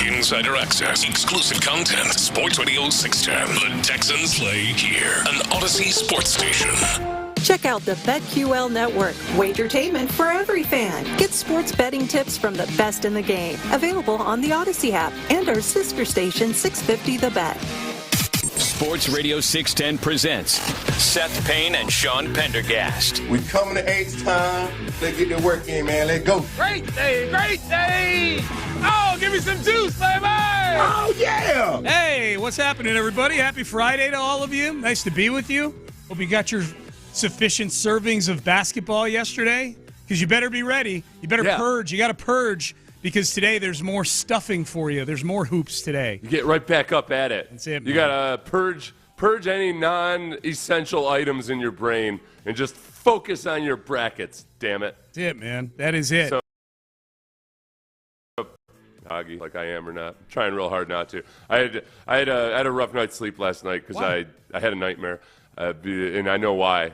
Insider access, exclusive content. Sports Radio 610. The Texans play here. An Odyssey sports station. Check out the BetQL Network, wagertainment for every fan. Get sports betting tips from the best in the game. Available on the Odyssey app and our sister station, 650 The Bet. Sports Radio 610 presents Seth Payne and Sean Pendergast. We coming to H-time. Let's get the work in, man. Let's go. Great day, great day. Oh, give me some juice, baby. Oh, yeah. Hey, what's happening, everybody? Happy Friday to all of you. Nice to be with you. Hope you got your sufficient servings of basketball yesterday, because you better be ready. You better purge. You got to purge, because today there's more stuffing for you. There's more hoops today. You get right back up at it. That's it, man. You got to purge any non-essential items in your brain and just focus on your brackets, damn it. That's it, man. That is it. So, Hoggy, like I am or not. I'm trying real hard not to. I had a rough night's sleep last night because I had a nightmare, and I know why.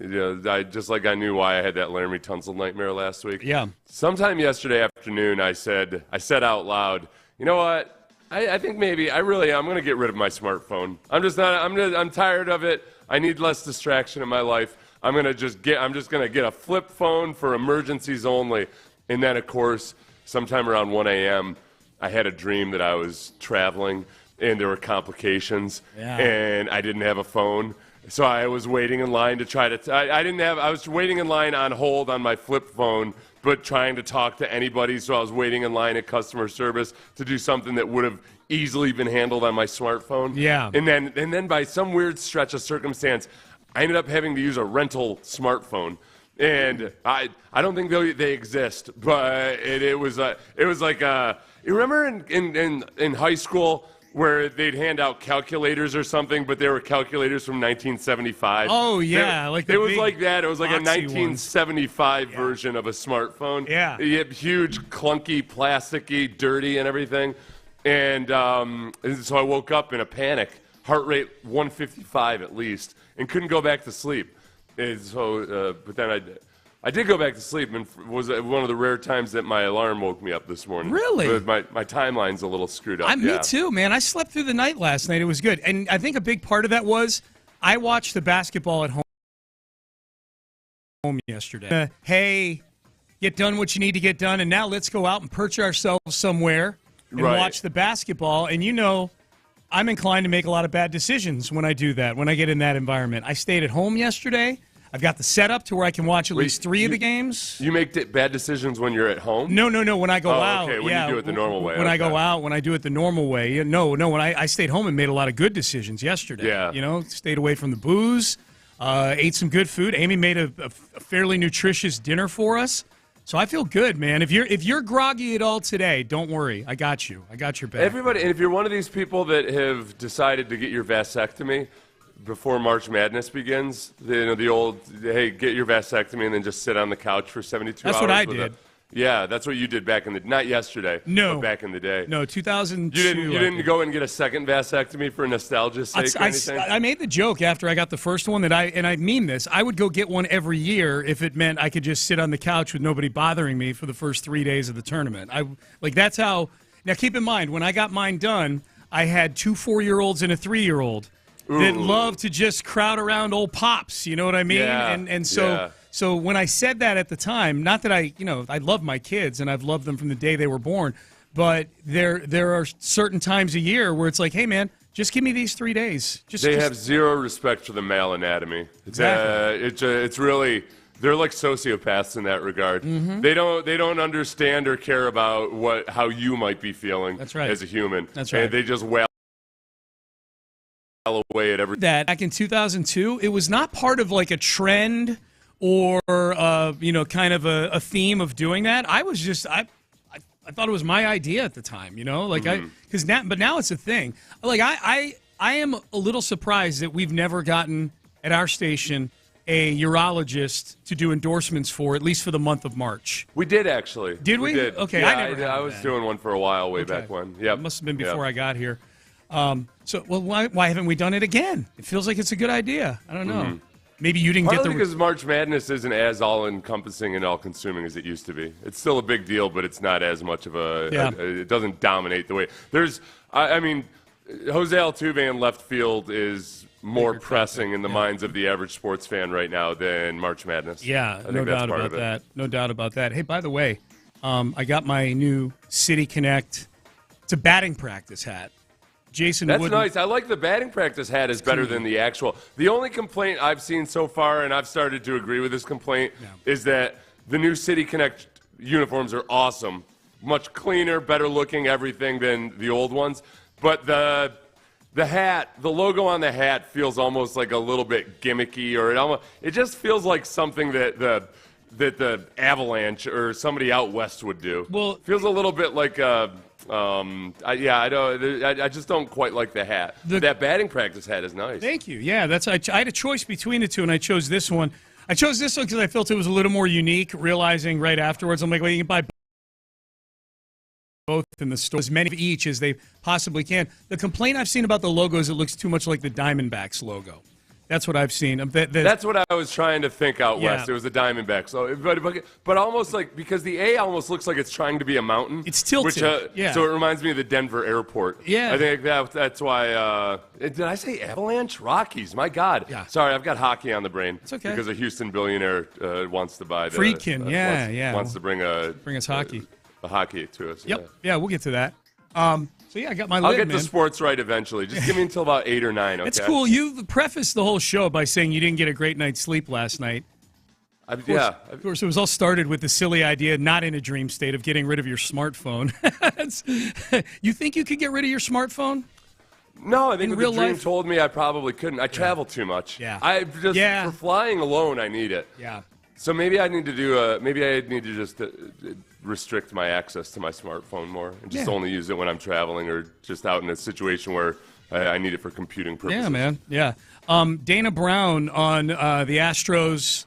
You know, I knew why I had that Laramie Tunsil nightmare last week. Yeah. Sometime yesterday afternoon, I said out loud, you know what? I think maybe I'm going to get rid of my smartphone. I'm tired of it. I need less distraction in my life. I'm just going to get a flip phone for emergencies only. And then, of course, sometime around 1 a.m., I had a dream that I was traveling and there were complications and I didn't have a phone. So I was waiting in line to try to I was waiting in line on hold on my flip phone, but trying to talk to anybody. So I was waiting in line at customer service to do something that would have easily been handled on my smartphone. Yeah. And then by some weird stretch of circumstance, I ended up having to use a rental smartphone. And I don't think they exist, but it was like you remember in high school where they'd hand out calculators or something, but they were calculators from 1975. Oh, yeah. It was like that. It was like a 1975 version of a smartphone. Yeah. Huge, clunky, plasticky, dirty, and everything. And so I woke up in a panic, heart rate 155 at least, and couldn't go back to sleep. And so, but then I did go back to sleep, and was one of the rare times that my alarm woke me up this morning. Really? But my timeline's a little screwed up. Me too, man. I slept through the night last night. It was good. And I think a big part of that was I watched the basketball at home yesterday. Hey, get done what you need to get done, and now let's go out and perch ourselves somewhere and watch the basketball. And you know, I'm inclined to make a lot of bad decisions when I do that, when I get in that environment. I stayed at home yesterday. I've got the setup to where I can watch at least three of the games. You make bad decisions when you're at home? No. When I go out. Okay. When you do it the normal way. When I go out, when I do it the normal way. No. When I stayed home and made a lot of good decisions yesterday. Yeah. You know, stayed away from the booze, ate some good food. Amy made a fairly nutritious dinner for us. So I feel good, man. If you're groggy at all today, don't worry. I got you. I got your back. Everybody, and if you're one of these people that have decided to get your vasectomy before March Madness begins, the old, hey, get your vasectomy and then just sit on the couch for 72 hours. That's what I did. Yeah, that's what you did back in the, not yesterday, but back in the day. No, 2002. You didn't go and get a second vasectomy for nostalgia's sake or anything? I made the joke after I got the first one and I mean this, I would go get one every year if it meant I could just sit on the couch with nobody bothering me for the first 3 days of the tournament. That's how, now keep in mind, when I got mine done, I had 2 4-year-olds and a 3-year-old. That love to just crowd around old pops, you know what I mean? Yeah, so when I said that at the time, not that I love my kids and I've loved them from the day they were born, but there are certain times a year where it's like, hey man, just give me these 3 days. They have zero respect for the male anatomy. Exactly. It's really, they're like sociopaths in that regard. Mm-hmm. They don't understand or care about how you might be feeling as a human. That's right. And they just away at every that back in 2002 it was not part of like a trend or kind of a theme of doing that. I was just I thought it was my idea at the time, but now it's a thing. Like I am a little surprised that we've never gotten at our station a urologist to do endorsements for, at least for the month of March. We did actually. Did we? Did. Okay, yeah, I was doing one for a while back when. Yeah, it must have been before I got here. Why haven't we done it again? It feels like it's a good idea. I don't know. maybe you didn't Partly get the because March Madness isn't as all-encompassing and all-consuming as it used to be. It's still a big deal, but it's not as much of it doesn't dominate the way. I mean, Jose Altuve in left field is more pressing in the minds of the average sports fan right now than March Madness. Yeah, I no think that's doubt part about of it. that. No doubt about that. Hey, by the way, I got my new City Connect. It's a batting practice hat. Jason That's Wooden. nice. I like the batting practice hat is better than the actual. The only complaint I've seen so far, and I've started to agree with this complaint, is that the new City Connect uniforms are awesome. Much cleaner, better looking, everything than the old ones. But the hat, the logo on the hat feels almost like a little bit gimmicky, or it just feels like something that the Avalanche or somebody out west would do. Well, it feels a little bit like I just don't quite like the hat. That batting practice hat is nice. Thank you. Yeah, I had a choice between the two, and I chose this one. I chose this one because I felt it was a little more unique, realizing right afterwards, I'm like, well, you can buy both in the store, as many of each as they possibly can. The complaint I've seen about the logo is it looks too much like the Diamondbacks logo. That's what I've seen. That's what I was trying to think out west. It was the Diamondbacks. So, but almost like, because the A almost looks like it's trying to be a mountain. It's tilted. So it reminds me of the Denver airport. Yeah. I think that's why. Did I say Avalanche? Rockies. My God. Yeah. Sorry, I've got hockey on the brain. It's okay. Because a Houston billionaire wants to buy the. Friedkin. Wants to bring us hockey. The hockey to us. Yep. Yeah, we'll get to that. So, yeah, I got my I'll lid, get man. the sports right eventually. Just give me until about 8 or 9, okay? It's cool. You prefaced the whole show by saying you didn't get a great night's sleep last night. Of course, it was all started with the silly idea, not in a dream state, of getting rid of your smartphone. You think you could get rid of your smartphone? No, I think In the real dream life? told me I probably couldn't. I travel too much. Yeah. For flying alone, I need it. Yeah. So maybe I need to just restrict my access to my smartphone more and just only use it when I'm traveling or just out in a situation where I need it for computing purposes. Yeah, man. Yeah. Dana Brown on the Astros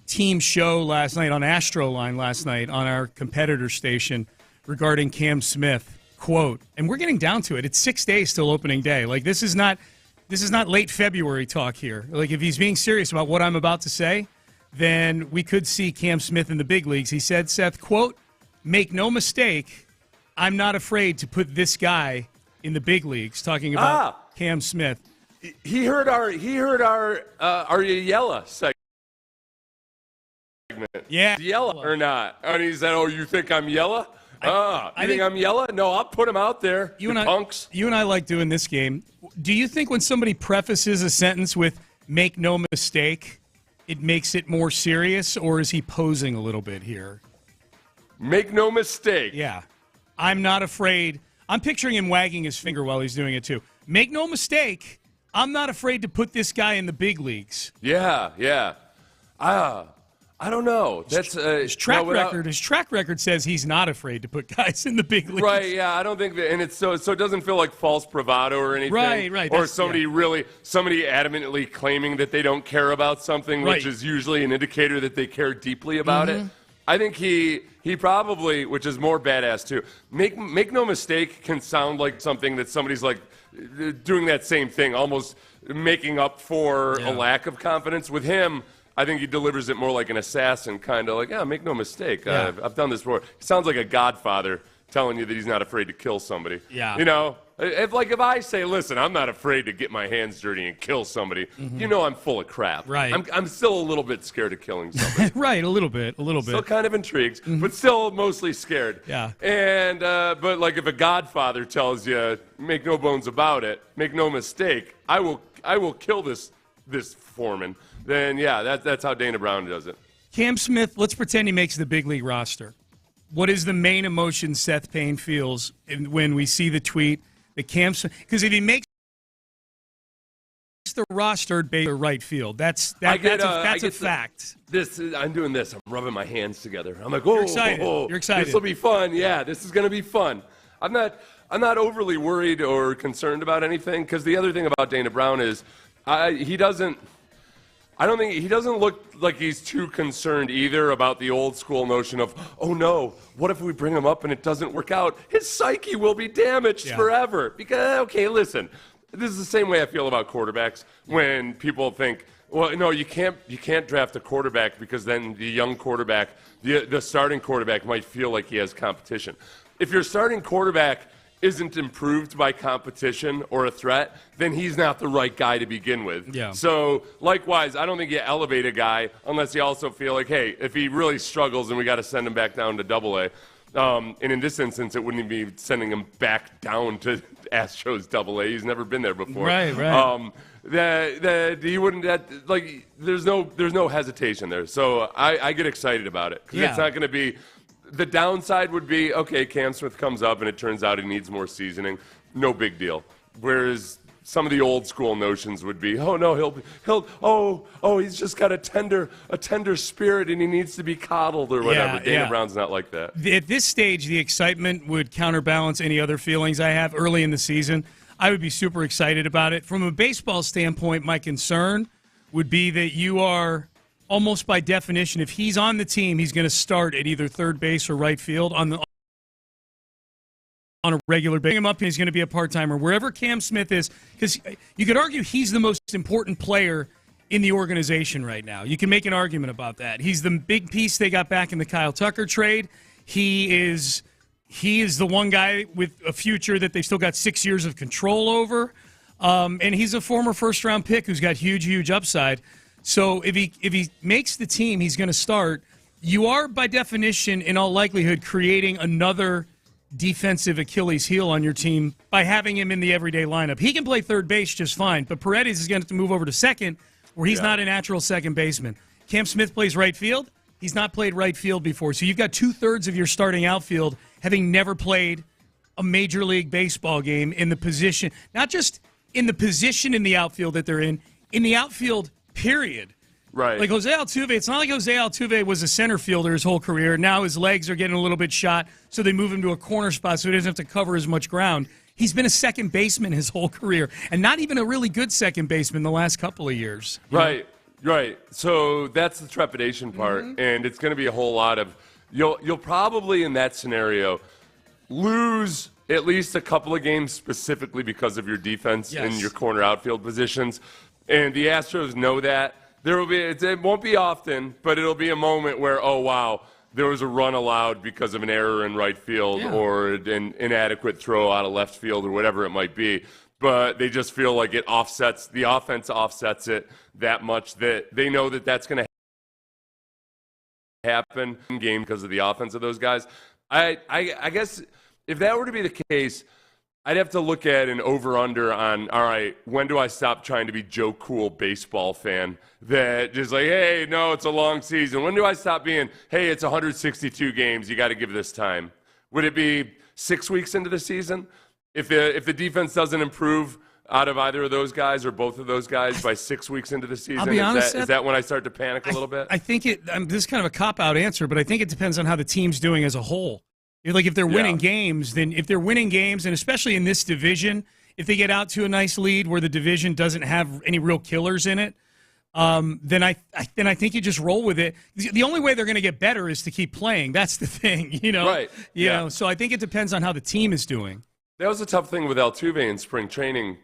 team show last night, on Astroline last night, on our competitor station, regarding Cam Smith, quote, and we're getting down to it. It's 6 days till opening day. Like, this is not late February talk here. Like, if he's being serious about what I'm about to say, then we could see Cam Smith in the big leagues. He said, Seth, quote, make no mistake, I'm not afraid to put this guy in the big leagues, talking about Cam Smith. He heard our Are You Yella segment. Yeah. Yella or not? And he said, oh, you think I'm Yella? You think I'm Yella? No, I'll put him out there. Punks. You and I like doing this game. Do you think when somebody prefaces a sentence with make no mistake, it makes it more serious, or is he posing a little bit here? Make no mistake. Yeah. I'm not afraid. I'm picturing him wagging his finger while he's doing it, too. Make no mistake, I'm not afraid to put this guy in the big leagues. Yeah. I don't know. That's his track record. His track record says he's not afraid to put guys in the big leagues. Right? Yeah. I don't think that, and it's so it doesn't feel like false bravado or anything. Right. Or somebody adamantly claiming that they don't care about something, which is usually an indicator that they care deeply about it. I think he probably, which is more badass too. Make no mistake can sound like something that somebody's like doing that same thing, almost making up for a lack of confidence. With him, I think he delivers it more like an assassin, kind of like, make no mistake. I've done this before. He sounds like a godfather telling you that he's not afraid to kill somebody. Yeah. You know, if I say, listen, I'm not afraid to get my hands dirty and kill somebody, you know I'm full of crap. Right. I'm still a little bit scared of killing somebody. Right, a little bit. Still kind of intrigued, but still mostly scared. Yeah. And, but like if a godfather tells you, make no bones about it, make no mistake, I will kill this foreman, then that's how Dana Brown does it. Cam Smith, let's pretend he makes the big league roster. What is the main emotion Seth Payne feels when we see the tweet that Cam Smith, because if he makes the roster base or right field, that's a fact. I'm doing this. I'm rubbing my hands together. I'm like, oh, You're excited. This will be fun. Yeah, this is going to be fun. I'm not overly worried or concerned about anything, because the other thing about Dana Brown is he doesn't look like he's too concerned either about the old school notion of, oh no, what if we bring him up and it doesn't work out? His psyche will be damaged forever. Because, okay, listen, this is the same way I feel about quarterbacks when people think, Well, no, you can't draft a quarterback because then the young quarterback, the starting quarterback might feel like he has competition. If your starting quarterback isn't improved by competition or a threat, then he's not the right guy to begin with. Yeah. So, likewise, I don't think you elevate a guy unless you also feel like, hey, if he really struggles and we got to send him back down to AA. And in this instance, it wouldn't be sending him back down to Astros AA. He's never been there before. Right. He wouldn't. There's no hesitation there. So I get excited about it because it's not going to be. The downside would be, okay, Cam Smith comes up and it turns out he needs more seasoning. No big deal. Whereas some of the old school notions would be, oh no, he's just got a tender spirit and he needs to be coddled or whatever. Dana Brown's not like that. At this stage, the excitement would counterbalance any other feelings I have early in the season. I would be super excited about it. From a baseball standpoint, my concern would be that you are almost by definition, if he's on the team, he's going to start at either third base or right field on a regular basis. Bring him up, and he's going to be a part-timer. Wherever Cam Smith is, because you could argue he's the most important player in the organization right now. You can make an argument about that. He's the big piece they got back in the Kyle Tucker trade. He is the one guy with a future that they've still got 6 years of control over. And he's a former first-round pick who's got huge upside. So if he makes the team, he's going to start. You are, by definition, in all likelihood, creating another defensive Achilles heel on your team by having him in the everyday lineup. He can play third base just fine, but Paredes is going to have to move over to second, where he's not a natural second baseman. Cam Smith plays right field. He's not played right field before. So you've got 2/3 of your starting outfield having never played a Major League Baseball game in the position, not just in the position in the outfield that they're in the outfield, period. Right. Like Jose Altuve, it's not like Jose Altuve was a center fielder his whole career. Now his legs are getting a little bit shot, so they move him to a corner spot so he doesn't have to cover as much ground. He's been a second baseman his whole career, and not even a really good second baseman the last couple of years. Right. So that's the trepidation part, and it's going to be a whole lot of you'll probably in that scenario lose at least a couple of games specifically because of your defense and your corner outfield positions. And the Astros know that. It won't be often, but it'll be a moment where, oh, wow, there was a run allowed because of an error in right field or an inadequate throw out of left field or whatever it might be. But they just feel like the offense offsets it that much that they know that that's going to happen in game because of the offense of those guys. I guess if that were to be the case, I'd have to look at an over-under on, all right, when do I stop trying to be Joe Cool baseball fan that just like, hey, no, it's a long season. When do I stop being, hey, it's 162 games, you got to give this time? Would it be 6 weeks into the season? If the defense doesn't improve out of either of those guys or both of those guys by 6 weeks into the season, I'll be honest, is that when I start to panic a little bit? I think this is kind of a cop-out answer, but I think it depends on how the team's doing as a whole. Like if they're winning games, and especially in this division, if they get out to a nice lead where the division doesn't have any real killers in it, then I think you just roll with it. The only way they're going to get better is to keep playing. That's the thing, Right. You know, so I think it depends on how the team is doing. That was a tough thing with Altuve in spring training.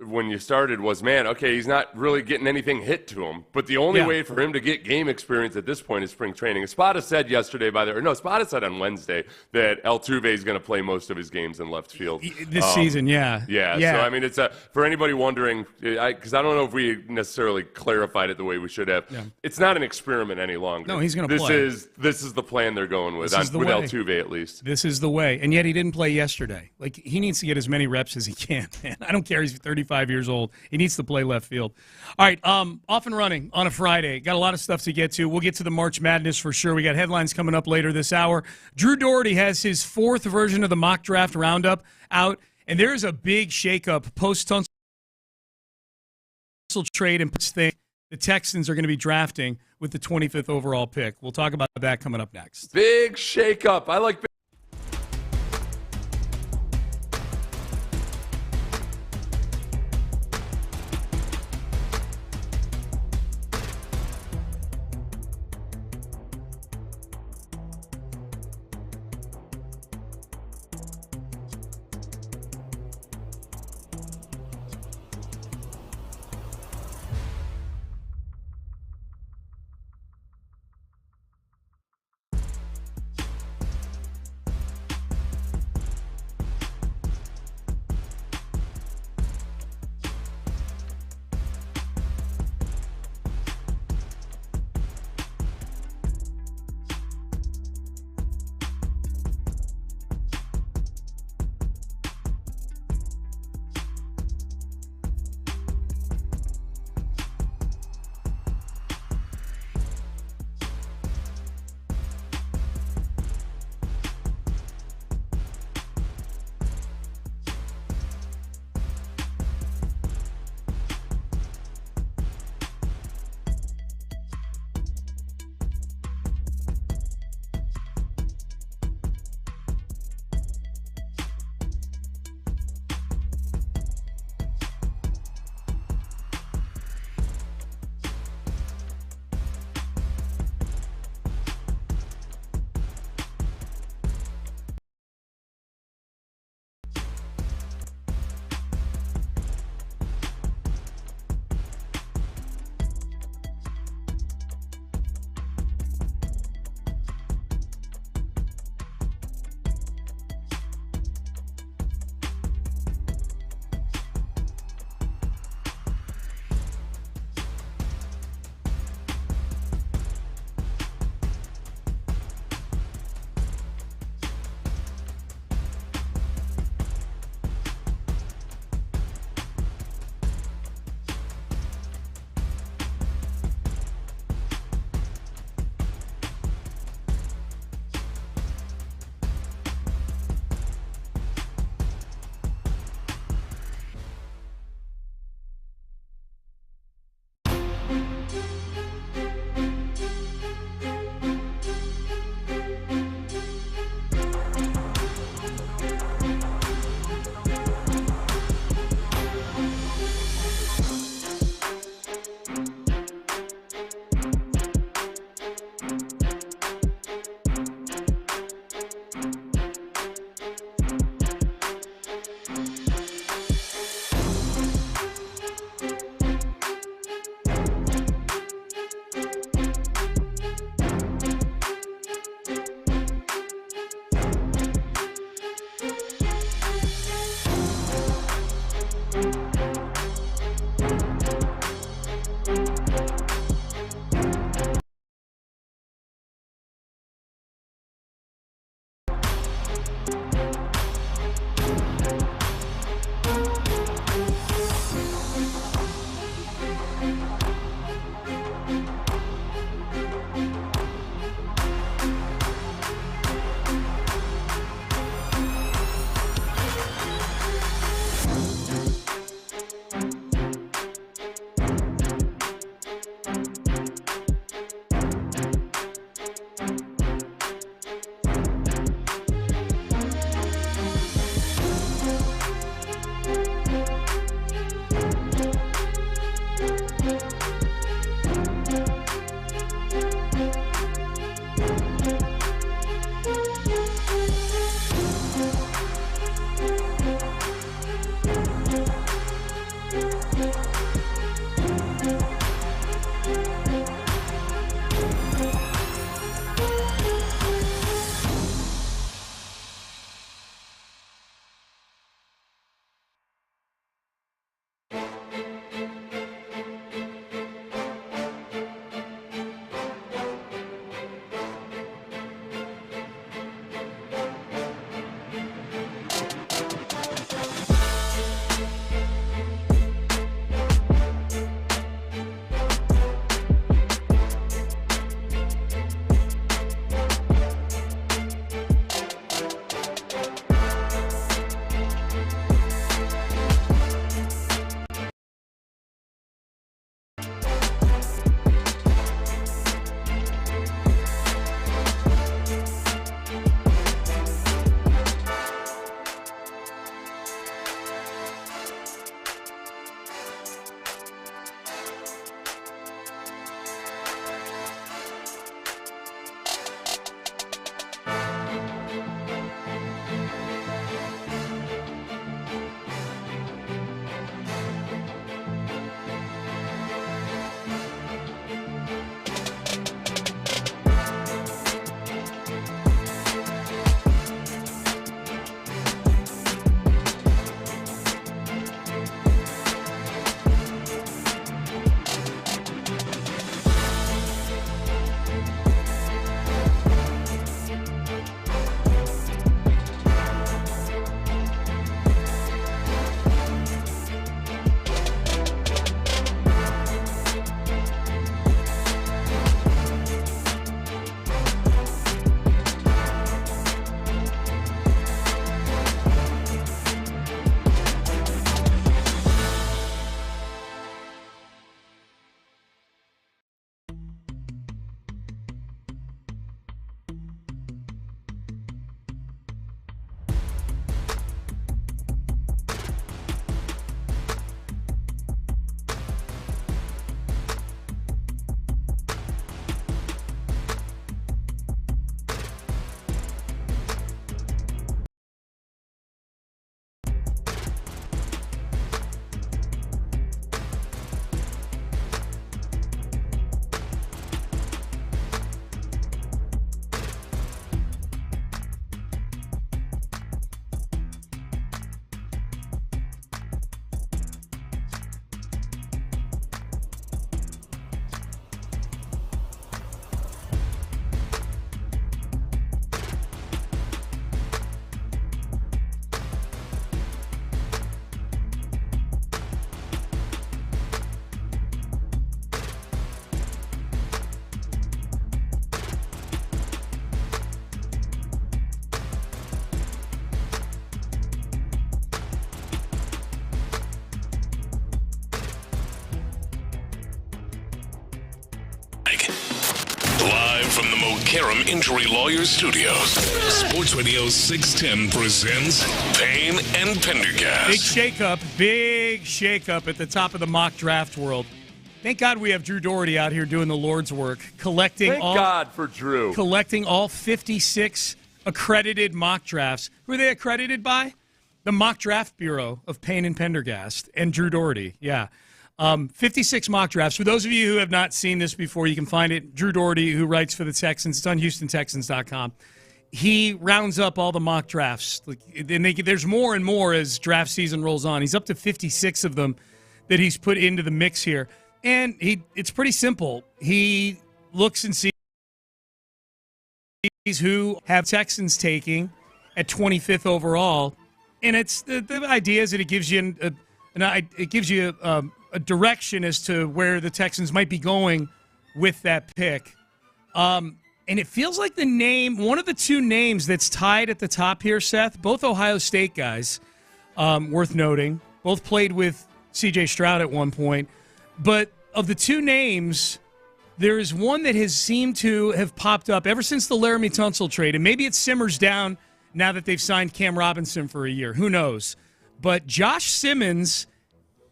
When you started was, man, okay, he's not really getting anything hit to him. But the only way for him to get game experience at this point is spring training. Spada said Spada said on Wednesday that Altuve is going to play most of his games in left field. This season, yeah. So, I mean, it's for anybody wondering, because I don't know if we necessarily clarified it the way we should have. Yeah. It's not an experiment any longer. No, he's going to play. This is the plan they're going with, with Altuve at least. This is the way. And yet he didn't play yesterday. Like, he needs to get as many reps as he can, man. I don't care. He's 35 years old. He needs to play left field. All right, off and running on a Friday. Got a lot of stuff to get to. We'll get to the March Madness for sure. We got headlines coming up later this hour. Drew Doherty has his 4th version of the mock draft roundup out, and there's a big shakeup post-Tunsil trade and thing the Texans are going to be drafting with the 25th overall pick. We'll talk about that coming up next. Big shakeup. I like Live from the Mokaram Injury Lawyers Studios, Sports Radio 610 presents Payne and Pendergast. Big shakeup at the top of the mock draft world. Thank God we have Drew Doherty out here doing the Lord's work, collecting Thank God for Drew. Collecting all 56 accredited mock drafts. Who are they accredited by? The Mock Draft Bureau of Payne and Pendergast and Drew Doherty. Yeah. 56 mock drafts. For those of you who have not seen this before, you can find it. Drew Doherty, who writes for the Texans, it's on HoustonTexans.com. He rounds up all the mock drafts. And there's more and more as draft season rolls on. He's up to 56 of them that he's put into the mix here. And it's pretty simple. He looks and sees who have Texans taking at 25th overall. And it's the idea is that it gives you a direction as to where the Texans might be going with that pick. And it feels like one of the two names that's tied at the top here, Seth, both Ohio State guys, worth noting, both played with C.J. Stroud at one point. But of the two names, there is one that has seemed to have popped up ever since the Laramie Tunsil trade. And maybe it simmers down now that they've signed Cam Robinson for a year. Who knows? But Josh Simmons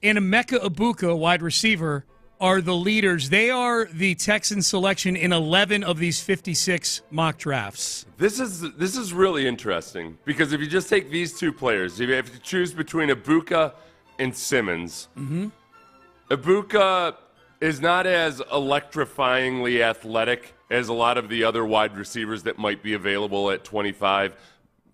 and Emeka Egbuka, wide receiver, are the leaders. They are the Texans selection in 11 of these 56 mock drafts. This is really interesting because if you just take these two players, if you have to choose between Egbuka and Simmons, Egbuka is not as electrifyingly athletic as a lot of the other wide receivers that might be available at 25.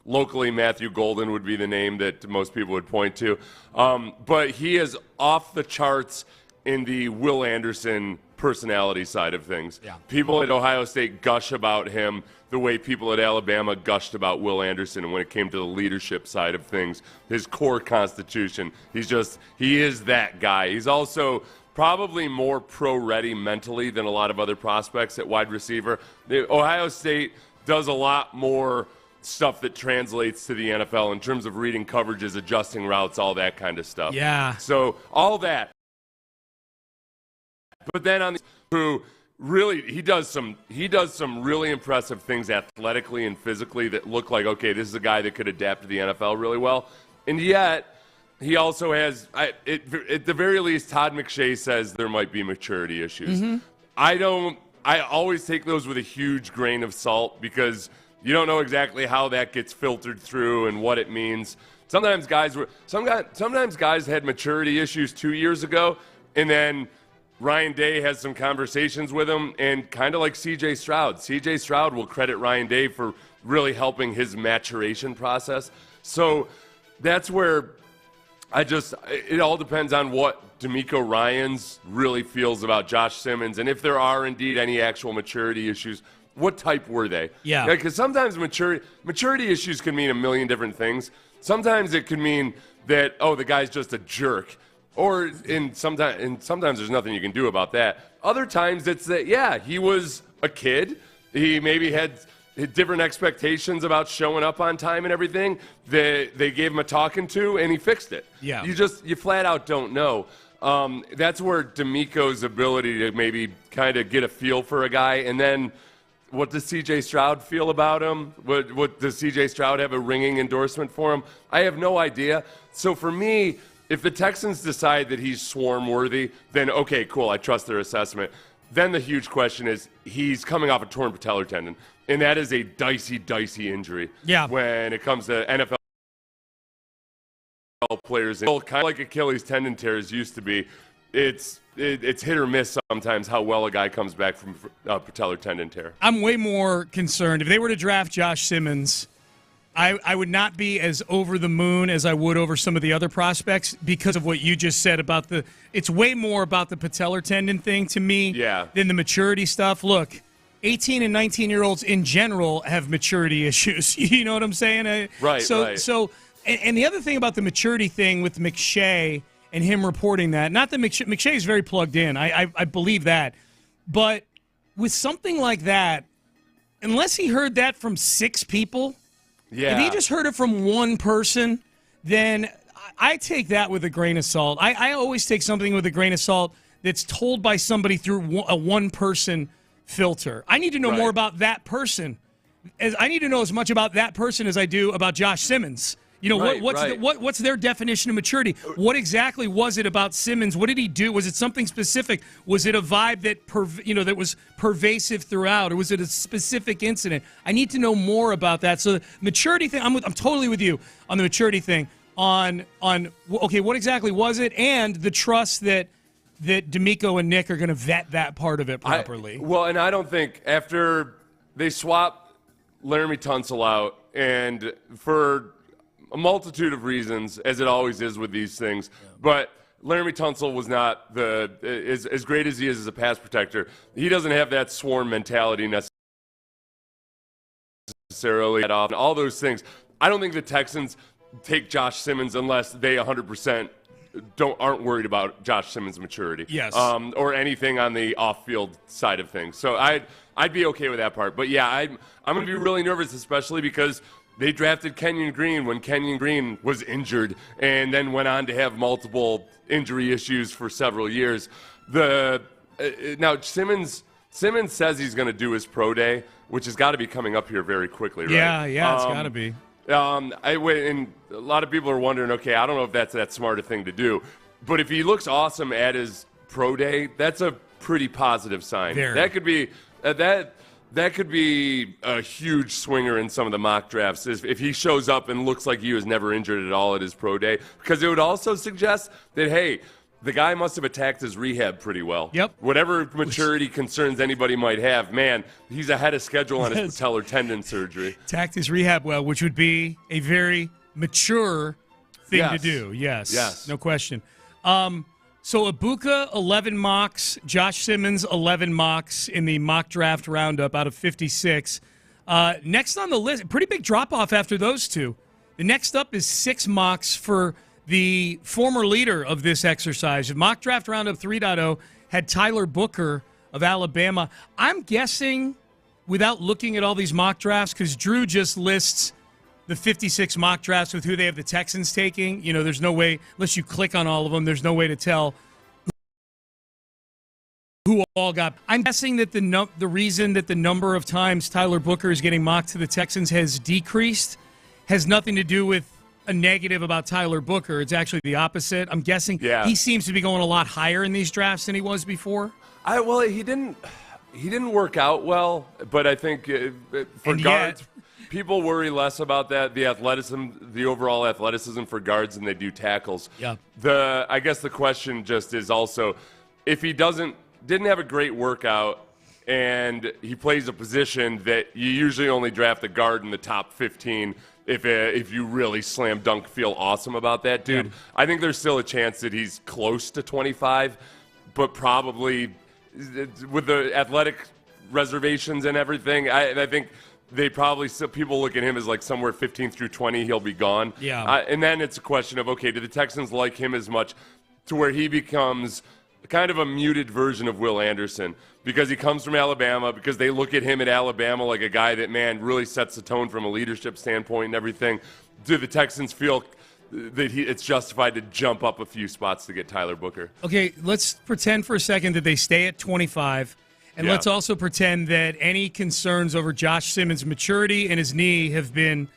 Locally, Matthew Golden would be the name that most people would point to. But he is off the charts in the Will Anderson personality side of things. Yeah. People at Ohio State gush about him the way people at Alabama gushed about Will Anderson when it came to the leadership side of things, his core constitution. He is that guy. He's also probably more pro-ready mentally than a lot of other prospects at wide receiver. Ohio State does a lot more stuff that translates to the NFL in terms of reading coverages, adjusting routes, all that kind of stuff. Yeah. So all that. But then on the who really he does some really impressive things athletically and physically that look like, okay, this is a guy that could adapt to the NFL really well. And yet he also has at the very least Todd McShay says there might be maturity issues. I always take those with a huge grain of salt because you don't know exactly how that gets filtered through and what it means. Sometimes guys had maturity issues 2 years ago, and then Ryan Day has some conversations with him, and kind of like C.J. Stroud. C.J. Stroud will credit Ryan Day for really helping his maturation process. So that's where it all depends on what D'Amico Ryans really feels about Josh Simmons, and if there are indeed any actual maturity issues. What type were they? Yeah. Because sometimes maturity issues can mean a million different things. Sometimes it can mean that, the guy's just a jerk. Sometimes there's nothing you can do about that. Other times it's that, he was a kid. He maybe had different expectations about showing up on time and everything. They gave him a talking to, and he fixed it. Yeah. You flat out don't know. That's where D'Amico's ability to maybe kind of get a feel for a guy, and then what does C.J. Stroud feel about him? What does C.J. Stroud have a ringing endorsement for him? I have no idea. So for me, if the Texans decide that he's swarm-worthy, then okay, cool, I trust their assessment. Then the huge question is he's coming off a torn patellar tendon, and that is a dicey injury. Yeah. When it comes to NFL players, kind of like Achilles tendon tears used to be, it's hit or miss sometimes how well a guy comes back from a patellar tendon tear. I'm way more concerned. If they were to draft Josh Simmons, I would not be as over the moon as I would over some of the other prospects because of what you just said about it's way more about the patellar tendon thing to me than the maturity stuff. Look, 18 and 19-year-olds in general have maturity issues. You know what I'm saying? Right. So, and the other thing about the maturity thing with McShay and him reporting that, not that McShay is very plugged in. I believe that. But with something like that, unless he heard that from 6 people, if he just heard it from one person, then I take that with a grain of salt. I always take something with a grain of salt that's told by somebody through a one-person filter. I need to know more about that person. I need to know as much about that person as I do about Josh Simmons. What's their definition of maturity? What exactly was it about Simmons? What did he do? Was it something specific? Was it a vibe that that was pervasive throughout, or was it a specific incident? I need to know more about that. So the maturity thing, I'm totally with you on the maturity thing. On what exactly was it, and the trust that D'Amico and Nick are going to vet that part of it properly. And I don't think after they swap Laramie Tunsil out, and for a multitude of reasons, as it always is with these things, but Laramie Tunsil was not as great as he is as a pass protector. He doesn't have that swarm mentality necessarily at all. And all those things. I don't think the Texans take Josh Simmons unless they 100% aren't worried about Josh Simmons' maturity. Yes. Or anything on the off-field side of things. So I'd be okay with that part. But yeah, I'm going to be really nervous, especially because they drafted Kenyon Green when Kenyon Green was injured and then went on to have multiple injury issues for several years. Now Simmons says he's going to do his pro day, which has got to be coming up here very quickly, right? Yeah, it's got to be. And a lot of people are wondering, okay, I don't know if that's that smart a thing to do, but if he looks awesome at his pro day, that's a pretty positive sign. Very. That could be that could be a huge swinger in some of the mock drafts if he shows up and looks like he was never injured at all at his pro day, because it would also suggest that, hey, the guy must have attacked his rehab pretty well. Yep. Whatever maturity concerns anybody might have, man, he's ahead of schedule on his patellar tendon surgery. Attacked his rehab well, which would be a very mature thing to do. Yes. No question. So Ibuka, 11 mocks. Josh Simmons, 11 mocks in the mock draft roundup out of 56. Next on the list, pretty big drop-off after those two. The next up is 6 mocks for the former leader of this exercise. Mock draft roundup 3.0 had Tyler Booker of Alabama. I'm guessing, without looking at all these mock drafts, because Drew just lists the 56 mock drafts with who they have the Texans taking. There's no way, unless you click on all of them, there's no way to tell who all got. I'm guessing that the reason that the number of times Tyler Booker is getting mocked to the Texans has decreased has nothing to do with a negative about Tyler Booker. It's actually the opposite. I'm guessing he seems to be going a lot higher in these drafts than he was before. He didn't work out well, but I think for guards, people worry less about that, the athleticism, the overall athleticism for guards than they do tackles. Yeah. I guess the question just is also, if he didn't have a great workout and he plays a position that you usually only draft a guard in the top 15 if you really slam dunk feel awesome about that dude. Yeah. I think there's still a chance that he's close to 25, but probably with the athletic reservations and everything, I think they probably still, people look at him as like somewhere 15 through 20, he'll be gone. Yeah. And then it's a question of, okay, do the Texans like him as much to where he becomes kind of a muted version of Will Anderson, because he comes from Alabama, because they look at him at Alabama like a guy that, man, really sets the tone from a leadership standpoint and everything. Do the Texans feel that it's justified to jump up a few spots to get Tyler Booker? Okay, let's pretend for a second that they stay at 25, and let's also pretend that any concerns over Josh Simmons' maturity and his knee have been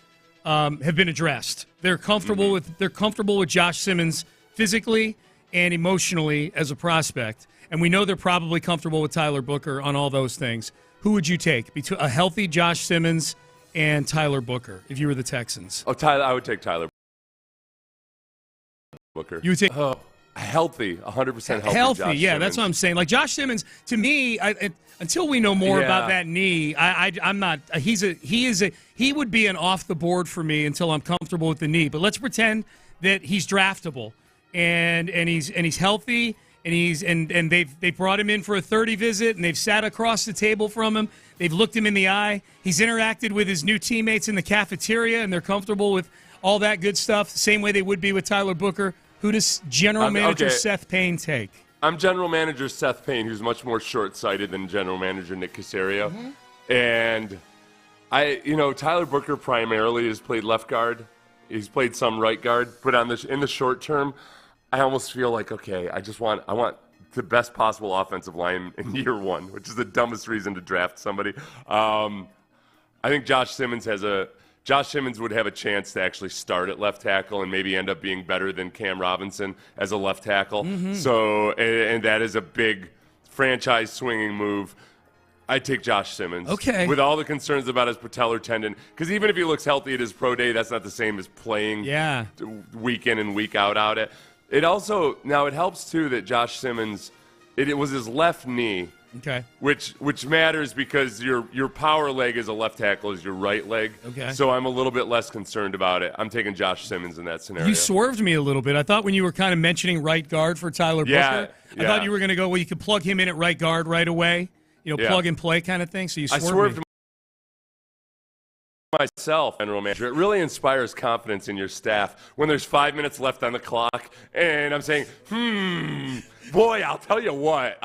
addressed. They're comfortable with Josh Simmons physically and emotionally as a prospect. And we know they're probably comfortable with Tyler Booker on all those things. Who would you take? Between a healthy Josh Simmons and Tyler Booker, if you were the Texans? I would take Tyler Booker. You would take healthy, 100% healthy. Healthy, Josh yeah, Simmons. that's what I'm saying. Like Josh Simmons, to me, until we know more about that knee, I'm not. He would be an off the board for me until I'm comfortable with the knee. But let's pretend that he's draftable. And he's healthy, and they've brought him in for a 30 visit, and they've sat across the table from him. They've looked him in the eye. He's interacted with his new teammates in the cafeteria, and they're comfortable with all that good stuff, the same way they would be with Tyler Booker. Who does general manager Seth Payne take? I'm general manager Seth Payne, who's much more short-sighted than general manager Nick Caserio. Mm-hmm. And Tyler Booker primarily has played left guard. He's played some right guard, but in the short term, I almost feel like, okay, I want the best possible offensive line in year one, which is the dumbest reason to draft somebody. I think Josh Simmons would have a chance to actually start at left tackle and maybe end up being better than Cam Robinson as a left tackle. Mm-hmm. So, and that is a big franchise swinging move. I'd take Josh Simmons. Okay. With all the concerns about his patellar tendon, because even if he looks healthy at his pro day, that's not the same as playing week in and week out it. It also, now it helps too that Josh Simmons, it was his left knee. Okay. Which matters because your power leg as a left tackle is your right leg. Okay. So I'm a little bit less concerned about it. I'm taking Josh Simmons in that scenario. You swerved me a little bit. I thought when you were kind of mentioning right guard for Tyler Booker, I thought you were going to go, well, you could plug him in at right guard right away. Plug and play kind of thing. So you swerved me. Myself, general manager, it really inspires confidence in your staff when there's 5 minutes left on the clock, and I'm saying, boy, I'll tell you what,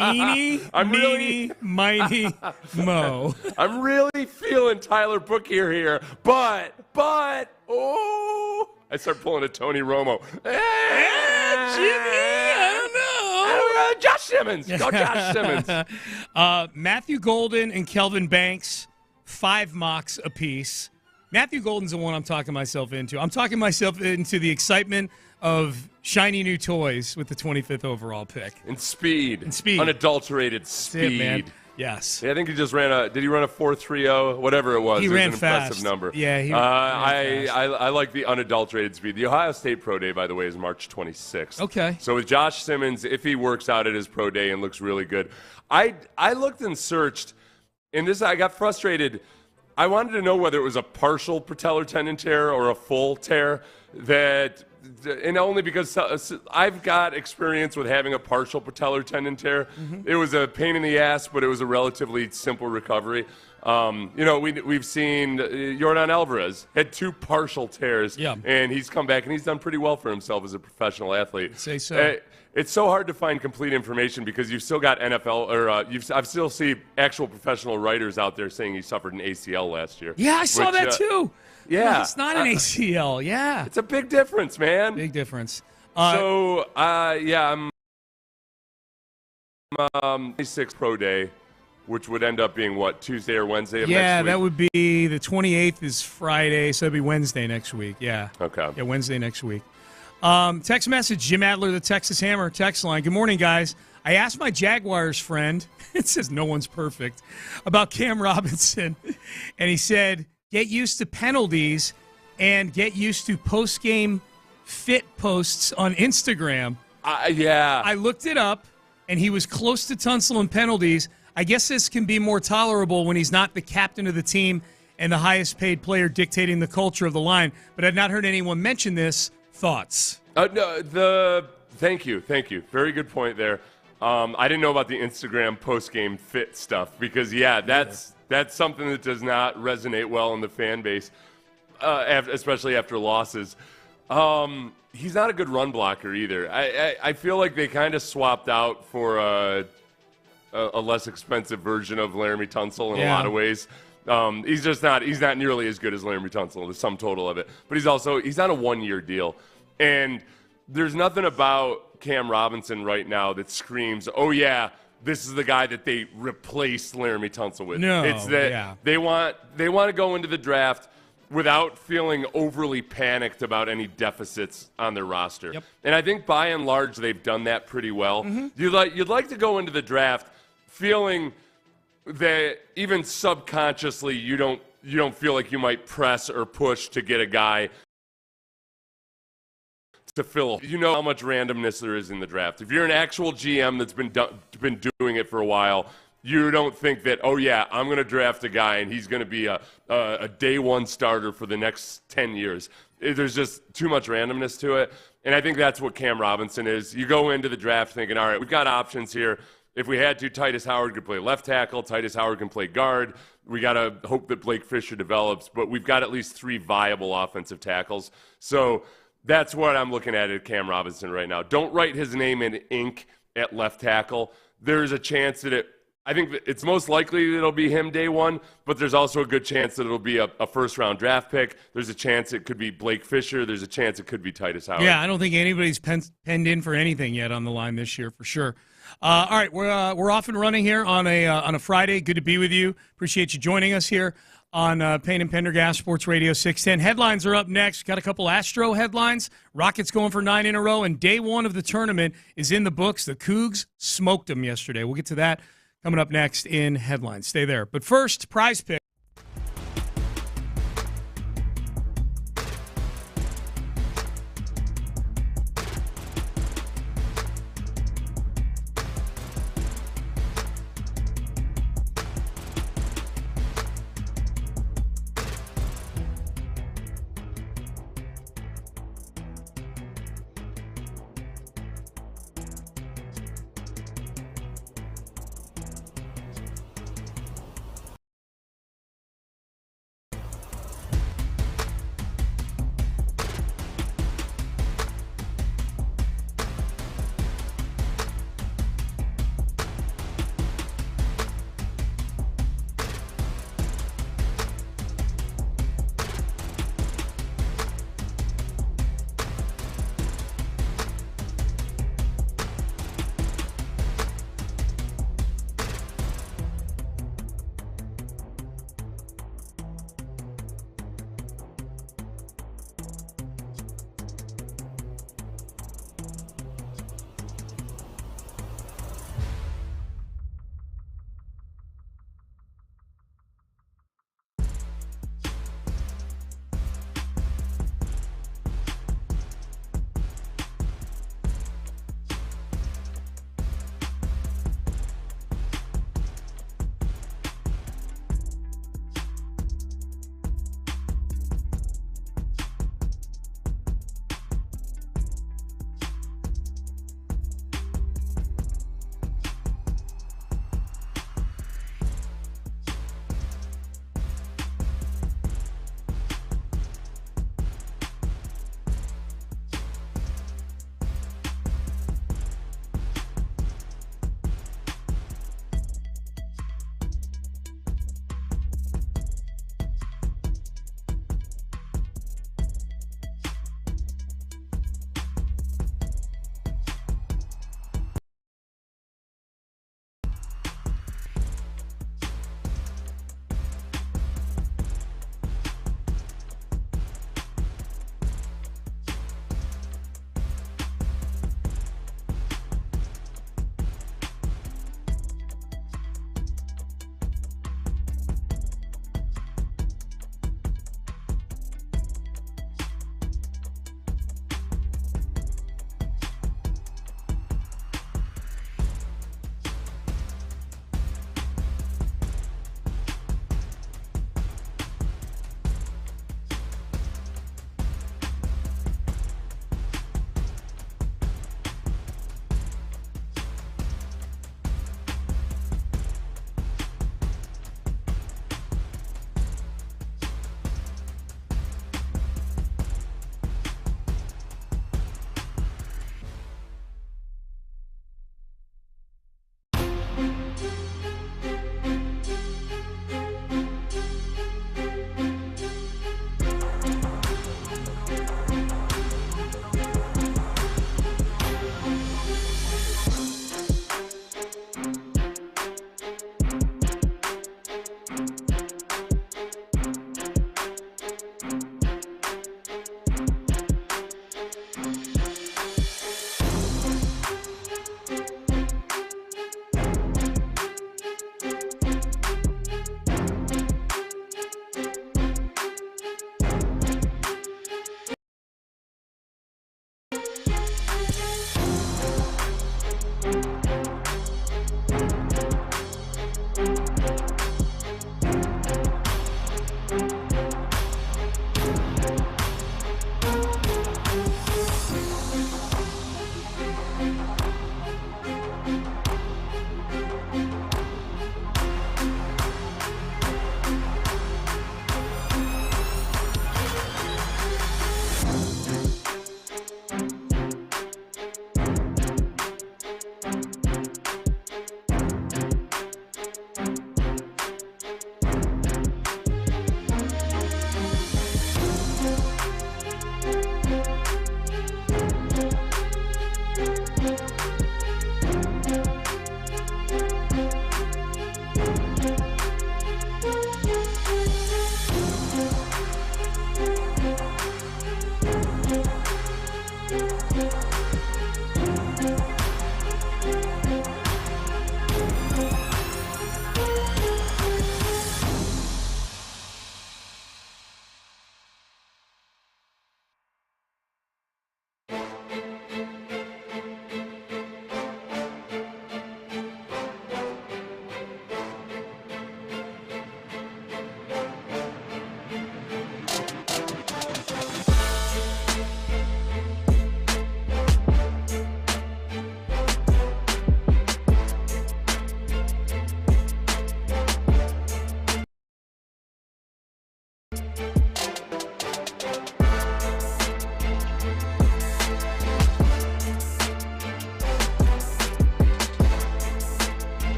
Eeny, meeny, miny, mo. I'm really feeling Tyler Booker here, but, I start pulling a Tony Romo. Jimmy, I don't know. Josh Simmons. Go Josh Simmons. Matthew Golden and Kelvin Banks, 5 mocks apiece. Matthew Golden's the one I'm talking myself into. I'm talking myself into the excitement of shiny new toys with the 25th overall pick. And speed. speed. Unadulterated speed. That's it, man. Yes. Yeah, I think he just ran did he run a 4.30, whatever it was? He It ran was an fast. impressive number. Yeah, he ran fast. I like the unadulterated speed. The Ohio State Pro Day, by the way, is March 26th. Okay. So with Josh Simmons, if he works out at his Pro Day and looks really good, I looked and searched, and I got frustrated. I wanted to know whether it was a partial patellar tendon tear or a full tear, and only because I've got experience with having a partial patellar tendon tear. Mm-hmm. It was a pain in the ass, but it was a relatively simple recovery. We've seen Yordan Alvarez had 2 partial tears, and he's come back and he's done pretty well for himself as a professional athlete. I'd say so. It's so hard to find complete information because you've still got NFL I've still see actual professional writers out there saying he suffered an ACL last year. Yeah, I saw that too. Yeah. No, it's not an ACL. Yeah. It's a big difference, man. Big difference. I'm 26th Pro Day, which would end up being what, Tuesday or Wednesday of next week? Yeah, that would be the 28th is Friday, so it'd be Wednesday next week. Yeah. Okay. Yeah, Wednesday next week. Text message, Jim Adler, the Texas Hammer text line. Good morning, guys. I asked my Jaguars friend, it says no one's perfect, about Cam Robinson, and he said, get used to penalties and get used to post-game fit posts on Instagram. I looked it up, and he was close to Tunsil in penalties. I guess this can be more tolerable when he's not the captain of the team and the highest-paid player dictating the culture of the line, but I've not heard anyone mention this. Thoughts? No, thank you. Very good point there. I didn't know about the Instagram post-game fit stuff because, that's something that does not resonate well in the fan base, especially after losses. He's not a good run blocker either. I feel like they kind of swapped out for a less expensive version of Laramie Tunsil in a lot of ways. He's not nearly as good as Laramie Tunsil, the sum total of it. But he's on a 1-year deal. And there's nothing about Cam Robinson right now that screams, oh, yeah, this is the guy that they replaced Laramie Tunsil with. No, it's that they want to go into the draft without feeling overly panicked about any deficits on their roster. Yep. And I think by and large they've done that pretty well. Mm-hmm. You'd like to go into the draft feeling that even subconsciously you don't feel like you might press or push to get a guy to fill. You know how much randomness there is in the draft. If you're an actual GM that's been doing it for a while, you don't think that, oh yeah, I'm going to draft a guy and he's going to be a day one starter for the next 10 years. There's just too much randomness to it. And I think that's what Cam Robinson is. You go into the draft thinking, all right, we've got options here. If we had to, Titus Howard could play left tackle. Titus Howard can play guard. We got to hope that Blake Fisher develops. But we've got at least 3 viable offensive tackles. So that's what I'm looking at Cam Robinson right now. Don't write his name in ink at left tackle. There's a chance that I think that it's most likely it'll be him day one, but there's also a good chance that it'll be a first-round draft pick. There's a chance it could be Blake Fisher. There's a chance it could be Titus Howard. Yeah, I don't think anybody's penned in for anything yet on the line this year, for sure. All right, we're off and running here on a Friday. Good to be with you. Appreciate you joining us here on Payne and Pendergast, Sports Radio 610. Headlines are up next. Got a couple Astro headlines. Rockets going for 9 in a row, and day one of the tournament is in the books. The Cougs smoked them yesterday. We'll get to that coming up next in headlines. Stay there. But first, Prize Pick.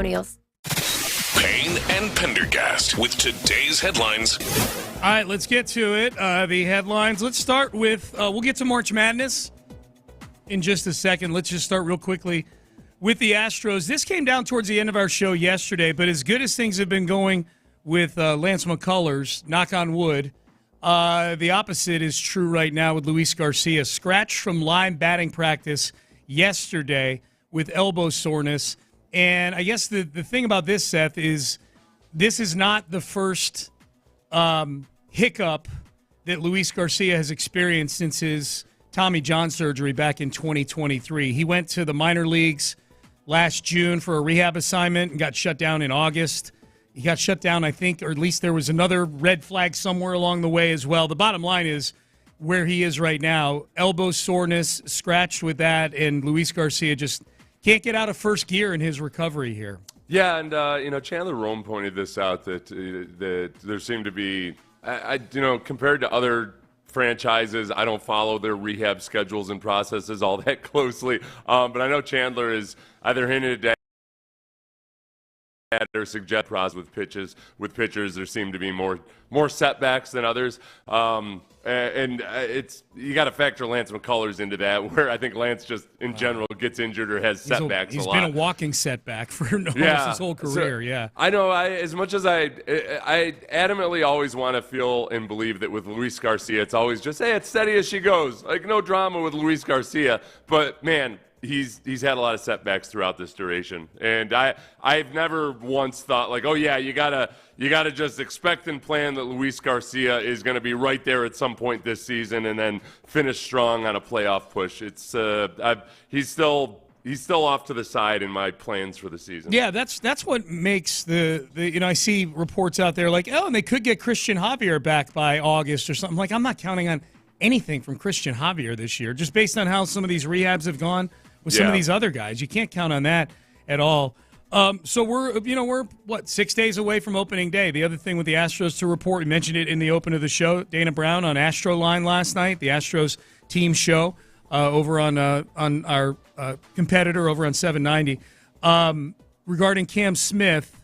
testimonials. Payne and Pendergast with today's headlines. All right, let's get to it. The headlines. Let's start with, we'll get to March Madness in just a second. Let's just start real quickly with the Astros. This came down towards the end of our show yesterday, but as good as things have been going with Lance McCullers, knock on wood, the opposite is true right now with Luis Garcia. Scratched from live batting practice yesterday with elbow soreness. And I guess the thing about this, Seth, is this is not the first hiccup that Luis Garcia has experienced since his Tommy John surgery back in 2023. He went to the minor leagues last June for a rehab assignment and got shut down in August. He got shut down, I think, or at least there was another red flag somewhere along the way as well. The bottom line is where he is right now, elbow soreness, scratched with that, and Luis Garcia just can't get out of first gear in his recovery here. Yeah, and Chandler Rome pointed this out that there seemed to be, compared to other franchises, I don't follow their rehab schedules and processes all that closely, but I know Chandler is either hinted at or suggest process with pitchers. There seem to be more setbacks than others. It's you got to factor Lance McCullers into that, where I think Lance just in general gets injured or has setbacks a lot. He's been a walking setback for almost his whole career. So, I know. As much as I adamantly always want to feel and believe that with Luis Garcia, it's always just, hey, it's steady as she goes. Like, no drama with Luis Garcia. But man, he's had a lot of setbacks throughout this duration, and I've never once thought like, oh yeah, you gotta just expect and plan that Luis Garcia is going to be right there at some point this season and then finish strong on a playoff push. It's he's still off to the side in my plans for the season. Yeah, that's what makes the I see reports out there like, oh, and they could get Christian Javier back by August or something. Like, I'm not counting on anything from Christian Javier this year, just based on how some of these rehabs have gone with some of these other guys. You can't count on that at all. So we're 6 days away from opening day. The other thing with the Astros to report, we mentioned it in the open of the show, Dana Brown on Astro Line last night, the Astros team show over on our competitor over on 790, regarding Cam Smith.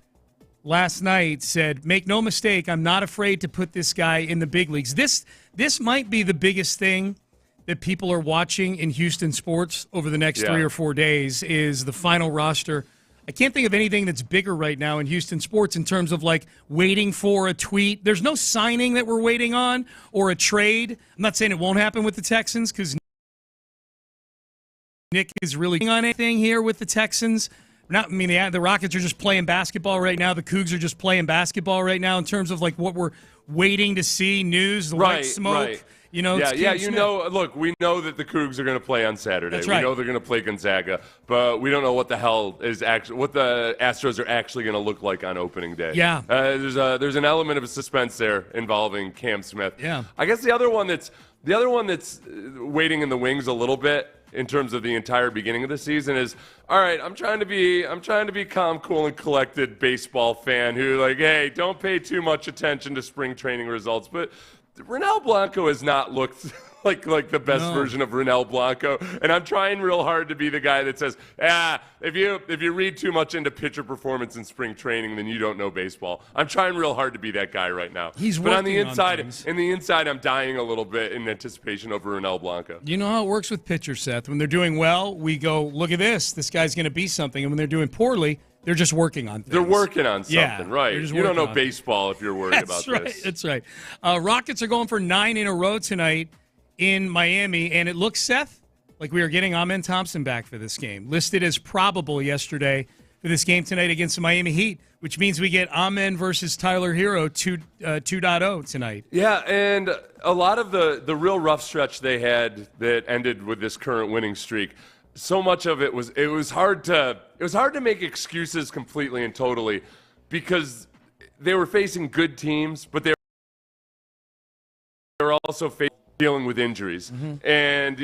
Last night said, make no mistake, I'm not afraid to put this guy in the big leagues. This might be the biggest thing that people are watching in Houston sports over the next 3 or 4 days is the final roster. I can't think of anything that's bigger right now in Houston sports in terms of like waiting for a tweet. There's no signing that we're waiting on or a trade. I'm not saying it won't happen with the Texans because Nick is really on anything here with the Texans. The Rockets are just playing basketball right now. The Cougs are just playing basketball right now in terms of like what we're waiting to see, news, the white smoke. Right. Look, we know that the Cougs are going to play on Saturday. That's right. We know they're going to play Gonzaga, but we don't know what the hell is what the Astros are actually going to look like on opening day. Yeah. There's an element of suspense there involving Cam Smith. Yeah. I guess the other one that's waiting in the wings a little bit in terms of the entire beginning of the season is, all right, I'm trying to be calm, cool, and collected baseball fan who like, hey, don't pay too much attention to spring training results, but Ronel Blanco has not looked like the best version of Ronel Blanco, and I'm trying real hard to be the guy that says, if you read too much into pitcher performance in spring training, then you don't know baseball. I'm trying real hard to be that guy right now. But on the inside, I'm dying a little bit in anticipation over Ronel Blanco. You know how it works with pitchers, Seth. When they're doing well, we go, look at this. This guy's going to be something. And when they're doing poorly, they're just working on things. They're working on something, right? You don't know baseball if you're worried about this. That's right. Rockets are going for 9 in a row tonight in Miami, and it looks, Seth, like we are getting Amen Thompson back for this game. Listed as probable yesterday for this game tonight against the Miami Heat, which means we get Amen versus Tyler Hero 2.0 tonight. Yeah, and a lot of the real rough stretch they had that ended with this current winning streak, so much of it was hard to make excuses completely and totally because they were facing good teams, but they were also dealing with injuries. Mm-hmm. And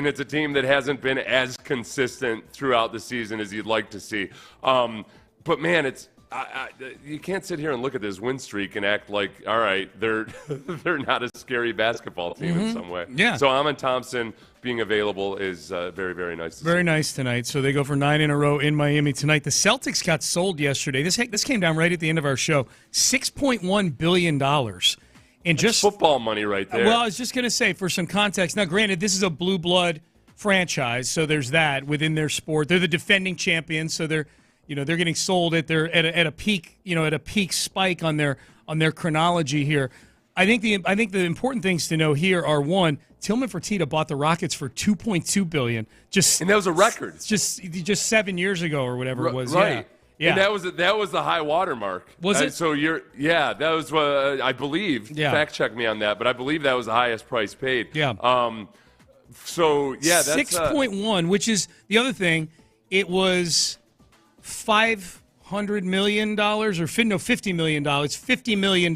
it's a team that hasn't been as consistent throughout the season as you'd like to see. But man, you can't sit here and look at this win streak and act like, all right, they're not a scary basketball team in some way. Yeah. So Amon Thompson being available is very, very nice. Very nice tonight. So they go for 9 in a row in Miami tonight. The Celtics got sold yesterday. This came down right at the end of our show. $6.1 billion. And just football money right there. Well, I was just going to say, for some context, now granted, this is a blue blood franchise, so there's that within their sport. They're the defending champions, so they're getting sold at a peak spike on their chronology here. I think the important things to know here are, one, Tillman Fertitta bought the Rockets for $2.2 billion. And that was a record. Just 7 years ago or whatever it was. Right. Yeah. And that was the high water mark. Was it? So that was I believe. Yeah. Fact check me on that, but I believe that was the highest price paid. Yeah. That's 6.1, which is the other thing. It was $500 million or $50 million. $50 million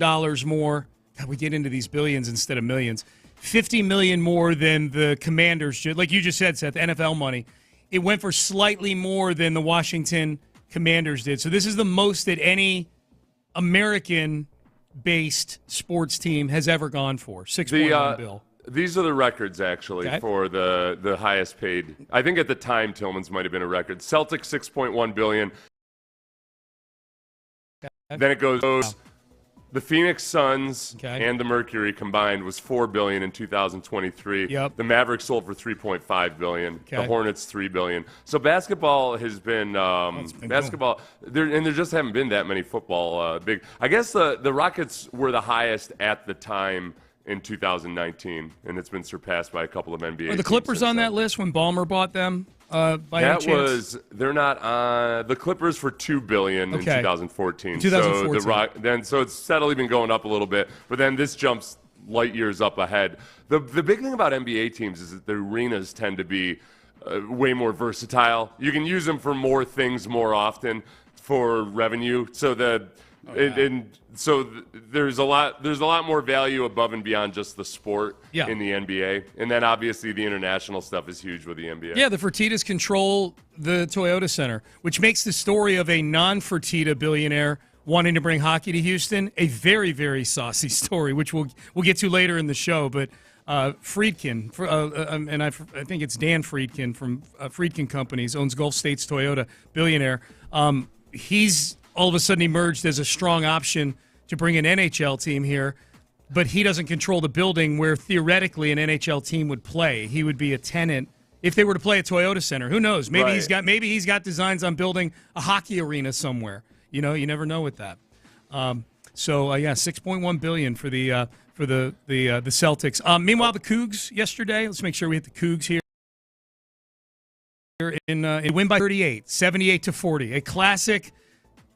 more. God, we get into these billions instead of millions. $50 million more than the Commanders, like you just said, Seth, NFL money. It went for slightly more than the Washington Commanders did. So this is the most that any American-based sports team has ever gone for. 6.1 bill. These are the records, actually, for the highest paid. I think at the time, Tillman's might have been a record. Celtics, $6.1 billion. Then it goes. The Phoenix Suns and the Mercury combined was $4 billion in 2023. Yep. The Mavericks sold for $3.5 billion. Okay. The Hornets $3 billion. So basketball has been basketball. There just haven't been that many football big. I guess the Rockets were the highest at the time in 2019, and it's been surpassed by a couple of NBA. Are the Clippers on that list when Ballmer bought them? They're not on the Clippers for $2 billion in 2014. So it's steadily been going up a little bit, but then this jumps light years up ahead. The big thing about NBA teams is that the arenas tend to be way more versatile. You can use them for more things more often for revenue. So there's a lot more value above and beyond just the sport in the NBA, and then obviously the international stuff is huge with the NBA. Yeah, the Fertittas control the Toyota Center, which makes the story of a non-Fertitta billionaire wanting to bring hockey to Houston a very, very saucy story, which we'll get to later in the show. But Friedkin, and I think it's Dan Friedkin from Friedkin Companies, owns Gulf States Toyota, billionaire. He's all of a sudden emerged as a strong option to bring an NHL team here, but he doesn't control the building where theoretically an NHL team would play. He would be a tenant if they were to play at Toyota Center. Who knows? Maybe he's got designs on building a hockey arena somewhere. You never know with that. $6.1 billion for the Celtics. Meanwhile, the Cougs yesterday. Let's make sure we hit the Cougs here. It win by 38, 78-40. A classic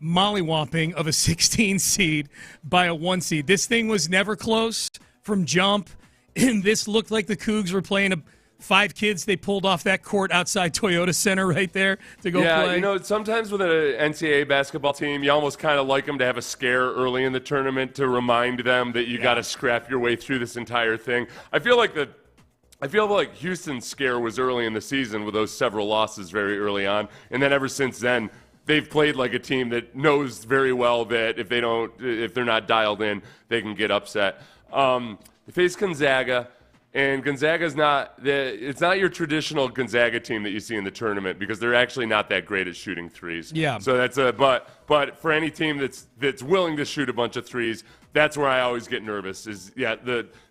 mollywopping of a 16 seed by a 1 seed. This thing was never close from jump, and this looked like the Cougs were playing 5 kids they pulled off that court outside Toyota Center right there to go play. Yeah, sometimes with an NCAA basketball team, you almost kind of like them to have a scare early in the tournament to remind them that you got to scrap your way through this entire thing. I feel like Houston's scare was early in the season with those several losses very early on, and then ever since then, they've played like a team that knows very well that if they're not dialed in, they can get upset. They face Gonzaga, and Gonzaga's it's not your traditional Gonzaga team that you see in the tournament because they're actually not that great at shooting threes. Yeah. So that's but for any team that's willing to shoot a bunch of threes, that's where I always get nervous.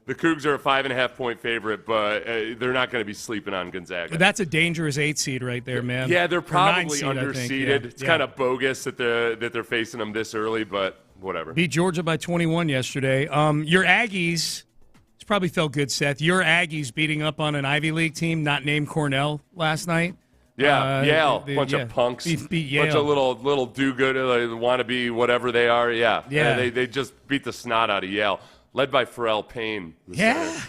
The Cougs are a 5.5-point favorite, but they're not going to be sleeping on Gonzaga. But that's a dangerous 8 seed right there, man. Yeah, they're probably underseeded. Yeah. It's kind of bogus that they're facing them this early, but whatever. Beat Georgia by 21 yesterday. Your Aggies, it's probably felt good, Seth. Your Aggies beating up on an Ivy League team not named Cornell last night. Yeah, Yale, bunch of punks, beat Yale. Bunch of little do-good, want to be whatever they are. Yeah. They just beat the snot out of Yale, led by Pharrell Payne. Yeah.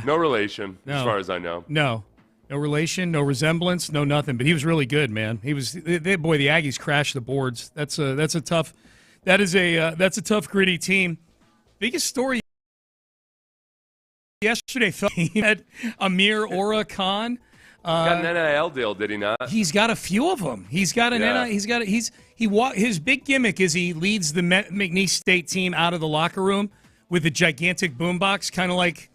No relation, as far as I know. No relation, no resemblance, no nothing. But he was really good, man. The Aggies crashed the boards. That's a tough gritty team. Biggest story yesterday, he had Amir Ora Khan. Got an NIL deal, did he not? He's got a few of them. He's got an his big gimmick is he leads the McNeese State team out of the locker room with a gigantic boombox, kind of like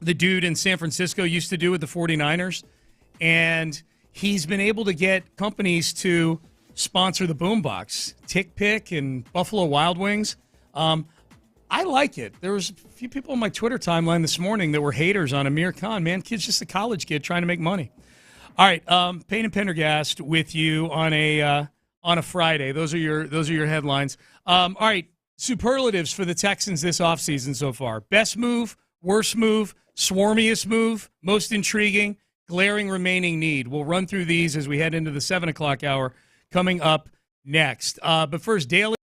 the dude in San Francisco used to do with the 49ers. And he's been able to get companies to sponsor the boombox. Tick Pick and Buffalo Wild Wings. I like it. There was a few people on my Twitter timeline this morning that were haters on Amir Khan. Man, kid's just a college kid trying to make money. All right, Payne and Pendergast with you on a Friday. Those are your headlines. All right, superlatives for the Texans this offseason so far. Best move, worst move, swarmiest move, most intriguing, glaring remaining need. We'll run through these as we head into the 7 o'clock hour coming up next. But first, daily.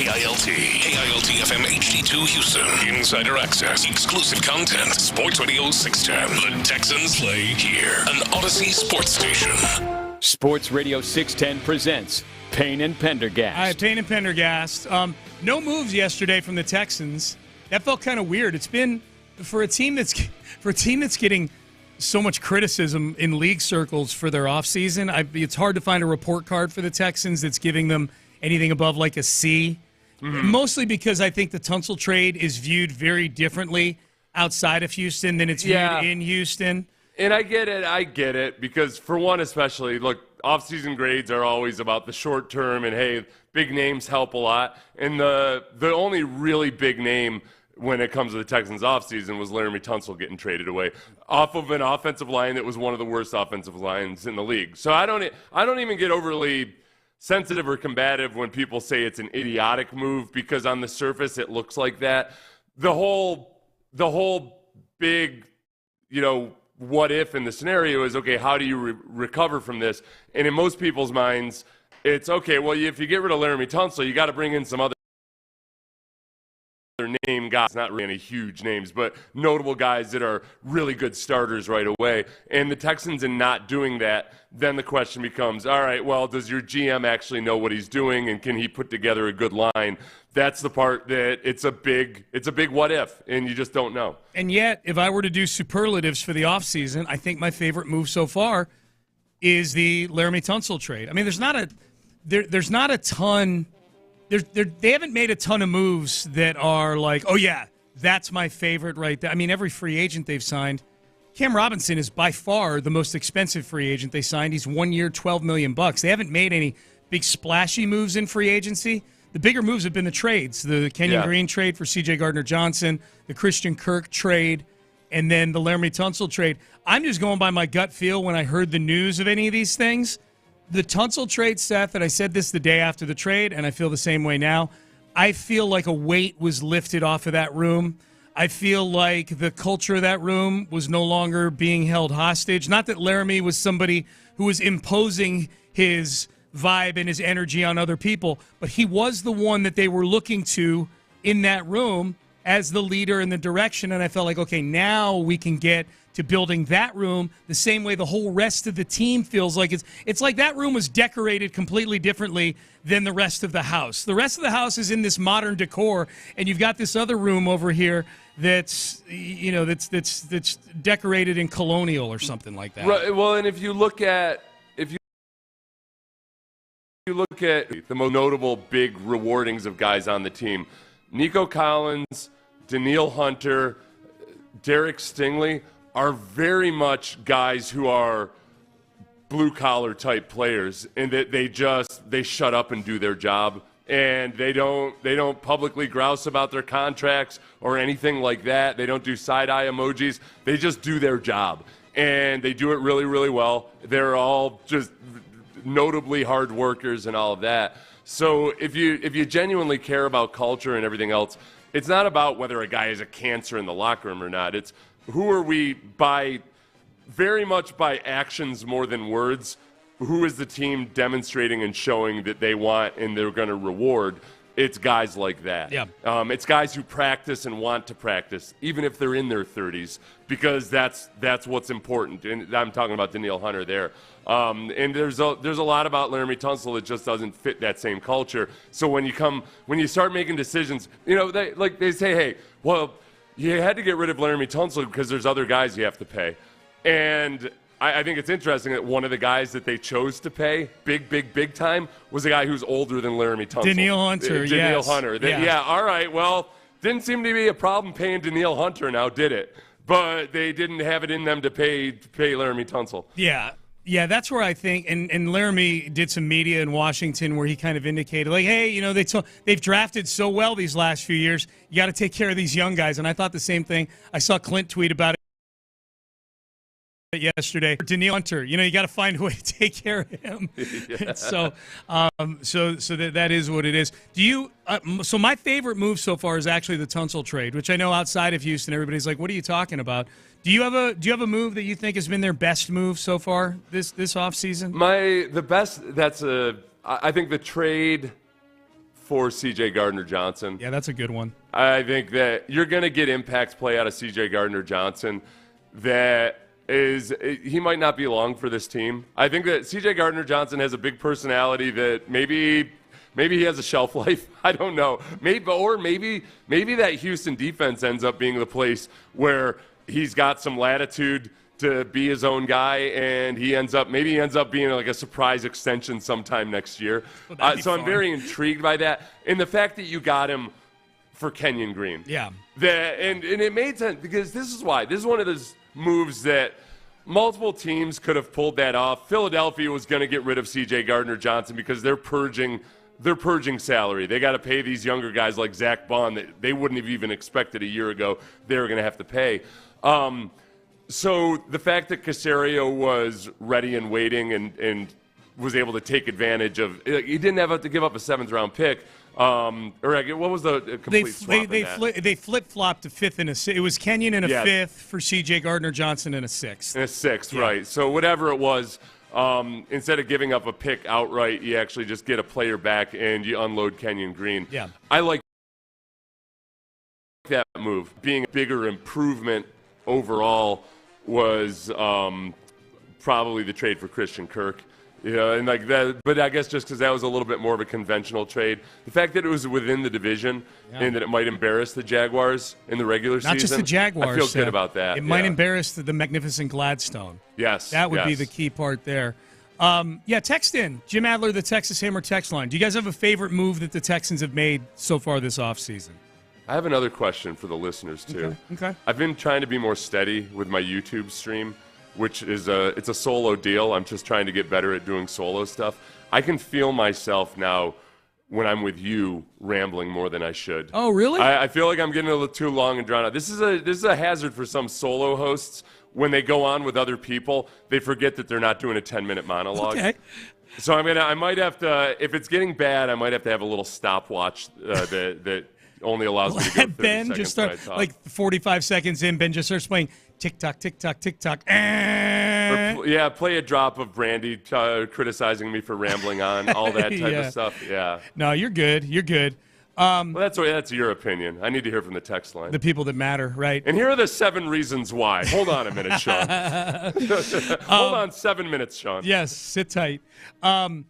KILT FM HD2 Houston. Insider access, exclusive content. Sports Radio 610. The Texans play here. An Odyssey sports station. Sports Radio 610 presents Payne and Pendergast. All right, Payne and Pendergast. No moves yesterday from the Texans. That felt kind of weird. It's been for a team that's getting so much criticism in league circles for their offseason. It's hard to find a report card for the Texans that's giving them anything above like a C. Mm-hmm. Mostly because I think the Tunsil trade is viewed very differently outside of Houston than it's viewed in Houston. And I get it, because for one especially, look, off-season grades are always about the short term, and hey, big names help a lot. And the only really big name when it comes to the Texans offseason was Laramie Tunsil getting traded away off of an offensive line that was one of the worst offensive lines in the league. So I don't even get overly sensitive or combative when people say it's an idiotic move, because on the surface it looks like that. The whole big, what if in the scenario is, okay, how do you recover from this? And in most people's minds, it's, okay, well, if you get rid of Laramie Tunsil, you got to bring in some other name guys, not really any huge names, but notable guys that are really good starters right away. And the Texans, in not doing that, then the question becomes, all right, well, does your GM actually know what he's doing, and can he put together a good line? That's the part that it's a big what if, and you just don't know. And yet, if I were to do superlatives for the offseason, I think my favorite move so far is the Laramie Tunsil trade. I mean, there's not a ton. They haven't made a ton of moves that are like, oh yeah, that's my favorite right there. I mean, every free agent they've signed, Cam Robinson is by far the most expensive free agent they signed. He's 1 year, $12 million. They haven't made any big splashy moves in free agency. The bigger moves have been the trades, the Kenyon Green trade for C.J. Gardner-Johnson, the Christian Kirk trade, and then the Laramie Tunsil trade. I'm just going by my gut feel when I heard the news of any of these things. The Tunsil trade, Seth, and I said this the day after the trade, and I feel the same way now, I feel like a weight was lifted off of that room. I feel like the culture of that room was no longer being held hostage. Not that Laramie was somebody who was imposing his vibe and his energy on other people, but he was the one that they were looking to in that room as the leader in the direction, and I felt like, okay, now we can get to building that room the same way the whole rest of the team feels like. It's like that room was decorated completely differently than the rest of the house. The rest of the house is in this modern decor, and you've got this other room over here that's that's decorated in colonial or something like that. Right. Well, and if you look at the most notable big rewardings of guys on the team, Nico Collins, Daniil Hunter, Derek Stingley are very much guys who are blue-collar type players, and that they shut up and do their job, and they don't publicly grouse about their contracts or anything like that. They don't do side-eye emojis. They just do their job, and they do it really, really well. They're all just notably hard workers and all of that. So if you genuinely care about culture and everything else, it's not about whether a guy is a cancer in the locker room or not. It's who are we, very much by actions more than words, who is the team demonstrating and showing that they want and they're going to reward? It's guys like that. Yeah. It's guys who practice and want to practice, even if they're in their 30s, because that's what's important. And I'm talking about Daniil Hunter there. And there's a lot about Laramie Tunsil that just doesn't fit that same culture. So when you start making decisions, they say, hey, well, you had to get rid of Laramie Tunsil because there's other guys you have to pay. And I think it's interesting that one of the guys that they chose to pay big time was a guy who's older than Laramie Tunsil. Daniil Hunter, Daniil Hunter. Yeah, all right, well, didn't seem to be a problem paying Daniil Hunter now, did it? But they didn't have it in them to pay Laramie Tunsil. Yeah, that's where I think, and Laramie did some media in Washington where he kind of indicated, like, hey, they've drafted so well these last few years, you got to take care of these young guys. And I thought the same thing. I saw Clint tweet about it yesterday. Daniil Hunter, you got to find a way to take care of him. Yeah. So that is what it is. Do you? So my favorite move so far is actually the Tunsil trade, which I know outside of Houston, everybody's like, what are you talking about? Do you have a move that you think has been their best move so far this offseason? I think the trade for C.J. Gardner-Johnson. Yeah, that's a good one. I think that you're going to get impact play out of C.J. Gardner-Johnson that is – he might not be long for this team. I think that C.J. Gardner-Johnson has a big personality that maybe he has a shelf life. I don't know. Maybe that Houston defense ends up being the place where he's got some latitude to be his own guy, and he ends up being like a surprise extension sometime next year. So I'm very intrigued by that. And the fact that you got him for Kenyon Green. Yeah. And it made sense because this is why. This is one of those moves that multiple teams could have pulled that off. Philadelphia was going to get rid of C.J. Gardner-Johnson because they're purging salary. They got to pay these younger guys like Zach Bond that they wouldn't have even expected a year ago they were going to have to pay. So the fact that Caserio was ready and waiting and was able to take advantage of – he didn't have to give up a seventh-round pick. What was the complete swap They flip-flopped to fifth and a sixth. It was Kenyon in a fifth for C.J. Gardner-Johnson in a sixth. In a sixth, right. So whatever it was, instead of giving up a pick outright, you actually just get a player back and you unload Kenyon Green. Yeah. I like that move. Being a bigger improvement overall was probably the trade for Christian Kirk. And like that, but I guess just because that was a little bit more of a conventional trade. The fact that it was within the division and that it might embarrass the Jaguars in the regular season. Not just the Jaguars. I feel good about that. It might embarrass the magnificent Gladstone. Yes. That would be the key part there. Text in. Jim Adler, the Texas Hammer text line. Do you guys have a favorite move that the Texans have made so far this offseason? I have another question for the listeners, too. Okay. I've been trying to be more steady with my YouTube stream, which is it's a solo deal. I'm just trying to get better at doing solo stuff. I can feel myself now when I'm with you rambling more than I should. Oh, really? I feel like I'm getting a little too long and drawn out. This is a hazard for some solo hosts. When they go on with other people, they forget that they're not doing a 10-minute monologue. Okay. So I might have to, if it's getting bad, I might have to have a little stopwatch that only allows me to go 30 Ben seconds just when I start, talk. like 45 seconds in, Ben just starts playing tick-tock, tick-tock, tick-tock. Play a drop of Brandy criticizing me for rambling on, all that type of stuff. Yeah. No, you're good. You're good. Well, that's your opinion. I need to hear from the text line. The people that matter, right? And here are the 7 reasons why. Hold on a minute, Sean. Hold on 7 minutes, Sean. Yes, sit tight. I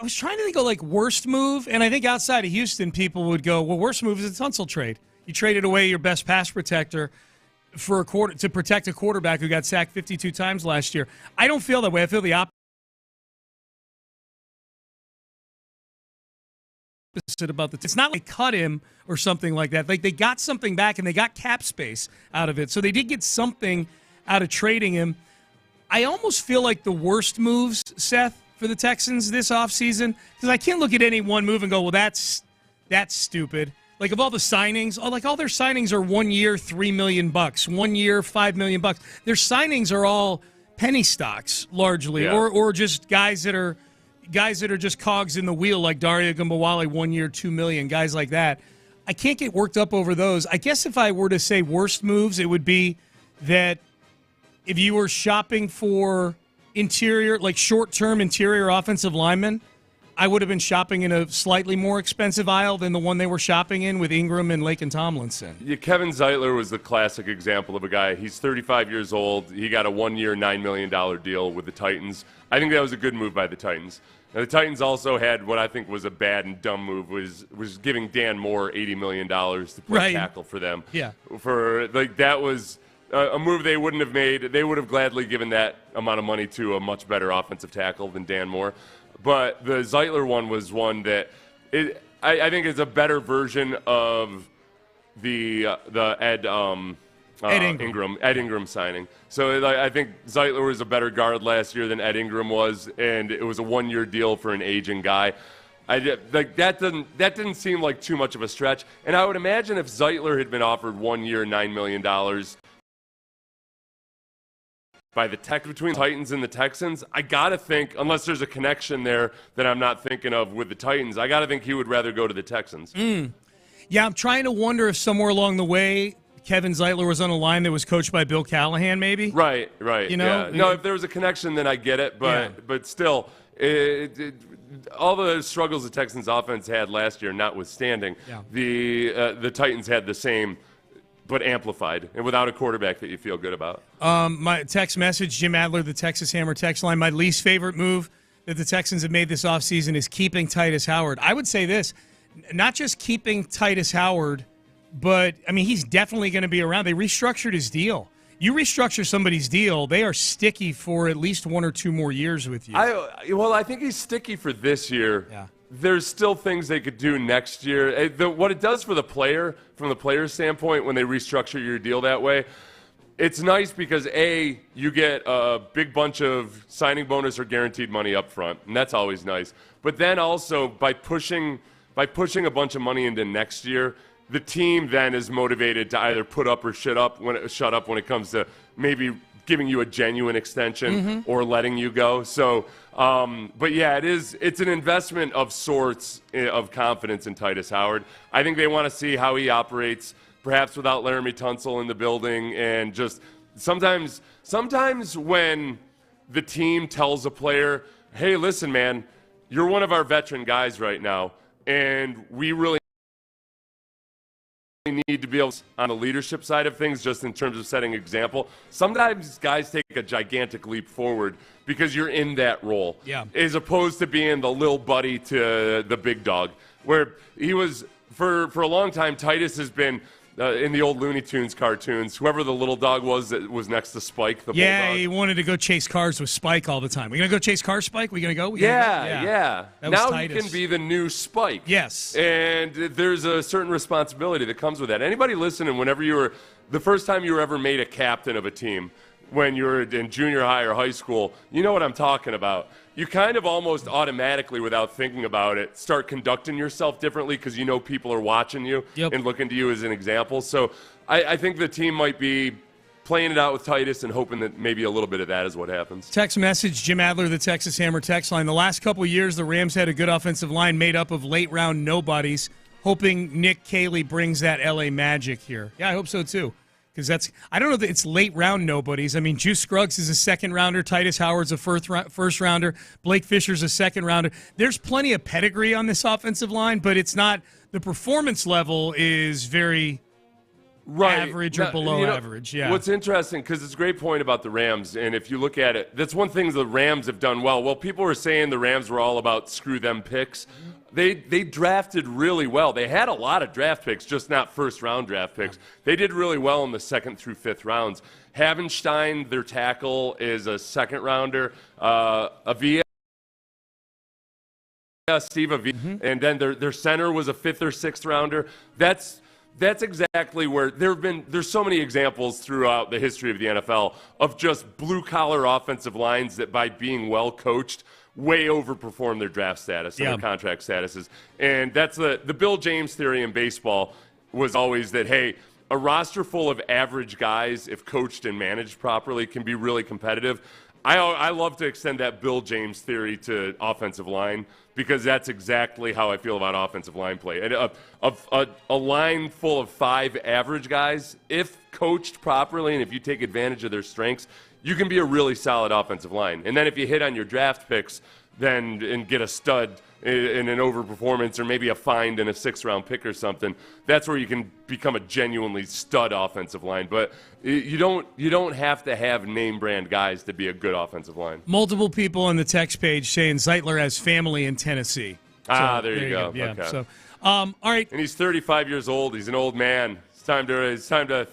was trying to think of like worst move, and I think outside of Houston, people would go, well, worst move is a Tunsil trade. You traded away your best pass protector for a quarter to protect a quarterback who got sacked 52 times last year. I don't feel that way. I feel the opposite about the. It's not like they cut him or something like that. Like they got something back and they got cap space out of it, so they did get something out of trading him. I almost feel like the worst moves, Seth, for the Texans this offseason, because I can't look at any one move and go, well, that's stupid. Like of all the signings, all their signings are 1 year, $3 million, 1 year, $5 million. Their signings are all penny stocks largely, or just guys that are just cogs in the wheel, like Dario Gumbawale, 1 year, $2 million, guys like that. I can't get worked up over those. I guess if I were to say worst moves, it would be that if you were shopping for interior, like short-term interior offensive linemen, I would have been shopping in a slightly more expensive aisle than the one they were shopping in with Ingram and Laken Tomlinson. Yeah, Kevin Zeitler was the classic example of a guy. He's 35 years old. He got a 1 year, $9 million deal with the Titans. I think that was a good move by the Titans. Now, the Titans also had what I think was a bad and dumb move, was giving Dan Moore $80 million to play tackle for them. Yeah. That was a move they wouldn't have made. They would have gladly given that amount of money to a much better offensive tackle than Dan Moore. But the Zeitler one was one that I think is a better version of the Ed Ingram signing. So I think Zeitler was a better guard last year than Ed Ingram was, and it was a 1 year deal for an aging guy. That didn't seem like too much of a stretch. And I would imagine if Zeitler had been offered 1 year, $9 million by the between the Titans and the Texans, I gotta think, unless there's a connection there that I'm not thinking of with the Titans, I gotta think he would rather go to the Texans. Yeah, I'm trying to wonder if somewhere along the way Kevin Zeitler was on a line that was coached by Bill Callahan, maybe. Right. You know, No, if there was a connection, then I get it. But still, all the struggles the Texans offense had last year notwithstanding, the Titans had the same, but amplified, and without a quarterback that you feel good about. My text message, Jim Adler, the Texas Hammer text line, my least favorite move that the Texans have made this offseason is keeping Titus Howard. I would say this, not just keeping Titus Howard, but, I mean, he's definitely going to be around. They restructured his deal. You restructure somebody's deal, they are sticky for at least 1 or 2 more years with you. I think he's sticky for this year. Yeah. There's still things they could do next year. What it does for the player, from the player's standpoint, when they restructure your deal that way, it's nice because, A, you get a big bunch of signing bonus or guaranteed money up front, and that's always nice. But then also, by pushing a bunch of money into next year, the team then is motivated to either put up or shut up when it comes to maybe giving you a genuine extension or letting you go. So, but yeah, it's an investment of sorts of confidence in Titus Howard. I think they want to see how he operates, perhaps without Laramie Tunsil in the building, and just sometimes when the team tells a player, hey, listen, man, you're one of our veteran guys right now, and we really need to be able to, on the leadership side of things, just in terms of setting example. Sometimes guys take a gigantic leap forward because you're in that role, as opposed to being the little buddy to the big dog, where he was for a long time. Titus has been in the old Looney Tunes cartoons, whoever the little dog was that was next to Spike, the bulldog. He wanted to go chase cars with Spike all the time. We going to go chase cars, Spike? We going to go? Yeah. Now Titus. he can be the new Spike. Yes. And there's a certain responsibility that comes with that. Anybody listening, the first time you were ever made a captain of a team, when you were in junior high or high school, you know what I'm talking about. You kind of almost automatically, without thinking about it, start conducting yourself differently because you know people are watching you and looking to you as an example. So I think the team might be playing it out with Titus and hoping that maybe a little bit of that is what happens. Text message, Jim Adler, the Texas Hammer text line. The last couple of years, the Rams had a good offensive line made up of late-round nobodies, hoping Nick Caley brings that L.A. magic here. Yeah, I hope so, too. Because I don't know that it's late round nobodies. I mean, Juice Scruggs is a second rounder. Titus Howard's a first rounder. Blake Fisher's a second rounder. There's plenty of pedigree on this offensive line, but it's not, the performance level is very average or below average. Yeah. What's interesting, because it's a great point about the Rams, and if you look at it, that's one thing the Rams have done well. Well, people were saying the Rams were all about screw them picks. They drafted really well. They had a lot of draft picks, just not first-round draft picks. They did really well in the 2nd through 5th rounds. Havenstein, their tackle, is a second-rounder. Avila, Steve Avila, and then their center was a 5th or 6th rounder. That's exactly where there's so many examples throughout the history of the NFL of just blue-collar offensive lines that, by being well coached, way overperform their draft status and their contract statuses. And that's the Bill James theory in baseball was always that, hey, a roster full of average guys, if coached and managed properly, can be really competitive. I love to extend that Bill James theory to offensive line because that's exactly how I feel about offensive line play. And a line full of 5 average guys, if coached properly and if you take advantage of their strengths, you can be a really solid offensive line. And then if you hit on your draft picks and get a stud in an overperformance or maybe a find in a 6th-round pick or something, that's where you can become a genuinely stud offensive line. But you don't have to have name-brand guys to be a good offensive line. Multiple people on the text page saying Zeitler has family in Tennessee. There you go. Yeah. Okay. So, all right. And he's 35 years old. He's an old man. It's time to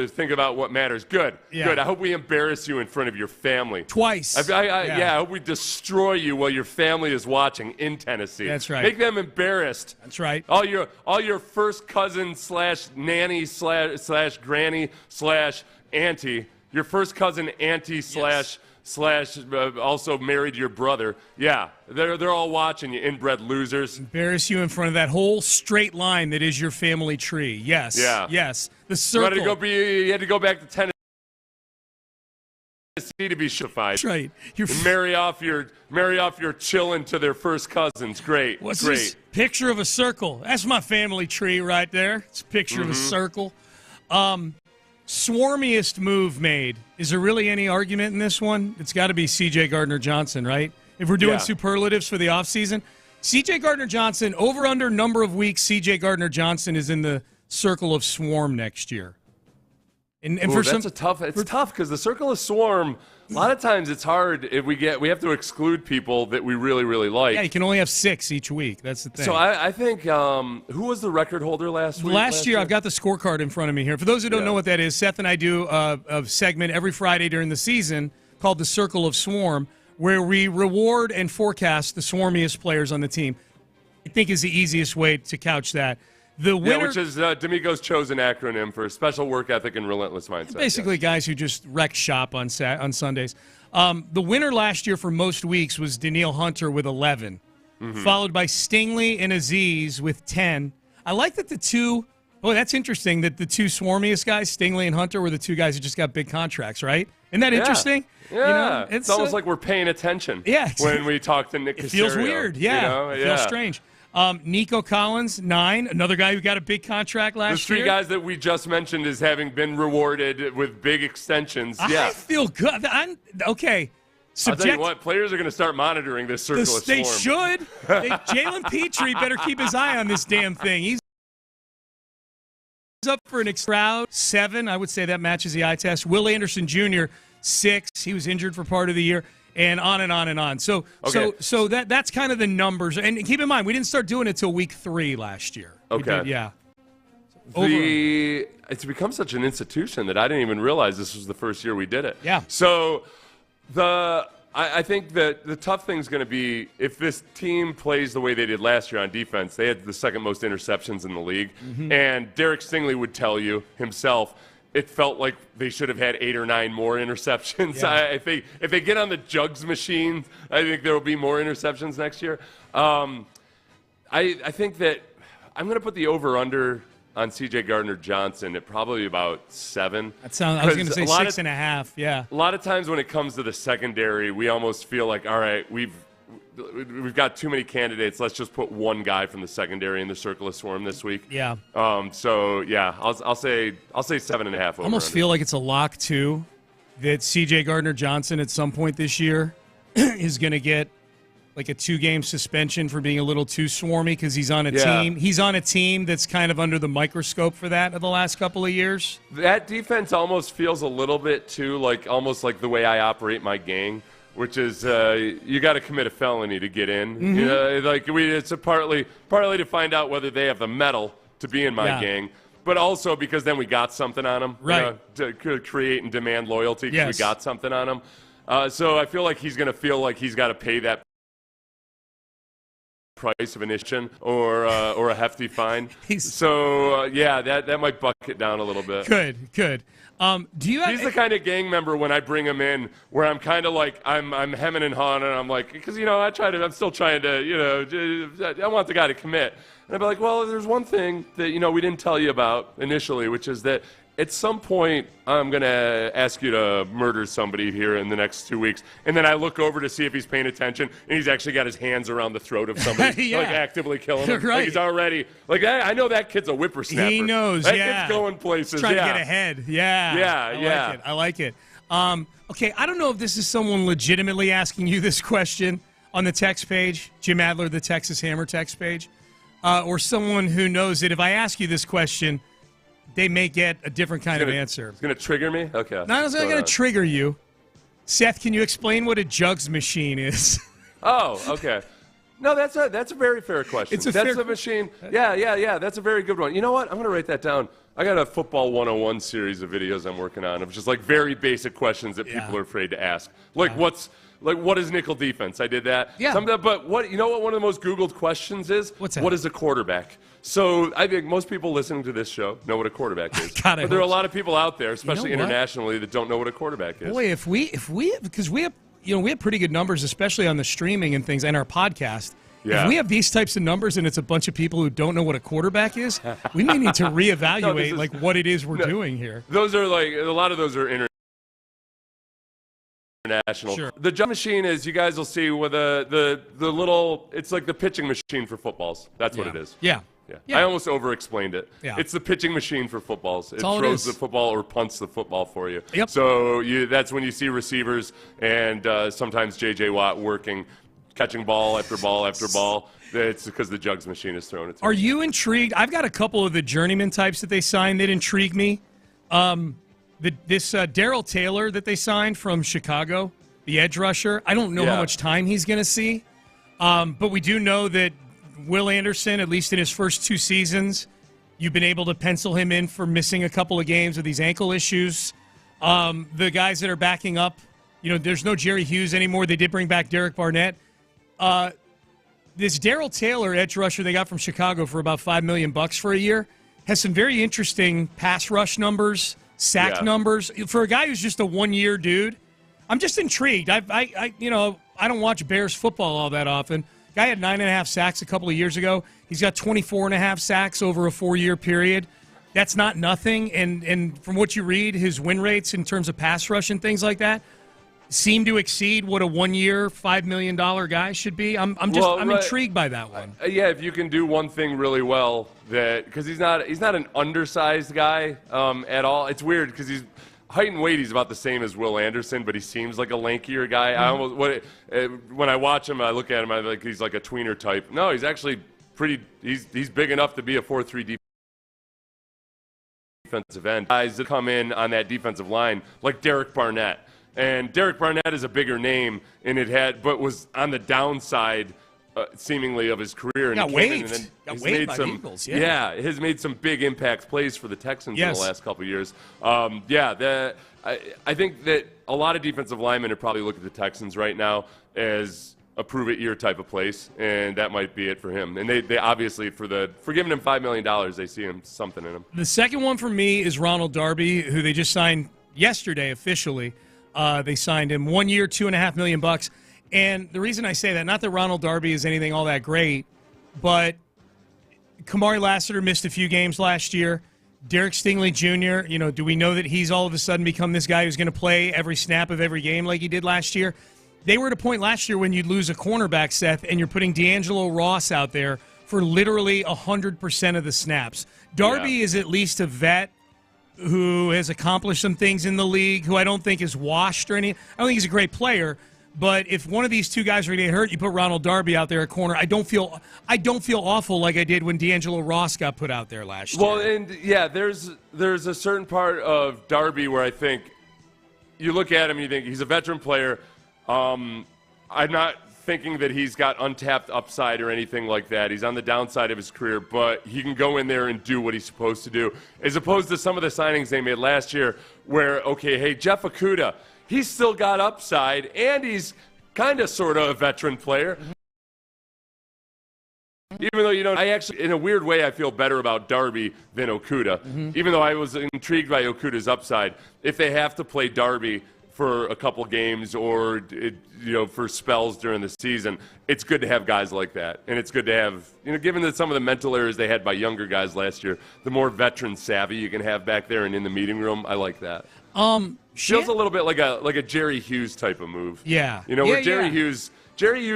think about what matters. Good. I hope we embarrass you in front of your family. Twice. I hope we destroy you while your family is watching in Tennessee. That's right. Make them embarrassed. That's right. All your first cousin / nanny / granny / auntie. Your first cousin auntie / also married your brother. Yeah, they're all watching you, inbred losers. Embarrass you in front of that whole straight line that is your family tree. Yes. Yeah. Yes. The circle. You had to go back to Tennessee to be shifted. That's right. Marry off your chillin' to their first cousins. Great. What's this picture of a circle? That's my family tree right there. It's a picture of a circle. Swarmiest move made. Is there really any argument in this one? It's got to be C.J. Gardner-Johnson, right? if we're doing superlatives for the offseason. C.J. Gardner-Johnson, over under number of weeks C.J. Gardner-Johnson is in the circle of swarm next year. And Ooh, it's tough because the circle of swarm, a lot of times it's hard if we have to exclude people that we really, really like. Yeah, you can only have 6 each week. That's the thing. So I think, who was the record holder last week? Last year, I've got the scorecard in front of me here. For those who don't know what that is, Seth and I do a segment every Friday during the season called the Circle of Swarm, where we reward and forecast the swarmiest players on the team. I think is the easiest way to couch that. The winner, which is D'Amico's chosen acronym for special work ethic and relentless mindset. Basically, guys who just wreck shop on Sundays. The winner last year for most weeks was Daniil Hunter with 11, followed by Stingley and Aziz with 10. I like that the two. Oh, that's interesting that the two swarmiest guys, Stingley and Hunter, were the two guys who just got big contracts, right? Isn't that interesting? Yeah, it's almost like we're paying attention. Yeah, when we talk to Nick Caserio. It feels weird. Yeah, it feels strange. Nico Collins, 9, another guy who got a big contract last year. The 3 guys that we just mentioned as having been rewarded with big extensions. I feel good. Okay. I'll tell you what, players are going to start monitoring this circle of swarm. They should. Jalen Petrie better keep his eye on this damn thing. He's up for an extra 7. I would say that matches the eye test. Will Anderson Jr., 6. He was injured for part of the year. And on and on and on. So that's kind of the numbers. And keep in mind, we didn't start doing it till week 3 last year. Okay. It's become such an institution that I didn't even realize this was the first year we did it. Yeah. So I think that the tough thing is going to be if this team plays the way they did last year on defense. They had the second most interceptions in the league. And Derek Stingley would tell you himself, it felt like they should have had 8 or 9 more interceptions. Yeah. I think if they get on the jugs machine, I think there will be more interceptions next year. I think that I'm going to put the over-under on C.J. Gardner-Johnson at probably about 7. I was going to say 6.5. Yeah. A lot of times when it comes to the secondary, we almost feel like, all right, we've got too many candidates. Let's just put one guy from the secondary in the circle of swarm this week. Yeah. I'll say 7.5. I almost feel like it's a lock too that C.J. Gardner-Johnson at some point this year is going to get like a 2-game suspension for being a little too swarmy because he's on a team. He's on a team that's kind of under the microscope for that of the last couple of years. That defense almost feels a little bit too almost like the way I operate my gang. Which is you got to commit a felony to get in. It's partly to find out whether they have the mettle to be in my gang, but also because then we got something on them, right? To create and demand loyalty because we got something on them. So I feel like he's going to feel like he's got to pay that price of initiation or a hefty fine. That might buck it down a little bit. Good. He's the kind of gang member when I bring him in where I'm kind of like I'm hemming and hawing and I'm like because I'm still trying to I want the guy to commit and I'd be like, well, there's one thing that we didn't tell you about initially, which is that at some point I'm gonna ask you to murder somebody here in the next 2 weeks, and then I look over to see if he's paying attention and he's actually got his hands around the throat of somebody like actively killing him. Right. Like he's already I know that kid's a whippersnapper. He knows. That kid's going places. He's trying to get ahead. I like it. Okay, I don't know if this is someone legitimately asking you this question on the text page, Jim Adler, the Texas Hammer text page, or someone who knows that if I ask you this question, they may get a different kind of answer. It's going to trigger me? Okay. No, it's not going to trigger you. Seth, can you explain what a jugs machine is? Oh, okay. No, that's a very fair question. That's a machine. Yeah. That's a very good one. You know what? I'm going to write that down. I got a Football 101 series of videos I'm working on of just like very basic questions that people are afraid to ask. What is nickel defense? I did that. Yeah. But one of the most Googled questions is, what's that? What is a quarterback? So I think most people listening to this show know what a quarterback is. But there are a lot of people out there, especially internationally, that don't know what a quarterback is. Boy, because we have pretty good numbers, especially on the streaming and things and our podcast. Yeah. If we have these types of numbers and it's a bunch of people who don't know what a quarterback is, we may need to reevaluate what it is we're doing here. Those are a lot of those are international. Sure. The jump machine is, you guys will see with the little, it's like the pitching machine for footballs. That's what it is. Yeah. I almost over-explained it. Yeah. It's the pitching machine for footballs. It throws throws the football or punts the football for you. Yep. So that's when you see receivers and sometimes J.J. Watt working catching ball after ball after ball. It's because the jugs machine is throwing it. Are you intrigued? I've got a couple of the journeyman types that they signed that intrigue me. This Darryl Taylor that they signed from Chicago, the edge rusher, I don't know how much time he's going to see. But we do know that Will Anderson, at least in his first 2 seasons, you've been able to pencil him in for missing a couple of games with these ankle issues. The guys that are backing up, there's no Jerry Hughes anymore. They did bring back Derek Barnett. This Darryl Taylor edge rusher they got from Chicago for about $5 million for a year has some very interesting pass rush numbers, sack numbers. For a guy who's just a 1-year dude, I'm just intrigued. I don't watch Bears football all that often. Guy had 9.5 sacks a couple of years ago. He's got 24.5 sacks over a 4-year period. That's not nothing. And from what you read, his win rates in terms of pass rush and things like that seem to exceed what a 1-year, $5 million guy should be. I'm intrigued by that one. If you can do one thing really well, because he's not an undersized guy at all. It's weird because he's height and weight, he's about the same as Will Anderson, but he seems like a lankier guy. When I watch him, I look at him, I like he's like a tweener type. No, he's actually pretty. He's big enough to be a 4-3 defensive end. Guys that come in on that defensive line, like Derek Barnett. And Derek Barnett is a bigger name, but was on the downside, seemingly, of his career. And got waived. By the Eagles, has made some big impact plays for the Texans in the last couple of years. I think that a lot of defensive linemen are probably looking at the Texans right now as a prove-it-year type of place, and that might be it for him. And they obviously, for giving him $5 million, they see something in him. The second one for me is Ronald Darby, who they just signed yesterday officially. They signed him 1 year, $2.5 million. And the reason I say that, not that Ronald Darby is anything all that great, but Kamari Lassiter missed a few games last year. Derek Stingley Jr., do we know that he's all of a sudden become this guy who's going to play every snap of every game like he did last year? They were at a point last year when you'd lose a cornerback, Seth, and you're putting D'Angelo Ross out there for literally 100% of the snaps. Darby is at least a vet who has accomplished some things in the league, who I don't think is washed or anything. I don't think he's a great player, but if one of these two guys are going to get hurt, you put Ronald Darby out there at corner. I don't feel awful like I did when D'Angelo Ross got put out there last year. Well, and there's a certain part of Darby where I think you look at him and you think he's a veteran player. I'm not thinking that he's got untapped upside or anything like that. He's on the downside of his career, but he can go in there and do what he's supposed to do, as opposed to some of the signings they made last year where, Jeff Okudah, he's still got upside, and he's kind of sort of a veteran player. Even though, I actually, in a weird way, I feel better about Darby than Okudah. Even though I was intrigued by Okudah's upside. If they have to play Darby for a couple games or for spells during the season, it's good to have guys like that. And it's good to have, given that some of the mental errors they had by younger guys last year, the more veteran savvy you can have back there and in the meeting room, I like that. Feels a little bit like a Jerry Hughes type of move. Yeah. Where Jerry Hughes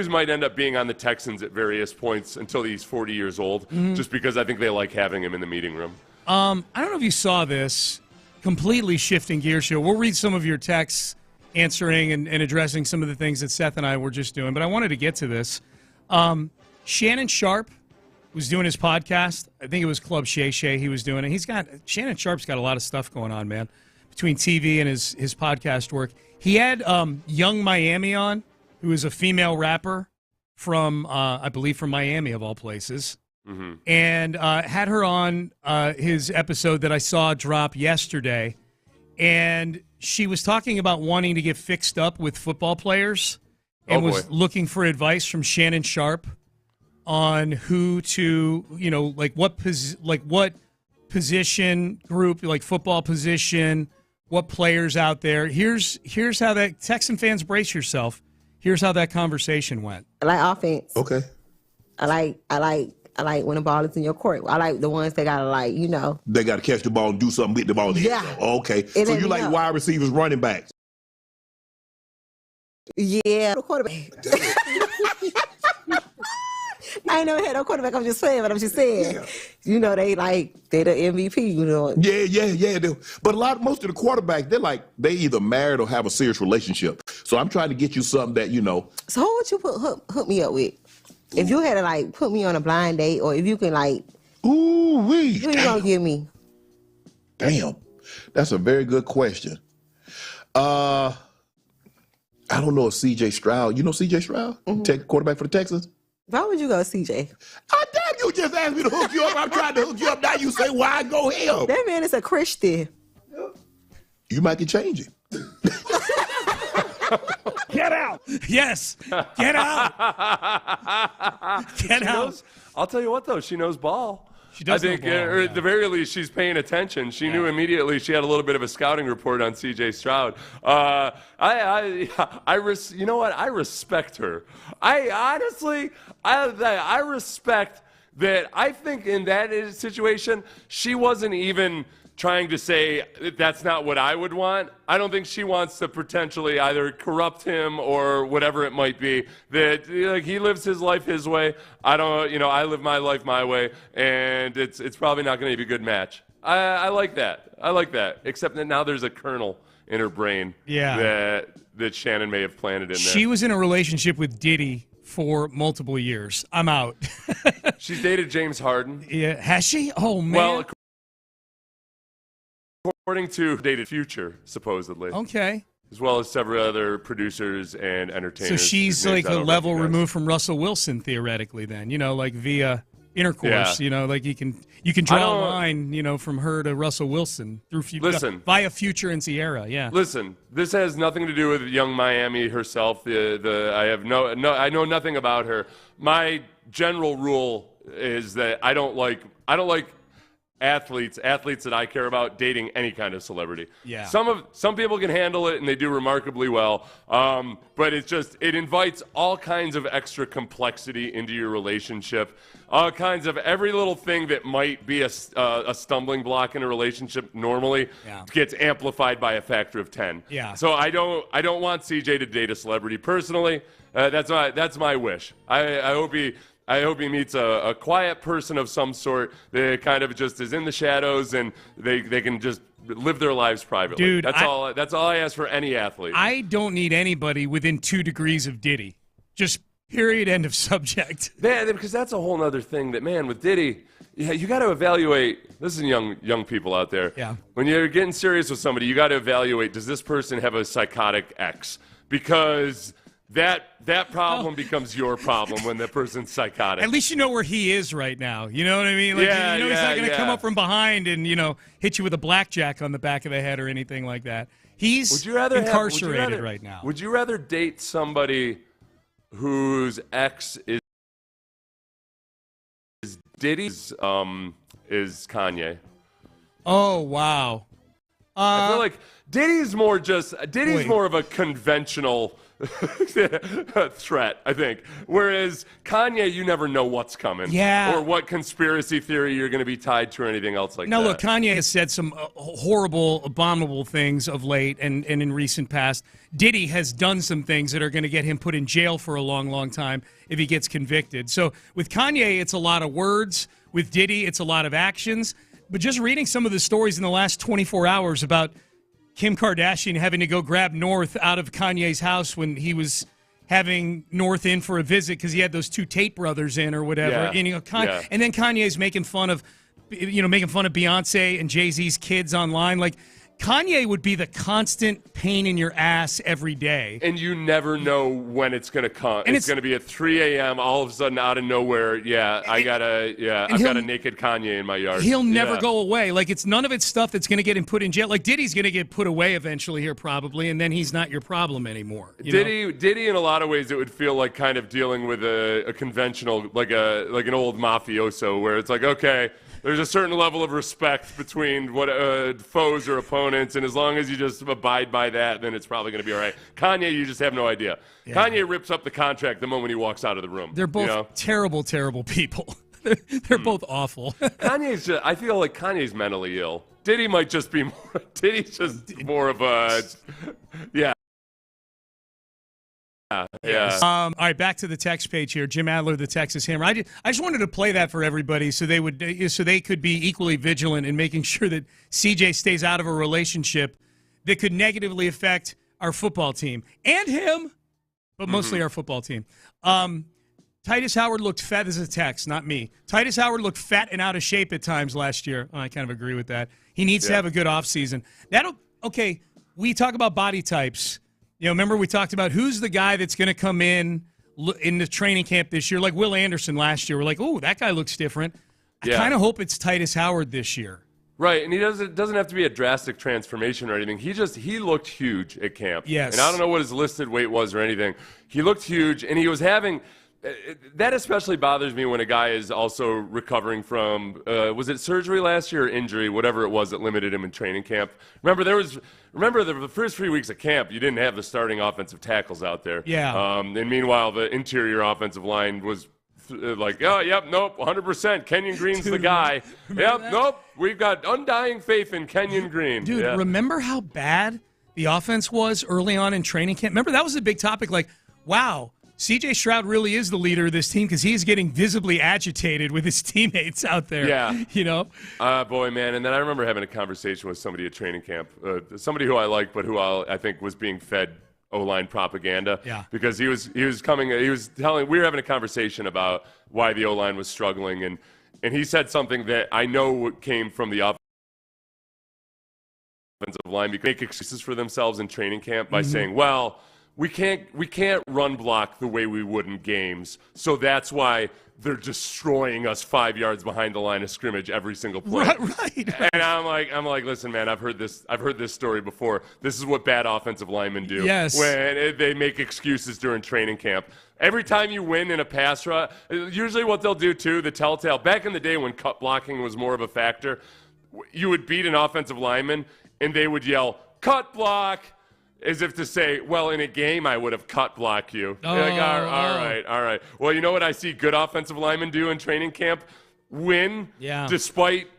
might end up being on the Texans at various points until he's 40 years old, just because I think they like having him in the meeting room. I don't know if you saw this. Completely shifting gears here. We'll read some of your texts answering and addressing some of the things that Seth and I were just doing, but I wanted to get to this. Shannon Sharp was doing his podcast. I think it was Club Shay Shay he was doing it. Shannon Sharp's got a lot of stuff going on, man, between TV and his podcast work. He had Young Miami on, who is a female rapper from, I believe, from Miami, of all places. And had her on his episode that I saw drop yesterday. And she was talking about wanting to get fixed up with football players and was looking for advice from Shannon Sharp on who to, what position group, like football position, what players out there. Here's how that, Texan fans, brace yourself. Here's how that conversation went. I like offense. Okay. I like when the ball is in your court. I like the ones that gotta They gotta catch the ball and do something with the ball. Yeah. Okay. So you like wide receivers, running backs? Yeah. Quarterback. I ain't never had no quarterback. I'm just saying, but I'm just saying. Yeah. You know, they the MVP. You know. Yeah. But most of the quarterbacks, they either married or have a serious relationship. So I'm trying to get you something that you know. So who would you hook me up with? If you had to put me on a blind date, or if you can ooh-wee. Who you gonna give me? Damn, that's a very good question. I don't know if C.J. Stroud. You know C.J. Stroud, quarterback for the Texans. Why would you go C.J.? Oh, damn! You just asked me to hook you up. I'm trying to hook you up. Now you say why go him? That man is a Christian. You might can change it. Get out! Yes, get out! Get out! I'll tell you what, though, she knows ball. She does. I think, or at the very least, she's paying attention. She knew immediately. She had a little bit of a scouting report on C.J. Stroud. You know what? I respect her. I honestly, I respect that. I think in that situation, she wasn't even trying to say that's not what I would want. I don't think she wants to potentially either corrupt him or whatever it might be. That he lives his life his way. I don't, I live my life my way, and it's probably not going to be a good match. I like that. I like that. Except that now there's a kernel in her brain that Shannon may have planted in there. She was in a relationship with Diddy for multiple years. I'm out. She's dated James Harden. Yeah, has she? Oh man. Well, according to dated Future, supposedly. Okay. As well as several other producers and entertainers. So she's a level removed from Russell Wilson, theoretically, then, via intercourse, you can draw a line, from her to Russell Wilson through via Future and Sierra, yeah. Listen, this has nothing to do with young Miami herself. I know nothing about her. My general rule is that I don't like athletes that I care about dating any kind of celebrity. Yeah. Some people can handle it and they do remarkably well. But it invites all kinds of extra complexity into your relationship. All kinds of every little thing that might be a stumbling block in a relationship normally gets amplified by a factor of 10. Yeah. So I don't want CJ to date a celebrity personally. That's my wish. I hope he meets a quiet person of some sort that kind of just is in the shadows and they can just live their lives privately. Dude, that's all I ask for any athlete. I don't need anybody within 2 degrees of Diddy. Just period, end of subject. Man, because that's a whole other thing that, man, with Diddy, you got to evaluate. Listen, young people out there. Yeah. When you're getting serious with somebody, you got to evaluate, does this person have a psychotic ex? Because that problem becomes your problem when that person's psychotic. At least you know where he is right now. You know what I mean? He's not going to come up from behind and, hit you with a blackjack on the back of the head or anything like that. He's incarcerated right now. Would you rather date somebody whose ex is Diddy's is Kanye? Oh, wow. I feel like Diddy's more of a conventional threat, I think. Whereas Kanye, you never know what's coming. Yeah. Or what conspiracy theory you're going to be tied to or anything else like that. Now, look, Kanye has said some horrible, abominable things of late and in recent past. Diddy has done some things that are going to get him put in jail for a long, long time if he gets convicted. So with Kanye, it's a lot of words. With Diddy, it's a lot of actions. But just reading some of the stories in the last 24 hours about Kim Kardashian having to go grab North out of Kanye's house when he was having North in for a visit because he had those 2 Tate brothers in or whatever. Yeah. And then Kanye's making fun of Beyonce and Jay-Z's kids online. Like, Kanye would be the constant pain in your ass every day. And you never know when it's going to come. And it's going to be at 3 a.m. all of a sudden out of nowhere. I've got a naked Kanye in my yard. He'll never go away. Like, it's none of it's stuff that's going to get him put in jail. Like, Diddy's going to get put away eventually here probably, and then he's not your problem anymore. Diddy in a lot of ways, it would feel like kind of dealing with a conventional, like an old mafioso where it's like, okay, there's a certain level of respect between what foes or opponents, and as long as you just abide by that, then it's probably going to be all right. Kanye, you just have no idea. Yeah. Kanye rips up the contract the moment he walks out of the room. They're both terrible, terrible people. They're both awful. I feel like Kanye's mentally ill. Diddy might just be more. Diddy's just more of a Yeah. All right, back to the text page here. Jim Adler, the Texas Hammer. I just wanted to play that for everybody so they could be equally vigilant in making sure that CJ stays out of a relationship that could negatively affect our football team and him, but mostly our football team. Titus Howard looked fat as a text, not me. Titus Howard looked fat and out of shape at times last year. I kind of agree with that. He needs to have a good offseason. Okay, we talk about body types. Remember we talked about who's the guy that's going to come in the training camp this year, like Will Anderson last year. We're like, oh, that guy looks different. I kind of hope it's Titus Howard this year. Right, and he doesn't have to be a drastic transformation or anything. He looked huge at camp. Yes. And I don't know what his listed weight was or anything. He looked huge, and he was having that especially bothers me when a guy is also recovering from was it surgery last year or injury, whatever it was that limited him in training camp. Remember the first 3 weeks of camp, you didn't have the starting offensive tackles out there. Yeah. And meanwhile, the interior offensive line was like, oh, yep, nope, 100%. Kenyon Green's the guy. Yep, nope. We've got undying faith in Kenyon Green. Dude, remember how bad the offense was early on in training camp? Remember, that was a big topic. Like, wow, C.J. Stroud really is the leader of this team because he's getting visibly agitated with his teammates out there. Yeah. Boy, man. And then I remember having a conversation with somebody at training camp, somebody who I like, but who I think was being fed O-line propaganda. Yeah. Because he was telling, we were having a conversation about why the O-line was struggling, and he said something that I know came from the offensive line, because they make excuses for themselves in training camp by saying, well, we can't run block the way we would in games, so that's why they're destroying us 5 yards behind the line of scrimmage every single play. Right. And I'm like, listen, man, I've heard this story before. This is what bad offensive linemen do. Yes. When they make excuses during training camp. Every time you win in a pass rush, usually what they'll do too, the telltale, back in the day when cut blocking was more of a factor, you would beat an offensive lineman and they would yell, cut block, as if to say, well, in a game, I would have cut block you. Oh, like, all right. Well, you know what I see good offensive linemen do in training camp? Win, despite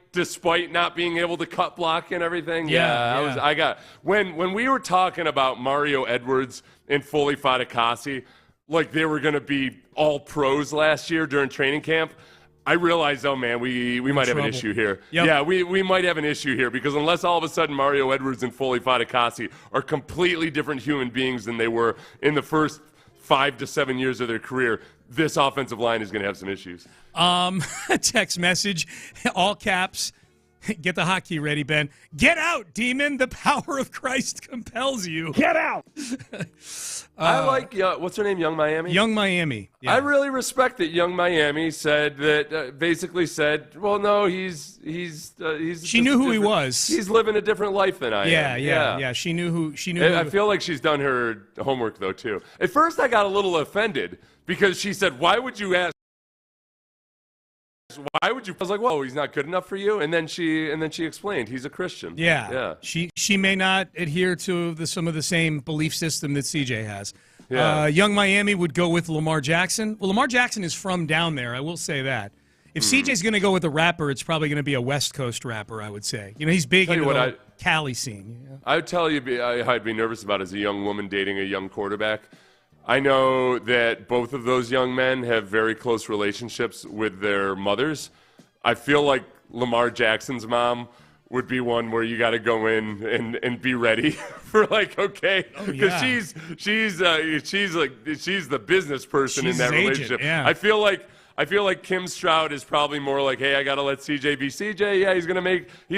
not being able to cut block and everything. When we were talking about Mario Edwards and Foley Fatukasi, like they were going to be all pros last year during training camp, I realized, oh, man, we might have an issue here. Yep. Yeah, we might have an issue here, because unless all of a sudden Mario Edwards and Foley Fatukasi are completely different human beings than they were in the first 5 to 7 years of their career, this offensive line is going to have some issues. Text message, all caps. Get the hotkey ready, Ben. Get out, demon. The power of Christ compels you. Get out. I like, what's her name, Young Miami? Young Miami. Yeah. I really respect that Young Miami said that, basically said, well, no, he's She knew who he was. He's living a different life than I am. Yeah. She knew. I feel like she's done her homework, though, too. At first, I got a little offended because she said, why would you ask? Why would you? I was like, "Whoa, he's not good enough for you." And then she explained he's a Christian. Yeah. She may not adhere to some of the same belief system that CJ has. Yeah. Young Miami would go with Lamar Jackson. Well, Lamar Jackson is from down there. I will say that. If CJ's going to go with a rapper, it's probably going to be a West Coast rapper, I would say. He's big into the Cali scene. Yeah. I would tell you, I'd be nervous about as a young woman dating a young quarterback. I know that both of those young men have very close relationships with their mothers. I feel like Lamar Jackson's mom would be one where you got to go in and be ready for, like, okay, because she's the business person in that relationship. Yeah. I feel like Kim Stroud is probably more like, hey, I got to let CJ be CJ. Yeah, he's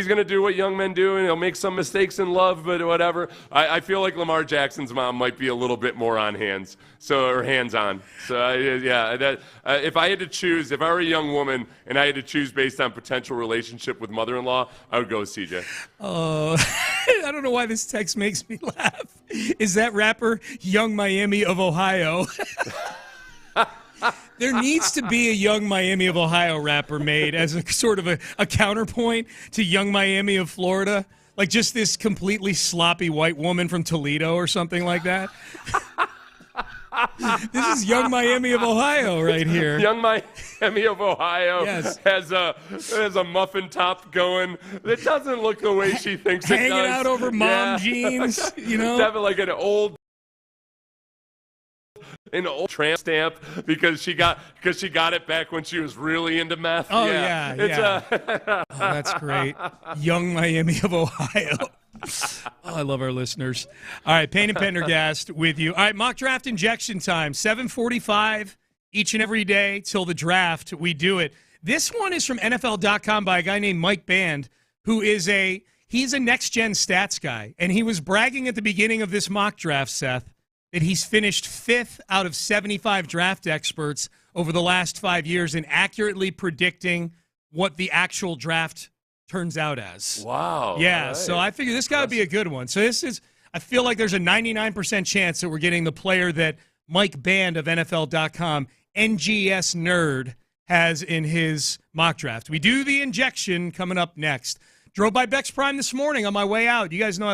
going to do what young men do, and he'll make some mistakes in love, but whatever. I feel like Lamar Jackson's mom might be a little bit more on hands, or hands-on. So, if I had to choose, if I were a young woman and I had to choose based on potential relationship with mother-in-law, I would go with CJ. I don't know why this text makes me laugh. Is that rapper Young Miami of Ohio? There needs to be a Young Miami of Ohio rapper made as a sort of a counterpoint to Young Miami of Florida. Like just this completely sloppy white woman from Toledo or something like that. This is Young Miami of Ohio right here. Young Miami of Ohio has a muffin top going that doesn't look the way she thinks it does. Hanging out over mom jeans, Having like an old an old tramp stamp because she got it back when she was really into meth. Oh, yeah. Oh, that's great. Young Miami of Ohio. Oh, I love our listeners. All right, Payne and Pendergast with you. All right, mock draft injection time, 7:45 each and every day till the draft. We do it. This one is from NFL.com by a guy named Mike Band, who is he's a next-gen stats guy, and he was bragging at the beginning of this mock draft, Seth, that he's finished 5th out of 75 draft experts over the last 5 years in accurately predicting what the actual draft turns out as. Wow. Yeah, right. So I figure this got to be a good one. So I feel like there's a 99% chance that we're getting the player that Mike Band of NFL.com, NGS Nerd, has in his mock draft. We do the injection coming up next. Drove by Beck's Prime this morning on my way out. You guys know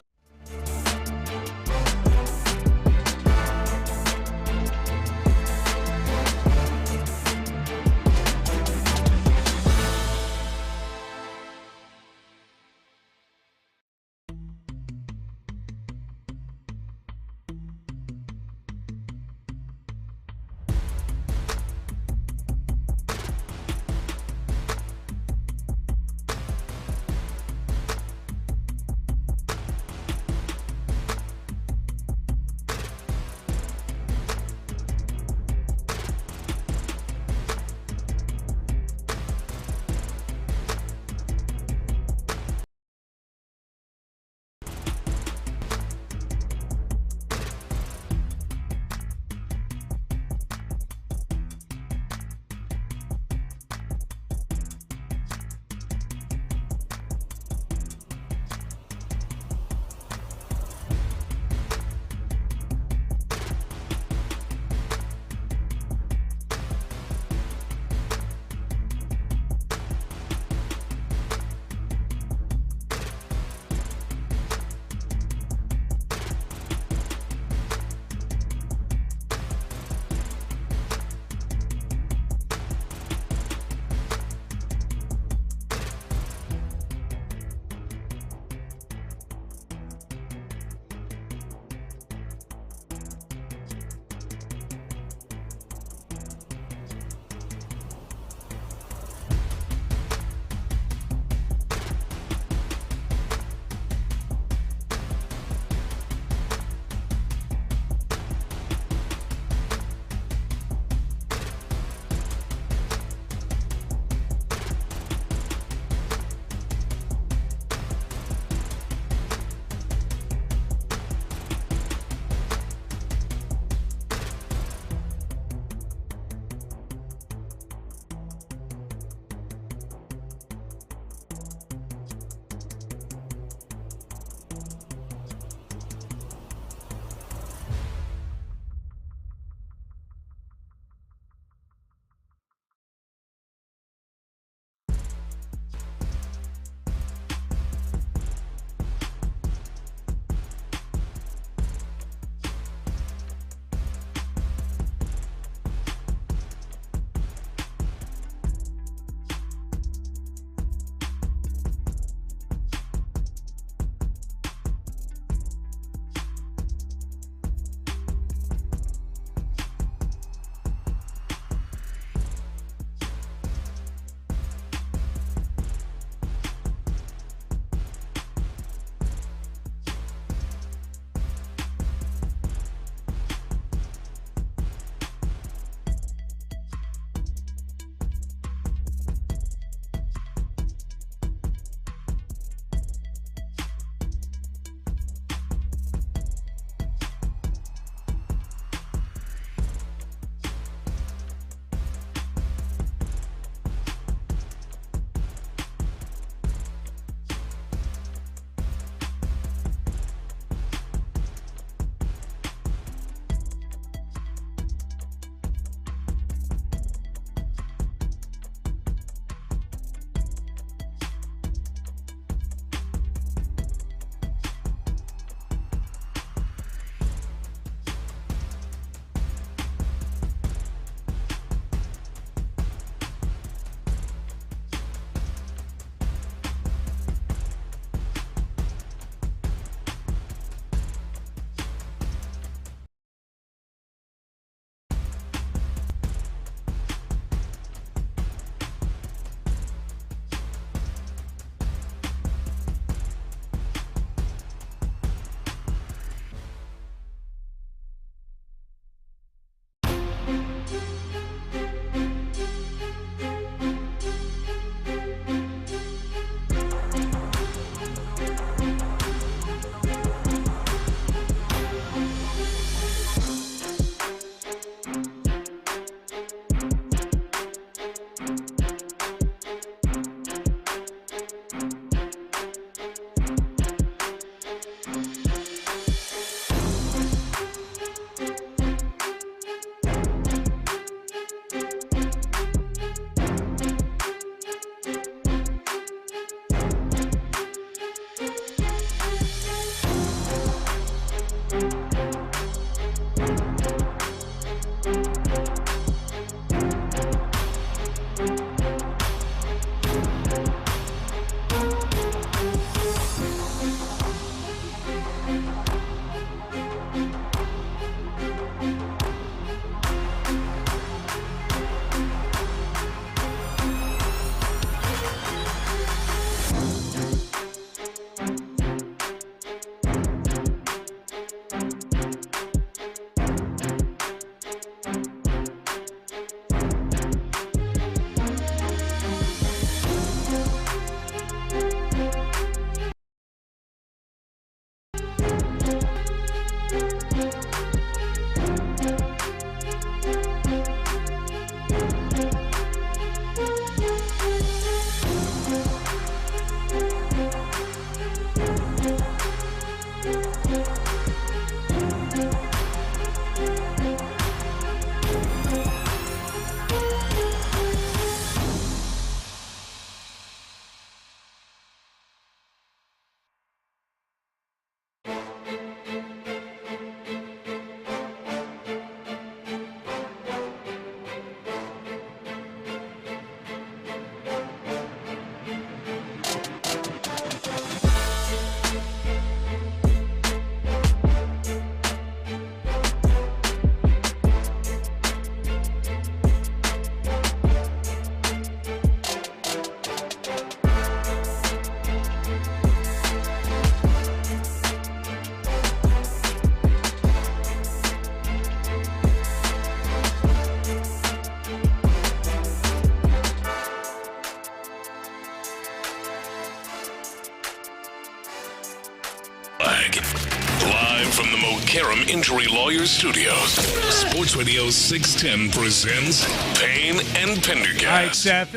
Karam Injury Lawyers Studios. Sports Radio 610 presents Payne and Pendergast. All right, Seth.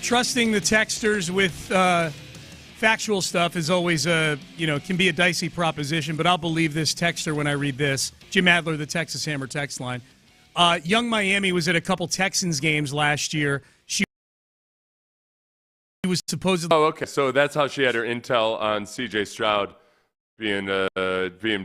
Trusting the texters with factual stuff is always can be a dicey proposition, but I'll believe this texter when I read this. Jim Adler, the Texas Hammer text line. Young Miami was at a couple Texans games last year. She was supposedly... Oh, okay. So that's how she had her intel on C.J. Stroud being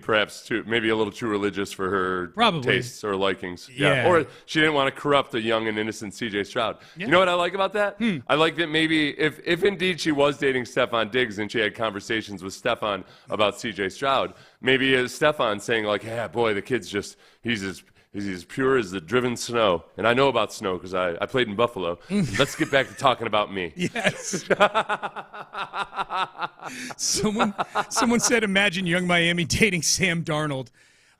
perhaps maybe a little too religious for her tastes or likings. Yeah. Or she didn't want to corrupt a young and innocent C.J. Stroud. Yeah. You know what I like about that? I like that maybe if indeed she was dating Stephon Diggs and she had conversations with Stephon about C.J. Stroud, maybe Stephon saying like, yeah, boy, the kid's just, he's as pure as the driven snow. And I know about snow because I played in Buffalo. Let's get back to talking about me. Yes. Someone said, imagine young Miami dating Sam Darnold.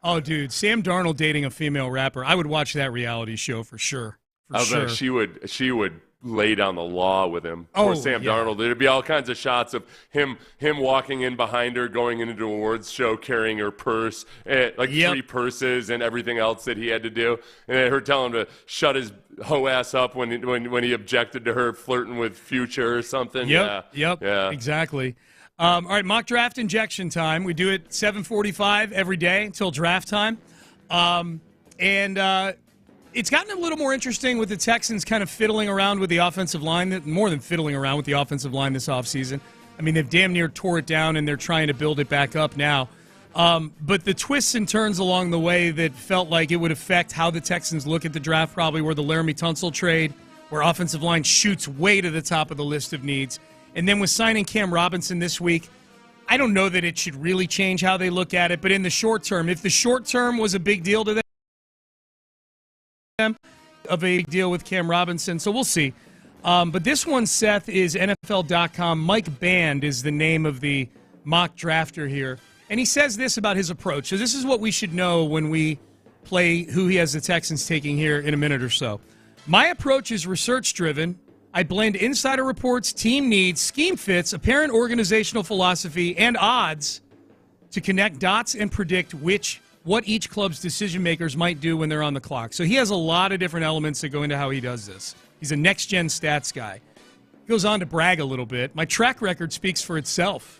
Oh, dude, Sam Darnold dating a female rapper. I would watch that reality show for sure. Bet she would lay down the law with him. Or Sam Darnold. There'd be all kinds of shots of him walking in behind her, going into an awards show, carrying her purse, 3 purses and everything else that he had to do, and her telling him to shut his hoe ass up when he objected to her flirting with Future or something. Yep, exactly. All right, mock draft injection time. We do it 7:45 every day until draft time, it's gotten a little more interesting with the Texans kind of fiddling around with the offensive line, more than fiddling around with the offensive line this offseason. I mean, they've damn near tore it down, and they're trying to build it back up now. But the twists and turns along the way that felt like it would affect how the Texans look at the draft probably were the Laramie Tunsil trade, where offensive line shoots way to the top of the list of needs. And then with signing Cam Robinson this week, I don't know that it should really change how they look at it, but in the short term, if the short term was a big deal to them, of a deal with Cam Robinson, so we'll see. But this one, Seth, is NFL.com. Mike Band is the name of the mock drafter here. And he says this about his approach. So this is what we should know when we play who he has the Texans taking here in a minute or so. My approach is research-driven. I blend insider reports, team needs, scheme fits, apparent organizational philosophy, and odds to connect dots and predict what each club's decision-makers might do when they're on the clock. So he has a lot of different elements that go into how he does this. He's a next-gen stats guy. He goes on to brag a little bit. My track record speaks for itself.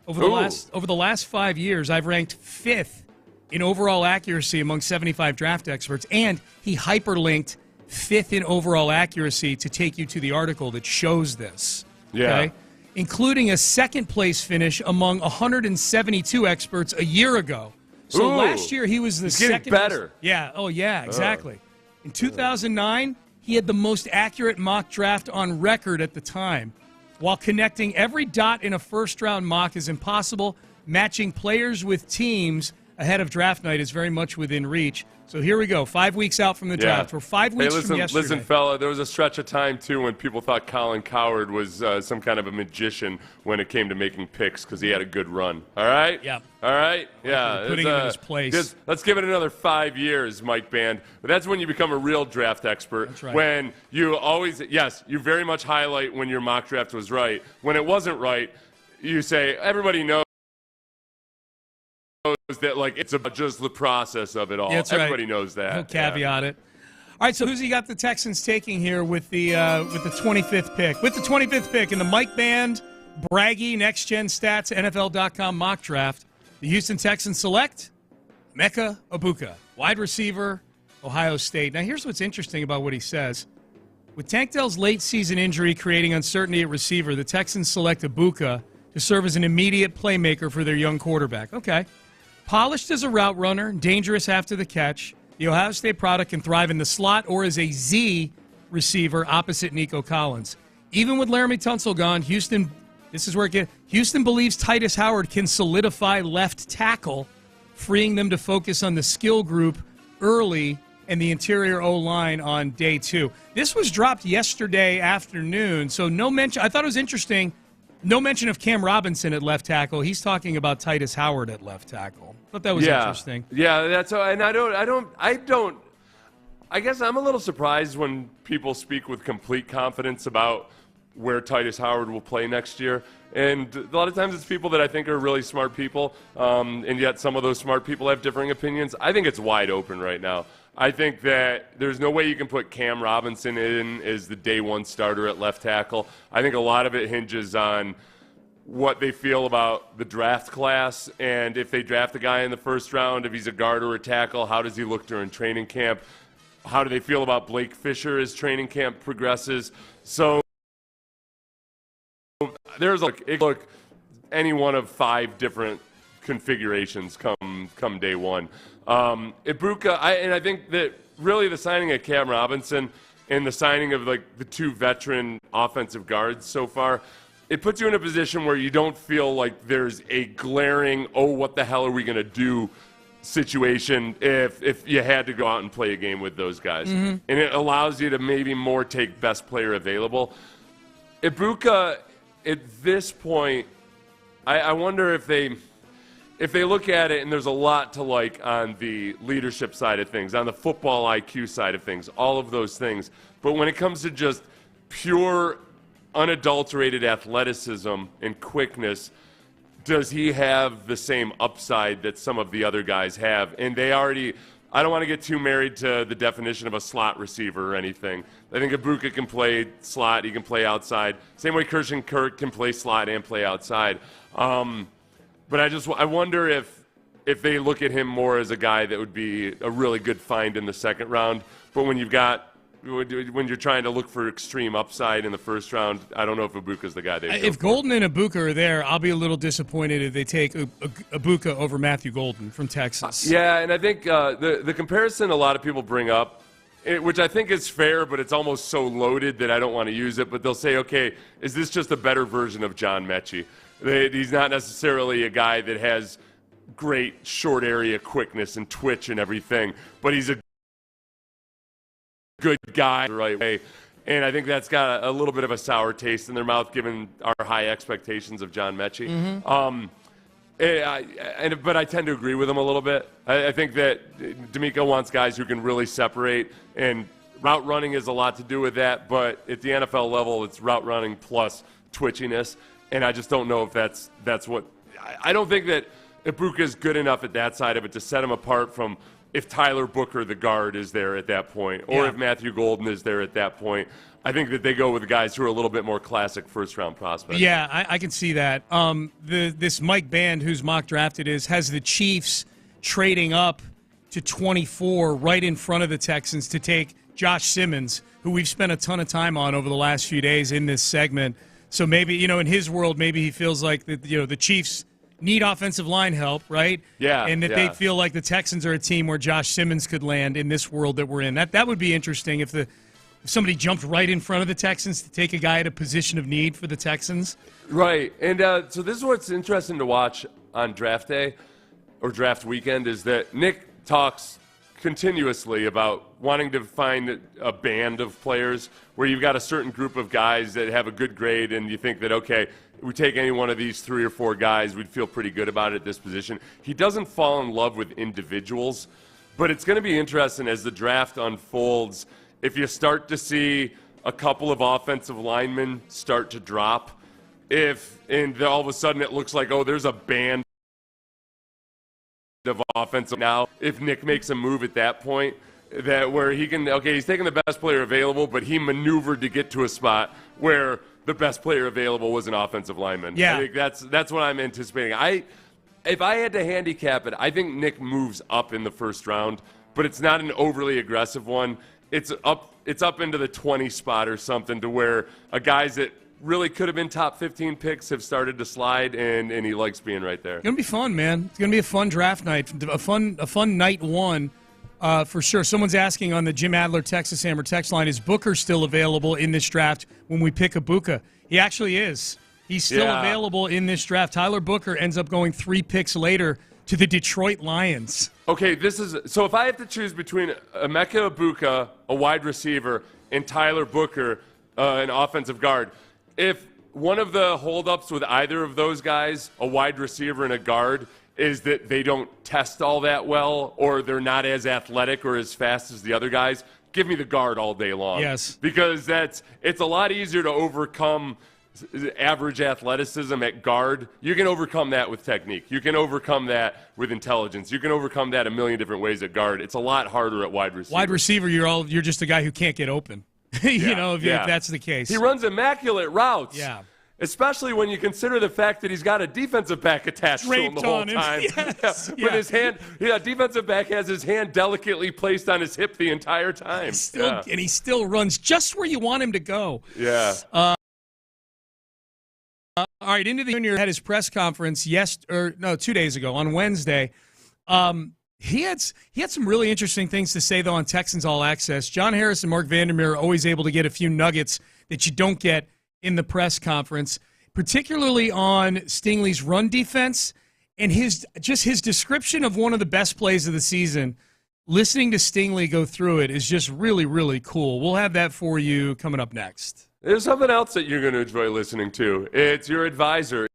Over the last 5 years, I've ranked 5th in overall accuracy among 75 draft experts, and he hyperlinked 5th in overall accuracy to take you to the article that shows this. Yeah. Okay? Including a second-place finish among 172 experts a year ago. So last year he was the second. Getting better. Yeah. Oh, yeah, exactly. In 2009, he had the most accurate mock draft on record at the time. While connecting every dot in a first-round mock is impossible, matching players with teams ahead of draft night is very much within reach. So here we go, 5 weeks out from the draft. We're 5 weeks from yesterday. Listen, fella, there was a stretch of time, too, when people thought Colin Cowherd was some kind of a magician when it came to making picks because he had a good run. All right? Yeah. All right? Yeah. Putting him in his place. Let's give it another 5 years, Mike Band. But that's when you become a real draft expert. That's right. When you always, you very much highlight when your mock draft was right. When it wasn't right, you say, everybody knows that it's about just the process of it all. That's Everybody right. knows that. He'll caveat it. All right, so who's he got the Texans taking here with the 25th pick? With the 25th pick in the Mike Band, braggy, next-gen stats, NFL.com mock draft, the Houston Texans select Emeka Egbuka, wide receiver, Ohio State. Now, here's what's interesting about what he says. With Tank Dell's late-season injury creating uncertainty at receiver, the Texans select Egbuka to serve as an immediate playmaker for their young quarterback. Okay. Polished as a route runner, dangerous after the catch, the Ohio State product can thrive in the slot or as a Z receiver opposite Nico Collins. Even with Laramie Tunsil gone, Houston believes Titus Howard can solidify left tackle, freeing them to focus on the skill group early and the interior O-line on day 2. This was dropped yesterday afternoon, so no mention. I thought it was interesting. No mention of Cam Robinson at left tackle. He's talking about Titus Howard at left tackle. Thought that was interesting. Yeah, that's and I guess I'm a little surprised when people speak with complete confidence about where Titus Howard will play next year. And a lot of times it's people that I think are really smart people, and yet some of those smart people have differing opinions. I think it's wide open right now. I think that there's no way you can put Cam Robinson in as the day one starter at left tackle. I think a lot of it hinges on what they feel about the draft class, and if they draft a guy in the first round, if he's a guard or a tackle, how does he look during training camp? How do they feel about Blake Fisher as training camp progresses? So there's look any one of 5 different configurations come day one. Ibuka, I think that really the signing of Cam Robinson and the signing of like the 2 veteran offensive guards so far, it puts you in a position where you don't feel like there's a glaring, oh, what the hell are we going to do situation if you had to go out and play a game with those guys. Mm-hmm. And it allows you to maybe more take best player available. Ibuka, at this point, I wonder if they look at it, and there's a lot to like on the leadership side of things, on the football IQ side of things, all of those things. But when it comes to just pure, unadulterated athleticism and quickness, does he have the same upside that some of the other guys have? And they already, I don't want to get too married to the definition of a slot receiver or anything. I think Ibuka can play slot, he can play outside. Same way Christian Kirk can play slot and play outside. But I wonder if they look at him more as a guy that would be a really good find in the second round. But when you're trying to look for extreme upside in the first round, I don't know if Ibuka's the guy they If Golden and Ibuka are there, I'll be a little disappointed if they take Ibuka over Matthew Golden from Texas. Yeah, and I think the comparison a lot of people bring up, which I think is fair, but it's almost so loaded that I don't want to use it, but they'll say, okay, is this just a better version of John Mechie? He's not necessarily a guy that has great short area quickness and twitch and everything, but he's a good guy the right way. And I think that's got a little bit of a sour taste in their mouth given our high expectations of John Mechie. Mm-hmm. But I tend to agree with him a little bit. I think that D'Amico wants guys who can really separate, and route running has a lot to do with that, but at the NFL level, it's route running plus twitchiness. And I just don't know if that's what – I don't think that Ibuka is good enough at that side of it to set him apart from if Tyler Booker, the guard, is there at that point, or if Matthew Golden is there at that point. I think that they go with guys who are a little bit more classic first-round prospects. Yeah, I can see that. This Mike Band, who's mock drafted, has the Chiefs trading up to 24 right in front of the Texans to take Josh Simmons, who we've spent a ton of time on over the last few days in this segment. So maybe, in his world, maybe he feels like the Chiefs need offensive line help, right? Yeah. And that they feel like the Texans are a team where Josh Simmons could land in this world that we're in. That would be interesting if somebody jumped right in front of the Texans to take a guy at a position of need for the Texans. Right. And so this is what's interesting to watch on draft day or draft weekend is that Nick talks continuously about wanting to find a band of players where you've got a certain group of guys that have a good grade and you think that, okay, we take any one of these 3 or 4 guys, we'd feel pretty good about it at this position. He doesn't fall in love with individuals, but it's going to be interesting as the draft unfolds if you start to see a couple of offensive linemen start to drop, and all of a sudden it looks like, oh, there's a band of offensive now. If Nick makes a move at that point, that where he can, okay, he's taking the best player available, but he maneuvered to get to a spot where the best player available was an offensive lineman. Yeah. I think that's what I'm anticipating. If I had to handicap it, I think Nick moves up in the first round, but it's not an overly aggressive one. It's up into the 20 spot or something to where guys that really could have been top 15 picks have started to slide, and he likes being right there. It's going to be fun, man. It's going to be a fun draft night, a fun night one for sure. Someone's asking on the Jim Adler Texas Hammer text line, is Booker still available in this draft when we pick Ibuka? He actually is. He's still available in this draft. Tyler Booker ends up going 3 picks later to the Detroit Lions. Okay, so if I have to choose between Emeka Ibuka, a wide receiver, and Tyler Booker, an offensive guard, if one of the holdups with either of those guys, a wide receiver and a guard, is that they don't test all that well or they're not as athletic or as fast as the other guys, give me the guard all day long. Yes. Because it's a lot easier to overcome average athleticism at guard. You can overcome that with technique. You can overcome that with intelligence. You can overcome that a million different ways at guard. It's a lot harder at wide receiver. Wide receiver, you're just a guy who can't get open. If that's the case. He runs immaculate routes. Yeah. Especially when you consider the fact that he's got a defensive back attached to him the whole time. Yes. With his hand, defensive back has his hand delicately placed on his hip the entire time. And he still runs just where you want him to go. Yeah. All right, into the junior had his press conference 2 days ago on Wednesday. He had some really interesting things to say though on Texans All Access. John Harris and Mark Vandermeer are always able to get a few nuggets that you don't get in the press conference, particularly on Stingley's run defense and his description of one of the best plays of the season. Listening to Stingley go through it is just really, really cool. We'll have that for you coming up next. There's something else that you're going to enjoy listening to. It's your advisor.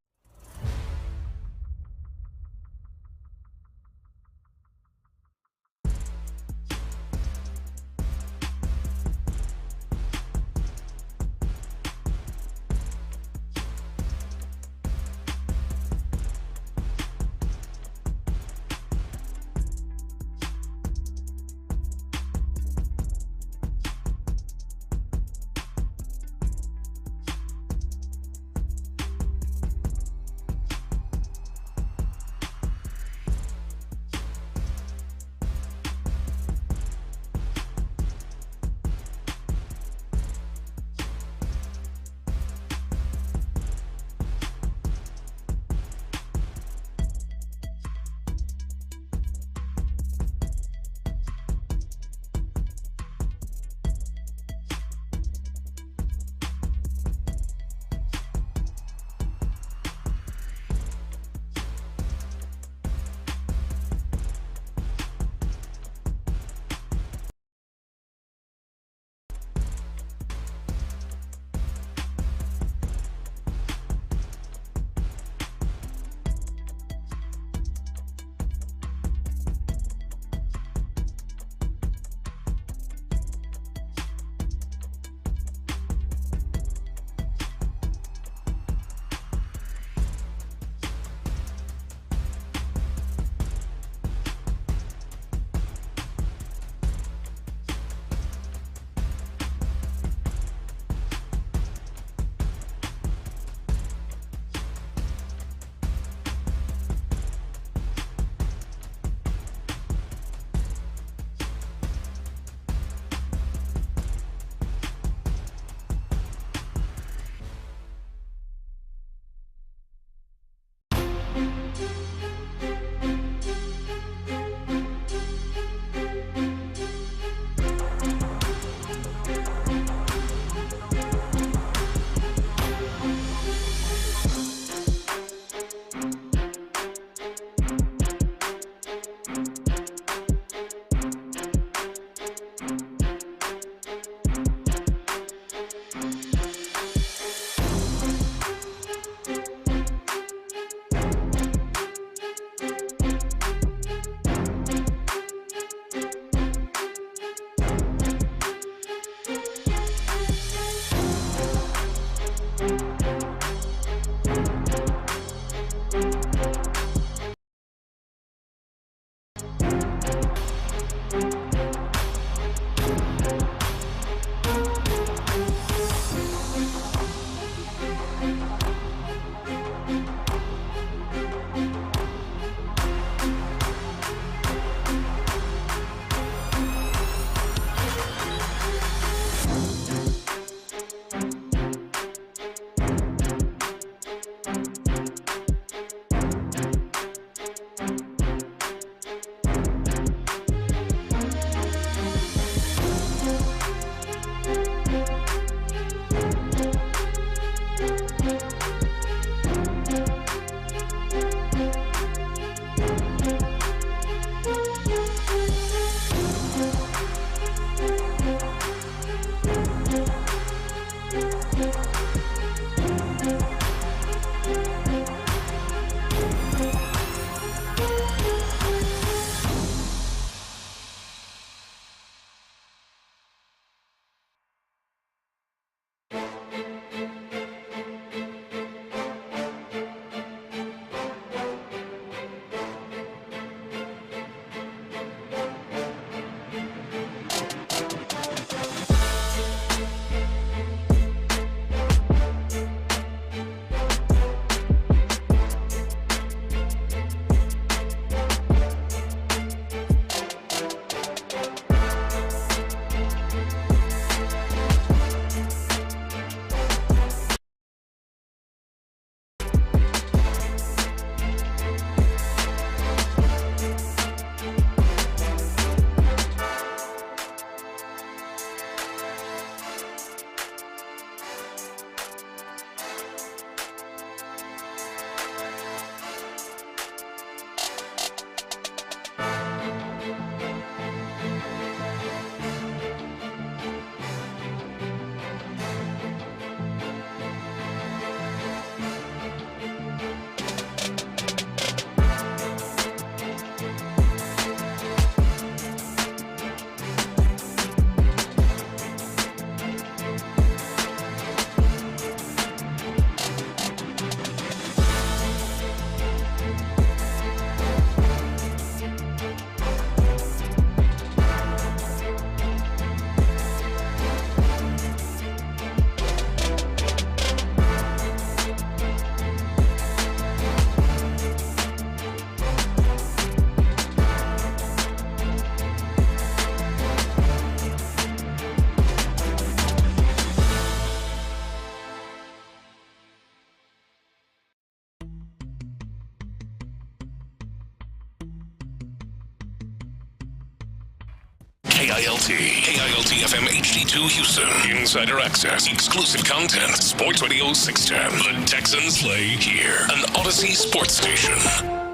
KILT. KILT FM HD2 Houston. Insider access. Exclusive content. Sports Radio 610. The Texans play here. An Odyssey sports station.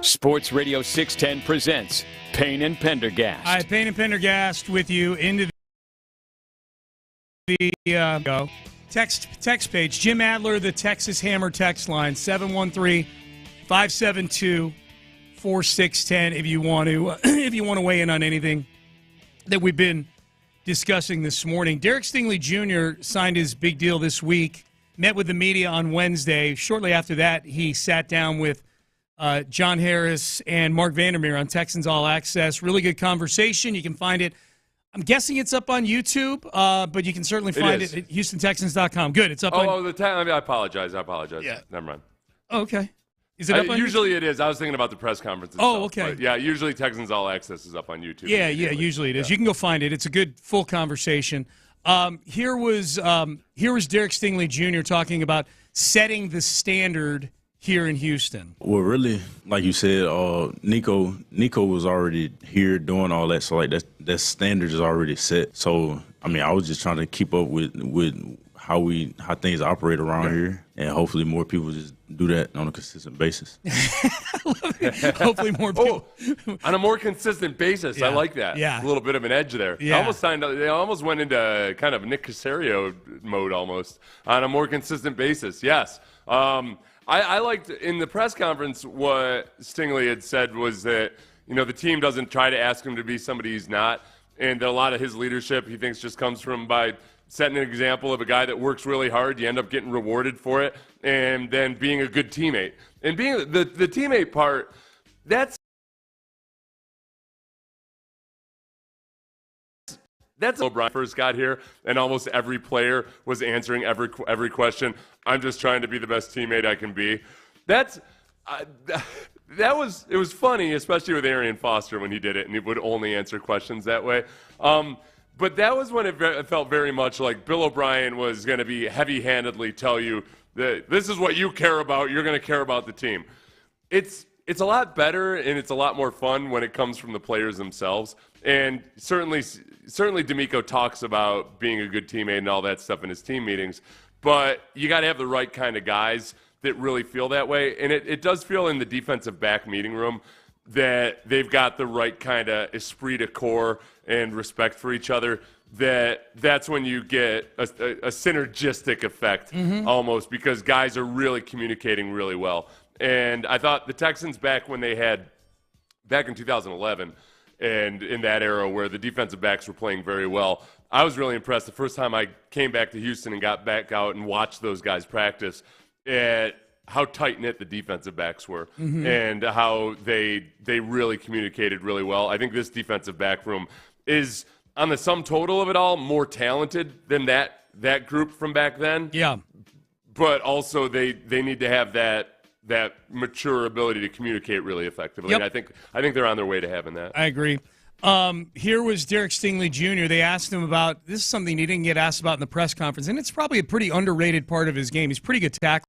Sports Radio 610 presents Payne and Pendergast. All right, Payne and Pendergast with you into the text page. Jim Adler, the Texas Hammer text line, 713-572-4610 if you want to weigh in on anything that we've been discussing this morning. Derek Stingley Jr. signed his big deal this week, met with the media on Wednesday. Shortly after that, he sat down with John Harris and Mark Vandermeer on Texans All Access. Really good conversation. You can find it. I'm guessing it's up on YouTube, but you can certainly find it at HoustonTexans.com. Good. It's up on... I apologize. Yeah. Never mind. Oh, okay. Is it up on usually YouTube? It is. I was thinking about the press conference itself. Oh, okay. But yeah, usually Texans All Access is up on YouTube. Yeah, usually it is. You can go find it. It's a good, full conversation. Here was Derek Stingley Jr. talking about setting the standard here in Houston. Well, really, like you said, Nico was already here doing all that, so like that standard is already set. So I mean, I was just trying to keep up with how things operate around here, and hopefully more people just do that on a consistent basis. Hopefully more people. On a more consistent basis. Yeah. I like that. Yeah. A little bit of an edge there. Yeah. They almost went into kind of Nick Caserio mode almost on a more consistent basis. Yes. I liked in the press conference what Stingley had said was that, the team doesn't try to ask him to be somebody he's not, and that a lot of his leadership he thinks just comes from by setting an example of a guy that works really hard. You end up getting rewarded for it, and then being a good teammate. And being the teammate part, that's O'Brien first got here, and almost every player was answering every question. I'm just trying to be the best teammate I can be. It was funny, especially with Arian Foster when he did it, and he would only answer questions that way. But that was when it felt very much like Bill O'Brien was going to be heavy-handedly tell you that this is what you care about. You're going to care about the team. It's a lot better and it's a lot more fun when it comes from the players themselves. And certainly D'Amico talks about being a good teammate and all that stuff in his team meetings. But you got to have the right kind of guys that really feel that way. And it does feel in the defensive back meeting room that they've got the right kind of esprit de corps and respect for each other. That's when you get a synergistic effect almost, because guys are really communicating really well. And I thought the Texans back in 2011 and in that era where the defensive backs were playing very well, I was really impressed the first time I came back to Houston and got back out and watched those guys practice at how tight-knit the defensive backs were and how they really communicated really well. I think this defensive back room is, on the sum total of it all, more talented than that group from back then. Yeah. But also they need to have that mature ability to communicate really effectively. Yep. And I think they're on their way to having that. I agree. Here was Derek Stingley Jr. They asked him about, this is something he didn't get asked about in the press conference, and it's probably a pretty underrated part of his game. He's a pretty good tackler.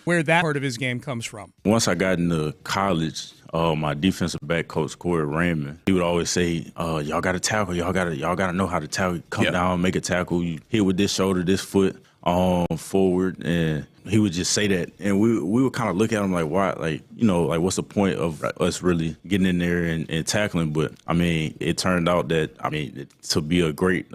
Where that part of his game comes from. Once I got into college, my defensive back coach, Corey Raymond, he would always say, y'all got to tackle. Y'all got to know how to tackle. Come down, make a tackle. You hit with this shoulder, this foot, forward. And he would just say that. And we would kind of look at him like, why? Like, what's the point of us really getting in there and tackling? But, I mean, it turned out that, to be a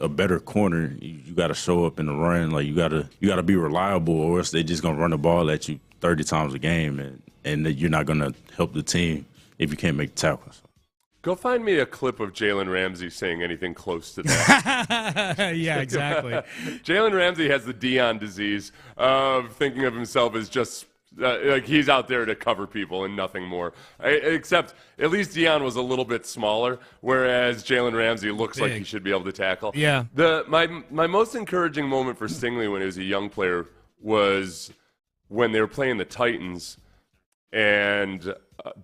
better corner, you got to show up in the run. Like, you got to be reliable, or else they're just going to run the ball at you 30 times a game, and you're not going to help the team if you can't make tackles. Go find me a clip of Jalen Ramsey saying anything close to that. Yeah, exactly. Jalen Ramsey has the Dion disease of thinking of himself as just like he's out there to cover people and nothing more. Except at least Dion was a little bit smaller, whereas Jalen Ramsey looks like he should be able to tackle. Yeah. My most encouraging moment for Stingley when he was a young player was when they were playing the Titans, and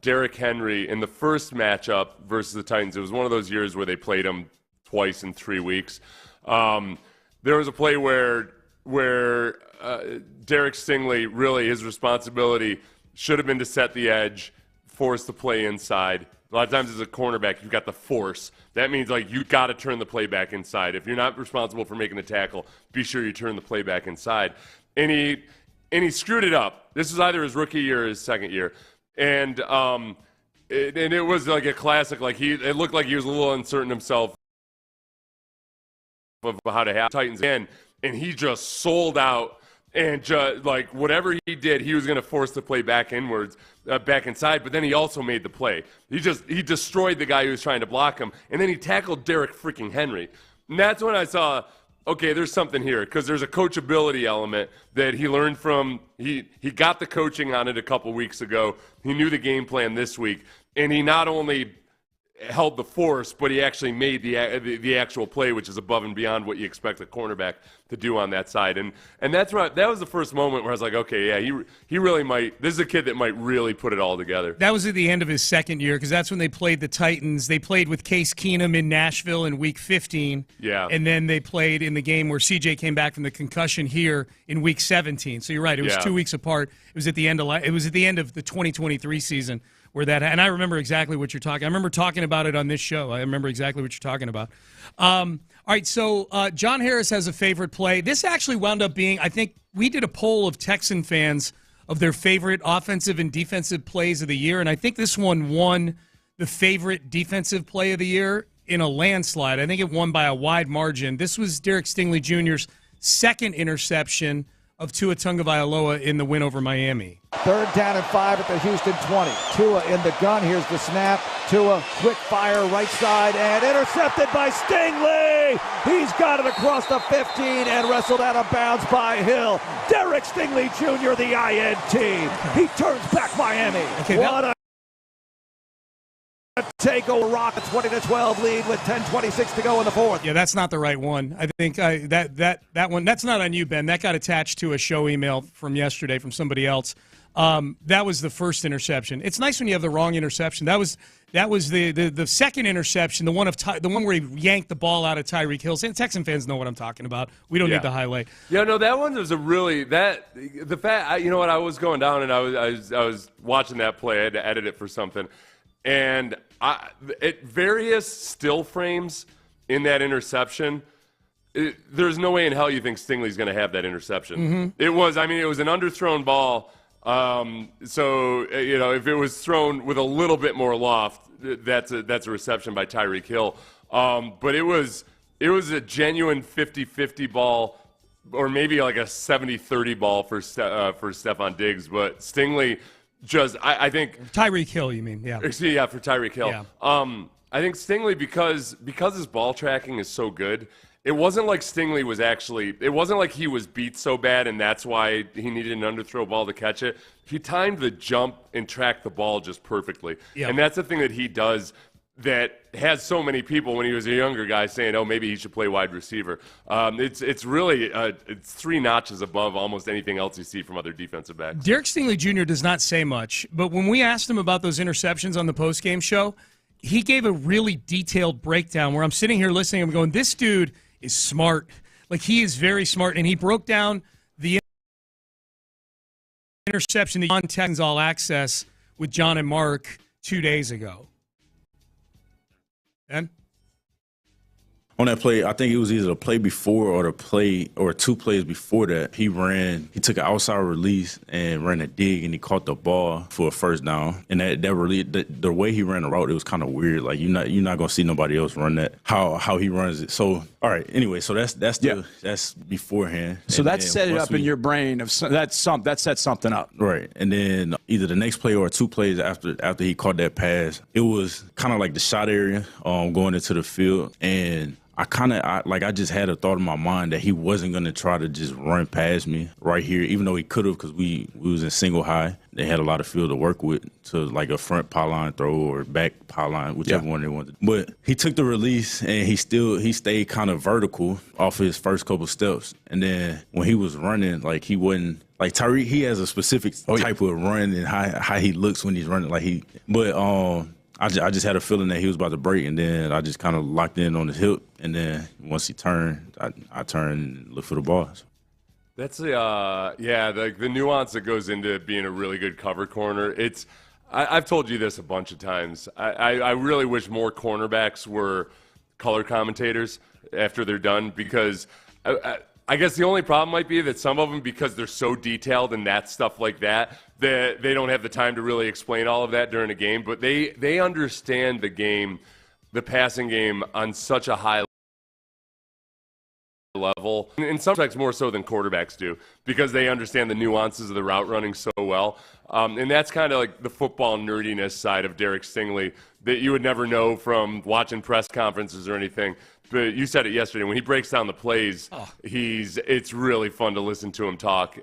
Derrick Henry in the first matchup versus the Titans. It was one of those years where they played them twice in 3 weeks. There was a play where Derek Stingley, really his responsibility should have been to set the edge, force the play inside, A lot of times as a cornerback, you've got the force. That means, like, you got to turn the play back inside. If you're not responsible for making the tackle, be sure you turn the play back inside. And he screwed it up. This is either his rookie year or his second year. And it was like a classic. Like, it looked like he was a little uncertain himself of how to have Titans in, and he just sold out. And just like whatever he did, he was going to force the play back inwards, back inside. But then he also made the play. He destroyed the guy who was trying to block him, and then he tackled Derek freaking Henry. And that's when I saw, okay, there's something here, because there's a coachability element that he learned from. He got the coaching on it a couple weeks ago. He knew the game plan this week, and he not only held the force, but he actually made the actual play, which is above and beyond what you expect a cornerback to do on that side. And that was the first moment where I was like, okay, yeah, he really might. This is a kid that might really put it all together. That was at the end of his second year, because that's when they played the Titans. They played with Case Keenum in Nashville in Week 15. Yeah. And then they played in the game where CJ came back from the concussion here in Week 17. So you're right, it was 2 weeks apart. It was at the end of the 2023 season. And I remember exactly what you're talking. I remember talking about it on this show. I remember exactly what you're talking about. All right, so John Harris has a favorite play. This actually wound up being, I think, we did a poll of Texan fans of their favorite offensive and defensive plays of the year, and I think this one won the favorite defensive play of the year in a landslide. I think it won by a wide margin. This was Derek Stingley Jr.'s second interception of Tua Tagovailoa in the win over Miami. 3rd down and 5 at the Houston 20. Tua in the gun. Here's the snap. Tua, quick fire, right side, and intercepted by Stingley. He's got it across the 15 and wrestled out of bounds by Hill. Derek Stingley Jr., the INT. He turns back Miami. What a take over Rockets 20-12 lead with 10:26 to go in the fourth. Yeah, that's not the right one. I think that one, that's not on you, Ben. That got attached to a show email from yesterday from somebody else. That was the first interception. It's nice when you have the wrong interception. That was the second interception, the one where he yanked the ball out of Tyreek Hill. Texan fans know what I'm talking about. We don't need the highlight. Yeah, no, that one was a really you know what? I was going down and I was watching that play. I had to edit it for something. And at various still frames in that interception, there's no way in hell you think Stingley's going to have that interception. Mm-hmm. It was an underthrown ball. So, if it was thrown with a little bit more loft, that's a reception by Tyreek Hill. But it was a genuine 50-50 ball, or maybe like a 70-30 ball for Stephon Diggs. But Stingley. I think Tyreek Hill, you mean? Yeah. Yeah, for Tyreek Hill. Yeah. I think Stingley, because his ball tracking is so good, it wasn't like Stingley was it wasn't like he was beat so bad and that's why he needed an underthrow ball to catch it. He timed the jump and tracked the ball just perfectly. Yeah. And that's the thing that he does that has so many people when he was a younger guy saying, oh, maybe he should play wide receiver. It's really it's 3 notches above almost anything else you see from other defensive backs. Derek Stingley Jr. does not say much, but when we asked him about those interceptions on the postgame show, he gave a really detailed breakdown where I'm sitting here listening. I'm going, this dude is smart. Like, he is very smart, and he broke down the interception, the on-Texans All Access with John and Mark 2 days ago. And on that play, I think it was either the play before or two plays before that. He took an outside release and ran a dig, and he caught the ball for a first down. And that really, the way he ran the route, it was kind of weird. Like, you're not gonna see nobody else run that. How he runs it. So all right, anyway, so that's beforehand. So that set it up in your brain that set something up. Right, and then either the next play or 2 plays after he caught that pass, it was kind of like the shot area going into the field, and I just had a thought in my mind that he wasn't going to try to just run past me right here, even though he could have, because we was in single high. They had a lot of field to work with to like a front pylon throw or back pylon, whichever one they wanted. But he took the release and he stayed kind of vertical off his first couple steps. And then when he was running, like, he wasn't like Tyreek. He has a specific type of run and how he looks when he's running. I just had a feeling that he was about to break, and then I just kind of locked in on his hip, and then once he turned, I turned and looked for the ball. That's the nuance that goes into being a really good cover corner. I've told you this a bunch of times. I really wish more cornerbacks were color commentators after they're done, because I guess the only problem might be that some of them, because they're so detailed and that stuff like that they don't have the time to really explain all of that during a game. But they understand the game, the passing game, on such a high level, in some respects more so than quarterbacks do, because they understand the nuances of the route running so well. And that's kind of like the football nerdiness side of Derek Stingley that you would never know from watching press conferences or anything. But you said it yesterday, when he breaks down the plays, it's really fun to listen to him talk,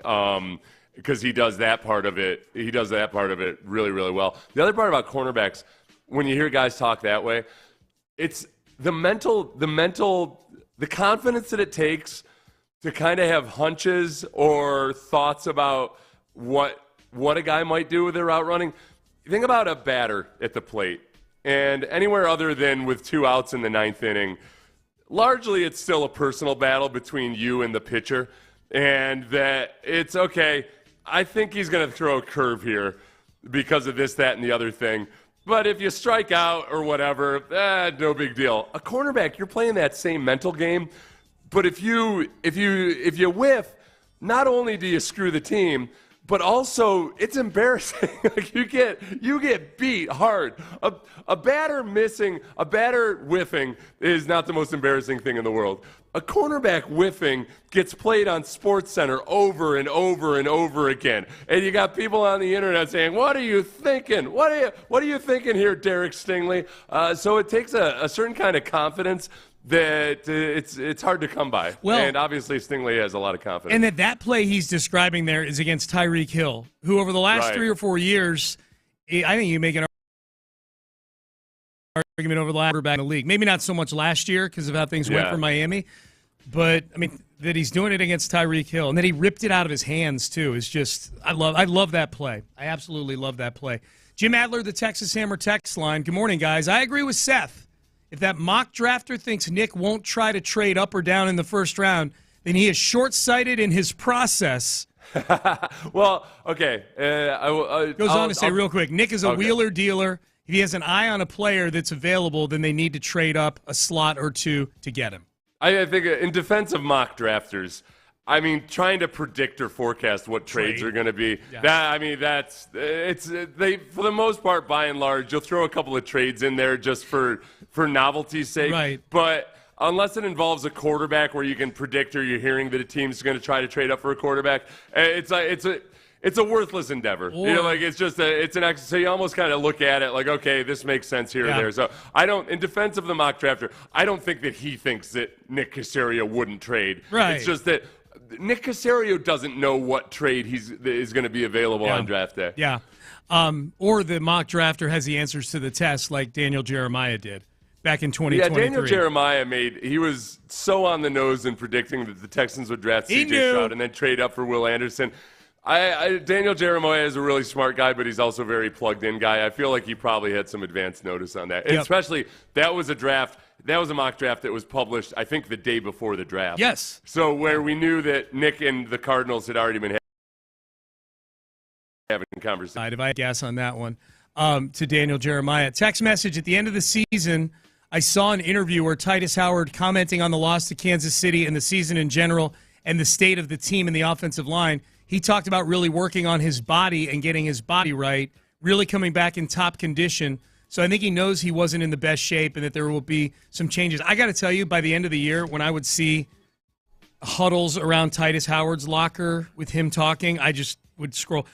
because he does that part of it. He does that part of it really, really well. The other part about cornerbacks, when you hear guys talk that way, it's the confidence that it takes to kind of have hunches or thoughts about what a guy might do with their route running. Think about a batter at the plate, and anywhere other than with 2 outs in the 9th inning, largely it's still a personal battle between you and the pitcher, and that it's okay, I think he's going to throw a curve here because of this, that, and the other thing. But if you strike out or whatever, no big deal. A cornerback, you're playing that same mental game, but if you whiff, not only do you screw the team, but also it's embarrassing. Like you get beat hard. A batter whiffing is not the most embarrassing thing in the world. A cornerback whiffing gets played on SportsCenter over and over and over again. And you got people on the internet saying, "What are you thinking? What are you thinking here, Derek Stingley?" So it takes a certain kind of confidence that it's hard to come by. Well, and obviously Stingley has a lot of confidence. And that play he's describing there is against Tyreek Hill, who over the last 3 or 4 years, I think you make an argument over the last quarterback in the league. Maybe not so much last year because of how things went for Miami, but I mean that he's doing it against Tyreek Hill, and that he ripped it out of his hands too is just I love that play. I absolutely love that play. Jim Adler, the Texas Hammer text line. Good morning, guys. I agree with Seth. If that mock drafter thinks Nick won't try to trade up or down in the first round, then he is short-sighted in his process. Well, okay. Goes on to say real quick, Nick is a wheeler dealer. If he has an eye on a player that's available, then they need to trade up a slot or two to get him. I think in defense of mock drafters, I mean, trying to predict or forecast what trades are going to be, they for the most part, by and large, you'll throw a couple of trades in there just for novelty's sake. Right. But unless it involves a quarterback where you can predict or you're hearing that a team's going to try to trade up for a quarterback, it's a worthless endeavor. It's an exercise. So you almost kind of look at it like, okay, this makes sense here or there. So in defense of the mock drafter, I don't think that he thinks that Nick Caserio wouldn't trade. Right. It's just that Nick Caserio doesn't know what trade is going to be available on draft day. Yeah. Or the mock drafter has the answers to the test like Daniel Jeremiah did back in 2023. Yeah, Daniel Jeremiah he was so on the nose in predicting that the Texans would draft C.J. Stroud and then trade up for Will Anderson. Daniel Jeremiah is a really smart guy, but he's also a very plugged-in guy. I feel like he probably had some advance notice on that. Yep. Especially, that was a mock draft that was published, I think, the day before the draft. Yes. So where we knew that Nick and the Cardinals had already been having conversations. If I guess on that one, to Daniel Jeremiah. Text message, at the end of the season, I saw an interview where Titus Howard commenting on the loss to Kansas City and the season in general and the state of the team and the offensive line. He talked about really working on his body and getting his body right, really coming back in top condition. So I think he knows he wasn't in the best shape and that there will be some changes. I got to tell you, by the end of the year, when I would see huddles around Titus Howard's locker with him talking, I just would scroll.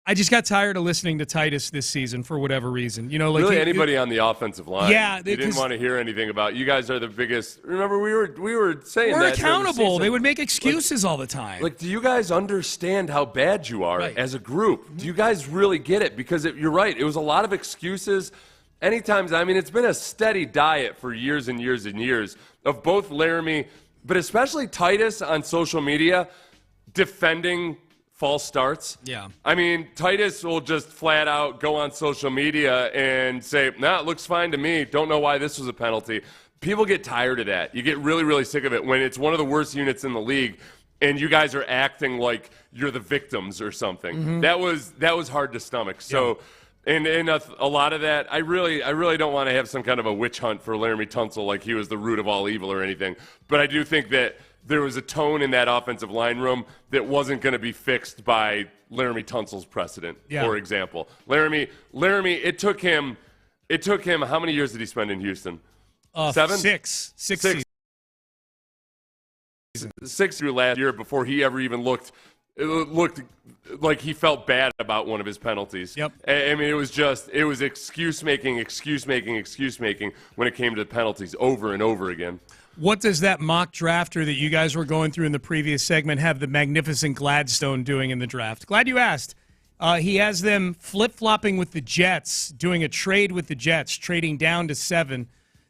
I just got tired of listening to Titus this season for whatever reason. Really, anybody on the offensive line. Yeah, they didn't want to hear anything about. You guys are the biggest. Remember, we were saying we're accountable. They would make excuses all the time. Do you guys understand how bad you are as a group? Mm-hmm. Do you guys really get it? Because you're right. It was a lot of excuses. Anytime, it's been a steady diet for years and years and years of both Laramie, but especially Titus on social media defending false starts. Yeah. Titus will just flat out go on social media and say, it looks fine to me. Don't know why this was a penalty. People get tired of that. You get really, really sick of it when it's one of the worst units in the league and you guys are acting like you're the victims or something. Mm-hmm. That was hard to stomach. So And a lot of that, I really don't want to have some kind of a witch hunt for Laramie Tunsil like he was the root of all evil or anything. But I do think that there was a tone in that offensive line room that wasn't going to be fixed by Laramie Tunsil's precedent, for example. Laramie, it took him, how many years did he spend in Houston? 7? Six seasons. 6 through last year before he ever even looked like he felt bad about one of his penalties. Yep. I mean, it was excuse making when it came to penalties over and over again. What does that mock drafter that you guys were going through in the previous segment have the magnificent Gladstone doing in the draft? Glad you asked. He has them flip-flopping with the Jets, doing a trade with the Jets, trading down to 7.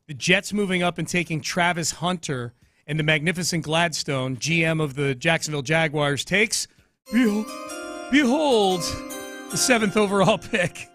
The Jets moving up and taking Travis Hunter, and the magnificent Gladstone, GM of the Jacksonville Jaguars, takes, behold, the 7th overall pick.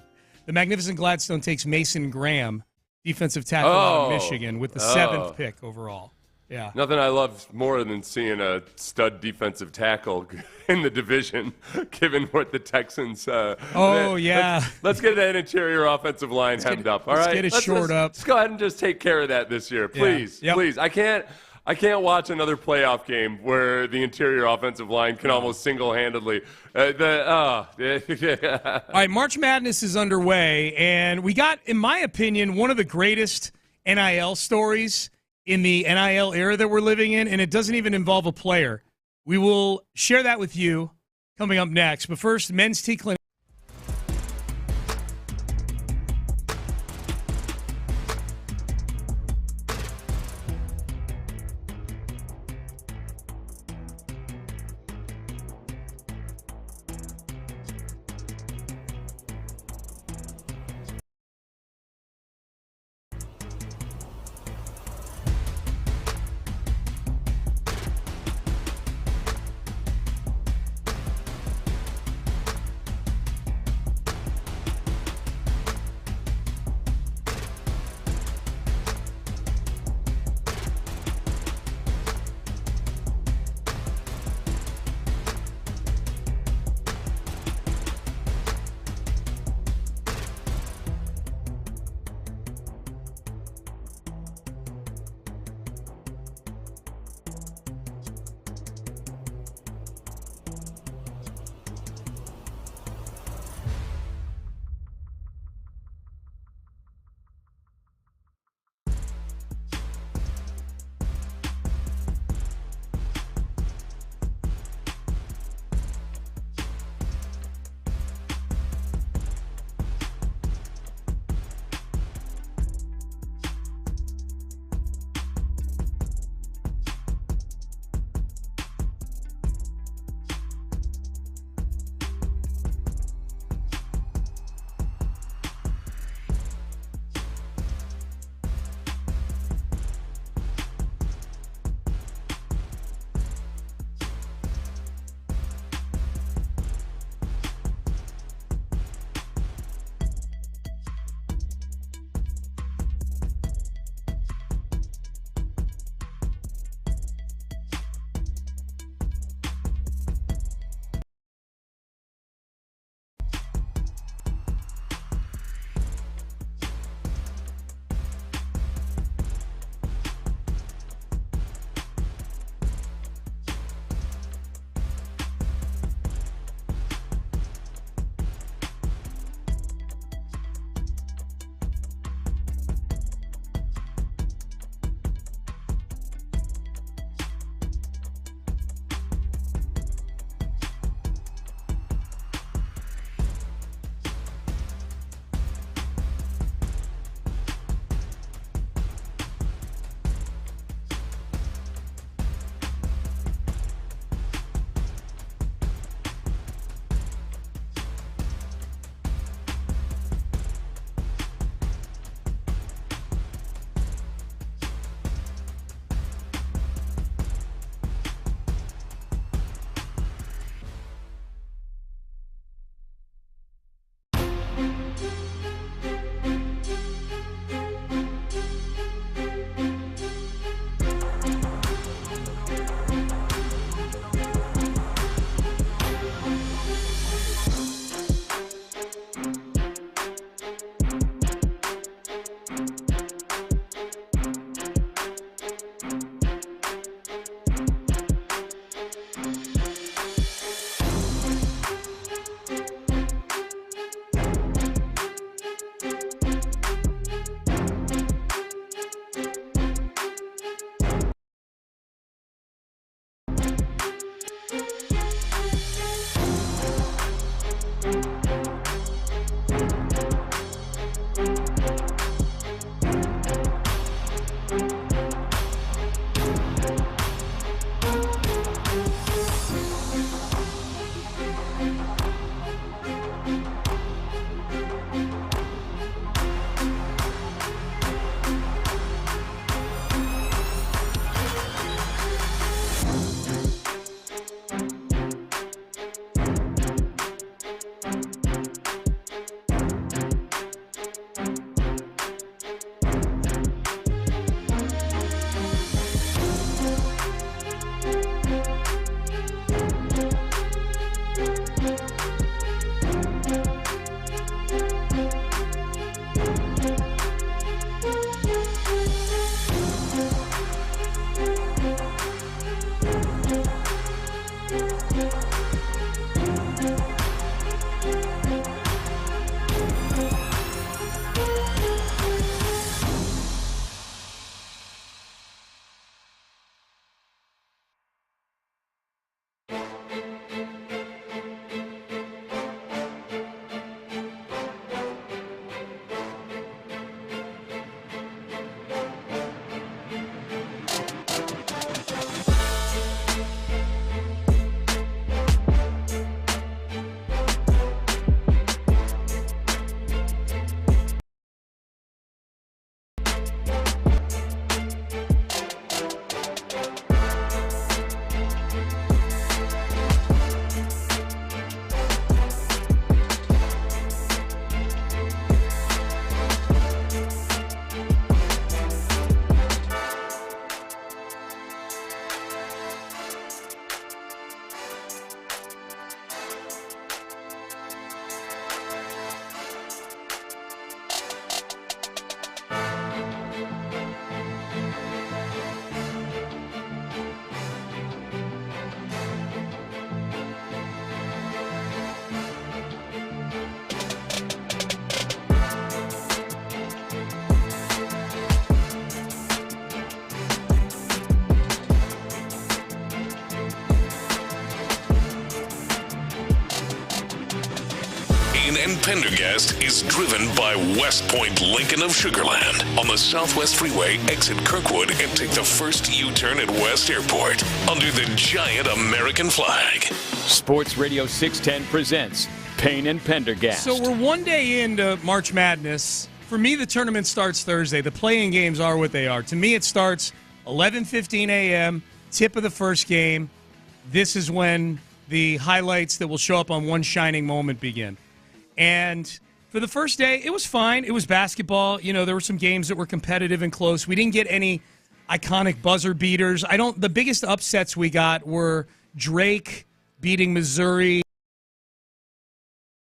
The magnificent Gladstone takes Mason Graham, defensive tackle out of Michigan, with the 7th pick overall. Yeah. Nothing I love more than seeing a stud defensive tackle in the division, given what the Texans. Let's get that interior offensive line hemmed up. All right, let's get it shored up. Let's go ahead and just take care of that this year, please. Yeah. Yep. Please. I can't watch another playoff game where the interior offensive line can almost single-handedly. All right, March Madness is underway, and we got, in my opinion, one of the greatest NIL stories in the NIL era that we're living in, and it doesn't even involve a player. We will share that with you coming up next. But first, men's T clinic. Payne and Pendergast is driven by West Point Lincoln of Sugar Land on the Southwest Freeway. Exit Kirkwood and take the first U-turn at West Airport under the giant American flag. Sports Radio 610 presents Payne and Pendergast. So we're one day into March Madness. For me, the tournament starts Thursday. The play-in games are what they are. To me, it starts 11:15 a.m., tip of the first game. This is when the highlights that will show up on One Shining Moment begin. And for the first day, it was fine. It was basketball. You know, there were some games that were competitive and close. We didn't get any iconic buzzer beaters. The biggest upsets we got were Drake beating Missouri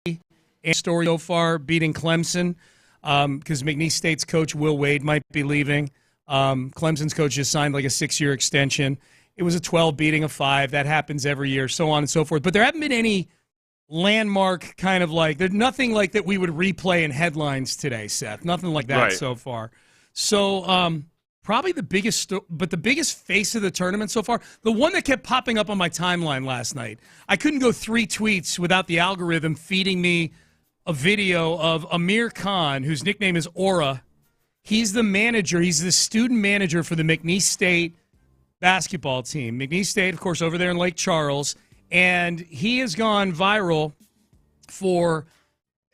and Story so far beating Clemson because McNeese State's coach Will Wade might be leaving. Clemson's coach just signed like a 6-year extension. It was a 12 beating a 5. That happens every year, so on and so forth. But there haven't been any landmark kind of like, there's nothing like that we would replay in headlines today, Seth. Nothing like that so far. So probably the biggest face of the tournament so far, the one that kept popping up on my timeline last night. I couldn't go 3 tweets without the algorithm feeding me a video of Amir Khan, whose nickname is Aura. He's the manager. He's the student manager for the McNeese State basketball team. McNeese State, of course, over there in Lake Charles. And he has gone viral for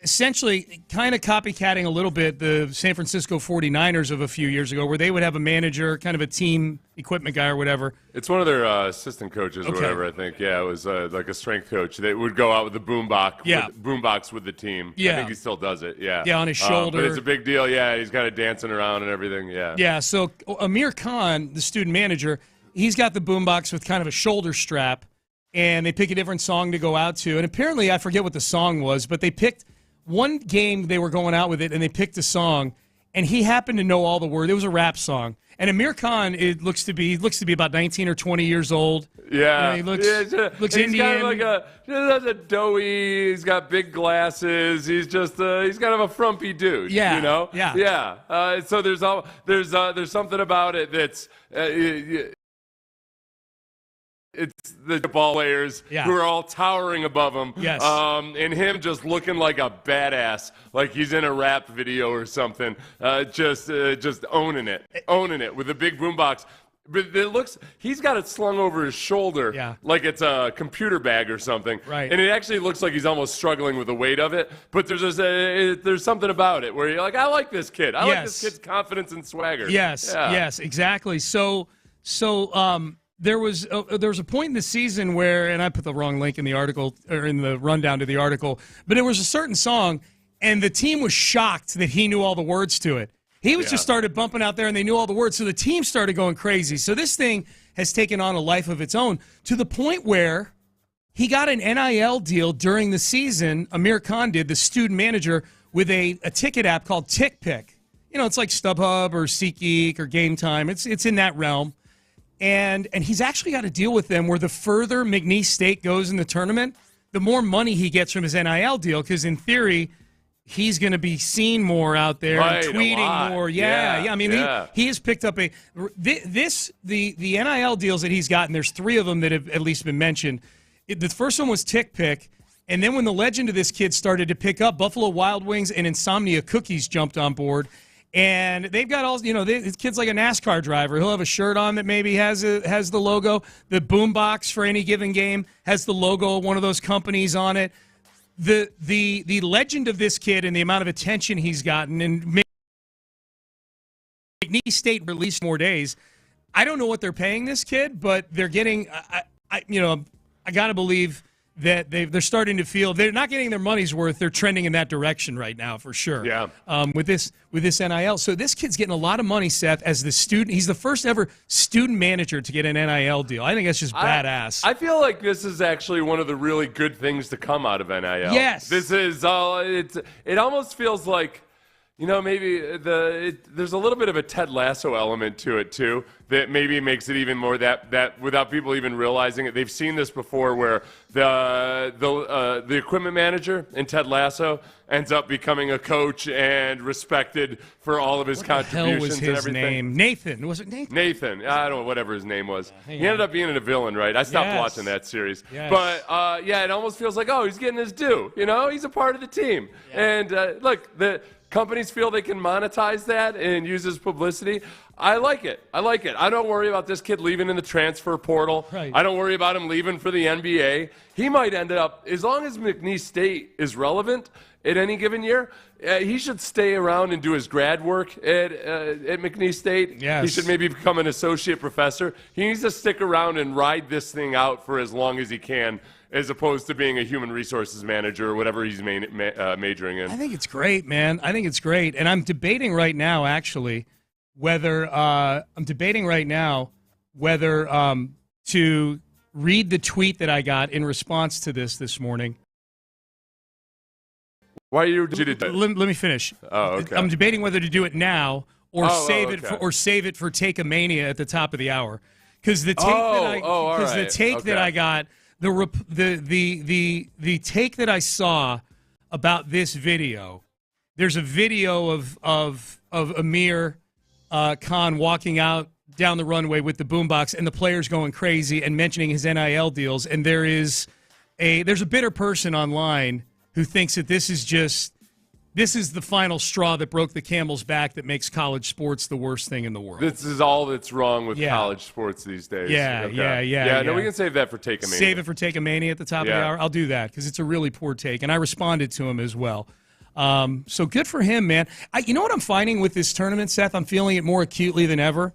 essentially kind of copycatting a little bit the San Francisco 49ers of a few years ago, where they would have a manager, kind of a team equipment guy or whatever. It's one of their assistant coaches or whatever, I think. Yeah, it was like a strength coach. They would go out with the boombox with the team. Yeah. I think he still does it. Yeah, on his shoulder. But it's a big deal. Yeah, he's kind of dancing around and everything. Yeah. Yeah, so Amir Khan, the student manager, he's got the boombox with kind of a shoulder strap, and they pick a different song to go out to. And apparently, I forget what the song was, but they picked one game they were going out with it, and they picked a song, and he happened to know all the words. It was a rap song. And Amir Khan, it looks to be about 19 or 20 years old. Yeah, he looks Indian. He's kind of like a doughy. He's got big glasses. He's just he's kind of a frumpy dude. Yeah, you know. Yeah. So there's something about it that's. It's the ball players who are all towering above him. Yes. And him just looking like a badass, like he's in a rap video or something. Just owning it with a big boombox. But he's got it slung over his shoulder like it's a computer bag or something. Right. And it actually looks like he's almost struggling with the weight of it. But there's something about it where you're like, I like this kid. I like this kid's confidence and swagger. Yes, exactly. So there was a point in the season where, and I put the wrong link in the article or in the rundown to the article, but it was a certain song, and the team was shocked that he knew all the words to it. He was just started bumping out there, and they knew all the words, so the team started going crazy. So this thing has taken on a life of its own to the point where he got an NIL deal during the season. Amir Khan did, the student manager, with a ticket app called TickPick. You know, it's like StubHub or SeatGeek or Game Time. It's in that realm. And he's actually got a deal with them where the further McNeese State goes in the tournament, the more money he gets from his NIL deal, because in theory, he's going to be seen more out there, tweeting more. Yeah. I mean, he has picked up the NIL deals that he's gotten. There's 3 of them that have at least been mentioned. The first one was TickPick, and then when the legend of this kid started to pick up, Buffalo Wild Wings and Insomnia Cookies jumped on board. And they've got all, this kid's like a NASCAR driver. He'll have a shirt on that maybe has the logo. The boombox for any given game has the logo of one of those companies on it. The legend of this kid and the amount of attention he's gotten, and McNeese State released more days. I don't know what they're paying this kid, but they're getting. I got to believe that they're starting to feel they're not getting their money's worth. They're trending in that direction right now for sure. Yeah. With this NIL, so this kid's getting a lot of money, Seth, as the student. He's the first ever student manager to get an NIL deal. I think that's just badass. I feel like this is actually one of the really good things to come out of NIL. Yes. This is it almost feels like maybe there's a little bit of a Ted Lasso element to it too that maybe makes it even more that without people even realizing it. They've seen this before where the equipment manager in Ted Lasso ends up becoming a coach and respected for all of his contributions Hell was his and everything. name? Nathan. Was it Nathan? Nathan. I don't know, whatever his name was. He ended up being a villain, right? I stopped watching that series. Yes. But, it almost feels like, he's getting his due. He's a part of the team. Yeah. And, look, the companies feel they can monetize that and use his publicity. I like it. I don't worry about this kid leaving in the transfer portal. Right. I don't worry about him leaving for the NBA. He might end up, as long as McNeese State is relevant at any given year, he should stay around and do his grad work at McNeese State. Yes. He should maybe become an associate professor. He needs to stick around and ride this thing out for as long as he can, as opposed to being a human resources manager or whatever he's majoring in. I think it's great, man. I think it's great. And I'm debating right now, actually, whether to read the tweet that I got in response to this morning. Why did you do that? Let me finish. Oh, okay. I'm debating whether to do it now or save okay. it for Take-A-Mania at the top of the hour. Because the take that I got, the take that I saw about this video, there's a video of Amir Khan walking out down the runway with the boombox and the players going crazy and mentioning his NIL deals. And there's a bitter person online who thinks that this is the final straw that broke the camel's back that makes college sports the worst thing in the world. This is all that's wrong with college sports these days. Yeah. No, we can save that for Take-A-Mania. Save it for Take-A-Mania at the top of the hour. I'll do that because it's a really poor take, and I responded to him as well. So good for him, man. You know what I'm finding with this tournament, Seth? I'm feeling it more acutely than ever.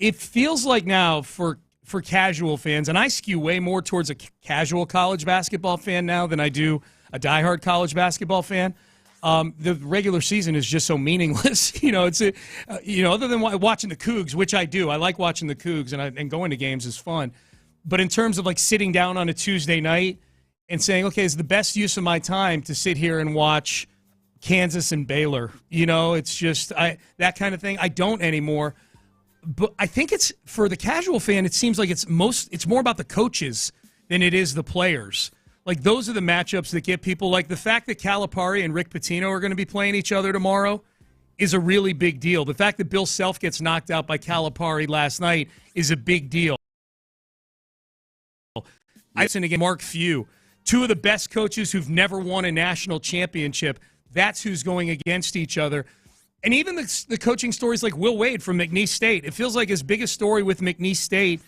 It feels like now for casual fans, and I skew way more towards a casual college basketball fan now than I do a diehard college basketball fan. The regular season is just so meaningless. Other than watching the Cougs, which I do. I like watching the Cougs, and going to games is fun. But in terms of like sitting down on a Tuesday night and saying, okay, it's the best use of my time to sit here and watch Kansas and Baylor. It's just that kind of thing. I don't anymore. But I think it's for the casual fan, it seems like it's more about the coaches than it is the players. Like, those are the matchups that get people. Like, the fact that Calipari and Rick Pitino are going to be playing each other tomorrow is a really big deal. The fact that Bill Self gets knocked out by Calipari last night is a big deal. I listen again, Mark Few, two of the best coaches who've never won a national championship. That's who's going against each other. And even the coaching stories like Will Wade from McNeese State, it feels like his biggest story with McNeese State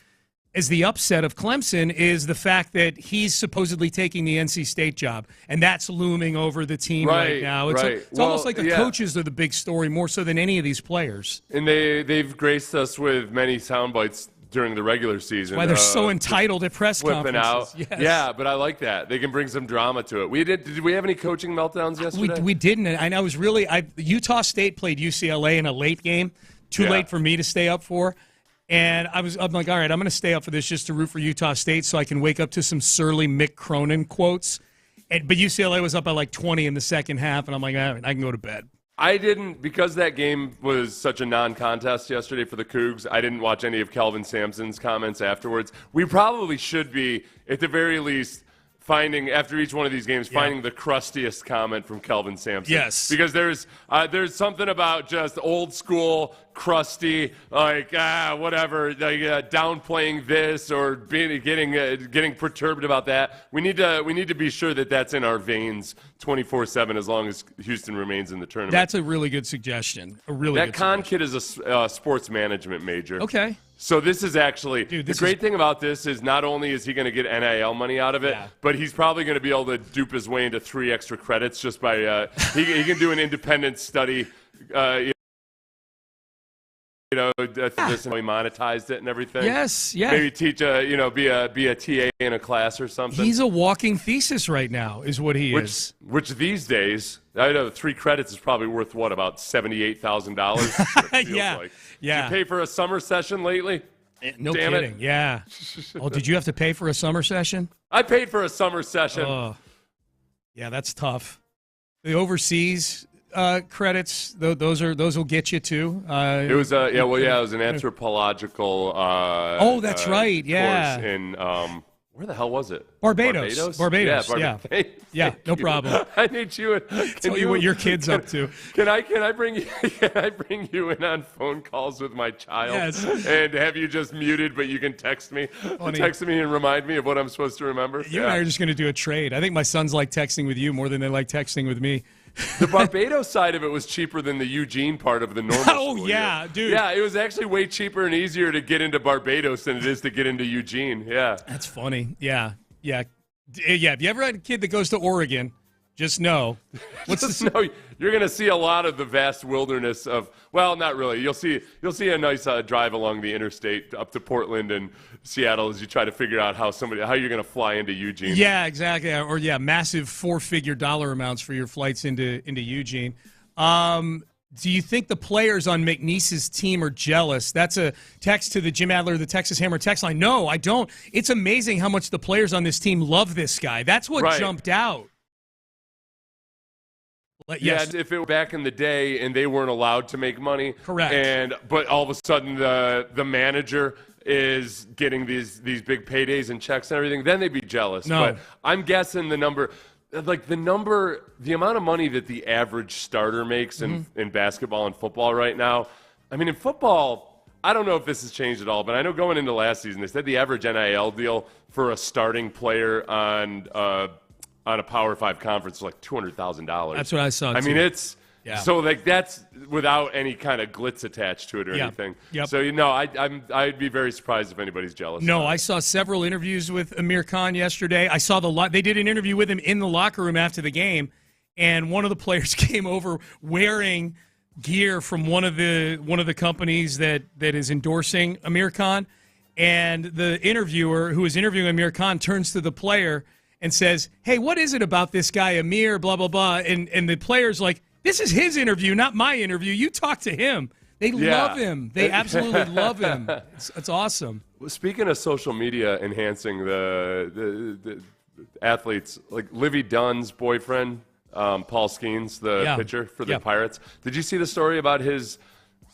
as the upset of Clemson is the fact that he's supposedly taking the NC State job, and that's looming over the team right now. It's almost like the coaches are the big story more so than any of these players. And they've graced us with many sound bites during the regular season. Why they're so entitled at press conferences. Out. Yes. Yeah, but I like that. They can bring some drama to it. Did we have any coaching meltdowns yesterday? We didn't. And I was really Utah State played UCLA in a late game, too late for me to stay up for. And I'm like, all right, I'm going to stay up for this just to root for Utah State so I can wake up to some surly Mick Cronin quotes. But UCLA was up by like 20 in the second half, and I'm like, all right, I can go to bed. I didn't, because that game was such a non-contest yesterday for the Cougs, I didn't watch any of Kelvin Sampson's comments afterwards. We probably should be, at the very least, finding, after each one of these games, finding the crustiest comment from Kelvin Sampson. Yes. Because there's something about just old school, crusty, like, whatever, like, downplaying this or getting perturbed about that. We need to be sure that that's in our veins 24/7 as long as Houston remains in the tournament. That's a really good suggestion. That Khan kid is a sports management major. Okay. So this is actually, the great thing about this is not only is he going to get NIL money out of it, but he's probably going to be able to dupe his way into 3 extra credits just by, he can do an independent study, this and he monetized it and everything. Yes, yeah. Maybe teach be a TA in a class or something. He's a walking thesis right now, is what he is. Which these days, I know 3 credits is probably worth about $78,000. Yeah, like. Yeah. Did you pay for a summer session lately? No Damn kidding. It. Yeah. Oh, did you have to pay for a summer session? I paid for a summer session. Oh, yeah, that's tough. The overseas credits, those will get you too. It was it was an anthropological. That's right. Yeah. Course in where the hell was it? Barbados. Yeah, no problem. I need you. Tell you what your kid's up to. Can I bring you in on phone calls with my child? Yes. And have you just muted, but you can text me, and remind me of what I'm supposed to remember. You and I are just going to do a trade. I think my sons like texting with you more than they like texting with me. The Barbados side of it was cheaper than the Eugene part of the normal school year. Dude. Yeah, it was actually way cheaper and easier to get into Barbados than it is to get into Eugene. Yeah. That's funny. Yeah. If you ever had a kid that goes to Oregon, just know. No, you're going to see a lot of the vast wilderness of, well, not really. You'll see a nice drive along the interstate up to Portland and Seattle as you try to figure out how you're going to fly into Eugene. Yeah, exactly. Or massive 4-figure dollar amounts for your flights into Eugene. Do you think the players on McNeese's team are jealous? That's a text to the Jim Adler, the Texas Hammer text line. No, I don't. It's amazing how much the players on this team love this guy. That's what jumped out. Yes. Yeah, if it were back in the day and they weren't allowed to make money. Correct. But all of a sudden the manager is getting these big paydays and checks and everything, then they'd be jealous. No. But I'm guessing the amount of money that the average starter makes in basketball and football right now. I mean, in football, I don't know if this has changed at all, but I know going into last season, they said the average NIL deal for a starting player on a Power 5 conference was like $200,000. That's what I saw, too. I mean, it's so that's without any kind of glitz attached to it or anything. Yep. So I'd be very surprised if anybody's jealous. No, I saw several interviews with Amir Khan yesterday. I saw they did an interview with him in the locker room after the game, and one of the players came over wearing gear from one of the companies that is endorsing Amir Khan, and the interviewer who was interviewing Amir Khan turns to the player and says, "Hey, what is it about this guy Amir, blah, blah, blah?" And the player's like, "This is his interview, not my interview. You talk to him." They love him. They absolutely love him. It's awesome. Well, speaking of social media enhancing the athletes, like Livy Dunn's boyfriend, Paul Skeens, the pitcher for the Pirates. Did you see the story about his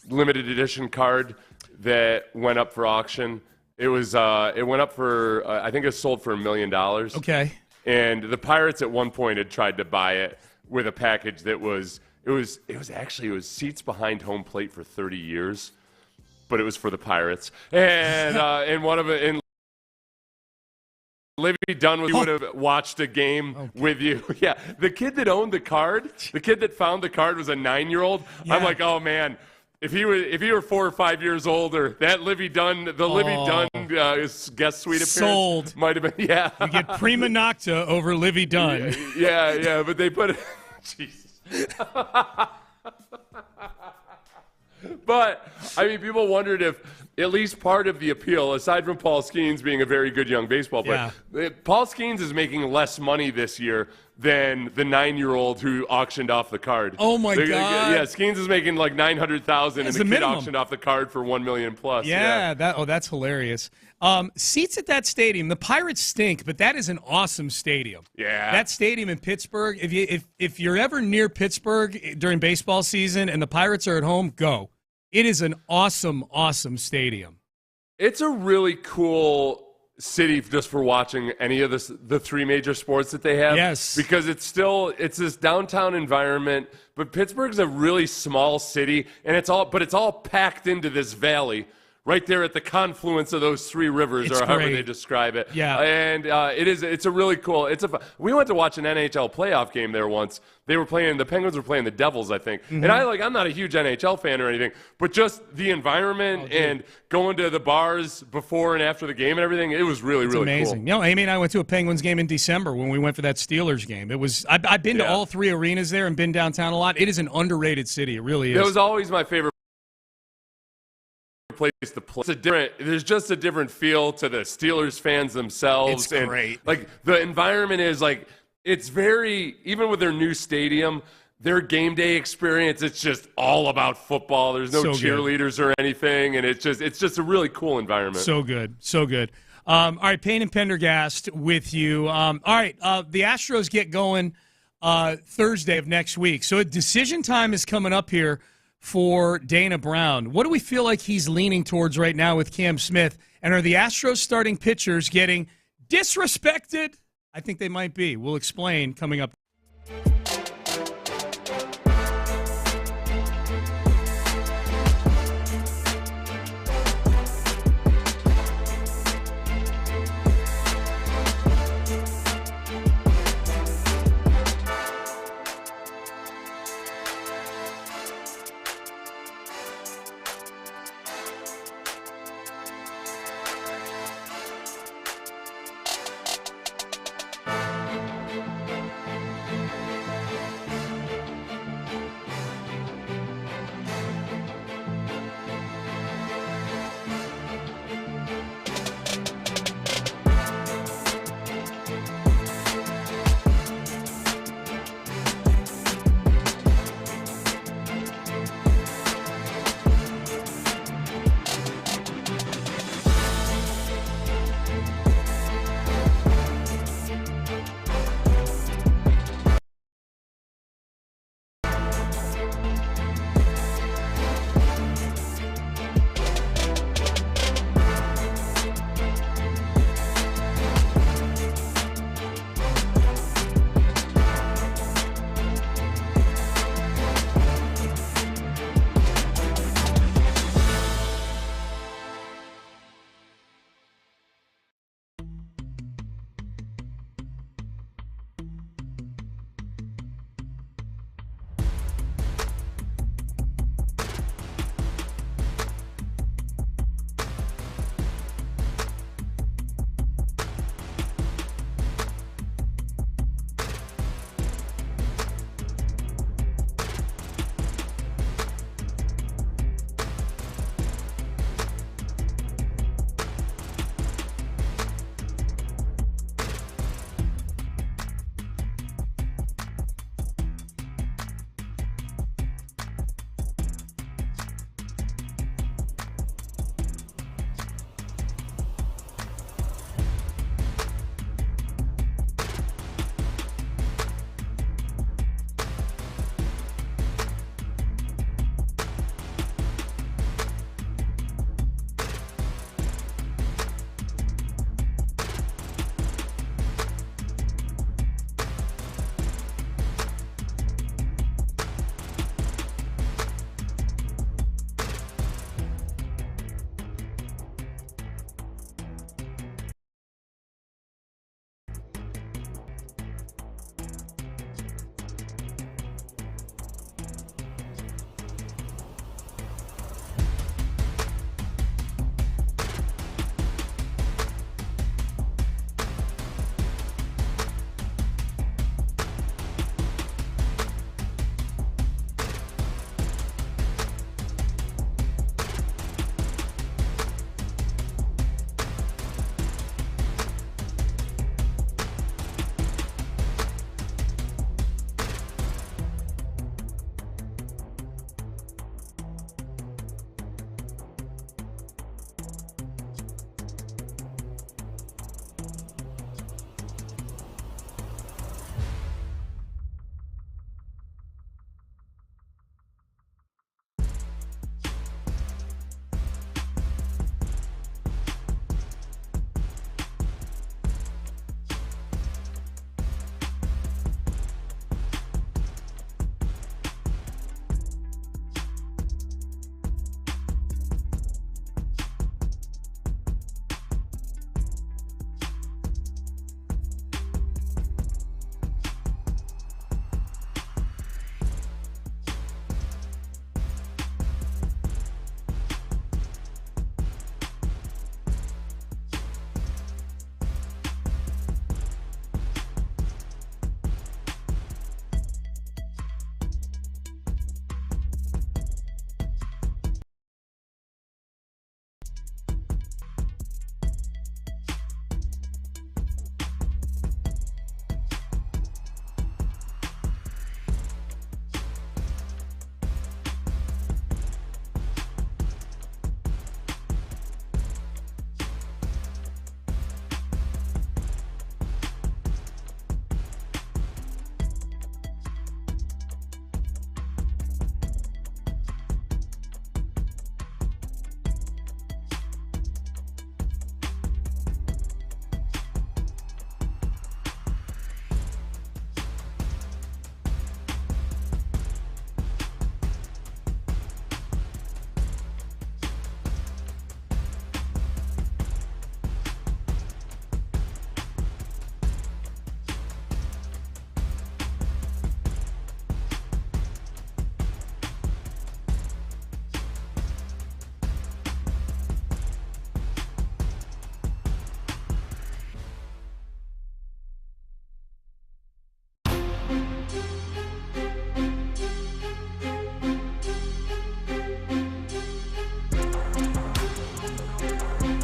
limited edition card that went up for auction? It went up for I think it was sold for $1 million. Okay. And the Pirates at one point had tried to buy it with a package that was seats behind home plate for 30 years, but it was for the Pirates. And one of it, and Livy Dunn would have watched a game with you. Yeah, the kid that owned the card, the kid that found the card was a 9-year-old. Yeah. I'm like, oh man. If he were 4 or 5 years older, that Livy Dunn guest suite appearance might have been. Yeah, you get prima nocta over Livy Dunn. Yeah, but they put it. Jesus. But I mean, people wondered if at least part of the appeal, aside from Paul Skeens being a very good young baseball player, Paul Skeens is making less money this year than the 9-year-old who auctioned off the card. Oh my God! Yeah, Skeens is making like $900,000, and the kid minimum. Auctioned off the card for $1 million plus. Yeah. That's hilarious. Seats at that stadium. The Pirates stink, but that is an awesome stadium. Yeah, that stadium in Pittsburgh. If you're ever near Pittsburgh during baseball season and the Pirates are at home, go. It is an awesome, awesome stadium. It's a really cool city just for watching any of the three major sports that they have. Yes. Because it's this downtown environment, but Pittsburgh's a really small city, and it's all packed into this valley right there at the confluence of those three rivers, or however they describe it. Yeah. And it's a really cool. We went to watch an NHL playoff game there once. The Penguins were playing the Devils, I think. Mm-hmm. And I'm not a huge NHL fan or anything, but just the environment and going to the bars before and after the game and everything, it was really, really amazing. cool. Amy and I went to a Penguins game in December when we went for that Steelers game. I've been to all three arenas there and been downtown a lot. It is an underrated city. It really is. It was always my favorite place to play. There's just a different feel to the Steelers fans themselves. It's great. Like the environment is like, it's very, even with their new stadium, their game day experience, it's just all about football. There's no cheerleaders or anything, and it's just a really cool environment. So good. All right, Payne and Pendergast with you. All right, the Astros get going Thursday of next week. So a decision time is coming up here for Dana Brown. What do we feel like he's leaning towards right now with Cam Smith? And are the Astros starting pitchers getting disrespected? I think they might be. We'll explain coming up.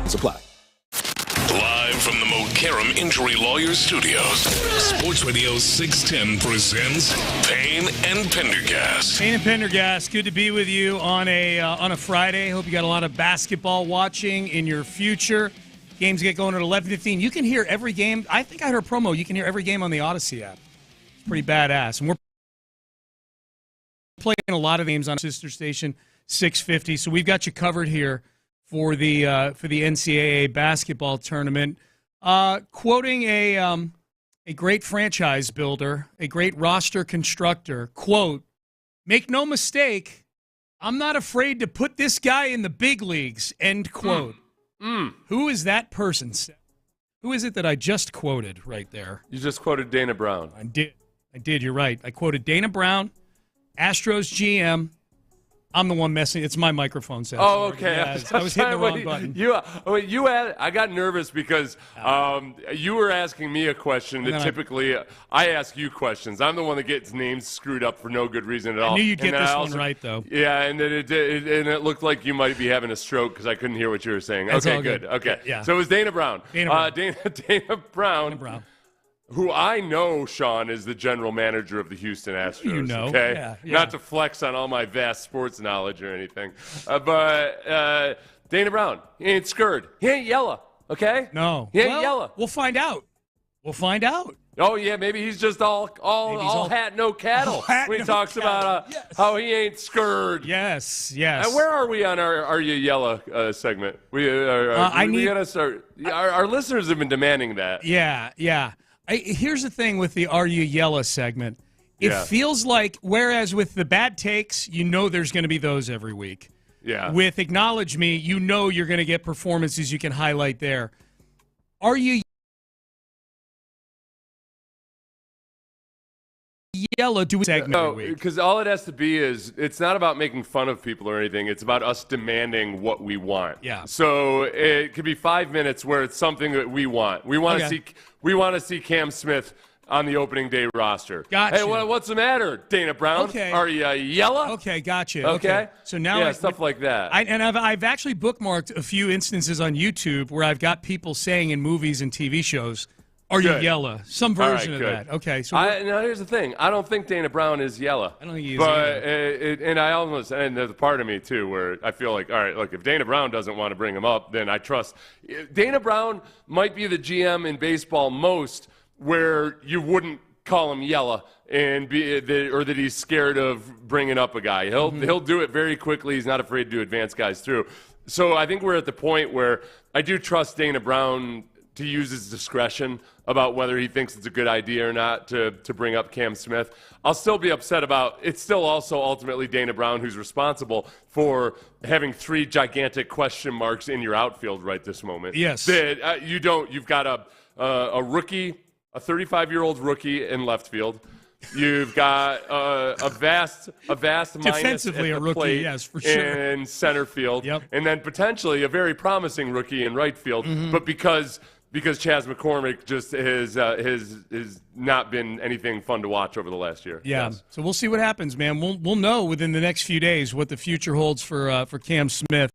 Supply. Live from the Mokaram Injury Lawyers Studios, Sports Radio 610 presents Payne and Pendergast. Payne and Pendergast, good to be with you on a Friday. Hope you got a lot of basketball watching in your future. Games get going at 11:15. You can hear every game. I think I heard a promo. You can hear every game on the Odyssey app. It's pretty badass. And we're playing a lot of games on sister station 650. So we've got you covered here for the NCAA basketball tournament. Quoting a great franchise builder, a great roster constructor, quote, "Make no mistake, I'm not afraid to put this guy in the big leagues," end quote. Who is that person? Who is it that I just quoted right there? You just quoted Dana Brown. I did. You're right. I quoted Dana Brown, Astros GM. I'm the one messing. It's my microphone set. Oh, okay. Yeah, I was hitting the wrong button. I got nervous because you were asking me a question that typically I ask you questions. I'm the one that gets names screwed up for no good reason at all. I knew you'd get this one right, though. Yeah, and then it looked like you might be having a stroke because I couldn't hear what you were saying. That's okay, all good. Okay. Yeah. So it was Dana Brown. Dana Brown. Who I know, Sean, is the general manager of the Houston Astros. You know. Okay? Yeah. Not to flex on all my vast sports knowledge or anything. But Dana Brown, he ain't scared. He ain't yellow, okay? No. He ain't yellow. We'll find out. Oh, yeah, maybe he's just all hat, no cattle when he talks about how he ain't scared. Yes. And where are we on our Are You Yella segment? We got to start. Our listeners have been demanding that. Yeah. Here's the thing with the Are You Yella segment. It feels like, whereas with the bad takes, you know there's going to be those every week. Yeah. With Acknowledge Me, you know you're going to get performances you can highlight there. Are You Yella do a segment every week? Because all it has to be is, it's not about making fun of people or anything. It's about us demanding what we want. Yeah. So it could be 5 minutes where it's something that we want. We want to see Cam Smith on the opening day roster. Gotcha. Hey, what's the matter, Dana Brown? Okay. Are you Yella? Okay, gotcha. Okay. So now stuff like that. I've actually bookmarked a few instances on YouTube where I've got people saying in movies and TV shows, "Are you Yella?" Some version of that. Okay. So now here's the thing. I don't think Dana Brown is Yella. I don't think he is. But and there's a part of me too where I feel like, all right, look, if Dana Brown doesn't want to bring him up, then I trust. Dana Brown might be the GM in baseball most where you wouldn't call him Yella or that he's scared of bringing up a guy. He'll do it very quickly. He's not afraid to advance guys through. So I think we're at the point where I do trust Dana Brown to use his discretion about whether he thinks it's a good idea or not to bring up Cam Smith. I'll still be upset about it's still also ultimately Dana Brown who's responsible for having 3 gigantic question marks in your outfield right this moment. Yes. That you've got a rookie, a 35-year-old rookie in left field. You've got a vast minus defensively at a the rookie, plate yes, for sure, in center field, Yep. and then potentially a very promising rookie in right field. But because Chaz McCormick just has not been anything fun to watch over the last year. Yeah. Yes. So we'll see what happens, man. We'll know within the next few days what the future holds for Cam Smith.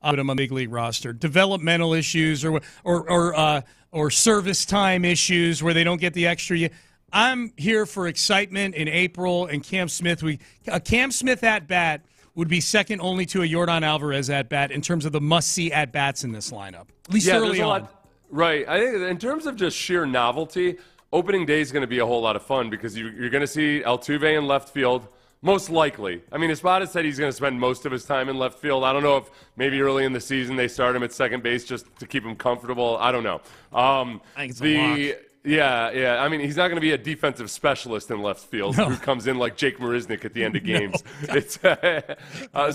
Put him on the big league roster. Developmental issues or service time issues where they don't get the extra. I'm here for excitement in April and Cam Smith. A Cam Smith at bat would be second only to a Yordan Alvarez at bat in terms of the must-see at bats in this lineup. At least early on. Right. I think in terms of just sheer novelty, opening day is going to be a whole lot of fun because you're going to see Altuve in left field. Most likely. I mean, Espada said he's going to spend most of his time in left field. I don't know if maybe early in the season they start him at second base just to keep him comfortable. I don't know. I think it's a lock. Yeah. I mean, he's not going to be a defensive specialist in left field who comes in like Jake Marisnik at the end of games.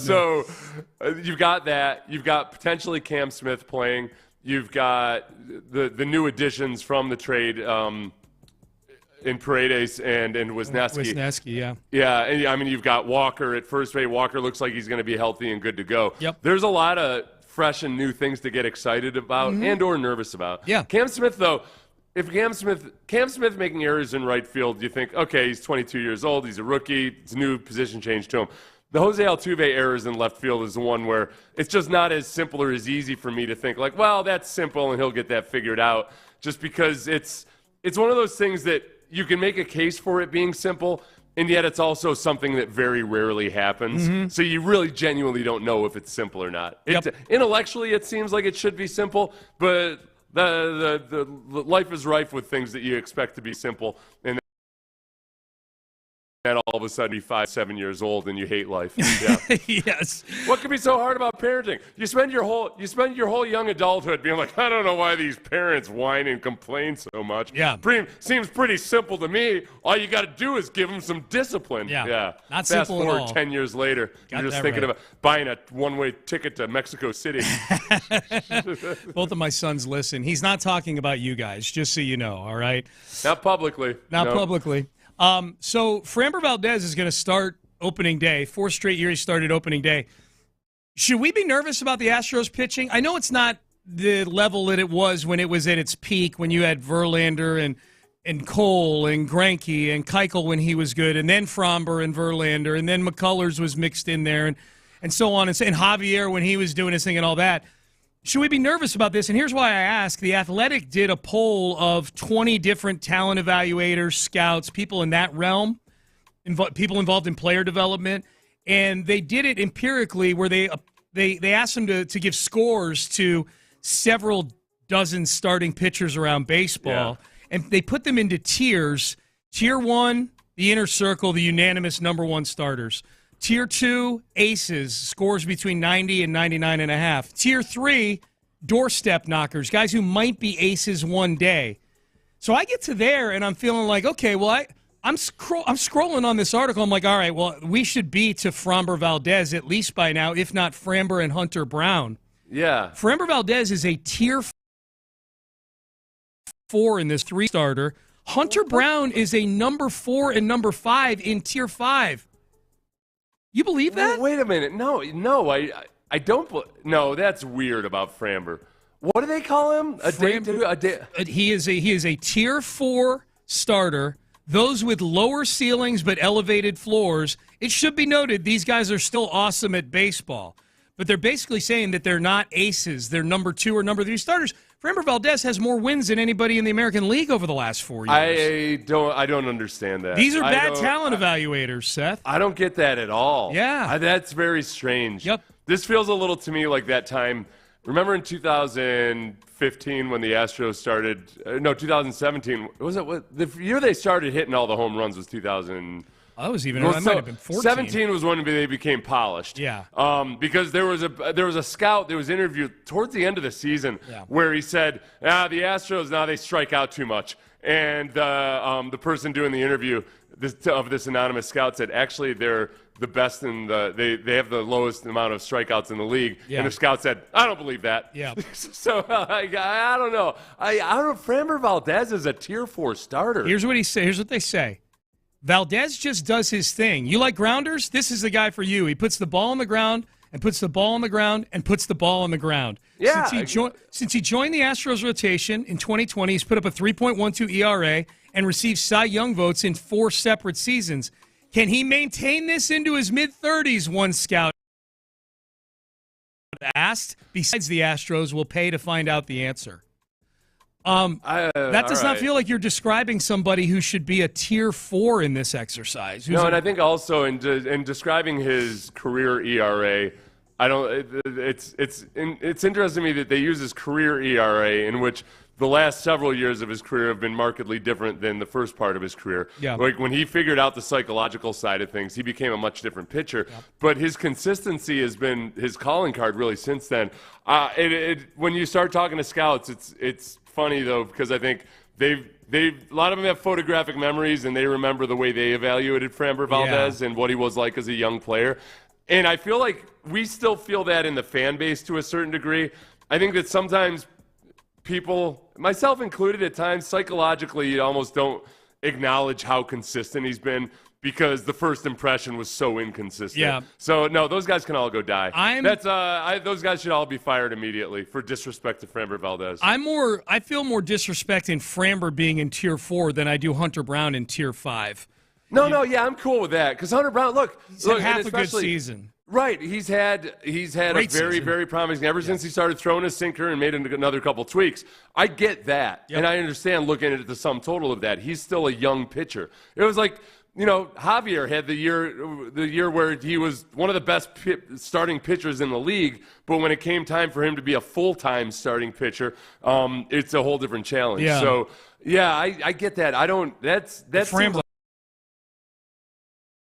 So you've got that. You've got potentially Cam Smith playing. You've got the new additions from the trade. In Paredes and Wisniewski. Wisniewski, yeah. Yeah, and I mean, you've got Walker at first base. Walker looks like he's going to be healthy and good to go. Yep. There's a lot of fresh and new things to get excited about and or nervous about. Yeah. Cam Smith, though, if Cam Smith making errors in right field, you think, okay, he's 22 years old, he's a rookie, it's a new position change to him. The Jose Altuve errors in left field is the one where it's just not as simple or as easy for me to think like, well, that's simple and he'll get that figured out. Just because it's one of those things that you can make a case for it being simple, and yet it's also something that very rarely happens. Mm-hmm. So you really genuinely don't know if it's simple or not. Intellectually, it seems like it should be simple, but the life is rife with things that you expect to be simple, and then all of a sudden you're 5, 7 years old and you hate life. Yeah. Yes. What could be so hard about parenting? You spend your whole young adulthood being like, I don't know why these parents whine and complain so much. Yeah. Seems pretty simple to me. All you got to do is give them some discilline. Yeah. Not Fast simple at forward all. 10 years later, Got you're just that thinking right. about buying a one-way ticket to Mexico City. Both of my sons listen. He's not talking about you guys, just so you know, all right? Not publicly. Not No. publicly. So Framber Valdez is going to start opening day. 4 straight years he started opening day. Should we be nervous about the Astros pitching? I know it's not the level that it was when it was at its peak, when you had Verlander and Cole and Greinke and Keuchel when he was good, and then Framber and Verlander, and then McCullers was mixed in there, and so on, and Javier when he was doing his thing and all that. Should we be nervous about this? And here's why I ask. The Athletic did a poll of 20 different talent evaluators, scouts, people in that realm, people involved in player development, and they did it empirically where they asked them to give scores to several dozen starting pitchers around baseball, and they put them into tiers. Tier 1, the inner circle, the unanimous number 1 starters. Tier 2, aces, scores between 90 and 99.5. Tier 3, doorstep knockers, guys who might be aces one day. So I get to there, and I'm feeling like, okay, well, I'm scrolling on this article. I'm like, all right, well, we should be to Framber Valdez at least by now, if not Framber and Hunter Brown. Yeah. Framber Valdez is a tier 4 in this 3-starter. Hunter Brown is a number 4 and number 5 in tier 5. You believe that? Wait a minute. No, I don't. No, that's weird about Framber. What do they call him? He is a tier 4 starter. Those with lower ceilings but elevated floors. It should be noted these guys are still awesome at baseball, but they're basically saying that they're not aces. They're number 2 or number 3 starters. Framber Valdez has more wins than anybody in the American League over the last 4 years. I don't understand that. These are bad talent evaluators, Seth. I don't get that at all. Yeah. That's very strange. Yep. This feels a little to me like that time. Remember in 2015 when the Astros started? 2017. Was it the year they started hitting all the home runs was 2000. That was even. That might have been 14. 17 was when they became polished. Yeah. Because there was a scout that was interviewed towards the end of the season where he said, the Astros now they strike out too much, and the person doing the interview of this anonymous scout said actually they're the best in they have the lowest amount of strikeouts in the league. Yeah. And the scout said, I don't believe that. Yeah. So I don't know. I don't know. Framber Valdez is a tier 4 starter. Here's what they say. Valdez just does his thing. You like grounders? This is the guy for you. He puts the ball on the ground and puts the ball on the ground and puts the ball on the ground. Yeah. Since he joined the Astros rotation in 2020, he's put up a 3.12 ERA and received Cy Young votes in 4 separate seasons. Can he maintain this into his mid-30s, one scout asked? Besides, the Astros will pay to find out the answer. That does not feel like you're describing somebody who should be a tier 4 in this exercise. No, and I think also in describing his career ERA, it's interesting to me that they use his career ERA in which the last several years of his career have been markedly different than the first part of his career. Yeah. Like when he figured out the psychological side of things, he became a much different pitcher. Yep. But his consistency has been his calling card really since then. When you start talking to scouts, it's funny though because I think a lot of them have photographic memories and they remember the way they evaluated Framber Valdez and what he was like as a young player. And I feel like we still feel that in the fan base to a certain degree. I think that sometimes people, myself included at times, psychologically you almost don't acknowledge how consistent he's been because the first impression was so inconsistent. Yeah. So, no, those guys can all go die. Those guys should all be fired immediately for disrespect to Framber Valdez. I feel more disrespect in Framber being in tier 4 than I do Hunter Brown in tier 5. Yeah, I'm cool with that because Hunter Brown. Look, had half a good season. Right, he's had a very, very promising ever since he started throwing his sinker and made another couple tweaks. I get that, and I understand looking at the sum total of that. He's still a young pitcher. It was like, Javier had the year where he was one of the best starting pitchers in the league, but when it came time for him to be a full-time starting pitcher, it's a whole different challenge. Yeah. So, I get that. I don't. That's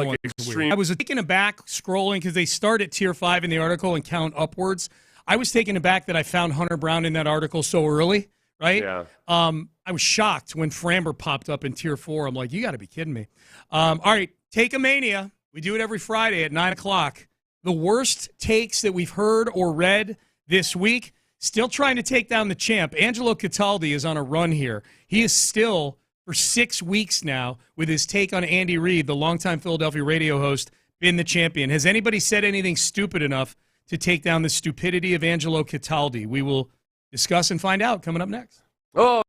like extreme. I was taken aback scrolling because they start at tier 5 in the article and count upwards. I was taken aback that I found Hunter Brown in that article so early, right? Yeah. I was shocked when Framber popped up in tier 4. I'm like, you got to be kidding me. All right, Take-A-Mania. We do it every Friday at 9 o'clock. The worst takes that we've heard or read this week. Still trying to take down the champ. Angelo Cataldi is on a run here. He is still, for 6 weeks now, with his take on Andy Reid, the longtime Philadelphia radio host, been the champion. Has anybody said anything stupid enough to take down the stupidity of Angelo Cataldi? We will discuss and find out coming up next. Oh.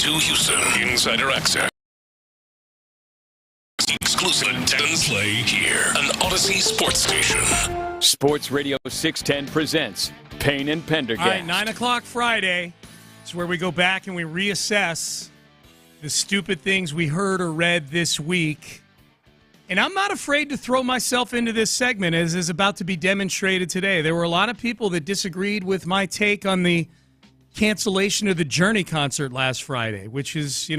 to Houston. Insider access. Exclusive Texans play here, an Odyssey sports station. Sports Radio 610 presents Payne and Pendergast. All right, 9 o'clock Friday. It's where we go back and we reassess the stupid things we heard or read this week. And I'm not afraid to throw myself into this segment, as is about to be demonstrated today. There were a lot of people that disagreed with my take on the cancellation of the Journey concert last Friday, which is,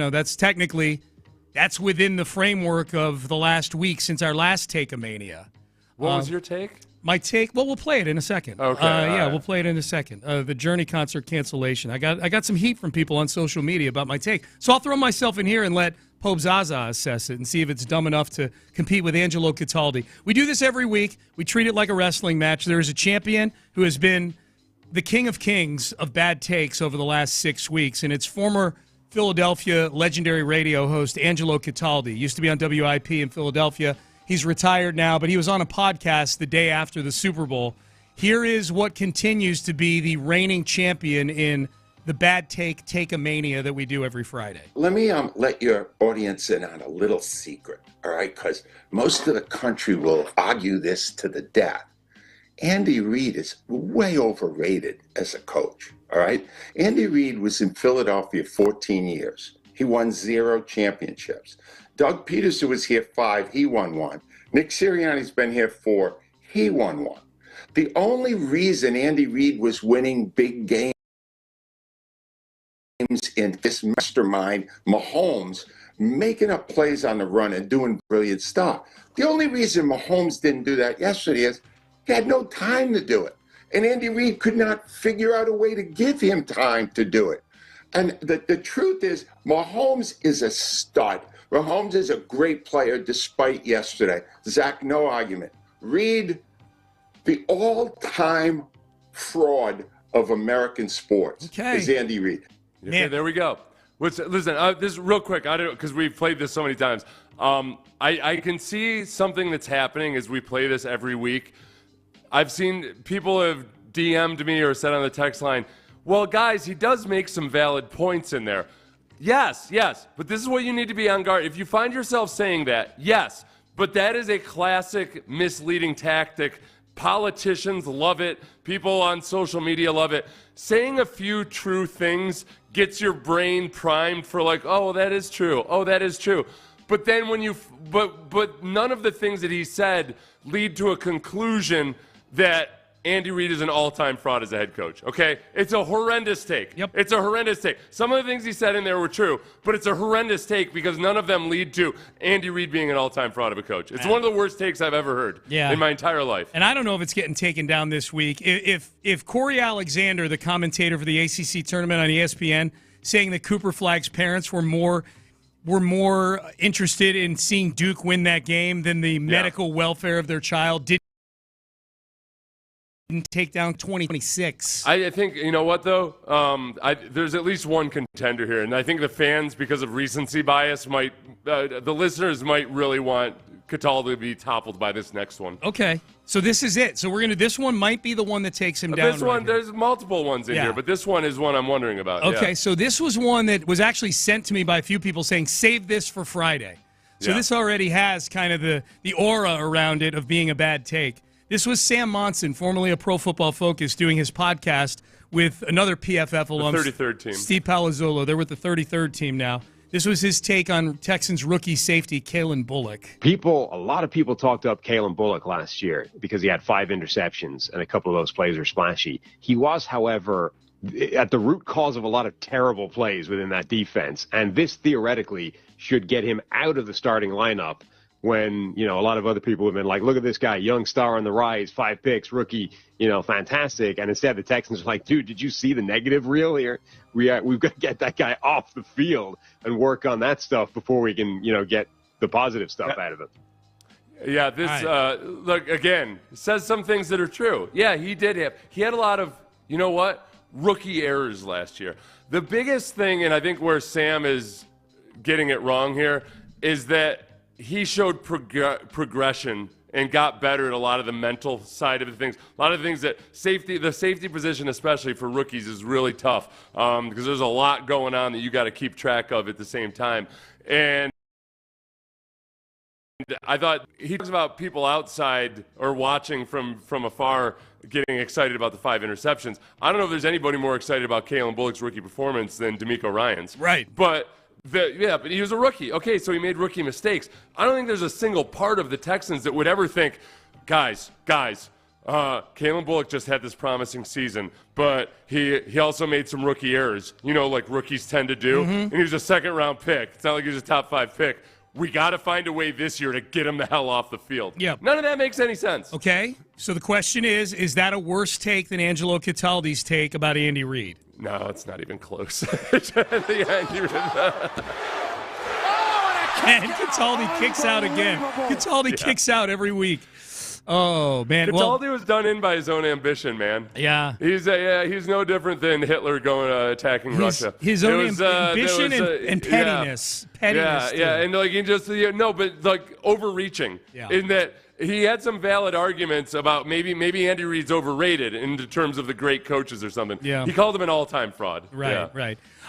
that's within the framework of the last week since our last Take-A-Mania. What was your take? My take, well, we'll play it in a second. Okay. We'll play it in a second. The Journey concert cancellation. I got some heat from people on social media about my take. So I'll throw myself in here and let Pope Zaza assess it and see if it's dumb enough to compete with Angelo Cataldi. We do this every week. We treat it like a wrestling match. There is a champion who has been the king of kings of bad takes over the last 6 weeks, and it's former Philadelphia legendary radio host Angelo Cataldi. Used to be on WIP in Philadelphia. He's retired now, but he was on a podcast the day after the Super Bowl. Here is what continues to be the reigning champion in the bad take-a-mania that we do every Friday. Let me let your audience in on a little secret, all right? Because most of the country will argue this to the death. Andy Reid is way overrated as a coach, all right? Andy Reid was in Philadelphia 14 years. He won 0 championships. Doug Peterson was here 5, he won 1. Nick Sirianni's been here 4, he won 1. The only reason Andy Reid was winning big games in this mastermind, Mahomes, making up plays on the run and doing brilliant stuff. The only reason Mahomes didn't do that yesterday is he had no time to do it. And Andy Reid could not figure out a way to give him time to do it. And the truth is, Mahomes is a stud. Mahomes is a great player despite yesterday. Zach, no argument. Reid, the all-time fraud of American sports is Andy Reid. Okay, there we go. Listen, this real quick, I don't because we've played this so many times. I can see something that's happening as we play this every week. I've seen people have DM'd me or said on the text line, well, guys, he does make some valid points in there. Yes, but this is what you need to be on guard. If you find yourself saying that, yes, but that is a classic misleading tactic. Politicians love it. People on social media love it. Saying a few true things gets your brain primed for like, oh, that is true. Oh, that is true. But then but none of the things that he said lead to a conclusion that Andy Reid is an all-time fraud as a head coach, okay? It's a horrendous take. Yep. It's a horrendous take. Some of the things he said in there were true, but it's a horrendous take because none of them lead to Andy Reid being an all-time fraud of a coach. It's one of the worst takes I've ever heard in my entire life. And I don't know if it's getting taken down this week. If Corey Alexander, the commentator for the ACC tournament on ESPN, saying that Cooper Flagg's parents were more interested in seeing Duke win that game than the medical welfare of their child, didn't take down 2026. I think, you know what, though? There's at least one contender here, and I think the fans, because of recency bias, the listeners might really want Cataldi to be toppled by this next one. Okay, so this is it. So this one might be the one that takes him down. This one, there's multiple ones in here, but this one is one I'm wondering about. Okay, so this was one that was actually sent to me by a few people saying, save this for Friday. So this already has kind of the aura around it of being a bad take. This was Sam Monson, formerly of Pro Football Focus, doing his podcast with another PFF alum, the 33rd team. Steve Palazzolo. They're with the 33rd team now. This was his take on Texans rookie safety Kalen Bullock. A lot of people talked up Kalen Bullock last year because he had 5 interceptions and a couple of those plays were splashy. He was, however, at the root cause of a lot of terrible plays within that defense, and this theoretically should get him out of the starting lineup when, a lot of other people have been like, look at this guy, young star on the rise, 5 picks, rookie, fantastic. And instead the Texans are like, dude, did you see the negative reel here? We've got to get that guy off the field and work on that stuff before we can, get the positive stuff out of him. Yeah, this, look, again, says some things that are true. Yeah, he had a lot of, rookie errors last year. The biggest thing, and I think where Sam is getting it wrong here, is that he showed progression and got better at a lot of the mental side of the things. A lot of things that the safety position, especially for rookies, is really tough because there's a lot going on that you got to keep track of at the same time. And I thought he talks about people outside or watching from afar getting excited about the 5 interceptions. I don't know if there's anybody more excited about Kalen Bullock's rookie performance than D'Amico Ryan's. Right. But he was a rookie. Okay, so he made rookie mistakes. I don't think there's a single part of the Texans that would ever think, guys, Kalen Bullock just had this promising season, but he also made some rookie errors, like rookies tend to do. And he was a second-round pick. It's not like he was a top-5 pick. We got to find a way this year to get him the hell off the field. Yep. None of that makes any sense. Okay, so the question is that a worse take than Angelo Cataldi's take about Andy Reid? No, it's not even close. And Cataldi kicks out again. Cataldi kicks out every week. Oh, man. Cataldi was done in by his own ambition, man. Yeah. He's no different than Hitler going attacking Russia. His own ambition and pettiness. Yeah. Pettiness. Yeah, and he just but overreaching. Yeah. In that he had some valid arguments about maybe Andy Reid's overrated in terms of the great coaches or something. Yeah. He called him an all-time fraud. Right.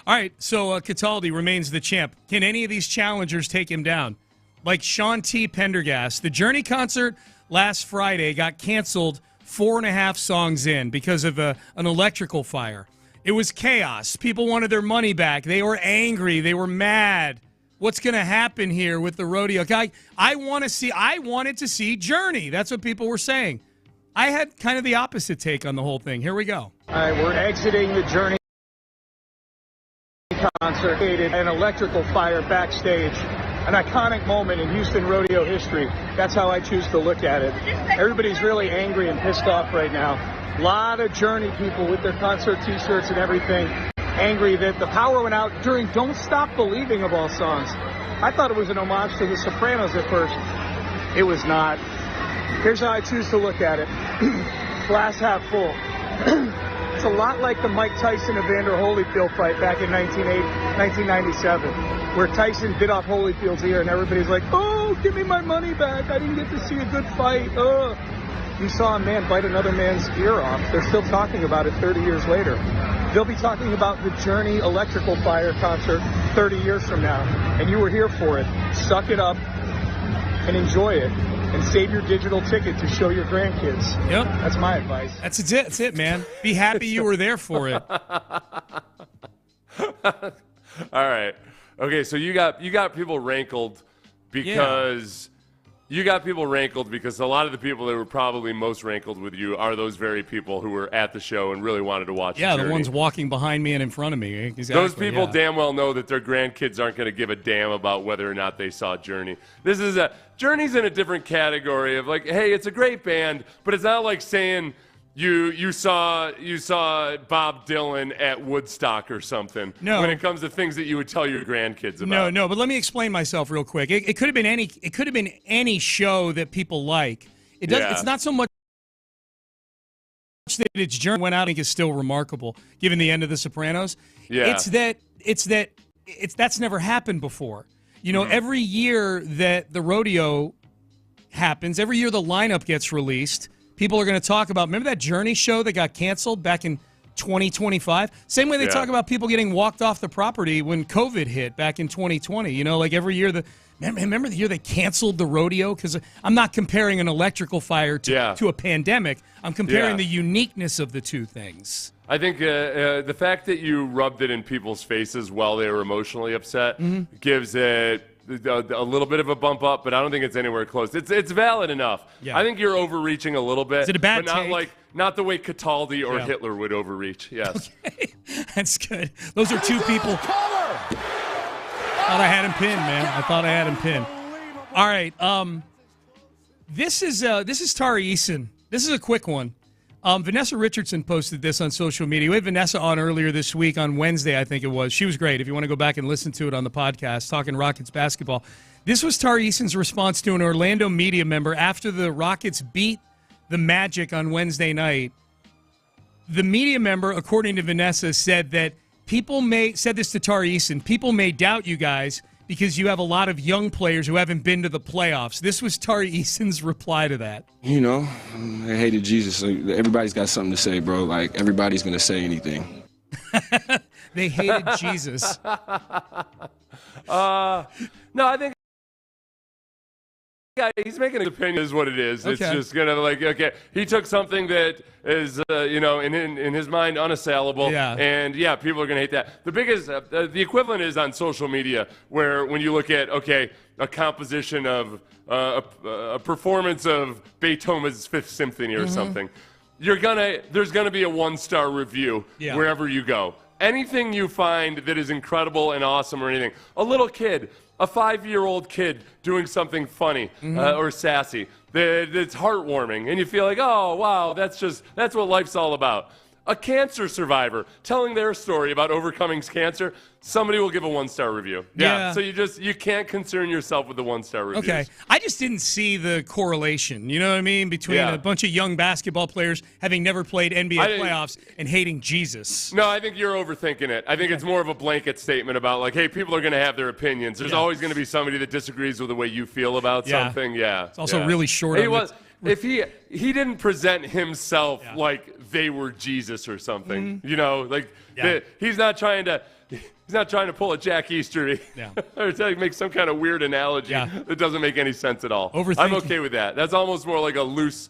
All right, so Cataldi remains the champ. Can any of these challengers take him down? Like Sean T. Pendergast, the Journey concert last Friday got canceled 4.5 songs in because of an electrical fire. It was chaos. People wanted their money back. They were angry. They were mad. What's going to happen here with the rodeo? I wanted to see Journey. That's what people were saying. I had kind of the opposite take on the whole thing. Here we go. All right, we're exiting the Journey concert. An electrical fire backstage. An iconic moment in Houston rodeo history. That's how I choose to look at it. Everybody's really angry and pissed off right now. A lot of Journey people with their concert T-shirts and everything, angry that the power went out during Don't Stop Believing of all songs. I thought it was an homage to The Sopranos at first. It was not. Here's how I choose to look at it. Glass half full. It's a lot like the Mike Tyson Evander Holyfield fight back in 1997, where Tyson bit off Holyfield's ear and everybody's like, oh, give me my money back. I didn't get to see a good fight. You saw a man bite another man's ear off. They're still talking about it 30 years later. They'll be talking about the Journey Electrical Fire concert 30 years from now, and you were here for it. Suck it up and enjoy it. And save your digital ticket to show your grandkids. Yep. That's my advice. That's it, man. Be happy you were there for it. All right. Okay, so you got people rankled because a lot of the people that were probably most rankled with you are those very people who were at the show and really wanted to watch. Yeah, the ones walking behind me and in front of me. Exactly, those people damn well know that their grandkids aren't going to give a damn about whether or not they saw Journey. Journey's in a different category of like, hey, it's a great band, but it's not like saying you saw Bob Dylan at Woodstock or something. No. When it comes to things that you would tell your grandkids about. No, but let me explain myself real quick. It could have been any show that people like. It's not so much that its Journey went out, I think is still remarkable given the end of The Sopranos. Yeah. That's never happened before. Every year that the rodeo happens, every year the lineup gets released, people are going to talk about, remember that Journey show that got canceled back in 2025? Same way they talk about people getting walked off the property when COVID hit back in 2020. Like every year, remember the year they canceled the rodeo? Because I'm not comparing an electrical fire to a pandemic. I'm comparing the uniqueness of the two things. I think the fact that you rubbed it in people's faces while they were emotionally upset gives it a little bit of a bump up, but I don't think it's anywhere close. It's valid enough. Yeah. I think you're overreaching a little bit. Is it a bad but not the way Cataldi or Hitler would overreach. Yes. Okay. That's good. Those are two people. Thought I had him pinned, man. I thought I had him pinned. All right. This is Tari Eason. This is a quick one. Vanessa Richardson posted this on social media. We had Vanessa on earlier this week on Wednesday, I think it was. She was great. If you want to go back and listen to it on the podcast, talking Rockets basketball. This was Tari Eason's response to an Orlando media member after the Rockets beat the Magic on Wednesday night. The media member, according to Vanessa, said that said this to Tari Eason, people may doubt you guys because you have a lot of young players who haven't been to the playoffs. This was Tari Eason's reply to that. You know, they hated Jesus. So everybody's got something to say, bro. Like, everybody's going to say anything. They hated Jesus. No, I think he's making an opinion is what it is. Okay. It's just kind of like, okay, he took something that is, in his mind unassailable. Yeah. And, people are going to hate that. The biggest, the equivalent is on social media where when you look at, okay, a composition of a performance of Beethoven's Fifth Symphony or something, there's going to be a one-star review wherever you go. Anything you find that is incredible and awesome or anything, a little kid, a 5-year-old kid doing something funny or sassy that's heartwarming, and you feel like, oh, wow, that's what life's all about. A cancer survivor telling their story about overcoming cancer, somebody will give a 1-star review. Yeah. So you can't concern yourself with the 1-star reviews. Okay. I just didn't see the correlation, you know what I mean, between a bunch of young basketball players having never played NBA playoffs and hating Jesus. No, I think you're overthinking it. I think it's more of a blanket statement about, like, hey, people are going to have their opinions. There's always going to be somebody that disagrees with the way you feel about something. Yeah. It's also really short. If he didn't present himself like they were Jesus or something, he's not trying to pull a Jack Easter or to make some kind of weird analogy that doesn't make any sense at all. I'm okay with that. That's almost more like a loose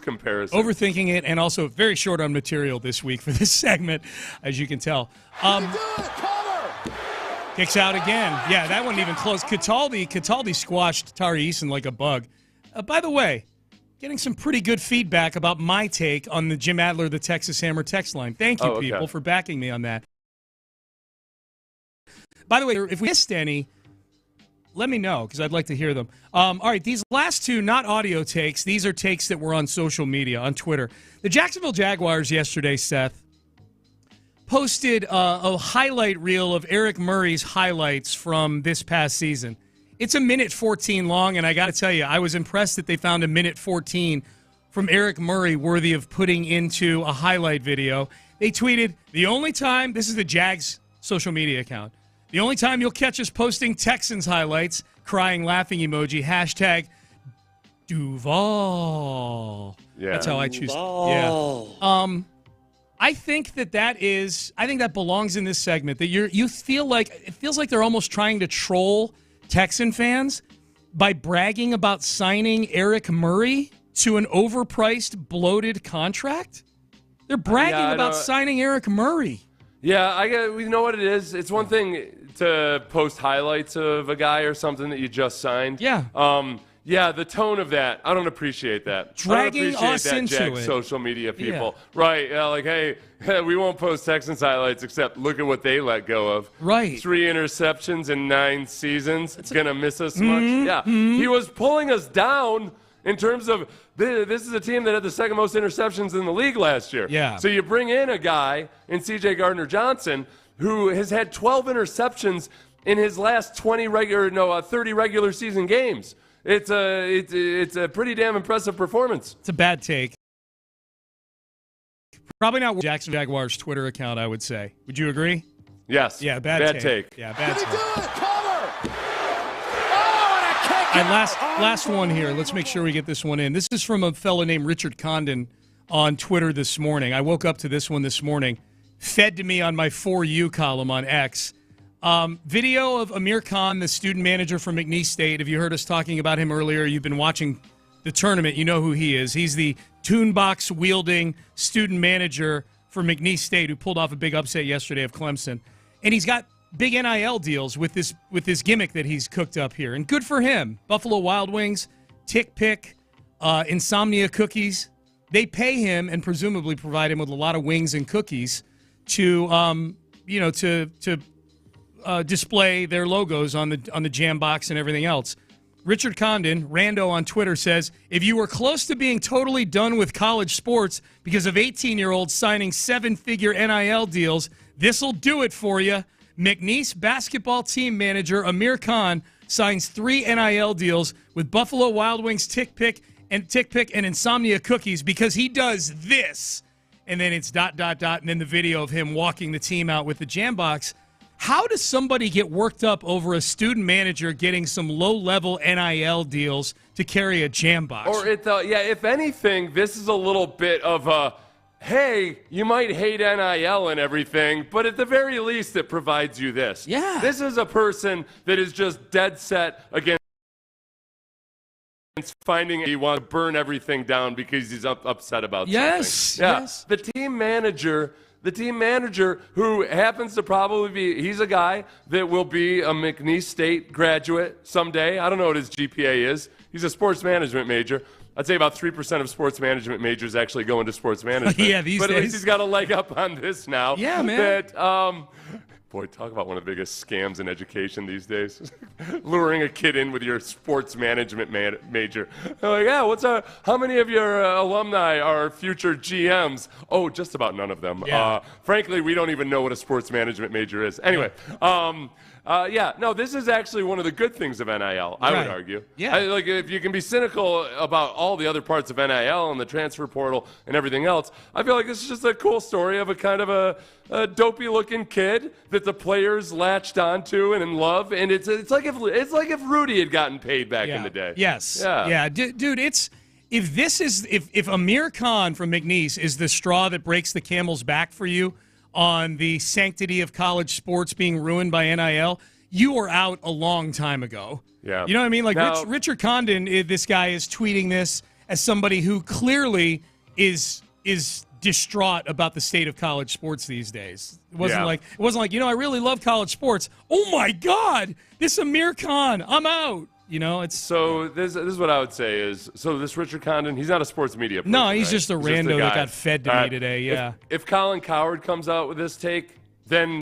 comparison. Overthinking it, and also very short on material this week for this segment, as you can tell. Kicks out again. Yeah, that wasn't even close. Cataldi squashed Tari Eason like a bug. By the way, getting some pretty good feedback about my take on the Jim Adler, the Texas Hammer text line. Thank you, people, for backing me on that. By the way, if we missed any, let me know, because I'd like to hear them. All right, these last two, not audio takes. These are takes that were on social media, on Twitter. The Jacksonville Jaguars yesterday, Seth, posted a highlight reel of Eric Murray's highlights from this past season. It's a minute 14 long, and I got to tell you, I was impressed that they found a minute 14 from Eric Murray worthy of putting into a highlight video. They tweeted, the only time, this is the Jags social media account, the only time you'll catch us posting Texans highlights, crying, laughing emoji, hashtag Duval. Yeah. That's how I choose. Duval. Yeah. I think that belongs in this segment, that you feel like, it feels like they're almost trying to troll Texan fans by bragging about signing Eric Murray to an overpriced, bloated contract. They're bragging about signing Eric Murray. Yeah, we know what it is. It's one thing to post highlights of a guy or something that you just signed. Yeah. The tone of that, I don't appreciate that. Dragging us into Jack, it. social media people. Yeah. Right, like, hey, we won't post Texans highlights except look at what they let go of. Right. 3 interceptions in 9 seasons. It's going to miss us much. Yeah. He was pulling us down in terms of this is a team that had the second most interceptions in the league last year. Yeah. So you bring in a guy in C.J. Gardner-Johnson who has had 12 interceptions in his last 30 regular season games. It's a pretty damn impressive performance. It's a bad take. Probably not Jackson Jaguars Twitter account, I would say. Would you agree? Yes. Yeah, bad take. Yeah, bad take. And last one here. Let's make sure we get this one in. This is from a fellow named Richard Condon on Twitter this morning. I woke up to this one this morning. Fed to me on my For You column on X. Video of Amir Khan, the student manager from McNeese State. Have you heard us talking about him earlier? You've been watching the tournament. You know who he is. He's the toonbox-wielding student manager for McNeese State who pulled off a big upset yesterday of Clemson. And he's got big NIL deals with this gimmick that he's cooked up here. And good for him. Buffalo Wild Wings, Tick Pick, Insomnia Cookies. They pay him and presumably provide him with a lot of wings and cookies to display their logos on the jam box and everything else. Richard Condon, Rando on Twitter, says, if you were close to being totally done with college sports because of 18-year-olds signing 7-figure NIL deals, this'll do it for you. McNeese basketball team manager Amir Khan signs 3 NIL deals with Buffalo Wild Wings, Tick Pick and Insomnia Cookies because he does this. And then it's ... and then the video of him walking the team out with the jam box. How does somebody get worked up over a student manager getting some low-level NIL deals to carry a jam box? Or if anything, this is a little bit of a, hey, you might hate NIL and everything, but at the very least, it provides you this. Yeah. This is a person that is just dead set against finding he wants to burn everything down because he's upset about something. Yes. The team manager who happens to probably be, he's a guy that will be a McNeese State graduate someday. I don't know what his GPA is. He's a sports management major. I'd say about 3% of sports management majors actually go into sports management. Yeah, these days. But at least days. he's got a leg up on this now. Yeah, man. That, boy, talk about one of the biggest scams in education these days. Luring a kid in with your sports management major. They're like, yeah, how many of your alumni are future GMs? Oh, just about none of them. Yeah. Frankly, we don't even know what a sports management major is. Anyway, this is actually one of the good things of NIL, I would argue. Yeah. Like, if you can be cynical about all the other parts of NIL and the transfer portal and everything else, I feel like this is just a cool story of a kind of a dopey-looking kid that the players latched onto and in love, and it's like if Rudy had gotten paid back in the day. Yes. Yeah. Dude, if Amir Khan from McNeese is the straw that breaks the camel's back for you on the sanctity of college sports being ruined by NIL, you were out a long time ago. Yeah. You know what I mean? Like Now, Richard Condon, this guy is tweeting this as somebody who clearly is distraught about the state of college sports these days. It wasn't like I really love college sports. Oh my God, this Amir Khan, I'm out. It's so. This is what I would say is, so this Richard Condon, he's not a sports media person. No, he's right? just a rando that got fed to me today. Yeah. If Colin Cowherd comes out with this take, then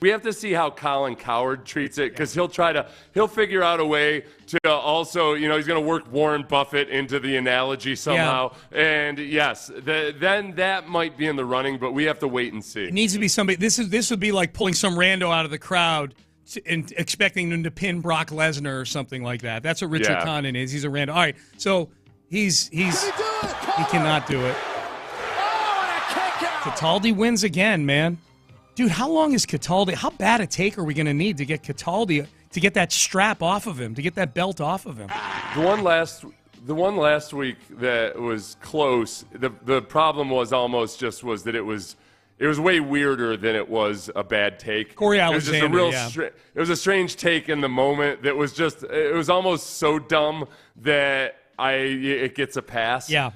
we have to see how Colin Cowherd treats it, because he'll figure out a way to also, he's going to work Warren Buffett into the analogy somehow. Yeah. And yes, then that might be in the running, but we have to wait and see. It needs to be somebody. This would be like pulling some rando out of the crowd and expecting them to pin Brock Lesnar or something like that. That's what Richard Condon is. He's a rando. All right, so he cannot do it. Cataldi wins again, man. Dude, how long is Cataldi? How bad a take are we going to need to get Cataldi to get that strap off of him, to get that belt off of him? The one last week that was close. The problem was that it was way weirder than it was a bad take. Corey Alexander, it was a strange take in the moment that was it was almost so dumb that it gets a pass. Yeah.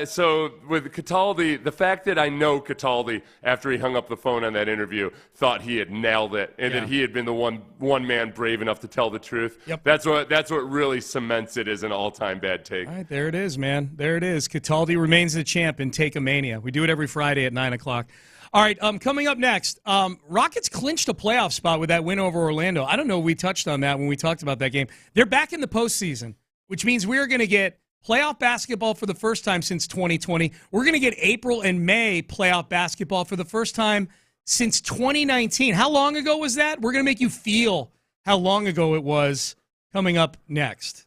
So with Cataldi, the fact that I know Cataldi, after he hung up the phone on that interview, thought he had nailed it and that he had been the one man brave enough to tell the truth. Yep. That's what really cements it as an all-time bad take. All right, there it is, man. There it is. Cataldi remains the champ in Take-A-Mania. We do it every Friday at 9 o'clock. All right, coming up next, Rockets clinched a playoff spot with that win over Orlando. I don't know if we touched on that when we talked about that game. They're back in the postseason, which means we're going to get playoff basketball for the first time since 2020. We're going to get April and May playoff basketball for the first time since 2019. How long ago was that? We're going to make you feel how long ago it was, coming up next.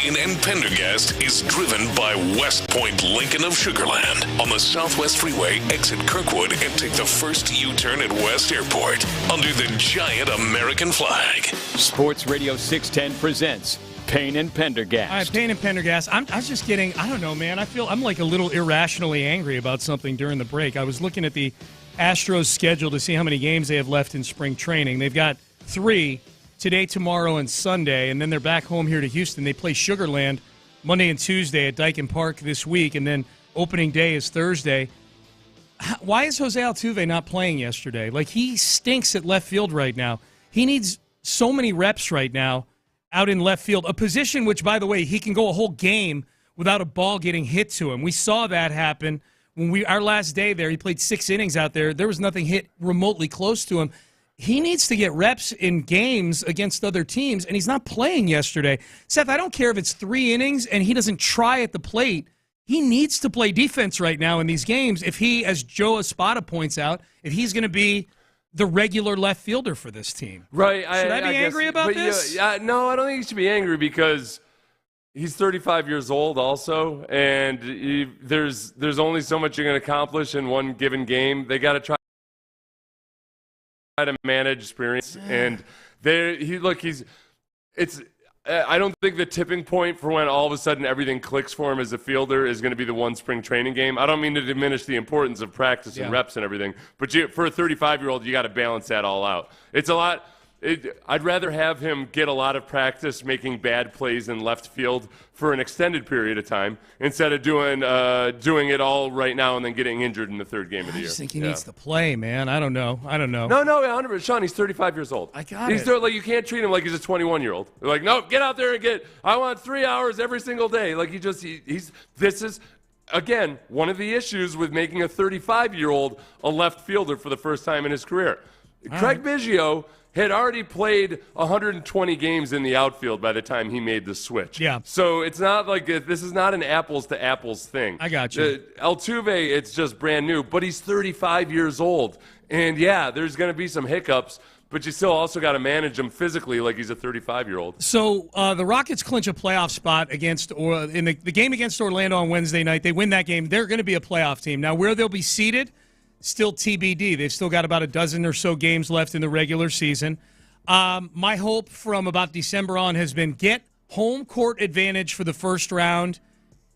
Payne and Pendergast is driven by West Point Lincoln of Sugar Land on the Southwest Freeway. Exit Kirkwood and take the first U-turn at West Airport under the giant American flag. Sports Radio 610 presents Payne and Pendergast. All right, Payne and Pendergast. I was just getting, I don't know, man. I'm like a little irrationally angry about something during the break. I was looking at the Astros schedule to see how many games they have left in spring training. They've got 3 today, tomorrow, and Sunday, and then they're back home here to Houston. They play Sugar Land Monday and Tuesday at Dyken Park this week, and then opening day is Thursday. Why is Jose Altuve not playing yesterday? Like, he stinks at left field right now. He needs so many reps right now out in left field, a position which, by the way, he can go a whole game without a ball getting hit to him. We saw that happen when our last day there. He played 6 innings out there. There was nothing hit remotely close to him. He needs to get reps in games against other teams, and he's not playing yesterday. Seth, I don't care if it's 3 innings and he doesn't try at the plate. He needs to play defense right now in these games if he, as Joe Espada points out, if he's going to be the regular left fielder for this team. Right. Should I be angry about this? No, I don't think you should be angry because he's 35 years old also, and there's only so much you're going to accomplish in one given game. They got to try to manage experience, and I don't think the tipping point for when all of a sudden everything clicks for him as a fielder is going to be the one spring training game. I don't mean to diminish the importance of practice and reps and everything, but for a 35-year-old, you got to balance that all out. It's a lot. I'd rather have him get a lot of practice making bad plays in left field for an extended period of time instead of doing it all right now and then getting injured in the 3rd game of the year. I just think he needs to play, man. I don't know. No, 100%. Sean, he's 35 years old. I got it. Like, you can't treat him like he's a 21-year-old. They're like, no, get out there and I want 3 hours every single day. Like, this is, again, one of the issues with making a 35-year-old a left fielder for the first time in his career. Craig Biggio had already played 120 games in the outfield by the time he made the switch. Yeah. So it's not like this is not an apples-to-apples thing. I got you. Altuve, it's just brand new, but he's 35 years old. And, yeah, there's going to be some hiccups, but you still also got to manage him physically like he's a 35-year-old. So the Rockets clinch a playoff spot in the game against Orlando on Wednesday night. They win that game. They're going to be a playoff team. Now, where they'll be seated, still TBD. They've still got about a dozen or so games left in the regular season. My hope from about December on has been get home court advantage for the first round,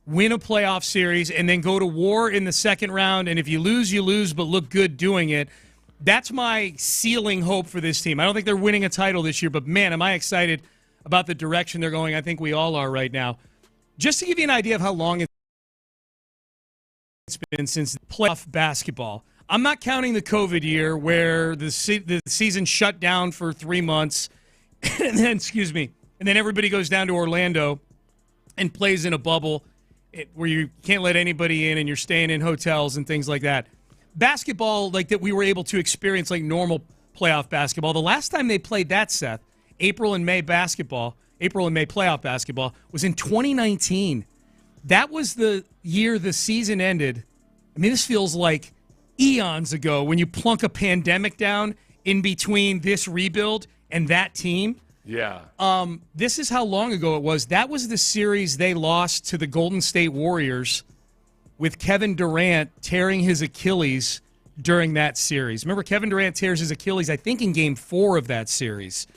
win a playoff series, and then go to war in the second round. And if you lose, but look good doing it. That's my ceiling hope for this team. I don't think they're winning a title this year, but, man, am I excited about the direction they're going. I think we all are right now. Just to give you an idea of how long it's been since playoff basketball, I'm not counting the COVID year where the season shut down for 3 months, and then everybody goes down to Orlando and plays in a bubble where you can't let anybody in and you're staying in hotels and things like that. Basketball like that we were able to experience like normal playoff basketball. The last time they played that, Seth, April and May playoff basketball was in 2019. That was the year the season ended. I mean, this feels like eons ago when you plunk a pandemic down in between this rebuild and that team. Yeah. This is how long ago it was. That was the series they lost to the Golden State Warriors with Kevin Durant tearing his Achilles during that series. Remember, Kevin Durant tears his Achilles, I think, in Game 4 of that series.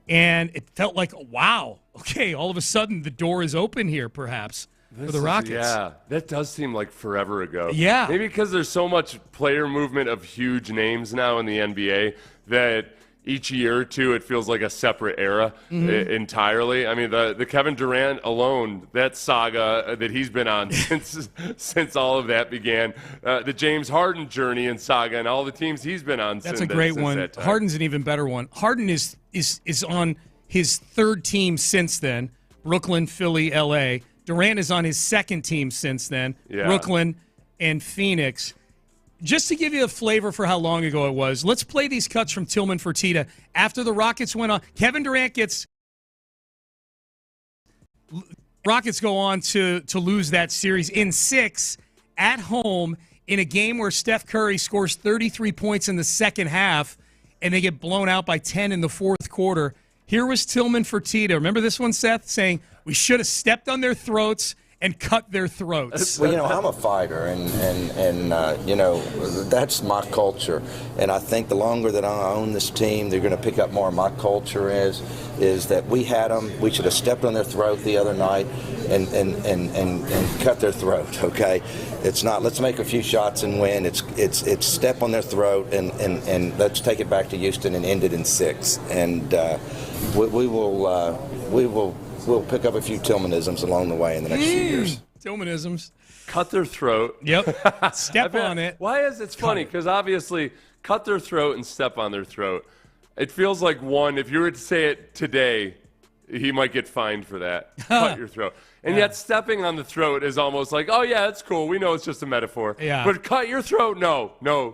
And it felt like, wow, okay, all of a sudden the door is open here, perhaps. For the Rockets. Yeah, that does seem like forever ago. Yeah. Maybe because there's so much player movement of huge names now in the NBA that each year or two it feels like a separate era entirely. I mean, the Kevin Durant alone, that saga that he's been on since all of that began, the James Harden journey and saga and all the teams he's been on That's a great one. Harden's an even better one. Harden is on his 3rd team since then, Brooklyn, Philly, L.A., Durant is on his 2nd team since then, Brooklyn and Phoenix. Just to give you a flavor for how long ago it was, let's play these cuts from Tillman Fertitta. After the Rockets went on, Kevin Durant Rockets go on to lose that series in 6 at home in a game where Steph Curry scores 33 points in the second half, and they get blown out by 10 in the fourth quarter. Here was Tillman Fertitta. Remember this one, Seth, saying, We should have stepped on their throats and cut their throats. Well, I'm a fighter, and that's my culture. And I think the longer that I own this team, they're going to pick up more of my culture is that we had them. We should have stepped on their throat the other night and cut their throat, okay? It's not, let's make a few shots and win. It's step on their throat and let's take it back to Houston and end it in 6. And we'll pick up a few Tillmanisms along the way in the next few years. Tillmanisms. Cut their throat. Yep. Step on it. Why is it's funny? Because obviously, cut their throat and step on their throat. It feels like one, if you were to say it today, he might get fined for that. Cut your throat. And yet stepping on the throat is almost like, oh, yeah, that's cool. We know it's just a metaphor. Yeah. But cut your throat, no,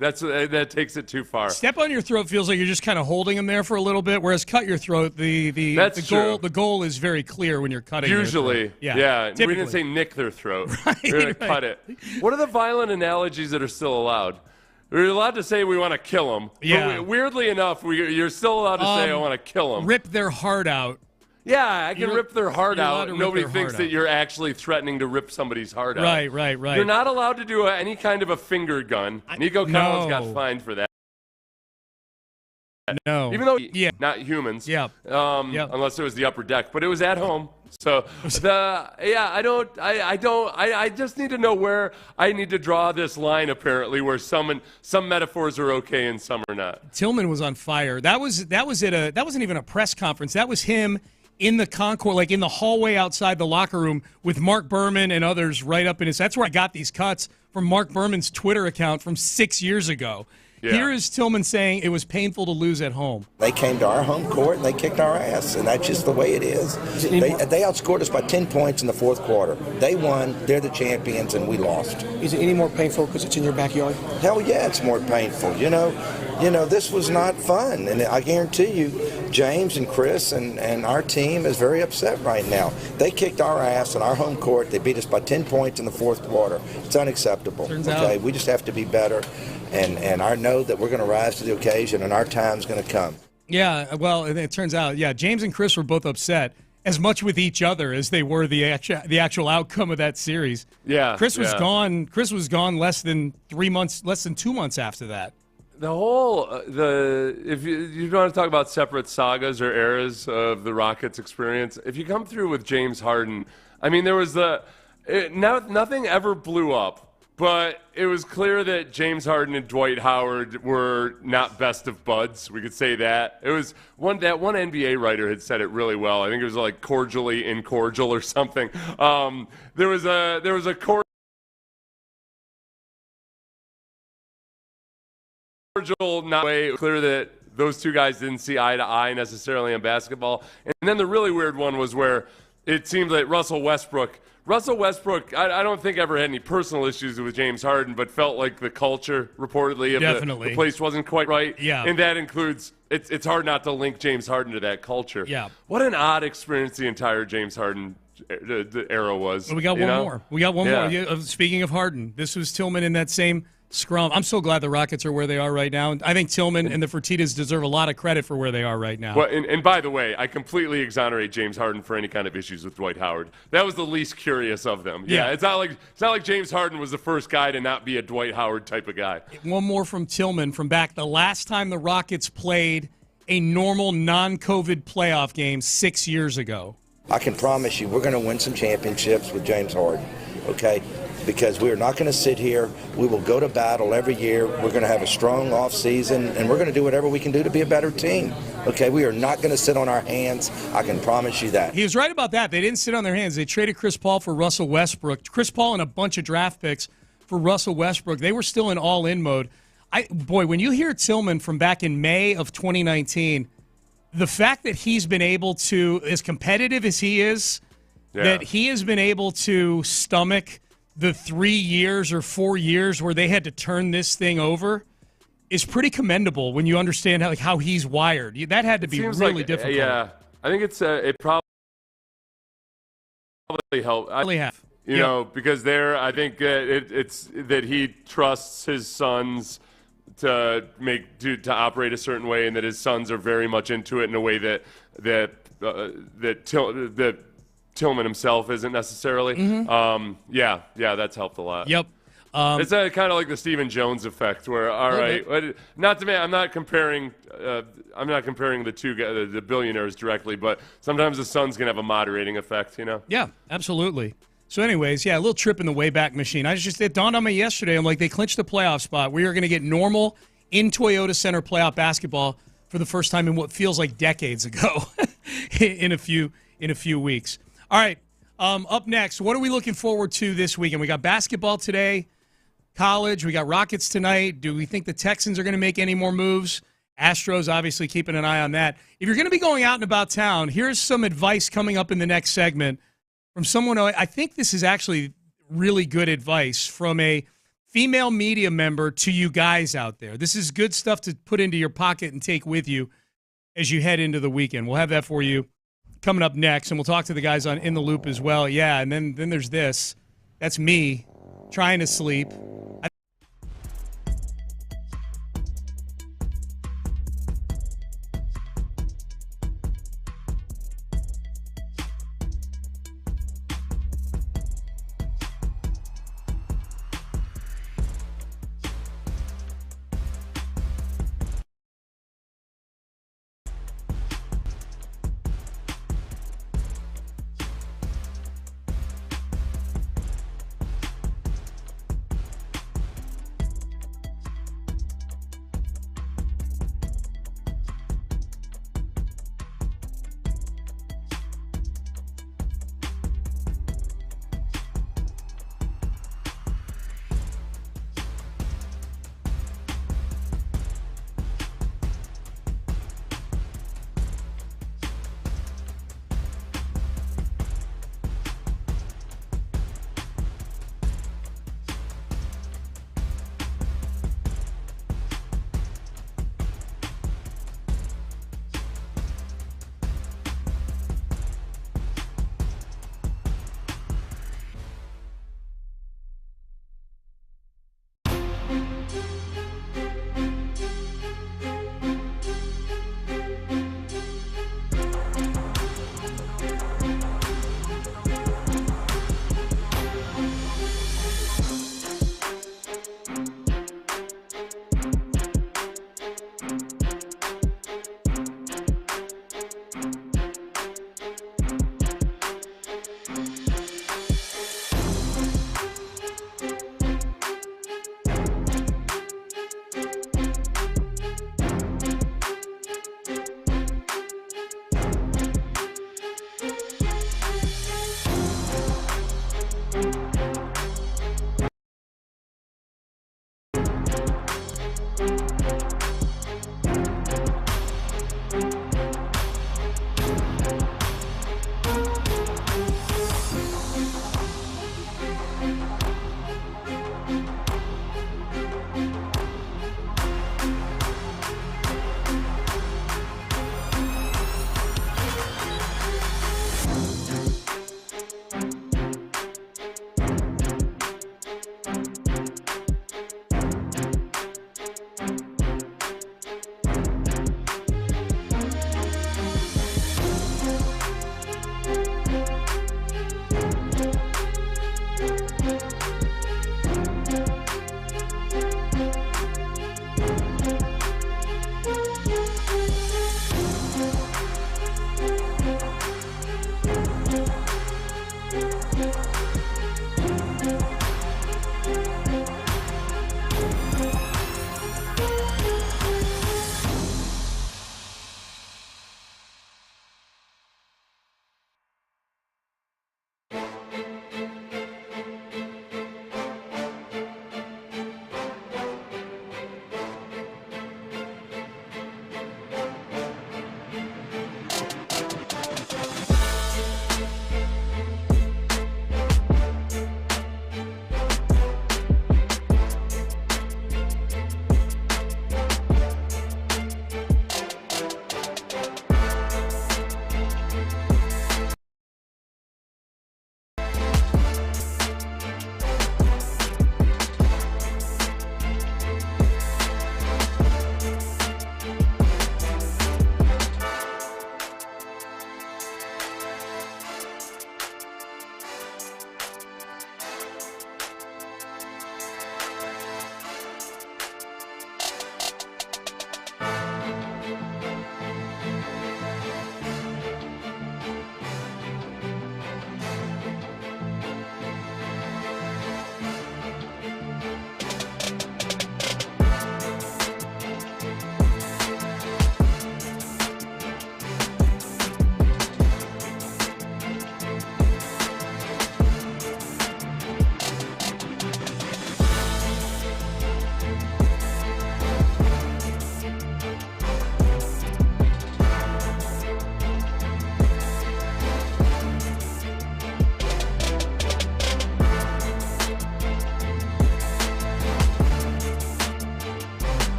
that takes it too far. Step on your throat feels like you're just kind of holding them there for a little bit, whereas cut your throat, the goal is very clear when you're cutting Usually, their throat. yeah. Typically. We didn't say nick their throat. Right, We're going to cut it. What are the violent analogies that are still allowed? We're allowed to say we want to kill them. Yeah. But weirdly enough, you're still allowed to say I want to kill them. Rip their heart out. Yeah, I can rip their heart out. Nobody thinks that out. you're actually threatening to rip somebody's heart out. Right. You're not allowed to do any kind of a finger gun. Nico Collins got fined for that. No. Even though, not humans. Yeah. Unless it was the upper deck, but it was at home. So I just need to know where I need to draw this line. Apparently, where some metaphors are okay and some are not. Tillman was on fire. That wasn't even a press conference. That was him in the concourse, like in the hallway outside the locker room with Mark Berman and others right up in his. That's where I got these cuts from Mark Berman's Twitter account from 6 years ago. Yeah. Here is Tillman saying it was painful to lose at home. They came to our home court and they kicked our ass, and that's just the way it is. They outscored us by 10 points in the fourth quarter. They won, they're the champions, and we lost. Is it any more painful because it's in your backyard? Hell yeah, it's more painful. You know, this was not fun, and I guarantee you, James and Chris and our team is very upset right now. They kicked our ass in our home court. They beat us by 10 points in the fourth quarter. It's unacceptable. Turns out. We just have to be better. And I know that we're going to rise to the occasion, and our time's going to come. Yeah, well, it turns out, James and Chris were both upset as much with each other as they were the actual outcome of that series. Yeah, Chris was gone. Chris was gone less than 2 months after that. The whole if you want to talk about separate sagas or eras of the Rockets experience, if you come through with James Harden, I mean, there was nothing ever blew up. But it was clear that James Harden and Dwight Howard were not best of buds. We could say that. It was one NBA writer had said it really well. I think it was like cordially incordial or something. There was a cordial not way clear that those two guys didn't see eye to eye necessarily in basketball. And then the really weird one was where it seemed like Russell Westbrook, I don't think ever had any personal issues with James Harden, but felt like the culture, reportedly, of the place wasn't quite right. Yeah. And that includes, it's hard not to link James Harden to that culture. Yeah. What an odd experience the entire James Harden era was. Well, we got one more. We got one more. Yeah, speaking of Harden, this was Tillman in that same scrum. I'm so glad the Rockets are where they are right now. I think Tillman and the Fertittas deserve a lot of credit for where they are right now. Well, and by the way, I completely exonerate James Harden for any kind of issues with Dwight Howard. That was the least curious of them. Yeah, it's not like James Harden was the first guy to not be a Dwight Howard type of guy. One more from Tillman from back the last time the Rockets played a normal non-COVID playoff game 6 years ago. I can promise you we're going to win some championships with James Harden, okay? Because we are not going to sit here. We will go to battle every year. We're going to have a strong off season, and we're going to do whatever we can do to be a better team. Okay, we are not going to sit on our hands. I can promise you that. He was right about that. They didn't sit on their hands. They traded Chris Paul for Russell Westbrook. Chris Paul and a bunch of draft picks for Russell Westbrook. They were still in all-in mode. When you hear Tillman from back in May of 2019, the fact that he's been able to, as competitive as he is, that he has been able to stomach the 3 years or 4 years where they had to turn this thing over is pretty commendable when you understand how he's wired. That had to be really difficult. Yeah, I think it probably helped. You know, because I think it's that he trusts his sons to operate a certain way, and that his sons are very much into it in a way that Tillman himself isn't necessarily. Yeah, that's helped a lot. Yep. It's kind of like the Stephen Jones effect, where I'm not comparing the two guys, the billionaires directly, but sometimes the Suns can have a moderating effect, Yeah, absolutely. So, anyways, a little trip in the Wayback Machine. It dawned on me yesterday. I'm like, they clinched the playoff spot. We are going to get normal in Toyota Center playoff basketball for the first time in what feels like decades ago in a few weeks. All right, up next, what are we looking forward to this weekend? We got basketball today, college. We got Rockets tonight. Do we think the Texans are going to make any more moves? Astros, obviously, keeping an eye on that. If you're going to be going out and about town, here's some advice coming up in the next segment from someone. I think this is actually really good advice from a female media member to you guys out there. This is good stuff to put into your pocket and take with you as you head into the weekend. We'll have that for you coming up next, and we'll talk to the guys on In the Loop as well. Yeah, and then there's this. That's me trying to sleep.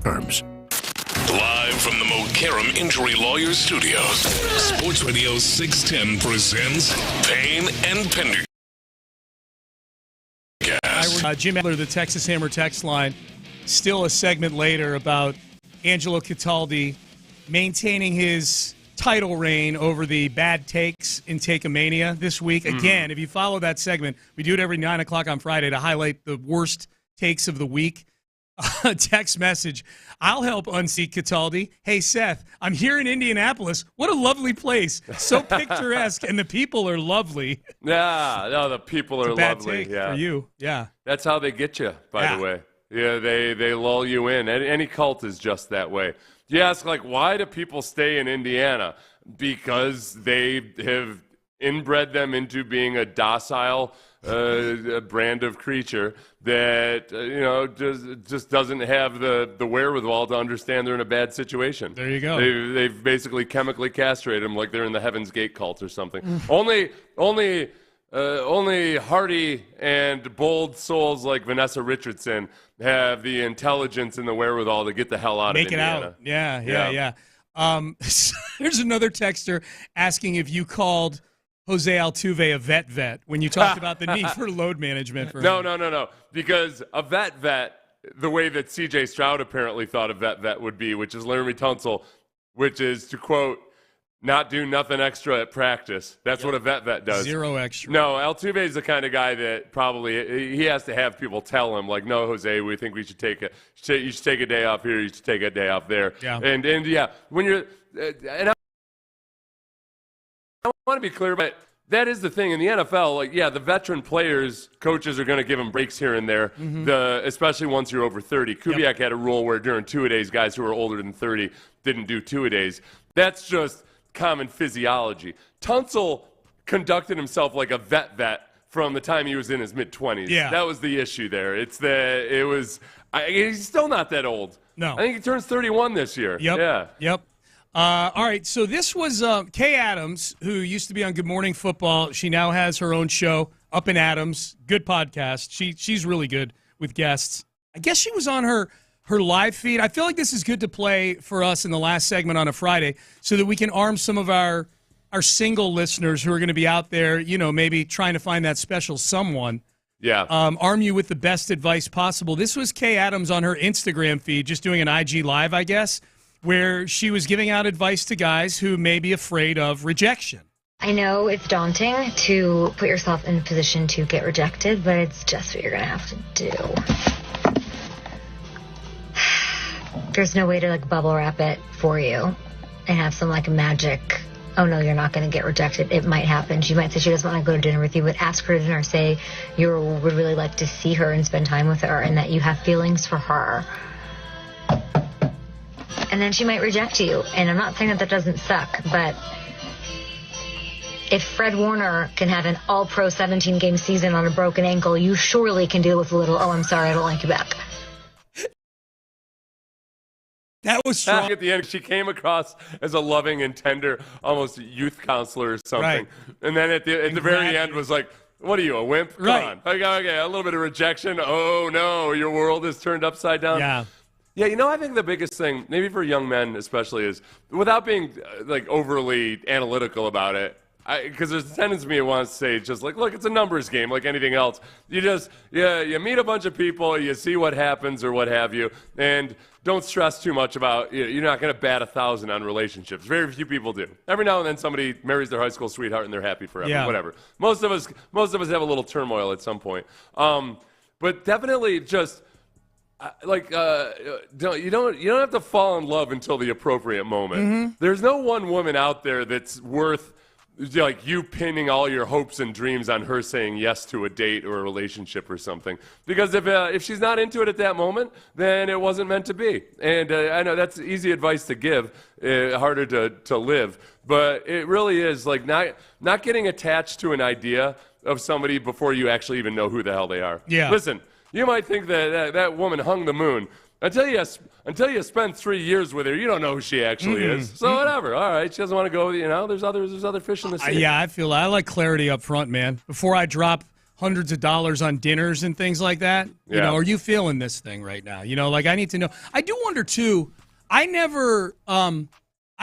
Live from the Mokaram Injury Lawyers Studios, Sports Radio 610 presents Payne and Pendergast. Jim Adler, the Texas Hammer text line, still a segment later about Angelo Cataldi maintaining his title reign over the bad takes in Takeomania this week. Again, if you follow that segment, we do it every 9 o'clock on Friday to highlight the worst takes of the week. Text message, I'll help unseat Cataldi. Hey, Seth, I'm here in Indianapolis. What a lovely place. So picturesque, and the people are lovely. Yeah, no, the people are bad lovely. take Yeah, for you. Yeah. That's how they get you, by the way. Yeah, they lull you in. Any cult is just that way. You ask, like, why do people stay in Indiana? Because they have inbred them into being a docile brand of creature that just doesn't have the wherewithal to understand they're in a bad situation. There you go. They've basically chemically castrated them like they're in the Heaven's Gate cult or something. Only hardy and bold souls like Vanessa Richardson have the intelligence and the wherewithal to get the hell out of Indiana. Make it out. Yeah. There's another texter asking if you called Jose Altuve a vet when you talked about the need for load management. For him. No. Because a vet, the way that C.J. Stroud apparently thought a vet would be, which is Laramie Tunsil, which is, to quote, not do nothing extra at practice. That's what a vet does. Zero extra. No, Altuve is the kind of guy that probably he has to have people tell him, like, no, Jose, we think we should you should take a day off here, you should take a day off there. Yeah. And yeah, when you're and I want to be clear, but that is the thing in the NFL. Like, yeah, the veteran players, coaches are going to give them breaks here and there, especially once you're over 30. Kubiak had a rule where during two-a-days, guys who were older than 30 didn't do two-a-days. That's just common physiology. Tunsil conducted himself like a vet from the time he was in his mid-20s. Yeah. That was the issue there. He's still not that old. No. I think he turns 31 this year. Yep. Yeah. Yep. All right, so this was Kay Adams, who used to be on Good Morning Football. She now has her own show, Up and Adams. Good podcast. She's really good with guests. I guess she was on her live feed. I feel like this is good to play for us in the last segment on a Friday so that we can arm some of our single listeners who are going to be out there, maybe trying to find that special someone. Yeah. Arm you with the best advice possible. This was Kay Adams on her Instagram feed, just doing an IG Live, I guess, where she was giving out advice to guys who may be afraid of rejection. I know it's daunting to put yourself in a position to get rejected, but it's just what you're going to have to do. There's no way to bubble wrap it for you and have some magic, oh no, you're not going to get rejected. It might happen. She might say she doesn't want to go to dinner with you, but ask her to dinner. Say you would really like to see her and spend time with her and that you have feelings for her. And then she might reject you. And I'm not saying that doesn't suck, but if Fred Warner can have an all-pro 17-game season on a broken ankle, you surely can deal with a little, oh, I'm sorry, I don't like you back. That was strong. At the end, she came across as a loving and tender, almost youth counselor or something. Right. And then at the very end was like, what are you, a wimp? Come on. Okay, a little bit of rejection. Oh, no, your world is turned upside down. Yeah. Yeah, I think the biggest thing, maybe for young men especially, is without being overly analytical about it, because there's a tendency me to want to say just look, it's a numbers game like anything else. You meet a bunch of people, you see what happens or what have you, and don't stress too much about, you're not going to bat 1,000 on relationships. Very few people do. Every now and then somebody marries their high school sweetheart and they're happy forever, whatever. Most of us have a little turmoil at some point. But definitely just, you don't have to fall in love until the appropriate moment. There's no one woman out there that's worth you pinning all your hopes and dreams on her saying yes to a date or a relationship or something. Because if she's not into it at that moment, then it wasn't meant to be. And I know that's easy advice to give, harder to live. But it really is not getting attached to an idea of somebody before you actually even know who the hell they are. Yeah. Listen, you might think that woman hung the moon. Until you spend 3 years with her, you don't know who she actually is. So whatever. All right, she doesn't want to go with you. There's other fish in the sea. Yeah, I like clarity up front, man. Before I drop hundreds of dollars on dinners and things like that? You know, are you feeling this thing right now? You know, like I need to know. I do wonder too. I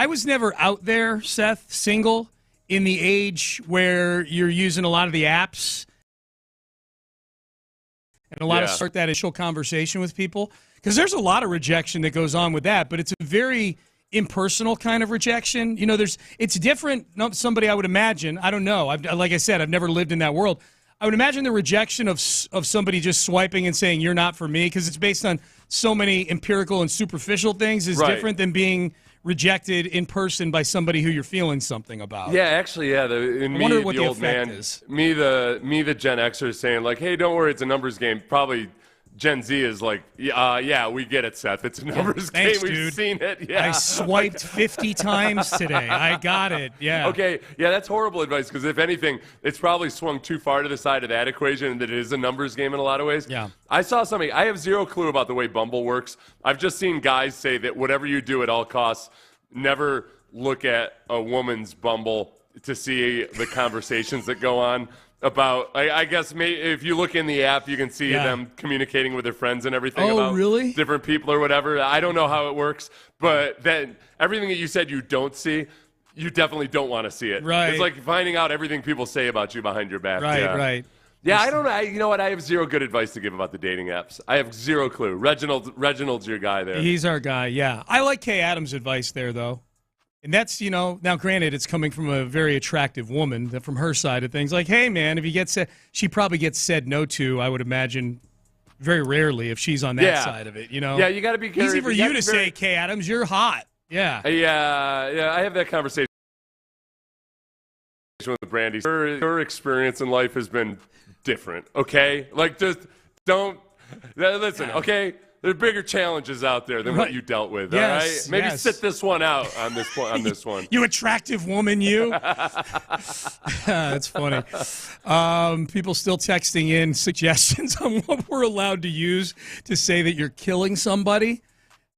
was never out there, Seth, single in the age where you're using a lot of the apps and a lot of start that initial conversation with people, because there's a lot of rejection that goes on with that, but it's a very impersonal kind of rejection. You know, it's different. Somebody I would imagine, I don't know. Like I said, I've never lived in that world. I would imagine the rejection of somebody just swiping and saying you're not for me, because it's based on so many empirical and superficial things, is different than being rejected in person by somebody who you're feeling something about. Yeah, actually, yeah. I wonder what the old man, is. Me, the Gen Xer is saying like, "Hey, don't worry, it's a numbers game." Probably Gen Z is like, "Yeah, we get it, Seth. It's a numbers Thanks, game. We've dude. seen it." Yeah, I swiped 50 times today. I got it. Yeah. Okay. Yeah, that's horrible advice, because if anything, it's probably swung too far to the side of that equation, and that it is a numbers game in a lot of ways. Yeah. I saw something. I have zero clue about the way Bumble works. I've just seen guys say that whatever you do at all costs, never look at a woman's Bumble to see the conversations that go on about, I guess if you look in the app, you can see them communicating with their friends and everything about really? different people or whatever. I don't know how it works, but then everything that you said you don't see, you definitely don't want to see it. Right. It's like finding out everything people say about you behind your back. Right. Yeah, I don't know. You know what? I have zero good advice to give about the dating apps. I have zero clue. Reginald's your guy there. He's our guy, yeah. I like Kay Adams' advice there, though. And that's, now granted, it's coming from a very attractive woman, from her side of things. Like, hey, man, if you get said, she probably gets said no to, I would imagine, very rarely if she's on that side of it, Yeah, you got to be careful. Easy for you to say, Kay Adams, you're hot. Yeah. Yeah, I have that conversation with Brandy. Her experience in life has been different, okay? Like, just don't listen, okay? There are bigger challenges out there than what you dealt with, all right? Maybe sit this one out on this point. On this one, you attractive woman, you. That's funny. People still texting in suggestions on what we're allowed to use to say that you're killing somebody.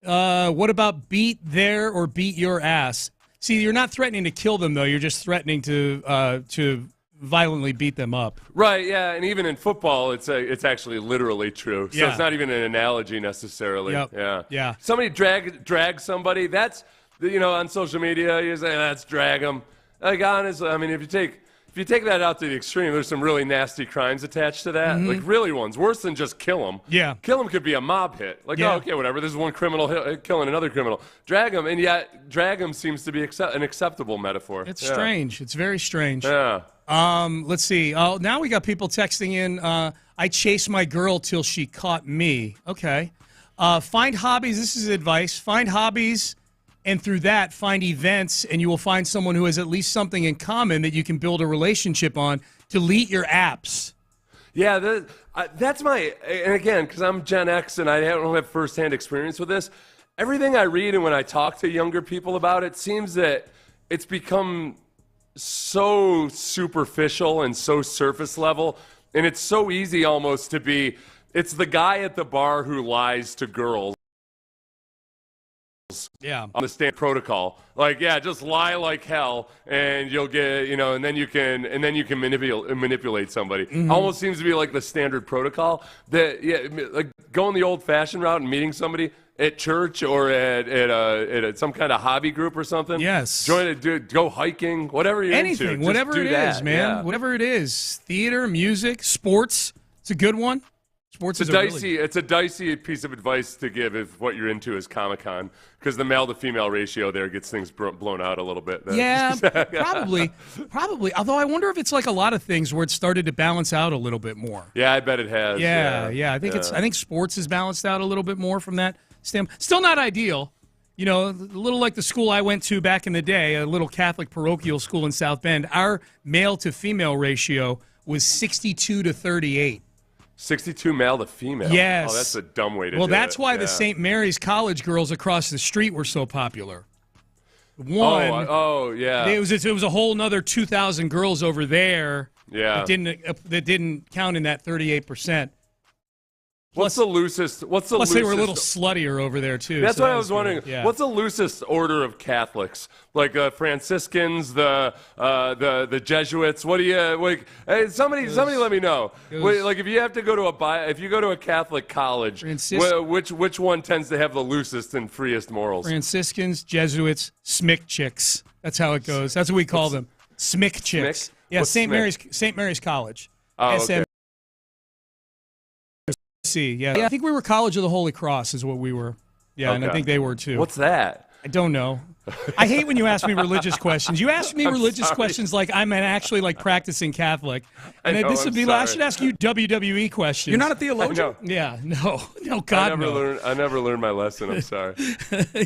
What about beat their or beat your ass? See, you're not threatening to kill them, though. You're just threatening to violently beat them up. Right, yeah, and even in football, it's actually literally true. So it's not even an analogy necessarily. Yep. Yeah. Somebody drag somebody, that's, on social media, you say, let's drag them. Like, honestly, I mean, if you take that out to the extreme, there's some really nasty crimes attached to that. Mm-hmm. Like, really ones. Worse than just kill them. Yeah. Kill them could be a mob hit. Like, okay, whatever. This is one criminal killing another criminal. Drag them, and yet drag them seems to be an acceptable metaphor. It's strange. It's very strange. Yeah. Let's see. Now we got people texting in, I chased my girl till she caught me. Okay. Find hobbies. This is advice. Find hobbies, and through that, find events, and you will find someone who has at least something in common that you can build a relationship on. Delete your apps. Yeah, that's and again, because I'm Gen X and I don't have firsthand experience with this, everything I read and when I talk to younger people about it, seems that it's become so superficial and so surface level, and it's so easy almost to be, it's the guy at the bar who lies to girls. Yeah. On the stand protocol. Like, just lie like hell and you'll get, and then you can manipulate somebody. Mm-hmm. Almost seems to be like the standard protocol that, like going the old fashioned route and meeting somebody at church or at some kind of hobby group or something. Yes. Go hiking, whatever you're Anything, into. whatever it is, man. Yeah. Whatever it is. Theater, music, sports. It's a good one. Sports It's a dicey piece of advice to give if what you're into is Comic-Con, because the male to female ratio there gets things blown out a little bit. Yeah, probably. Although I wonder if it's like a lot of things where it started to balance out a little bit more. Yeah, I bet it has. Yeah. I think sports is balanced out a little bit more from that standpoint. Still not ideal. A little like the school I went to back in the day, a little Catholic parochial school in South Bend. Our male to female ratio was 62 to 38. 62 male to female. Yes. Oh, that's a dumb way to do it. Well, that's why the St. Mary's College girls across the street were so popular. It was a whole nother 2,000 girls over there. Yeah. That didn't count in that 38%. What's the loosest? Plus, they were a little sluttier over there too. That's so what that I was wondering. Yeah. What's the loosest order of Catholics? Like Franciscans, the Jesuits. What do you? Hey, somebody let me know. Like if you have to go to if you go to a Catholic college, which one tends to have the loosest and freest morals? Franciscans, Jesuits, smick chicks. That's how it goes. That's what we call them. Smick chicks. Smick? Yeah, What's St. smick? Mary's College. Oh, okay. Yeah, I think we were College of the Holy Cross is what we were. Yeah, and I think they were too. What's that? I don't know. I hate when you ask me religious questions. You ask me religious questions like I'm actually like practicing Catholic. And this would be like, I should ask you WWE questions. You're not a theologian? Yeah, no, God, no. I never learned my lesson. I'm sorry.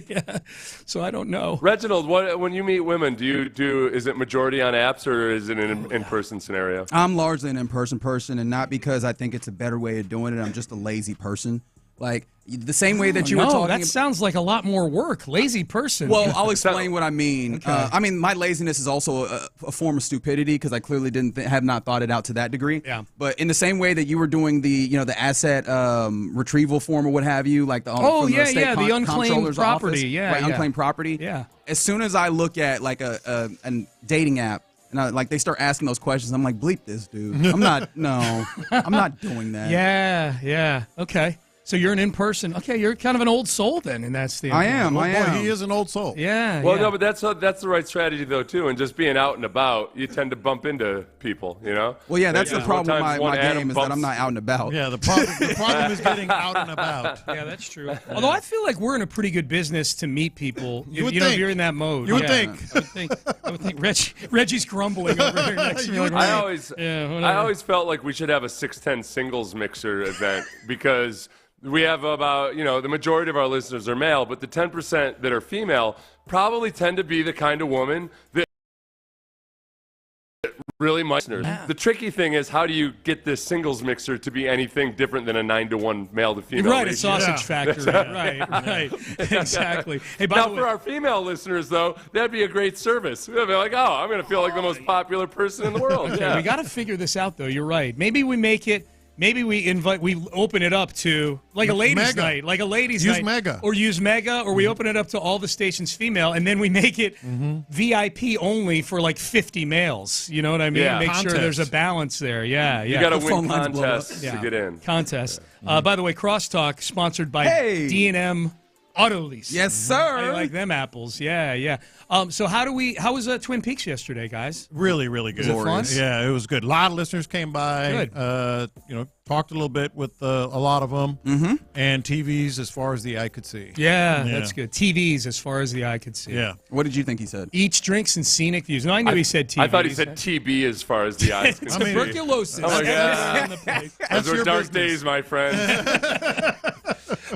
Yeah, so I don't know. Reginald, when you meet women, is it majority on apps or is it an in-person scenario? I'm largely an in-person person, and not because I think it's a better way of doing it. I'm just a lazy person. Like, the same way that you were talking that sounds like a lot more work. Lazy person. Well, I'll explain what I mean. Okay. I mean, my laziness is also a form of stupidity because I clearly have not thought it out to that degree. Yeah. But in the same way that you were doing the asset retrieval form or what have you, like the the unclaimed property. Office, unclaimed property. Yeah. As soon as I look at like a dating app, and they start asking those questions, I'm like, bleep this, dude. I'm not doing that. Yeah. Okay. So you're an in-person. Okay, you're kind of an old soul then, and that's the. I am. He is an old soul. Yeah. Well, no, but that's the right strategy though too, and just being out and about, you tend to bump into people, you know. Well, yeah, that's the problem with my game is that I'm not out and about. Yeah, the problem is getting out and about. Yeah, that's true. Although I feel like we're in a pretty good business to meet people. You would know, think. if you're in that mode. You would think. I would think. Reggie's grumbling over here next to me. I always felt like we should have a 610 singles mixer event because. We have about, the majority of our listeners are male, but the 10% that are female probably tend to be the kind of woman that really might. Yeah. The tricky thing is, how do you get this singles mixer to be anything different than a 9-to-1 male to female? Right, a sausage factory. Right. Exactly. Hey, by the way, for our female listeners, though, that'd be a great service. They'd be like, oh, I'm going to feel like the most popular person in the world. Okay, yeah. We got to figure this out, though. You're right. Maybe we make it. Maybe we open it up to like a ladies' night, use Mega. Or use Mega, or we open it up to all the stations female, and then we make it VIP only for like 50 males. You know what I mean? Yeah. Make sure there's a balance there. Yeah. You got to win contests to get in. Contest. By the way, Crosstalk sponsored by D&M Auto Lease. Yes, sir. I like them apples. Yeah. So how was Twin Peaks yesterday, guys? Really, really good. Was it fun? Yeah, it was good. A lot of listeners came by. Good. Talked a little bit with a lot of them. And TVs as far as the eye could see. Yeah, that's good. TVs as far as the eye could see. Yeah. What did you think he said? Each drinks and scenic views. No, I knew he said TVs. I thought he said TB as far as the eyes could see. Tuberculosis. Oh my God. Those were dark days, my friend.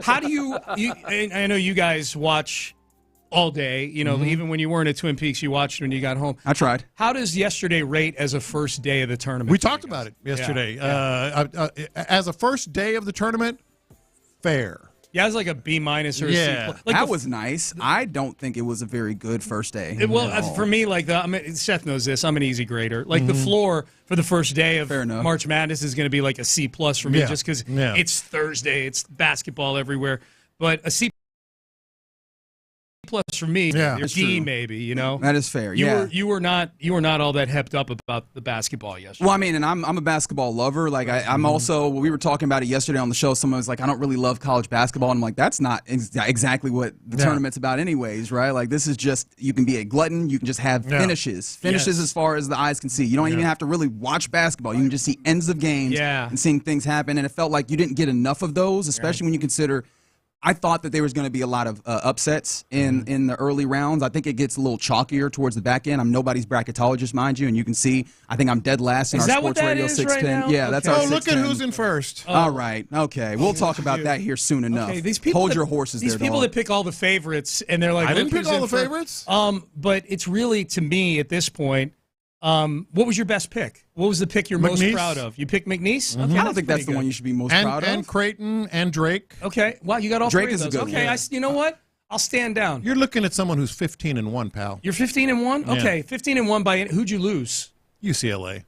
How do you I know you guys watch all day, even when you weren't at Twin Peaks, you watched when you got home. I tried. How does yesterday rate as a first day of the tournament? We talked about it yesterday. Yeah. As a first day of the tournament, fair. Yeah, it was like a B- or a C+. That was nice. I don't think it was a very good first day. For me, Seth knows this. I'm an easy grader. Like the floor for the first day of March Madness is going to be like a C+ for me, just because it's Thursday, it's basketball everywhere. But a C+ for me, D maybe. That is fair. You were not all that hepped up about the basketball yesterday. Well, I mean, and I'm a basketball lover. Like I'm also. We were talking about it yesterday on the show. Someone was like, "I don't really love college basketball," and I'm like, "That's not exactly what the tournament's about, anyways, right? Like this is just you can be a glutton. You can just have finishes as far as the eyes can see. You don't even have to really watch basketball. You can just see ends of games and seeing things happen. And it felt like you didn't get enough of those, especially when you consider. I thought that there was going to be a lot of upsets in the early rounds. I think it gets a little chalkier towards the back end. I'm nobody's bracketologist, mind you, and you can see I think I'm dead last in our SportsRadio 610. Right yeah, that's our 610. Look at who's in first. All right, okay, we'll talk about that here soon enough. Okay, these people hold your horses. These people that pick all the favorites and they're like, I didn't pick all the favorites. But it's really to me at this point. What was your best pick? What was the pick you're most proud of? You picked McNeese? Okay, I don't think that's the one you should be most proud of. And Creighton and Drake. Okay. Wow, you got all Drake three of is those. a good Okay, one. you know what? I'll stand down. You're looking at someone who's 15-1, pal. You're 15-1? Okay, 15-1 by who'd you lose? UCLA.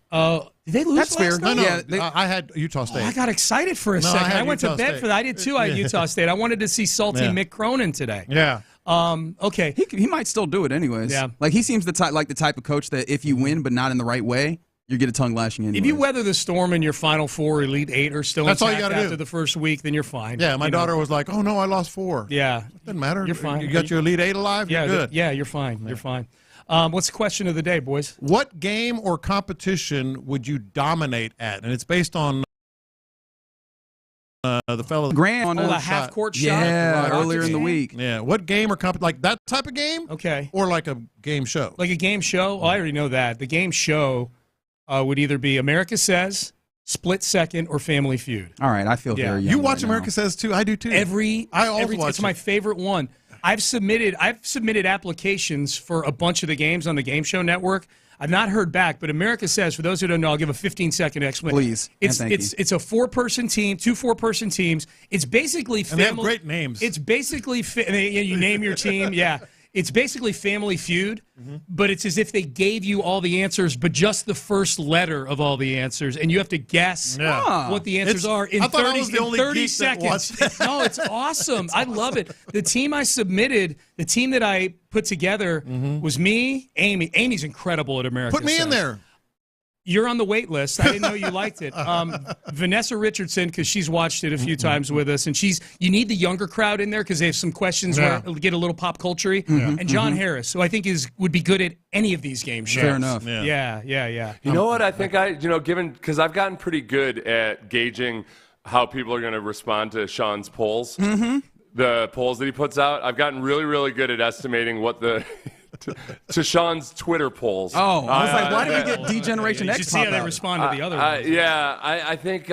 Did they lose That's fair. last night? No, Yeah, I had Utah State. I got excited for a No, second. I I had went to Utah bed State. for that. I did too. I had Utah State. I wanted to see salty Mick Cronin today. Yeah. Okay. He might still do it anyways. Yeah. Like he seems the type of coach that if you win but not in the right way, you get a tongue lashing anyways. If you weather the storm and your Final Four, Elite Eight are still That's all you intact gotta after do. the first week, then you're fine. Yeah, my daughter was like, "Oh no, I lost 4." Yeah. Doesn't matter. You're fine. You got your Elite Eight alive. Yeah, You're good. yeah, you're fine. You're fine. What's the question of the day, boys? What game or competition would you dominate at? And it's based on the fellow Grant on a a half-court shot? Yeah, Right. earlier in the week. Yeah, what game or like that type of game? Okay. Or like a game show? Like a game show? Oh, I already know that. The game show would either be America Says, Split Second, or Family Feud. All right, I feel very young. You watch right America now. Says too? I do too. I always watch. It's my favorite one. I've submitted applications for a bunch of the games on the Game Show Network. I've not heard back, but America Says, for those who don't know, I'll give a 15-second explanation. Please, and thank you. It's a 4-person team, 2 4-person teams. It's basically And family. they have great names. It's basically you name your team, yeah. It's basically Family Feud, but it's as if they gave you all the answers, but just the first letter of all the answers, and you have to guess what the answers are in I thought I 30, was the only in 30 geek that seconds. watched No, it's awesome. I love it. The team I submitted, the team that I put together was me, Amy. Amy's incredible at America Put me in Says. there. You're on the wait list. I didn't know you liked it. Vanessa Richardson, because she's watched it a few times with us, and you need the younger crowd in there because they have some questions where it'll get a little pop culture-y. And John Harris, who I think would be good at any of these game shows. Fair enough. Yeah. You know what? I think because I've gotten pretty good at gauging how people are going to respond to Sean's polls. The polls that he puts out, I've gotten really, really good at estimating what the to Sean's Twitter polls. Oh, I was like, why did we get D-Generation You X should see pop how they out? respond to the other ones. Yeah, I think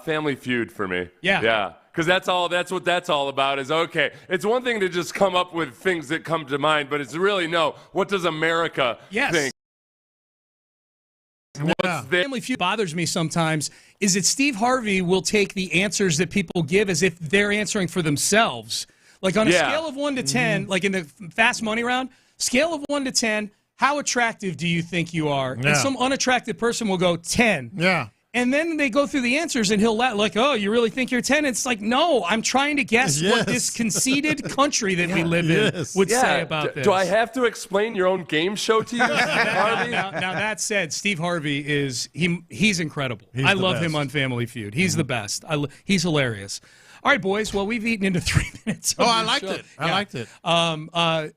Family Feud for me. Yeah. Because that's what that's all about is, okay, it's one thing to just come up with things that come to mind, but it's really, no, what does America think? Yeah. Family Feud bothers me sometimes is that Steve Harvey will take the answers that people give as if they're answering for themselves. Like on a scale of 1 to 10, like in the Fast Money round, scale of 1 to 10, how attractive do you think you are? Yeah. And some unattractive person will go 10. Yeah. And then they go through the answers, and he'll like, oh, you really think you're 10? It's like, no, I'm trying to guess what this conceited country that we live in would say about this. Do I have to explain your own game show to you, Harvey? Now, that said, Steve Harvey he's incredible. He's I the love best. him on Family Feud. He's the best. He's hilarious. All right, boys. Well, we've eaten into 3 minutes. Oh, I liked it. I liked it.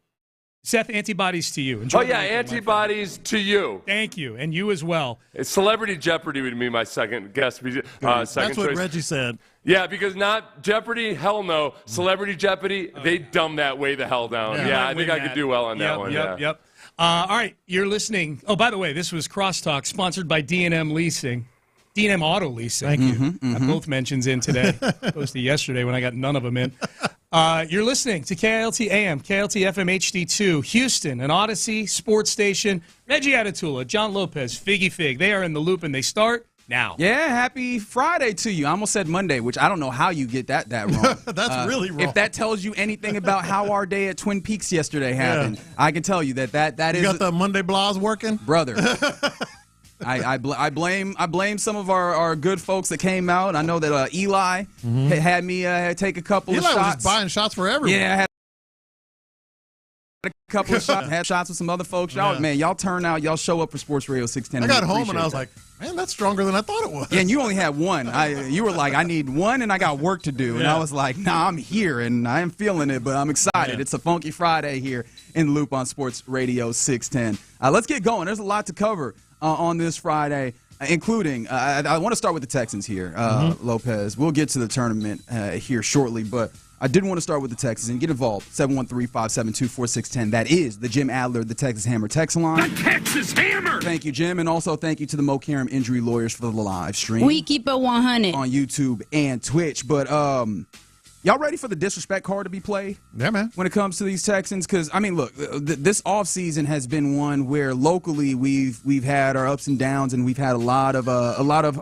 Seth, antibodies to you. Enjoy Oh, yeah, antibodies to you. Thank you, and you as well. Celebrity Jeopardy would be my second guess. Second That's what choice. Reggie said. Yeah, because not Jeopardy, hell no. Celebrity Jeopardy, they dumb that way the hell down. Yeah, I think I could do well on that one. Yep. All right, you're listening. Oh, by the way, this was Crosstalk, sponsored by D&M Leasing. D&M Auto Leasing. Thank you. Got both mentions in today. Opposed to yesterday when I got none of them in. You're listening to KLT AM, KLT FM HD2, Houston, an Odyssey sports station. Reggie Atatula, John Lopez, Figgy Fig. They are in the loop, and they start now. Yeah, happy Friday to you. I almost said Monday, which I don't know how you get that wrong. That's really wrong. If that tells you anything about how our day at Twin Peaks yesterday happened, I can tell you that is. You got the Monday Blas working? Brother. I blame some of our good folks that came out. I know that Eli had me take a couple of shots. Eli was just buying shots for everyone. Yeah, I had a couple of shots. Had shots with some other folks. Y'all, man, y'all turn out. Y'all show up for Sports Radio 610. I got home and I was like, man, that's stronger than I thought it was. Yeah, and you only had one. You were like, I need one and I got work to do. And I was like, nah, I'm here and I am feeling it, but I'm excited. It's a funky Friday here in the Loop on Sports Radio 610. Let's get going. There's a lot to cover on this Friday, including I want to start with the Texans here, Lopez. We'll get to the tournament here shortly, but I did want to start with the Texans and get involved. 713-572-4610. That is the Jim Adler, the Texas Hammer text line. The Texas Hammer! Thank you, Jim, and also thank you to the Mo Karam Injury Lawyers for the live stream. We keep it 100 on YouTube and Twitch. But y'all ready for the disrespect card to be played? Yeah, man. When it comes to these Texans, because I mean, look, this offseason has been one where locally we've had our ups and downs, and we've had a lot of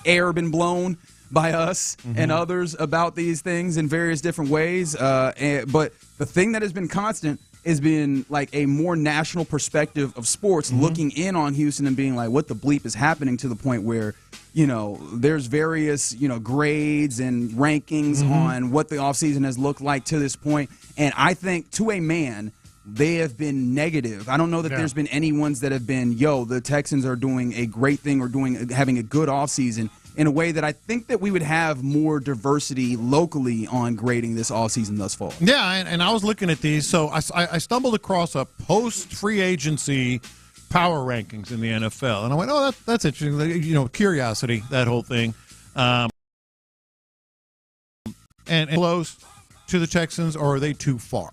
air been blown by us and others about these things in various different ways. But the thing that has been constant has been like a more national perspective of sports, looking in on Houston and being like, what the bleep is happening, to the point where, there's various, grades and rankings on what the offseason has looked like to this point. And I think, to a man, they have been negative. I don't know that there's been any ones that have been, the Texans are doing a great thing or having a good offseason, in a way that I think that we would have more diversity locally on grading this offseason thus far. Yeah, and I was looking at these. So I stumbled across a post-free agency power rankings in the NFL. And I went, that's interesting. Curiosity, that whole thing. And close to the Texans, or are they too far?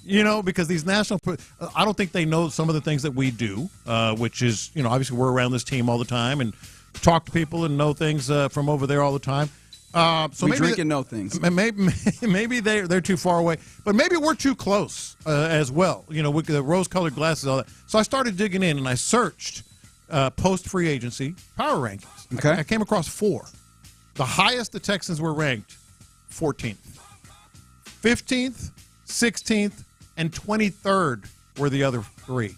Because these national – I don't think they know some of the things that we do, which is, obviously we're around this team all the time and talk to people and know things from over there all the time. So we drink and know things. Maybe they're too far away, but maybe we're too close as well. With the rose-colored glasses, all that. So I started digging in and I searched post-free agency power rankings. Okay. I came across 4. The highest the Texans were ranked, 14th. 15th, 16th, and 23rd were the other 3.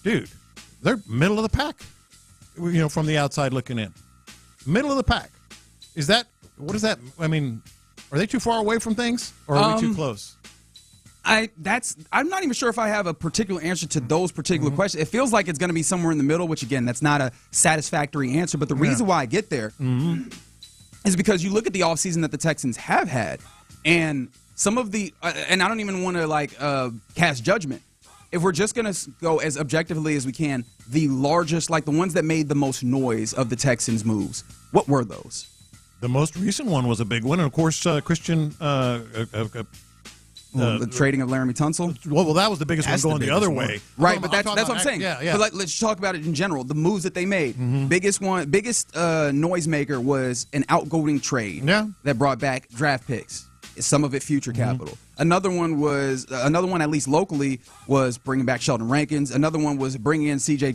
Dude, they're middle of the pack. From the outside looking in. Middle of the pack. What is that? I mean, are they too far away from things, or are we too close? I'm not even sure if I have a particular answer to those particular questions. It feels like it's going to be somewhere in the middle, which, again, that's not a satisfactory answer. But the reason why I get there is because you look at the offseason that the Texans have had, and some of the and I don't even want to cast judgment. If we're just going to go as objectively as we can, the largest, the ones that made the most noise of the Texans' moves, what were those? The most recent one was a big one, and of course, Christian. The trading of Laramie Tunsil. Well, that was the biggest one going the other way, right? But that's what I'm saying. Yeah. But let's talk about it in general. The moves that they made. Biggest noisemaker was an outgoing trade that brought back draft picks. Some of it future capital. Another one, at least locally, was bringing back Sheldon Rankins. Another one was bringing in C.J.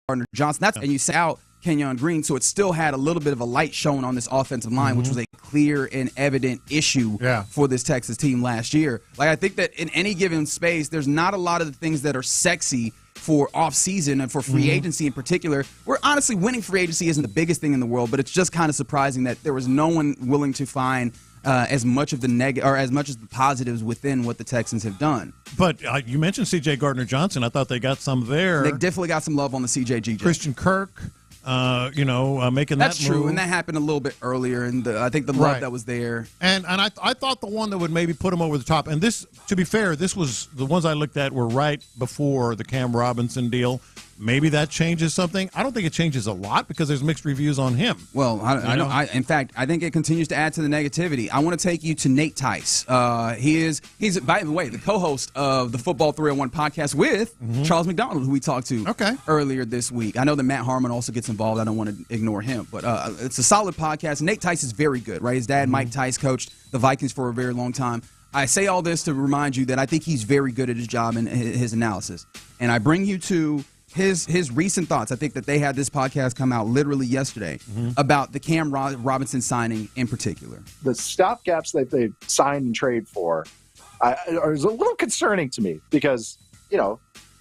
Gardner-Johnson. And you sent out Kenyon Green, so it still had a little bit of a light shown on this offensive line, which was a clear and evident issue for this Texas team last year. I think that in any given space, there's not a lot of the things that are sexy for off-season and for free agency in particular, where honestly winning free agency isn't the biggest thing in the world, but it's just kind of surprising that there was no one willing to find as much of the as much as the positives within what the Texans have done. But you mentioned C.J. Gardner-Johnson. I thought they got some there. They definitely got some love on the CJG. Christian Kirk. Making that's that true, move. And that happened a little bit earlier, and I think the love that was there. And I thought the one that would maybe put him over the top, and this, to be fair, this was the ones I looked at were right before the Cam Robinson deal. Maybe that changes something. I don't think it changes a lot because there's mixed reviews on him. Well, in fact, I think it continues to add to the negativity. I want to take you to Nate Tice. He's by the way the co-host of the Football 301 podcast with Charles McDonald, who we talked to earlier this week. I know that Matt Harmon also gets involved. I don't want to ignore him, but it's a solid podcast. Nate Tice is very good, right? His dad, Mike Tice, coached the Vikings for a very long time. I say all this to remind you that I think he's very good at his job and his analysis. And I bring you to his recent thoughts. I think that they had this podcast come out literally yesterday about the Cam Robinson signing in particular. The stopgaps that they signed and trade for are a little concerning to me because,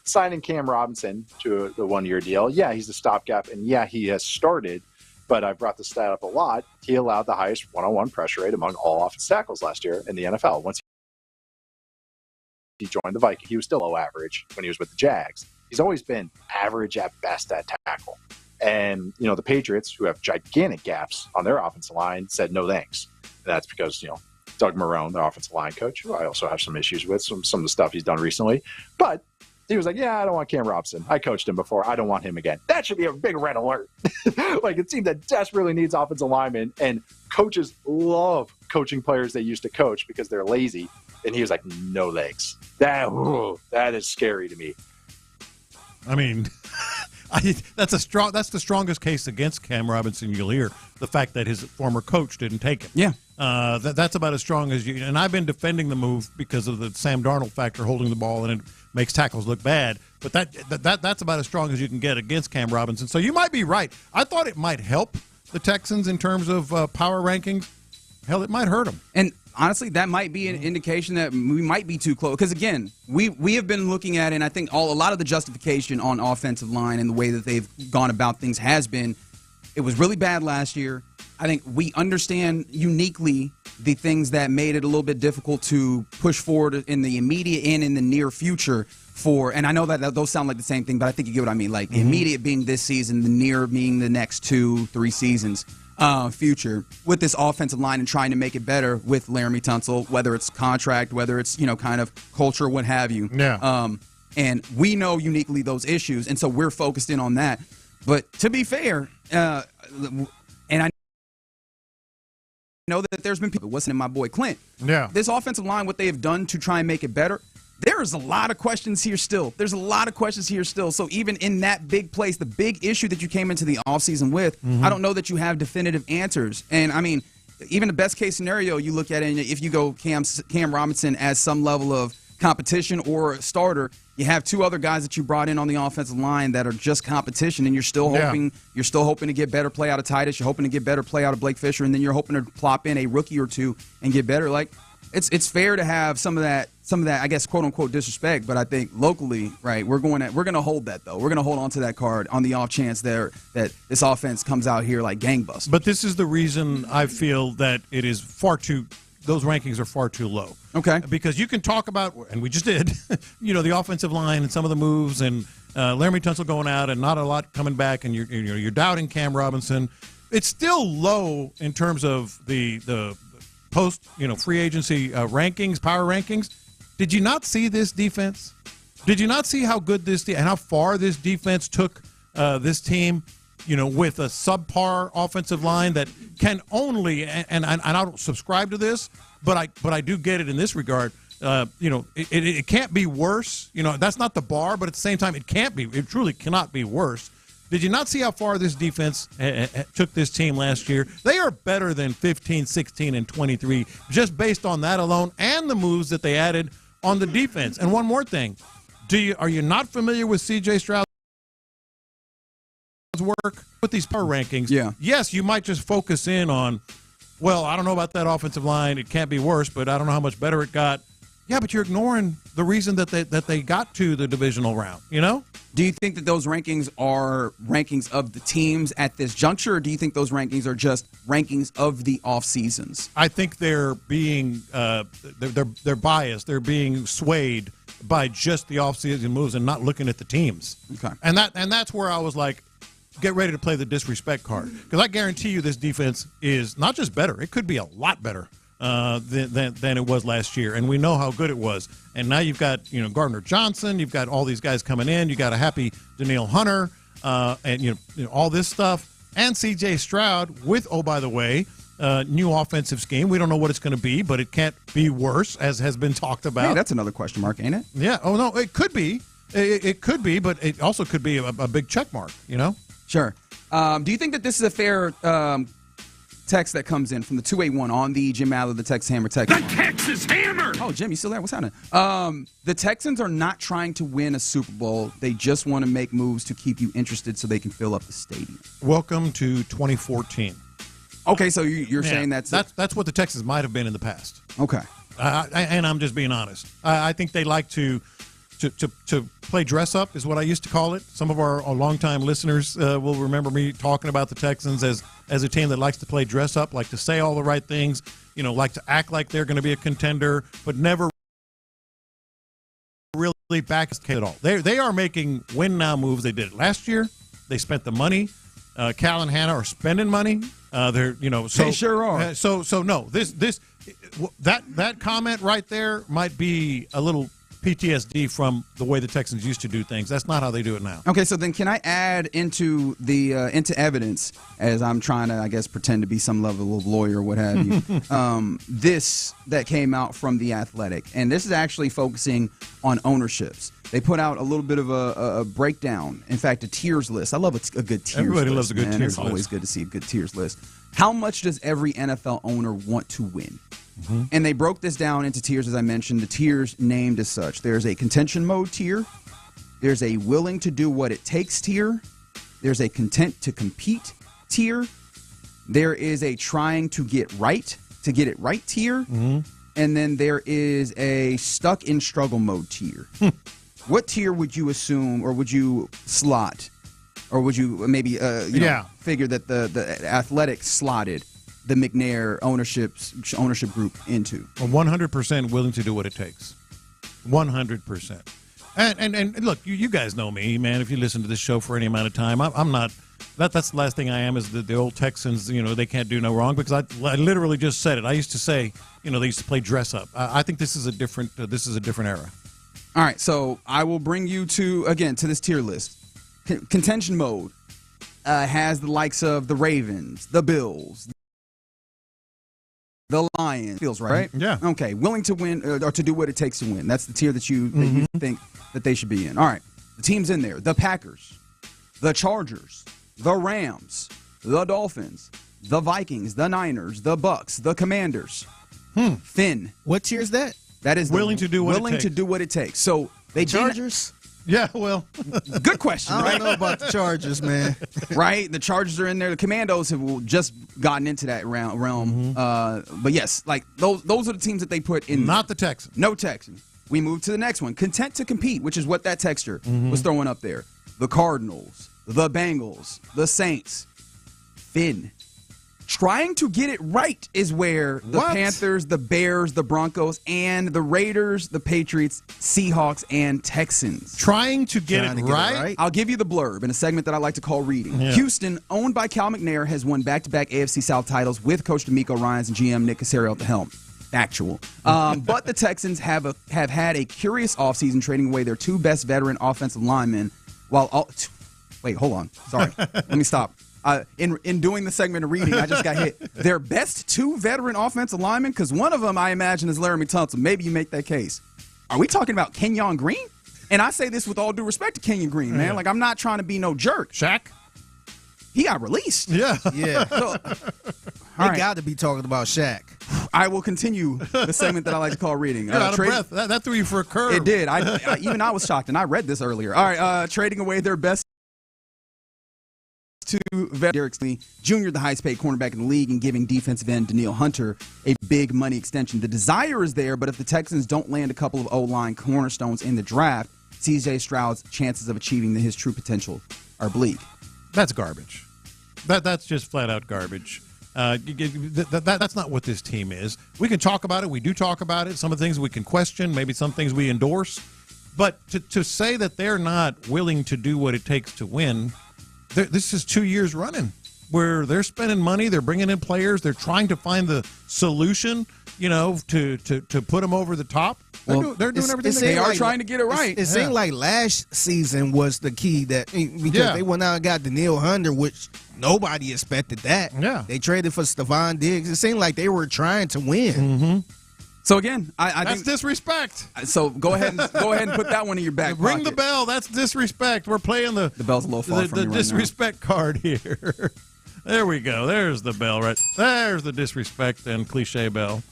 signing Cam Robinson to the one-year deal, he's a stopgap, and he has started, but I've brought the stat up a lot. He allowed the highest one-on-one pressure rate among all offensive tackles last year in the NFL. Once he joined the Vikings, he was still low average when he was with the Jags. He's always been average at best at tackle. And, the Patriots, who have gigantic gaps on their offensive line, said no thanks. And that's because, Doug Marrone, the offensive line coach, who I also have some issues with, some of the stuff he's done recently. But he was like, I don't want Cam Robinson. I coached him before. I don't want him again. That should be a big red alert. Like a team that desperately needs offensive linemen, and coaches love coaching players they used to coach because they're lazy. And he was like, no legs. That is scary to me. I mean, that's the strongest case against Cam Robinson you'll hear. The fact that his former coach didn't take him. Yeah. That's about as strong as you. And I've been defending the move because of the Sam Darnold factor holding the ball, and it makes tackles look bad. But that's about as strong as you can get against Cam Robinson. So you might be right. I thought it might help the Texans in terms of power rankings. Hell, it might hurt them. And honestly, that might be an indication that we might be too close. Because, again, we have been looking at, and I think a lot of the justification on offensive line and the way that they've gone about things has been, it was really bad last year. I think we understand uniquely the things that made it a little bit difficult to push forward in the immediate and in the near future and I know that those sound like the same thing, but I think you get what I mean. Like the immediate being this season, the near being the next 2-3 seasons future with this offensive line and trying to make it better with Laramie Tunsil, whether it's contract, whether it's, kind of culture, what have you. Yeah. And we know uniquely those issues, and so we're focused in on that. But to be fair, and I know that there's been people listening to my boy Clint. Yeah. This offensive line, what they have done to try and make it better, there's a lot of questions here still. So even in that big place, the big issue that you came into the offseason with, I don't know that you have definitive answers. And, I mean, even the best case scenario, you look at it, and if you go Cam Robinson as some level of competition or a starter, you have two other guys that you brought in on the offensive line that are just competition, and you're still hoping to get better play out of Titus. You're hoping to get better play out of Blake Fisher, and then you're hoping to plop in a rookie or two and get better. Like, it's fair to have some of that, I guess, quote unquote disrespect, but I think locally, right, we're going to hold that though. We're going to hold on to that card on the off chance that this offense comes out here like gangbusters. But this is the reason I feel that it is those rankings are far too low. Okay. Because you can talk about, and we just did, the offensive line and some of the moves, and Laramie Tunsil going out and not a lot coming back, and you're doubting Cam Robinson. It's still low in terms of the post, free agency rankings, power rankings. Did you not see this defense? Did you not see how good and how far this defense took this team? With a subpar offensive line that can only, and I don't subscribe to this, but I do get it in this regard. It can't be worse. That's not the bar, but at the same time, it can't be. It truly cannot be worse. Did you not see how far this defense took this team last year? They are better than 15, 16, and 23 just based on that alone and the moves that they added on the defense. And one more thing, are you not familiar with C.J. Stroud's work with these power rankings? Yeah. Yes, you might just focus in on, well, I don't know about that offensive line. It can't be worse, but I don't know how much better it got. Yeah, but you're ignoring the reason that they got to the divisional round, Do you think that those rankings are rankings of the teams at this juncture, or do you think those rankings are just rankings of the off seasons? I think they're being they're biased. They're being swayed by just the off season moves and not looking at the teams. Okay. And that's where I was like, get ready to play the disrespect card, because I guarantee you this defense is not just better; it could be a lot better than it was last year, and we know how good it was. And now you've got Gardner Johnson, you've got all these guys coming in, you got a happy Danielle Hunter, and all this stuff, and C.J. Stroud with, oh by the way, new offensive scheme. We don't know what it's going to be, but it can't be worse, as has been talked about. Hey, that's another question mark, ain't it? Yeah. Oh no, it could be. It could be, but it also could be a big check mark. Sure. Do you think that this is a fair text that comes in from the 281 on the Jim Adler, the Texas Hammer text? The Texas Hammer! Oh, Jim, you still there? What's happening? The Texans are not trying to win a Super Bowl. They just want to make moves to keep you interested so they can fill up the stadium. Welcome to 2014. Okay, so you're saying that's what the Texans might have been in the past. Okay. And I'm just being honest. I think they like to play dress up is what I used to call it. Some of our longtime listeners will remember me talking about the Texans as a team that likes to play dress up, like to say all the right things, like to act like they're going to be a contender, but never really back at all. They are making win now moves. They did it last year. They spent the money. Cal and Hannah are spending money. They sure are. So no, that comment right there might be a little PTSD from the way the Texans used to do things. That's not how they do it now. Okay, so then can I add into evidence, as I'm trying to, I guess, pretend to be some level of lawyer or what have you, this that came out from The Athletic, and this is actually focusing on ownerships. They put out a little bit of a breakdown, in fact, a tiers list. I love a good tiers list. Everybody loves a good tiers list. It's list. always good to see a good tiers list. How much does every NFL owner want to win? Mm-hmm. And they broke this down into tiers, as I mentioned. The tiers named as such. There's a contention mode tier. There's a willing to do what it takes tier. There's a content to compete tier. There is a trying to get right to get it right tier, and then there is a stuck in struggle mode tier. What tier would you assume, or would you slot, or would you maybe figure that the Athletics slotted the McNair ownership group into? 100% willing to do what it takes. 100%. And look, you guys know me, man. If you listen to this show for any amount of time, I'm not. That's the last thing I am is the old Texans. They can't do no wrong, because I literally just said it. I used to say, they used to play dress up. I think this is a different era. All right, so I will bring you to this tier list. Contention mode has the likes of the Ravens, the Bills, the Lions. Feels right? Yeah. Okay, willing to win or to do what it takes to win. That's the tier that you think that they should be in. All right, the teams in there: the Packers, the Chargers, the Rams, the Dolphins, the Vikings, the Niners, the Bucks, the Commanders. Finn. What tier is that? That is willing to do what it takes. So they Chargers. Yeah, well, good question. I don't know about the Chargers, man. Right, the Chargers are in there. The Commandos have just gotten into that realm. But yes, like those are the teams that they put in. Not the Texans. No Texans. We move to the next one. Content to compete, which is what that texture was throwing up there. The Cardinals, the Bengals, the Saints. Finn. Trying to get it right is where the Panthers, the Bears, the Broncos, and the Raiders, the Patriots, Seahawks, and Texans. Trying to get it right? I'll give you the blurb in a segment that I like to call Reading. Yeah. Houston, owned by Cal McNair, has won back-to-back AFC South titles with Coach DeMeco Ryans and GM Nick Caserio at the helm. Factual. But the Texans have had a curious offseason, trading away their two best veteran offensive linemen wait, hold on. Sorry. Let me stop. In doing the segment of Reading, I just got hit. Their best two veteran offensive linemen, because one of them, I imagine, is Laramie Tunsil. Maybe you make that case. Are we talking about Kenyon Green? And I say this with all due respect to Kenyon Green, man. Like, I'm not trying to be no jerk. Shaq? He got released. Yeah. Yeah. So, They got to be talking about Shaq. I will continue the segment that I like to call Reading. You're out of breath. That threw you for a curve. It did. Even I was shocked, and I read this earlier. All right, trading away their best to Derek Stingley Jr., the highest-paid cornerback in the league, and giving defensive end Danielle Hunter a big money extension. The desire is there, but if the Texans don't land a couple of O-line cornerstones in the draft, C.J. Stroud's chances of achieving his true potential are bleak. That's garbage. That's just flat-out garbage. That's not what this team is. We can talk about it. We do talk about it. Some of the things we can question, maybe some things we endorse. But to say that they're not willing to do what it takes to win, this is 2 years running where they're spending money, they're bringing in players, they're trying to find the solution, to put them over the top. They're doing everything they are trying to get it right. It seemed like last season was the key because they went out and got Danielle Hunter, which nobody expected that. Yeah. They traded for Stephon Diggs. It seemed like they were trying to win. So again, I that's think disrespect. So go ahead and put that one in your back Ring pocket. the bell. That's disrespect. We're playing the bell's a little far from the you right disrespect card here. There we go. There's the bell right. There's the disrespect and cliche bell.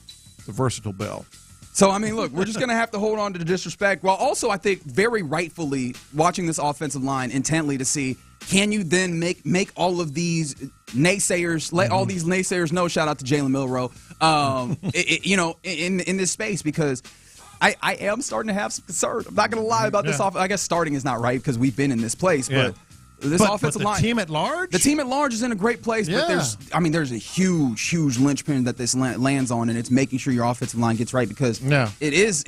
The versatile bell. So, I mean, look, we're just going to have to hold on to the disrespect, while also, I think, very rightfully watching this offensive line intently to see, can you then make all of these naysayers, let all these naysayers know, shout out to Jalen Milroe, in this space, because I am starting to have some concern. I'm not going to lie about this offense. I guess starting is not right because we've been in this place, but this offensive line. The team at large? The team at large is in a great place, but there's a huge linchpin that this lands on, and it's making sure your offensive line gets right, because it is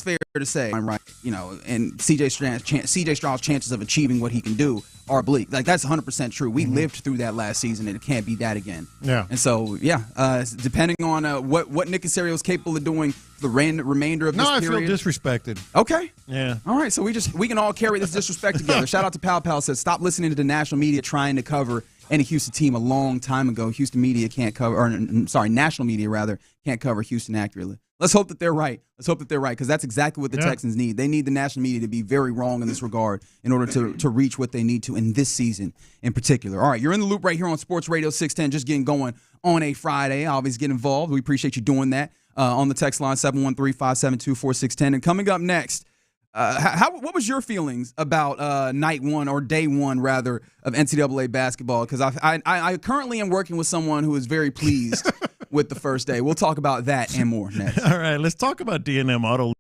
fair to say, I'm right, and CJ Stroud's chances of achieving what he can do are bleak. Like, that's 100% true. We lived through that last season, and it can't be that again. Yeah. And so, depending on what Nick Caserio is capable of doing for the remainder of this period. No, I feel disrespected. Okay. Yeah. All right, so we can all carry this disrespect together. Shout out to Pal says, stop listening to the national media trying to cover any Houston team a long time ago. Houston media can't cover, national media rather, can't cover Houston accurately. Let's hope that they're right. Because that's exactly what the Texans need. They need the national media to be very wrong in this regard in order to reach what they need to in this season in particular. All right, you're in the loop right here on Sports Radio 610, just getting going on a Friday. Always get involved. We appreciate you doing that on the text line 713-572-4610. And coming up next, What was your feelings about night one or day one rather of NCAA basketball? Because I currently am working with someone who is very pleased with the first day. We'll talk about that and more next. All right, let's talk about D&M Auto.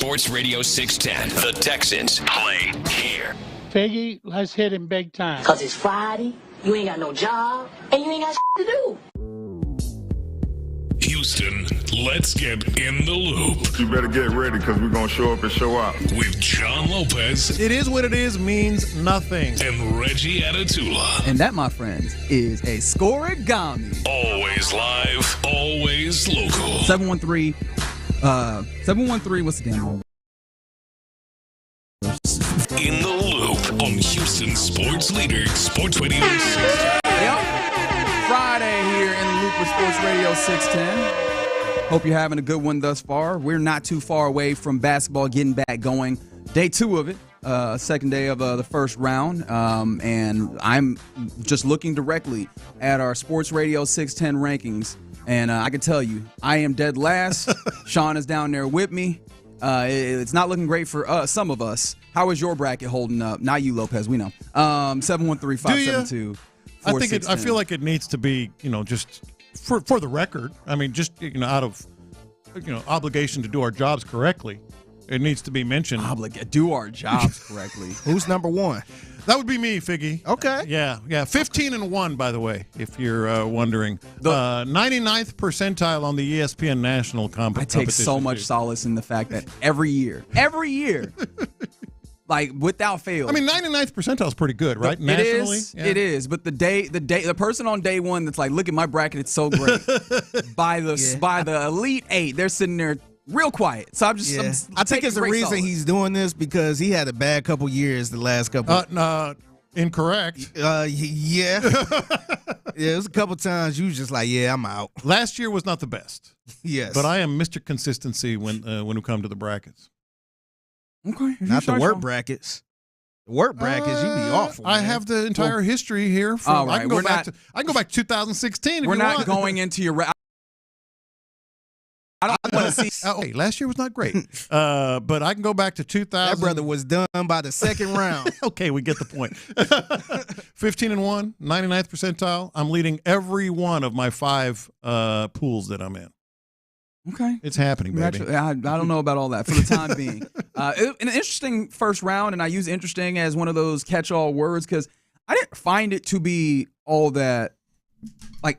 Sports Radio 610. The Texans play here. Figgy, let's hit him big time. Cause it's Friday, you ain't got no job, and you ain't got to do. Houston, let's get in the loop. You better get ready because we're going to show up and show out. With John Lopez. It is what it is means nothing. And Reggie Atatula. And that, my friends, is a scoregami. Always live, always local. 713, what's the damn number? In the loop on Houston Sports Leader, Sports Radio 610. Yep. Friday here in the loop with Sports Radio 610. Hope you're having a good one thus far. We're not too far away from basketball getting back going. Day 2 of it, second day of the first round. And I'm just looking directly at our Sports Radio 610 rankings. And I can tell you, I am dead last. Sean is down there with me. It's not looking great for some of us. How is your bracket holding up? Not you, Lopez. We know. 713-572. I feel like it needs to be, just for the record. I mean, just out of obligation to do our jobs correctly, it needs to be mentioned. Do our jobs correctly. Who's number 1? That would be me, Figgy. Okay. Yeah. 15-1, by the way, if you're wondering. 99th percentile on the ESPN national competition. I take so much solace in the fact that every year, like without fail. I mean, 99th percentile is pretty good, right? Nationally, it is. But the person on day 1 that's like, look at my bracket, it's so great. by the Elite 8, they're sitting there real quiet. So I think it's the reason he's doing this because he had a bad couple years the last couple. Incorrect. Yeah. It was a couple times you was just like, yeah, I'm out. Last year was not the best. Yes. But I am Mr. Consistency when we come to the brackets. Okay. Not the work brackets. The work brackets, you be awful. I have the entire history here. All right. I can go back to 2016 if we're you not want. going into your I don't want to see. Hey, last year was not great, but I can go back to 2000. That brother was done by the second round. Okay, we get the point. 15-1, 99th percentile. I'm leading every one of my 5 pools that I'm in. Okay, it's happening, baby. Actually, I don't know about all that for the time being. An interesting first round, and I use "interesting" as one of those catch-all words because I didn't find it to be all that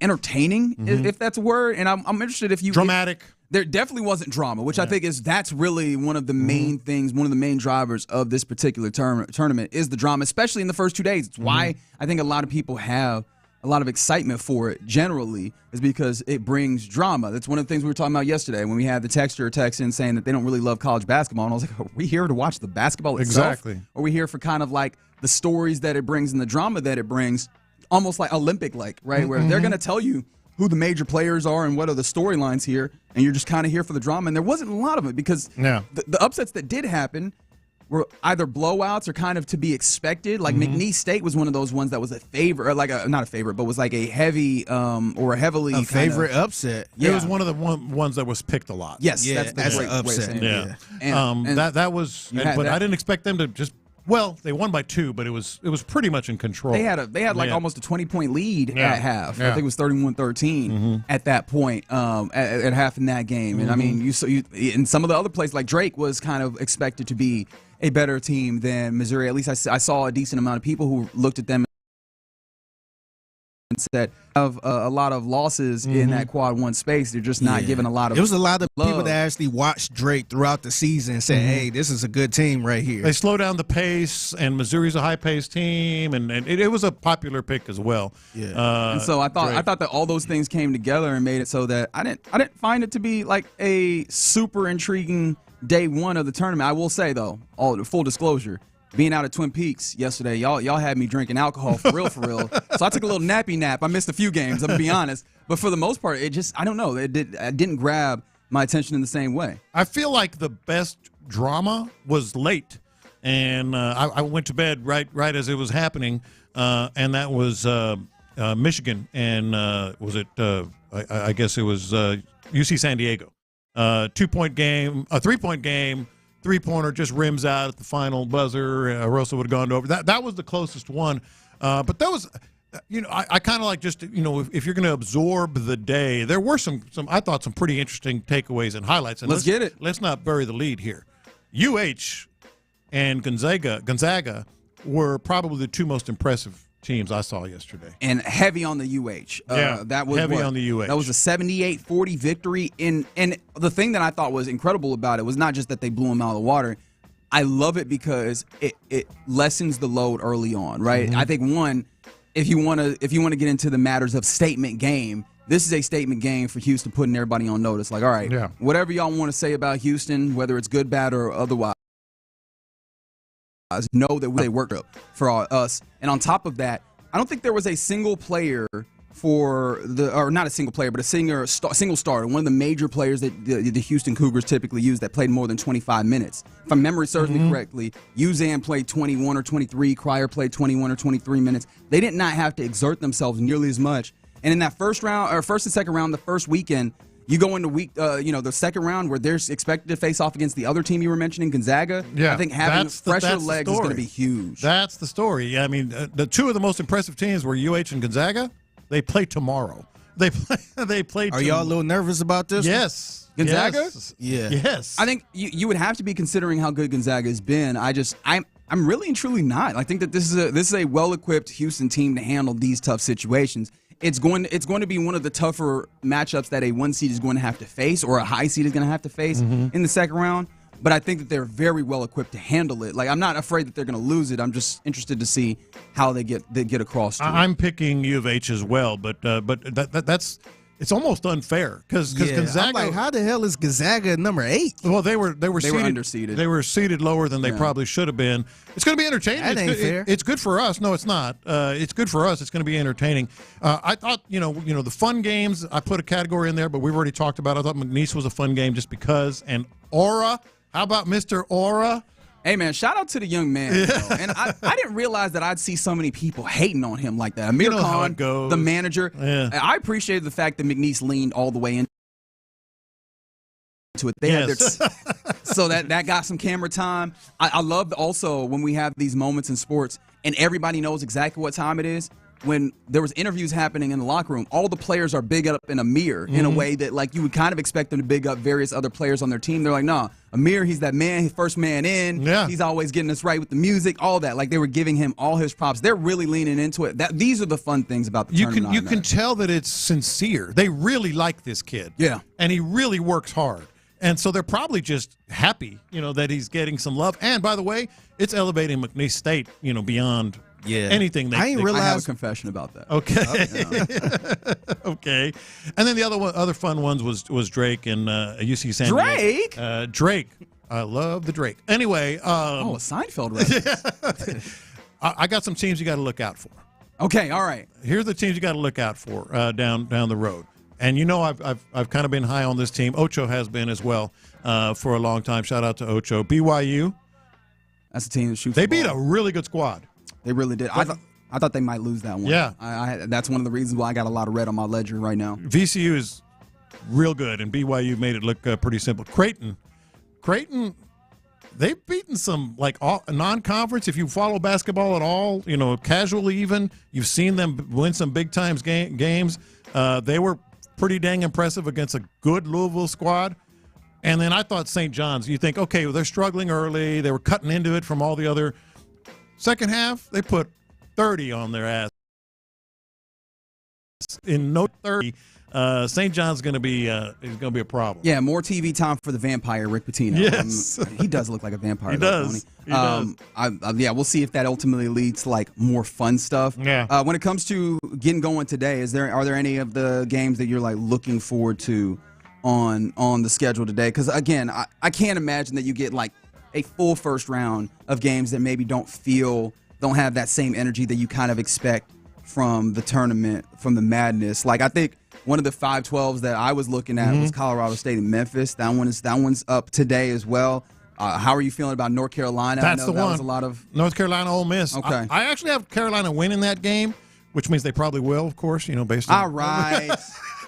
entertaining, if that's a word. And I'm interested if you dramatic. There definitely wasn't drama, which I think that's really one of the main things, one of the main drivers of this particular tournament is the drama, especially in the first 2 days. It's why I think a lot of people have a lot of excitement for it generally is because it brings drama. That's one of the things we were talking about yesterday when we had the texter text in saying that they don't really love college basketball. And I was like, are we here to watch the basketball itself? Exactly. Or are we here for kind of like the stories that it brings and the drama that it brings, almost like Olympic-like, right? Where they're going to tell you who the major players are and what are the storylines here, and you're just kind of here for the drama. And there wasn't a lot of it because the upsets that did happen were either blowouts or kind of to be expected. Like McNeese State was one of those ones that was a favorite, or not a favorite, but was like a heavy or a heavily a favorite upset. Yeah. It was one of the ones that was picked a lot. Yes, that's the upset. Yeah. And that was, but I didn't expect them to just. Well, they won by 2, but it was pretty much in control. They had like almost a 20-point lead at half. I think it was 31-13 at that point at half in that game. And I mean, you in some of the other places, like Drake was kind of expected to be a better team than Missouri. At least I saw a decent amount of people who looked at them and said of a lot of losses in that quad 1 space. They're just not giving a lot of. It was a lot of love. people that actually watched Drake throughout the season and said, "Hey, this is a good team right here." They slow down the pace, and Missouri's a high-paced team, and it was a popular pick as well. Yeah, and so I thought that all those things came together and made it so that I didn't find it to be like a super intriguing day 1 of the tournament. I will say though, full disclosure. Being out at Twin Peaks yesterday, y'all had me drinking alcohol for real. So I took a little nappy nap. I missed a few games, I'm going to be honest. But for the most part, it just, I don't know. It didn't grab my attention in the same way. I feel like the best drama was late. And I went to bed right as it was happening. And that was Michigan. And was it, I guess it was UC San Diego. 2-point game, a 3-point game. 3-pointer just rims out at the final buzzer. Russell would have gone over. That was the closest one. But that was, I kind of like just, if you're going to absorb the day, there were some I thought some pretty interesting takeaways and highlights. And let's get it. Let's not bury the lead here. UH and Gonzaga were probably the two most impressive teams I saw yesterday. And heavy on the UH. That was heavy on the UH. That was a 78-40 victory. And the thing that I thought was incredible about it was not just that they blew them out of the water. I love it because it lessens the load early on, right? Mm-hmm. I think, one, if you want to get into the matters of statement game, this is a statement game for Houston, putting everybody on notice. Like, all right, whatever y'all want to say about Houston, whether it's good, bad, or otherwise, know that they worked up for us. And on top of that, I don't think there was a single player or not a single player, but a single starter, one of the major players that the Houston Cougars typically use that played more than 25 minutes. If my memory serves me correctly, Uzan played 21 or 23, Cryer played 21 or 23 minutes. They did not have to exert themselves nearly as much. And in that first and second round, the first weekend, you go into the second round where they're expected to face off against the other team you were mentioning, Gonzaga. Yeah, I think having fresher legs is going to be huge. That's the story. I mean, the two of the most impressive teams were UH and Gonzaga. They play tomorrow. They play. Are y'all a little nervous about this? Yes. Gonzaga? Yes. Yeah. Yes. I think you would have to be considering how good Gonzaga has been. I'm really and truly not. I think that this is a well-equipped Houston team to handle these tough situations. It's going to be one of the tougher matchups that a 1 seed is going to have to face, or a high seed is going to have to face in the second round. But I think that they're very well equipped to handle it. Like, I'm not afraid that they're going to lose it. I'm just interested to see how they get across to it. I'm picking U of H as well, but that's it's almost unfair because Gonzaga. I'm like, how the hell is Gonzaga at number 8? Well, they were underseeded. They were seated lower than they probably should have been. It's going to be entertaining. That ain't fair. It's good for us. No, it's not. It's good for us. It's going to be entertaining. I thought the fun games. I put a category in there, but we've already talked about it. I thought McNeese was a fun game just because. And Aura. How about Mr. Aura? Hey, man, shout out to the young man. Yeah. And I didn't realize that I'd see so many people hating on him like that. Amir Khan, the manager. Yeah. I appreciated the fact that McNeese leaned all the way into it. They had so that got some camera time. I love also when we have these moments in sports and everybody knows exactly what time it is. When there was interviews happening in the locker room, all the players are big up in Amir in a way that, like, you would kind of expect them to big up various other players on their team. They're like, nah, Amir, he's that man, he's first man in. Yeah. He's always getting us right with the music, all that. Like, they were giving him all his props. They're really leaning into it. These are the fun things about the tournament. You can tell that it's sincere. They really like this kid. Yeah. And he really works hard. And so they're probably just happy, that he's getting some love. And, by the way, it's elevating McNeese State, beyond anything. I have a confession about that. Okay. Okay. And then the other fun ones was Drake and UC San Diego. Drake. I love the Drake. Anyway. A Seinfeld reference. I got some teams you got to look out for. Okay. All right. Here's the teams you got to look out for down the road. And I've kind of been high on this team. Ocho has been as well for a long time. Shout out to Ocho. BYU. That's a team that shoots. They beat a really good squad. They really did. I thought they might lose that one. Yeah. That's one of the reasons why I got a lot of red on my ledger right now. VCU is real good, and BYU made it look pretty simple. Creighton, they've beaten some non-conference. If you follow basketball at all, casually even, you've seen them win some big times games. They were pretty dang impressive against a good Louisville squad. And then I thought St. John's, you think, okay, well, they're struggling early. They were cutting into it from all the other. Second half, they put 30 on their ass. In no 30, St. John's going to be a problem. Yeah, more TV time for the vampire, Rick Pitino. Yes. He does look like a vampire. He does. He does. We'll see if that ultimately leads to more fun stuff. Yeah. When it comes to getting going today, are there any of the games that you're looking forward to on the schedule today? Because again, I can't imagine that you get a full first round of games that maybe don't have that same energy that you kind of expect from the tournament, from the madness. I think one of the 5-12s that I was looking at was Colorado State and Memphis. That one's up today as well. How are you feeling about North Carolina? That's I know the one. Was a lot of North Carolina, Ole Miss. Okay. I actually have Carolina winning that game, which means they probably will, of course. Based on all right,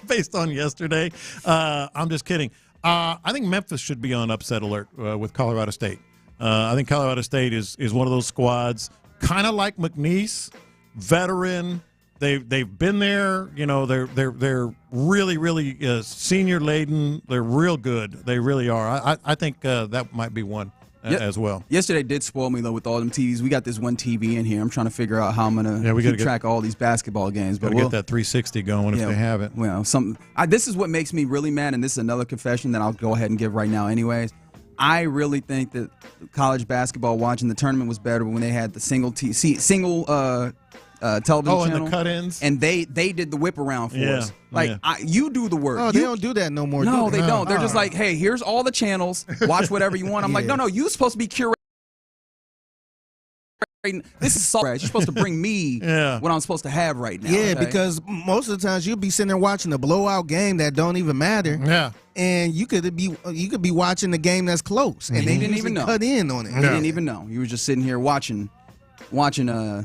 based on yesterday. I'm just kidding. I think Memphis should be on upset alert with Colorado State. I think Colorado State is one of those squads, kind of like McNeese, veteran. They've been there. They're really, really senior laden. They're real good. They really are. I think that might be one. as well. Yesterday did spoil me, though, with all them TVs. We got this one TV in here. I'm trying to figure out how I'm going to keep track of all these basketball games. Got to get that 360 going if they have it. Well, this is what makes me really mad, and this is another confession that I'll go ahead and give right now anyways. I really think that college basketball watching the tournament was better when they had the single television channel. And the cut-ins. And they did the whip around for us. You do the work. Oh, they don't do that no more. No, they don't. They're just like, hey, here's all the channels. Watch whatever you want. I'm like, no, you're supposed to be curating. This is so You're supposed to bring me what I'm supposed to have right now. Yeah, because most of the times you'll be sitting there watching a blowout game that don't even matter. Yeah. And you could be watching the game that's close, and they didn't even know. Cut in on it. He didn't even know. You were just sitting here watching UH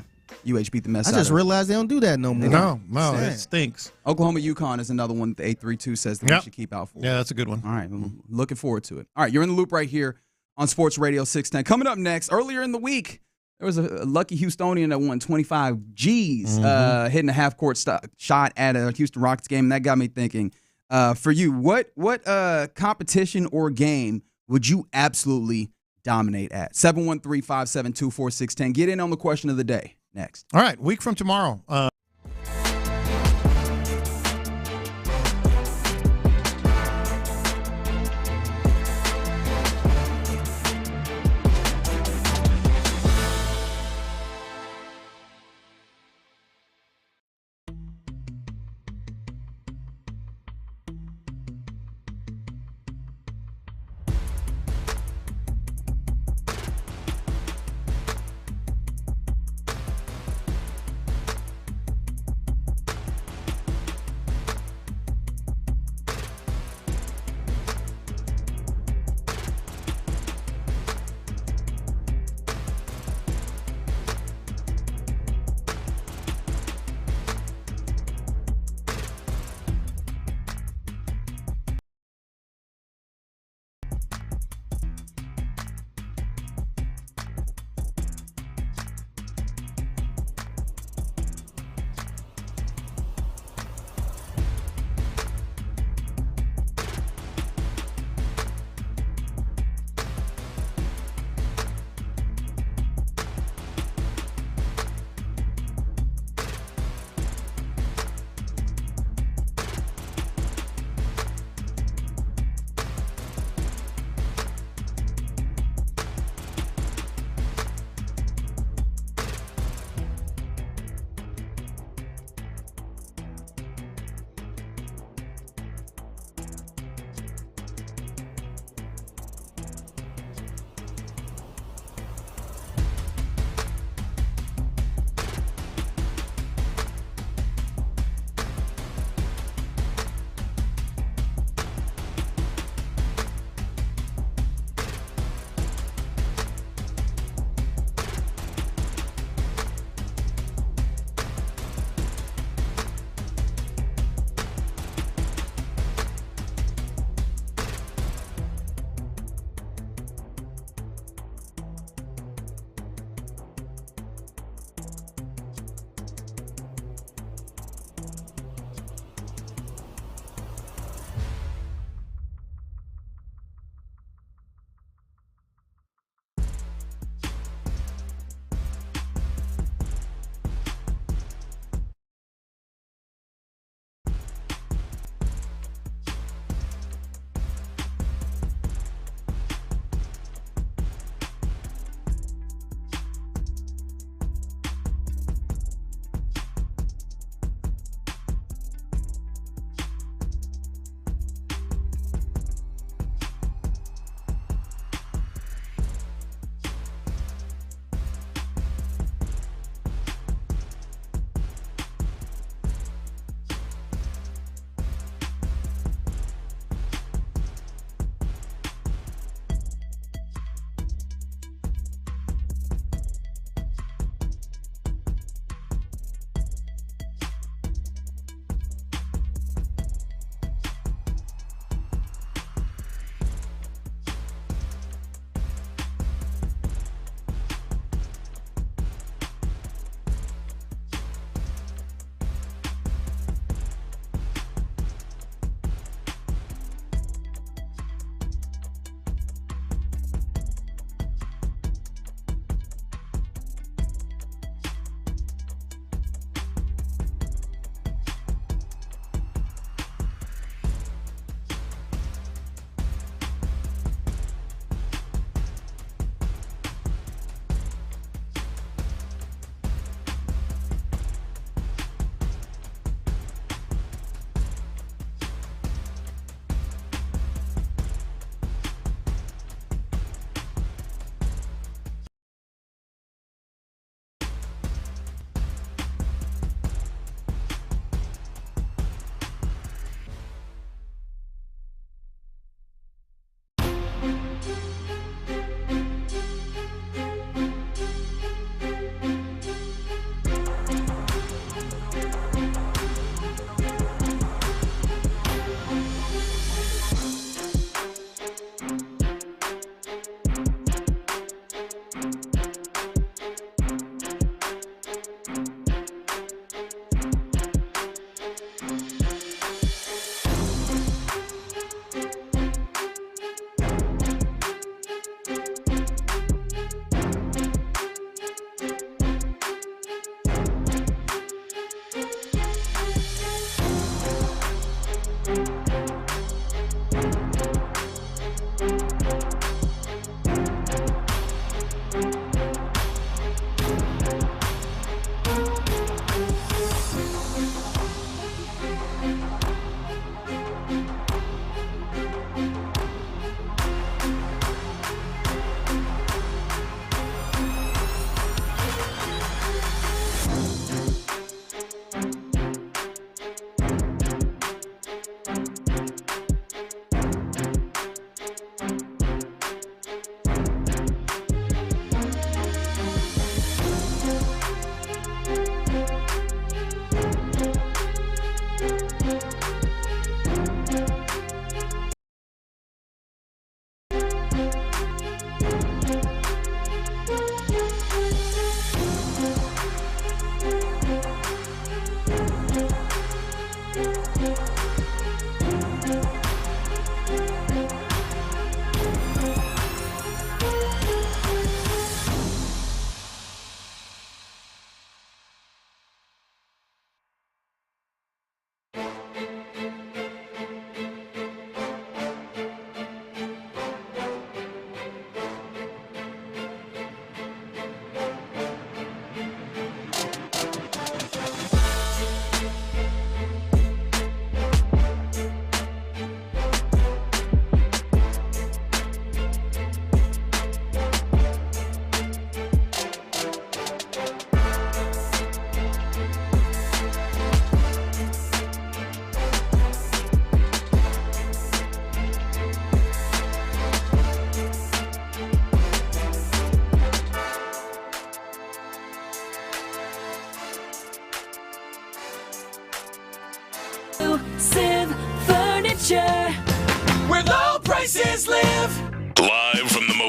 beat the mess out of I just realized they don't do that no more. No, it stinks. Oklahoma UConn is another one that 832 says that we should keep out for. Yeah, that's a good one. All right, looking forward to it. All right, you're in the loop right here on Sports Radio 610. Coming up next, earlier in the week, there was a lucky Houstonian that won 25 G's hitting a half-court shot at a Houston Rockets game, and that got me thinking, for you, what competition or game would you absolutely dominate at? 713-572-4610. Get in on the question of the day next. All right, week from tomorrow.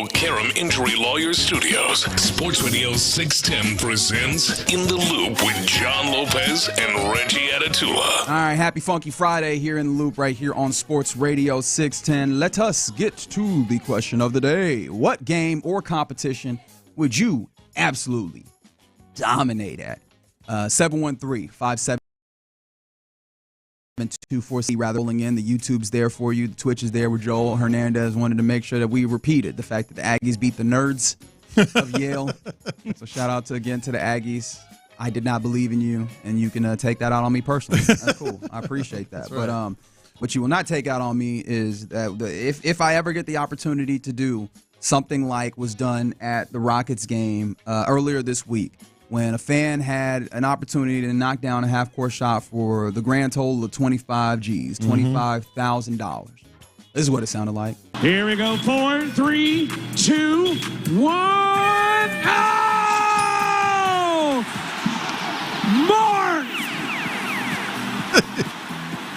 Karam Injury Lawyers Studios, Sports Radio 610 presents In the Loop with John Lopez and Reggie Atatula. All right, happy Funky Friday here in the Loop right here on Sports Radio 610. Let us get to the question of the day. What game or competition would you absolutely dominate at? 713-572-4C rather rolling in. The YouTube's there for you. The Twitch is there with Joel Hernandez. Wanted to make sure that we repeated the fact that the Aggies beat the nerds of Yale. So shout out to the Aggies. I did not believe in you, and you can take that out on me personally. That's cool. I appreciate that. Right. But what you will not take out on me is that if I ever get the opportunity to do something like was done at the Rockets game earlier this week, when a fan had an opportunity to knock down a half-court shot for the grand total of 25 G's, $25,000. This is what it sounded like. Here we go. 4, 3, 2, 1. Oh! Mark!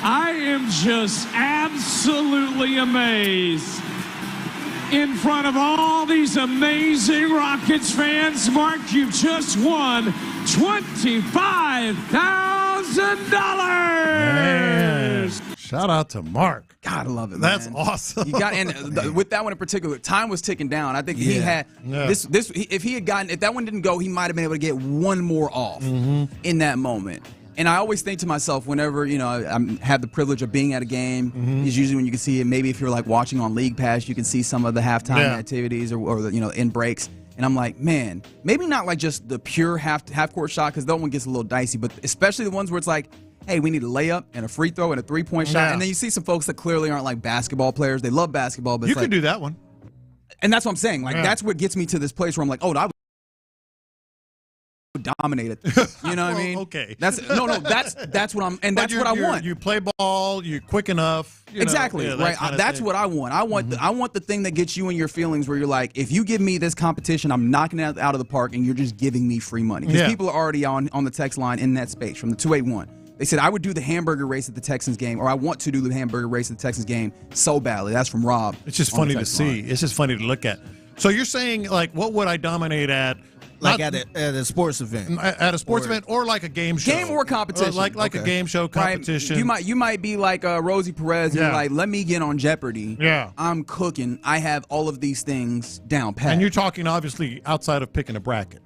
I am just absolutely amazed. In front of all these amazing Rockets fans, Mark, you've just won $25,000. Shout out to Mark. God, I love it. That's man. awesome. You got, and with that one in particular, time was ticking down. I think he had this. If he had gotten, if that one didn't go, he might have been able to get one more off in that moment. And I always think to myself, whenever, I have the privilege of being at a game, is usually when you can see it. Maybe if you're like watching on League Pass, you can see some of the halftime activities or in breaks. And I'm like, man, maybe not like just the pure half-court shot, because that one gets a little dicey, but especially the ones where it's like, hey, we need a layup and a free throw and a three-point shot. And then you see some folks that clearly aren't like basketball players. They love basketball, but you could do that one. And that's what I'm saying. Like, that's what gets me to this place where I'm like, oh, I would dominate it. You know what I mean? Okay. That's what I'm, and that's what I want. You play ball, you're quick enough. Exactly. Right. That's what I want. I want the thing that gets you in your feelings where you're like, if you give me this competition, I'm knocking it out of the park, and you're just giving me free money. Because people are already on the text line in that space from the 281. They said, I would do the hamburger race at the Texans game, or I want to do the hamburger race at the Texans game so badly. That's from Rob. It's just funny to see. It's just funny to look at. So you're saying, like, what would I dominate at? Like at a sports event. At a sports event or like a game show. Game or competition. Like a game show competition. Right. You might be like Rosie Perez and you're like, let me get on Jeopardy. Yeah. I'm cooking. I have all of these things down pat. And you're talking, obviously, outside of picking a bracket.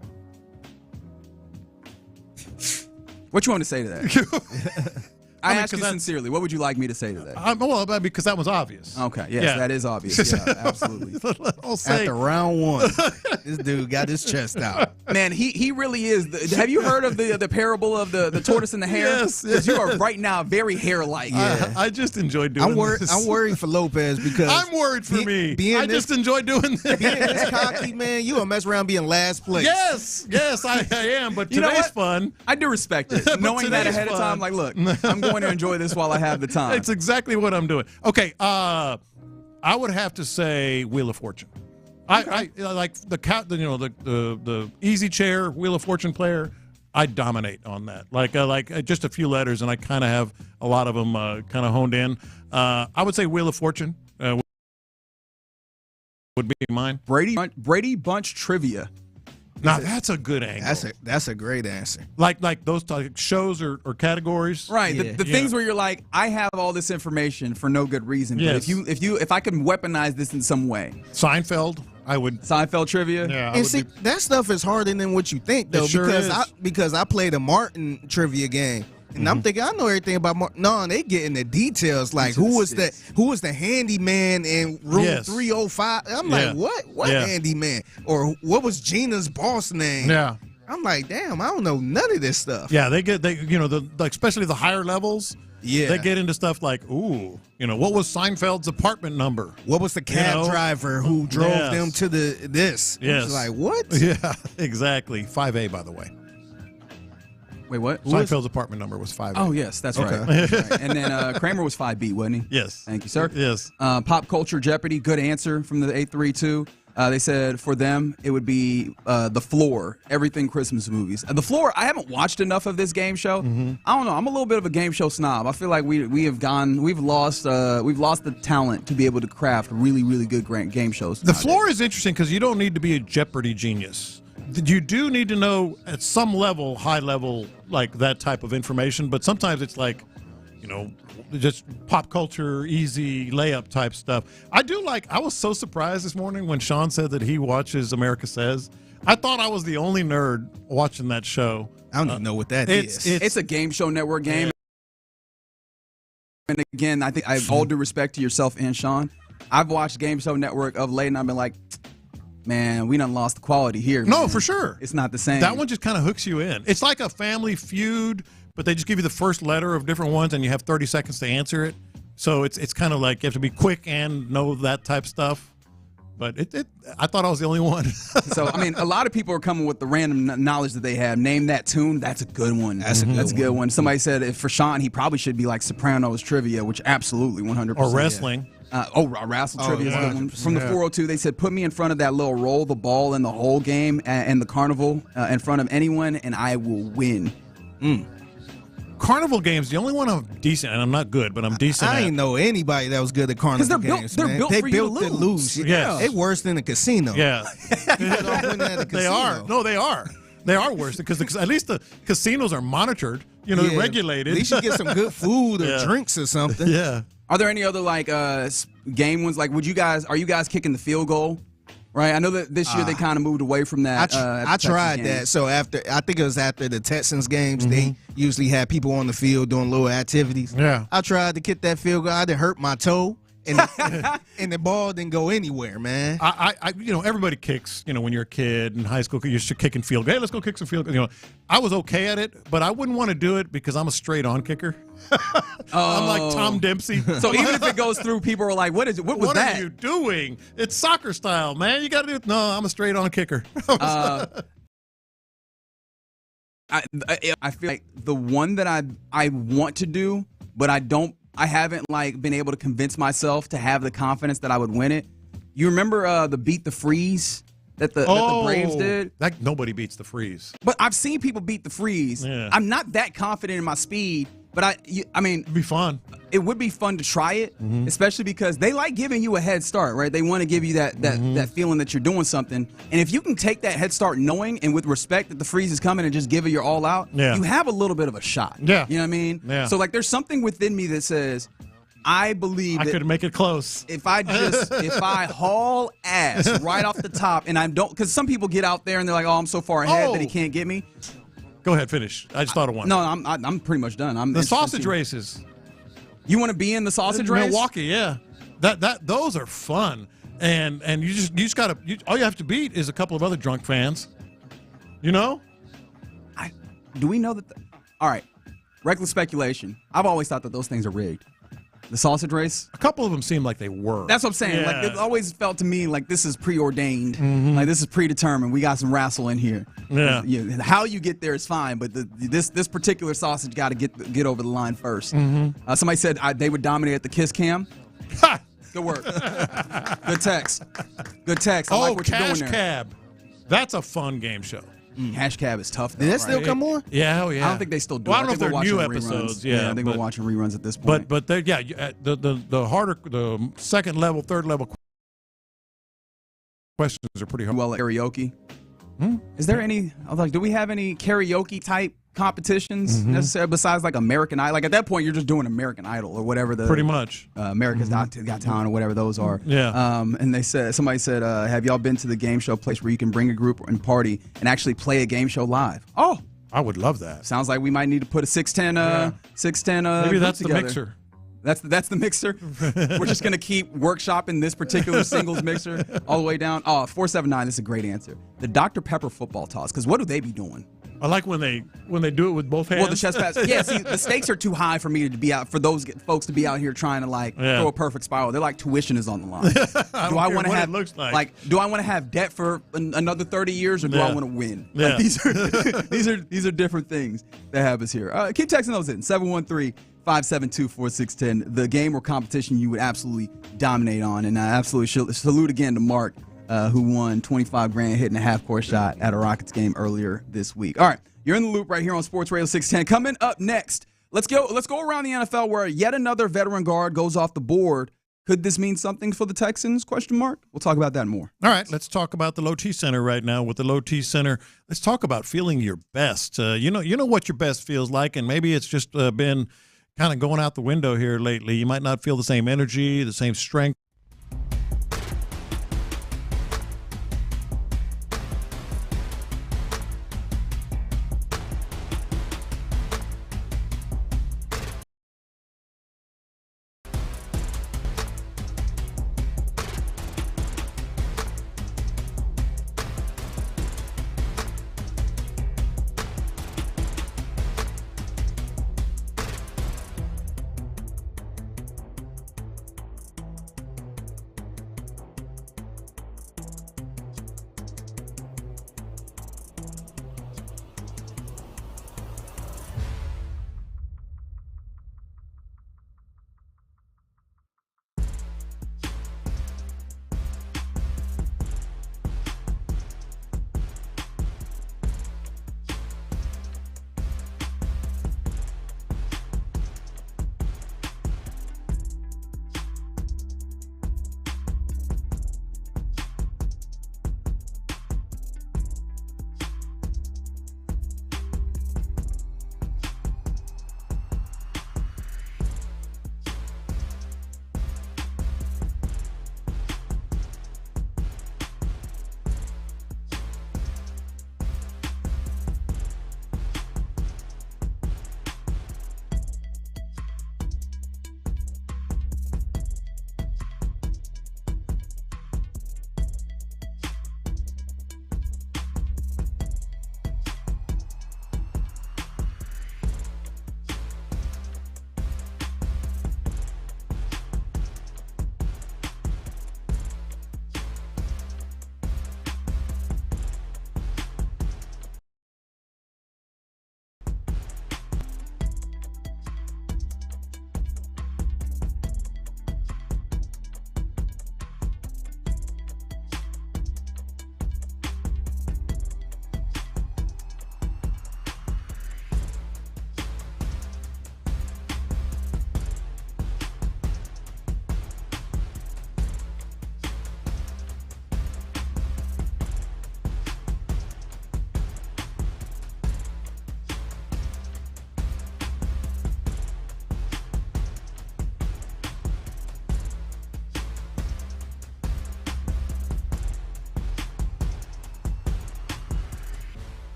What you want to say to that? I ask you sincerely. What would you like me to say to that? Well, because that was obvious. Okay, yes, that is obvious. Yeah, absolutely. After round one, this dude got his chest out. Man, he really is. Have you heard of the parable of the tortoise and the hare? Yes. Because you are right now very hare-like. Yeah. I just enjoy doing this. I'm worried for Lopez because I'm worried for me. I just enjoy doing this. Being this cocky, man, you gonna mess around being last place. Yes, I am. But today's fun. I do respect it. Knowing that ahead of time, like, look, I'm going to enjoy this while I have the time. It's exactly what I'm doing. Okay, I would have to say Wheel of Fortune. I like the easy chair Wheel of Fortune player. I dominate on that. Like just a few letters, and I kind of have a lot of them kind of honed in. I would say Wheel of Fortune would be mine. Brady Bunch trivia. Now that's a good angle. That's a great answer. Like those shows or categories, right? Yeah. The things where you're like, I have all this information for no good reason. Yes. But if I can weaponize this in some way, Seinfeld, I would. Seinfeld trivia. Yeah, and see, that stuff is harder than what you think, though. Because I played a Martin trivia game. And I'm thinking, I know everything about Martin. No, they get in the details, like who was the handyman in room 305. I'm like, what handyman? Or what was Gina's boss name? Yeah. I'm like, damn, I don't know none of this stuff. Yeah, especially the higher levels. Yeah, they get into stuff like, what was Seinfeld's apartment number? What was the cab driver who drove them to this? Yes. It's like, what? Yeah, exactly. 5A, by the way. Wait, what? Seinfeld's apartment number was 5A. Oh, yes, that's right. That's right. And then Kramer was 5B, wasn't he? Yes. Thank you, sir. Yes. Pop Culture Jeopardy, good answer from the 832. They said for them it would be The Floor, everything Christmas movies. The Floor, I haven't watched enough of this game show. I don't know. I'm a little bit of a game show snob. I feel like we've lost the talent to be able to craft really, really good game shows. The Floor is interesting because you don't need to be a Jeopardy genius. You do need to know at some level, high level, like that type of information. But sometimes it's like, just pop culture, easy layup type stuff. I was so surprised this morning when Sean said that he watches America Says. I thought I was the only nerd watching that show. I don't even know what that is. It's a game show network game. Yeah. And again, I think I have all due respect to yourself and Sean. I've watched Game Show Network of late, and I've been like, man, we done lost the quality here. No, man. for sure. It's not the same. That one just kind of hooks you in. It's like a Family Feud, but they just give you the first letter of different ones, and you have 30 seconds to answer it. So it's kind of like you have to be quick and know that type stuff. But I thought I was the only one. So, I mean, a lot of people are coming with the random knowledge that they have. Name that tune. That's a good one. That's a good one. Somebody said if for Sean, he probably should be like Sopranos trivia, which absolutely 100%. Or wrestling. Wrestle trivia is a good one. From the 402, they said, put me in front of that little roll the ball in the whole game and the carnival in front of anyone, and I will win. Carnival games, the only one I'm decent, and I'm not good, but I'm decent. I ain't know anybody that was good at carnival games. They're built they for built you to lose. Yeah, they worse than a casino. Yeah, they are. No, they are. They are worse because at least the casinos are monitored. Regulated. At least you get some good food or drinks or something. Yeah. Are there any other game ones? Like, are you guys kicking the field goal? Right, I know that this year they kind of moved away from that. I tried that. So I think it was after the Texans games, they usually had people on the field doing little activities. Yeah, I tried to kick that field goal. I didn't hurt my toe, and and the ball didn't go anywhere, man. Everybody kicks. When you're a kid in high school, you're kicking field goal. Hey, let's go kick some field goal. I was okay at it, but I wouldn't want to do it because I'm a straight-on kicker. I'm like Tom Dempsey. So even if it goes through, people are like, "What is it? What was that? What are you doing? It's soccer style, man. You got to do it." No, I'm a straight-on kicker. I feel like the one that I want to do, but I haven't been able to convince myself to have the confidence that I would win it. You remember the Beat the Freeze that the Braves did? Nobody beats the Freeze. But I've seen people beat the Freeze. Yeah. I'm not that confident in my speed, but I mean, it'd be fun. It would be fun to try it, especially because they like giving you a head start, right? They want to give you that feeling that you're doing something. And if you can take that head start knowing and with respect that the Freeze is coming and just give it your all out, you have a little bit of a shot. Yeah. You know what I mean? Yeah. So there's something within me that says, I believe I could make it close. If I haul ass right off the top and I don't, because some people get out there and they're like, oh, I'm so far ahead that he can't get me. Go ahead, finish. I just thought of one. No, I'm pretty much done. The sausage races. You want to be in the sausage race? Milwaukee, yeah. Those are fun, and you just gotta. All you have to beat is a couple of other drunk fans. Do we know that? All right, reckless speculation. I've always thought that those things are rigged. The sausage race? A couple of them seem like they were. That's what I'm saying. Yeah. It always felt to me like this is preordained. Like this is predetermined. We got some wrestle in here. Yeah. How you get there is fine, but this particular sausage got to get over the line first. Somebody said they would dominate at the kiss cam. Good work. Good text. Good text. I like what you're doing there. Cash Cab. That's a fun game show. Hash Cab is tough. Did that still come on? Yeah, hell yeah. I don't think they still do. Well, I don't know if they're new episodes. Yeah, I think we're watching reruns at this point. But the harder, the second level, third level questions are pretty hard. Well, karaoke. Is there any? Do we have any karaoke type competitions necessary besides American Idol? At that point, you're just doing American Idol or whatever the pretty much America's Got Talent or whatever those are. Yeah. And somebody said, have y'all been to the game show place where you can bring a group and party and actually play a game show live? Oh, I would love that. Sounds like we might need to put a 610. Maybe that's together. The mixer. That's the mixer. We're just going to keep workshopping this particular singles mixer all the way down. Oh, 479, this is a great answer. The Dr. Pepper football toss, because what do they be doing? I like when they do it with both hands. Well, the chest pass. Yeah, see, the stakes are too high for me to be out, for those folks to be out here trying to throw a perfect spiral. They're like tuition is on the line. Do I want to have do I want to have debt for another 30 years or do I want to win? Yeah. These are different things that happens here. Keep texting those in 713-572-4610. The game or competition you would absolutely dominate on, and I absolutely salute again to Mark who won $25,000 hitting a half-court shot at a Rockets game earlier this week. All right, you're in the loop right here on Sports Radio 610. Coming up next, let's go around the NFL where yet another veteran guard goes off the board. Could this mean something for the Texans? Question mark. We'll talk about that more. All right, let's talk about the Low T Center right now. With the Low T Center, let's talk about feeling your best. You know what your best feels like, and maybe it's just been kind of going out the window here lately. You might not feel the same energy, the same strength.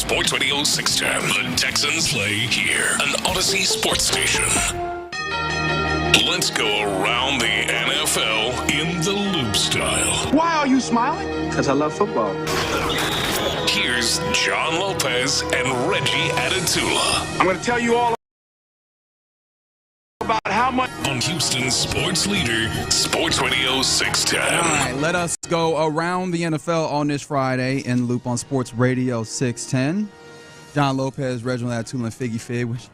Sports Radio 610. The Texans play here. An Odyssey sports station. Let's go around the NFL in the loop style. Why are you smiling? Because I love football. Here's John Lopez and Reggie Adatula. I'm going to tell you all about how much on Houston's sports leader, Sports Radio 610. All right, let us go around the NFL on this Friday in loop on Sports Radio 610. John Lopez, Reginald Adatula, and Figgy Fig, which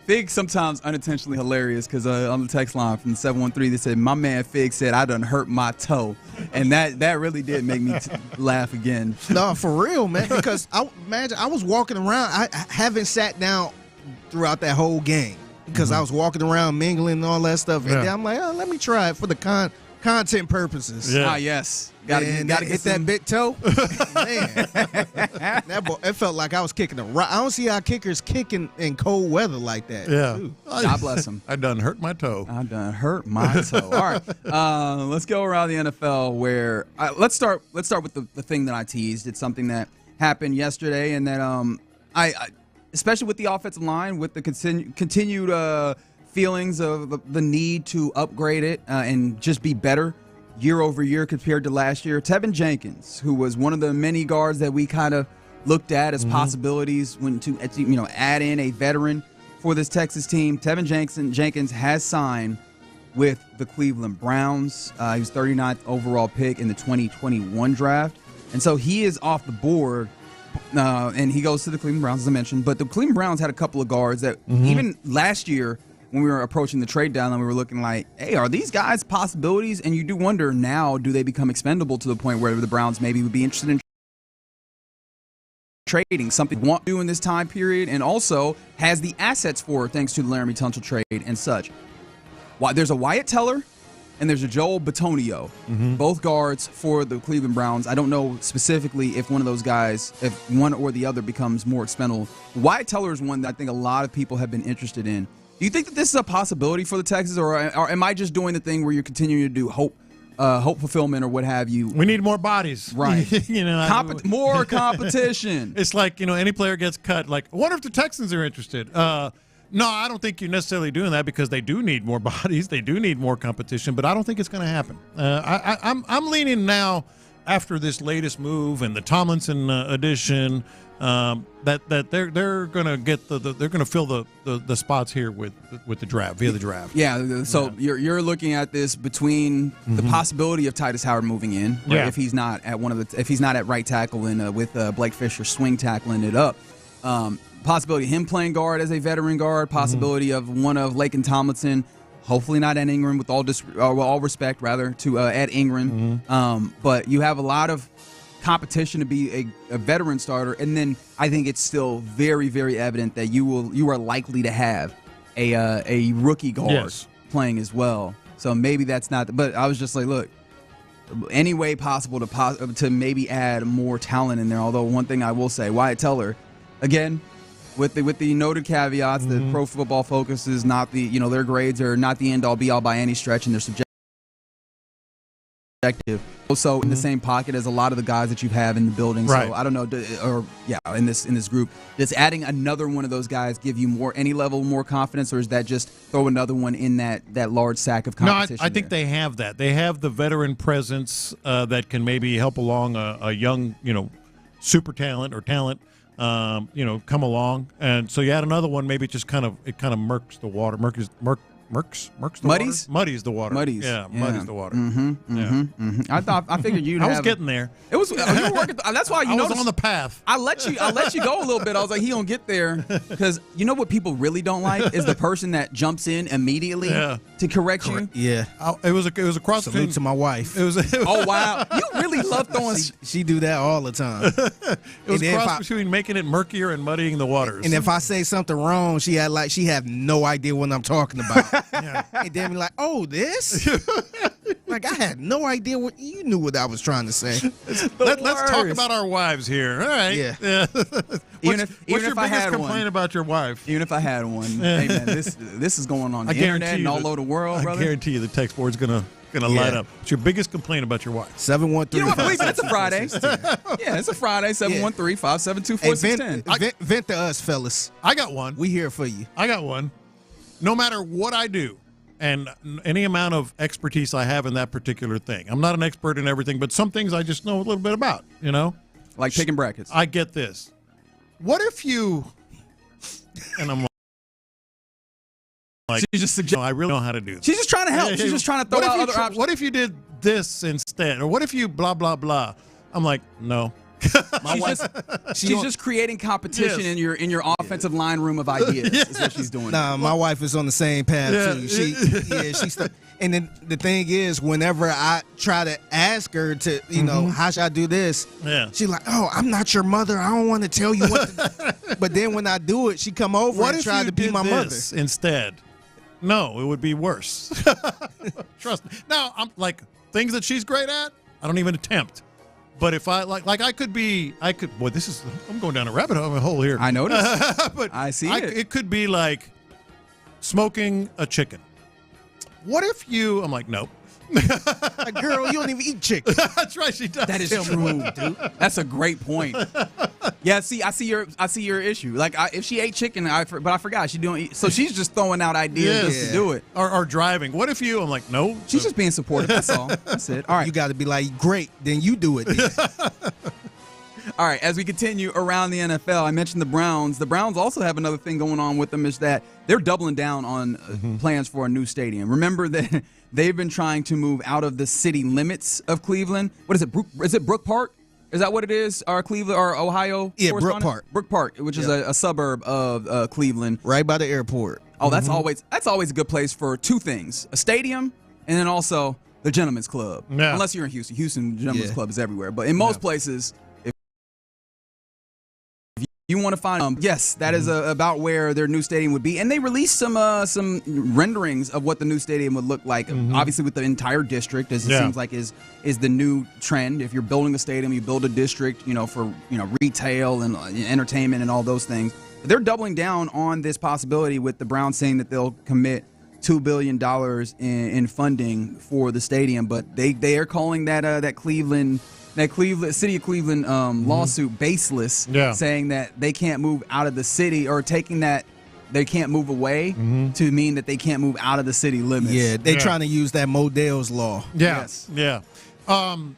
Fig sometimes unintentionally hilarious because on the text line from the 713 they said, my man Fig said I done hurt my toe, and that really did make me laugh again. No, for real, man, because I was walking around. I haven't sat down throughout that whole game because I was walking around mingling and all that stuff, and then I'm like, oh, let me try it for the content purposes. Yes. Gotta hit that big toe. Man, that boy, it felt like I was kicking a rock. I don't see how kickers kicking in cold weather like that. Yeah. Ooh. God bless him. I done hurt my toe. I done hurt my toe. All right. Let's go around the NFL where let's start with the thing that I teased. It's something that happened yesterday, and that I especially with the offensive line, with the continued feelings of the need to upgrade it and just be better year over year compared to last year. Tevin Jenkins, who was one of the many guards that we kind of looked at as possibilities when to add in a veteran for this Texas team. Tevin Jenkins has signed with the Cleveland Browns. He was 39th overall pick in the 2021 draft, and so he is off the board. And he goes to the Cleveland Browns, as I mentioned. But the Cleveland Browns had a couple of guards that even last year, when we were approaching the trade deadline, we were looking like, hey, are these guys possibilities? And you do wonder now, do they become expendable to the point where the Browns maybe would be interested in trading something they want to do in this time period, and also has the assets for, thanks to the Laramie Tunsil trade and such. There's a Wyatt Teller and there's a Joel Bitonio, both guards for the Cleveland Browns. I don't know specifically if one of those guys, if one or the other becomes more expendable. Wyatt Teller is one that I think a lot of people have been interested in. Do you think that this is a possibility for the Texans, or am I just doing the thing where you're continuing to do hope fulfillment or what have you? We need more bodies, right? More competition. It's like any player gets cut. Like, I wonder if the Texans are interested. No, I don't think you're necessarily doing that because they do need more bodies. They do need more competition, but I don't think it's going to happen. I'm leaning now after this latest move and the Tomlinson addition. That they're going to get they're going to fill the spots here with the draft via the draft. Yeah. So you're looking at this between the possibility of Titus Howard moving in, right, if he's not at right tackle and with Blake Fisher swing tackling it up. Possibility of him playing guard as a veteran guard. Possibility of one of Lake and Tomlinson. Hopefully not Ed Ingram, with all respect, rather, to Ed Ingram. But you have a lot of competition to be a veteran starter, and then I think it's still very, very evident that you are likely to have a rookie guard playing as well. So maybe that's not. But I was just like, look, any way possible to maybe add more talent in there. Although one thing I will say, Wyatt Teller, again, with the noted caveats that Pro Football Focus is not their grades are not the end all be all by any stretch, and they're subjective. Also in the same pocket as a lot of the guys that you have in the building. Right. So I don't know, in this group, does adding another one of those guys give you any level more confidence, or is that just throw another one in that large sack of competition? No, I think they have that. They have the veteran presence that can maybe help along a young, super talent or talent. Come along, and so you add another one. Maybe it just kind of murks the water. Muddies the water. Muddies the water. Muddies. Yeah, muddies the water. I figured you'd. I was getting there. It was. You were working. That's why I was on the path. I let you go a little bit. I was like, he don't get there, because you know what people really don't like is the person that jumps in immediately to correct you. Yeah, it was a cross. Salute to my wife. It was. Oh wow, you really love throwing. She do that all the time. It was a cross between making it murkier and muddying the waters. And if I say something wrong, she have no idea what I'm talking about. And then be like, oh, this? Like, I had no idea what you knew what I was trying to say. Let's talk about our wives here. All right. Yeah. What's your biggest complaint about your wife? Even if I had one, hey man, this is going on the internet and all over the world, brother. I guarantee you the text board's gonna going to light up. What's your biggest complaint about your wife? 713. You know what? Believe it, it's a Friday. Yeah, it's a Friday. 713-572-4610. Vent to us, fellas. I got one. We here for you. I got one. No matter what I do and any amount of expertise I have in that particular thing, I'm not an expert in everything, but some things I just know a little bit about, you know? Like picking brackets. I get this. What if you, and I'm like, she just suggests, I really know how to do this. She's just trying to help. She's just trying to throw out other options. What if you did this instead? Or what if you blah, blah, blah? I'm like, no. She's just creating competition in your offensive line room of ideas. Is what she's doing. Nah, my wife is on the same path too. She's and then the thing is, whenever I try to ask her to, you know, how should I do this? Yeah. She's like, oh, I'm not your mother. I don't want to tell you what to do. But then when I do it, she come over and try to be my mother instead. No, it would be worse. Trust me. Now, I'm like things that she's great at, I don't even attempt. But if I I'm going down a rabbit hole here. I noticed. But I see it. It could be like smoking a chicken. What if I'm like, nope. Girl, you don't even eat chicken. That's right, she does. That is true, dude. That's a great point. Yeah, see, I see your issue. Like, if she ate chicken, but I forgot she don't eat. So she's just throwing out ideas just to do it. Or driving. What if I'm like, no. She's just being supportive. That's all. That's it. All right. You got to be like, great. Then you do it. All right, as we continue around the NFL, I mentioned the Browns. The Browns also have another thing going on with them, is that they're doubling down on plans for a new stadium. Remember that they've been trying to move out of the city limits of Cleveland. What is it? Is it Brook Park? Is that what it is? Or Cleveland or Ohio? Yeah, Brook Park. Brook Park, which is a suburb of Cleveland, right by the airport. Oh, that's always a good place for two things: a stadium, and then also the Gentlemen's Club. Yeah. Unless you're in Houston. Houston Gentlemen's Club is everywhere, but in most places. You want to find yes, that is about where their new stadium would be, and they released some renderings of what the new stadium would look like. Obviously, with the entire district, as it seems like is the new trend. If you're building a stadium, you build a district, for retail and entertainment and all those things. They're doubling down on this possibility with the Browns saying that they'll commit $2 billion in funding for the stadium, but they are calling that Cleveland City of Cleveland lawsuit baseless, saying that they can't move out of the city, or taking that they can't move away to mean that they can't move out of the city limits. Yeah, they're trying to use that Modell's law. Yeah. Yes. Yeah.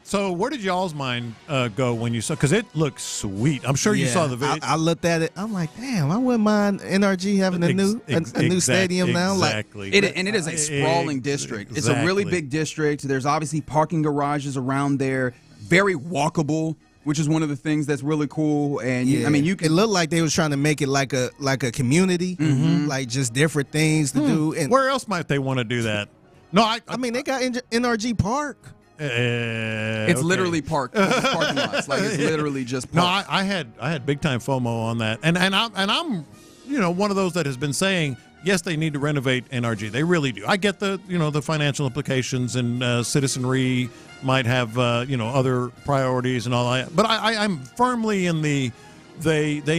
So where did y'all's mind go when you saw? Because it looks sweet. I'm sure you saw the video. I looked at it. I'm like, damn, I wouldn't mind NRG having a new stadium now. Exactly. And it is a sprawling district. It's a really big district. There's obviously parking garages around there. Very walkable, which is one of the things that's really cool. And you can. It looked like they was trying to make it like a community, like just different things to do. And where else might they want to do that? No, I mean they got NRG Park. It's literally parking lots. Like it's literally just park. No, I had big time FOMO on that, and I'm one of those that has been saying yes, they need to renovate NRG. They really do. I get the the financial implications, and citizenry might have other priorities and all that. But I'm firmly in they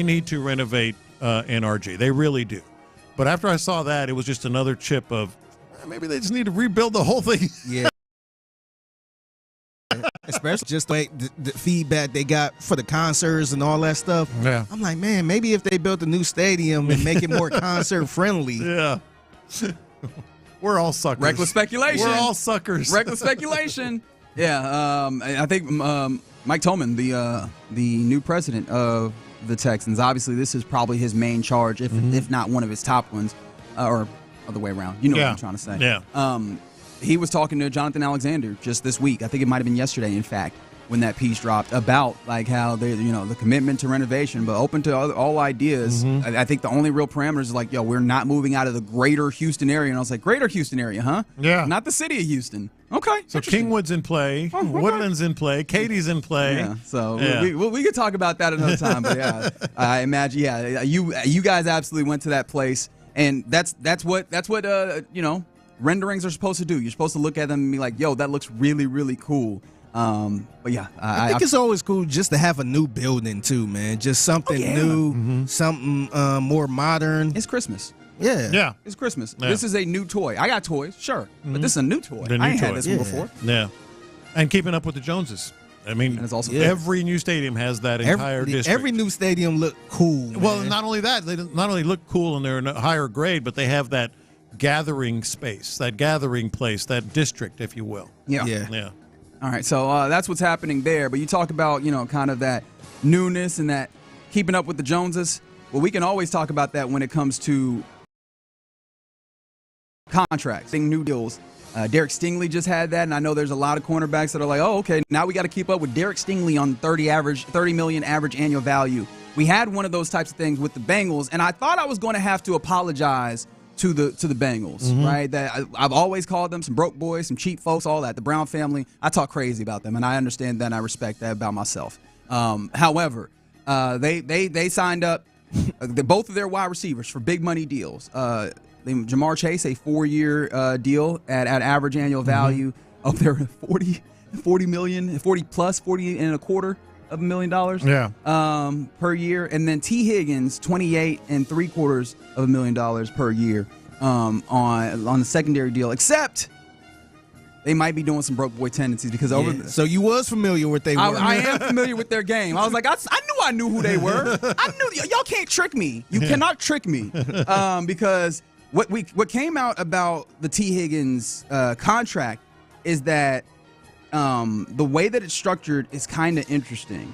need to renovate NRG. They really do. But after I saw that, it was just another chip of maybe they just need to rebuild the whole thing. Yeah. Especially just like the feedback they got for the concerts and all that stuff. Yeah. I'm like, man, maybe if they built a new stadium and make it more concert friendly. Yeah. We're all suckers. Reckless speculation. We're all suckers. Reckless speculation. Yeah. I think Mike Tolman, the new president of the Texans, obviously this is probably his main charge, if not one of his top ones, or other way around. You know what I'm trying to say. Yeah. He was talking to Jonathan Alexander just this week. I think it might have been yesterday, in fact, when that piece dropped, about like how they, the commitment to renovation, but open to all ideas. I think the only real parameters is like, we're not moving out of the greater Houston area. And I was like, greater Houston area, huh? Yeah. Not the city of Houston. Okay. So Kingwood's in play, Woodland's in play, Katie's in play. Yeah. So we could talk about that another time. But I imagine, you guys absolutely went to that place, and that's what renderings are supposed to do. You're supposed to look at them and be like, yo, that looks really, really cool. But yeah, I think it's always cool just to have a new building too, man. Just something new, something more modern. It's Christmas. Yeah. It's Christmas. Yeah. This is a new toy. I got toys, sure, but this is a new toy. The new I ain't toy. had this one before. Yeah. And keeping up with the Joneses. I mean, And it's also every new stadium has that entire district. Every new stadium look cool. Well, man. not only that, they not only look cool and they're in a higher grade, but they have that gathering space, that gathering place, that district, if you will. Yeah. All right, so that's what's happening there. But you talk about, kind of that newness and that keeping up with the Joneses. Well, we can always talk about that when it comes to contracts, new deals. Derek Stingley just had that, and I know there's a lot of cornerbacks that are like, oh, okay, now we got to keep up with Derek Stingley on 30 million average annual value. We had one of those types of things with the Bengals, and I thought I was going to have to apologize to the Bengals, right? That I've always called them some broke boys, some cheap folks, all that. The Brown family, I talk crazy about them, and I understand that, and I respect that about myself. However, they signed up both of their wide receivers for big money deals. Jamar Chase, a 4-year deal at average annual value of their 40 million, 40 plus, 40 and a quarter of $1 million per year. And then T. Higgins, 28 and 3/4 of $1 million per year on the secondary deal, except they might be doing some broke boy tendencies because So you was familiar with they were. I am familiar with their game. I was like, I knew who they were. I knew y'all can't trick me. You cannot trick me because what came out about the T. Higgins contract is that the way that it's structured is kind of interesting.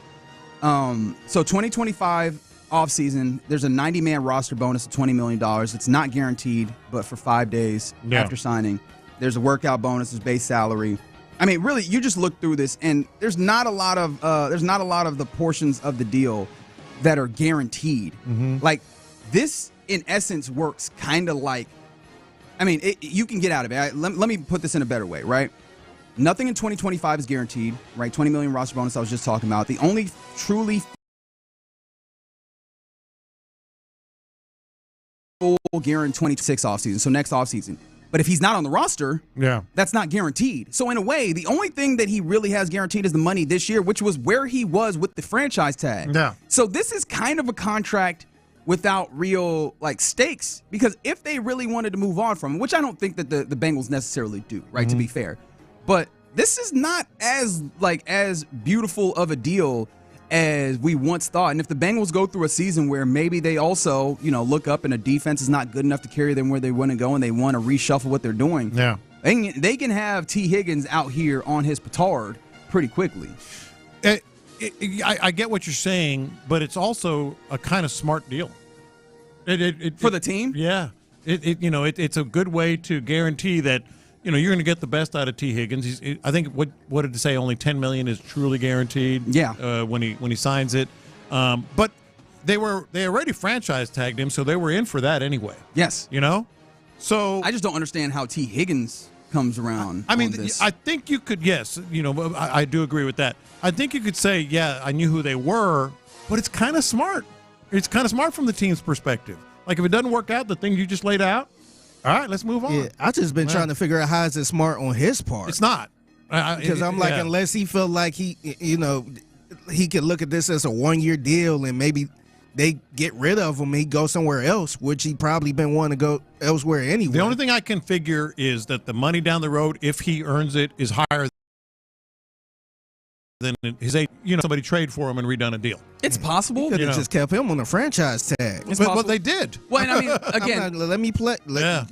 So 2025 offseason, there's a 90-man roster bonus of $20 million. It's not guaranteed, but for 5 days after signing. There's a workout bonus, there's base salary. I mean, really, you just look through this, and there's not a lot of the portions of the deal that are guaranteed. Like this, in essence, works kind of like. I mean, you can get out of it. Let me put this in a better way, right? Nothing in 2025 is guaranteed, right? 20 million roster bonus I was just talking about. The only truly full guarantee 26 offseason, so next offseason. But if he's not on the roster, that's not guaranteed. So in a way, the only thing that he really has guaranteed is the money this year, which was where he was with the franchise tag. So this is kind of a contract without real stakes, because if they really wanted to move on from him, which I don't think that the Bengals necessarily do, right, to be fair. But this is not as beautiful of a deal as we once thought. And if the Bengals go through a season where maybe they also, look up and a defense is not good enough to carry them where they want to go and they want to reshuffle what they're doing, they can have T. Higgins out here on his petard pretty quickly. I get what you're saying, but it's also a kind of smart deal. For the team? Yeah. It's a good way to guarantee that you're going to get the best out of T. Higgins. I think what did it say? Only $10 million is truly guaranteed. Yeah. When he signs it, but they already franchise tagged him, so they were in for that anyway. Yes. So I just don't understand how T. Higgins comes around. I mean, I think you could. Yes, I do agree with that. I think you could say, yeah, I knew who they were, but it's kind of smart. It's kind of smart from the team's perspective. Like if it doesn't work out, the thing you just laid out. All right, let's move on. Yeah, I just been trying to figure out how is it smart on his part. It's not. Because I'm like, unless he felt like he could look at this as a 1-year deal and maybe they get rid of him, he go somewhere else, which he probably been wanting to go elsewhere anyway. The only thing I can figure is that the money down the road, if he earns it, is higher than his somebody trade for him and redone a deal. It's possible. Could have just kept him on the franchise tag. But they did. Well, and I mean, again, let me play.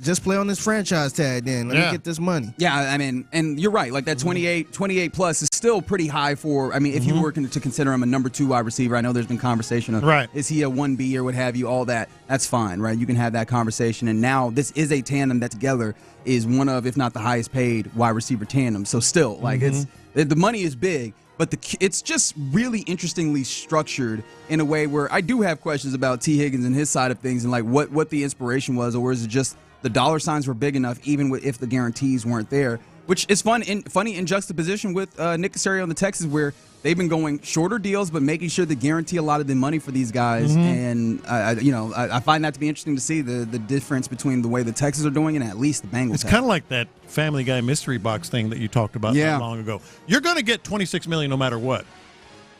Just play on this franchise tag. Then let me get this money. Yeah, I mean, and you're right. Like that 28 plus is still pretty high for. I mean, if you were to consider him a number 2 wide receiver, I know there's been conversation of is he a 1B or what have you. All that. That's fine, right? You can have that conversation. And now this is a tandem that together is one of, if not the highest paid wide receiver tandem. So still, like the money is big. But it's just really interestingly structured in a way where I do have questions about T. Higgins and his side of things and like what the inspiration was, or is it just the dollar signs were big enough even if the guarantees weren't there, which is funny in juxtaposition with Nick Caserio and the Texans, where they've been going shorter deals but making sure to guarantee a lot of the money for these guys. And I find that to be interesting to see the difference between the way the Texans are doing and at least the Bengals. It's kind of like that Family Guy mystery box thing that you talked about not long ago. You're going to get $26 million no matter what.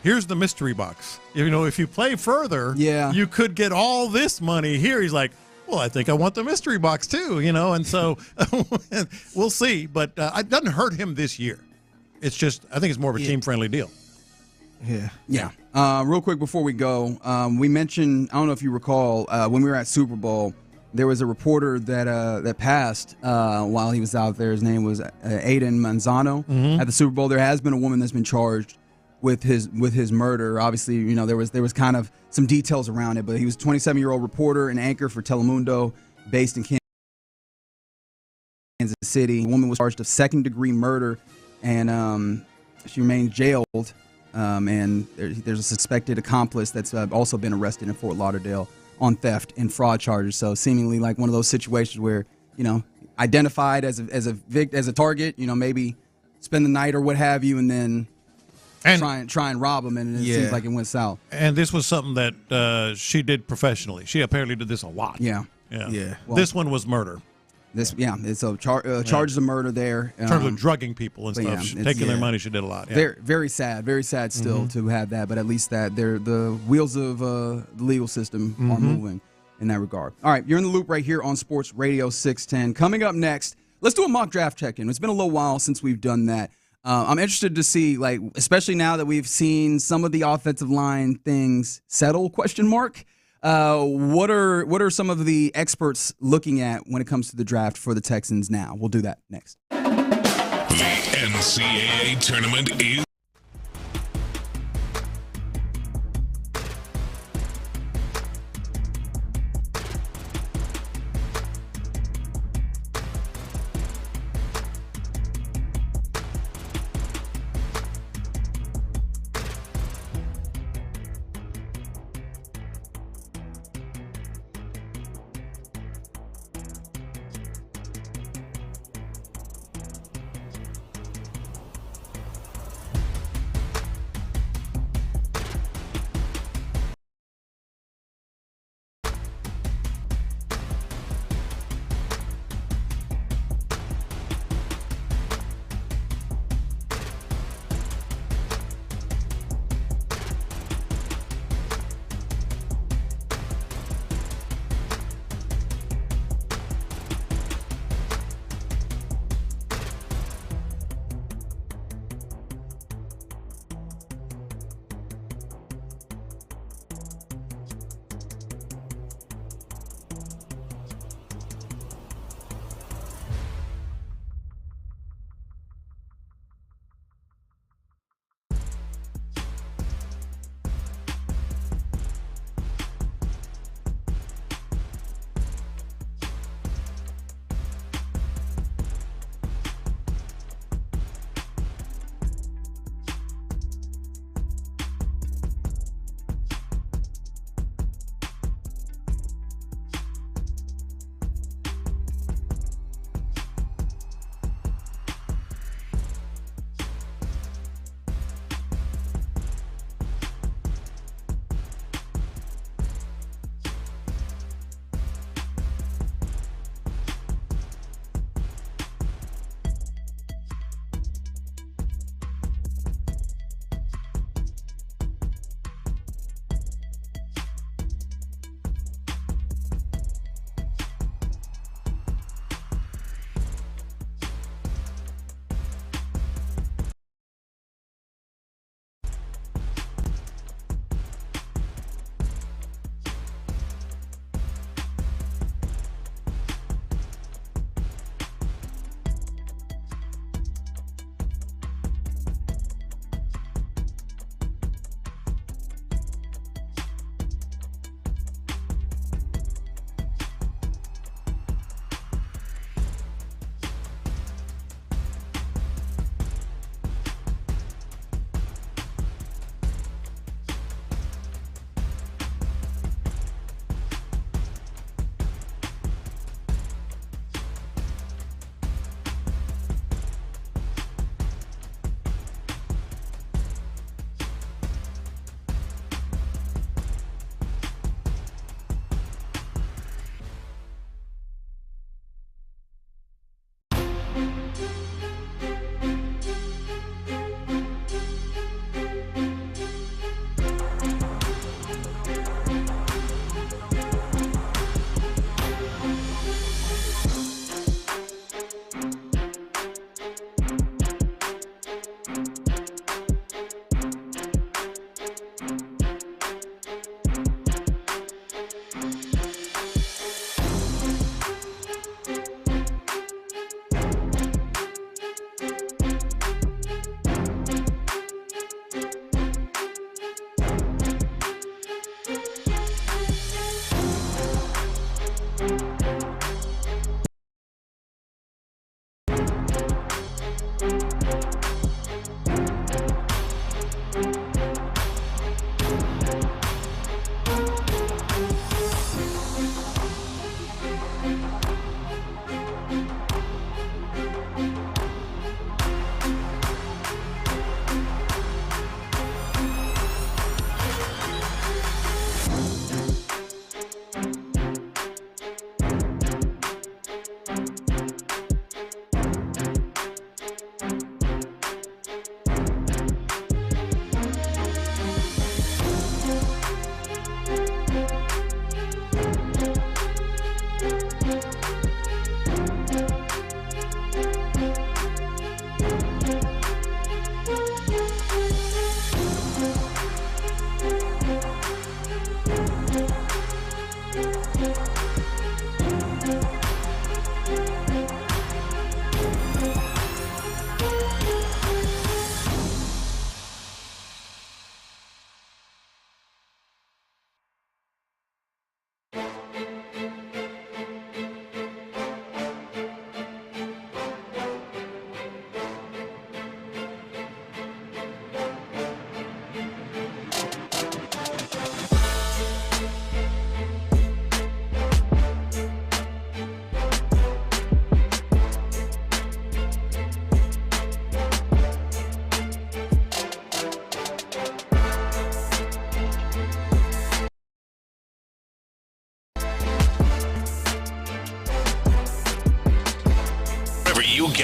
Here's the mystery box. If you play further, you could get all this money. Here he's like, Well, I think I want the mystery box too, and so we'll see. But it doesn't hurt him this year. It's just, I think it's more of a team-friendly deal. Yeah. Real quick before we go, we mentioned, I don't know if you recall, when we were at Super Bowl, there was a reporter that passed while he was out there. His name was Aiden Manzano. At the Super Bowl, there has been a woman that's been charged with his murder. Obviously, there was kind of some details around it, but he was a 27-year-old reporter and anchor for Telemundo, based in Kansas City. The woman was charged of second-degree murder, and she remains jailed. And there's a suspected accomplice that's also been arrested in Fort Lauderdale on theft and fraud charges. So seemingly like one of those situations where, identified as a target, maybe spend the night or what have you, and then try and rob them, and it seems like it went south. And this was something that she did professionally. She apparently did this a lot. Yeah. Well, this one was murder. So charges of murder there. In terms of drugging people and stuff, taking their money, she did a lot. Yeah. Very sad still to have that, but at least that the wheels of the legal system are moving in that regard. All right, you're in the loop right here on Sports Radio 610. Coming up next, let's do a mock draft check-in. It's been a little while since we've done that. I'm interested to see, especially now that we've seen some of the offensive line things settle, ? What are some of the experts looking at when it comes to the draft for the Texans now? We'll do that next. The NCAA tournament is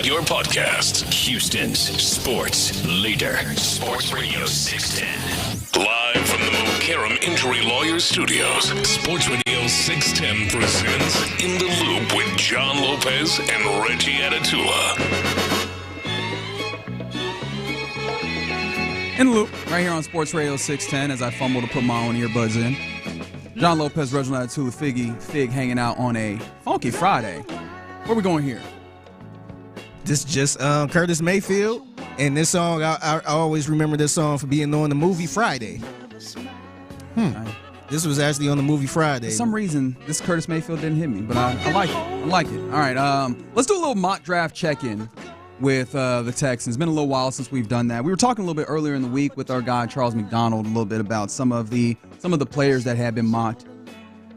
get your podcasts. Houston's sports leader. Sports Radio 610. Live from the Mokaram Injury Lawyers Studios, Sports Radio 610 presents In the Loop with John Lopez and Reggie Atatula. In the Loop, right here on Sports Radio 610 as I fumble to put my own earbuds in. John Lopez, Reginald Atatula, Fig hanging out on a funky Friday. Where we going here? This just Curtis Mayfield, and this song, I always remember this song for being on the movie Friday. This was actually on the movie Friday. For some reason, this Curtis Mayfield didn't hit me, but I like it. I like it. All right, let's do a little mock draft check-in with the Texans. It's been a little while since we've done that. We were talking a little bit earlier in the week with our guy Charles McDonald a little bit about some of the players that had been mocked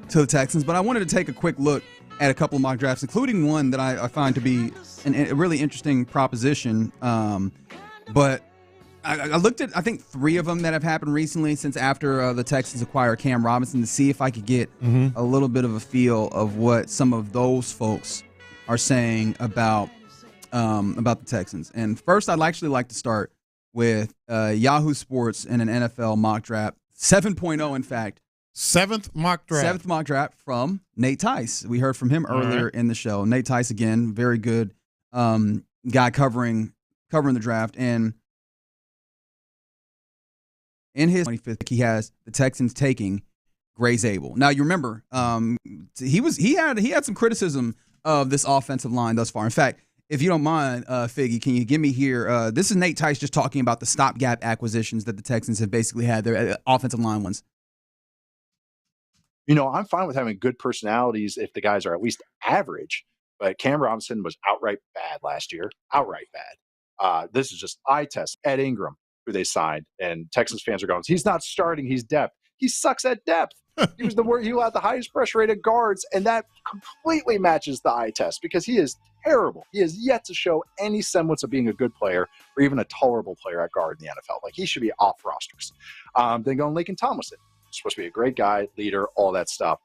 to the Texans, but I wanted to take a quick look at a couple of mock drafts, including one that I find to be a really interesting proposition. But I looked at, I think, 3 of them that have happened recently since after the Texans acquired Cam Robinson to see if I could get a little bit of a feel of what some of those folks are saying about the Texans. And first, I'd actually like to start with Yahoo Sports and an NFL mock draft, 7.0, in fact. Seventh mock draft from Nate Tice. We heard from him earlier in the show. Nate Tice, again, very good guy covering the draft. And in his 25th pick, he has the Texans taking Gray Zabel. Now, you remember, he had some criticism of this offensive line thus far. In fact, if you don't mind, Figgy, can you give me here? This is Nate Tice just talking about the stopgap acquisitions that the Texans have basically had, their offensive line ones. You know, I'm fine with having good personalities if the guys are at least average, but Cam Robinson was outright bad last year. Outright bad. This is just eye test. Ed Ingram, who they signed, and Texans fans are going, he's not starting, he's depth. He sucks at depth. He had the highest pressure rated guards, and that completely matches the eye test because he is terrible. He has yet to show any semblance of being a good player or even a tolerable player at guard in the NFL. Like, he should be off rosters. Then going Laken Tomlinson. Supposed to be a great guy, leader, all that stuff,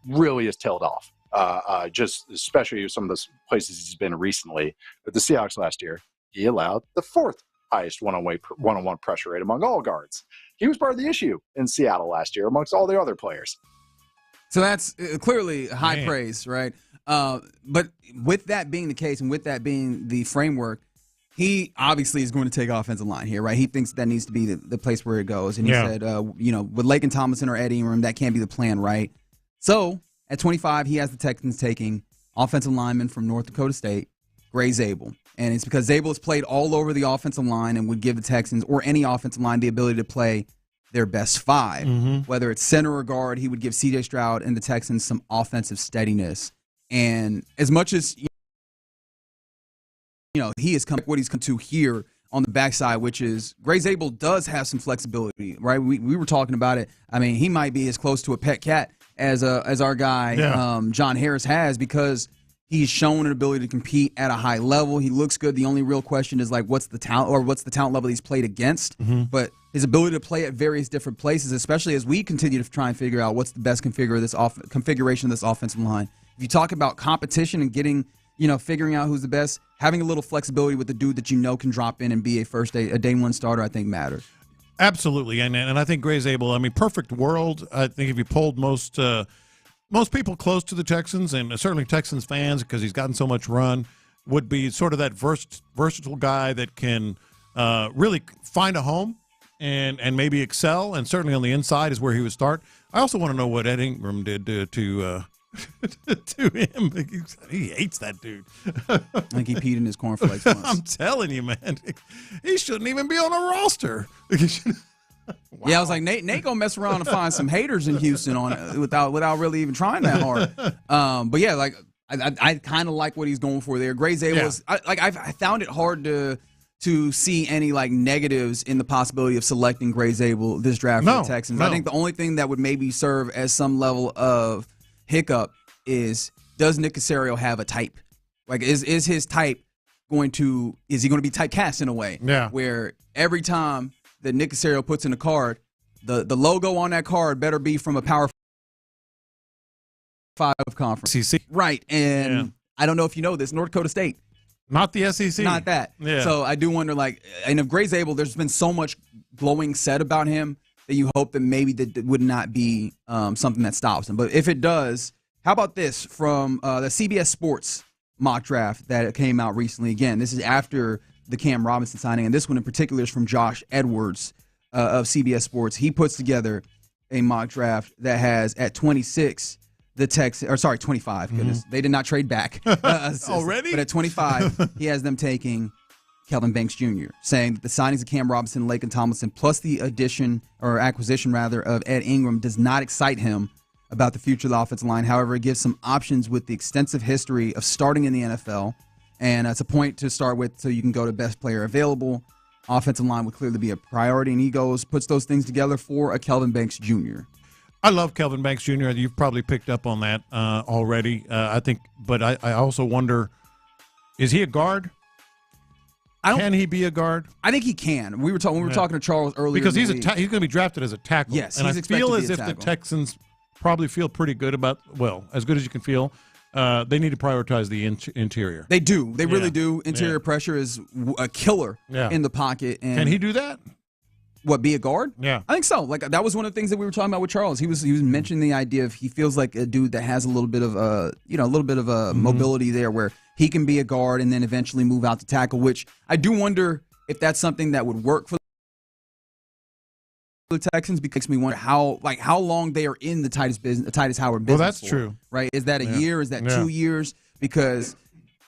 really is tailed off. Just especially some of the places he's been recently. With the Seahawks last year, he allowed the 4th highest one-on-one pressure rate among all guards. He was part of the issue in Seattle last year amongst all the other players. So that's clearly high praise, right? But with that being the case and with that being the framework, he obviously is going to take offensive line here, right? He thinks that needs to be the place where it goes. And he said, with Laken Tomlinson or Ed Ingram, that can't be the plan, right? So at 25, he has the Texans taking offensive lineman from North Dakota State, Gray Zabel. And it's because Zabel has played all over the offensive line and would give the Texans or any offensive line the ability to play their best 5. Whether it's center or guard, he would give C.J. Stroud and the Texans some offensive steadiness. And as much as he has come what he's come to here on the backside, which is Gray Zabel does have some flexibility, right? We were talking about it. I mean, he might be as close to a pet cat as our guy John Harris has, because he's shown an ability to compete at a high level. He looks good. The only real question is like what's the talent level he's played against. But his ability to play at various different places, especially as we continue to try and figure out what's the best configuration of this offensive line. If you talk about competition and getting, figuring out who's the best, having a little flexibility with the dude that can drop in and be a day one starter, I think matters. Absolutely, and I think Gray Zabel, I mean, perfect world. I think if you polled most people close to the Texans, and certainly Texans fans, because he's gotten so much run, would be sort of that versatile guy that can really find a home and maybe excel, and certainly on the inside is where he would start. I also want to know what Ed Ingram did to him. He hates that dude. I think he peed in his cornflakes once. I'm telling you, man. He shouldn't even be on a roster. Wow. Yeah, I was like, Nate gonna mess around and find some haters in Houston on it without really even trying that hard. But yeah, like I kind of like what he's going for there. Gray Zabel was I found it hard to see any like negatives in the possibility of selecting Gray Zabel this draft for the Texans. I think the only thing that would maybe serve as some level of hiccup is, does Nick Caserio have a type? Like, is his type is he going to be typecast in a way? Yeah. Where every time that Nick Caserio puts in a card, the logo on that card better be from a Power 5 conference. CC. Right. And I don't know if you know this, North Dakota State Not the SEC. Not that. Yeah. So I do wonder, like, and if Gray's able, there's been so much glowing said about him that you hope that maybe that would not be something that stops him. But if it does, how about this from the CBS Sports mock draft that came out recently? Again, this is after the Cam Robinson signing, and this one in particular is from Josh Edwards of CBS Sports. He puts together a mock draft that has at 26 the Texans, or sorry, 25. Goodness, they did not trade back already. But at 25, he has them taking Kelvin Banks Jr., saying that the signings of Cam Robinson, Laken Tomlinson, plus the addition or acquisition rather of Ed Ingram does not excite him about the future of the offensive line. However, it gives some options with the extensive history of starting in the NFL, and it's a point to start with, so you can go to best player available. Offensive line would clearly be a priority, and he puts those things together for a Kelvin Banks Jr. I love Kelvin Banks Jr. You've probably picked up on that already. I think, but I also wonder, is he a guard? Can he be a guard? I think he can. We were talking to Charles earlier because he's going to be drafted as a tackle. Yes, and he's I expected feel to be as a if the tackle. Texans probably feel pretty good about, well, as good as you can feel. They need to prioritize the interior. They do. They really do. Interior pressure is a killer in the pocket. And can he do that? What, be a guard? Yeah, I think so. Like, that was one of the things that we were talking about with Charles. He was mentioning the idea of he feels like a dude that has a little bit of mobility there, where he can be a guard and then eventually move out to tackle. Which I do wonder if that's something that would work for the Texans, because it makes me wonder how long they are in the Titus Howard business. Well, that's for, true. Right? Is that a year? Is that 2 years? Because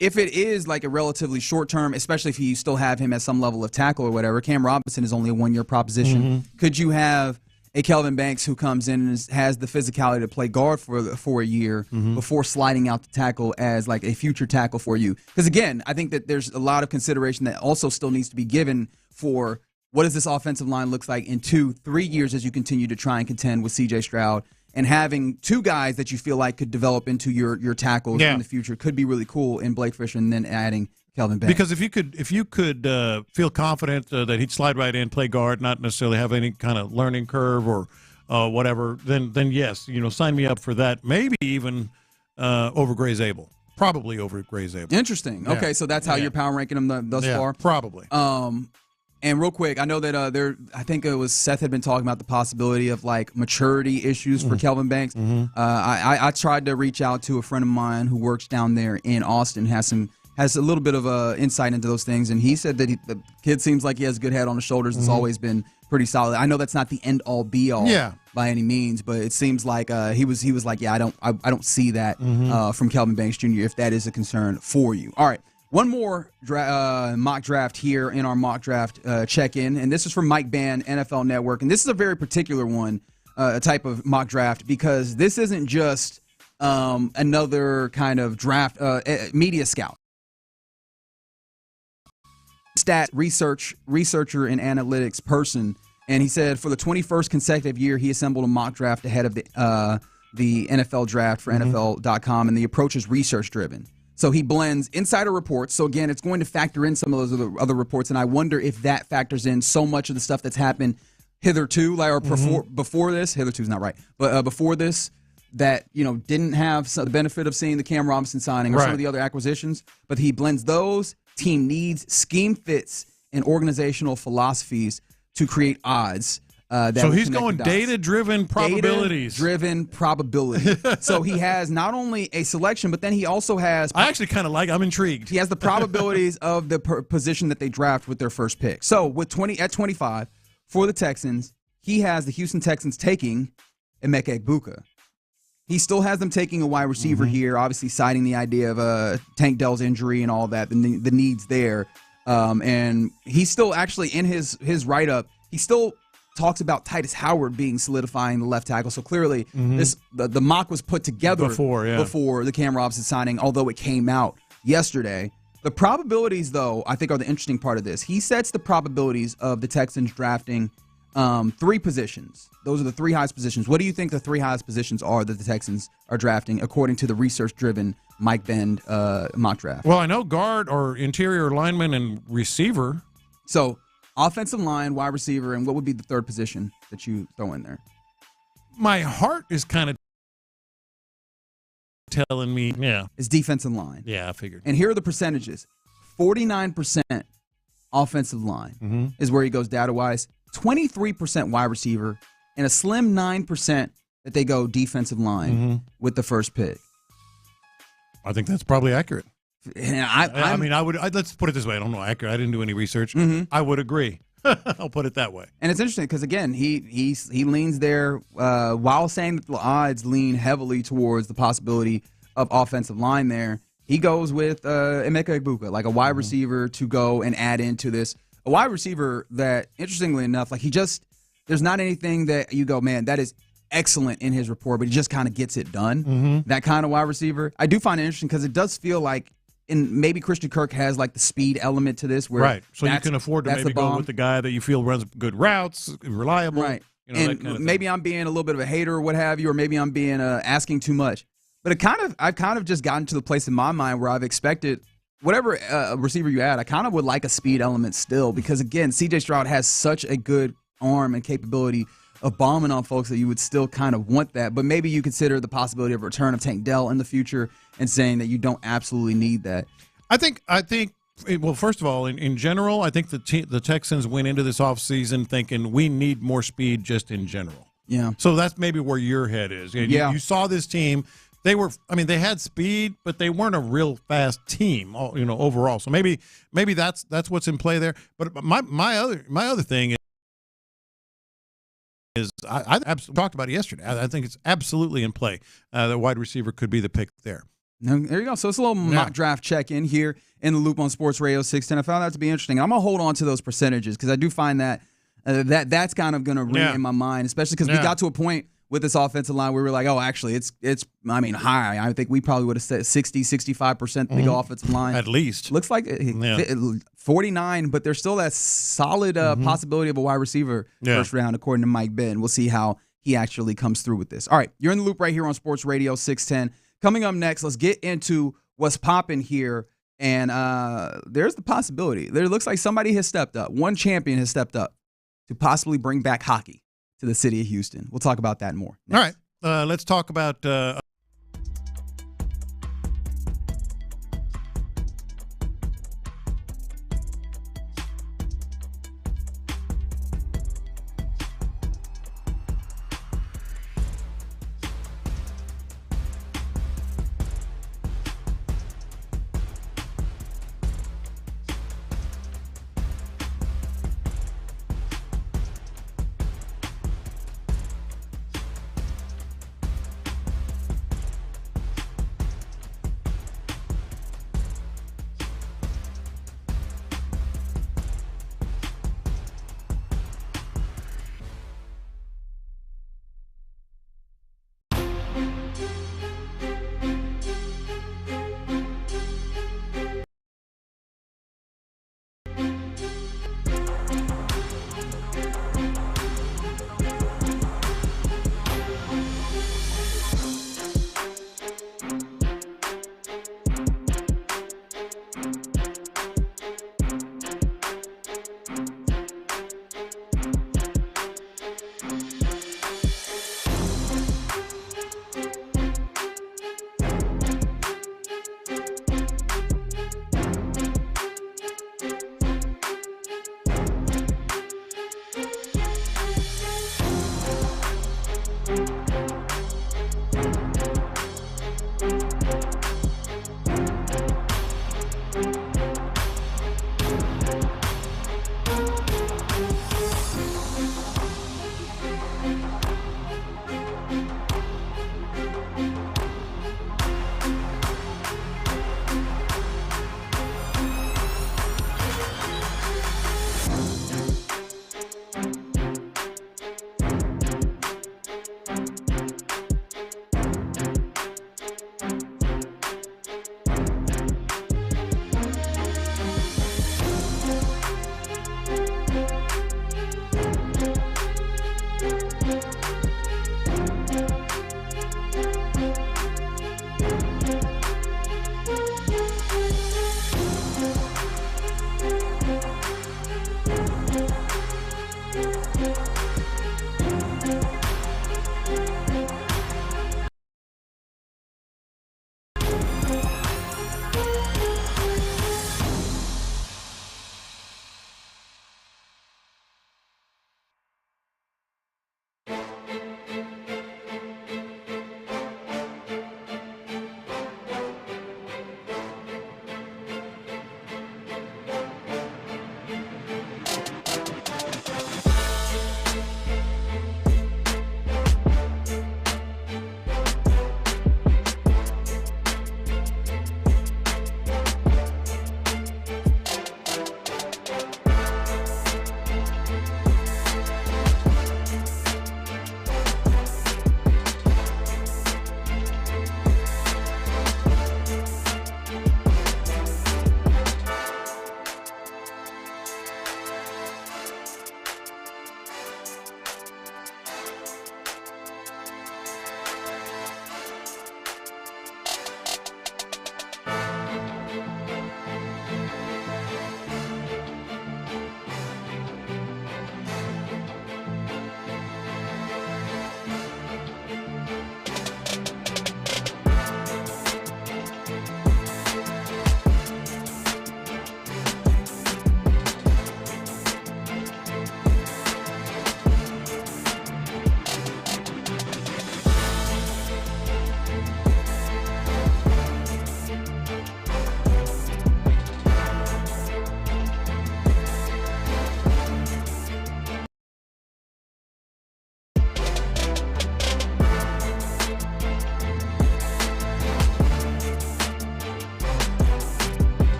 if it is like a relatively short term, especially if you still have him at some level of tackle or whatever, Cam Robinson is only a 1 year proposition. Could you have a Kelvin Banks who comes in and has the physicality to play guard for a year before sliding out to tackle as like a future tackle for you? Because again, I think that there's a lot of consideration that also still needs to be given for what does this offensive line look like in 2-3 years as you continue to try and contend with C.J. Stroud. And having two guys that you feel like could develop into your tackles in the future could be really cool in Blake Fisher, and then adding Kelvin Banks. Because if you could feel confident that he'd slide right in, play guard, not necessarily have any kind of learning curve or whatever, then yes, sign me up for that. Maybe even over Gray Zabel. Probably over Gray Zabel. Interesting. Yeah. Okay, so that's how you're power ranking them thus far? Probably. And real quick, I know that I think it was Seth had been talking about the possibility of like maturity issues for Kelvin Banks. I tried to reach out to a friend of mine who works down there in Austin, has a little bit of insight into those things, and he said that the kid seems like he has a good head on his shoulders. It's always been pretty solid. I know that's not the end all be all by any means, but it seems like he was like, I don't see that from Kelvin Banks Jr. if that is a concern for you. All right. One more mock draft here in our mock draft check-in, and this is from Mike Bann, NFL Network. And this is a very particular one, a type of mock draft, because this isn't just another kind of draft media scout. Stat researcher and analytics person, and he said for the 21st consecutive year, he assembled a mock draft ahead of the NFL draft for NFL.com, and the approach is research-driven. So he blends insider reports. So again, it's going to factor in some of those other reports, and I wonder if that factors in so much of the stuff that's happened hitherto, before this. Hitherto is not right, but before this, that didn't have the benefit of seeing the Cam Robinson signing or some of the other acquisitions. But he blends those team needs, scheme fits, and organizational philosophies to create odds. So he's going data-driven probabilities. Data-driven probability. So he has not only a selection, but then he also has... I actually kind of I'm intrigued. He has the probabilities of the position that they draft with their first pick. So with 25 for the Texans, he has the Houston Texans taking Emeka Egbuka. He still has them taking a wide receiver here, obviously citing the idea of Tank Dell's injury and all that, the needs there. And he's still actually in his write-up, he still talks about Titus Howard being solidifying the left tackle. So clearly the mock was put together before the Cam Robinson signing, although it came out yesterday. The probabilities, though, I think are the interesting part of this. He sets the probabilities of the Texans drafting 3 positions. Those are the 3 highest positions. What do you think the 3 highest positions are that the Texans are drafting according to the research-driven Mike Bend mock draft? Well, I know guard or interior lineman and receiver. So offensive line, wide receiver, and what would be the 3rd position that you throw in there? My heart is kind of telling me, it's defensive line. Yeah, I figured. And here are the percentages. 49% offensive line is where he goes data-wise, 23% wide receiver, and a slim 9% that they go defensive line with the first pick. I think that's probably accurate. And I would. Let's put it this way. I don't know accurate. I didn't do any research. I would agree. I'll put it that way. And it's interesting because, again, he leans there while saying that the odds lean heavily towards the possibility of offensive line there. He goes with Emeka Egbuka, like a wide receiver to go and add into this. A wide receiver that, interestingly enough, like there's not anything that you go, man, that is excellent in his report, but he just kind of gets it done. That kind of wide receiver. I do find it interesting because it does feel like, and maybe Christian Kirk has like the speed element to this, where right. So you can afford to maybe go with the guy that you feel runs good routes, reliable. Right. You know, and that kind of maybe I'm being a little bit of a hater or what have you, or maybe I'm being asking too much. But I've kind of just gotten to the place in my mind where I've expected whatever receiver you add, I kind of would like a speed element still, because again, C.J. Stroud has such a good arm and capability of bombing on folks that you would still kind of want that. But maybe you consider the possibility of a return of Tank Dell in the future and saying that you don't absolutely need that. I think. Well, first of all, in general, I think the Texans went into this offseason thinking we need more speed just in general. Yeah. So that's maybe where your head is. You saw this team. They had speed, but they weren't a real fast team, overall. So maybe that's what's in play there. But my other thing is I absolutely talked about it yesterday. I think it's absolutely in play. The wide receiver could be the pick there. Now, there you go. So it's a little mock draft check-in here in the loop on Sports Radio 610. I found that to be interesting. I'm going to hold on to those percentages because I do find that that's kind of going to ring in my mind, especially because we got to a point with this offensive line where we were like, oh, actually, it's high. I think we probably would have said 60, 65% the offensive line. At least. Looks like 49, but there's still that solid possibility of a wide receiver first round, according to Mike Ben. We'll see how he actually comes through with this. All right, you're in the loop right here on Sports Radio 610. Coming up next, let's get into what's popping here. And there's the possibility. There looks like somebody has stepped up. One champion has stepped up to possibly bring back hockey to the city of Houston. We'll talk about that more next. All right. Let's talk about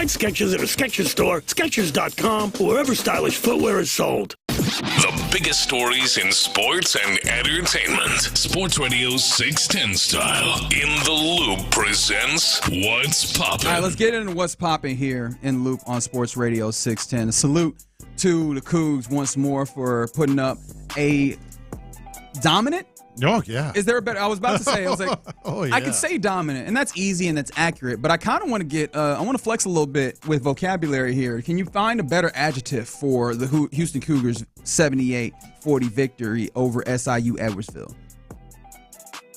Skechers at a Skechers store, Skechers.com, or wherever stylish footwear is sold. The biggest stories in sports and entertainment. Sports Radio 610 style. In the Loop presents What's Poppin'. All right, let's get into What's Poppin' here in Loop on Sports Radio 610. A salute to the Cougs once more for putting up a dominant. Oh, yeah. Is there a better? I was about to say, I was like, oh, yeah. I could say dominant, and that's easy and that's accurate, but I kind of want to get, I want to flex a little bit with vocabulary here. Can you find a better adjective for the Houston Cougars' 78-40 victory over SIU Edwardsville?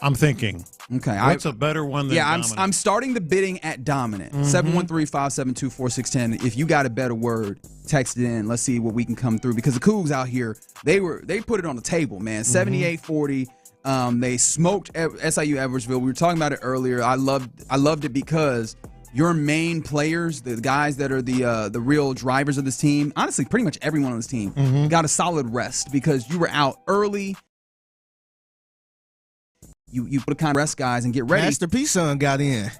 I'm thinking. Okay. What's a better one than dominant? I'm starting the bidding at dominant. 713-572-4610. If you got a better word, text it in. Let's see what we can come through, because the Cougs out here, they put it on the table, man. 78-40. They smoked SIU Edwardsville. We were talking about it earlier. I loved it because your main players, the guys that are the real drivers of this team, honestly, pretty much everyone on this team got a solid rest because you were out early. You put a kind of rest guys and get ready. Master P son got in.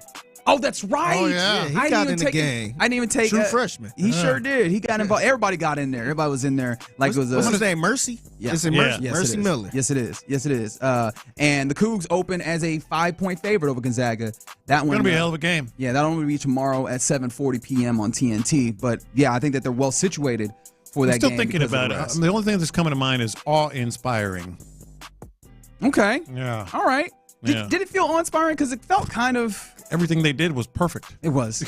Oh, that's right. Oh, yeah. He got in the game. I didn't even take True freshman. He sure did. He got involved. Everybody got in there. Everybody was in there. Like what's his name? Mercy? Yeah. Is it Mercy? Yes, Mercy Miller. Yes, it is. Yes, it is. And the Cougs open as a 5-point favorite over Gonzaga. That one going to be a hell of a game. Yeah, that'll only be tomorrow at 7:40 p.m. on TNT. But, yeah, I think that they're well situated for that game. I'm still thinking about it. The only thing that's coming to mind is awe-inspiring. Okay. Yeah. All right. Did it feel awe-inspiring? Because it felt kind of... Everything they did was perfect. It was.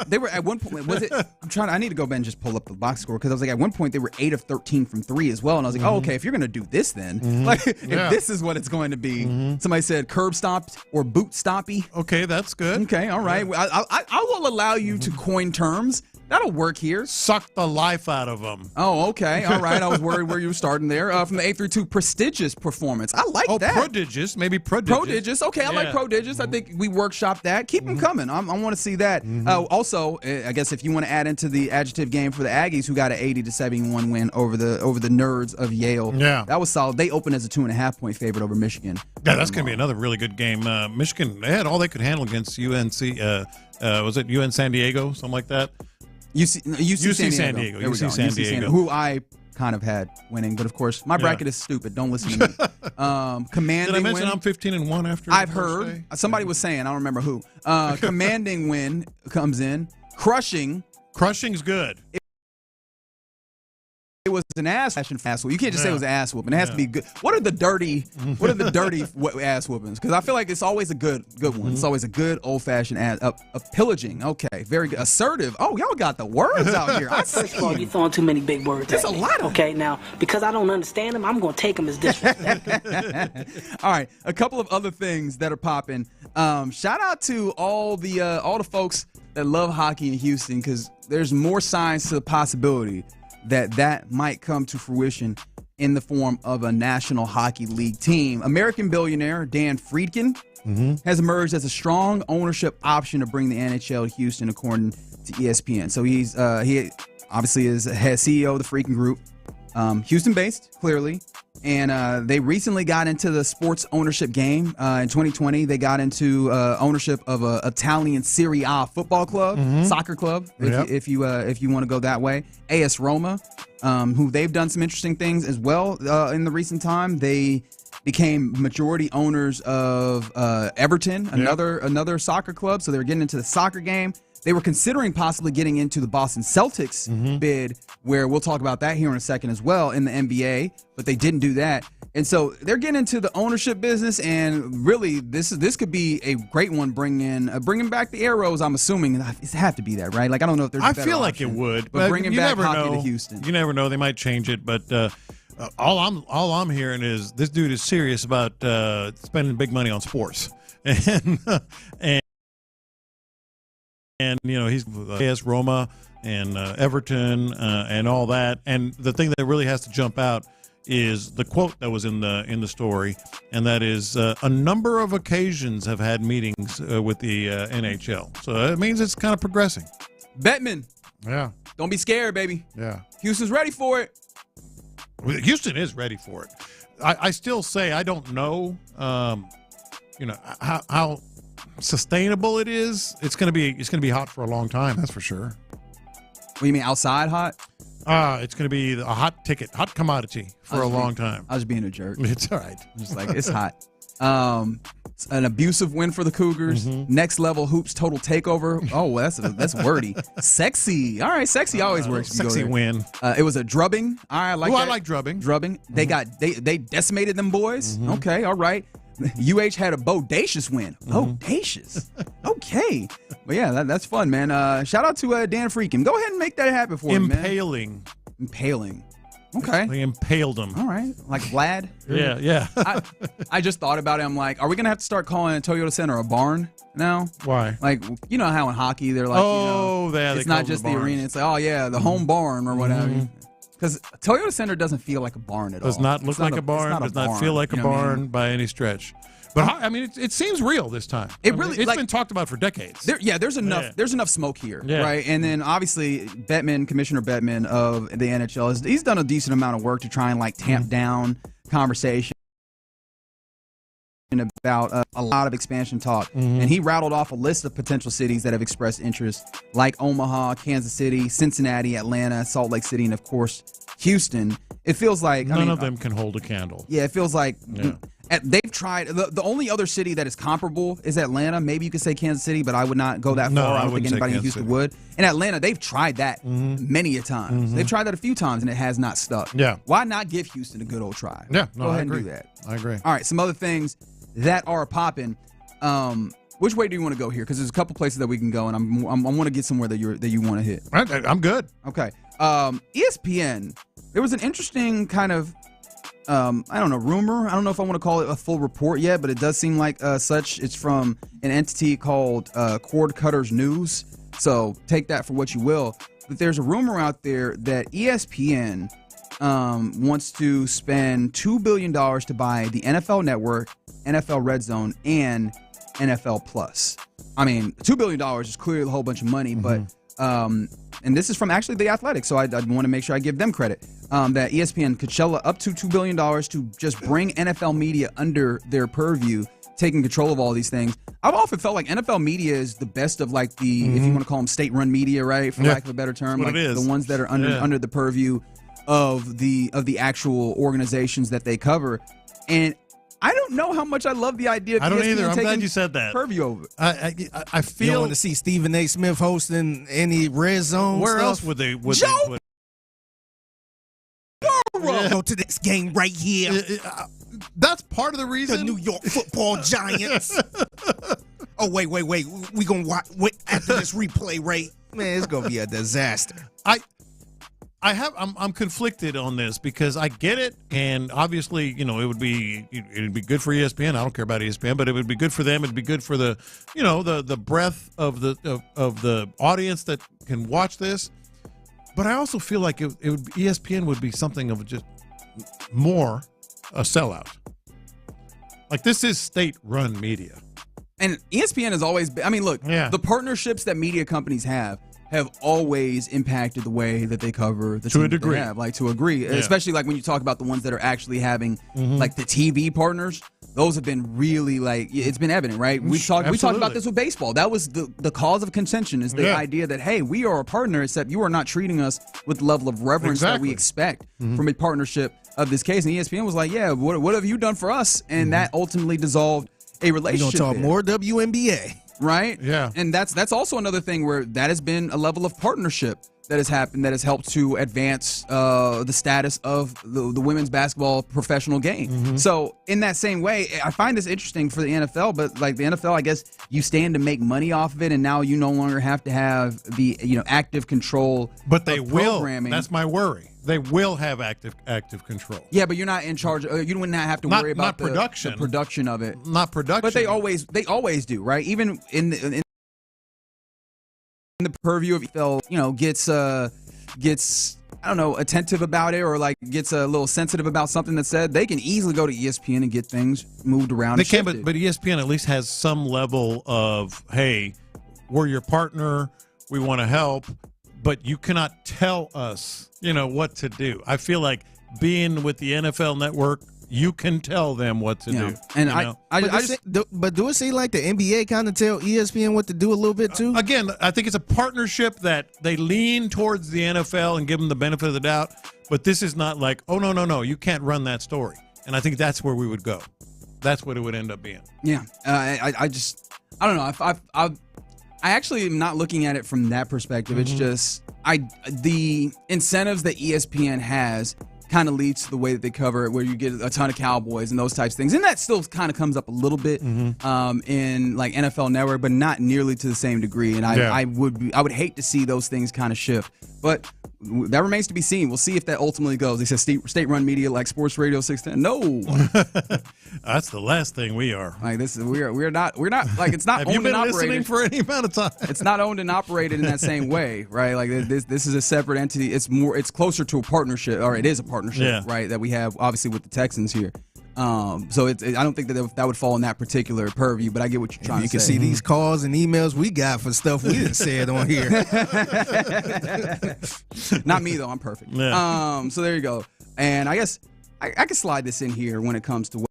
They were at one point. Was it? I need to go back and just pull up the box score, because I was like, at one point they were 8 of 13 from 3 as well, and I was like, oh, okay. If you're gonna do this, then if this is what it's going to be. Somebody said curb stopped or boot stoppy. Okay, that's good. Okay, all right. I will allow you to coin terms. That'll work here. Suck the life out of them. Oh, okay. All right. I was worried where you were starting there. From the 8-2, prestigious performance. I like that. Prodigious. Maybe prodigious. Prodigious. Okay, I like prodigious. I think we workshopped that. Keep them coming. I want to see that. Also, I guess if you want to add into the adjective game for the Aggies, who got an 80-71 win over the nerds of Yale. Yeah. That was solid. They opened as a 2.5-point favorite over Michigan. Yeah, that's going to be another really good game. Michigan, they had all they could handle against UNC. Was it UN San Diego? Something like that? UC San Diego. UC San Diego. Who I kind of had winning, but of course my bracket is stupid. Don't listen to me. Commanding Did I mention win. I'm 15-1 after? I've heard somebody was saying. I don't remember who. Commanding win comes in. Crushing's good. It was an ass whooping. You can't just say it was an ass whooping. It has to be good. What are the dirty ass whoopings? Because I feel like it's always a good one. It's always a good old-fashioned ass. A pillaging. Okay, very good. Assertive. Oh, y'all got the words out here. First of all, you're throwing too many big words. There's a lot of Okay, now, because I don't understand them, I'm going to take them as disrespect. All right, a couple of other things that are popping. Shout out to all the folks that love hockey in Houston, because there's more signs to the possibility that might come to fruition in the form of a National Hockey League team. American billionaire Dan Friedkin has emerged as a strong ownership option to bring the NHL to Houston, according to ESPN. So he obviously is head CEO of the Friedkin Group, Houston-based, clearly. And they recently got into the sports ownership game. In 2020, they got into ownership of an Italian Serie A football club, soccer club, if you want to go that way. AS Roma, who they've done some interesting things as well in the recent time. They became majority owners of Everton, another soccer club. So they were getting into the soccer game. They were considering possibly getting into the Boston Celtics bid, where we'll talk about that here in a second as well, in the NBA, but they didn't do that. And so they're getting into the ownership business, and really this could be a great one, bringing back the Arrows. I'm assuming it have to be that, right? Like, I don't know if there's a better option, it would, but bringing back hockey know. to Houston. You never know. They might change it, but all I'm hearing is this dude is serious about spending big money on sports, and you know, he's AS Roma and Everton and all that. And the thing that really has to jump out is the quote that was in the story, and that is a number of occasions have had meetings with the NHL. So it means it's kind of progressing. Bettman. Yeah. Don't be scared, baby. Yeah. Houston's ready for it. Houston is ready for it. I still say I don't know, how sustainable it is, it's going to be hot for a long time. That's for sure. What do you mean outside hot? It's going to be a hot ticket, hot commodity for a long time. I was being a jerk. It's all right. Just like it's hot. An abusive win for the Cougars. Next level hoops total takeover. Oh, that's wordy. Sexy. All right, sexy always works. Sexy win. It was a drubbing. All right, I like that. I like drubbing. Drubbing. They decimated them boys. Okay, all right. UH had a bodacious win. Bodacious. Okay. But yeah, that's fun, man. Shout out to Dan Freakin. Go ahead and make that happen for him, man. Impaling. Okay. They impaled him. All right. Like Vlad? Yeah. I just thought about it. I'm like, are we going to have to start calling Toyota Center a barn now? Why? Like, you know how in hockey they're like, it's not just the arena. It's like, the home barn or whatever. Because Toyota Center doesn't feel like a barn at all. Does not look like a barn. Does not feel like a barn by any stretch. But I mean, it seems real this time. It's been talked about for decades. There's enough smoke here, right? And then obviously Commissioner Bettman of the NHL, he's done a decent amount of work to try and like tamp down conversation about a lot of expansion talk. And he rattled off a list of potential cities that have expressed interest, like Omaha, Kansas City, Cincinnati, Atlanta, Salt Lake City, and of course Houston. It feels like none of them can hold a candle. Yeah, it feels like they've tried. The only other city that is comparable is Atlanta. Maybe you could say Kansas City, but I would not go that far. I don't think anybody in Houston would. In Atlanta, they've tried that many a times. They've tried that a few times, and it has not stuck. Yeah. Why not give Houston a good old try? Yeah. Go ahead and do that. I agree. All right, some other things that are popping. Which way do you want to go here? Because there's a couple places that we can go, and I want to get somewhere that you want to hit. I'm good. Okay. ESPN. There was an interesting kind of, I don't know, rumor. I don't know if I want to call it a full report yet, but it does seem like such. It's from an entity called Cord Cutters News. So take that for what you will. But there's a rumor out there that ESPN wants to spend $2 billion to buy the NFL Network, NFL Red Zone, and NFL Plus. I mean, $2 billion is clearly a whole bunch of money, but and this is from actually The Athletic, so I want to make sure I give them credit, that ESPN could shell up to $2 billion to just bring NFL media under their purview, taking control of all these things. I've often felt like NFL media is the best of like the, if you want to call them state-run media, right, for lack of a better term, like the ones that are under the purview of the actual organizations that they cover. And I don't know how much I love the idea of I don't ESPN either. I'm taking glad you said that. Purview over. I feel. You don't want to see Stephen A. Smith hosting any Red Zone Where stuff? else would they? Go to this game right here. That's part of the reason. The New York Football Giants. Oh, wait. We going to wait after this replay, right? Man, it's going to be a disaster. I'm conflicted on this because I get it, and obviously, it'd be good for ESPN. I don't care about ESPN, but it would be good for them. It'd be good for the, the breadth of the audience that can watch this. But I also feel like ESPN would be something of just more a sellout. Like, this is state-run media. And ESPN has always been, the partnerships that media companies have always impacted the way that they cover the to team a degree. To agree, especially like when you talk about the ones that are actually having like the TV partners. Those have been really it's been evident, right? We talked about this with baseball. That was the cause of contention is the idea that, hey, we are a partner, except you are not treating us with the level of reverence that we expect from a partnership of this case. And ESPN was like, yeah, what have you done for us? And that ultimately dissolved a relationship. We're gonna talk more WNBA. Right? Yeah. And that's also another thing where that has been a level of partnership that has happened that has helped to advance the status of the women's basketball professional game. So in that same way, I find this interesting for the NFL, but like the NFL, I guess you stand to make money off of it, and now you no longer have to have the active control. But they of will. Programming. That's my worry. They will have active control. Yeah, but you're not in charge. You wouldn't have to worry about the production of it. Not production. But they always do, right? Even in the purview of gets I don't know, attentive about it, or like gets a little sensitive about something that's said, they can easily go to ESPN and get things moved around. They can, but ESPN at least has some level of, hey, we're your partner, we want to help, but you cannot tell us, what to do. I feel like being with the NFL Network you can tell them what to do. And but do it seem like the NBA kind of tell ESPN what to do a little bit too? Again, I think it's a partnership that they lean towards the NFL and give them the benefit of the doubt. But this is not like, oh, no, you can't run that story. And I think that's where we would go. That's what it would end up being. Yeah, I don't know. I actually am not looking at it from that perspective. It's just the incentives that ESPN has kind of leads to the way that they cover it, where you get a ton of Cowboys and those types of things, and that still kind of comes up a little bit in like NFL Network, but not nearly to the same degree. And I would hate to see those things kind of shift, but that remains to be seen. We'll see if that ultimately goes. They said state-run media like Sports Radio 610. No, that's the last thing we are. Like this is we're not like it's not. Have owned you been and listening operated for any amount of time? It's not owned and operated in that same way, right? Like this is a separate entity. It's closer to a partnership, or it is a partnership, right? That we have obviously with the Texans here. So I don't think that would fall in that particular purview, but I get what you're trying to say. You can see these calls and emails we got for stuff we didn't say it on here. Not me though, I'm perfect. Yeah. So there you go. And I guess I can slide this in here when it comes to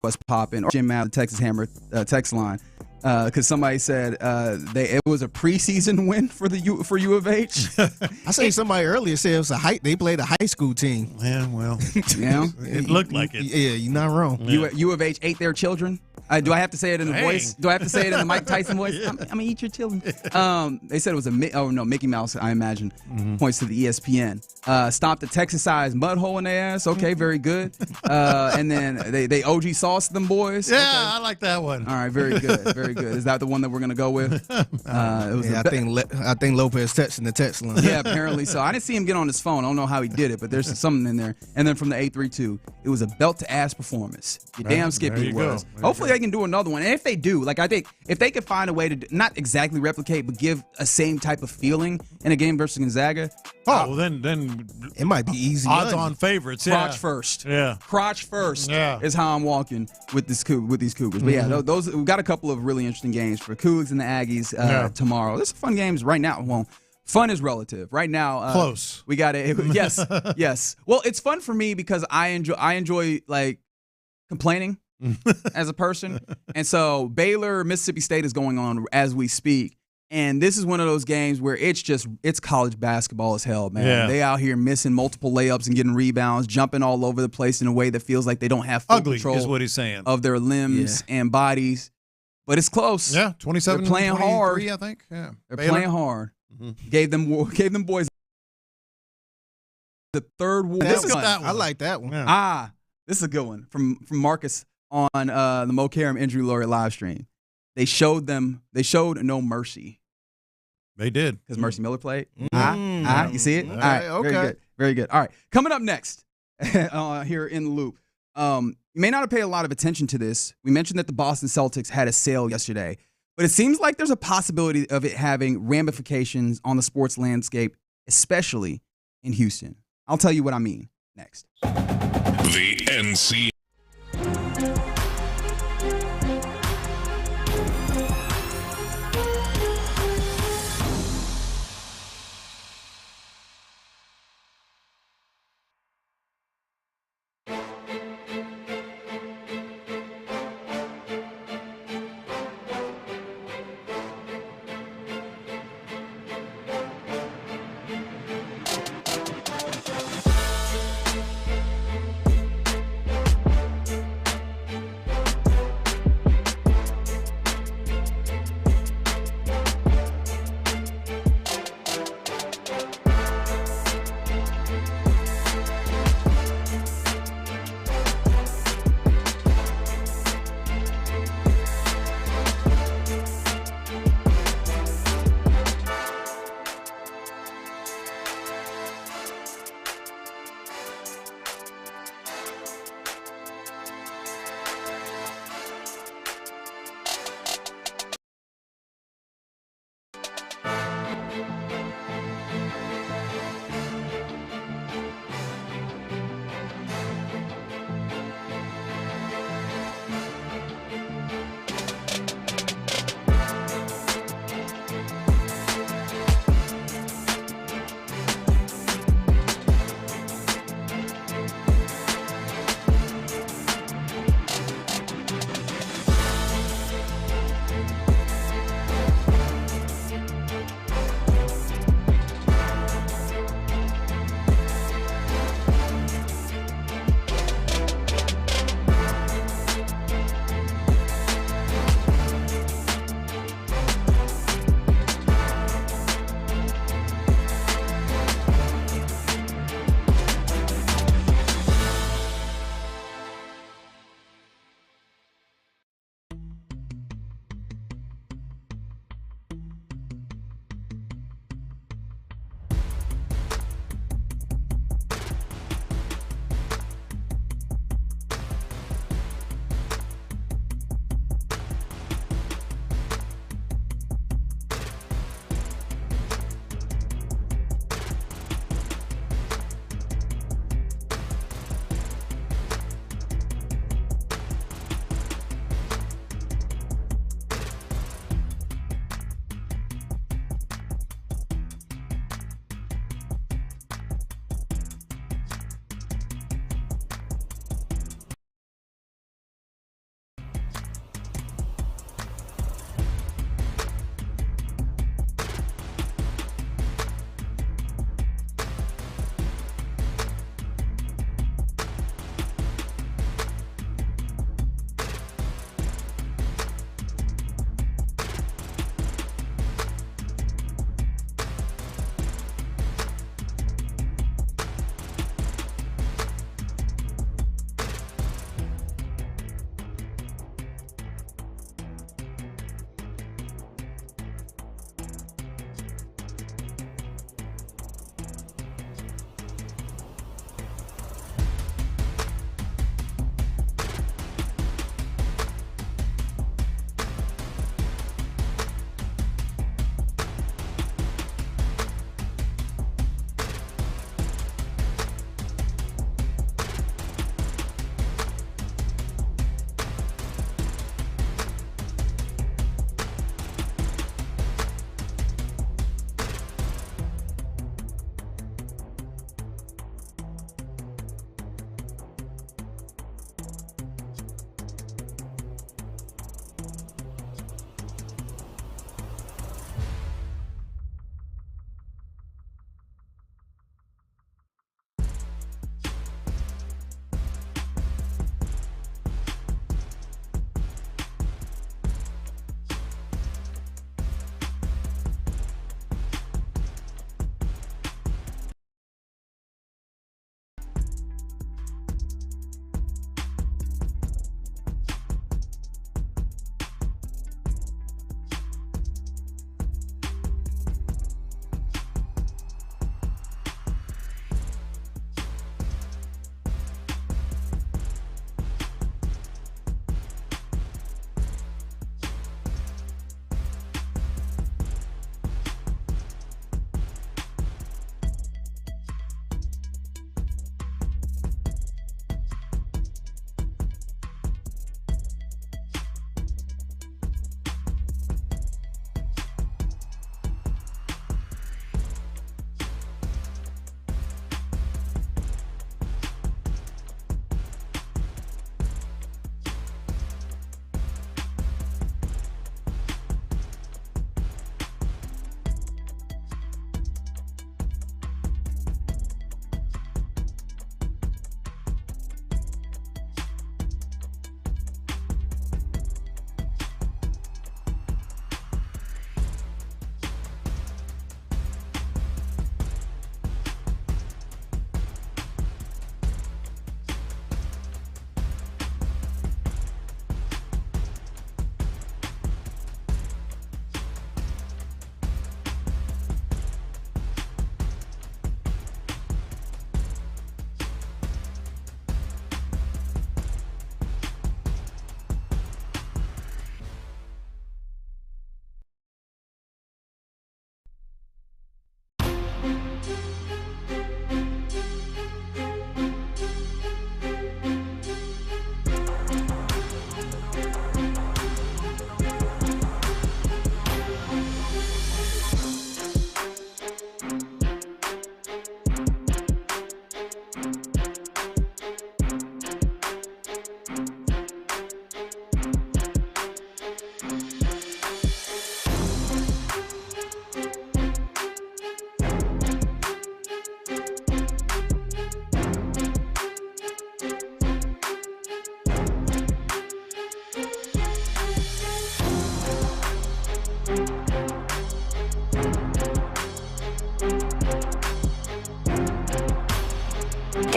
what's popping. Jim Matt, the Texas Hammer text line. Because somebody said it was a preseason win for U of H. I say somebody earlier said it was they played a high school team. Yeah, well, it looked like it. Yeah, you're not wrong. U of H ate their children. Do I have to say it in the voice? Do I have to say it in the Mike Tyson voice? I'm gonna eat your children. They said it was Mickey Mouse, I imagine. Points to the ESPN. Stomped the Texas-sized mud hole in their ass. Okay, very good. And then they OG sauced them boys. Yeah, okay. I like that one. All right, very good, very good. Is that the one that we're gonna go with? I think Lopez texting the text line. Yeah, apparently so. I didn't see him get on his phone. I don't know how he did it, but there's something in there. And then from the 832, it was a belt-to-ass performance. Damn Skippy it was. Hopefully they can do another one. And if they do, like I think if they could find a way to not exactly replicate, but give a same type of feeling in a game versus Gonzaga. Well, then it might be easy. Odds-on favorites. Crotch first. Yeah. Crotch first is how I'm walking with these Cougars. But yeah, those we've got a couple of really interesting games for Cougs and the Aggies tomorrow. There's some fun games right now. Well, fun is relative. Right now, close. We got it. Yes. Well, it's fun for me because I enjoy like complaining as a person, and so Baylor, Mississippi State is going on as we speak, and this is one of those games where it's college basketball as hell, man. Yeah. They out here missing multiple layups and getting rebounds, jumping all over the place in a way that feels like they don't have full control is what he's saying of their limbs and bodies. But it's close. Yeah, 27. They're playing hard. I think. Yeah, they're Baylor. playing hard. Gave them boys the third war. I like that one. Yeah. This is a good one from Marcus on the Mo Karam Injury Lawyer live stream. They showed no mercy. They did. Because Mercy Miller played. You see it? All right, okay. Very good. All right, coming up next here in the loop. You may not have paid a lot of attention to this. We mentioned that the Boston Celtics had a sale yesterday, but it seems like there's a possibility of it having ramifications on the sports landscape, especially in Houston. I'll tell you what I mean next. The NC.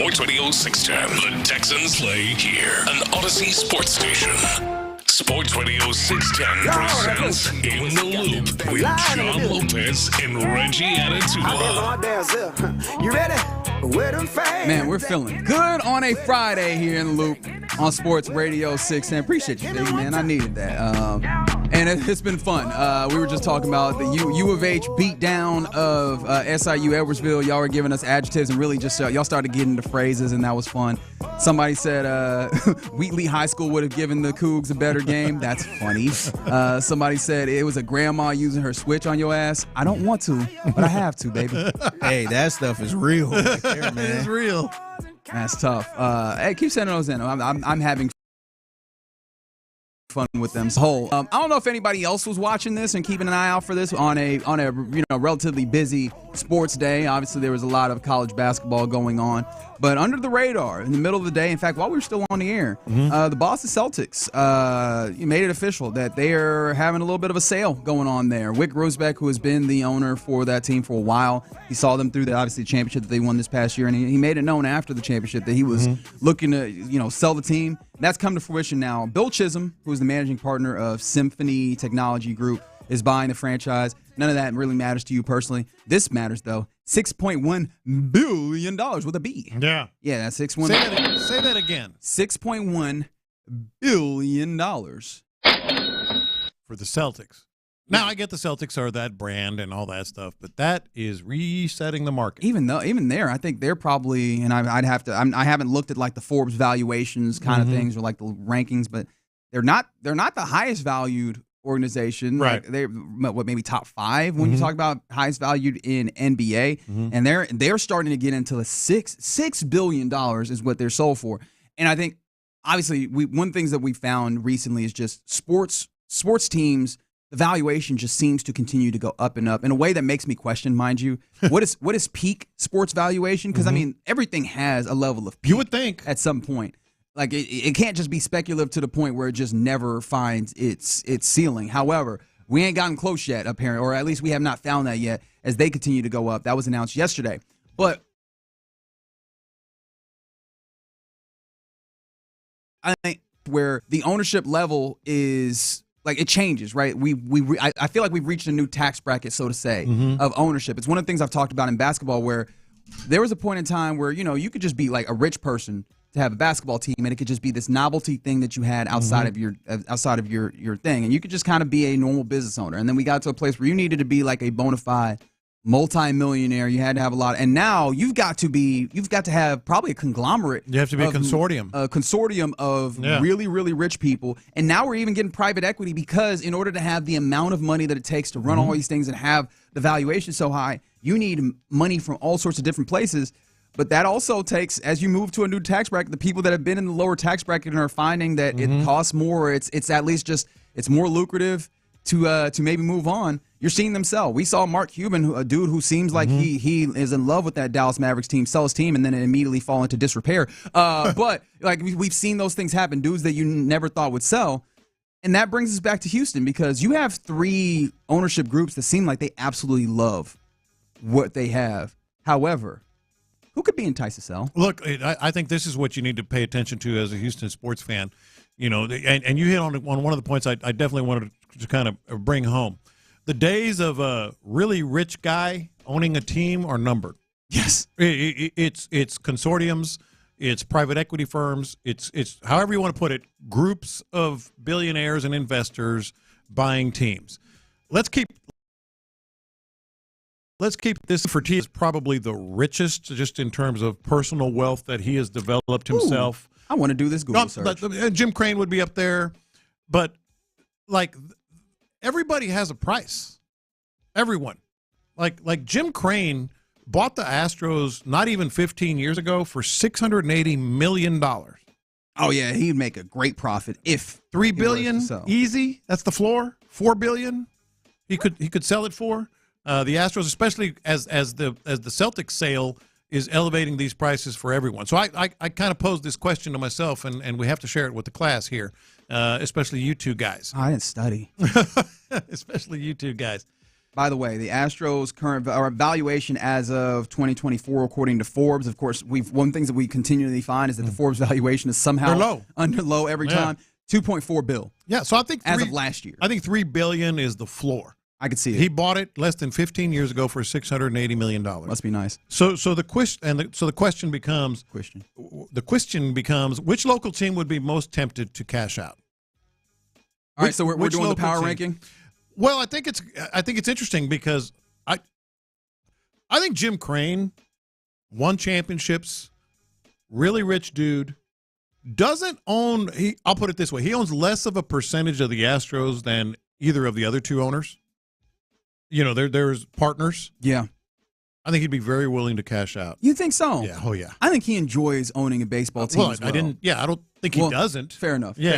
Sports Radio 610. The Texans play here. An Odyssey sports station. Sports Radio 610 presents In the Loop with John Lopez and Reggie Attitula. You ready? Man, we're feeling good on a Friday here in the Loop on Sports Radio 610. Appreciate you, Big Man. I needed that. And it's been fun. We were just talking about the U of H beatdown of SIU Edwardsville. Y'all were giving us adjectives and really just y'all started getting into phrases, and that was fun. Somebody said Wheatley High School would have given the Cougs a better game. That's funny. Somebody said it was a grandma using her switch on your ass. I don't want to, but I have to, baby. Hey, that stuff is real right there, man. It's real. That's tough. Hey, keep sending those in. I'm having fun with them. So, I don't know if anybody else was watching this and keeping an eye out for this on a relatively busy sports day. Obviously, there was a lot of college basketball going on, but under the radar, in the middle of the day, in fact, while we were still on the air, the Boston Celtics made it official that they are having a little bit of a sale going on there. Wick Rosbeck, who has been the owner for that team for a while, he saw them through the championship that they won this past year, and he made it known after the championship that he was looking to sell the team. That's come to fruition now. Bill Chisholm, who's the managing partner of Symphony Technology Group, is buying the franchise. None of that really matters to you personally. This matters, though. $6.1 billion with a B. Yeah. Yeah, that's 6.1. Say that again. $6.1 billion. For the Celtics. Now, I get the Celtics are that brand and all that stuff, but that is resetting the market. Even there, I think they're probably, and I haven't looked at like the Forbes valuations kind of things or like the rankings, but they're not the highest valued organization. Right. Like they're maybe top 5 when you talk about highest valued in NBA, and they're starting to get into the $6 billion is what they're sold for. And I think obviously one things that we found recently is just sports teams. The valuation just seems to continue to go up and up in a way that makes me question, mind you, what is peak sports valuation? Because I mean, everything has a level of peak. You would think at some point. Like it can't just be speculative to the point where it just never finds its ceiling. However, we ain't gotten close yet, apparently, or at least we have not found that yet as they continue to go up. That was announced yesterday. But I think where the ownership level is like it changes, right? I feel like we've reached a new tax bracket, so to say, of ownership. It's one of the things I've talked about in basketball where there was a point in time where, you could just be like a rich person to have a basketball team, and it could just be this novelty thing that you had outside of your thing, and you could just kind of be a normal business owner. And then we got to a place where you needed to be like a bona fide multi-millionaire. You had to have a lot, and now you've got to have probably a conglomerate. You have to be a consortium of really, really rich people. And now we're even getting private equity because in order to have the amount of money that it takes to run all these things and have the valuation so high, you need money from all sorts of different places. But that also takes, as you move to a new tax bracket, the people that have been in the lower tax bracket and are finding that it costs more, it's at least just it's more lucrative to maybe move on. You're seeing them sell. We saw Mark Cuban, a dude who seems like he is in love with that Dallas Mavericks team, sell his team and then immediately fall into disrepair. But like we've seen those things happen, dudes that you never thought would sell. And that brings us back to Houston because you have 3 ownership groups that seem like they absolutely love what they have. However, who could be enticed to sell? Look, I think this is what you need to pay attention to as a Houston sports fan. And you hit on one of the points I definitely wanted to kind of bring home. The days of a really rich guy owning a team are numbered. Yes. It's consortiums, it's private equity firms, it's however you want to put it, groups of billionaires and investors buying teams. Let's keep this. Fertitta is probably the richest just in terms of personal wealth that he has developed himself. Ooh, I want to do this Google search. Jim Crane would be up there, but like everybody has a price. Everyone. Like Jim Crane bought the Astros not even 15 years ago for $680 million. Oh yeah, he'd make a great profit if $3 billion easy. That's the floor. $4 billion he could sell it for. The Astros, especially as the Celtics sale is elevating these prices for everyone. So I kind of posed this question to myself, and we have to share it with the class here, especially you two guys. I didn't study. Especially you two guys. By the way, the Astros' current valuation as of 2024, according to Forbes, of course, one thing that we continually find is that the Forbes valuation is somehow under low every time. $2.4 billion. Yeah, so I think as of last year, I think $3 billion is the floor. I could see it. He bought it less than 15 years ago for $680 million. Must be nice. So the question becomes which local team would be most tempted to cash out? All right, so we're doing the power ranking. Well, I think it's interesting because I think Jim Creighton won championships, really rich dude, doesn't own. I'll put it this way: he owns less of a percentage of the Astros than either of the other two owners. There's partners. Yeah. I think he'd be very willing to cash out. You think so? Yeah. Oh, yeah. I think he enjoys owning a baseball team. Well, I didn't. Yeah, I don't think he doesn't. Fair enough. Yeah.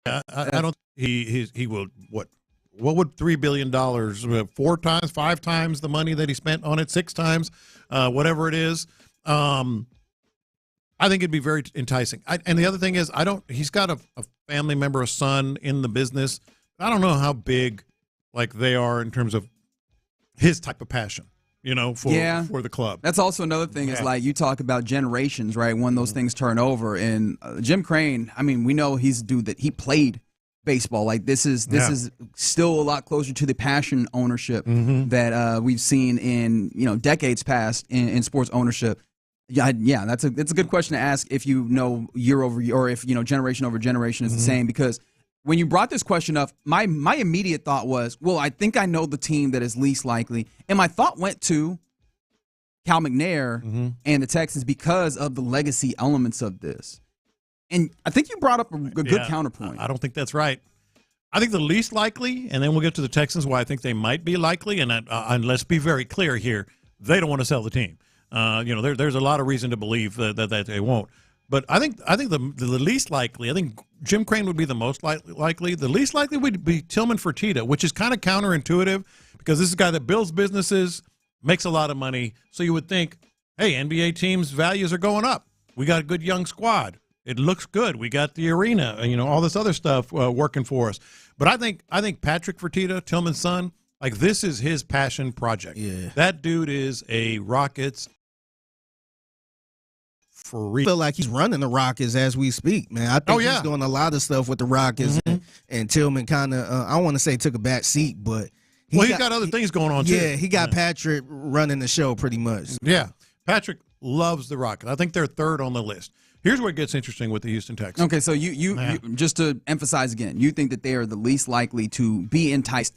I don't. He will. What would $3 billion? 4 times, 5 times the money that he spent on it, 6 times, whatever it is. I think it'd be very enticing. And the other thing is, he's got a family member, a son in the business. I don't know how big, like, they are in terms of his type of passion, for the club. That's also another thing is, like, you talk about generations, right, when those things turn over. And Jim Creighton, I mean, we know he's a dude that he played baseball. Like, this is still a lot closer to the passion ownership that we've seen in, decades past in sports ownership. Yeah, that's a good question to ask if you know year over year, or if generation over generation is the same. Because when you brought this question up, my immediate thought was, well, I think I know the team that is least likely, and my thought went to Cal McNair and the Texans because of the legacy elements of this. And I think you brought up a good counterpoint. I don't think that's right. I think the least likely, and then we'll get to the Texans, why I think they might be likely, and let's be very clear here, they don't want to sell the team. There's a lot of reason to believe that they won't. But I think the least likely, I think Jim Creighton would be the most likely. The least likely would be Tillman Fertitta, which is kind of counterintuitive because this is a guy that builds businesses, makes a lot of money. So you would think, hey, NBA teams' values are going up. We got a good young squad. It looks good. We got the arena, all this other stuff working for us. But I think Patrick Fertitta, Tillman's son, like, this is his passion project. Yeah. That dude is a Rockets. I feel like he's running the Rockets as we speak, man. I think he's doing a lot of stuff with the Rockets, and Tillman kind of, I don't want to say took a back seat, but he's got other things going on too. Yeah, he got Patrick running the show pretty much. Yeah, Patrick loves the Rockets. I think they're third on the list. Here's where it gets interesting with the Houston Texans. Okay, so you just to emphasize again, you think that they are the least likely to be enticed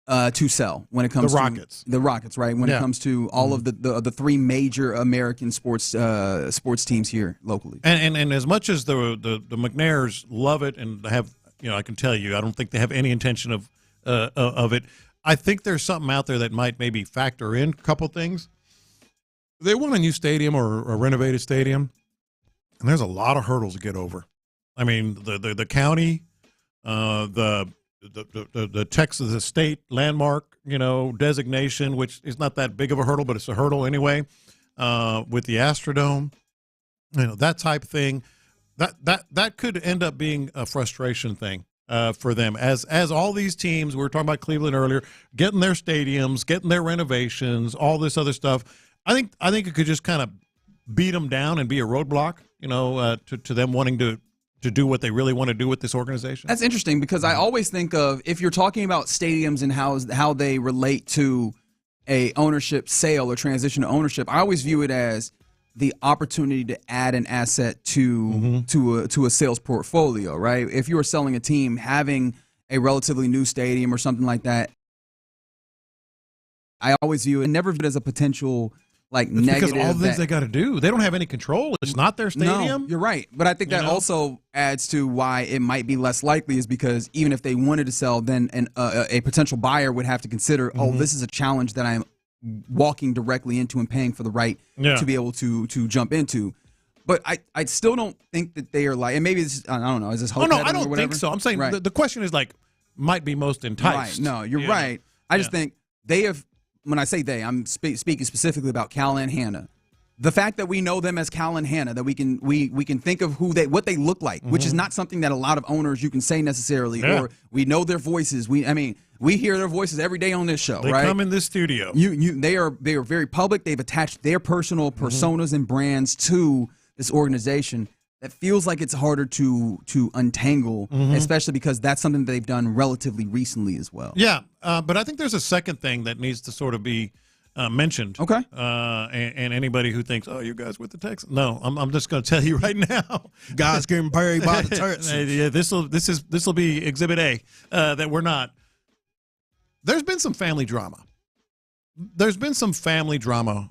to sell when it comes to the Rockets, right? When it comes to all of the 3 major American sports teams here locally. And as much as the McNairs love it and have, I can tell you, I don't think they have any intention of it. I think there's something out there that might maybe factor in a couple things. They want a new stadium or a renovated stadium, and there's a lot of hurdles to get over. I mean, the county, the Texas, the state landmark, designation, which is not that big of a hurdle, but it's a hurdle anyway. With the Astrodome, that type of thing, that could end up being a frustration thing for them. As all these teams, we were talking about Cleveland earlier, getting their stadiums, getting their renovations, all this other stuff. I think it could just kind of beat them down and be a roadblock, to them wanting to do what they really want to do with this organization? That's interesting because I always think of, if you're talking about stadiums and how they relate to a ownership sale or transition to ownership, I always view it as the opportunity to add an asset to a sales portfolio, right? If you were selling a team, having a relatively new stadium or something like that, I always view it never viewed as a potential negative. Because all the things they got to do, they don't have any control. It's not their stadium. No, you're right. But I think that also adds to why it might be less likely, is because even if they wanted to sell, then a potential buyer would have to consider, this is a challenge that I'm walking directly into and paying for the right to be able to jump into. But I still don't think that they are and maybe this, I don't know, is this hope? I don't think so. I'm saying the question is might be most enticed. Right. No, you're right. I just think they have. When I say they, I'm speaking specifically about Cal and Hannah. the fact that we know them as Cal and Hannah, that we can think of what they look like, which is not something that a lot of owners you can say necessarily, or we know their voices. We hear their voices every day on this show. They right? come in this studio. They are very public. They've attached their personal personas and brands to this organization. That feels like it's harder to untangle, especially because that's something that they've done relatively recently as well. Yeah, but I think there's a second thing that needs to sort of be mentioned. Okay. And anybody who thinks, oh, you guys with the Texans? No, I'm just going to tell you right now. Guys getting buried by the Texans. Yeah, this will be Exhibit A that we're not. There's been some family drama. There's been some family drama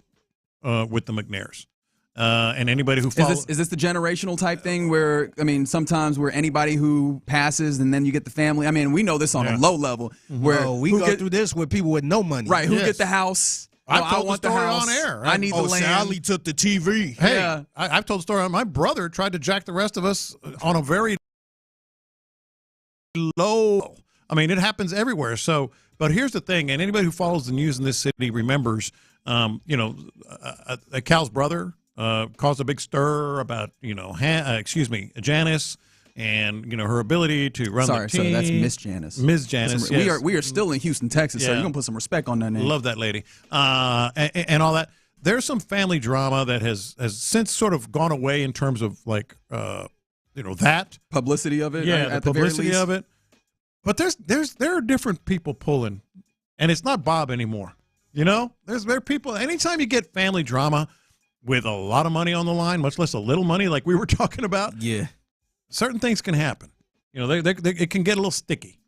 with the McNairs. And anybody who follows. Is this the generational type thing where, sometimes where anybody who passes and then you get the family? We know this on a low level. Where we go through this with people with no money. Right, who get the house. I want the story on air. I need the land. Sally took the TV. Hey, yeah. I've told the story. My brother tried to jack the rest of us on a very low. It happens everywhere. So, but here's the thing, and anybody who follows the news in this city remembers, Cal's brother caused a big stir about, Janice. And her ability to run the team. Sorry, that's Miss Janice. Ms. Janice. Yes. We are still in Houston, Texas, so you're gonna put some respect on that name. Love that lady, and all that. There's some family drama that has since sort of gone away in terms of that publicity of it. Yeah, at the publicity of it. But there are different people pulling, and it's not Bob anymore. There are people. Anytime you get family drama with a lot of money on the line, much less a little money, like we were talking about. Yeah. Certain things can happen. It can get a little sticky.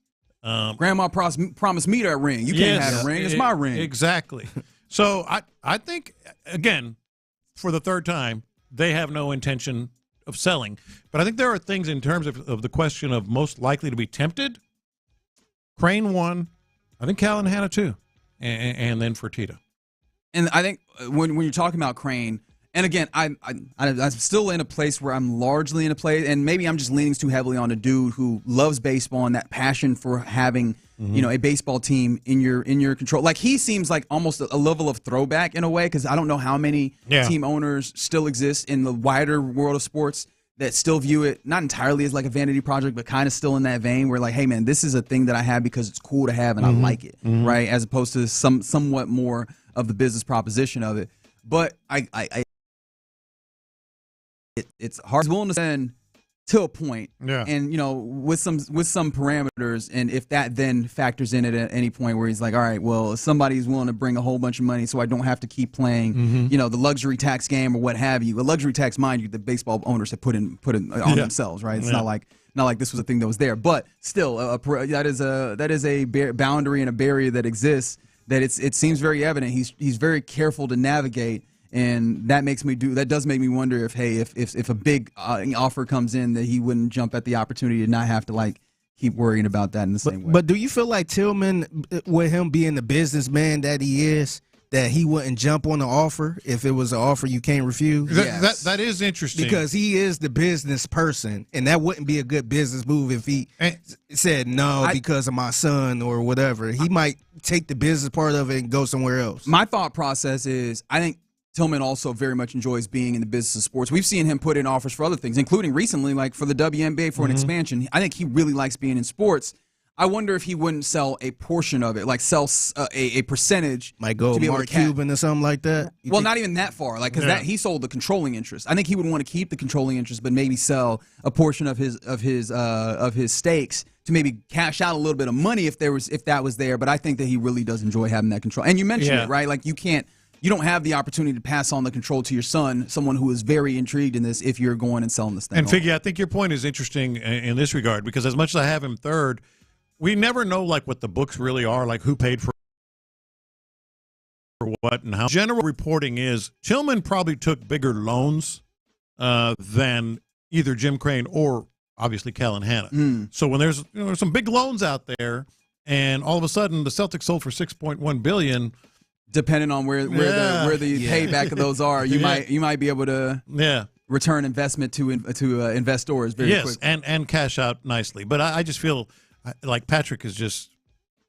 Grandma promised me that ring. You can't have a ring. It's my ring. Exactly. So I think, again, for the third time, they have no intention of selling. But I think there are things in terms of the question of most likely to be tempted. Crane won. I think Cal and Hannah too. And then Fertitta. And I think when you're talking about Crane, and again, I'm still in a place where I'm largely in a place, and maybe I'm just leaning too heavily on a dude who loves baseball and that passion for having, a baseball team in your control. Like, he seems like almost a level of throwback in a way, because I don't know how many team owners still exist in the wider world of sports that still view it not entirely as like a vanity project, but kind of still in that vein where, like, hey man, this is a thing that I have because it's cool to have and I like it, right? As opposed to somewhat more of the business proposition of it. But it's hard. He's willing to spend to a point, and with some parameters, and if that then factors in at any point where he's like, all right, well, somebody's willing to bring a whole bunch of money, so I don't have to keep playing, the luxury tax game or what have you. A luxury tax, mind you, the baseball owners have put in on themselves, right? It's not like this was a thing that was there, but still, that is a boundary and a barrier that exists. That it seems very evident. He's very careful to navigate. And that does make me wonder if a big offer comes in, that he wouldn't jump at the opportunity to not have to keep worrying about that in the same way. But do you feel like Tillman, with him being the businessman that he is, that he wouldn't jump on the offer if it was an offer you can't refuse? That is interesting, because he is the business person, and that wouldn't be a good business move if he said no because of my son or whatever. He might take the business part of it and go somewhere else. My thought process is, I think Tillman also very much enjoys being in the business of sports. We've seen him put in offers for other things, including recently, like for the WNBA for an expansion. I think he really likes being in sports. I wonder if he wouldn't sell a portion of it, like sell a percentage. Might go Mark Cuban or something like that? Not even that far, because he sold the controlling interest. I think he would want to keep the controlling interest, but maybe sell a portion of his stakes to maybe cash out a little bit of money if that was there. But I think that he really does enjoy having that control. And you mentioned it, right? Like, you don't have the opportunity to pass on the control to your son, someone who is very intrigued in this, if you're going and selling this thing. And Figgy, I think your point is interesting in this regard, because as much as I have him third, we never know what the books really are, like who paid for what and how. General reporting is Tillman probably took bigger loans than either Jim Crane or obviously Cal and Hannah. So when there's some big loans out there, and all of a sudden the Celtics sold for $6.1 billion. Depending on where the payback of those are, you might be able to return investment to investors very quickly. and cash out nicely. But I just feel like Patrick is just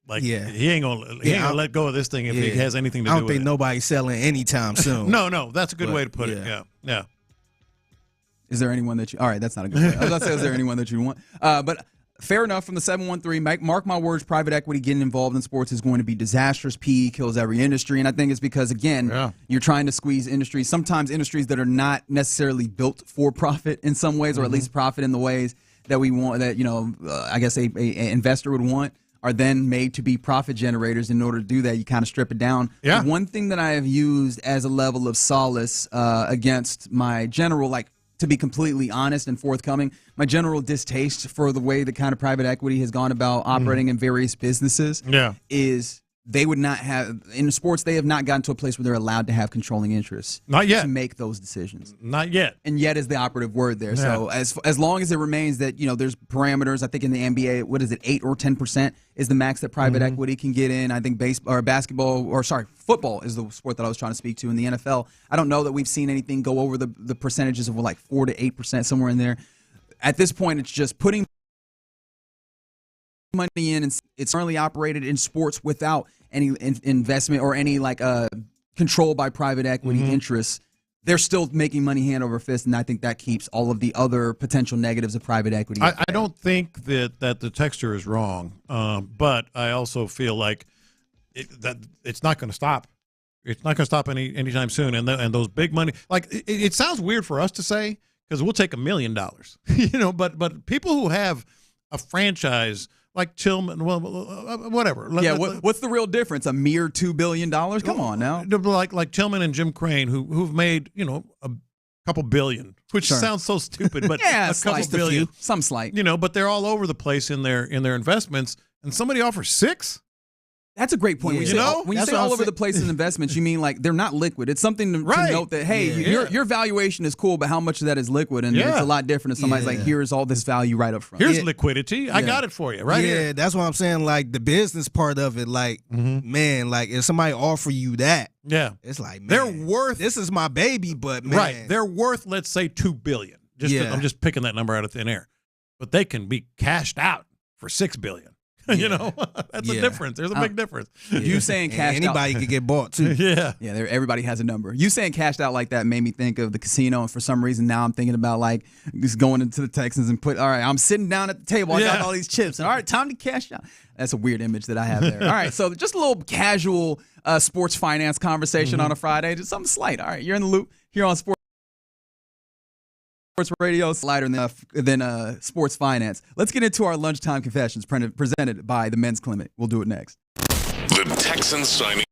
Like Yeah. he ain't gonna let go of this thing if he has anything to do with it. I don't think nobody's selling anytime soon. No, that's a good way to put it. Yeah. Is there anyone that you? All right, that's not a good way. I was about to say, is there anyone that you want? But fair enough from the 713. Mark my words, private equity getting involved in sports is going to be disastrous. PE kills every industry, and I think it's because again, you're trying to squeeze industries. Sometimes industries that are not necessarily built for profit in some ways, or at least profit in the ways that we want. That I guess a investor would want. Are then made to be profit generators. In order to do that, you kind of strip it down. Yeah. The one thing that I have used as a level of solace against my general, to be completely honest and forthcoming, my general distaste for the way the kind of private equity has gone about operating in various businesses is they would not have, in sports, they have not gotten to a place where they're allowed to have controlling interests. Not yet. To make those decisions. Not yet. And yet is the operative word there. So as long as it remains that, there's parameters, I think in the NBA, what is it, 8 or 10% is the max that private equity can get in. I think football is the sport that I was trying to speak to. In the NFL, I don't know that we've seen anything go over the percentages of 4 to 8%, somewhere in there. At this point, it's just putting money in, and it's currently operated in sports without any investment or any control by private equity interests. They're still making money hand over fist, and I think that keeps all of the other potential negatives of private equity. I don't think that the texture is wrong, but I also feel like that it's not going to stop. It's not going to stop anytime soon. And those big money, it sounds weird for us to say because we'll take $1 million, but people who have a franchise like Tillman, whatever. Yeah, what's the real difference? A mere $2 billion? Come on now. Like Tillman and Jim Crane, who've made a couple billion, which sounds so stupid, but a couple billion, some slight, but they're all over the place in their investments, and somebody offers 6. That's a great point. When you say all over the place in investments, you mean they're not liquid. It's something to note that, hey, your valuation is cool, but how much of that is liquid? And it's a lot different if somebody's like, here's all this value right up front. Here's liquidity. I got it for you right here. Yeah, that's what I'm saying. The business part of it, man, if somebody offer you that, it's man, they're worth. This is my baby, but man, they're worth, let's say, $2 billion. I'm just picking that number out of thin air, but they can be cashed out for $6 billion. That's a difference. There's a big difference. You saying cashed out. Anybody could get bought, too. Yeah. Everybody has a number. You saying cashed out like that made me think of the casino, and for some reason now I'm thinking about, just going into the Texans and all right, I'm sitting down at the table. I got all these chips. And all right, time to cash out. That's a weird image that I have there. All right, so just a little casual sports finance conversation on a Friday. Just something slight. All right, you're in the loop here on Sports Radio, lighter than sports finance. Let's get into our lunchtime confessions presented by the Men's Clinic. We'll do it next. The Texans signing.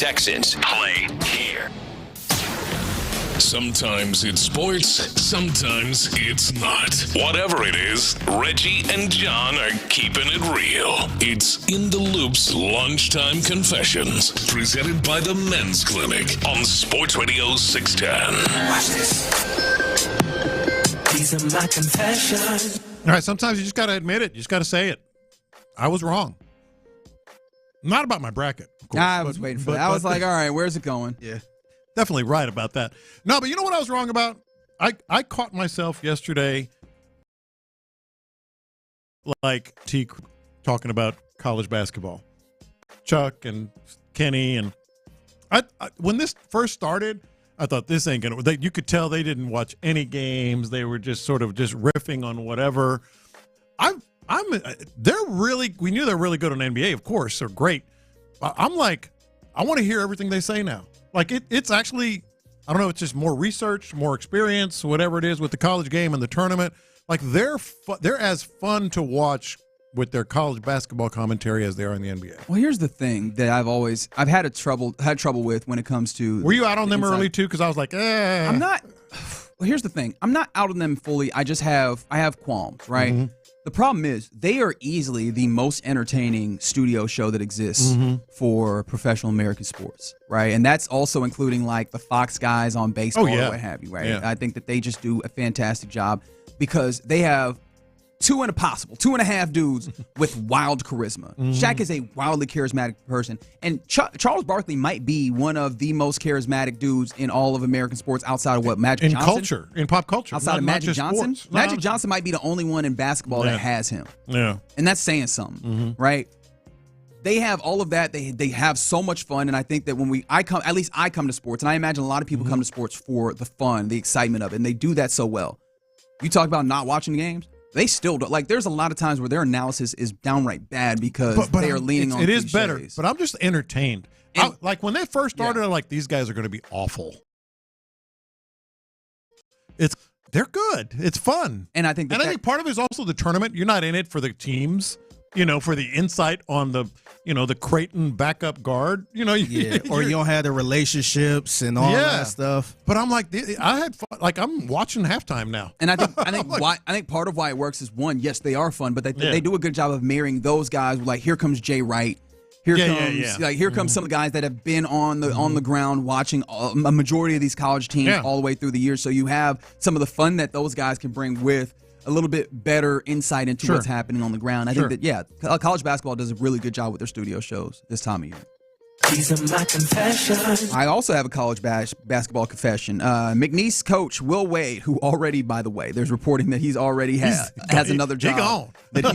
Texans play here. Sometimes it's sports, sometimes it's not. Whatever it is, Reggie and John are keeping it real. It's In the Loop's Lunchtime Confessions, presented by the Men's Clinic on Sports Radio 610. Watch this. These are my confessions. All right, sometimes you just got to admit it. You just got to say it. I was wrong. Not about my bracket, of course. I was waiting for that. I was like, all right, where's it going? Yeah. Definitely right about that. No, but you know what I was wrong about? I caught myself yesterday like talking about college basketball. Chuck and Kenny and I when this first started, I thought this ain't gonna. You could tell they didn't watch any games. They were just sort of just riffing on whatever. They're really. We knew they're really good on NBA, of course. They're great. I'm like, I want to hear everything they say now. Like it's actually, I don't know. It's just more research, more experience, whatever it is with the college game and the tournament. Like they're as fun to watch with their college basketball commentary as they are in the NBA. Well, here's the thing that I've had trouble with when it comes to. Were you out on them early too? Because I was like, I'm not. Well, here's the thing. I'm not out on them fully. I have qualms, right? Mm-hmm. The problem is they are easily the most entertaining studio show that exists for professional American sports, right? And that's also including like the Fox guys on baseball or what have you, right? Yeah. I think that they just do a fantastic job because they have two and a half dudes with wild charisma. Shaq is a wildly charismatic person, and Charles Barkley might be one of the most charismatic dudes in all of American sports outside of Magic Johnson. Culture, in pop culture. Outside of Magic Johnson. Magic Johnson might be the only one in basketball that has him. Yeah. And that's saying something, right? They have all of that. They have so much fun, and I think that I come to sports, and I imagine a lot of people come to sports for the fun, the excitement of it, and they do that so well. You talk about not watching the games. They still don't. Like, there's a lot of times where their analysis is downright bad because they are leaning on it is better, but I'm just entertained. Like, when they first started, I'm like, these guys are going to be awful. They're good. It's fun. And I think I think part of it is also the tournament. You're not in it for the teams, for the insight on the Creighton backup guard, or you don't have the relationships and all that stuff. But I'm like, I had fun. Like, I'm watching halftime now. And I think part of why it works is one, yes, they are fun, but they do a good job of marrying those guys. Like, here comes Jay Wright. Here comes some of the guys that have been on the ground watching a majority of these college teams all the way through the years. So you have some of the fun that those guys can bring with a little bit better insight into what's happening on the ground. I think that, college basketball does a really good job with their studio shows this time of year. These are my confessions. I also have a college basketball confession. McNeese coach Will Wade, who already, by the way, there's reporting that he's already has another job. Before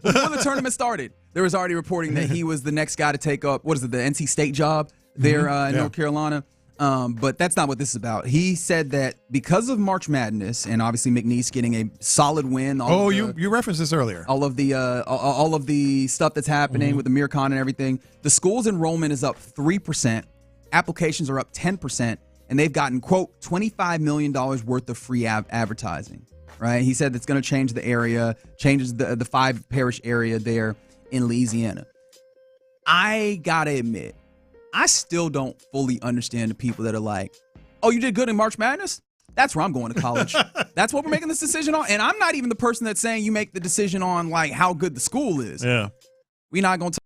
the tournament started, there was already reporting that he was the next guy to take up, the NC State job there in North Carolina. But that's not what this is about. He said that because of March Madness and obviously McNeese getting a solid win. You referenced this earlier. All of the stuff that's happening with the Amir Khan and everything. The school's enrollment is up 3%. Applications are up 10%, and they've gotten, quote, $25 million worth of free advertising. Right? He said that's going to change the area, changes the 5-parish area there in Louisiana. I gotta admit, I still don't fully understand the people that are like, oh, you did good in March Madness? That's where I'm going to college. That's what we're making this decision on. And I'm not even the person that's saying you make the decision on, like, how good the school is. Yeah. We're not going to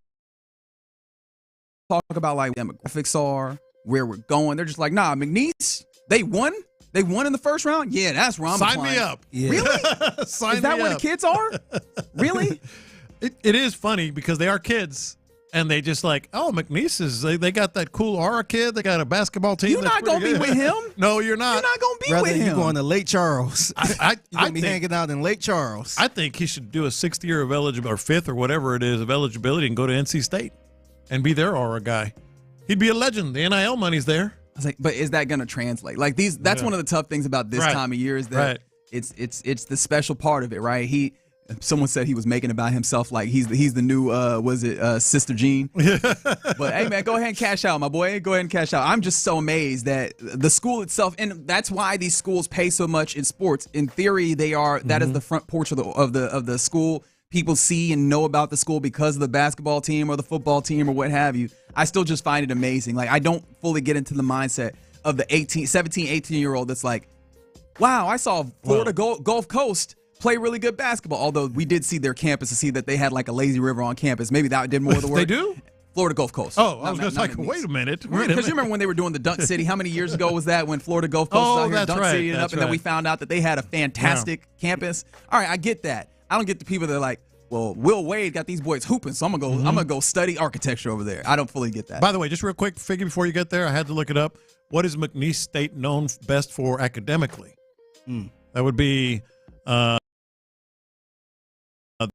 talk about, like, what demographics are, where we're going. They're just like, nah, McNeese, they won? They won in the first round? Yeah, that's where I'm Sign me up. Yeah. Really? Sign is that me where up. the kids are? Really? It is funny because they are kids. And they just like, oh, McNeese they got that cool aura kid. They got a basketball team. You're not going to be with him. No, you're not. You're not going to be with him. You're going to Lake Charles. You're going to be hanging out in Lake Charles. I think he should do a 6th year of eligibility, or 5th or whatever it is of eligibility, and go to NC State and be their aura guy. He'd be a legend. The NIL money's there. I was like, but is that going to translate? Like that's one of the tough things about this time of year is that it's the special part of it, right? Someone said he was making about himself like he's the new Sister Jean. But hey man, go ahead and cash out, my boy. Go ahead and cash out. I'm just so amazed that the school itself, and that's why these schools pay so much in sports. In theory, they are that is the front porch of the school. people see and know about the school because of the basketball team or the football team or what have you, I still just find it amazing. Like, I don't fully get into the mindset of the 17, 18-year-old that's like, wow, I saw Florida Gulf Coast play really good basketball. Although we did see their campus to see that they had like a lazy river on campus. Maybe that did more of the work. They do? Florida Gulf Coast. Oh, I was going to say, wait a minute. Because you remember when they were doing the Dunk City? How many years ago was that when Florida Gulf Coast was out here Dunk City and then we found out that they had a fantastic campus? All right, I get that. I don't get the people that are like, well, Will Wade got these boys hooping, so I'm gonna go study architecture over there. I don't fully get that. By the way, just real quick, Figgy, before you get there, I had to look it up. What is McNeese State known best for academically? That would be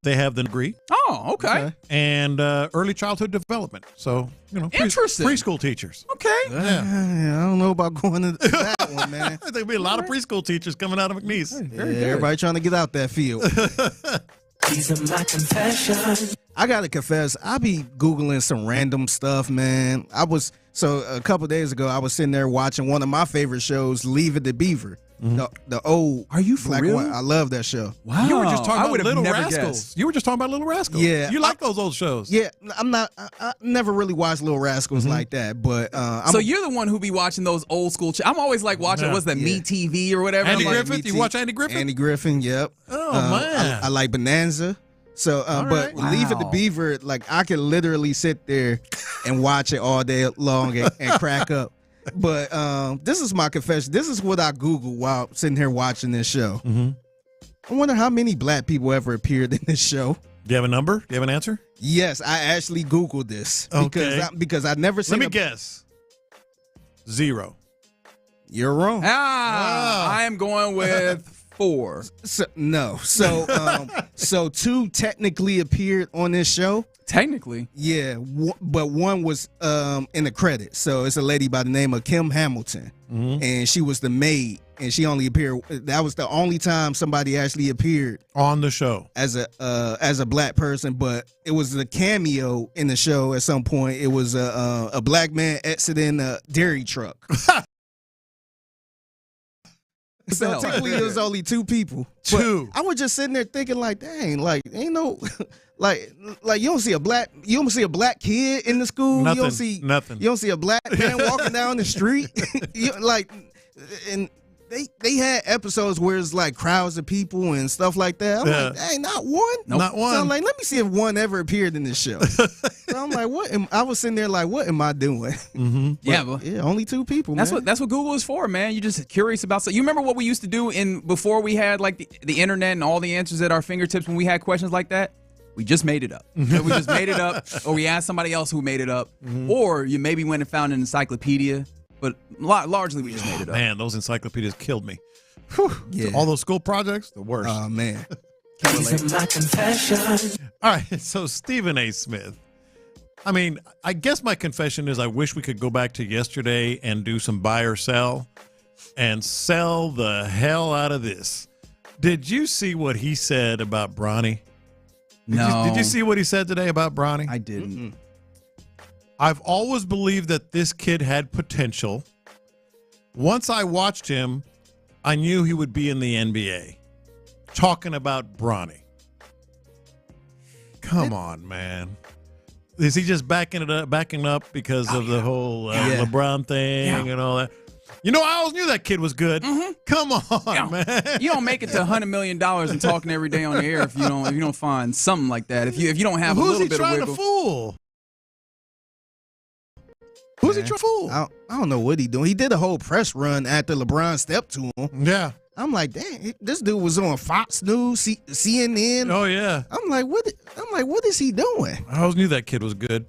they have the degree. Oh, okay. And early childhood development. So, interesting. Preschool teachers. Okay. I don't know about going into that one, man. There'll be a lot of preschool teachers coming out of McNeese. Everybody trying to get out that field. These are my confessions. I gotta confess, I be Googling some random stuff, man. So a couple days ago, I was sitting there watching one of my favorite shows, Leave It to Beaver. The old Are you for black real? one. I love that show. Wow. You were just talking about Little Little Rascals. You were just talking about Little Rascals. Yeah. You like those old shows. Yeah, I never really watched Little Rascals like that, but so you're the one who be watching those old school. I'm always like watching what's that Me TV or whatever. Andy I'm like, Griffith. You watch Andy Griffith? Andy Griffin. Yep. Oh man. I like Bonanza. So, but Leave It to Beaver, like I could literally sit there and watch it all day long and crack up. But this is my confession. This is what I Googled while sitting here watching this show. I wonder how many black people ever appeared in this show. Do you have a number? Do you have an answer? Yes, I actually Googled this. Okay. Because I've never seen Let me guess. 0. You're wrong. I am going with 4. So 2 technically appeared on this show. Technically? Yeah, but one was in the credits. So it's a lady by the name of Kim Hamilton, and she was the maid, and she only appeared. That was the only time somebody actually appeared on the show as a black person. But it was a cameo in the show at some point. It was a black man exiting a dairy truck. So technically it was only 2 people. But I was just sitting there thinking like, dang, like ain't no like you don't see a black kid in the school. Nothing, you don't see nothing. You don't see a black man walking down the street. And they had episodes where it's like crowds of people and stuff like that. I'm like, dang, not one. Nope. Not one. So I'm like, let me see if one ever appeared in this show. So I'm like, I was sitting there like, what am I doing? But only 2 people. That's man. what Google is for, man. You're just curious about stuff. You remember what we used to do before we had like the internet and all the answers at our fingertips when we had questions like that? We just made it up. We just made it up, or we asked somebody else who made it up, or you maybe went and found an encyclopedia. But largely, we just made it up. Man, those encyclopedias killed me. Yeah. All those school projects, the worst. Oh, man. These are my confessions. All right, so Stephen A. Smith. I mean, I guess my confession is I wish we could go back to yesterday and do some buy or sell and sell the hell out of this. Did you see what he said about Bronny? No. Did you see what he said today about Bronny? I didn't. I've always believed that this kid had potential. Once I watched him, I knew he would be in the NBA. Talking about Bronny. Come on, man. Is he just backing up because of the whole LeBron thing and all that? You know, I always knew that kid was good. Come on, man. You don't make it to $100 million and talking every day on the air if you don't find something like that. If you don't have a little bit of wiggle. Who's he trying to fool? Who's he trying to fool? I don't know what he doing. He did a whole press run after LeBron stepped to him. Yeah. I'm like, dang, this dude was on Fox News, CNN. Oh yeah. I'm like, what is he doing? I always knew that kid was good.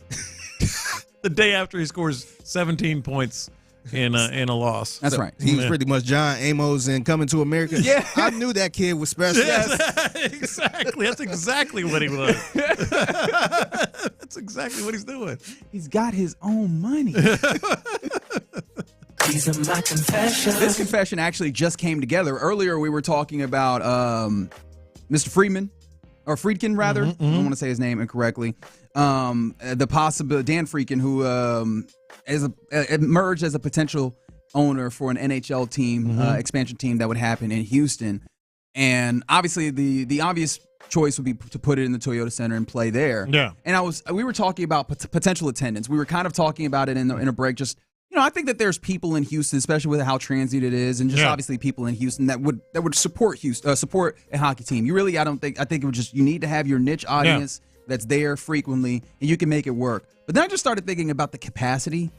The day after he scores 17 points in a loss. That's right. He was pretty much John Amos in Coming to America. Yeah. I knew that kid was special. Yes. Exactly. That's exactly what he was. That's exactly what he's doing. He's got his own money. These are my confessions. This confession actually just came together. Earlier we were talking about Mr. Friedkin, rather. I don't want to say his name incorrectly. The possibility, Dan Friedkin, who emerged as a potential owner for an NHL team, expansion team that would happen in Houston. And obviously the obvious choice would be to put it in the Toyota Center and play there. Yeah. And we were talking about potential attendance. We were kind of talking about it in a break. Just, I think that there's people in Houston, especially with how transient it is, and just obviously people in Houston that would support support a hockey team. I think it would just, you need to have your niche audience that's there frequently, and you can make it work. But then I just started thinking about the capacity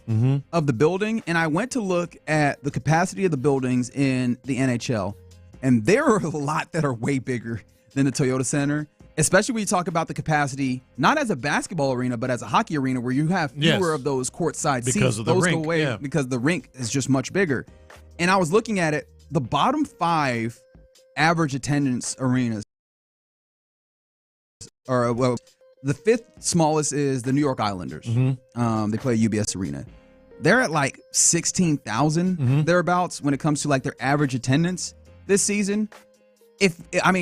of the building, and I went to look at the capacity of the buildings in the NHL, and there are a lot that are way bigger than the Toyota Center, especially when you talk about the capacity, not as a basketball arena, but as a hockey arena where you have fewer of those courtside seats. Because of the rink. Go away because the rink is just much bigger. And I was looking at it, the bottom 5 average attendance arenas are, well, the 5th smallest is the New York Islanders. They play at UBS Arena. They're at like 16,000 thereabouts when it comes to like their average attendance this season.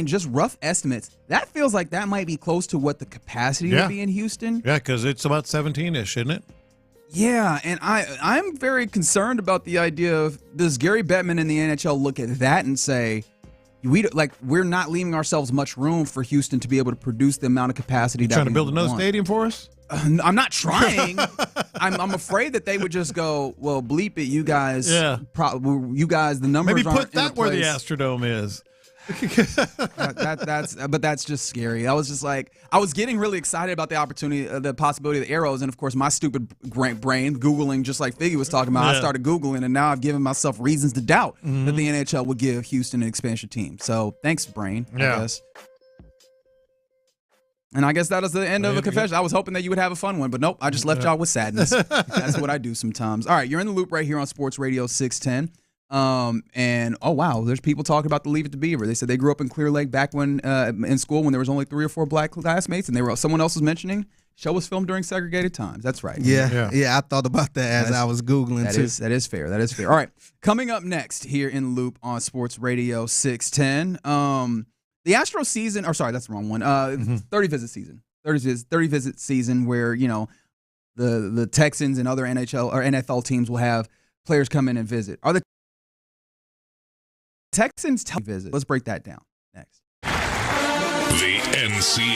Just rough estimates, that feels like that might be close to what the capacity would be in Houston. Yeah, because it's about 17-ish, isn't it? Yeah, and I'm very concerned about the idea of, does Gary Bettman in the NHL look at that and say, we're not leaving ourselves much room for Houston to be able to produce the amount of capacity that we want. Trying to build another stadium for us? I'm not trying. I'm afraid that they would just go, well, bleep it, you guys. Yeah. You guys, the numbers maybe aren't put that where the Astrodome is. That's just scary. I was just like, I was getting really excited about the opportunity, the possibility of the Arrows, and of course my stupid brain Googling, just like Figgy was talking about. I started Googling, and now I've given myself reasons to doubt that the NHL would give Houston an expansion team. So thanks, brain. I guess. And I guess that is the end of the confession. I was hoping that you would have a fun one, but nope, I just left y'all with sadness. That's what I do sometimes. All right, you're in the loop right here on Sports Radio 610. And oh wow, there's people talking about the Leave It to Beaver. They said they grew up in Clear Lake back when in school when there was only 3 or 4 black classmates, and someone else was mentioning show was filmed during segregated times. That's right. Yeah. I thought about that as I was Googling too. That is fair. All right, coming up next here in the loop on Sports Radio 610. The Astros season, or sorry, that's the wrong one. 30 visit season. 30 visit season where the Texans and other NHL or NFL teams will have players come in and visit. Are the Texans visit? Let's break that down next. The NC.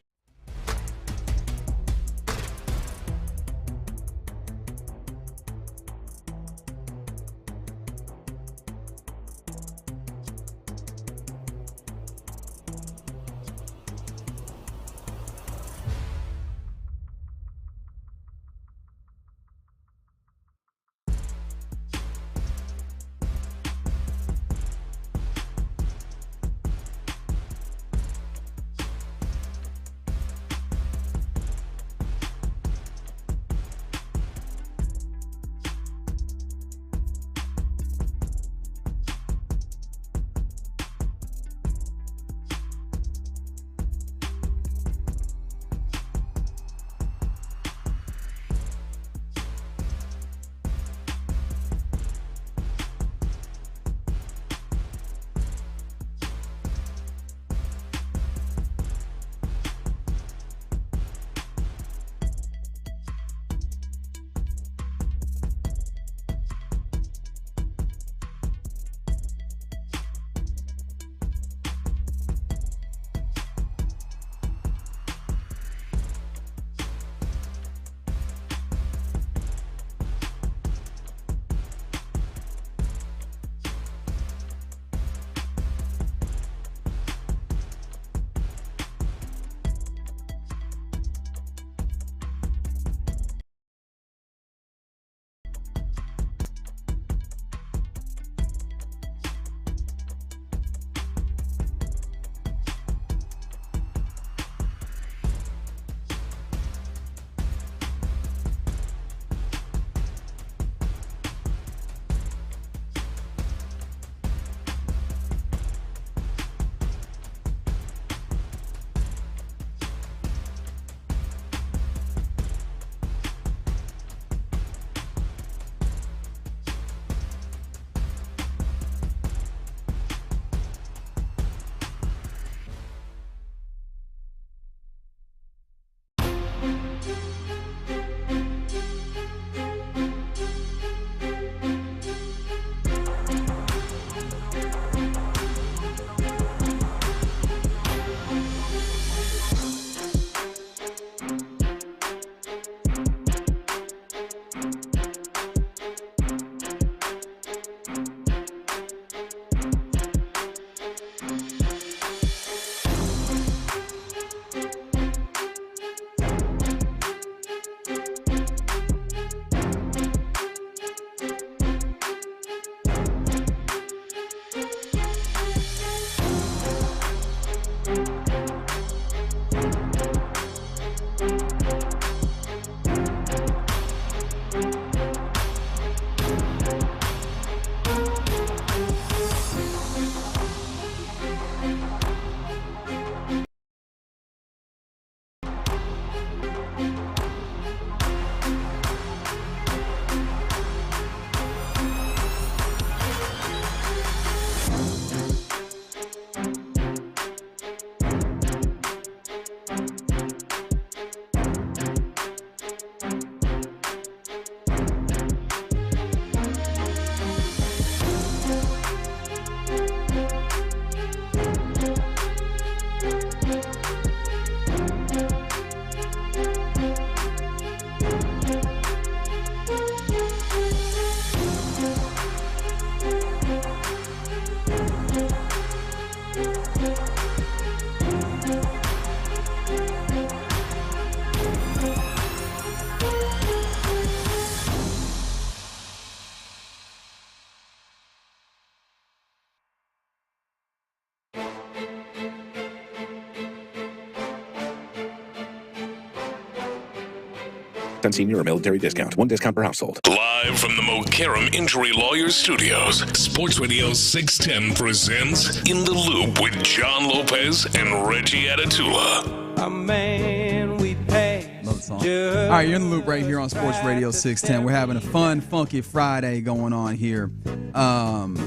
10 senior or military discount. 1 discount per household. Live from the Mokaram Injury Lawyers Studios, Sports Radio 610 presents In the Loop with John Lopez and Reggie Atatula. A man we passed. Love the song. All right, you're in the loop right here on Sports Radio 610. We're having a fun, funky Friday going on here. And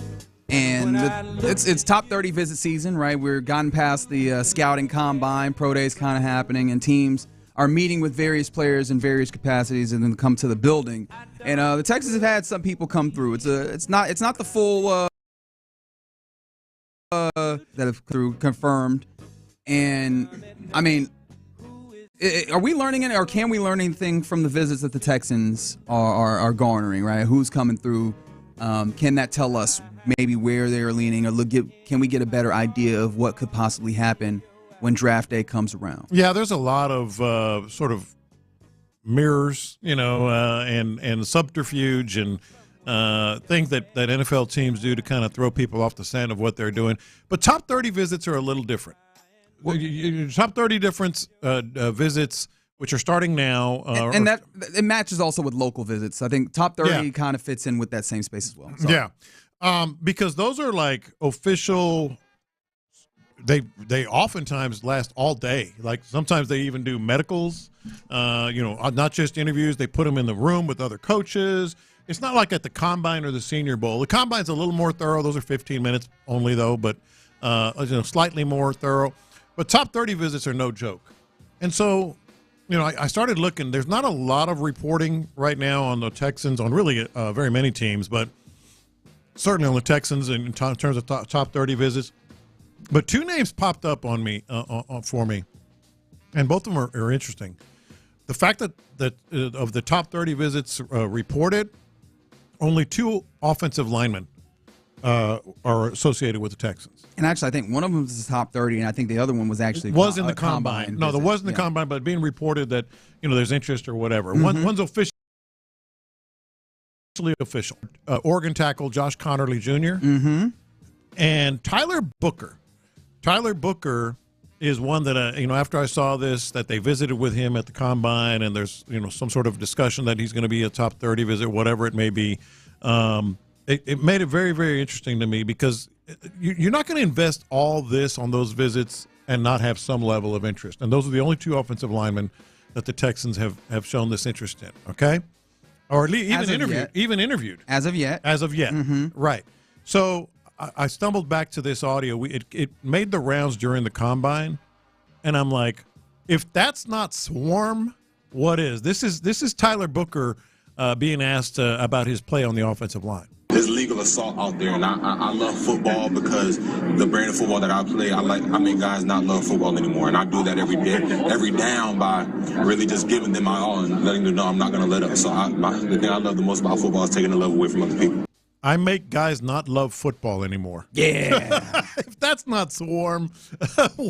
it's top 30 visit season, right? We're gotten past the scouting combine, pro days kind of happening, and teams are meeting with various players in various capacities and then come to the building. And the Texans have had some people come through. It's not the full that have through confirmed. And I mean, are we learning it, or can we learn anything from the visits that the Texans are garnering? Right? Who's coming through? Can that tell us maybe where they are leaning, or can we get a better idea of what could possibly happen when draft day comes around? Yeah, there's a lot of sort of mirrors, and subterfuge and things that NFL teams do to kind of throw people off the scent of what they're doing. But top 30 visits are a little different. Top 30 visits, which are starting now. And that it matches also with local visits. I think top 30 kind of fits in with that same space as well. So. Yeah, because those are like official. They oftentimes last all day. Like sometimes they even do medicals, not just interviews. They put them in the room with other coaches. It's not like at the Combine or the Senior Bowl. The Combine's a little more thorough. Those are 15 minutes only, though, but slightly more thorough. But top 30 visits are no joke. And so, I started looking. There's not a lot of reporting right now on the Texans, on really very many teams, but certainly on the Texans in terms of top 30 visits. But two names popped up on me for me, and both of them are interesting. The fact that of the top 30 visits reported, only 2 offensive linemen are associated with the Texans. And actually, I think one of them was the top 30, and I think the other one was actually was in the combine. No, there wasn't the combine, but being reported that there's interest or whatever. Mm-hmm. One's officially official. Oregon tackle Josh Connerly Jr. Mm-hmm. And Tyler Booker. Tyler Booker is one that after I saw this, that they visited with him at the combine, and there's some sort of discussion that he's going to be a top 30 visit, whatever it may be. It made it very, very interesting to me, because you're not going to invest all this on those visits and not have some level of interest. And those are the only 2 offensive linemen that the Texans have shown this interest in. Okay, or at least even interviewed as of yet. Mm-hmm. Right. So I stumbled back to this audio. It made the rounds during the combine, and I'm like, if that's not swarm, what is? This is Tyler Booker being asked about his play on the offensive line. There's legal assault out there, and I love football because the brand of football that I play, I make guys not love football anymore, and I do that every day, every down, by really just giving them my all and letting them know I'm not going to let up. So the thing I love the most about football is taking the love away from other people. I make guys not love football anymore. Yeah. If that's not swarm,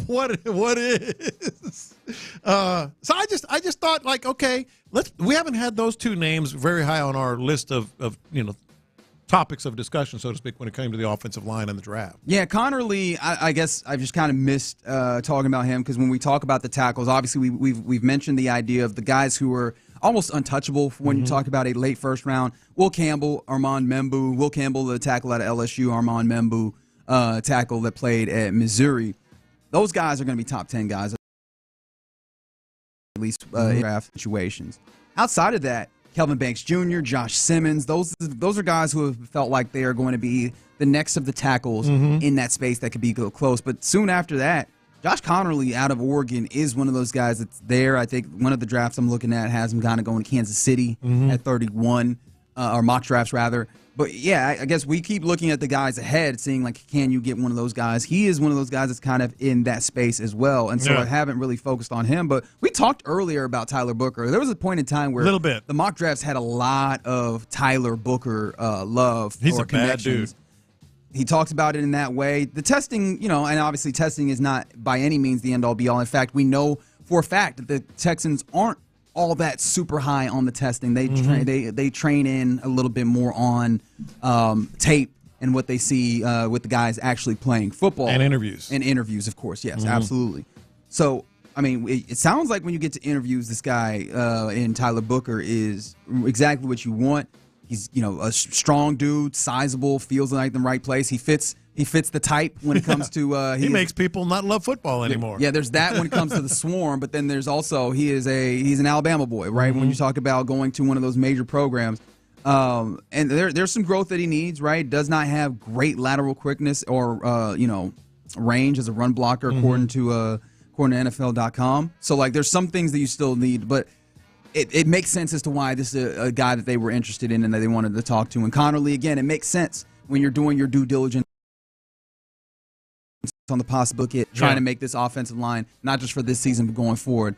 what is? So I just thought, like, okay, we haven't had those 2 names very high on our list of topics of discussion, so to speak, when it came to the offensive line and the draft. Yeah, Connerly, I guess I just kind of missed talking about him, because when we talk about the tackles, obviously we've mentioned the idea of the guys who are almost untouchable when you talk about a late first round. Will Campbell, Armand Membu. Will Campbell, the tackle out of LSU, Armand Membu, tackle that played at Missouri. Those guys are going to be top 10 guys, at least in draft situations. Outside of that, Kelvin Banks Jr., Josh Simmons, those are guys who have felt like they are going to be the next of the tackles in that space that could be close. But soon after that, Josh Connerly out of Oregon is one of those guys that's there. I think one of the drafts I'm looking at has him kind of going to Kansas City at 31, or mock drafts rather. But yeah, I guess we keep looking at the guys ahead, seeing like, can you get one of those guys? He is one of those guys that's kind of in that space as well. And so I haven't really focused on him. But we talked earlier about Tyler Booker. There was a point in time where the mock drafts had a lot of Tyler Booker love. He's or a bad dude. He talks about it in that way. The testing, and obviously testing is not by any means the end-all be-all. In fact, we know for a fact that the Texans aren't all that super high on the testing. They they train in a little bit more on tape and what they see with the guys actually playing football. And interviews. And interviews, of course, yes, absolutely. So I mean, it sounds like when you get to interviews, this guy in Tyler Booker is exactly what you want. He's, a strong dude, sizable, feels like in the right place. He fits the type when it comes to he makes people not love football anymore. Yeah, there's that when it comes to the Swarm, but then there's also he's an Alabama boy, right? When you talk about going to one of those major programs. And there's some growth that he needs, right? Does not have great lateral quickness or range as a run blocker according to NFL.com. So there's some things that you still need, but it makes sense as to why this is a guy that they were interested in and that they wanted to talk to. And Connerly, again, it makes sense when you're doing your due diligence on the possibility of trying to make this offensive line not just for this season but going forward.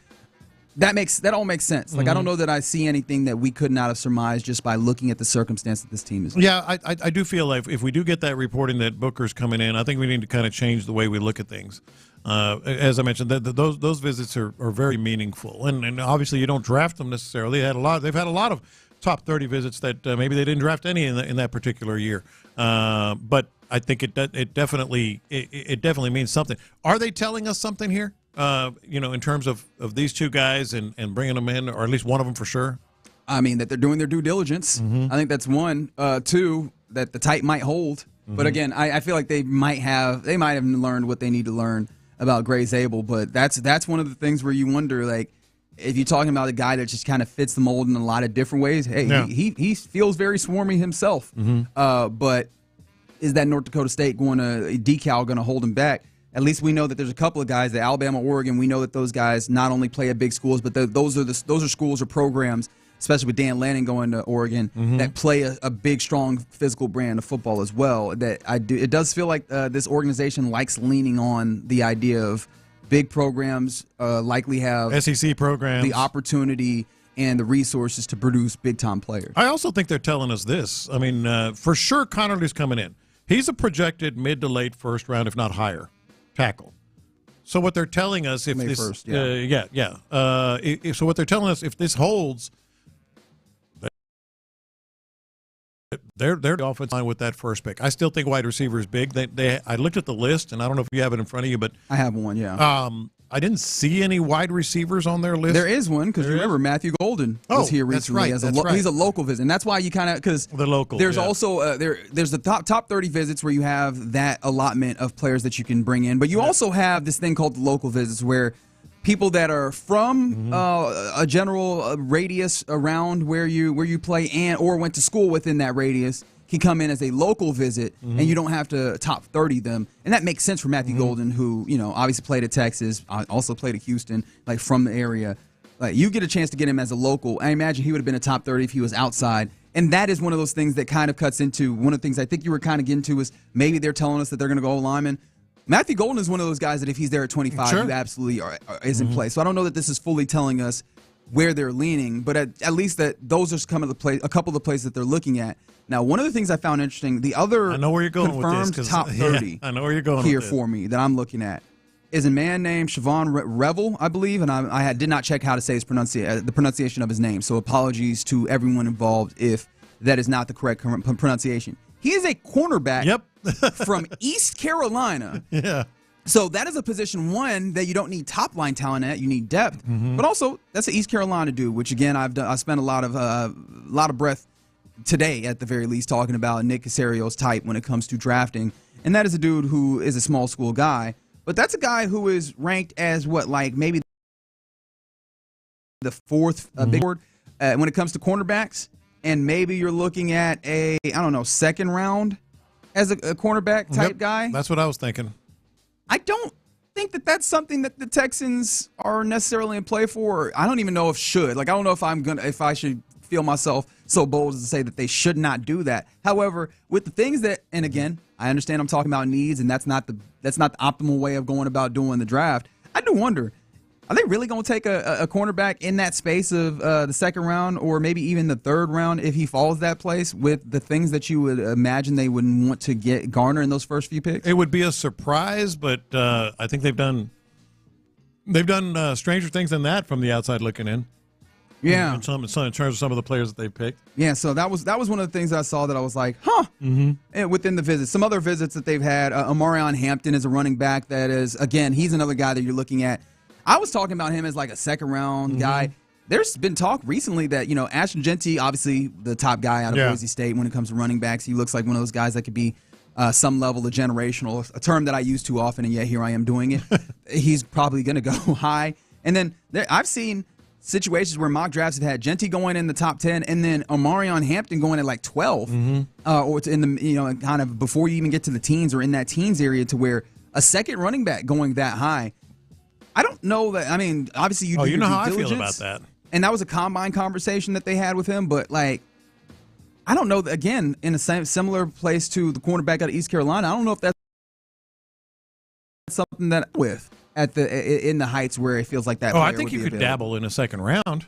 That all makes sense. I don't know that I see anything that we could not have surmised just by looking at the circumstance that this team is in. Yeah, I do feel like if we do get that reporting that Booker's coming in, I think we need to kind of change the way we look at things. As I mentioned, those visits are very meaningful, and obviously you don't draft them necessarily. They've had a lot of top 30 visits that maybe they didn't draft any in that particular year. But I think it definitely means something. Are they telling us something here? In terms of these two guys and bringing them in, or at least one of them for sure? I mean, that they're doing their due diligence. I think that's one. Two, that the type might hold. But again, I feel like they might have learned what they need to learn about Gray Zabel. But that's one of the things where you wonder, if you're talking about a guy that just kind of fits the mold in a lot of different ways, he feels very swarmy himself. But is that North Dakota State decal going to hold him back? At least we know that there's a couple of guys, the Alabama, Oregon. We know that those guys not only play at big schools, but those are schools or programs, especially with Dan Lanning going to Oregon, that play a big, strong physical brand of football as well. It does feel like this organization likes leaning on the idea of big programs, likely have SEC programs, the opportunity and the resources to produce big-time players. I also think they're telling us this. I mean, for sure, Connerly's coming in. He's a projected mid to late first round, if not higher, tackle. So what they're telling us, if this, first, so what they're telling us, if this holds, they're offensive line with that first pick. I still think wide receiver is big. I looked at the list, and I don't know if you have it in front of you, but I have one. Yeah. I didn't see any wide receivers on their list. There is one because remember Matthew Golden was here recently. That's right. He's a local visit, and that's why you kind of because the local. There's also there's the top 30 visits where you have that allotment of players that you can bring in, but you also have this thing called the local visits where people that are from a general radius around where you play and or went to school within that radius can come in as a local visit, and you don't have to top 30 them. And that makes sense for Matthew Golden, who, obviously played at Texas, also played at Houston, from the area. You get a chance to get him as a local. I imagine he would have been a top 30 if he was outside. And that is one of those things that kind of cuts into one of the things I think you were kind of getting to is maybe they're telling us that they're going to go lineman. Matthew Golden is one of those guys that if he's there at 25, he absolutely is in play. So I don't know that this is fully telling us where they're leaning, but at least that those are a couple of the places that they're looking at. Now, one of the things I found interesting, the other I know where you're going confirmed with this, top 30 I know where you're going here with this. for me that I'm looking at is a man named Siobhan Revel, I believe, and I did not check how to say the pronunciation of his name, so apologies to everyone involved if that is not the correct pronunciation. He is a cornerback from East Carolina. Yeah. So that is a position, one, that you don't need top-line talent at. You need depth. But also, that's an East Carolina dude, which, again, I spent a lot of breath today, at the very least, talking about Nick Casario's type when it comes to drafting. And that is a dude who is a small school guy. But that's a guy who is ranked as, maybe the fourth big board when it comes to cornerbacks. And maybe you're looking at second round as a cornerback type guy. That's what I was thinking. I don't think that that's something that the Texans are necessarily in play for. I don't even know I don't know if I should feel myself so bold as to say that they should not do that. However, with the things that, and again, I understand I'm talking about needs, and that's not the optimal way of going about doing the draft. I do wonder, are they really going to take a cornerback in that space of the second round or maybe even the third round if he falls that place with the things that you would imagine they would want to garner in those first few picks? It would be a surprise, but I think they've done stranger things than that from the outside looking in. Yeah, in terms of some of the players that they picked. Yeah, so that was one of the things I saw that I was like, huh. And within the visits, some other visits that they've had, Amarion Hampton is a running back that is, again, he's another guy that you're looking at. I was talking about him as like a second-round guy. There's been talk recently that, Ashton Genty, obviously the top guy out of Boise State when it comes to running backs. He looks like one of those guys that could be some level of generational, a term that I use too often, and yet here I am doing it. He's probably going to go high. And then I've seen situations where mock drafts have had Genty going in the top 10 and then Omarion Hampton going at like 12 or it's in the, kind of before you even get to the teens or in that teens area to where a second running back going that high. I don't know that. I mean, obviously you do your know due how diligence, I feel about that. And that was a combine conversation that they had with him, but like, I don't know. Again, in a similar place to the cornerback out of East Carolina, I don't know if that's something that with in the heights where it feels like that. I think you could dabble in a second round.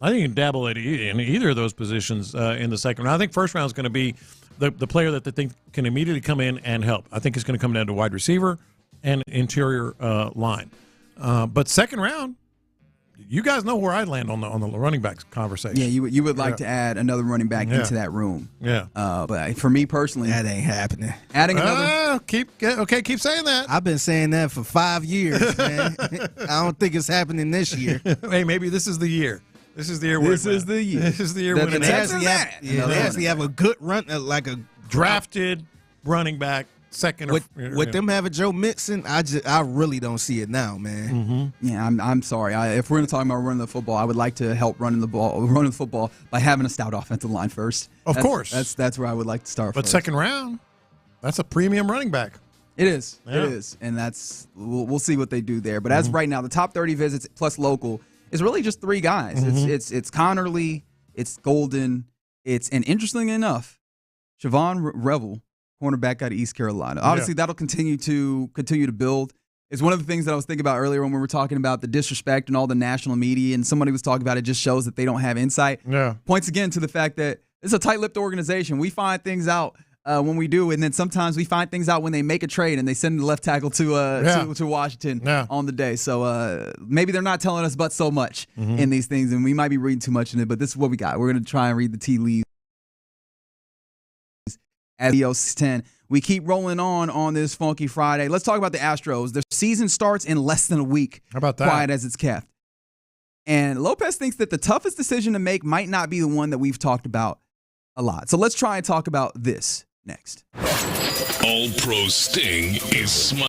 I think you can dabble in either of those positions in the second round. I think first round is going to be the player that they think can immediately come in and help. I think it's going to come down to wide receiver and interior line. But second round, you guys know where I land on the running backs conversation. Yeah, you would like to add another running back into that room. Yeah. But for me personally, that ain't happening. Adding another. Keep saying that. I've been saying that for 5 years, man. I don't think it's happening this year. Hey, maybe this is the year. This is the year. This is the year. This is the year that when the they actually have a good run, like a drafted running back. Second, with them having Joe Mixon, I really don't see it now, man. Yeah, I'm sorry. If we're going to talk about running the football, I would like to help running the football by having a stout offensive line first. Of course, that's where I would like to start. But first. Second round, that's a premium running back. It is. Yeah. It is, and we'll see what they do there. But as of right now, the top 30 visits plus local is really just 3 guys. It's Connerly, it's Golden, and interestingly enough, Siobhan Revel, cornerback out of East Carolina. Obviously, that'll continue to build. It's one of the things that I was thinking about earlier when we were talking about the disrespect and all the national media, and somebody was talking about it just shows that they don't have insight. Yeah. Points again to the fact that it's a tight-lipped organization. We find things out when we do, and then sometimes we find things out when they make a trade and they send the left tackle to Washington on the day. So maybe they're not telling us but so much in these things, and we might be reading too much in it, but this is what we got. We're going to try and read the tea leaves. At EOS 10, we keep rolling on this funky Friday. Let's talk about the Astros. Their season starts in less than a week. How about that? Quiet as it's kept. And Lopez thinks that the toughest decision to make might not be the one that we've talked about a lot. So let's try and talk about this next. All-Pro Sting is smiling.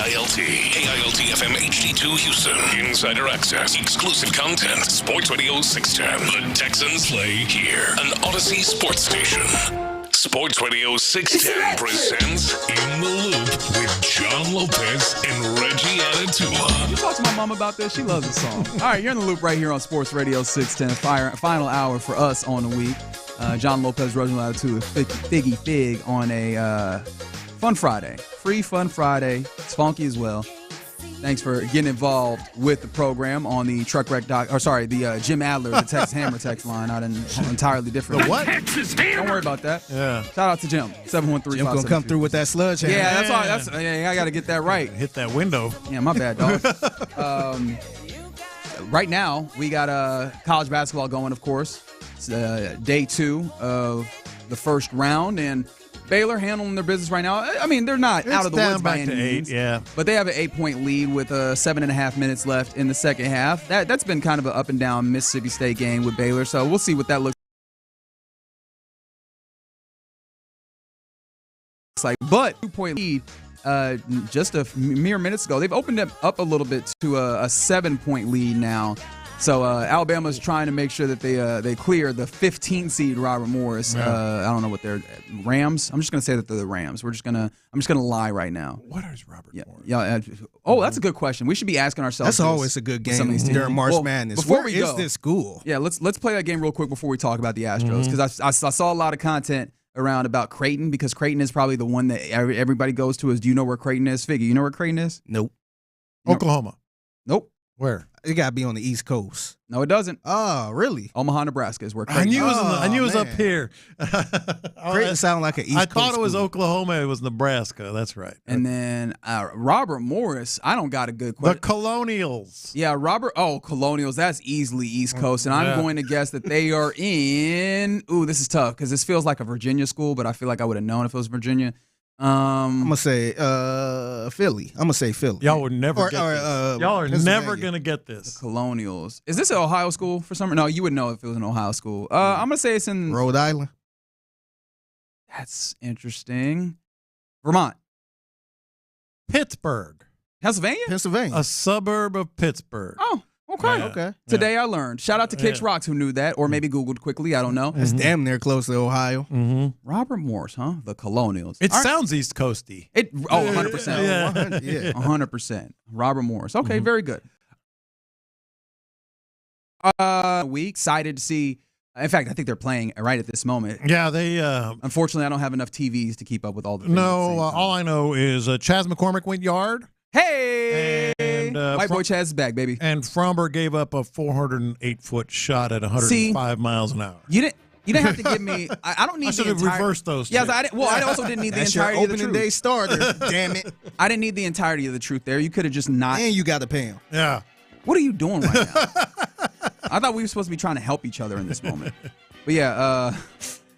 AILT. AILT FM HD2 Houston. Insider access. Exclusive content. Sports Radio 610. The Texans play here. An Odyssey sports station. Sports Radio 610 presents In the Loop with John Lopez and Reggie Anatula. You talk to my mom about this? She loves the song. All right, you're in the loop right here on Sports Radio 610. Final hour for us on the week. John Lopez, Reggie Anatula, Figgy Fig on a fun Friday. Free fun Friday. It's funky as well. Thanks for getting involved with the program on the the Jim Adler, the Texas Hammer text line. Not entirely different. The what? Texas Hammer. Don't worry about that. Yeah. Shout out to Jim. 713. Jim gonna come through with that sludge hammer. Yeah, that's all. I got to get that right. Hit that window. Yeah, my bad, dog. Right now, we got college basketball going, of course. It's day 2 of the first round, and Baylor handling their business right now. I mean, they're not out of the woods by any means. Yeah. But they have an 8-point lead with 7.5 minutes left in the second half. That's been kind of an up and down Mississippi State game with Baylor, so we'll see what that looks like. But 2-point lead just a mere minutes ago. They've opened it up a little bit to a 7-point lead now. So Alabama's trying to make sure that they clear the 15 seed Robert Morris. I don't know what they're Rams. I'm just gonna say that they're the Rams. I'm just gonna lie right now. What is Robert Morris? Yeah. That's a good question. We should be asking ourselves. That's always a good game during March Madness. Before Where we is go, this school? Yeah, let's play that game real quick before we talk about the Astros, because I saw a lot of content around about Creighton, because Creighton is probably the one that everybody goes to. Do you know where Creighton is? Figgy, you know where Creighton is? Nope. Oklahoma. Nope. Where? It got to be on the East Coast. No, it doesn't. Oh, really? Omaha, Nebraska is where Creighton I knew it was up here. Creighton sounded like an East Coast. I thought it was school. Oklahoma. It was Nebraska. That's right. And then Robert Morris, I don't got a good question. The Colonials. Yeah, Colonials. That's easily East Coast. And I'm going to guess that they are in, this is tough because this feels like a Virginia school, but I feel like I would have known if it was Virginia. I'm gonna say Philly. Y'all would never get this. Y'all are never gonna get this. The Colonials. Is this an Ohio school for some reason? No, you would know if it was an Ohio school. I'm gonna say it's in Rhode Island. That's interesting. Vermont. Pittsburgh. Pennsylvania. A suburb of Pittsburgh. Oh. Okay. Today I learned. Shout out to Kicks Rocks who knew that, or maybe Googled quickly. I don't know. It's damn near close to Ohio. Robert Morris, huh? The Colonials. It sounds East Coasty. 100%. Yeah. 100%. Robert Morris. Okay, very good. We excited to see. In fact, I think they're playing right at this moment. Yeah, they. Unfortunately, I don't have enough TVs to keep up with all the. No, all I know is Chaz McCormick went yard. Hey! And White boy Chaz is back, baby. And Fromber gave up a 408-foot shot at 105 miles an hour. You didn't have to give me. I don't need. I should have reversed those. Yes, I also didn't need the entirety of the truth. Opening day starter. Damn it! I didn't need the entirety of the truth there. You could have just not. And you got to pay him. Yeah. What are you doing right now? I thought we were supposed to be trying to help each other in this moment. But yeah,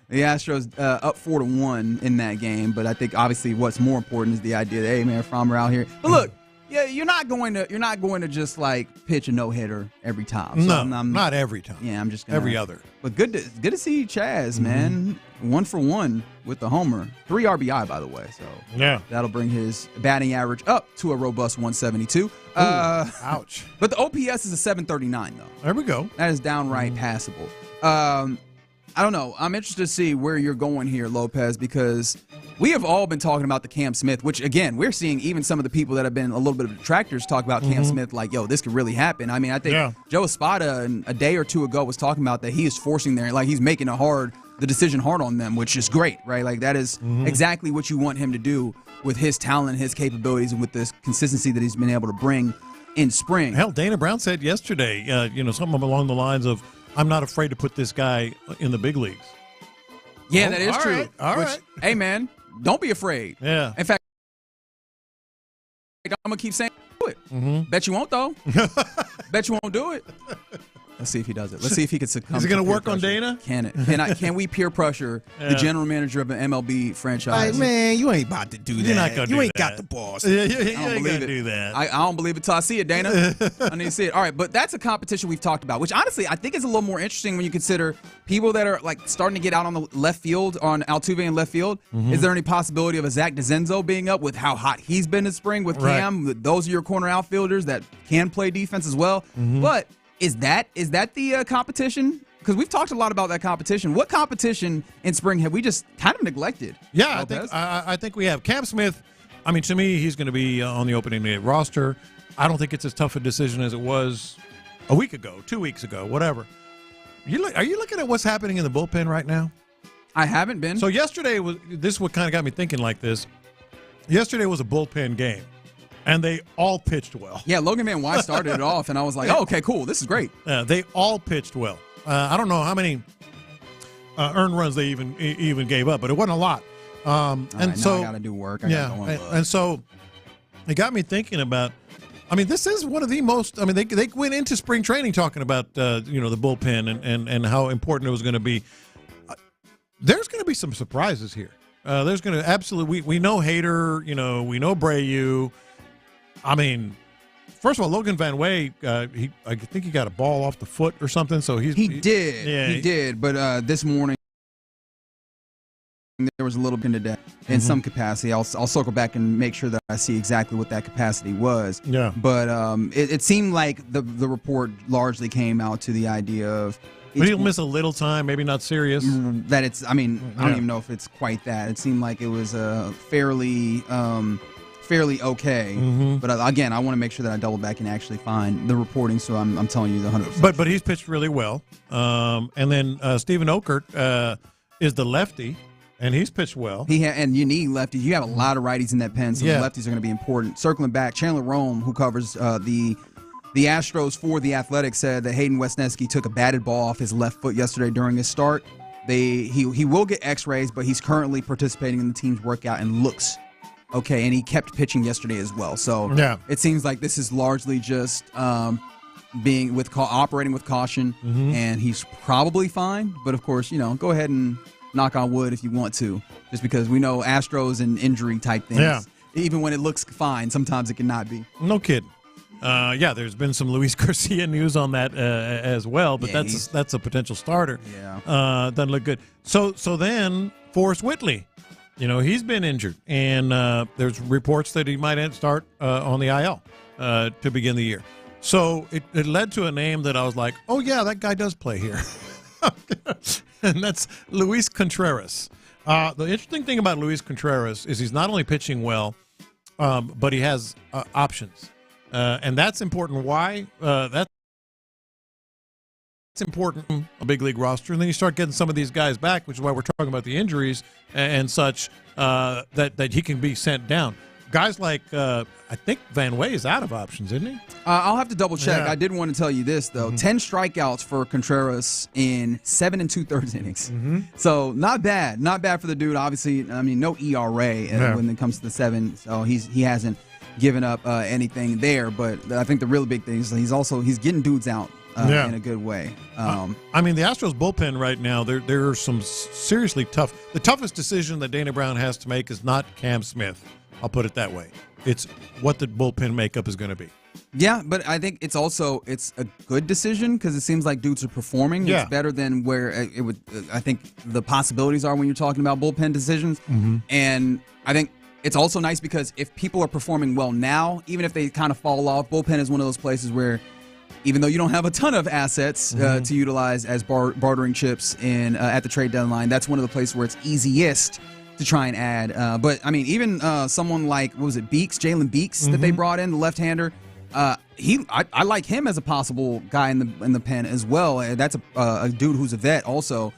the Astros up 4-1 in that game. But I think obviously what's more important is the idea that, hey man, Fromber out here. But look. Yeah, you're not going to just like pitch a no-hitter every time. So no, not every time. Yeah, I'm just gonna, every other. But good to see Chaz, man. 1 for 1 with the homer. 3 RBI, by the way. So yeah, that'll bring his batting average up to a robust 172. Ouch. But the OPS is a 739 though. There we go. That is downright passable. I don't know. I'm interested to see where you're going here, Lopez, because we have all been talking about the Cam Smith, which, again, we're seeing even some of the people that have been a little bit of detractors talk about Cam Smith like, yo, this could really happen. I mean, I think Joe Espada a day or two ago was talking about that he is forcing he's making the decision hard on them, which is great, right? Like, that is exactly what you want him to do with his talent, his capabilities, and with this consistency that he's been able to bring in spring. Hell, Dana Brown said yesterday, something along the lines of, I'm not afraid to put this guy in the big leagues. Yeah, that is true. All right. Hey, man, don't be afraid. Yeah. In fact, I'm going to keep saying do it. Bet you won't, though. Bet you won't do it. Let's see if he does it. Let's see if he can succumb. Is it going to work on Dana? Can we peer pressure the general manager of an MLB franchise? Like, man, you ain't about to do that. You're not gonna you do ain't that. got the balls. Yeah, I don't believe it. Do that. I don't believe it till I see it, Dana. I need to see it. All right, but that's a competition we've talked about, which honestly I think is a little more interesting when you consider people that are like starting to get out on the left field, on Altuve in left field. Mm-hmm. Is there any possibility of a Zach DeZenzo being up with how hot he's been this spring with Cam? Those are your corner outfielders that can play defense as well. Mm-hmm. But is that the competition? Because we've talked a lot about that competition. What competition in spring have we just kind of neglected? Yeah, I think we have. Cam Smith, I mean, to me, he's going to be on the opening day roster. I don't think it's as tough a decision as it was a week ago, 2 weeks ago, whatever. Are you looking at what's happening in the bullpen right now? I haven't been. So yesterday this is what kind of got me thinking like this. Yesterday was a bullpen game, and they all pitched well. Yeah, Logan Van Wy started it off, and I was like, oh, okay, cool. This is great. They all pitched well. I don't know how many earned runs they even gave up, but it wasn't a lot. So I got to do work. And so it got me thinking about. I mean, this is one of the most. I mean, they went into spring training talking about the bullpen and how important it was going to be. There's going to be some surprises here. There's going to absolutely. We know Hader. We know Brayu. I mean, first of all, Logan Van Wy, I think he got a ball off the foot or something. So he did. But this morning there was a little bit today in some capacity. I'll circle back and make sure that I see exactly what that capacity was. Yeah. But it seemed like the report largely came out to the idea of. But he'll miss a little time, maybe not serious. That it's. I mean, I don't even know if it's quite that. It seemed like it was fairly okay. Mm-hmm. But again, I want to make sure that I double back and actually find the reporting. So I'm telling you the 100%. But he's pitched really well. And then Stephen Okert is the lefty, and he's pitched well. And you need lefties. You have a lot of righties in that pen, so the lefties are going to be important. Circling back, Chandler Rome, who covers the Astros for The Athletic, said that Hayden Wesneski took a batted ball off his left foot yesterday during his start. He will get x-rays, but he's currently participating in the team's workout and looks okay, and he kept pitching yesterday as well. So it seems like this is largely just operating with caution, and he's probably fine. But of course, go ahead and knock on wood if you want to, just because we know Astros and injury type things. Yeah. Even when it looks fine, sometimes it cannot be. No kidding. There's been some Luis Garcia news on that as well, but that's a potential starter. Yeah, doesn't look good. So then Forrest Whitley, he's been injured, and there's reports that he might start on the IL to begin the year. So it led to a name that I was like, oh yeah, that guy does play here, and that's Luis Contreras. The interesting thing about Luis Contreras is he's not only pitching well, but he has options. And that's important. Why? That's important, a big league roster. And then you start getting some of these guys back, which is why we're talking about the injuries and such, that he can be sent down. Guys like, I think Van Wy is out of options, isn't he? I'll have to double check. I did want to tell you this, though. 10 strikeouts for Contreras in 7 2/3 innings. So not bad. Not bad for the dude. Obviously, I mean, no ERA when it comes to the 7. So he hasn't given up anything there, but I think the really big thing is he's getting dudes out in a good way. I mean, the Astros bullpen right now, there are some seriously tough. The toughest decision that Dana Brown has to make is not Cam Smith. I'll put it that way. It's what the bullpen makeup is going to be. Yeah, but I think it's a good decision because it seems like dudes are performing. Yeah. It's better than where it would. I think the possibilities are when you're talking about bullpen decisions, and I think. It's also nice because if people are performing well now, even if they kind of fall off, bullpen is one of those places where even though you don't have a ton of assets to utilize as bartering chips at the trade deadline, that's one of the places where it's easiest to try and add. But, I mean, even someone like, Jalen Beeks that they brought in, the left-hander, I like him as a possible guy in the pen as well. That's a dude who's a vet also.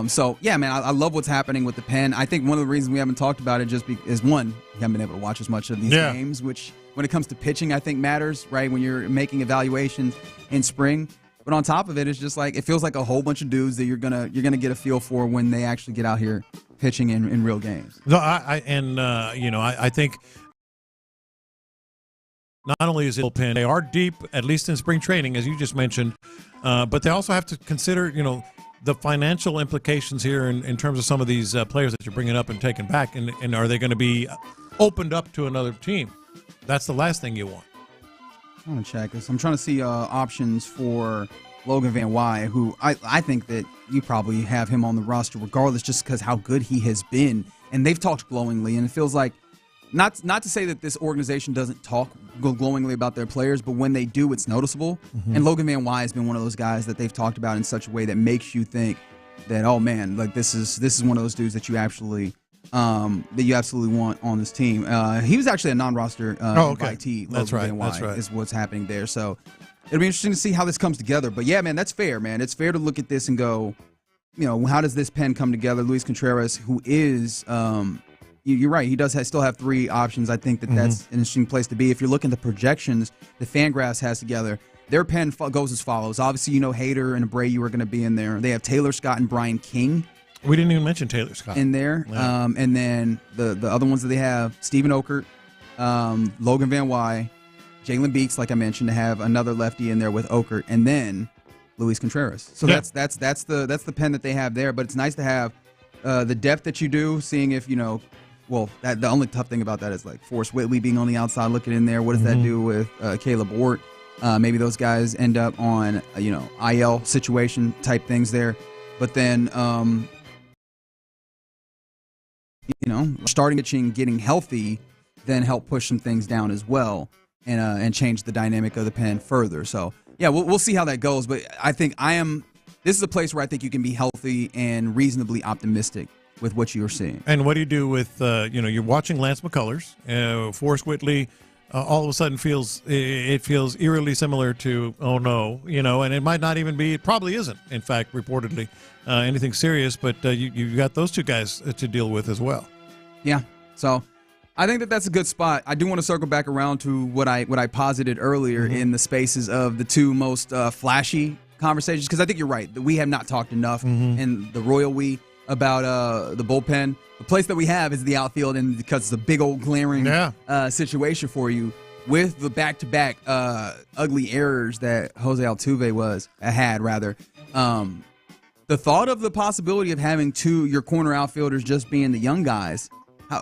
So, yeah, man, I love what's happening with the pen. I think one of the reasons we haven't talked about it is one, you haven't been able to watch as much of these games, which when it comes to pitching, I think matters, right, when you're making evaluations in spring. But on top of it, it's just like it feels like a whole bunch of dudes that you're gonna get a feel for when they actually get out here pitching in real games. No, I think not only is it bullpen, they are deep, at least in spring training, as you just mentioned. But they also have to consider, the financial implications here in terms of some of these players that you're bringing up and taking back, and are they going to be opened up to another team? That's the last thing you want. I want to check this. I'm trying to see options for Logan Van Wy, who I think that you probably have him on the roster regardless, just because how good he has been. And they've talked glowingly, and it feels like, not to say that this organization doesn't talk glowingly about their players, but when they do, it's noticeable. Mm-hmm. And Logan Van Wy has been one of those guys that they've talked about in such a way that makes you think that, oh man, like this is one of those dudes that you absolutely want on this team. He was actually a non-roster invitee. That's right. Van Wy That's right. is what's happening there. So it'll be interesting to see how this comes together. But yeah, man, that's fair, man. It's fair to look at this and go, how does this pen come together? Luis Contreras, who is, you're right, he does still have 3 options. I think that's an interesting place to be. If you're looking at the projections the Fangraphs has together, their pen goes as follows. Obviously, Hader and Abreu are going to be in there. They have Taylor Scott and Brian King. We didn't even mention Taylor Scott in there. Yeah. And then the other ones that they have, Steven Okert, Logan Van Wy, Jalen Beeks, like I mentioned, to have another lefty in there with Okert, and then Luis Contreras. So that's the pen that they have there. But it's nice to have the depth that you do, seeing if the only tough thing about that is like Forrest Whitley being on the outside looking in there. What does that do with Caleb Ort? Maybe those guys end up on IL situation type things there. But then starting pitching, getting healthy, then help push some things down as well, and change the dynamic of the pen further. So yeah, we'll see how that goes. But I think this is a place where I think you can be healthy and reasonably optimistic with what you're seeing. And what do you do with you're watching Lance McCullers, Forrest Whitley? All of a sudden feels eerily similar to and it might not even be. It probably isn't, in fact, reportedly anything serious. But you got those 2 guys to deal with as well. Yeah. So I think that's a good spot. I do want to circle back around to what I posited earlier in the spaces of the 2 most flashy conversations, because I think you're right that we have not talked enough in the Royal We about the bullpen. The place that we have is the outfield, and because it's a big old glaring situation for you with the back-to-back ugly errors that Jose Altuve had. The thought of the possibility of having your corner outfielders just being the young guys,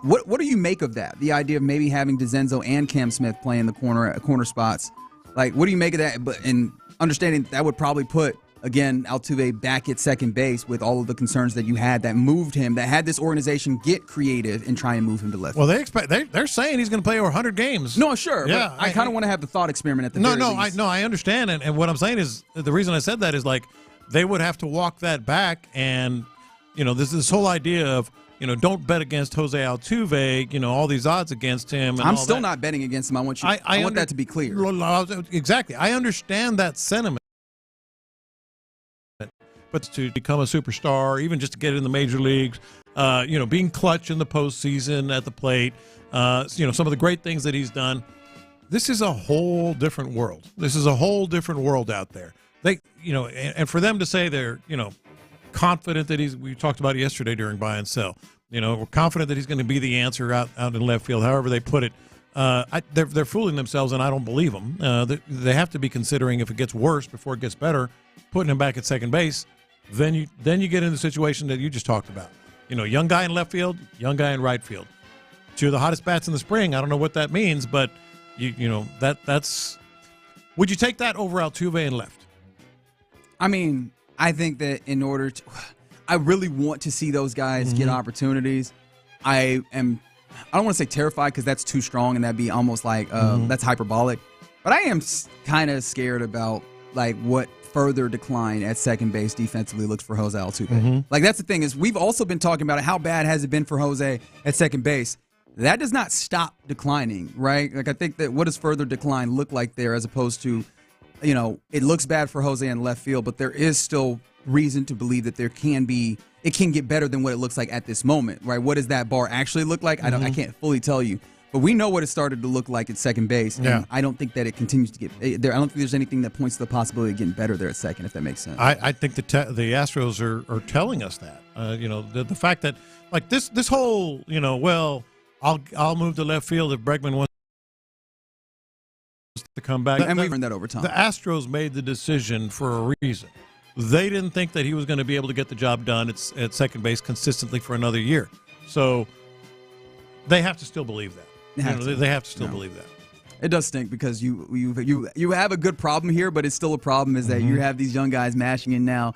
what do you make of that? The idea of maybe having DeZenzo and Cam Smith playing the corner spots. Like, what do you make of that? And understanding that would probably put, again, Altuve back at second base with all of the concerns that you had that moved him, that had this organization get creative and try and move him to left. Well, they're saying he's going to play over 100 games. No, sure. Yeah, but I kind of want to have the thought experiment at the very least. I understand. And what I'm saying is, the reason I said that is, like, they would have to walk that back. And, this whole idea of, don't bet against Jose Altuve, all these odds against him. And I'm still not betting against him. I want that to be clear. Exactly. I understand that sentiment. But to become a superstar, even just to get in the major leagues, being clutch in the postseason at the plate, some of the great things that he's done. This is a whole different world. This is a whole different world out there. And for them to say they're, confident that we talked about it yesterday during buy and sell. We're confident that he's going to be the answer out in left field, however they put it. They're fooling themselves, and I don't believe them. They have to be considering, if it gets worse before it gets better, putting him back at second base. Then you get in the situation that you just talked about. Young guy in left field, young guy in right field. 2 of the hottest bats in the spring. I don't know what that means, but that's. Would you take that over Altuve in left? I mean, I think that I really want to see those guys get opportunities. I don't want to say terrified, because that's too strong, and that'd be almost like that's hyperbolic. But I am kind of scared about like what further decline at second base defensively looks for Jose Altuve. Like, that's the thing, is we've also been talking about how bad has it been for Jose at second base. That does not stop declining, right? Like, I think that what does further decline look like there, as opposed to, it looks bad for Jose in left field, but there is still reason to believe that it can get better than what it looks like at this moment, right? What does that bar actually look like? I can't fully tell you. But we know what it started to look like at second base. And I don't think that it continues to get there. I don't think there's anything that points to the possibility of getting better there at second, if that makes sense. I think the Astros are telling us that. The fact that, like, this whole, I'll move to left field if Bregman wants to come back. And we've learned that over time. The Astros made the decision for a reason. They didn't think that he was going to be able to get the job done at second base consistently for another year. So they have to still believe that. They have to still believe that. It does stink because you have a good problem here, but it's still a problem is that you have these young guys mashing in now.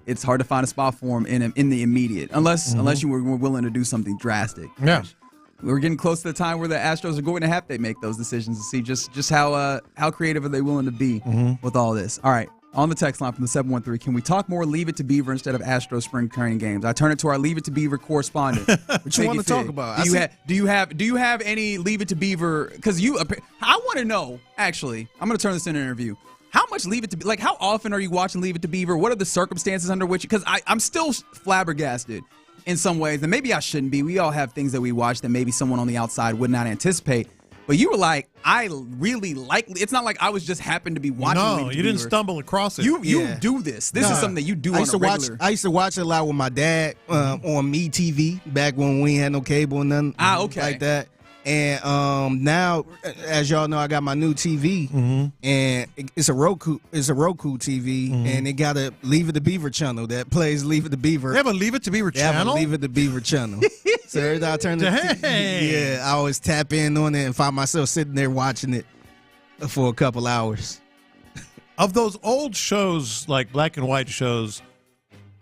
It's hard to find a spot for them in the immediate, unless you were willing to do something drastic. Yeah. We're getting close to the time where the Astros are going to have to make those decisions to see just how creative are they willing to be with all this. All right, on the text line from the 713, can we talk more Leave It to Beaver instead of Astros spring training games? I turn it to our Leave It to Beaver correspondent. What you want to talk about? Do you have any Leave It to Beaver? Because I want to know. Actually, I'm going to turn this into an interview. How much Leave It to Beaver? Like, how often are you watching Leave It to Beaver? What are the circumstances under which? Because I'm still flabbergasted in some ways, and maybe I shouldn't be. We all have things that we watch that maybe someone on the outside would not anticipate. But you were like, I really like. It's not like I was just happened to be watching. No, you didn't stumble across it. You do this. This is something that you do on a regular. I used to watch it a lot with my dad on Me TV back when we ain't had no cable and nothing like that. And now, as y'all know, I got my new TV, and it's a Roku TV, and it got a Leave It to Beaver channel that plays Leave It to Beaver. They have a Leave It to Beaver channel? They have a Leave It to Beaver channel. So every time I turn the TV, I always tap in on it and find myself sitting there watching it for a couple hours. Of those old shows, like black and white shows,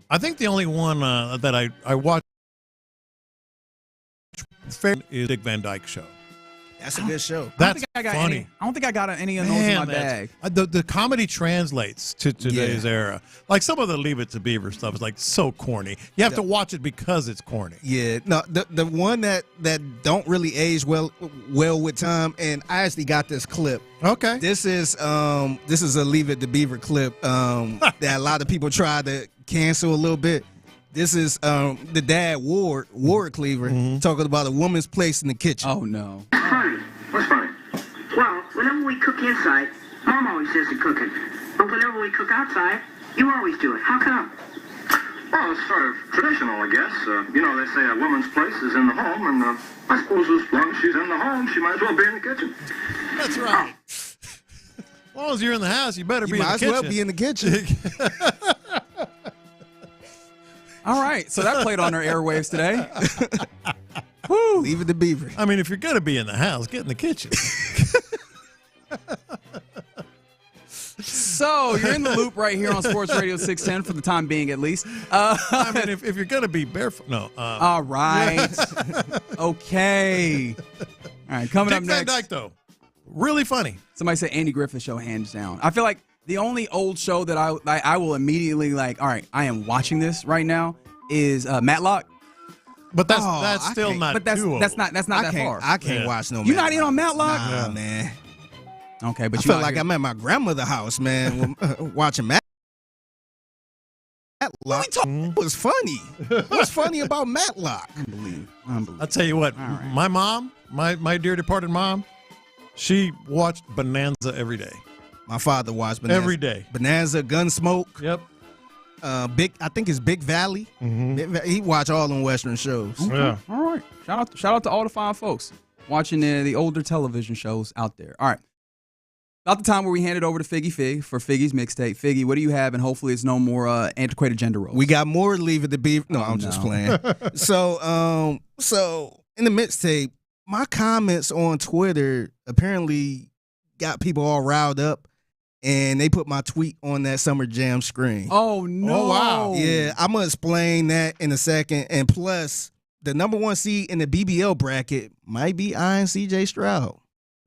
I think the only one that I watch is Dick Van Dyke Show. That's a good show. That's funny. I don't think I got any of those in my bag. The comedy translates to today's era. Like some of the Leave It to Beaver stuff is like so corny. You have to watch it because it's corny. Yeah. No, the one that don't really age well with time, and I actually got this clip. Okay. This is a Leave It to Beaver clip that a lot of people try to cancel a little bit. This is the dad, Ward Cleaver, talking about a woman's place in the kitchen. Oh, no. Funny. What's funny? Well, whenever we cook inside, Mom always does the cooking. But whenever we cook outside, you always do it. How come? Well, it's sort of traditional, I guess. They say a woman's place is in the home, and I suppose as long as she's in the home, she might as well be in the kitchen. That's right. As long as you're in the house, you better be in the kitchen. You might as well be in the kitchen. All right, so that played on our airwaves today. Woo. Leave It to Beaver. I mean, if you're going to be in the house, get in the kitchen. So you're in the loop right here on Sports Radio 610 for the time being, at least. I mean, if you're going to be barefoot, no. All right. Okay. All right, coming up next. Dick Van Dyke, though, really funny. Somebody said Andy Griffith Show, hands down. I feel like the only old show that I will immediately like, all right, I am watching this right now is Matlock. But that's still not too old. That's not that far. I can't watch no Matlock. You're not in on Matlock? Nah, man. Okay, but I felt like I'm at my grandmother's house, man, watching Matlock. It was funny. What's funny about Matlock? Unbelievable. I'll tell you what, my mom, my dear departed mom, she watched Bonanza every day. My father watched Bonanza. Every day. Bonanza, Gunsmoke. Yep. I think it's Big Valley. He watched all them Western shows. Okay. Yeah. All right. Shout out to all the fine folks watching the older television shows out there. All right. About the time where we hand it over to Figgy Fig for Figgy's mixtape. Figgy, what do you have? And hopefully it's no more antiquated gender roles. We got more Leave It to Beaver. No, I'm just playing. So in the mixtape, my comments on Twitter apparently got people all riled up. And they put my tweet on that Summer Jam screen. Oh, no. Oh, wow. Yeah, I'm going to explain that in a second. And plus, the number one seed in the BBL bracket might be eyeing C.J. Stroud.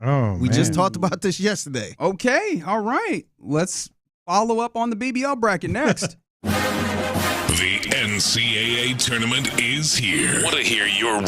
Oh, We just talked about this yesterday. Okay, all right. Let's follow up on the BBL bracket next. The NCAA tournament is here. Want to hear your...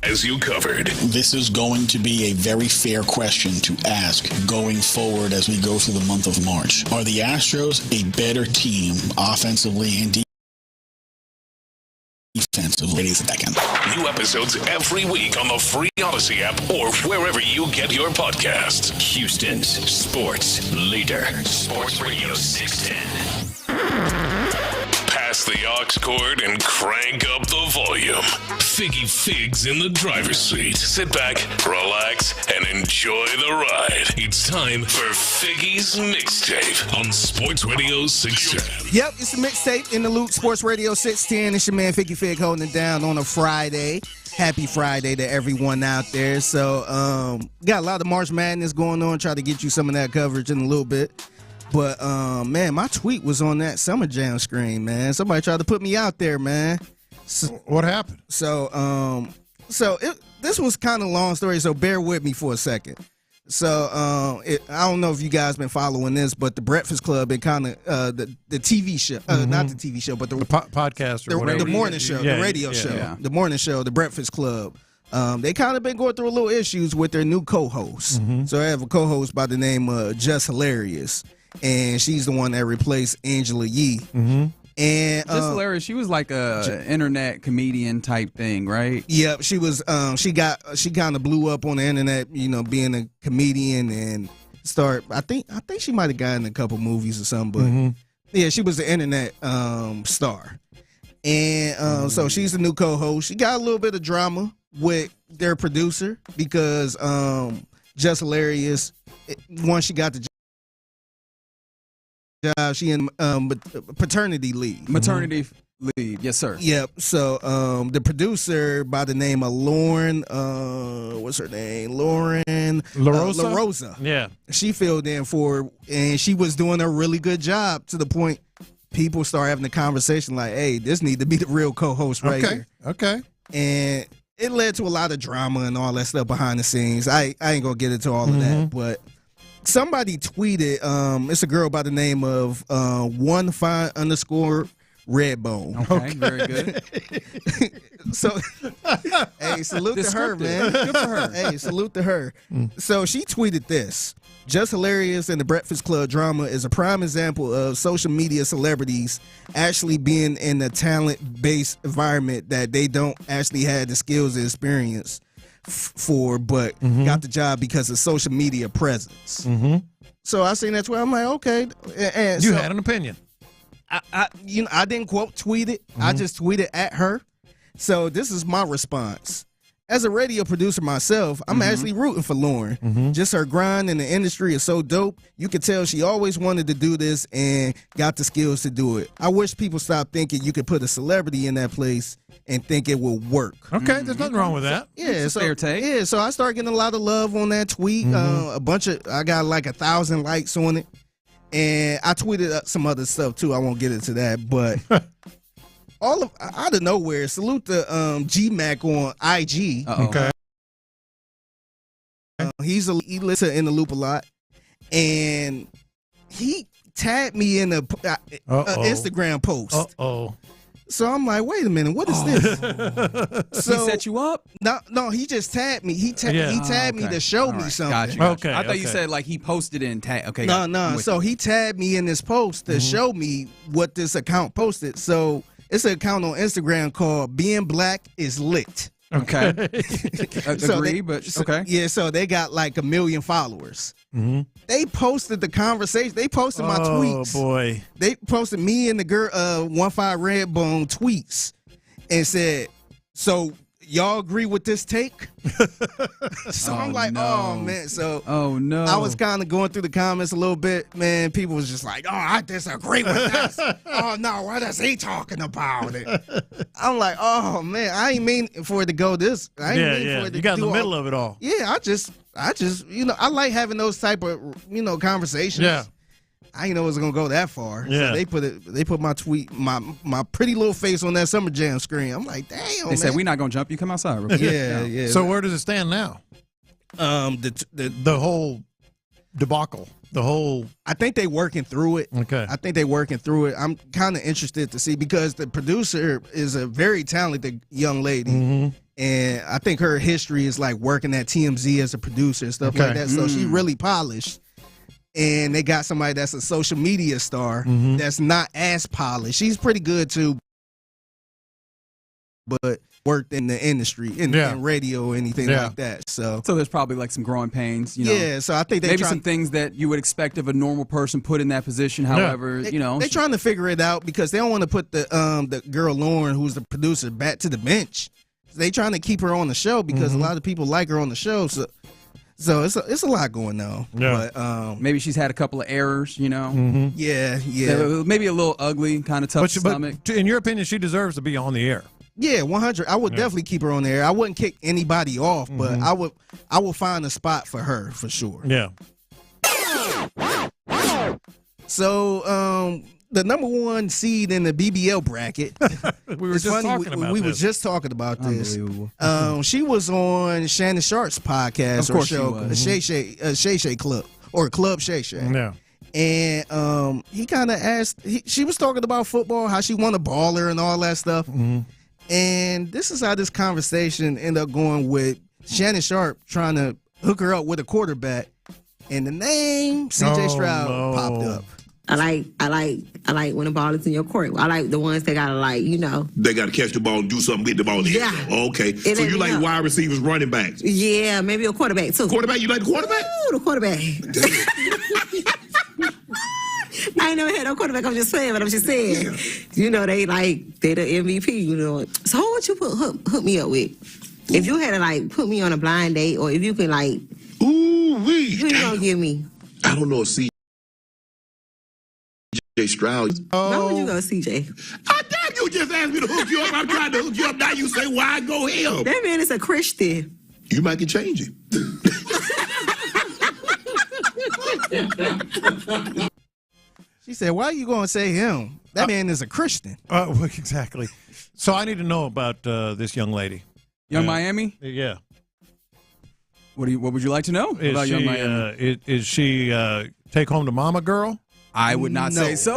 has you covered. This is going to be a very fair question to ask going forward as we go through the month of March. Are the Astros a better team offensively and defensively? Ladies and second. New episodes every week on the free Odyssey app or wherever you get your podcasts. Houston's sports leader. Sports Radio 610. Pass the aux cord and crank up the volume. Figgy Figs in the driver's seat. Sit back, relax, and enjoy the ride. It's time for Figgy's Mixtape on Sports Radio 610. Yep, it's a mixtape in the loop. Sports Radio 610. It's your man Figgy Fig holding it down on a Friday. Happy Friday to everyone out there. So, got a lot of March Madness going on. Try to get you some of that coverage in a little bit. But, man, my tweet was on that Summer Jam screen, man. Somebody tried to put me out there, man. So, what happened? So, this was kind of a long story, so bear with me for a second. So, I don't know if you guys been following this, but the Breakfast Club, it kind of, the TV show, not the TV show, but the podcast or whatever. The morning show, the radio show, the morning show, the Breakfast Club. They kind of been going through a little issues with their new co-host. So I have a co-host by the name of Just Hilarious. And she's the one that replaced Angela Yee. And Just Hilarious, she was like a internet comedian type thing, right? Yep, she was. She kind of blew up on the internet, being a comedian and I think she might have gotten a couple movies or something, but yeah, she was the internet star. And so she's the new co-host. She got a little bit of drama with their producer because Just Hilarious, once she got the job, she in paternity leave. Maternity leave, yes, sir. Yep. So the producer by the name of Lauren, what's her name? Lauren LaRosa. Yeah. She filled in for her, and she was doing a really good job to the point people start having the conversation like, hey, this need to be the real co-host right here. Okay. And it led to a lot of drama and all that stuff behind the scenes. I ain't gonna get into all of that, but somebody tweeted, it's a girl by the name of _Redbone. Okay, very good. So, hey, salute to her, man. Good for her. Hey, salute to her. So she tweeted this. Just Hilarious and the Breakfast Club drama is a prime example of social media celebrities actually being in a talent-based environment that they don't actually have the skills and experience for, but got the job because of social media presence. So I seen that's where I'm like, okay. And you had an opinion. I didn't quote tweet it. I just tweeted at her. So this is my response. As a radio producer myself, I'm actually rooting for Lauren. Just her grind in the industry is so dope. You can tell she always wanted to do this and got the skills to do it. I wish people stop thinking you could put a celebrity in that place and think it will work. Okay, there's nothing wrong with that. Yeah, so fair take. Yeah, so I started getting a lot of love on that tweet. I got like 1,000 likes on it. And I tweeted some other stuff too. I won't get into that, but out of nowhere, salute to G-Mac on IG. Okay. He listens in the loop a lot, and he tagged me in a Instagram post. So I'm like, wait a minute, what is this? So, he set you up? No, he just tagged me. He tagged me to show me something. Gotcha. I thought you said like he posted it and tag. Okay. No. So he tagged me in this post to show me what this account posted. So it's an account on Instagram called Being Black is Lit. Okay. Agree, but okay. Yeah, so they got like 1 million followers. They posted the conversation. They posted my tweets. Oh, boy. They posted me and the girl, 15 Redbone tweets and said, so y'all agree with this take? So I'm like, oh, man. So no. I was kind of going through the comments a little bit. Man, people was just like, oh, I disagree with this. Oh, no, what is he talking about it? I'm like, oh, man, I ain't mean for it to go this. I ain't mean for it to you got in the middle all, of it all. Yeah, I just, I like having those type of, conversations. Yeah. I didn't know it was gonna go that far. Yeah. So they put my tweet, my pretty little face on that Summer Jam screen. I'm like, damn. They said we're not gonna jump. You come outside. Yeah. So where does it stand now? The whole debacle. I think they working through it. Okay. I think they working through it. I'm kind of interested to see because the producer is a very talented young lady, And I think her history is like working at TMZ as a producer and stuff like that. So she really polished. And they got somebody that's a social media star that's not as polished. She's pretty good too, but worked in the industry, in radio or anything like that. So there's probably like some growing pains, you know. Yeah, so I think maybe some things that you would expect of a normal person put in that position. However, you know, they're trying to figure it out because they don't want to put the girl Lauren, who's the producer, back to the bench. They trying to keep her on the show because a lot of people like her on the show. So it's a lot going on. Yeah. But maybe she's had a couple of errors, you know. Yeah. Maybe a little ugly, kind of tough stomach. But in your opinion, she deserves to be on the air. Yeah, 100. I would definitely keep her on the air. I wouldn't kick anybody off, but I would find a spot for her for sure. Yeah. So the number one seed in the BBL bracket. We were just talking about this. She was on Shannon Sharp's podcast or show, Shay Shay Club or Club Shay Shay. Yeah. And he kind of asked. She was talking about football, how she won a baller and all that stuff. And this is how this conversation ended up going with Shannon Sharp trying to hook her up with a quarterback, and the name CJ Stroud popped up. I like when the ball is in your court. I like the ones that gotta They gotta catch the ball and do something with the ball. Yeah. Okay. So you like wide receivers, running backs? Yeah, maybe a quarterback too. Quarterback? You like the quarterback? Ooh, the quarterback. I ain't never had no quarterback. I'm just saying, but I'm just saying. Yeah. You know, they the MVP. You know. So what you hook me up with? If you had to put me on a blind date, or if you can who you gonna give me? I don't know. CJ Stroud. Why would you go CJ? Damn, you just asked me to hook you up. I'm trying to hook you up. Now you say, why go him? That man is a Christian. You might can change it. She said, why are you going to say him? That man is a Christian. Well, exactly. So I need to know about this young lady. Young Miami? Yeah. What would you like to know about Young Miami? Is she take home to mama girl? I would not say so.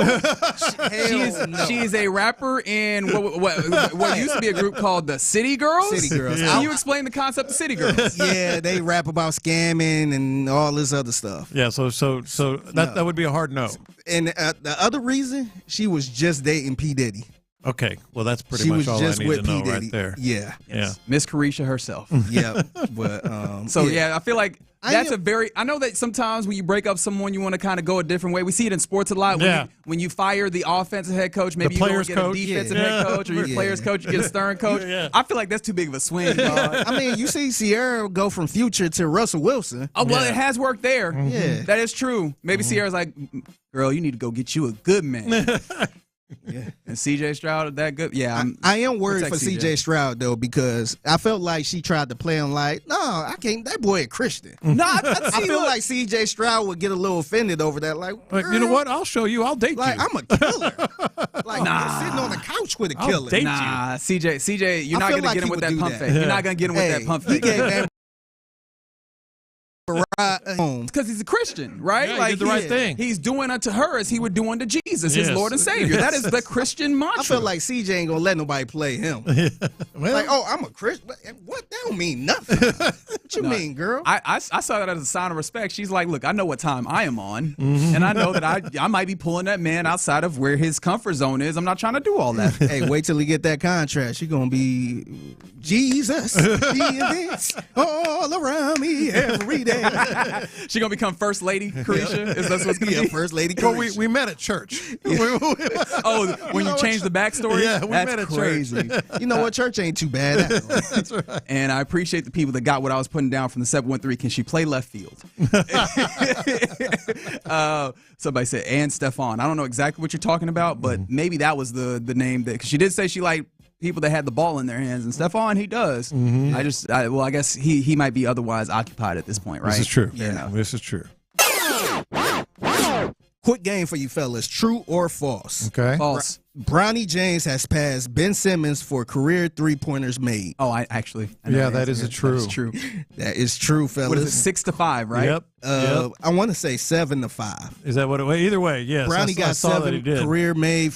She is a rapper in what used to be a group called the City Girls. City Girls. Yeah. Can you explain the concept of City Girls? Yeah, they rap about scamming and all this other stuff. Yeah, so that would be a hard no. And the other reason, she was just dating P. Diddy. Okay, well that's pretty much all I need to know right there. Yeah, yeah. Miss Carisha herself. Yeah, but I feel like that's I know that sometimes when you break up someone, you want to kind of go a different way. We see it in sports a lot. When you fire the offensive head coach, maybe you don't get a defensive head coach, or your players coach, you get a Stern coach. I feel like that's too big of a swing, dog. I mean, you see Sierra go from Future to Russell Wilson. Oh, well, it has worked there. Yeah. That is true. Maybe Sierra's like, girl, you need to go get you a good man. Yeah, and CJ Stroud that good? Yeah, I am worried for CJ Stroud though, because I felt like she tried to play him like, no, I can't. That boy a Christian. No, I feel like CJ Stroud would get a little offended over that. Like, you know what? I'll show you. I'll date you. I'm a killer. Sitting on the couch with a killer. Nah, CJ, you're not gonna get him with that pump fake. You're not gonna get him with that pump fake. He gave because he's a Christian, right? Yeah, he did the right thing. He's doing unto her as he would do unto Jesus, his Lord and Savior. That is the Christian mantra. I feel like CJ ain't gonna let nobody play him. Well, I'm a Christian. What? That don't mean nothing. What you mean, girl? I saw that as a sign of respect. She's like, look, I know what time I am on, and I know that I might be pulling that man outside of where his comfort zone is. I'm not trying to do all that. Hey, wait till he get that contract. She gonna be Jesus, this all around me every day. She gonna become First Lady Carisha? Is that what's gonna be? First Lady Carisha. Well, we met at church. When you changed the backstory? Yeah, we met at crazy. church. You know what? Church ain't too bad. That's right. And I appreciate the people that got what I was putting down from the 713. Can she play left field? Somebody said, and Stefan. I don't know exactly what you're talking about, but maybe that was the name that, because she did say she liked people that had the ball in their hands, and Stephon, he does. I guess he might be otherwise occupied at this point, right? This is true. Yeah, this is true. Quick game for you fellas. True or false? Okay. False. Bronny James has passed Ben Simmons for career three-pointers made. Oh, I know that is true. That is true. That is true, fellas. What is it, 6-5, right? Yep. I want to say 7-5. Is that what it was? Either way, yes. Bronny got 7 career made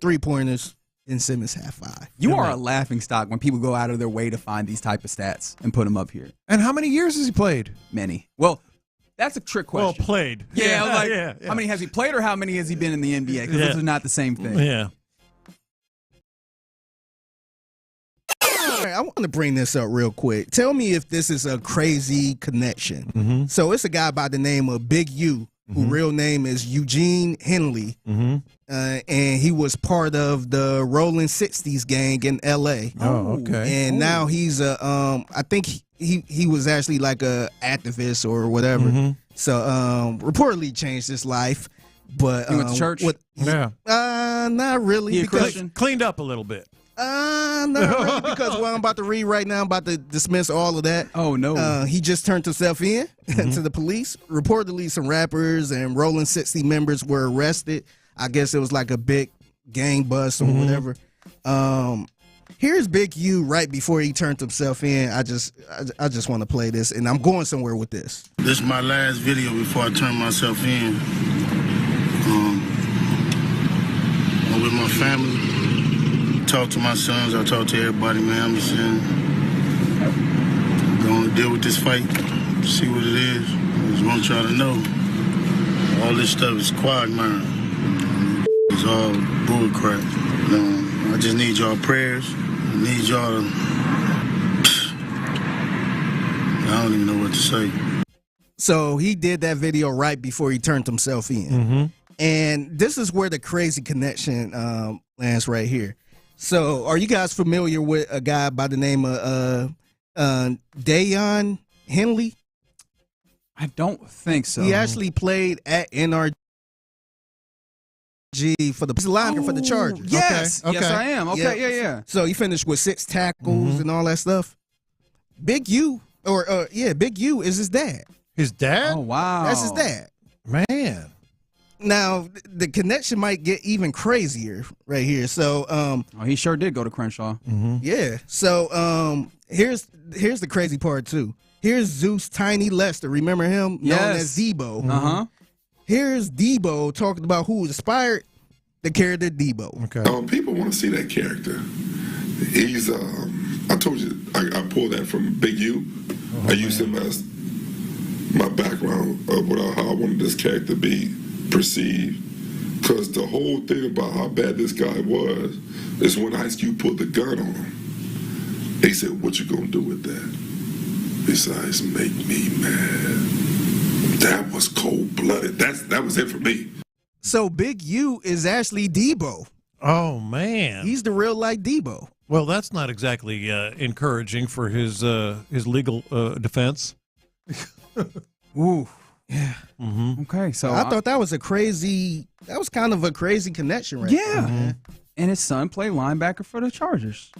three-pointers Ben Simmons had 5. You are a laughing stock when people go out of their way to find these type of stats and put them up here. And how many years has he played? Many. Well, that's a trick question. Well, played. Yeah, how many has he played or how many has he been in the NBA? Because those are not the same thing. Yeah. All right, I want to bring this up real quick. Tell me if this is a crazy connection. Mm-hmm. So it's a guy by the name of Big U, whose real name is Eugene Henley, and he was part of the Rolling 60s gang in L.A. Oh, okay. And now he's I think he was actually like a activist or whatever. So reportedly changed his life. But he went to church? Not really. He a Christian? Cleaned up a little bit. Not really, because what I'm about to read right now, I'm about to dismiss all of that. Oh, no. He just turned himself in to the police. Reportedly, some rappers and Rolling 60 members were arrested. I guess it was like a big gang bust or whatever. Here's Big U right before he turned himself in. I just want to play this, and I'm going somewhere with this. This is my last video before I turn myself in. I'm with my family. Talk to my sons. I talk to everybody, man. I'm just saying, going to deal with this fight, see what it is. I just want y'all to know, all this stuff is quagmire. It's all bull crap. I just need y'all prayers. I need y'all to... I don't even know what to say. So he did that video right before he turned himself in. And this is where the crazy connection lands right here. So are you guys familiar with a guy by the name of Bijani Henley? I don't think so. He actually played at NRG for the lineman for the Chargers. Yes. Yes, I am. Okay, yeah. So he finished with 6 tackles and all that stuff. Big U, Big U is his dad. His dad? Oh, wow. That's his dad. Man. Now, the connection might get even crazier right here. So, he sure did go to Crenshaw. Yeah. So, here's the crazy part too. Here's Zeus Tiny Lester. Remember him? Yes. Known as Debo. Here's Debo talking about who inspired the character Debo. Okay. People want to see that character. He's I told you I pulled that from Big U. I used him as my background of how I wanted this character to be perceived, because the whole thing about how bad this guy was is when Ice Cube pulled the gun on him. He said, "What you gonna do with that?" Besides make me mad. That was cold-blooded. That was it for me. So Big U is actually Debo. Oh man, he's the real life Debo. Well, that's not exactly encouraging for his legal defense. Ooh. Yeah. Okay, so I thought that was kind of a crazy connection right yeah. there. And his son played linebacker for the Chargers.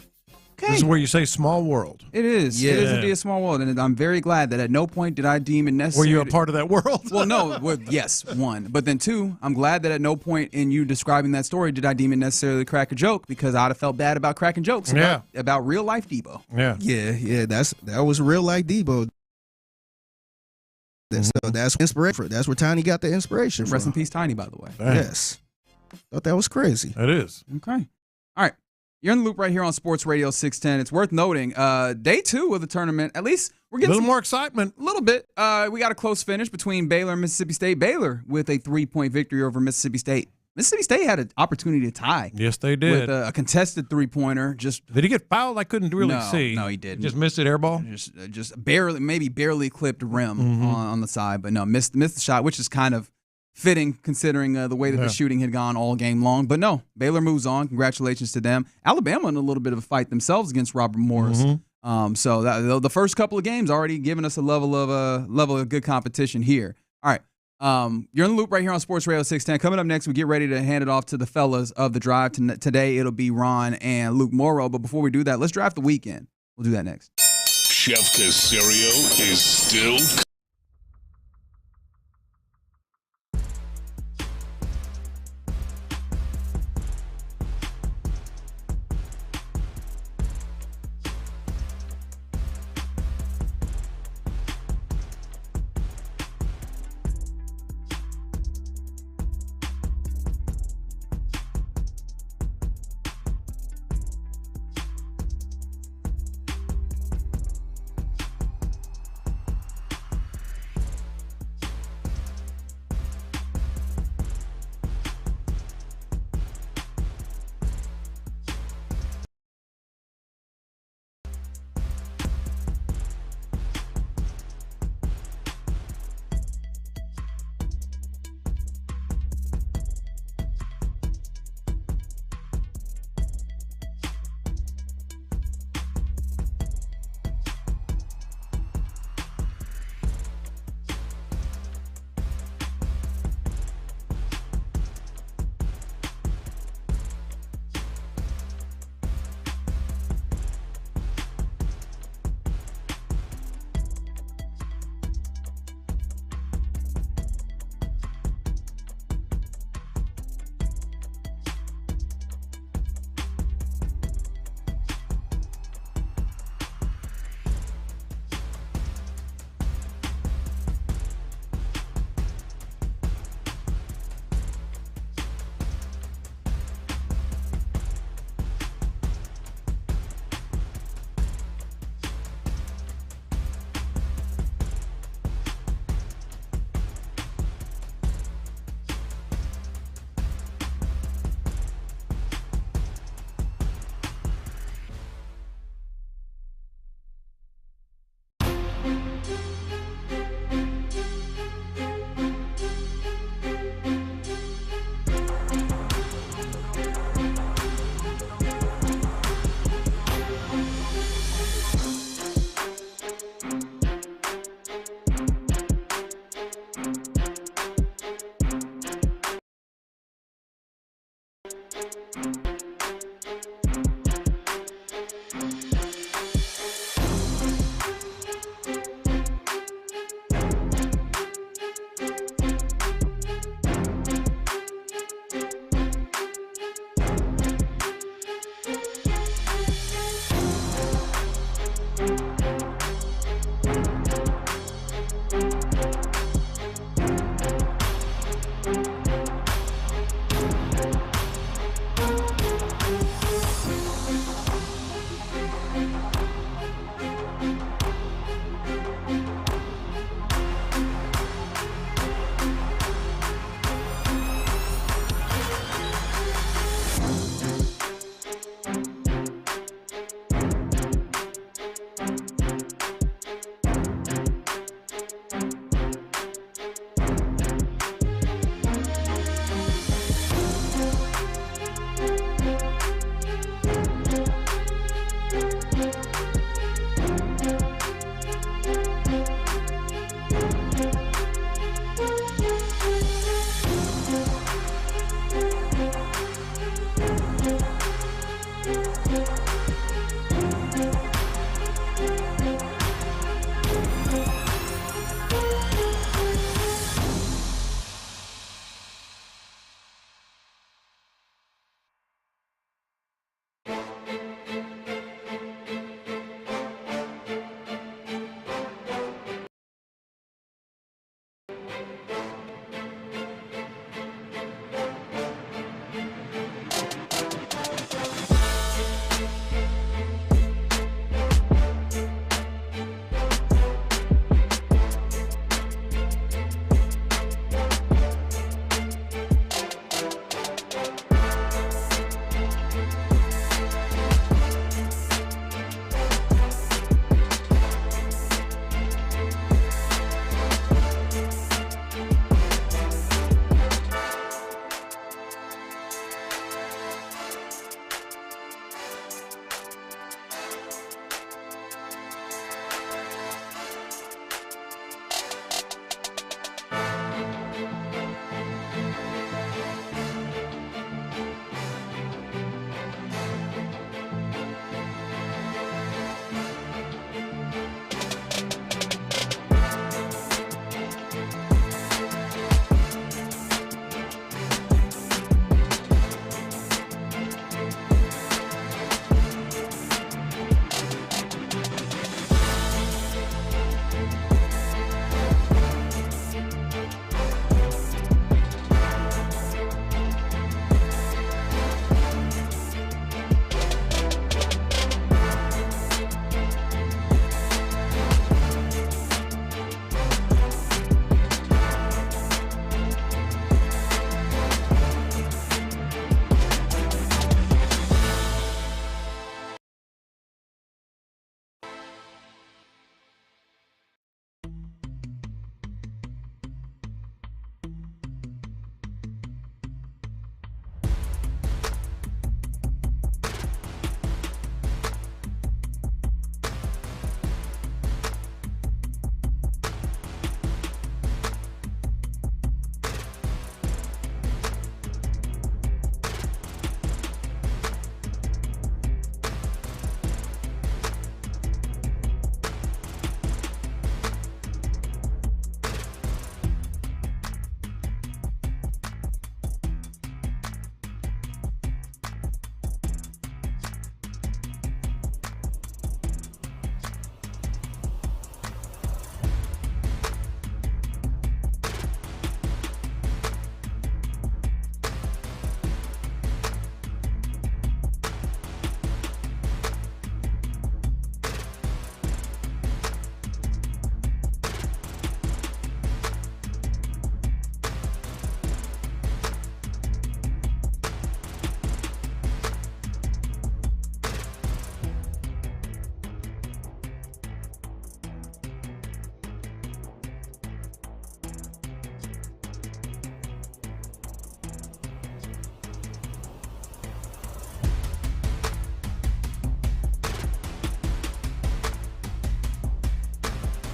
Okay. This is where you say small world. It is. Yeah. It is indeed a small world, and I'm very glad that at no point did I deem it necessary. Were you a part of that world? Well, no. Well, yes, one. But then two, I'm glad that at no point in you describing that story did I deem it necessary to crack a joke, because I'd have felt bad about cracking jokes about real life Debo. Yeah. That was real life Debo. So that's inspiration. That's where Tiny got the inspiration from. Rest in peace, Tiny, by the way. Dang. Yes. Thought that was crazy. It is. Okay. All right. You're in the loop right here on Sports Radio 610. It's worth noting, day 2 of the tournament, at least we're getting a little more excitement. A little bit. We got a close finish between Baylor and Mississippi State. Baylor with a 3-point victory over Mississippi State. Mississippi State had an opportunity to tie. Yes, they did. With a contested 3-pointer. Did he get fouled? I couldn't really see. No, he didn't. Just missed it airball? Just barely clipped rim on the side, but no, missed the shot, which is kind of fitting considering the way that the shooting had gone all game long. But no, Baylor moves on. Congratulations to them. Alabama in a little bit of a fight themselves against Robert Morris. So the first couple of games already giving us a level of good competition here. All right. You're in the loop right here on Sports Radio 610. Coming up next, we get ready to hand it off to the fellas of the drive. Today, it'll be Ron and Luke Morrow. But before we do that, let's draft the weekend. We'll do that next. Chef Caserio is still...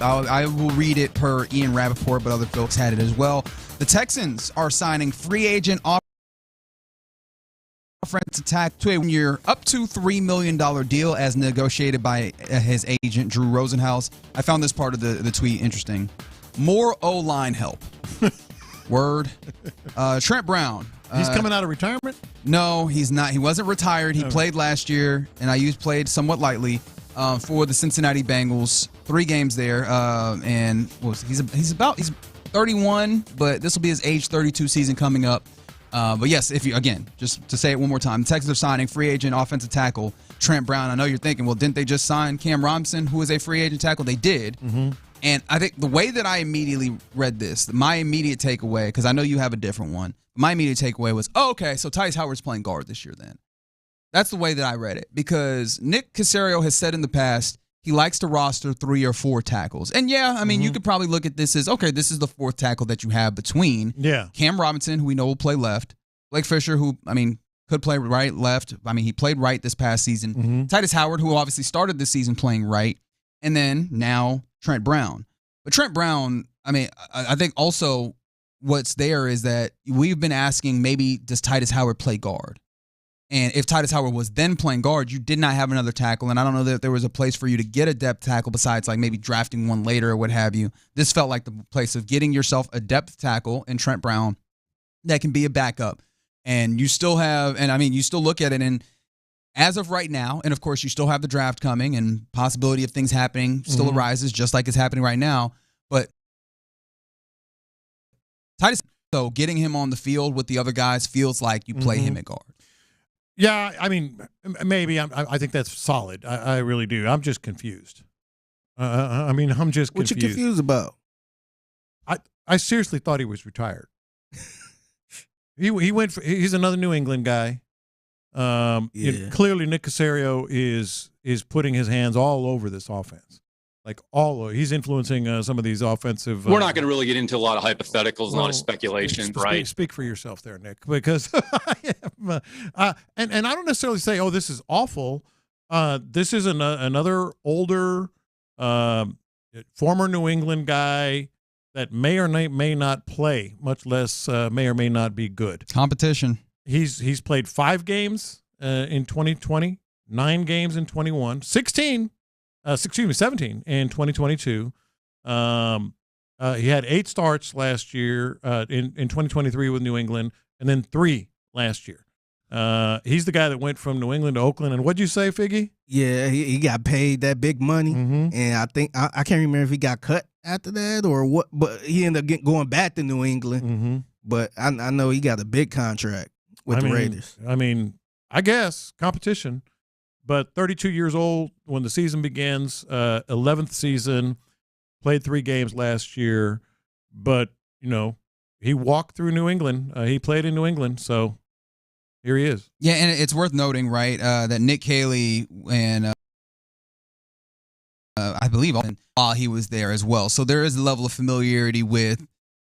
I will read it per Ian Rappaport, but other folks had it as well. The Texans are signing free agent offensive tackle to a 1-year, up to $3 million deal as negotiated by his agent, Drew Rosenhaus. I found this part of the tweet interesting. More O-line help. Word. Trent Brown. He's coming out of retirement? No, he's not. He wasn't retired. He played last year, and I played somewhat lightly for the Cincinnati Bengals. 3 games there, and he's 31, but this will be his age 32 season coming up. But yes, just to say it one more time, the Texans are signing free agent offensive tackle Trent Brown. I know you're thinking, well, didn't they just sign Cam Robinson, who is a free agent tackle? They did. Mm-hmm. And I think the way that I immediately read this, my immediate takeaway, because I know you have a different one, my immediate takeaway was, okay, so Tyus Howard's playing guard this year then. That's the way that I read it, because Nick Caserio has said in the past he likes to roster 3 or 4 tackles. And yeah, I mean, you could probably look at this as, okay, this is the 4th tackle that you have between Cam Robinson, who we know will play left, Blake Fisher, who, I mean, could play right, left. I mean, he played right this past season. Tyus Howard, who obviously started this season playing right. And then now Trent Brown. But Trent Brown, I mean, I think also what's there is that we've been asking, maybe does Tyus Howard play guard? And if Tyus Howard was then playing guard, you did not have another tackle. And I don't know that there was a place for you to get a depth tackle besides like maybe drafting one later or what have you. This felt like the place of getting yourself a depth tackle in Trent Brown that can be a backup. And you still have, and I mean, you still look at it, and as of right now, and of course you still have the draft coming and possibility of things happening still arises just like it's happening right now. But Tyus, so getting him on the field with the other guys feels like you play him at guard. Yeah, I mean, maybe. I think that's solid. I really do. I'm just confused. I mean, I'm just confused. What you confused about? I seriously thought he was retired. He went for, he's another New England guy. Clearly Nick Caserio is putting his hands all over this offense. Like he's influencing some of these offensive. We're not going to really get into a lot of hypotheticals, a lot of speculation, right? Speak for yourself there, Nick, because and I don't necessarily say, oh, this is awful. This is another older, former New England guy that may or may not play, much less may or may not be good. Competition. He's played 5 games in 2020, 9 games in 21, 17 in 2022. He had 8 starts last year in 2023 with New England, and then 3 last year. He's the guy that went from New England to Oakland. And what'd you say, Figgy? Yeah, he got paid that big money, and I think I can't remember if he got cut after that or what. But he ended up going back to New England. But I know he got a big contract with the Raiders. I mean, I guess competition. But 32 years old when the season begins, 11th season, played 3 games last year. But, you know, he walked through New England. He played in New England, so here he is. Yeah, and it's worth noting, right, that Nick Haley and I believe while he was there as well. So there is a level of familiarity with,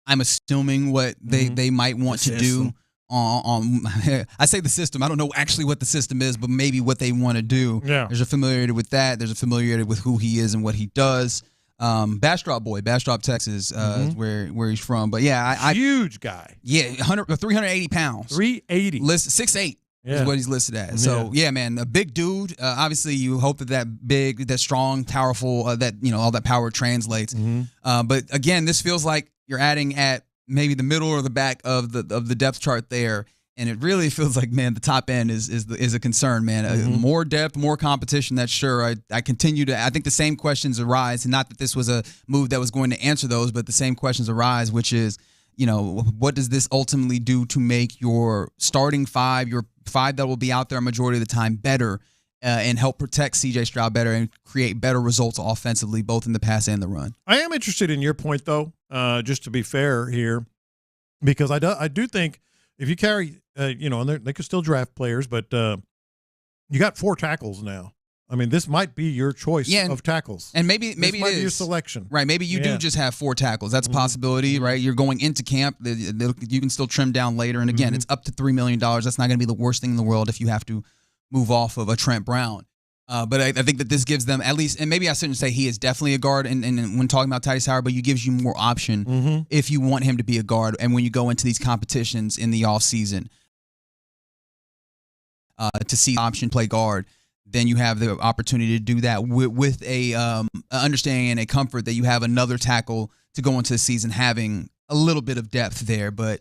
I'm assuming, what they might want to do. I say the system. I don't know actually what the system is, but maybe what they want to do. Yeah. There's a familiarity with that. There's a familiarity with who he is and what he does. Bastrop boy, Bastrop, Texas, is where he's from. But yeah, huge guy. Yeah, 380 pounds. 380. 6'8". Is what he's listed as. So yeah, man, a big dude. Obviously, you hope that big, that strong, powerful, that all that power translates. But again, this feels like you're adding at maybe the middle or the back of the depth chart there, and it really feels like, man, the top end is a concern, man. More depth, more competition. That's sure. I think the same questions arise, and not that this was a move that was going to answer those, but the same questions arise, which is, what does this ultimately do to make your starting 5, your 5 that will be out there a majority of the time, better, and help protect C.J. Stroud better and create better results offensively, both in the pass and the run. I am interested in your point, though, just to be fair here, because I do think if you carry, and they could still draft players, but you got 4 tackles now. I mean, this might be your choice of tackles. And maybe this might it is be your selection. Right, maybe you do just have 4 tackles. That's a possibility, right? You're going into camp. You can still trim down later. And again, it's up to $3 million. That's not going to be the worst thing in the world if you have to move off of a Trent Brown. But I think that this gives them at least, and maybe I shouldn't say he is definitely a guard and when talking about Titus Howard, but it gives you more option if you want him to be a guard. And when you go into these competitions in the offseason to see option play guard, then you have the opportunity to do that with a understanding and a comfort that you have another tackle to go into the season having a little bit of depth there. But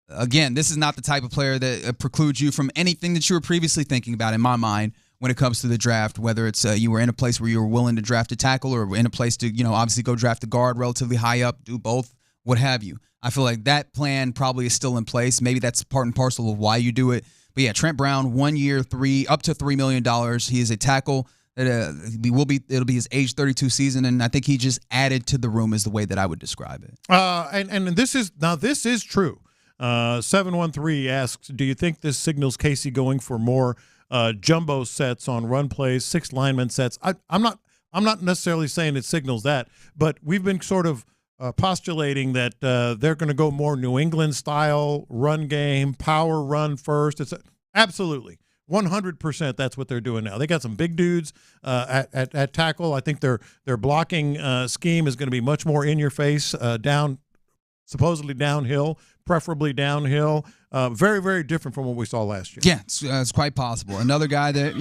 again, this is not the type of player that precludes you from anything that you were previously thinking about, in my mind, when it comes to the draft, whether it's you were in a place where you were willing to draft a tackle or in a place to, obviously go draft a guard relatively high up, do both, what have you. I feel like that plan probably is still in place. Maybe that's part and parcel of why you do it. But yeah, Trent Brown, 1 year, up to $3 million. He is a tackle. It'll be his age 32 season, and I think he just added to the room is the way that I would describe it. And this is true. 713 asks, do you think this signals Casey going for more jumbo sets on run plays, 6 lineman sets? I'm not necessarily saying it signals that, but we've been sort of postulating that they're going to go more New England style run game, power run first. It's absolutely 100% that's what they're doing now. They got some big dudes at tackle. I think their blocking scheme is going to be much more in your face, supposedly downhill, preferably downhill. Very, very different from what we saw last year. Yeah, it's quite possible. Another guy that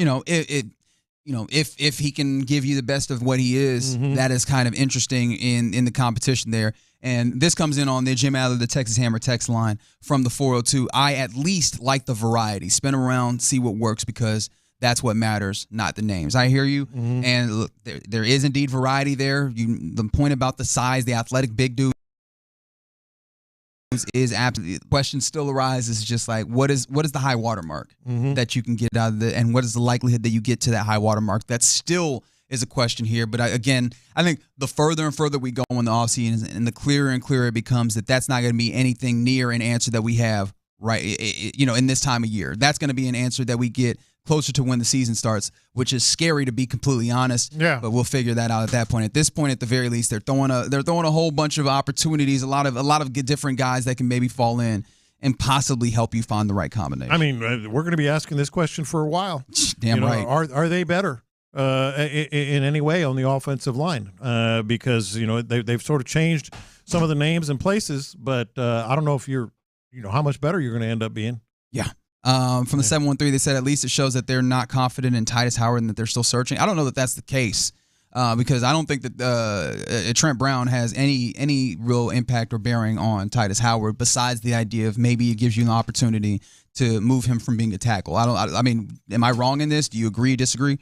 if he can give you the best of what he is, that is kind of interesting in the competition there. And this comes in on the Jim Adler, the Texas Hammer text line from the 402. I at least like the variety. Spin around, see what works, because that's what matters, not the names. I hear you. And look, there is indeed variety there. The point about the size, the athletic big dude, is absolutely, the question still arises, just like what is the high water mark that you can get out of and what is the likelihood that you get to that high water mark? That still is a question here. But I think the further and further we go in the offseason, and the clearer and clearer it becomes that that's not going to be anything near an answer that we have in this time of year. That's going to be an answer that we get closer to when the season starts, which is scary, to be completely honest. Yeah. But we'll figure that out at that point. At this point, at the very least, they're throwing a whole bunch of opportunities, a lot of different guys that can maybe fall in and possibly help you find the right combination. I mean, we're going to be asking this question for a while. Damn right. Are they better in any way on the offensive line? Because they've sort of changed some of the names and places, but I don't know if how much better you're going to end up being. Yeah. From the 713, they said at least it shows that they're not confident in Titus Howard and that they're still searching. I don't know that that's the case, because I don't think that Trent Brown has any real impact or bearing on Titus Howard, besides the idea of maybe it gives you an opportunity to move him from being a tackle. I mean, am I wrong in this? Do you agree, disagree?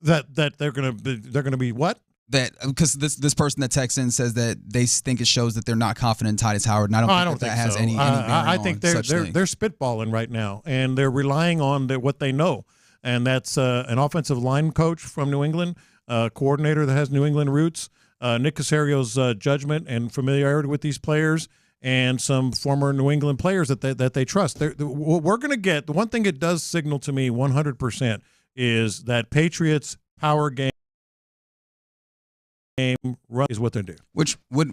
That they're going to be what? That because this person that texts in says that they think it shows that they're not confident in Titus Howard, and I don't think that has any bearing I think they're spitballing right now, and they're relying on what they know, and that's an offensive line coach from New England, coordinator that has New England roots, Nick Casario's judgment and familiarity with these players, and some former New England players that they trust. What we're going to get, the one thing it does signal to me 100% is that Patriots power game run is what they do, which would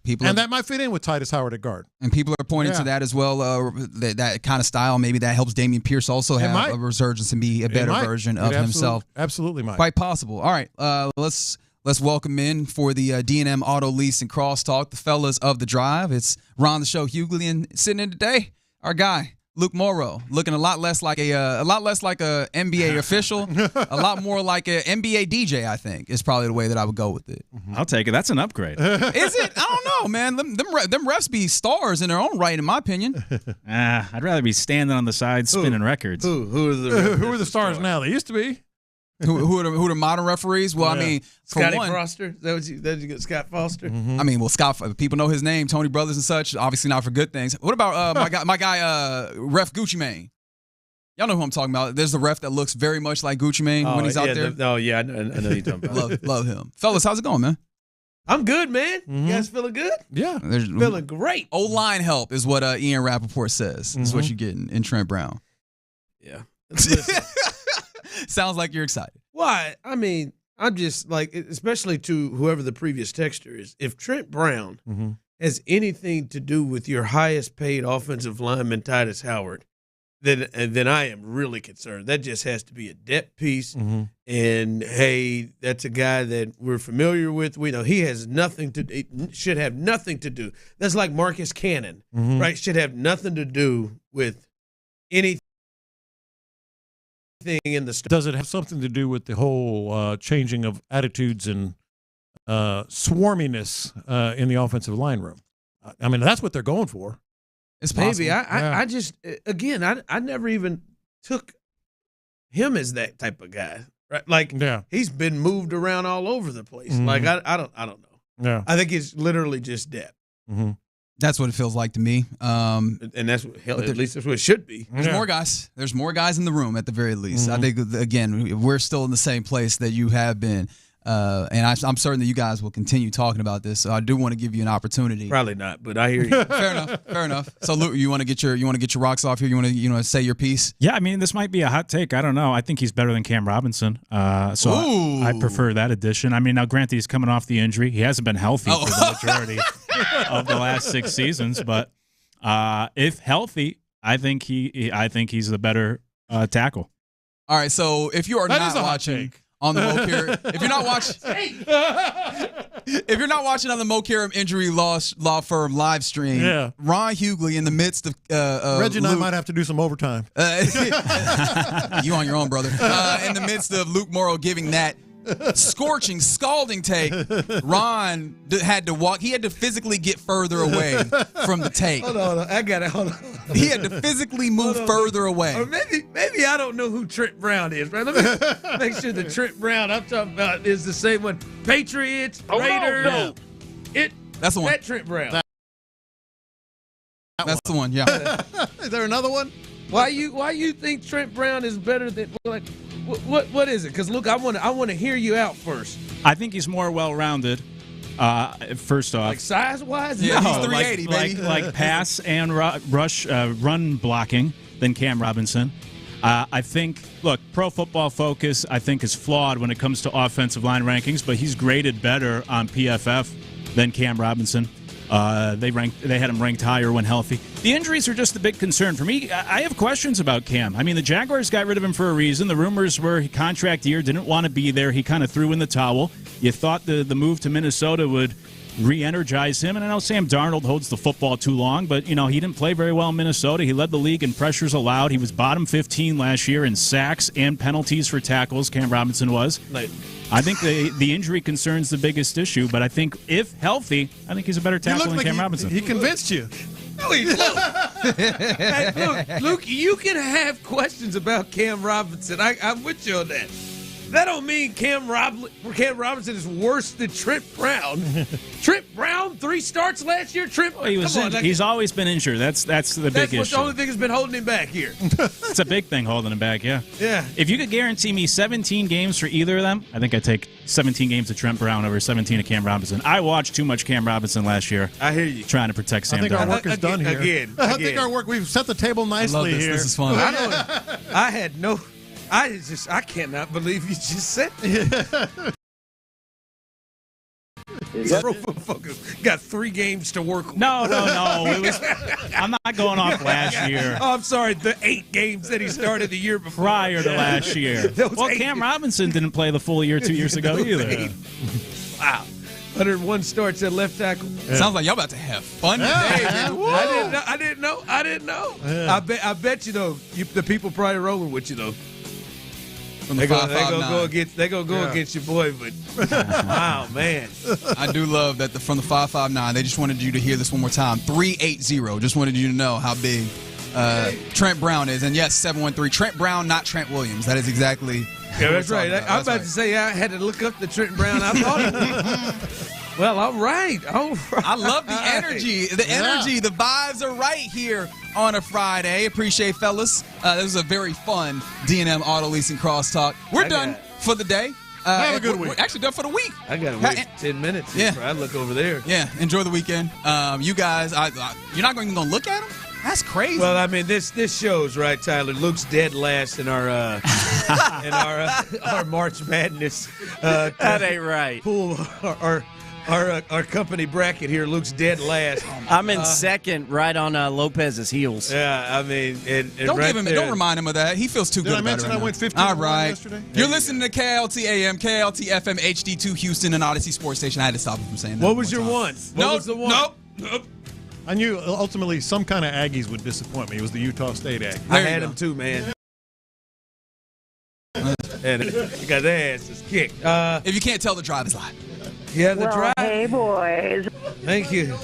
people, and that might fit in with Titus Howard at guard, and people are pointing to that as well. That kind of style, maybe that helps Damian Pierce also have a resurgence and be a better version of himself. Absolutely, might. Quite possible. All right, let's welcome in for the D&M Auto Lease and Crosstalk, the fellas of the drive. It's Ron the Show Hughley, and sitting in today, our guy Luke Morrow, looking a lot less like a NBA official, a lot more like a NBA DJ. I think is probably the way that I would go with it. I'll take it. That's an upgrade. Is it? I don't know, man. Them refs be stars in their own right, in my opinion. I'd rather be standing on the side spinning records. Who are the stars now? They used to be. Who are the modern referees? Well, I mean, Scotty Foster. That you get Scott Foster. I mean, well, Scott. People know his name, Tony Brothers and such. Obviously, not for good things. What about my guy, Ref Gucci Mane? Y'all know who I'm talking about. There's the ref that looks very much like Gucci Mane when he's out there. I know you're talking about. love him, fellas. How's it going, man? I'm good, man. You guys feeling good? Yeah, feeling great. O-line help is what Ian Rappaport says. Is what you're getting in Trent Brown. Yeah. Sounds like you're excited. Why? I mean, I'm just like, especially to whoever the previous texter is, if Trent Brown has anything to do with your highest paid offensive lineman, Titus Howard, then I am really concerned. That just has to be a depth piece. Mm-hmm. And hey, that's a guy that we're familiar with. We know he has should have nothing to do. That's like Marcus Cannon, right? Should have nothing to do with anything in the. Does it have something to do with the whole changing of attitudes and swarminess in the offensive line room? I mean, that's what they're going for. It's possible. Maybe. I just, again, I never even took him as that type of guy, right? Like, he's been moved around all over the place. Like, I don't know. Yeah. I think it's literally just depth. That's what it feels like to me. And that's what, hell, at least that's what it should be. There's more guys. There's more guys in the room at the very least. I think, again, we're still in the same place that you have been. And I'm certain that you guys will continue talking about this. So I do want to give you an opportunity. Probably not, but I hear you. Fair enough. So Luke, you want to get your rocks off here? You want to say your piece? Yeah, I mean, this might be a hot take. I don't know. I think he's better than Cam Robinson. So I prefer that addition. I mean, now granted, he's coming off the injury. He hasn't been healthy for the majority of the last 6 seasons. But if healthy, I think he's the better tackle. All right. So if you are not watching on the Mo Karam, if you're not watching on the Mo Karam Injury Law Firm live stream, Ron Hughley in the midst of Reggie and I might have to do some overtime. You on your own, brother. In the midst of Luke Morrow giving that scorching, scalding take, Ron had to walk. He had to physically get further away from the take. Hold on. I got it. Hold on. He had to physically move further away. Or maybe I don't know who Trent Brown is, right? Let me make sure the Trent Brown I'm talking about is the same one. Patriots, Raiders. No. That's the one. That Trent Brown. That's the one. Yeah. Is there another one? Why you think Trent Brown is better than like? What is it? Because look, I want to hear you out first. I think he's more well-rounded. First off, like size-wise, yeah, he's 380, baby. Like pass and rush, run blocking than Cam Robinson. I think, look, Pro Football Focus, I think, is flawed when it comes to offensive line rankings, but he's graded better on PFF than Cam Robinson. They had him ranked higher when healthy. The injuries are just the big concern for me. I have questions about Cam. I mean, the Jaguars got rid of him for a reason. The rumors were contract year, didn't want to be there. He kind of threw in the towel. You thought the move to Minnesota would re-energize him. And I know Sam Darnold holds the football too long, but, he didn't play very well in Minnesota. He led the league in pressures allowed. He was bottom 15 last year in sacks and penalties for tackles, Cam Robinson was. I think the injury concern's the biggest issue, but I think if healthy, I think he's a better tackle than Cam Robinson. He convinced you. Luke, you can have questions about Cam Robinson. I'm with you on that. That don't mean Cam Robinson is worse than Trent Brown. Trent Brown, 3 starts last year. He's always been injured. That's the big issue. That's the only thing that's been holding him back here. It's a big thing holding him back, yeah. Yeah. If you could guarantee me 17 games for either of them, I think I'd take 17 games of Trent Brown over 17 of Cam Robinson. I watched too much Cam Robinson last year. I hear you. Trying to protect Sam Darnold. I think our work is done here. I think we've set the table nicely here. This is fun. I cannot believe you just said that. Got 3 games to work with. No. I'm not going off last year. Oh, I'm sorry. The 8 games that he started the year before. Prior to last year. Well, Cam Robinson didn't play the full year 2 years ago either. Wow. 101 starts at left tackle. Yeah. Sounds like y'all about to have fun today. I didn't know. Yeah. I bet you, though, the people probably rolling with you, though. They're going to go against your boy, but wow, man. I do love that from the 559, they just wanted you to hear this one more time. 380. Just wanted you to know how big Trent Brown is. And yes, 713. Trent Brown, not Trent Williams. That is exactly. Yeah, that's right. I'm about to say I had to look up the Trent Brown. I thought it was. Well, all right. I love the energy. The vibes are right here on a Friday. Appreciate, fellas. This was a very fun D&M Auto Leasing Crosstalk. We're done for the day. Have a good week. We're actually done for the week. I got to wait 10 minutes. Yeah. I look over there. Yeah, enjoy the weekend. You guys, you're not going to look at them? That's crazy. Well, I mean, this shows, right, Tyler? Luke's dead last in our our March Madness. That ain't right. Pool, our our company bracket here. Luke's dead last. I'm in second, right on Lopez's heels. Yeah, I mean, don't remind him of that. He feels too good. I mention I went 15 All right. yesterday? You're listening to KLT AM, KLT FM, HD2 Houston, and Odyssey Sports Station. I had to stop him from saying that. What was your one? What was the one? Nope. I knew ultimately some kind of Aggies would disappoint me. It was the Utah State Aggies. I had him too, man. And you got their asses kicked. If you can't tell, the drive is live. Yeah, the drive. Hey, boys. Thank you.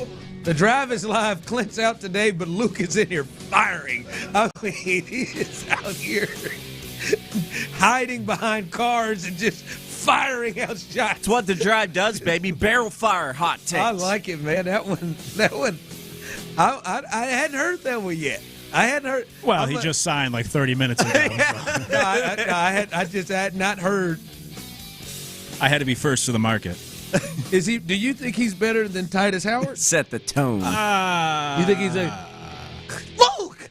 The drive is live. Clint's out today, but Luke is in here firing. I mean, he is out here hiding behind cars and just firing out shots. That's what the drive does, baby. Barrel fire hot takes. I like it, man. That one. I hadn't heard that one yet. I hadn't heard. Well, he just signed like 30 minutes ago. I had not heard. I had to be first to the market. Is he? Do you think he's better than Titus Howard? Set the tone. You think he's Luke?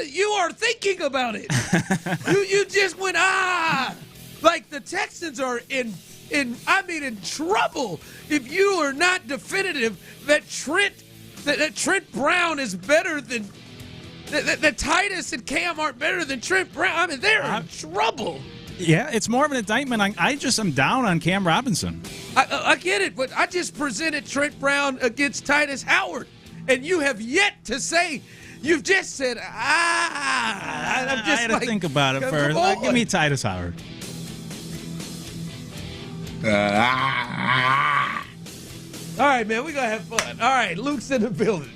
You are thinking about it. you just went like the Texans are in trouble if you are not definitive that Trent Brown is better than that Titus and Cam aren't better than Trent Brown. I mean, they're in trouble. Yeah, it's more of an indictment. I'm down on Cam Robinson. I get it, but I just presented Trent Brown against Titus Howard, and you have yet to say. You've just said, I'm just I had to think about it first. Give me Titus Howard. All right, man, we're going to have fun. All right, Luke's in the building.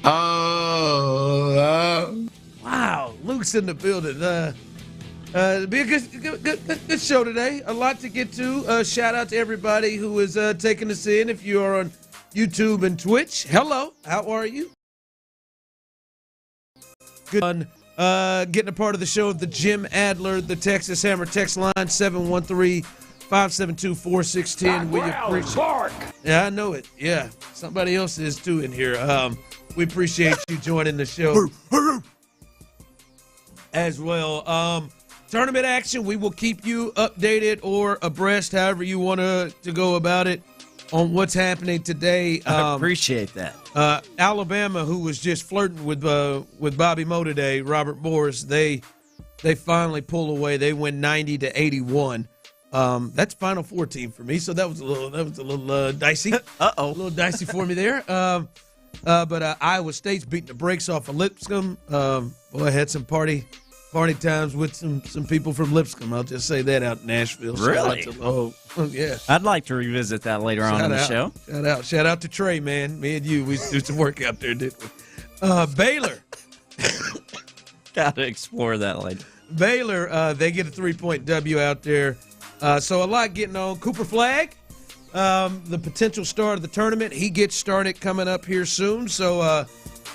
Wow, Luke's in the building. It'll be a good show today. A lot to get to. Shout out to everybody who is taking us in. If you are on YouTube and Twitch, hello. How are you? Good on getting a part of the show. The Jim Adler, the Texas Hammer text line 713-572-4610. We appreciate. Yeah, I know it. Yeah, somebody else is too in here. We appreciate you joining the show as well. Tournament action, we will keep you updated or abreast, however you want to go about it, on what's happening today. I appreciate that. Alabama, who was just flirting with Bobby Moe today, Robert Morris, they finally pull away. They win 90-81. That's Final Four team for me, so that was a little dicey. A little dicey for me there. But Iowa State's beating the brakes off of Lipscomb. Boy, I had some party times with some people from Lipscomb. I'll just say that out in Nashville. Really? Yeah. I'd like to revisit that later on in the show. Shout out to Trey, man. Me and you, we do some work out there, didn't we? Baylor. Got to explore that later. Baylor, they get a 3-point W out there. So a lot getting on. Cooper Flagg, the potential star of the tournament, he gets started coming up here soon. So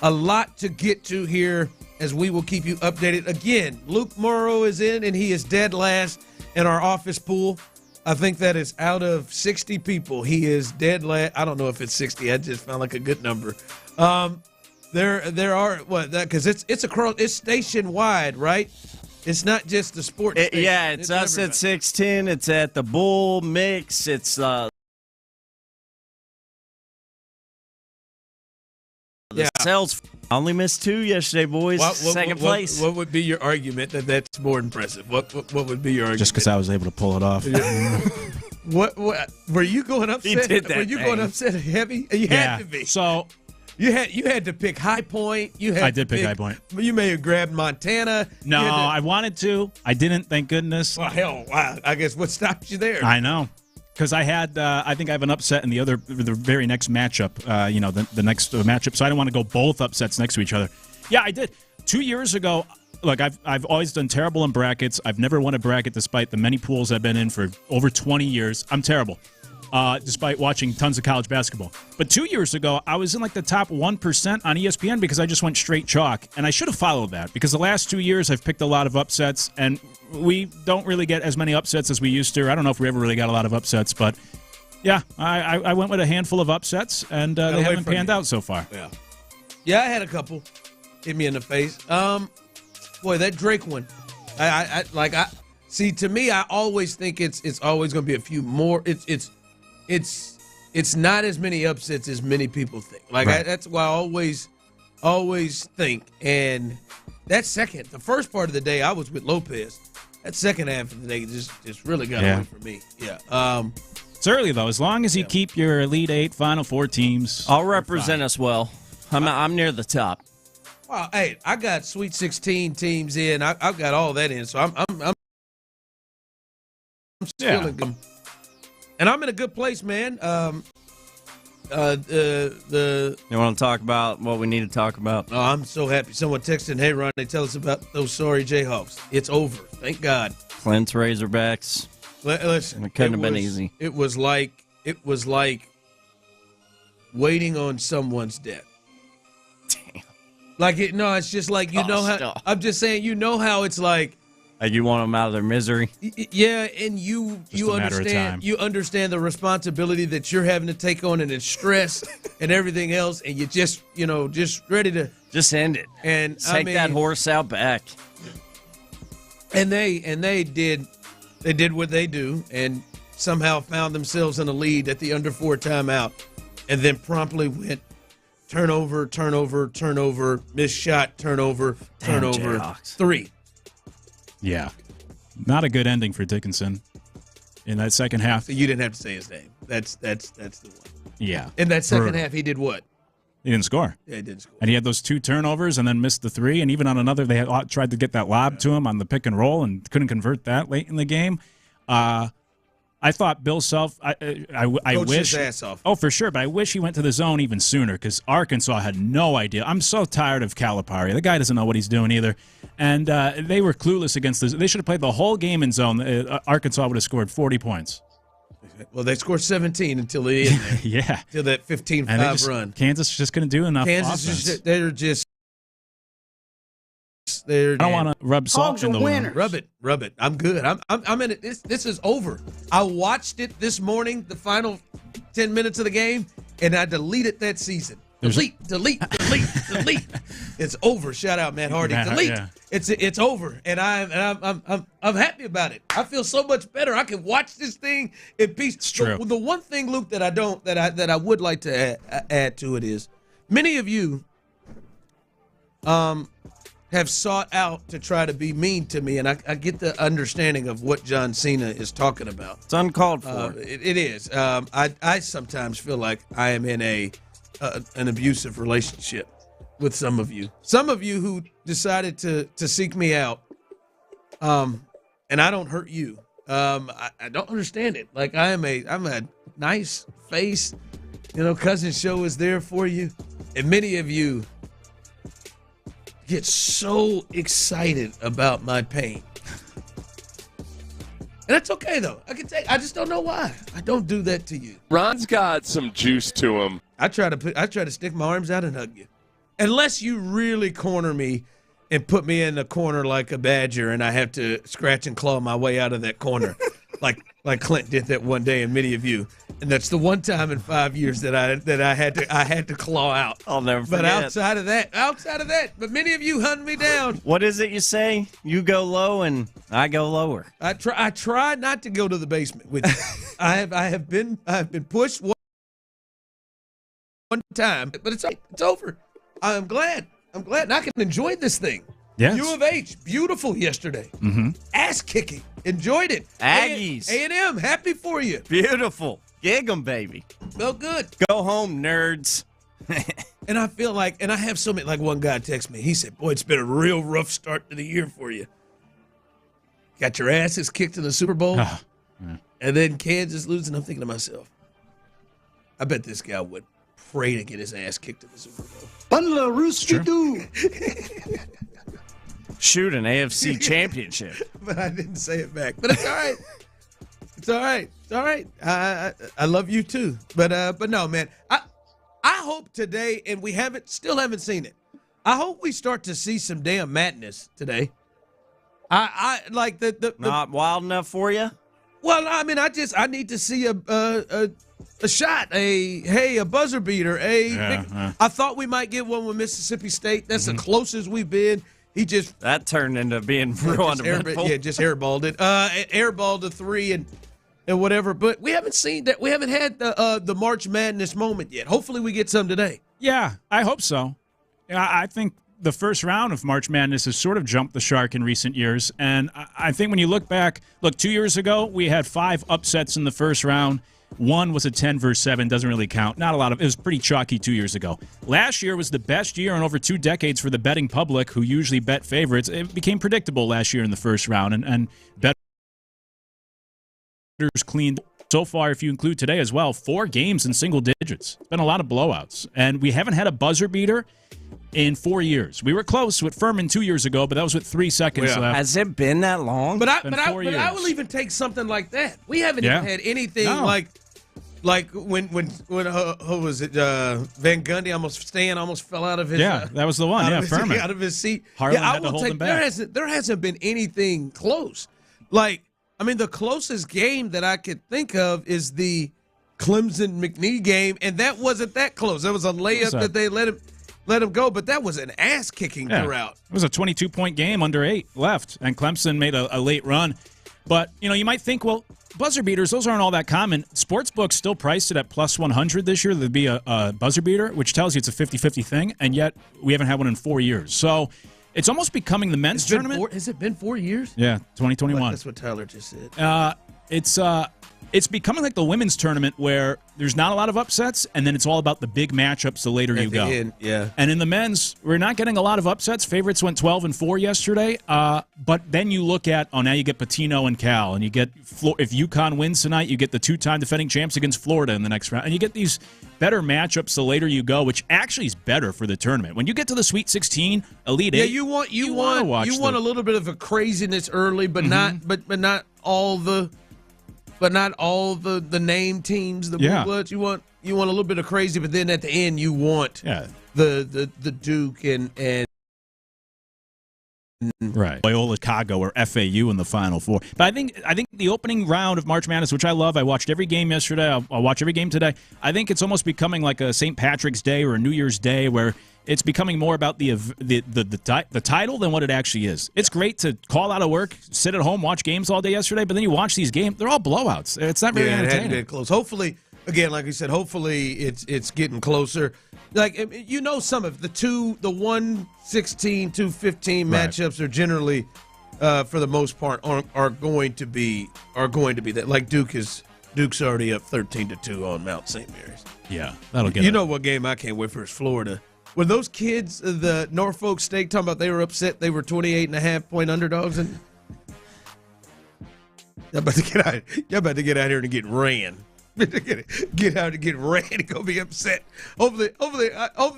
a lot to get to here as we will keep you updated. Again, Luke Morrow is in, and he is dead last in our office pool. I think that is out of 60 people. He is dead last. I don't know if it's 60. I just found like a good number. There are because it's across. It's station wide, right? It's not just the sports station. Yeah, it's us everybody. At 610. It's at the Bull Mix. It's the Cells. I only missed 2 yesterday, boys. Second place. What would be your argument that that's more impressive? What would be your argument? Just because I was able to pull it off. What were you going upset? He did that. Were you going upset heavy? You had to be. So you had to pick High Point. I did pick High Point. You may have grabbed Montana. No, I wanted to. I didn't. Thank goodness. Well, hell, wow. I guess what stopped you there? I know. Because I had, I think I have an upset in the very next matchup, the next matchup. So I don't want to go both upsets next to each other. Yeah, I did. 2 years ago, look, I've always done terrible in brackets. I've never won a bracket despite the many pools I've been in for over 20 years. I'm terrible, despite watching tons of college basketball. But 2 years ago, I was in like the top 1% on ESPN because I just went straight chalk. And I should have followed that because the last 2 years I've picked a lot of upsets, and we don't really get as many upsets as we used to. I don't know if we ever really got a lot of upsets, but yeah, I went with a handful of upsets, and they haven't panned out so far. Yeah, I had a couple hit me in the face. Boy, that Drake one, I see. To me, I always think it's always going to be a few more. It's it's not as many upsets as many people think. Like that's why I always think. And that the first part of the day, I was with Lopez. That second half of the day just really got away from me. Yeah. It's early though. As long as you keep your Elite Eight, Final Four teams, I'll represent us well. I'm near the top. Well, hey, I got Sweet 16 teams in. I've got all that in, so I'm still in, and I'm in a good place, man. You want to talk about what we need to talk about? Oh, I'm so happy. Someone texted, "Hey, Ron, they tell us about those sorry Jayhawks. It's over. Thank God." Clint's Razorbacks. Listen, it couldn't have been easy. It was like waiting on someone's death. Damn. It's just like how. I'm just saying, how it's like. Like you want them out of their misery. Yeah, and you understand the responsibility that you're having to take on and the stress and everything else, and you just ready to just end it and take that horse out back. And they did what they do and somehow found themselves in a lead at the under 4 timeout, and then promptly went turnover, missed shot, turnover, 3. Yeah. Not a good ending for Dickinson in that second half. So you didn't have to say his name. That's the one. Yeah. In that second half, he did what? He didn't score. Yeah, he didn't score. And he had those 2 turnovers and then missed the 3. And even on another, they had tried to get that lob to him on the pick and roll and couldn't convert that late in the game. I thought Bill Self, I wish. His ass off. Oh, for sure. But I wish he went to the zone even sooner because Arkansas had no idea. I'm so tired of Calipari. The guy doesn't know what he's doing either. And they were clueless against this. They should have played the whole game in zone. Arkansas would have scored 40 points. Well, they scored 17 until the end. Yeah. Until that 15-5 run. Kansas just couldn't do enough offense. I don't want to rub salt in the wound. Rub it. I'm good. I'm in it. This is over. I watched it this morning, the final 10 minutes of the game, and I deleted that season. Delete. It's over. Shout out Matt Hardy. Delete. Yeah. It's over, and I'm happy about it. I feel so much better. I can watch this thing in peace. It's true. The one thing, Luke, that I would like to add to it is many of you have sought out to try to be mean to me, and I get the understanding of what John Cena is talking about. It's uncalled for. It is. I sometimes feel like I am in an abusive relationship with some of you. Some of you who decided to seek me out, and I don't hurt you. I don't understand it. Like I'm a nice face. Cousin Show is there for you, and many of you get so excited about my pain. And that's okay, though. I just don't know why. I don't do that to you. Ron's got some juice to him. I try to stick my arms out and hug you. Unless you really corner me and put me in a corner like a badger and I have to scratch and claw my way out of that corner like Clint did that one day and many of you. And that's the one time in 5 years that I had to claw out. I'll never forget. But outside of that, but many of you hunt me down. What is it you say? You go low and I go lower. I try not to go to the basement with you. I have been pushed one time, but it's over. I'm glad. And I can enjoy this thing. Yes. U of H, beautiful yesterday. Mm-hmm. Ass kicking, enjoyed it. Aggies, A&M, happy for you. Beautiful. Gig 'em, baby. Felt good. Go home, nerds. And I feel like, and I have so many, like one guy texted me. He said, boy, it's been a real rough start to the year for you. Got your asses kicked in the Super Bowl, and then Kansas losing. I'm thinking to myself, I bet this guy would pray to get his ass kicked in the Super Bowl. Bundle of rooski doo. Shoot, an AFC championship. But I didn't say it back. But it's all right. It's all right. I love you too. But no, man. I hope today, and we still haven't seen it. I hope we start to see some damn madness today. I like the not wild enough for you. Well, I mean, I need to see a shot, a buzzer beater. I thought we might get one with Mississippi State. That's the closest we've been. That turned into being fundamental. Just airballed it. Airballed a 3, and and whatever. But we haven't seen that. We haven't had the March Madness moment yet. Hopefully we get some today. Yeah, I hope so. I think the first round of March Madness has sort of jumped the shark in recent years. And I think when you look back, 2 years ago, we had 5 upsets in the first round. One was a 10-7, doesn't really count. Not a lot of it. Was pretty chalky 2 years ago. Last year was the best year in over 2 decades for the betting public, who usually bet favorites. It became predictable last year in the first round, and bettors cleaned. So far, if you include today as well, 4 games in single digits. It's been a lot of blowouts. And we haven't had a buzzer beater in 4 years. We were close with Furman 2 years ago, but that was with 3 seconds left. Has it been that long? But I will even take something like that. We haven't even had anything like when who was it? Van Gundy almost fell out of his. Yeah, that was the one. Yeah, Furman out of his seat. Harlan had to hold him back. There hasn't been anything close. The closest game that I could think of is the Clemson-McNeese game, and that wasn't that close. That was a layup that they let him go, but that was an ass-kicking throughout. It was a 22-point game under 8 left, and Clemson made a late run. But, you might think, well, buzzer beaters, those aren't all that common. Sportsbooks still priced it at plus 100 this year. There'd be a buzzer beater, which tells you it's a 50-50 thing, and yet we haven't had one in 4 years. So it's almost becoming the men's tournament. Has it been 4 years? Yeah, 2021. That's what Tyler just said. It's becoming like the women's tournament where there's not a lot of upsets, and then it's all about the big matchups the later you go. Yeah. And in the men's, we're not getting a lot of upsets. Favorites went 12-4 yesterday. But then you look at, now you get Patino and Cal, and you get if UConn wins tonight, you get the 2-time defending champs against Florida in the next round, and you get these better matchups the later you go, which actually is better for the tournament. When you get to the Sweet 16, Elite 8, you want a little bit of a craziness early, but not all the. But not all the name teams, the Blue Bloods. You want a little bit of crazy, but then at the end you want the Duke and right Loyola Chicago or FAU in the Final Four. But I think the opening round of March Madness, which I love, I watched every game yesterday. I'll watch every game today. I think it's almost becoming like a St. Patrick's Day or a New Year's Day where it's becoming more about the title than what it actually is. It's great to call out of work, sit at home, watch games all day yesterday, but then you watch these games, they're all blowouts. It's not very entertaining. It hadn't been close. Hopefully, again, like you said, hopefully it's getting closer. Like, some of the 116, 215 matchups are generally, for the most part, are going to be that. Like Duke's already up 13-2 on Mount St. Mary's. Yeah, that'll get. What game I can't wait for is Florida. When those kids, the Norfolk State, talking about they were upset, they were 28.5-point underdogs, and y'all about to get out here and get ran. Get out and get ran and go be upset. Hopefully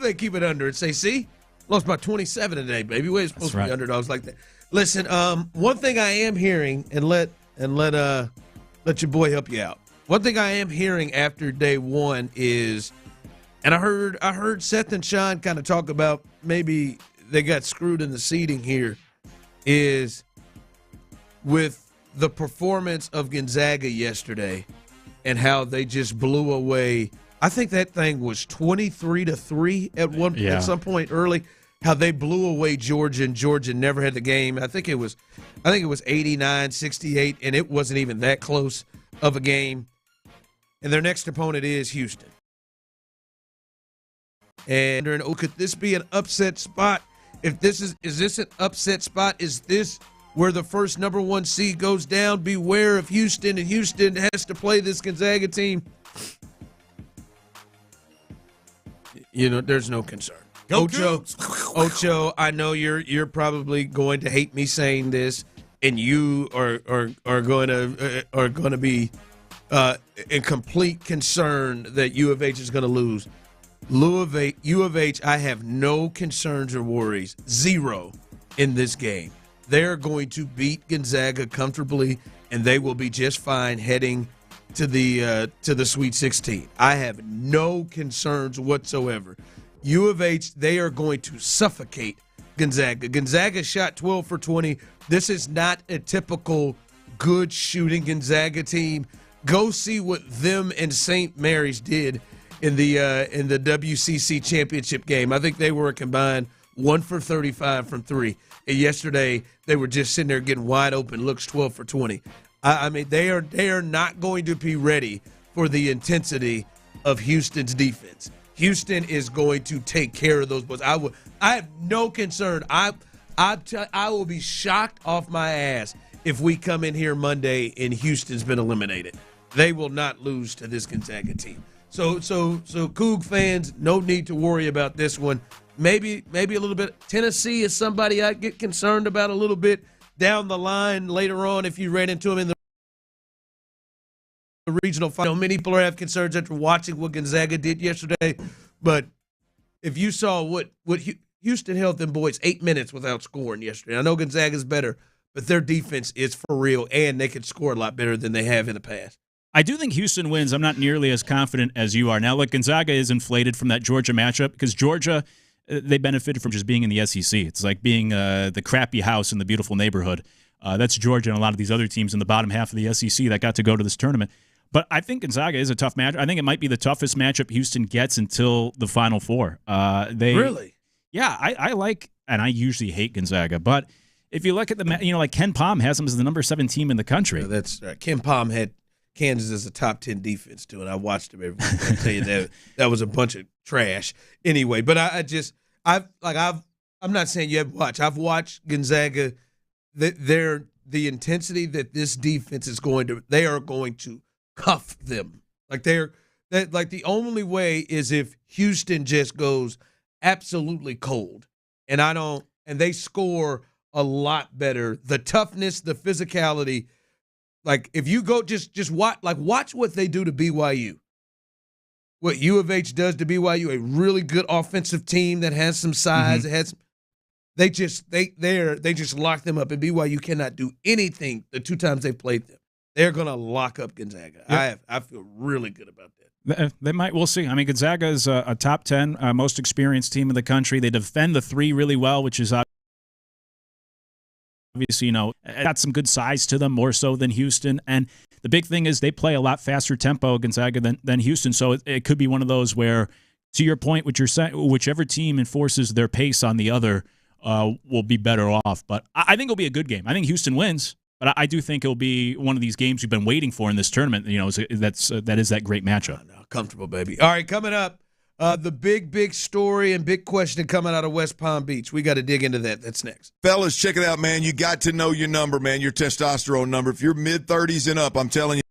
they keep it under and say, see, lost by 27 today, baby. We're supposed to be underdogs like that. Listen, one thing I am hearing, and let your boy help you out. One thing I am hearing after day one is. And I heard Seth and Sean kind of talk about maybe they got screwed in the seeding here, is with the performance of Gonzaga yesterday and how they just blew away. I think that thing was 23-3 at some point early. How they blew away Georgia, and Georgia never had the game. I think it was 89-68, and it wasn't even that close of a game. And their next opponent is Houston. And could this be an upset spot? If this is this an upset spot? Is this where the first number 1 seed goes down? Beware of Houston, and Houston has to play this Gonzaga team. There's no concern. Ocho, I know you're probably going to hate me saying this, and you are going to be in complete concern that U of H is going to lose. U of H, I have no concerns or worries, 0 in this game. They're going to beat Gonzaga comfortably, and they will be just fine heading to the Sweet 16. I have no concerns whatsoever. U of H, they are going to suffocate Gonzaga. Gonzaga shot 12 for 20. This is not a typical good shooting Gonzaga team. Go see what them and St. Mary's did in the WCC championship game. I think they were a combined 1 for 35 from 3. And yesterday, they were just sitting there getting wide open looks, 12 for 20. I mean, they are not going to be ready for the intensity of Houston's defense. Houston is going to take care of those boys. I have no concern. I will be shocked off my ass if we come in here Monday and Houston's been eliminated. They will not lose to this Gonzaga team. So Coug fans, no need to worry about this one. Maybe a little bit. Tennessee is somebody I get concerned about a little bit down the line later on if you ran into them in the regional final. Many people have concerns after watching what Gonzaga did yesterday, but if you saw what Houston held them boys 8 minutes without scoring yesterday. I know Gonzaga's better, but their defense is for real, and they can score a lot better than they have in the past. I do think Houston wins. I'm not nearly as confident as you are. Now, look, Gonzaga is inflated from that Georgia matchup because Georgia, they benefited from just being in the SEC. It's like being the crappy house in the beautiful neighborhood. That's Georgia and a lot of these other teams in the bottom half of the SEC that got to go to this tournament. But I think Gonzaga is a tough match. I think it might be the toughest matchup Houston gets until the Final Four. Really? Yeah, I like, and I usually hate Gonzaga, but if you look at like Ken Pom has them as the number 7 team in the country. Yeah, that's right. Ken Pom had Kansas as a top 10 defense too, and I watched him every week. I tell you that was a bunch of trash. Anyway, but I'm not saying you have to watch. I've watched Gonzaga. The intensity that this defense is they are going to cuff them. Like the only way is if Houston just goes absolutely cold, and they score a lot better. The toughness, the physicality. Like if you go just watch what they do to BYU. What U of H does to BYU, a really good offensive team that has some size. Mm-hmm. They just lock them up, and BYU cannot do anything the 2 times they've played them. They're going to lock up Gonzaga. Yep. I feel really good about that. They might. We'll see. I mean, Gonzaga is a top 10 most experienced team in the country. They defend the 3 really well, which is obviously, got some good size to them, more so than Houston. And the big thing is they play a lot faster tempo, Gonzaga, than Houston. So it could be one of those where, to your point, what you're saying, whichever team enforces their pace on the other will be better off. But I think it'll be a good game. I think Houston wins, but I do think it'll be one of these games we've been waiting for in this tournament. That is that great matchup. No, comfortable, baby. All right, coming up, the big story and big question coming out of West Palm Beach. We got to dig into that. That's next. Fellas, check it out, man. You got to know your number, man, your testosterone number. If you're mid-30s and up, I'm telling you.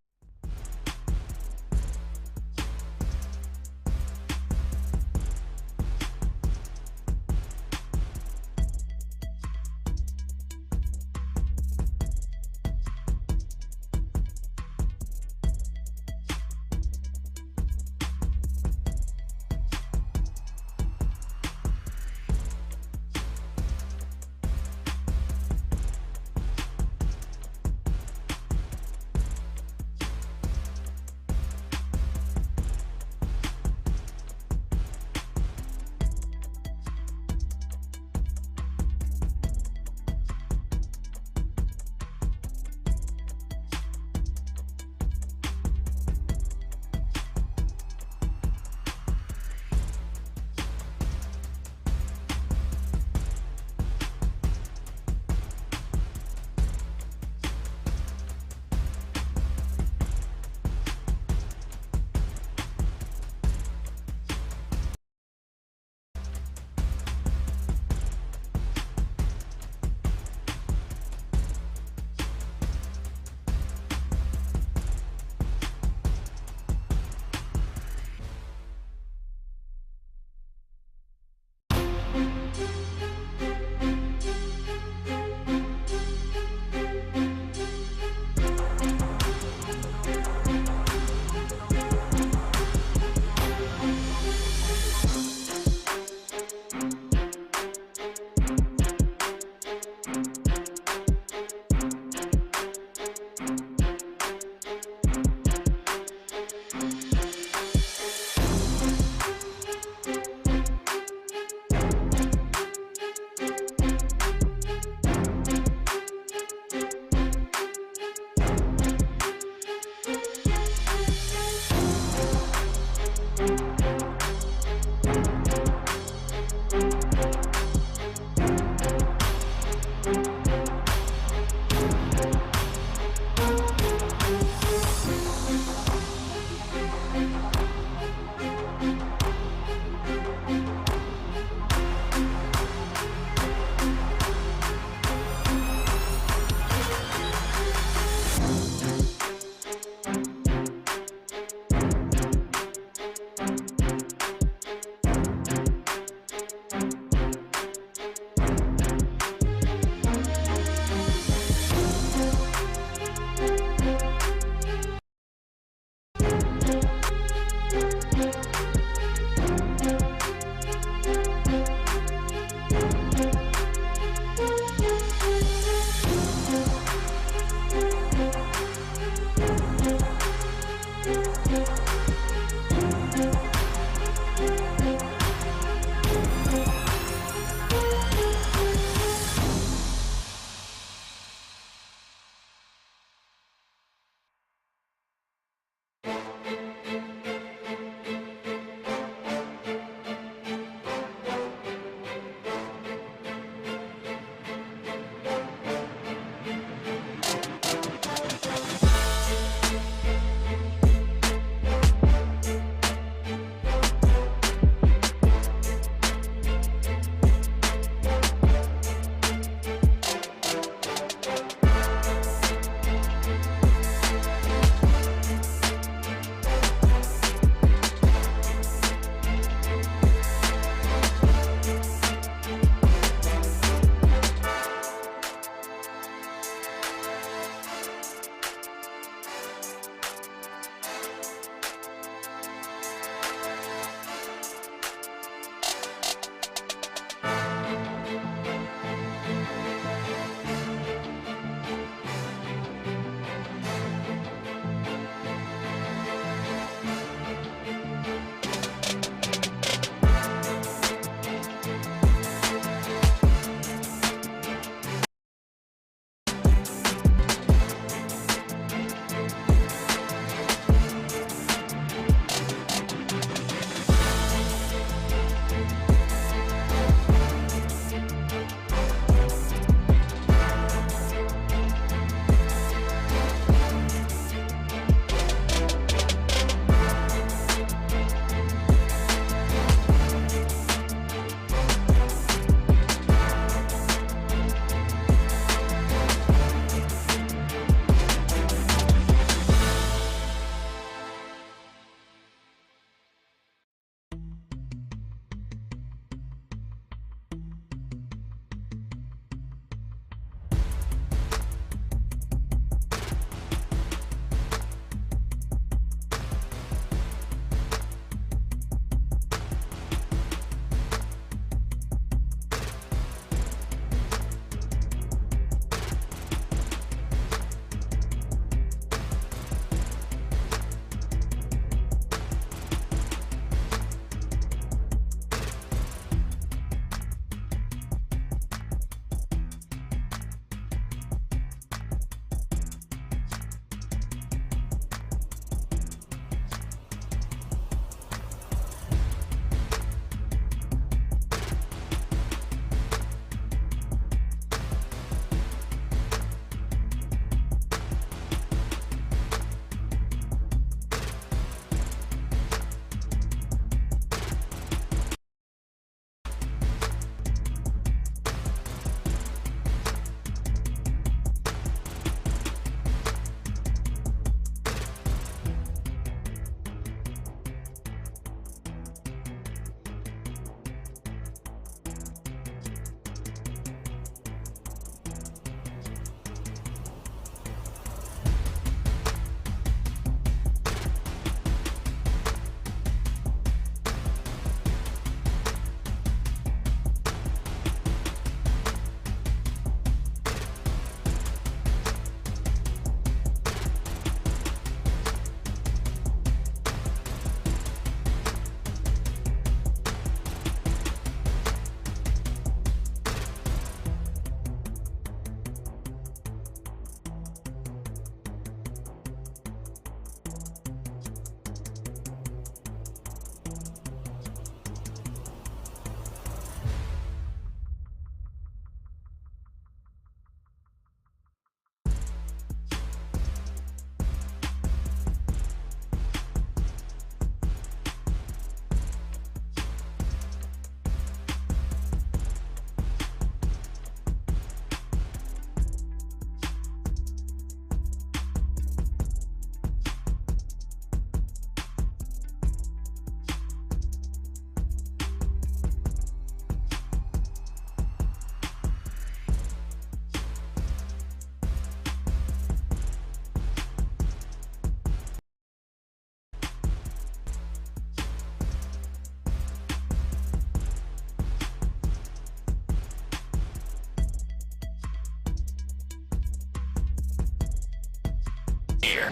Here.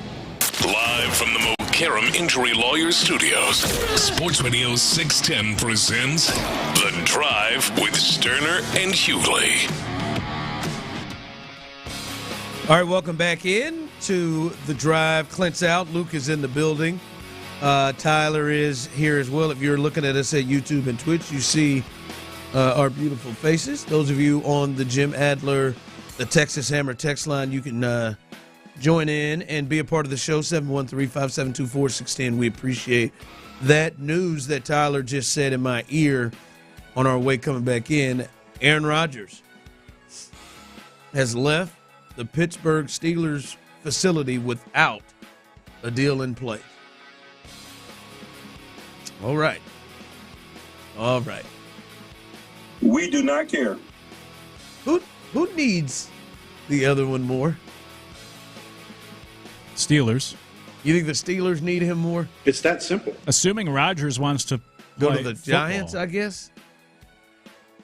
Live from the Mokaram Injury Lawyers Studios, Sports Radio 610 presents The Drive with Stoerner and Hughley. All right, welcome back in to The Drive. Clint's out. Luke is in the building. Tyler is here as well. If you're looking at us at YouTube and Twitch, you see our beautiful faces. Those of you on the Jim Adler, the Texas Hammer text line, you can join in and be a part of the show, 713-572-4610. We appreciate that. News that Tyler just said in my ear on our way coming back in. Aaron Rodgers has left the Pittsburgh Steelers facility without a deal in place. All right. We do not care. Who needs the other one more? Steelers. You think the Steelers need him more? It's that simple. Assuming Rodgers wants to Go play to the football. Giants, I guess.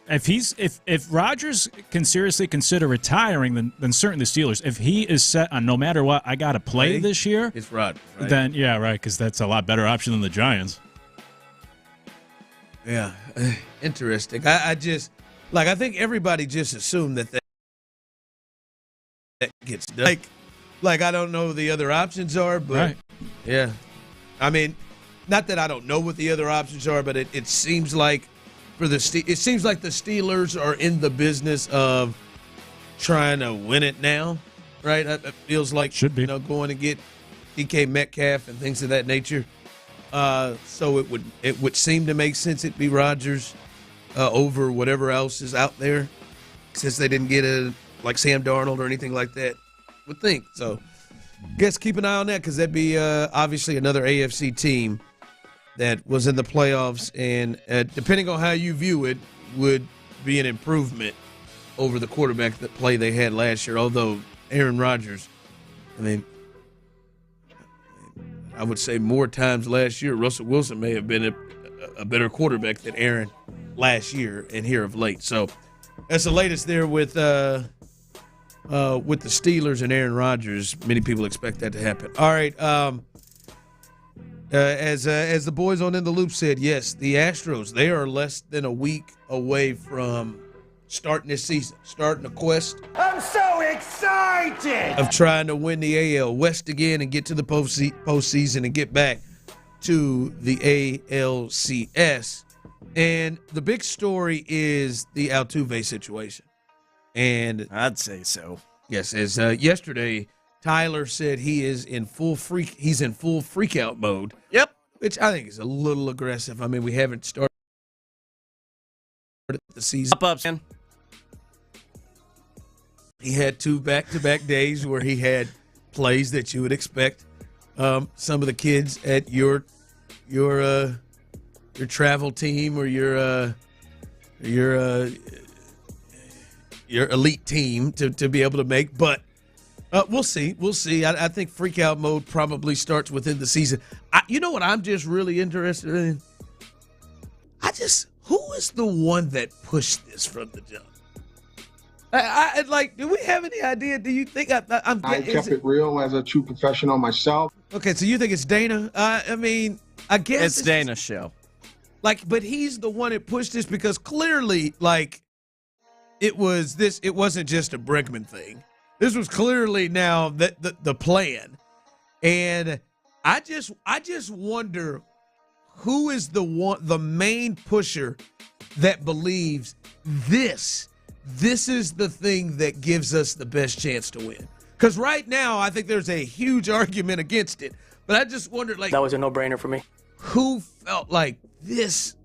If Rodgers can seriously consider retiring, then certainly the Steelers. If he is set on no matter what, I got to play this year. It's Rodgers, right? Then yeah, right, because that's a lot better option than the Giants. Yeah, interesting. I just I think everybody just assumed that gets done. Like I don't know what the other options are, but right. Yeah, I mean, not that I don't know what the other options are, but it seems like it seems like the Steelers are in the business of trying to win it now, right? It feels like should be going to get DK Metcalf and things of that nature. So it would seem to make sense it'd be Rodgers over whatever else is out there, since they didn't get like Sam Darnold or anything like that. Would think so. Guess keep an eye on that, because that'd be obviously another AFC team that was in the playoffs, and depending on how you view it, would be an improvement over the quarterback that play they had last year. Although Aaron Rodgers, I mean, I would say more times last year, Russell Wilson may have been a better quarterback than Aaron last year and here of late. So that's the latest there with the Steelers and Aaron Rodgers. Many people expect that to happen. All right. As the boys on In the Loop said, yes, the Astros, they are less than a week away from starting this season, starting a quest. I'm so excited! Of trying to win the AL West again and get to the postseason and get back to the ALCS. And the big story is the Altuve situation. And I'd say so. Yes, as yesterday, Tyler said he's in full freak out mode. Yep. Which I think is a little aggressive. I mean, we haven't started the season. Ups, man. He had 2 back-to-back days where he had plays that you would expect some of the kids at your travel team or your elite team to be able to make. But we'll see. I think freak out mode probably starts within the season. You know what I'm just really interested in? Who is the one that pushed this from the jump? Do we have any idea? Do you think I kept it real as a true professional myself. Okay, so you think it's Dana? I mean, I guess it's Dana's show. But he's the one that pushed this, because clearly, it wasn't just a Bregman thing. This was clearly now the plan. And I just wonder who is the main pusher that believes this is the thing that gives us the best chance to win. Because right now, I think there's a huge argument against it. But I just wondered, that was a no-brainer for me. Who felt like this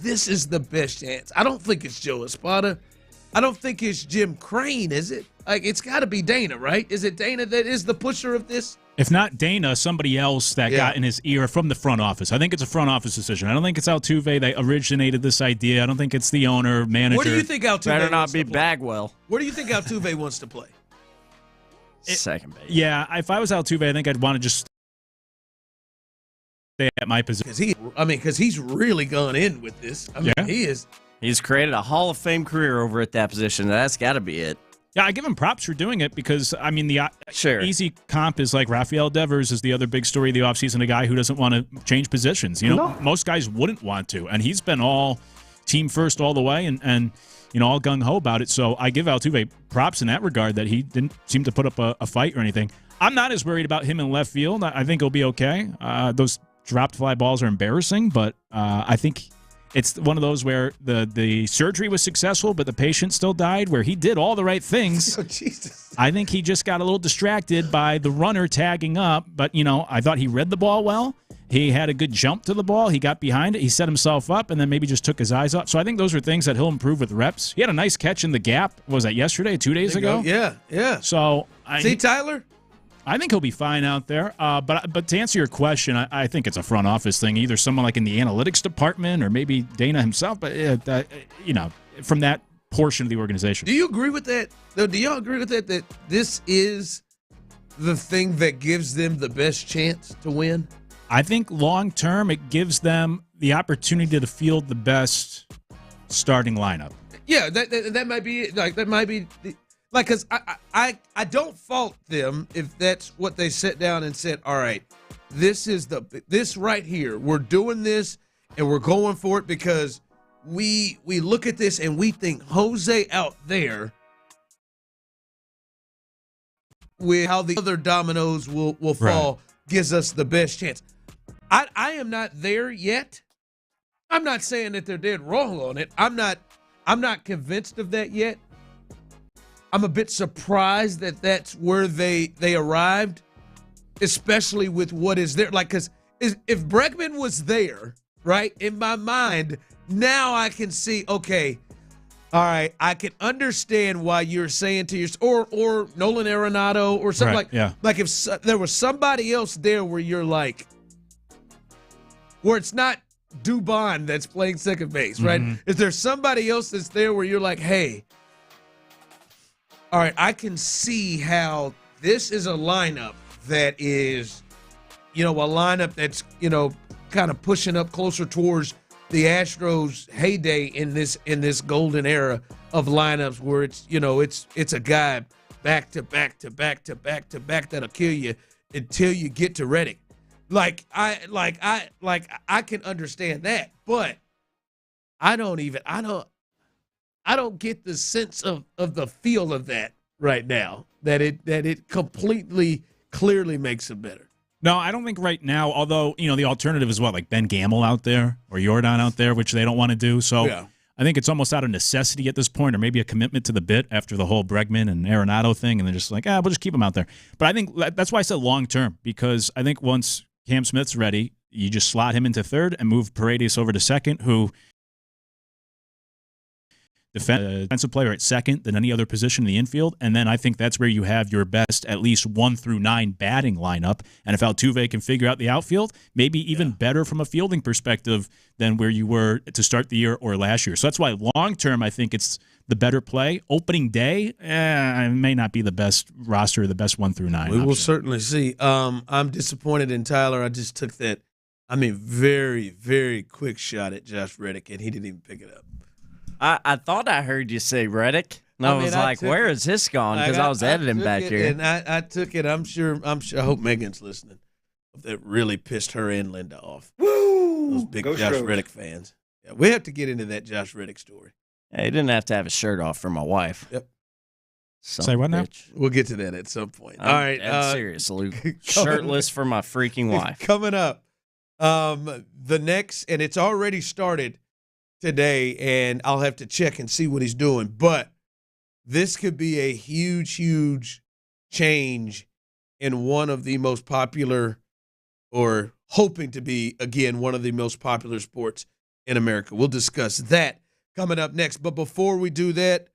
is the best chance? I don't think it's Joe Espada. I don't think it's Jim Crane, is it? It's got to be Dana, right? Is it Dana that is the pusher of this? If not Dana, somebody else that got in his ear from the front office. I think it's a front office decision. I don't think it's Altuve that originated this idea. I don't think it's the owner, manager. Where do you think Altuve better not wants be to play? Bagwell? Where do you think Altuve wants to play? Second base. Yeah, if I was Altuve, I think I'd want to just stay at my position. Because he's really gone in with this. He is. He's created a Hall of Fame career over at that position. That's got to be it. Yeah, I give him props for doing it because, I mean, the easy comp is like Rafael Devers is the other big story of the offseason, a guy who doesn't want to change positions. Most guys wouldn't want to, and he's been all team first all the way and all gung-ho about it. So I give Altuve props in that regard that he didn't seem to put up a fight or anything. I'm not as worried about him in left field. I think he'll be okay. Those dropped fly balls are embarrassing, but I think it's one of those where the surgery was successful, but the patient still died, where he did all the right things. Oh, Jesus. I think he just got a little distracted by the runner tagging up, but, I thought he read the ball well. He had a good jump to the ball. He got behind it. He set himself up and then maybe just took his eyes off. So I think those are things that he'll improve with reps. He had a nice catch in the gap. Was that yesterday, 2 days ago? Yeah. So See, Tyler? I think he'll be fine out there. But to answer your question, I think it's a front office thing. Either someone like in the analytics department or maybe Dana himself. But from that portion of the organization. Do you agree with that? Do y'all agree with that? That this is the thing that gives them the best chance to win? I think long term it gives them the opportunity to field the best starting lineup. Yeah, that might be it. That might be. Because I don't fault them if that's what they sat down and said, all right, this right here, we're doing this and we're going for it because we look at this and we think Jose out there with how the other dominoes will fall gives us the best chance. I am not there yet. I'm not saying that they're dead wrong on it. I'm not convinced of that yet. I'm a bit surprised that that's where they arrived, especially with what is there. Because if Bregman was there, right, in my mind, now I can see, okay, all right, I can understand why you're saying to yourself, or Nolan Arenado or something like if there was somebody else there where you're like, where it's not Dubon that's playing second base, right? Mm-hmm. If there's somebody else that's there where you're like, hey, all right, I can see how this is a lineup that is, a lineup that's, kind of pushing up closer towards the Astros' heyday in this golden era of lineups where it's a guy back to back to back to back to back that'll kill you until you get to Reddick. I can understand that, but I don't get the sense of the feel of that right now, that it completely clearly makes it better. No, I don't think right now, although, the alternative is like Ben Gamble out there or Jordan out there, which they don't want to do. So I think it's almost out of necessity at this point, or maybe a commitment to the bit after the whole Bregman and Arenado thing. And they're just like, we'll just keep them out there. But I think that's why I said long term, because I think once Cam Smith's ready, you just slot him into third and move Paredes over to second, who defensive player at second than any other position in the infield. And then I think that's where you have your best at least 1 through 9 batting lineup. And if Altuve can figure out the outfield, maybe even better from a fielding perspective than where you were to start the year or last year. So that's why long term I think it's the better play. Opening day, it may not be the best roster, the best 1 through 9. We will certainly see. I'm disappointed in Tyler. I just took that, very, very quick shot at Josh Reddick, and he didn't even pick it up. I thought I heard you say Reddick. And I was like, where is this gone? Because I was editing back here. And I took it. I'm sure. I hope Megan's listening. That really pissed her and Linda off. Woo! Those big Josh Reddick fans. Yeah, we have to get into that Josh Reddick story. Hey, he didn't have to have his shirt off for my wife. Yep. Say what now? We'll get to that at some point. All right. That's serious, Luke. Shirtless for my freaking wife. Coming up, the next, and it's already started today, and I'll have to check and see what he's doing. But this could be a huge, huge change in one of the most popular, or hoping to be, again, one of the most popular sports in America. We'll discuss that coming up next. But before we do that,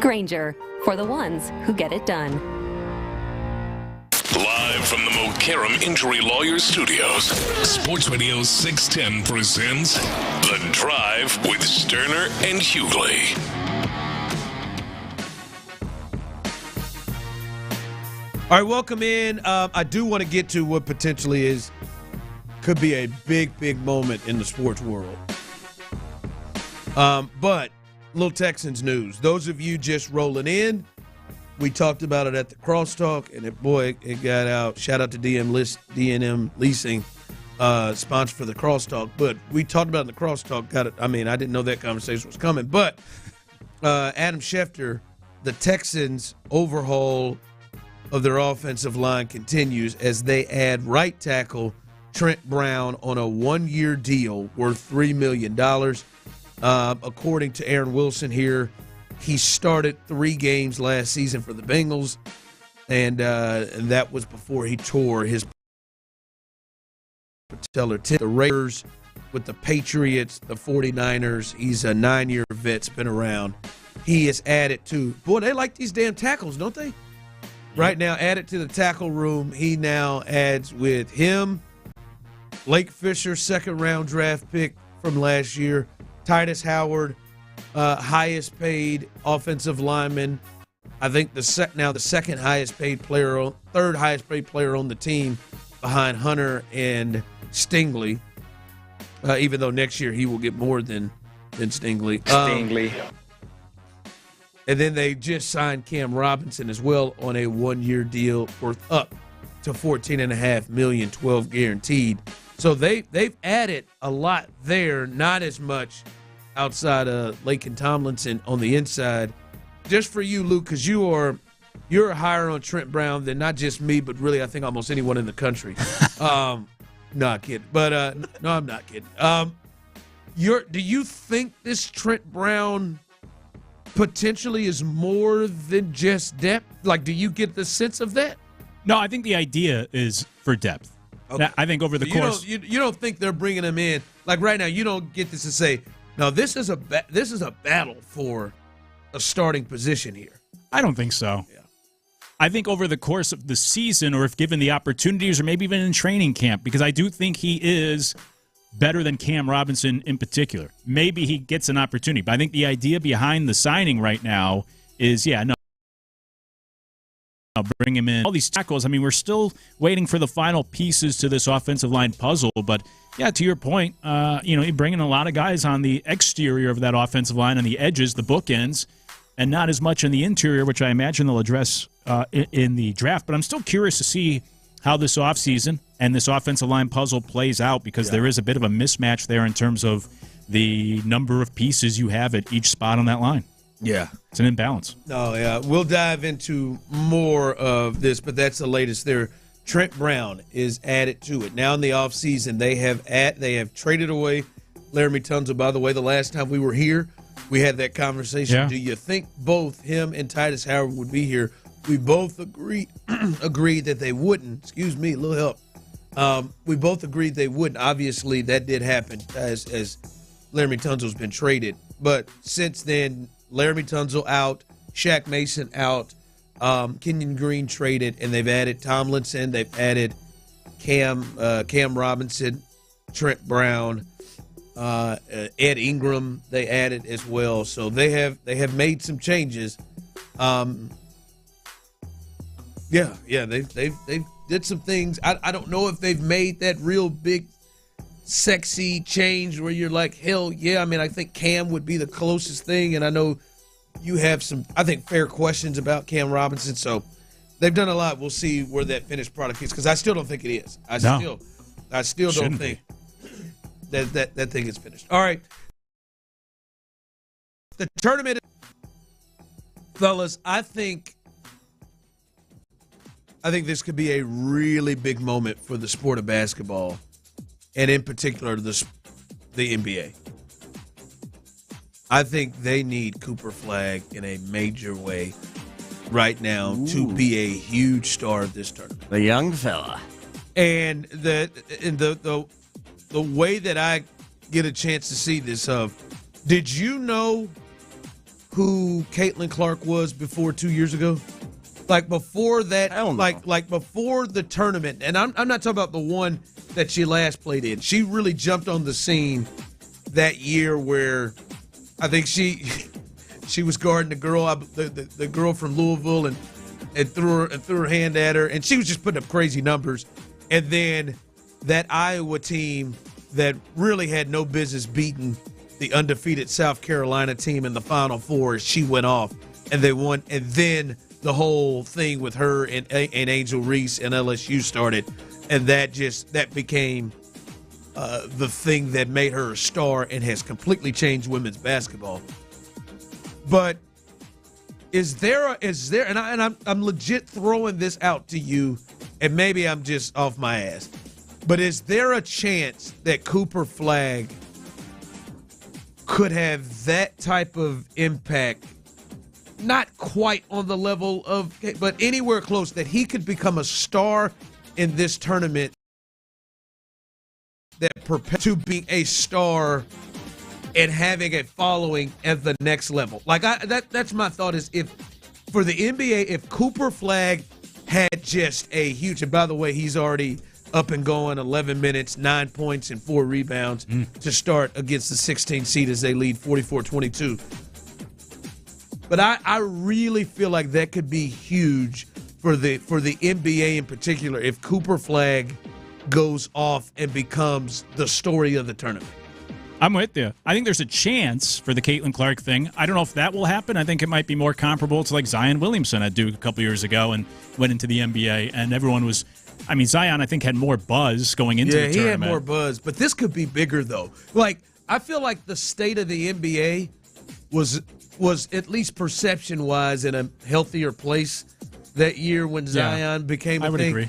Grainger, for the ones who get it done. Live from the Mokaram Injury Lawyers Studios, Sports Radio 610 presents The Drive with Stoerner and Hughley. All right, welcome in. I do want to get to what potentially could be a big moment in the sports world. But little Texans news. Those of you just rolling in, we talked about it at the crosstalk, and it got out. Shout out to D&M Leasing, sponsor for the crosstalk. But we talked about it in the crosstalk. I didn't know that conversation was coming. But Adam Schefter, the Texans' overhaul of their offensive line continues as they add right tackle Trent Brown on a one-year deal worth $3 million. According to Aaron Wilson here, he started 3 games last season for the Bengals, and that was before he tore his patellar tendon. The Raiders with the Patriots, the 49ers. He's a 9-year vet, been around. He is added to, boy, they like these damn tackles, don't they? Right now, added to the tackle room, he now adds with him, Lake Fisher, second-round draft pick from last year, Titus Howard, highest paid offensive lineman. I think the second highest paid player, third highest paid player on the team behind Hunter and Stingley. Even though next year he will get more than Stingley. And then they just signed Cam Robinson as well on a one-year deal worth up to $14.5 million, 12 guaranteed. So they've added a lot there, not as much outside of Laken Tomlinson on the inside. Just for you, Luke, because you're higher on Trent Brown than not just me, but really I think almost anyone in the country. Not kidding, but no, I'm not kidding. Do you think this Trent Brown potentially is more than just depth? Like, do you get the sense of that? No, I think the idea is for depth. Okay. Now, I think over the course, you don't think they're bringing him in like right now. You don't get this to say, no, this is a battle for a starting position here. I don't think so. Yeah. I think over the course of the season, or if given the opportunities, or maybe even in training camp, because I do think he is better than Cam Robinson in particular. Maybe he gets an opportunity, but I think the idea behind the signing right now is, I'll bring him in. All these tackles, I mean, we're still waiting for the final pieces to this offensive line puzzle, but yeah, to your point, you bring in a lot of guys on the exterior of that offensive line, on the edges, the bookends, and not as much in the interior, which I imagine they'll address in the draft. But I'm still curious to see how this offseason and this offensive line puzzle plays out, because there is a bit of a mismatch there in terms of the number of pieces you have at each spot on that line. Yeah. It's an imbalance. Oh, yeah. We'll dive into more of this, but that's the latest there. Trent Brown is added to it. Now in the offseason, they have traded away Laramie Tunsil. By the way, the last time we were here, we had that conversation. Yeah. Do you think both him and Titus Howard would be here? We both agreed that they wouldn't. Excuse me, a little help. We both agreed they wouldn't. Obviously, that did happen as Laramie Tunsil's been traded. But since then, Laramie Tunsil out, Shaq Mason out, Kenyon Green traded, and they've added Tomlinson. They've added Cam Robinson, Trent Brown, Ed Ingram. They added as well. So they have made some changes. They've did some things. I don't know if they've made that real big, sexy change where you're like, hell yeah. I mean, I think Cam would be the closest thing, and I know you have some, I think, fair questions about Cam Robinson. So they've done a lot. We'll see where that finished product is, because I still don't think it is. I still don't think that thing is finished. All right. The tournament, fellas, I think this could be a really big moment for the sport of basketball, and in particular the NBA. I think they need Cooper Flagg in a major way right now to be a huge star of this tournament. The young fella. And the way that I get a chance to see this did you know who Caitlin Clark was before 2 years ago? Like before that, like before the tournament, and I'm not talking about the one that she last played in. She really jumped on the scene that year where I think she was guarding the girl, the girl from Louisville, and threw her hand at her, and she was just putting up crazy numbers. And then that Iowa team that really had no business beating the undefeated South Carolina team in the Final Four, she went off and they won, and then the whole thing with her and Angel Reese and LSU started, and that became the thing that made her a star and has completely changed women's basketball. But is there and I'm legit throwing this out to you, and maybe I'm just off my ass, but is there a chance that Cooper Flagg could have that type of impact? Not quite on the level of, but anywhere close, that he could become a star in this tournament, that to being a star and having a following at the next level. Like that's my thought, is if for the NBA, if Cooper Flagg had just a huge, and by the way, he's already up and going, 11 minutes, 9 points, and 4 rebounds to start against the 16 seed as they lead 44-22. But I really feel like that could be huge for the NBA in particular if Cooper Flagg goes off and becomes the story of the tournament. I'm with you. I think there's a chance for the Caitlin Clark thing. I don't know if that will happen. I think it might be more comparable to like Zion Williamson at Duke a couple years ago and went into the NBA, and everyone was – I mean, Zion, I think, had more buzz going into the tournament. Yeah, he had more buzz. But this could be bigger, though. Like, I feel like the state of the NBA was at least perception-wise in a healthier place that year when Zion became a thing. I would agree.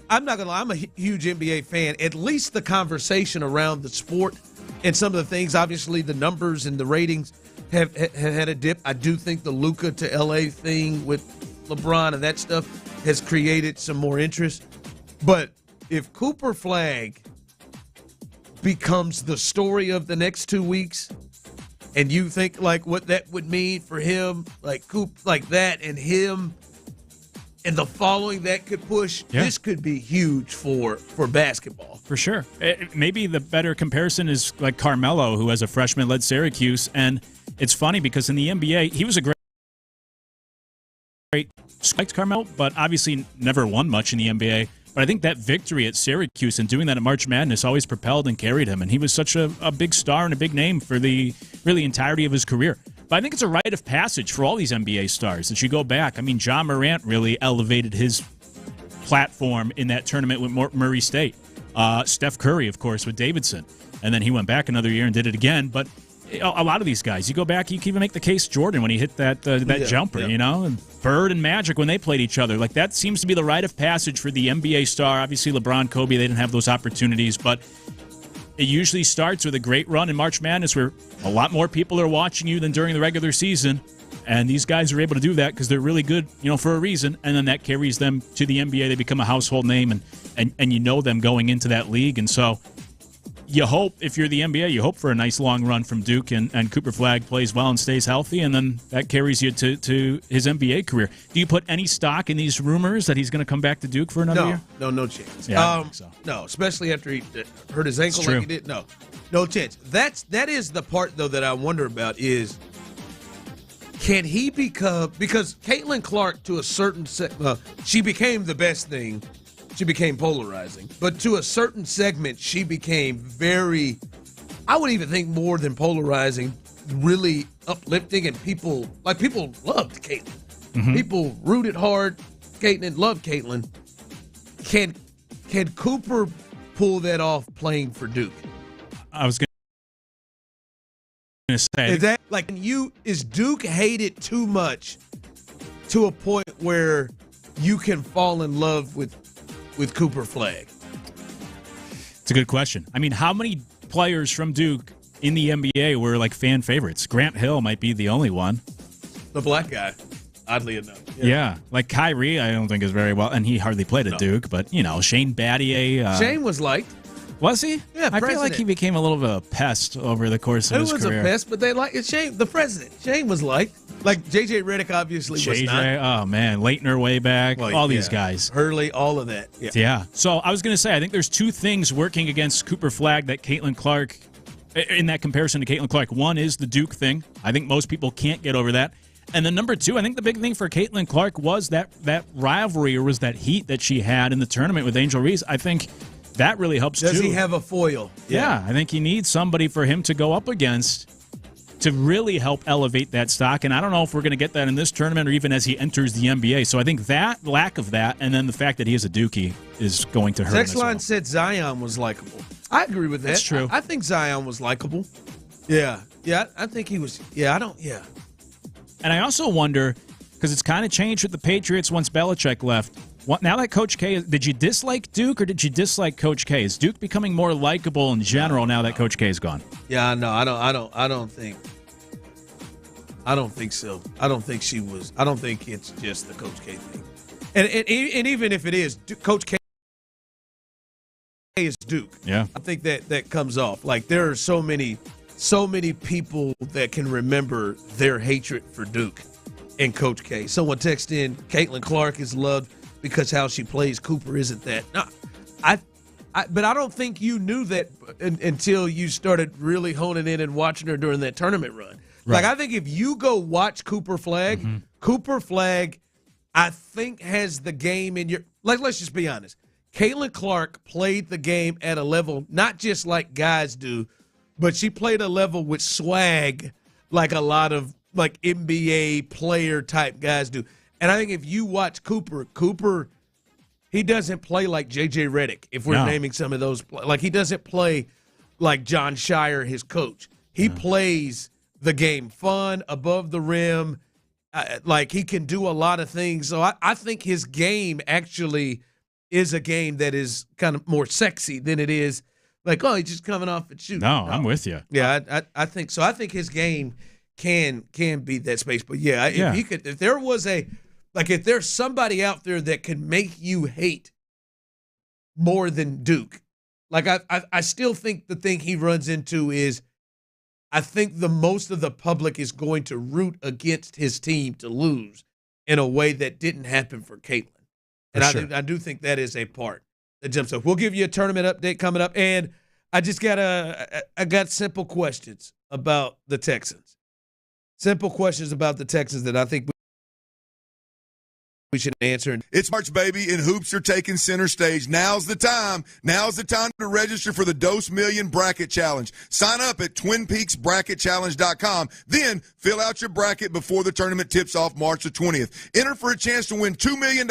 I'm not going to lie, I'm a huge NBA fan. At least the conversation around the sport and some of the things, obviously the numbers and the ratings have had a dip. I do think the Luka to LA thing with LeBron and that stuff has created some more interest. But if Cooper Flagg becomes the story of the next 2 weeks, and you think like what that would mean for him, like Coop, like that, and him, and the following that could push, this could be huge for basketball. For sure. Maybe the better comparison is like Carmelo, who as a freshman led Syracuse. And it's funny because in the NBA, he was a great liked Carmelo, but obviously never won much in the NBA. But I think that victory at Syracuse and doing that at March Madness always propelled and carried him. And he was such a big star and a big name for the really entirety of his career. But I think it's a rite of passage for all these NBA stars that you go back. I mean, John Morant really elevated his platform in that tournament with Murray State. Steph Curry, of course, with Davidson. And then he went back another year and did it again. But a lot of these guys, you go back, you can even make the case Jordan when he hit that jumper, you know, and Bird and Magic when they played each other. Like, that seems to be the rite of passage for the NBA star. Obviously, LeBron, Kobe, they didn't have those opportunities, but it usually starts with a great run in March Madness where a lot more people are watching you than during the regular season. And these guys are able to do that because they're really good, you know, for a reason. And then that carries them to the NBA. They become a household name, and you know them going into that league. And so you hope, if you're the NBA, you hope for a nice long run from Duke, and Cooper Flagg plays well and stays healthy, and then that carries you to his NBA career. Do you put any stock in these rumors that he's going to come back to Duke for another year? No chance. Yeah, I don't think so. No, especially after he hurt his ankle like he did. No chance. That is the part, though, that I wonder about is, can he become, because Caitlin Clark, to a certain she became the best thing. She became polarizing. But to a certain segment, she became very, I would even think more than polarizing, really uplifting, and people loved Caitlin. Mm-hmm. People rooted hard Caitlin and loved Caitlin. Can Cooper pull that off playing for Duke? I was going to say. Is Duke hated too much to a point where you can fall in love with Cooper Flagg? It's a good question. I mean, how many players from Duke in the NBA were like fan favorites? Grant Hill might be the only one. The black guy, oddly enough. Yeah, like Kyrie, I don't think is very well, and he hardly played at Duke, but, you know, Shane Battier. Shane was liked. Was he? Yeah, I feel like he became a little bit of a pest over the course of his career. He was a pest, but they like it. Shane, the president. Shane was liked. Like J.J. Redick obviously was not. Oh, man. Leitner way back. All these guys. Hurley, all of that. Yeah. So I was going to say, I think there's two things working against Cooper Flagg that Caitlin Clark, in that comparison to Caitlin Clark. One is the Duke thing. I think most people can't get over that. And then number two, I think the big thing for Caitlin Clark was that rivalry, or was that heat that she had in the tournament with Angel Reese. I think that really helps too. Does he have a foil? Yeah, I think he needs somebody for him to go up against to really help elevate that stock. And I don't know if we're going to get that in this tournament or even as he enters the NBA. So I think that lack of that, and then the fact that he is a Dookie, is going to hurt him as well. Sexline said Zion was likable. I agree with that. That's true. I think Zion was likable. Yeah. I think he was. Yeah. And I also wonder, because it's kind of changed with the Patriots once Belichick left. Now that Coach K, did you dislike Duke or did you dislike Coach K? Is Duke becoming more likable in general now that Coach K is gone? Yeah, no, I don't think so. I don't think she was. I don't think it's just the Coach K thing. And even if it is, Coach K is Duke. Yeah, I think that comes off. Like there are so many people that can remember their hatred for Duke and Coach K. Someone texted in, Caitlin Clark is loved because how she plays. Cooper isn't that. No, but I don't think you knew that until you started really honing in and watching her during that tournament run. Right. Like I think if you go watch Cooper Flagg, Cooper Flagg, I think has the game in your. Like let's just be honest. Caitlin Clark played the game at a level not just like guys do, but she played a level with swag like a lot of like NBA player type guys do. And I think if you watch Cooper, he doesn't play like J.J. Redick, if we're naming some of those. Like he doesn't play like John Shire, his coach. He plays the game fun, above the rim. Like he can do a lot of things. So I think his game actually is a game that is kind of more sexy than it is like, oh, he's just coming off and shooting. No, I'm with you. Yeah, I think so. I think his game can be that space. But if there was if there's somebody out there that can make you hate more than Duke, like I still think the thing he runs into is I think the most of the public is going to root against his team to lose in a way that didn't happen for Caitlin. And I do think that is a part that jumps up. We'll give you a tournament update coming up, and I got simple questions about the Texans. Simple questions about the Texans that I think we should answer. It's March, baby, and hoops are taking center stage. Now's the time. Now's the time to register for the Dose Million Bracket Challenge. Sign up at TwinPeaksBracketChallenge.com. Then fill out your bracket before the tournament tips off March the 20th. Enter for a chance to win $2 million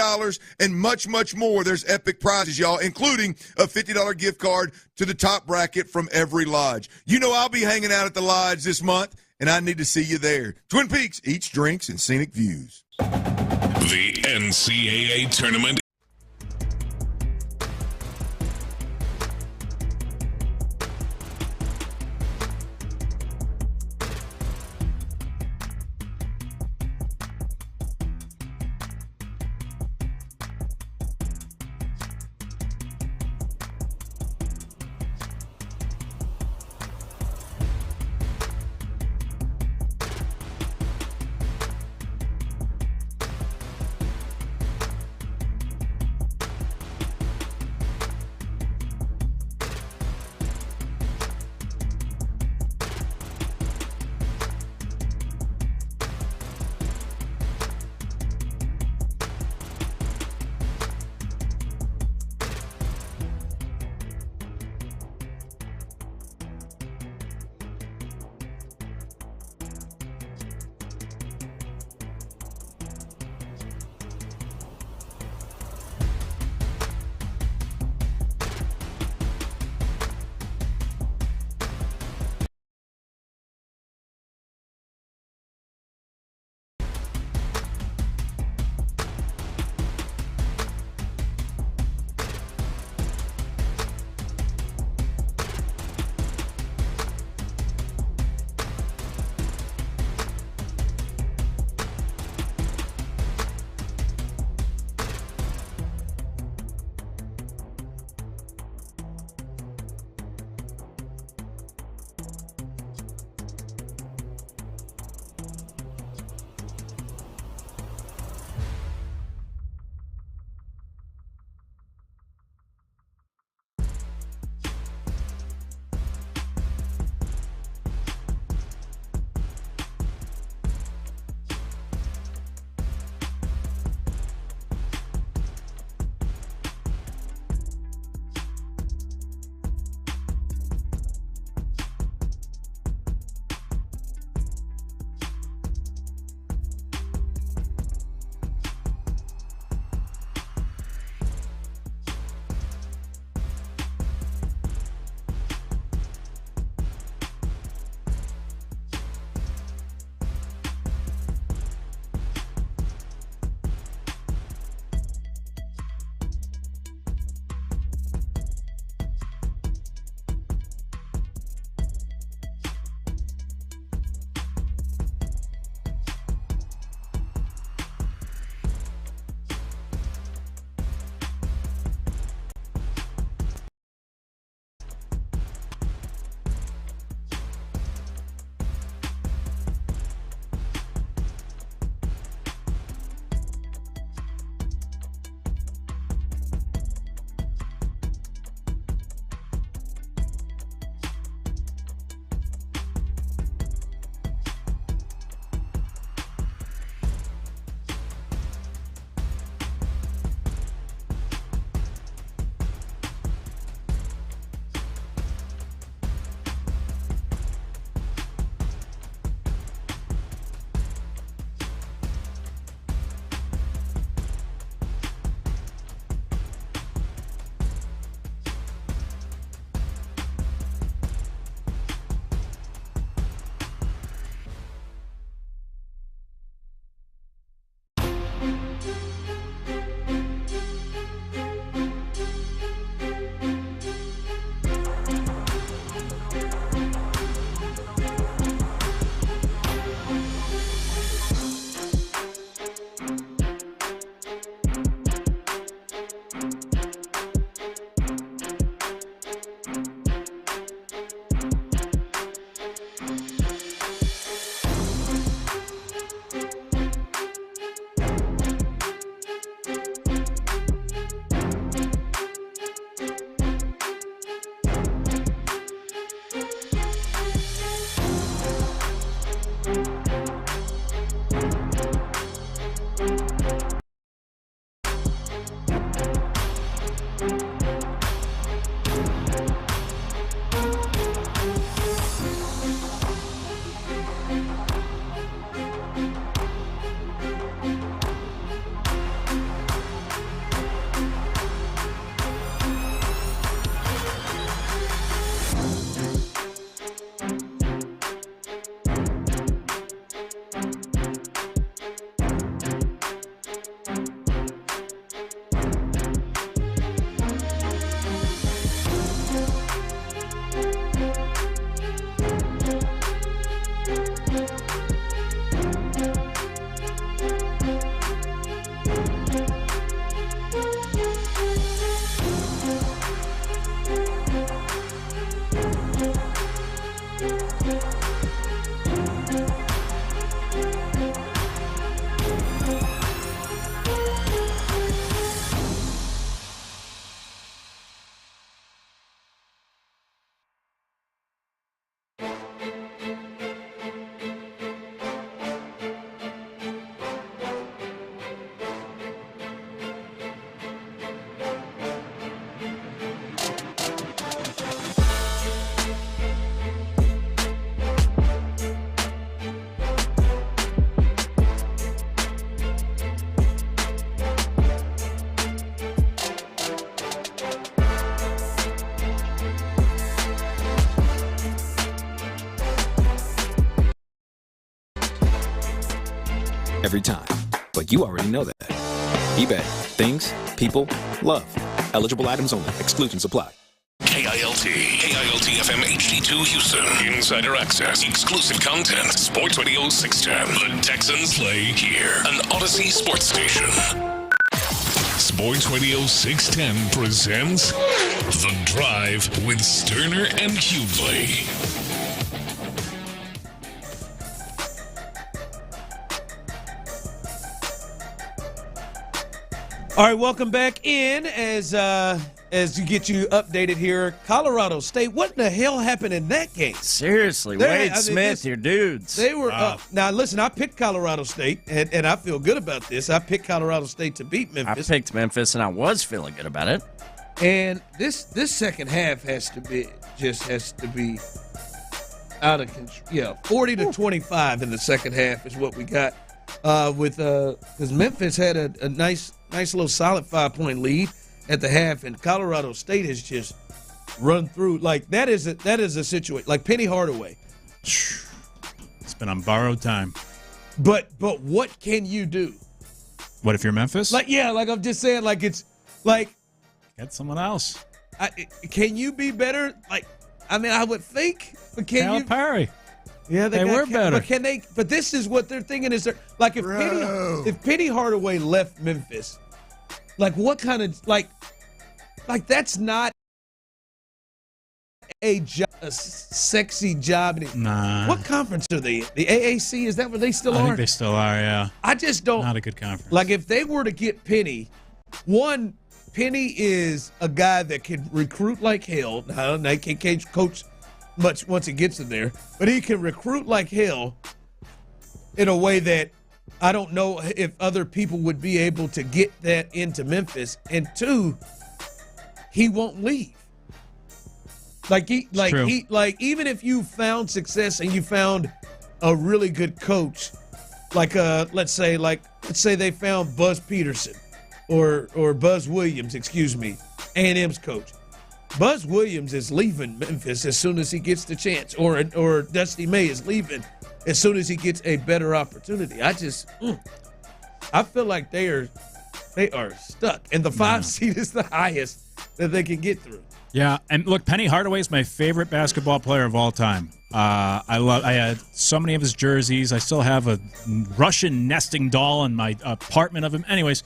and much, much more. There's epic prizes, y'all, including a $50 gift card to the top bracket from every lodge. You know I'll be hanging out at the lodge this month, and I need to see you there. Twin Peaks, eats drinks and scenic views. The NCAA tournament. every time. But you already know that. eBay. Things. People. Love. Eligible items only. Exclusions apply. KILT FM HD2 Houston. Insider access, exclusive content. Sports Radio 610. The Texans play here. An Odyssey sports station. Sports Radio 610 presents The Drive with Stoerner and Hughley. All right, welcome back in as you get you updated here. Colorado State, what in the hell happened in that game? Seriously, Wade Smith, your dudes. They were now. Listen, I picked Colorado State, and I feel good about this. I picked Colorado State to beat Memphis. I picked Memphis, and I was feeling good about it. And this second half has to be out of control. Yeah, 40-25 in the second half is what we got because Memphis had a nice little solid 5-point lead at the half, and Colorado State has just run through. Like that is a situation like Penny Hardaway. It's been on borrowed time. But what can you do? What if you're Memphis? Like I'm just saying, like it's like get someone else. Can you be better? Like I would think, but can you? Calipari. Yeah, they were better. But can they? But this is what they're thinking is they're like if Penny Hardaway left Memphis, like what kind of like that's not a sexy job. Nah. What conference are they in? The AAC, is that where they still are? I think they still are. Yeah. I just don't. Not a good conference. Like if they were to get Penny, Penny is a guy that can recruit like hell. Now they can't coach much once he gets in there, but he can recruit like hell in a way that I don't know if other people would be able to get that into Memphis. And two, he won't leave. Even if you found success and you found a really good coach, let's say they found Buzz Peterson or Buzz Williams, A&M's coach. Buzz Williams is leaving Memphis as soon as he gets the chance, or Dusty May is leaving as soon as he gets a better opportunity. I feel like they are stuck, and the 5 seed is the highest that they can get through. Yeah, and look, Penny Hardaway is my favorite basketball player of all time. I had so many of his jerseys. I still have a Russian nesting doll in my apartment of him. Anyways,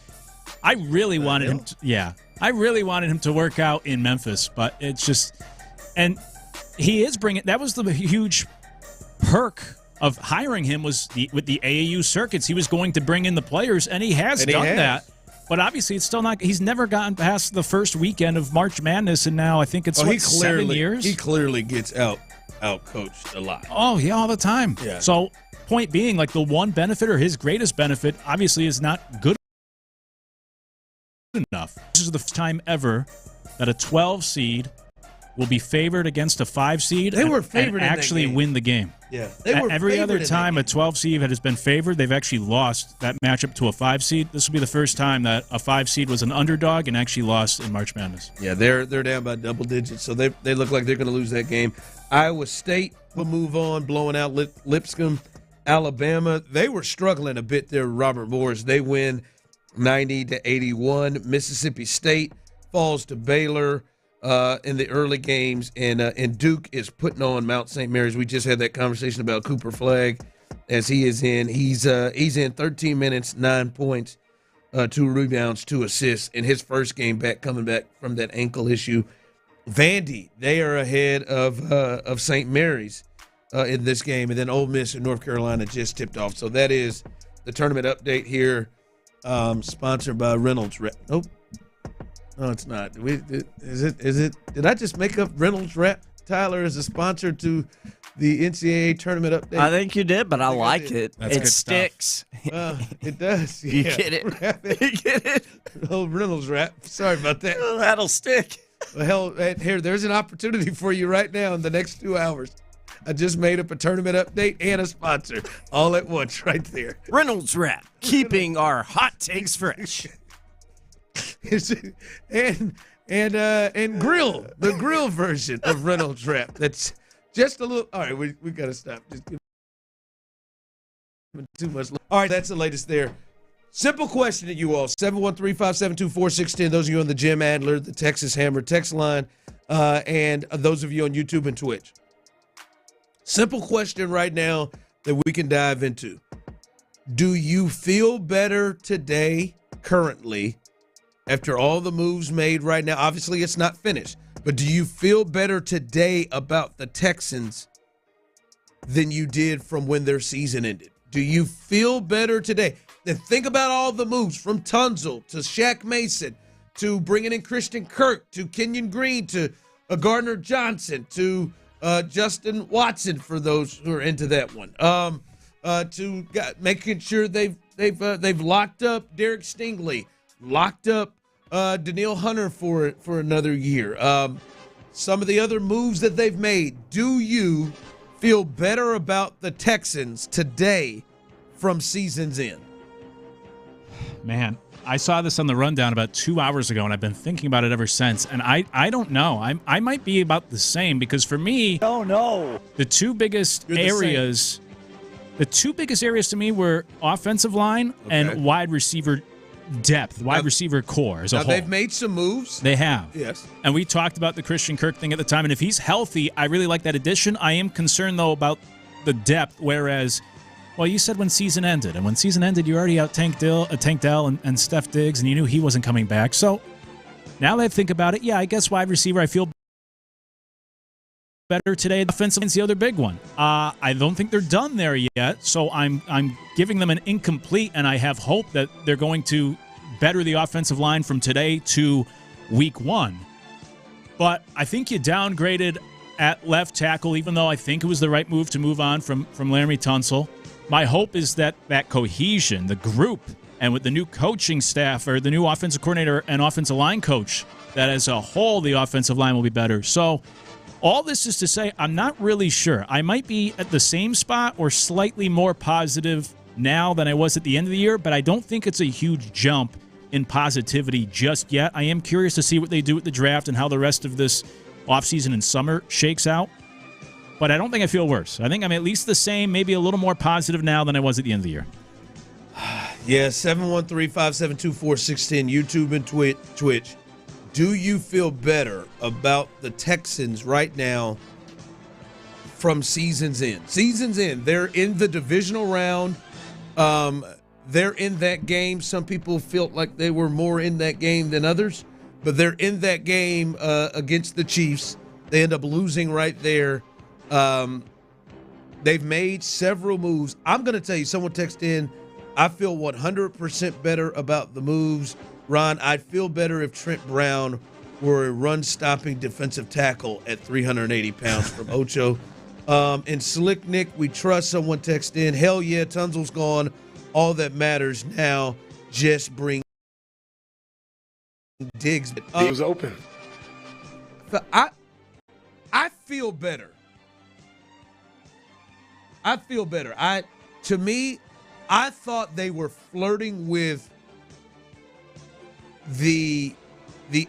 I really wanted him to work out in Memphis, but it's just, and he is bringing. That was the huge perk of hiring him with the AAU circuits. He was going to bring in the players, and he has done that. But obviously, it's still not. He's never gotten past the first weekend of March Madness, and now I think it's 7 years. He clearly gets out coached a lot. Oh yeah, all the time. Yeah. So point being, like the one benefit or his greatest benefit, obviously, is not good enough. This is the first time ever that a 12 seed will be favored against a 5 seed. They were favored and actually win the game. Yeah, they were every other time a 12 seed has been favored, they've actually lost that matchup to a 5 seed. This will be the first time that a 5 seed was an underdog and actually lost in March Madness. Yeah, they're down by double digits, so they look like they're going to lose that game. Iowa State will move on, blowing out Lipscomb. Alabama, they were struggling a bit there. Robert Morris, they win 90-81. Mississippi State falls to Baylor in the early games, and Duke is putting on Mount St. Mary's. We just had that conversation about Cooper Flagg, as he's in 13 minutes, 9 points, 2 rebounds, 2 assists in his first game back, coming back from that ankle issue. Vandy, they are ahead of St. Mary's in this game, and then Ole Miss and North Carolina just tipped off. So that is the tournament update here, sponsored by Reynolds. Nope. No, it's not. Is it? Did I just make up Reynolds Wrap, Tyler, as a sponsor to the NCAA tournament update? I think you did, but I like it. It sticks. It does. You Yeah. get it? You get it? Oh, Reynolds Wrap. Sorry about that. Oh, that'll stick. Well, hell, here, there's an opportunity for you right now in the next 2 hours. I just made up a tournament update and a sponsor all at once right there. Reynolds Wrap, keeping our hot takes fresh. and grill, the grill version of Reynolds Wrap. That's just a little. All right, we got to stop. Just give too much. All right, that's the latest there. Simple question to you all. 713-572-4610. Those of you on the Jim Adler, the Texas Hammer text line, and those of you on YouTube and Twitch. Simple question right now that we can dive into. Do you feel better today, currently, after all the moves made right now? Obviously, it's not finished. But do you feel better today about the Texans than you did from when their season ended? Do you feel better today? Then think about all the moves from Tunzel to Shaq Mason to bringing in Christian Kirk to Kenyon Green to Gardner Johnson to Justin Watson for those who are into that one. To making sure they've locked up Derek Stingley, locked up Danielle Hunter for another year. Some of the other moves that they've made. Do you feel better about the Texans today from season's end? Man, I saw this on the rundown about 2 hours ago, and I've been thinking about it ever since. And I don't know. I might be about the same because for me, the two biggest areas to me were offensive line and wide receiver depth, wide receiver core as a whole. They've made some moves. They have. Yes. And we talked about the Christian Kirk thing at the time, and if he's healthy, I really like that addition. I am concerned, though, about the depth, whereas, well, you said when season ended, and when season ended, you already out Tank Dell and Steph Diggs, and you knew he wasn't coming back. So now that I think about it, I guess wide receiver, I feel better today. Offensive line's the other big one. I don't think they're done there yet, so I'm giving them an incomplete, and I have hope that they're going to better the offensive line from today to week 1. But I think you downgraded at left tackle, even though I think it was the right move to move on from Laramie Tunsil. My hope is that cohesion, the group, and with the new coaching staff or the new offensive coordinator and offensive line coach, that as a whole the offensive line will be better. So all this is to say, I'm not really sure. I might be at the same spot or slightly more positive now than I was at the end of the year, but I don't think it's a huge jump in positivity just yet. I am curious to see what they do with the draft and how the rest of this offseason and summer shakes out. But I don't think I feel worse. I think I'm at least the same, maybe a little more positive now than I was at the end of the year. Yeah, 713-572-4610, YouTube and Twitch. Do you feel better about the Texans right now from season's end? Season's end. They're in the divisional round. They're in that game. Some people felt like they were more in that game than others, but they're in that game against the Chiefs. They end up losing right there. They've made several moves. I'm going to tell you, someone texted in, I feel 100% better about the moves. Ron, I'd feel better if Trent Brown were a run-stopping defensive tackle at 380 pounds from Ocho. And Slick Nick, we trust, someone texted in, hell yeah, Tunzel's gone. All that matters now, just bring Diggs. He was open. I feel better. To me, I thought they were flirting with the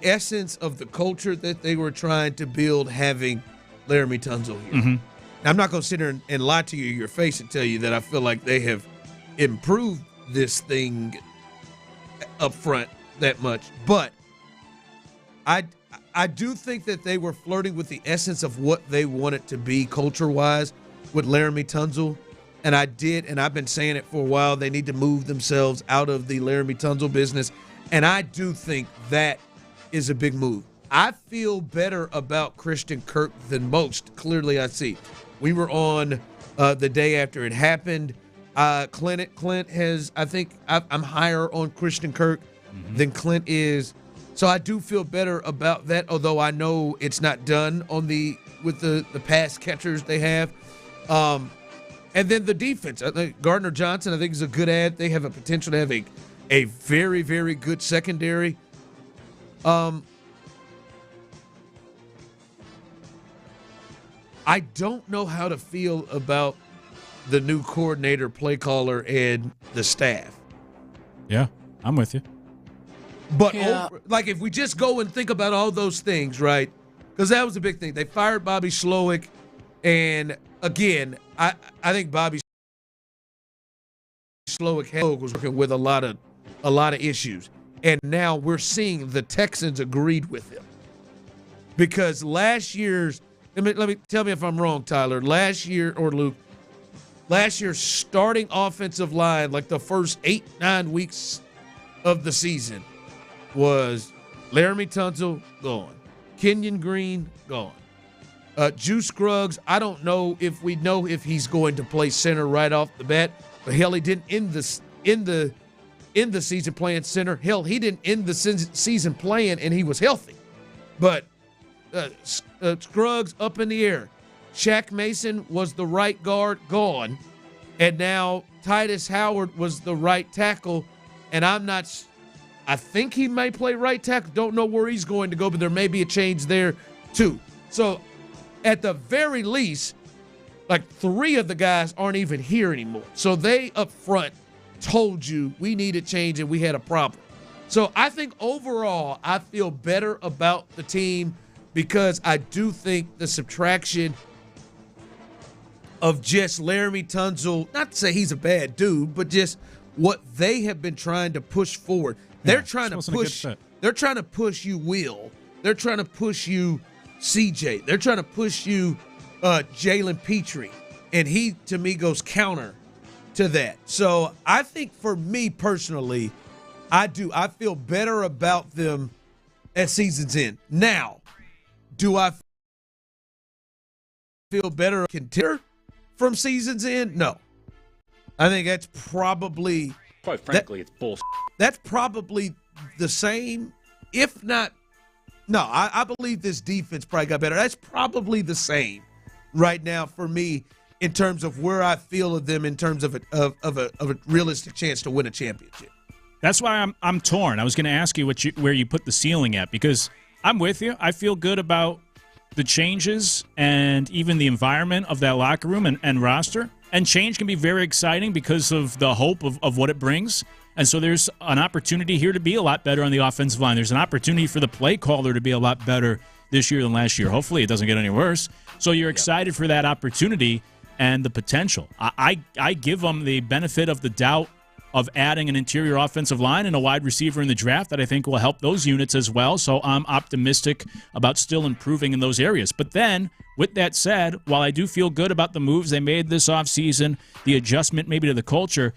essence of the culture that they were trying to build, having Laramie Tunzel here. Mm-hmm. Now, I'm not going to sit here and lie to you in your face and tell you that I feel like they have improved this thing up front that much, but I do think that they were flirting with the essence of what they wanted to be culture-wise with Laramie Tunzel. And I've been saying it for a while, they need to move themselves out of the Laramie Tunzel business. And I do think that is a big move. I feel better about Christian Kirk than most. Clearly, I see. We were on the day after it happened. Clint has, I think, I'm higher on Christian Kirk than Clint is. So I do feel better about that, although I know it's not done with the pass catchers they have. And then the defense. I think Gardner Johnson, I think, is a good add. They have a potential to have a very, very good secondary. I don't know how to feel about the new coordinator, play caller, and the staff. Yeah, I'm with you. But if we just go and think about all those things, right? Because that was a big thing. They fired Bobby Slowick, and again, I think Bobby Slowick was working with a lot of issues. And now we're seeing the Texans agreed with him. Because last year's, let me tell me if I'm wrong, Tyler. Last year, or Luke, last year's starting offensive line, like the first 8-9 weeks of the season, was Laramie Tunsil gone, Kenyon Green gone, Juice Scruggs. I don't know if we know if he's going to play center right off the bat, but hell, he didn't end the season playing center. Hell, he didn't end the season playing, and he was healthy. But Scruggs up in the air. Shaq Mason was the right guard, gone. And now Titus Howard was the right tackle. And I think he may play right tackle. Don't know where he's going to go, but there may be a change there too. So at the very least, like 3 of the guys aren't even here anymore. So they up front told you we need a change and we had a problem. So I think overall I feel better about the team because I do think the subtraction of just Laramie Tunsil, not to say he's a bad dude, but just what they have been trying to push forward. They're trying to push you, Will. They're trying to push you, CJ. They're trying to push you, Jalen Petrie. And he, to me, goes counter to that. So I think for me personally, I feel better about them at season's end. Now, do I feel better contender from season's end? No. I think that's probably, quite frankly, it's bullshit. That's probably the same, if not. No, I believe this defense probably got better. That's probably the same right now for me in terms of where I feel of them in terms of a realistic chance to win a championship. That's why I'm torn. I was going to ask you where you put the ceiling at, because I'm with you. I feel good about the changes and even the environment of that locker room and roster. And change can be very exciting because of the hope of what it brings. And so there's an opportunity here to be a lot better on the offensive line. There's an opportunity for the play caller to be a lot better this year than last year. Hopefully it doesn't get any worse. So you're excited for that opportunity and the potential. I give them the benefit of the doubt of adding an interior offensive line and a wide receiver in the draft that I think will help those units as well. So I'm optimistic about still improving in those areas. But then, with that said, while I do feel good about the moves they made this offseason, the adjustment maybe to the culture,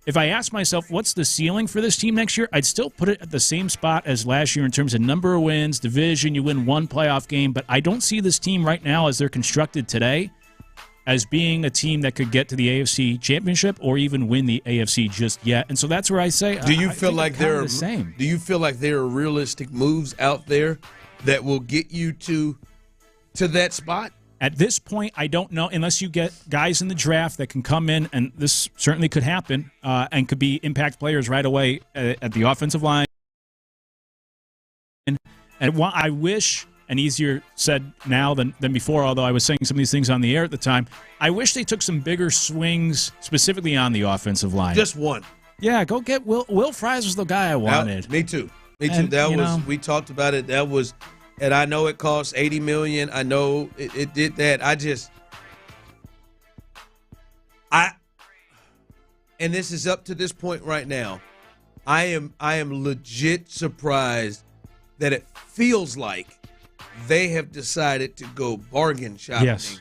if I ask myself what's the ceiling for this team next year, I'd still put it at the same spot as last year in terms of number of wins, division, you win one playoff game. But I don't see this team right now as they're constructed today as being a team that could get to the AFC Championship or even win the AFC just yet. And so that's where I say, do you feel like they're the same? Do you feel like there are realistic moves out there that will get you to that spot? At this point, I don't know, unless you get guys in the draft that can come in, and this certainly could happen, and could be impact players right away at the offensive line. And I wish, and easier said now than before, although I was saying some of these things on the air at the time, I wish they took some bigger swings specifically on the offensive line. Just one. Yeah, go get Will. Will Fries was the guy I wanted. Me too. We talked about it. That was, and I know it cost $80 million. I know it did that. And this is up to this point right now. I am legit surprised that it feels like they have decided to go bargain shopping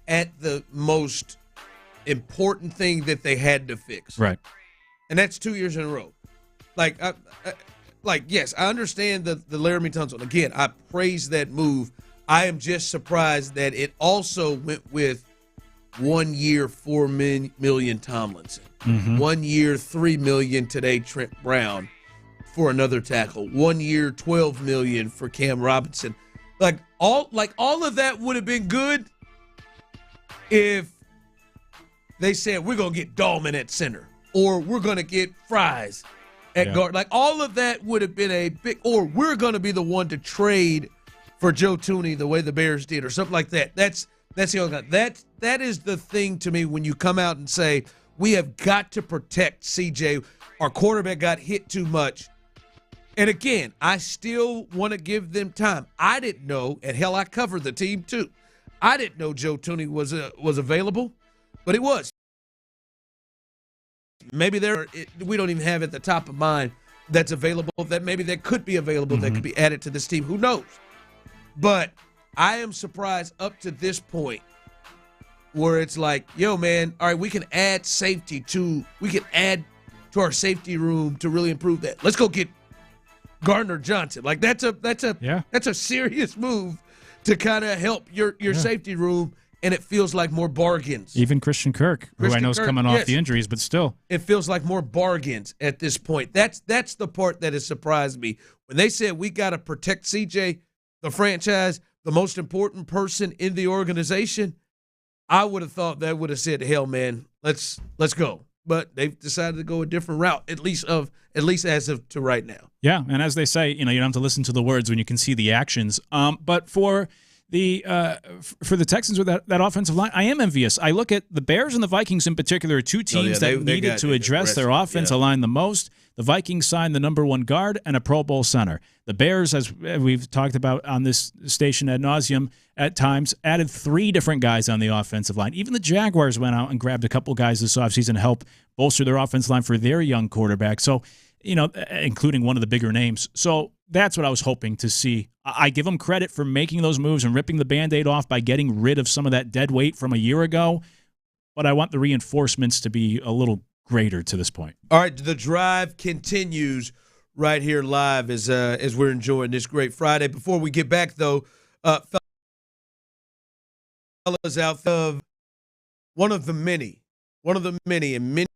at the most important thing that they had to fix. Right. And that's 2 years in a row. Yes, I understand the Laramie Tunsil. Again, I praise that move. I am just surprised that it also went with 1 year, $4 million Tomlinson. 1 year, $3 million today, Trent Brown for another tackle. 1 year, $12 million for Cam Robinson. All of that would have been good if they said we're gonna get Dahlman at center or we're gonna get Fries at guard. All of that would have been a big, or we're gonna be the one to trade for Joe Tooney the way the Bears did or something like that. That's the only guy. That is the thing to me when you come out and say we have got to protect CJ. Our quarterback got hit too much. And again, I still want to give them time. I didn't know, and hell, I covered the team too. I didn't know Joe Tooney was available, but he was. Maybe we don't even have at the top of mind that's available, that could be available, that could be added to this team. Who knows? But I am surprised up to this point where it's like, yo, man, all right, we can add to our safety room to really improve that. Let's go get Gardner Johnson. Like that's a serious move to kind of help your safety room, and it feels like more bargains. Even Christian Kirk, who I know is coming off the injuries, but still. It feels like more bargains at this point. That's the part that has surprised me. When they said we got to protect CJ, the franchise, the most important person in the organization, I would have thought that would have said, hell, man, let's go. But they've decided to go a different route, at least as of to right now. Yeah, and as they say, you don't have to listen to the words when you can see the actions. But for the Texans with that offensive line, I am envious. I look at the Bears and the Vikings in particular, are two teams that needed to address their offensive line the most. The Vikings signed the number 1 guard and a Pro Bowl center. The Bears, as we've talked about on this station ad nauseum at times, added 3 different guys on the offensive line. Even the Jaguars went out and grabbed a couple guys this offseason to help bolster their offensive line for their young quarterback. So, including one of the bigger names. So that's what I was hoping to see. I give them credit for making those moves and ripping the Band-Aid off by getting rid of some of that dead weight from a year ago. But I want the reinforcements to be a little greater to this point. All right, the drive continues right here live as we're enjoying this great Friday. Before we get back, though, fellas out of one of the many, and many.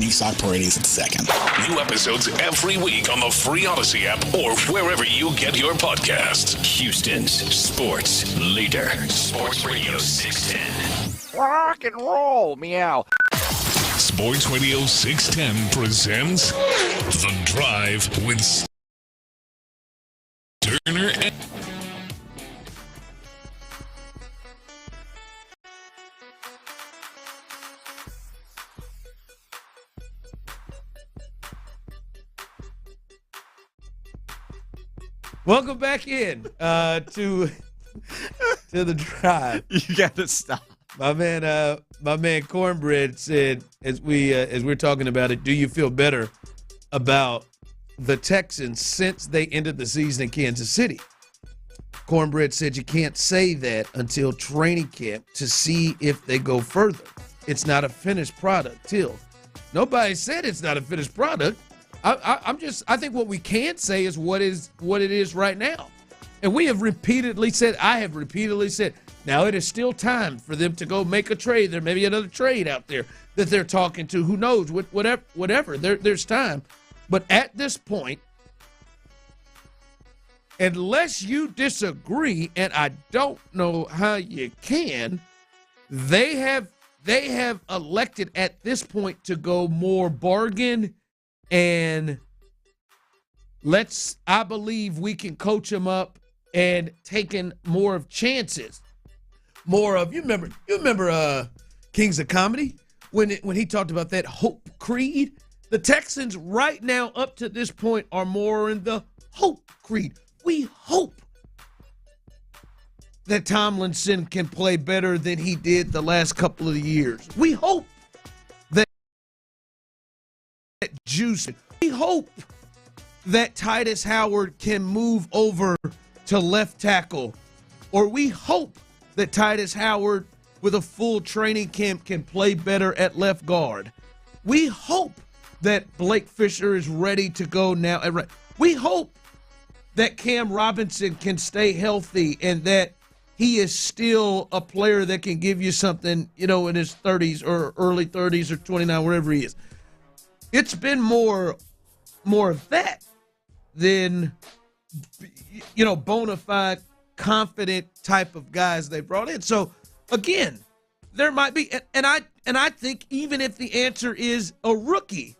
and Isak Paredes at second. New episodes every week on the free Odyssey app or wherever you get your podcasts. Houston's sports leader. Sports Radio 610. Rock and roll, meow. Sports Radio 610 presents The Drive with Stoerner and... Welcome back in to the Drive. You got to stop. My man Cornbread said, as we're talking about it, do you feel better about the Texans since they ended the season in Kansas City? Cornbread said you can't say that until training camp to see if they go further. It's not a finished product till. Nobody said it's not a finished product. I think what we can't say is what it is right now. And we have repeatedly said, I have repeatedly said, now it is still time for them to go make a trade. There may be another trade out there that they're talking to. Who knows? Whatever. There's time. But at this point, unless you disagree, and I don't know how you can, they have elected at this point to go more bargain and I believe we can coach them up and taking more of chances. More of, you remember Kings of Comedy when he talked about that hope creed? The Texans right now up to this point are more in the hope creed. We hope that Tomlinson can play better than he did the last couple of years. We hope that Juice. We hope that Titus Howard can move over to left tackle, or we hope that Titus Howard with a full training camp can play better at left guard. We hope that Blake Fisher is ready to go now. We hope that Cam Robinson can stay healthy and that he is still a player that can give you something, in his 30s or early 30s or 29, wherever he is. It's been more of that than, bona fide, confident type of guys they brought in. So, again, there might be, and I think even if the answer is a rookie,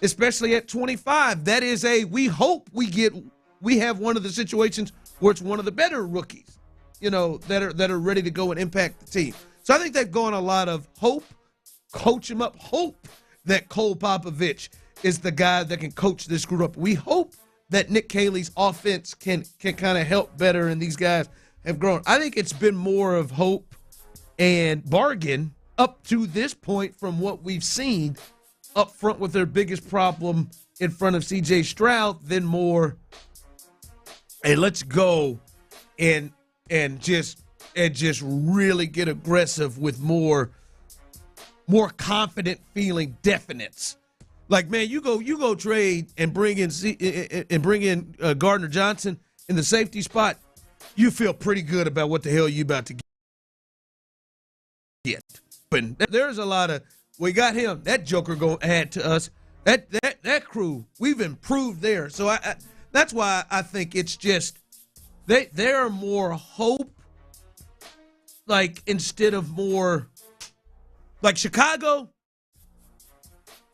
especially at 25, that is we hope we have one of the situations where it's one of the better rookies, that are ready to go and impact the team. So I think they've gone a lot of hope, coach him up, hope that Cole Popovich is the guy that can coach this group up. We hope that Nick Caley's offense can kind of help better and these guys have grown. I think it's been more of hope and bargain up to this point from what we've seen up front with their biggest problem in front of C.J. Stroud than more, hey, let's go and just really get aggressive with more confident feeling definites. Like, man, you go trade and bring in Gardner Johnson in the safety spot. You feel pretty good about what the hell you about to get. But there's a lot of, we got him. That joker going to add to us. That crew, we've improved there. So that's why I think it's just they're more hope, like, instead of more like Chicago.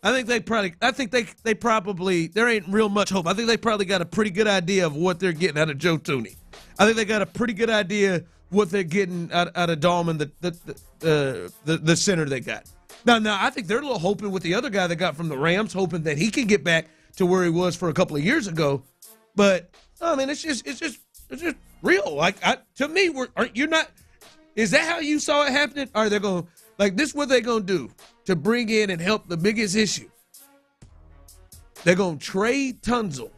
I think they probably there ain't real much hope. I think they probably got a pretty good idea of what they're getting out of Joe Thuney. I think they got a pretty good idea what they're getting out of Dahlman, the center they got. Now I think they're a little hoping with the other guy they got from the Rams, hoping that he can get back to where he was for a couple of years ago. But I mean, it's just real. Like, to me, you're not. Is that how you saw it happening? Or are they going like this? What they gonna do to bring in and help the biggest issue? They're gonna trade Tunzel,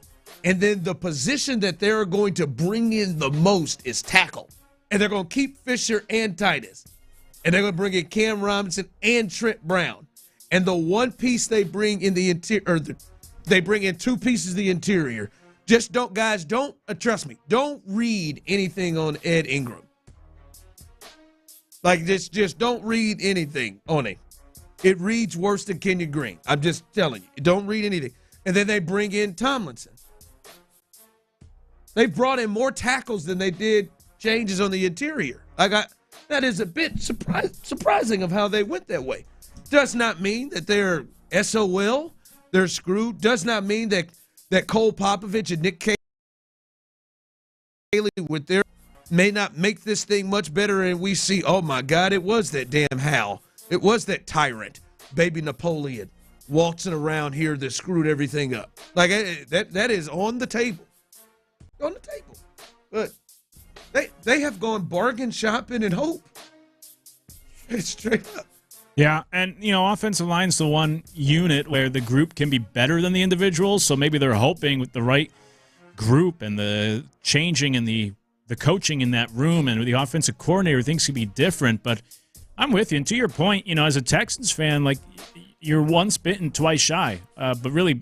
and then the position that they're going to bring in the most is tackle, and they're gonna keep Fisher and Titus, and they're gonna bring in Cam Robinson and Trent Brown, and the one piece they bring in the interior, they bring in two pieces of the interior. Just don't trust me. Don't read anything on Ed Ingram. Like, just don't read anything on him. It reads worse than Kenyon Green. I'm just telling you. Don't read anything. And then they bring in Tomlinson. They brought in more tackles than they did changes on the interior. That is a bit surprising of how they went that way. Does not mean that they're SOL, they're screwed. Does not mean that Cole Popovich and Nick Caley with their may not make this thing much better, and we see, oh my God, it was that damn Hal. It was that tyrant, baby Napoleon, waltzing around here that screwed everything up. Like, that is on the table. On the table. But they have gone bargain shopping and hope. It's straight up. Yeah, and, offensive line's the one unit where the group can be better than the individuals, so maybe they're hoping with the right group and the changing and the coaching in that room and the offensive coordinator, things could be different. But I'm with you. And to your point, as a Texans fan, like, you're once bitten, twice shy, but really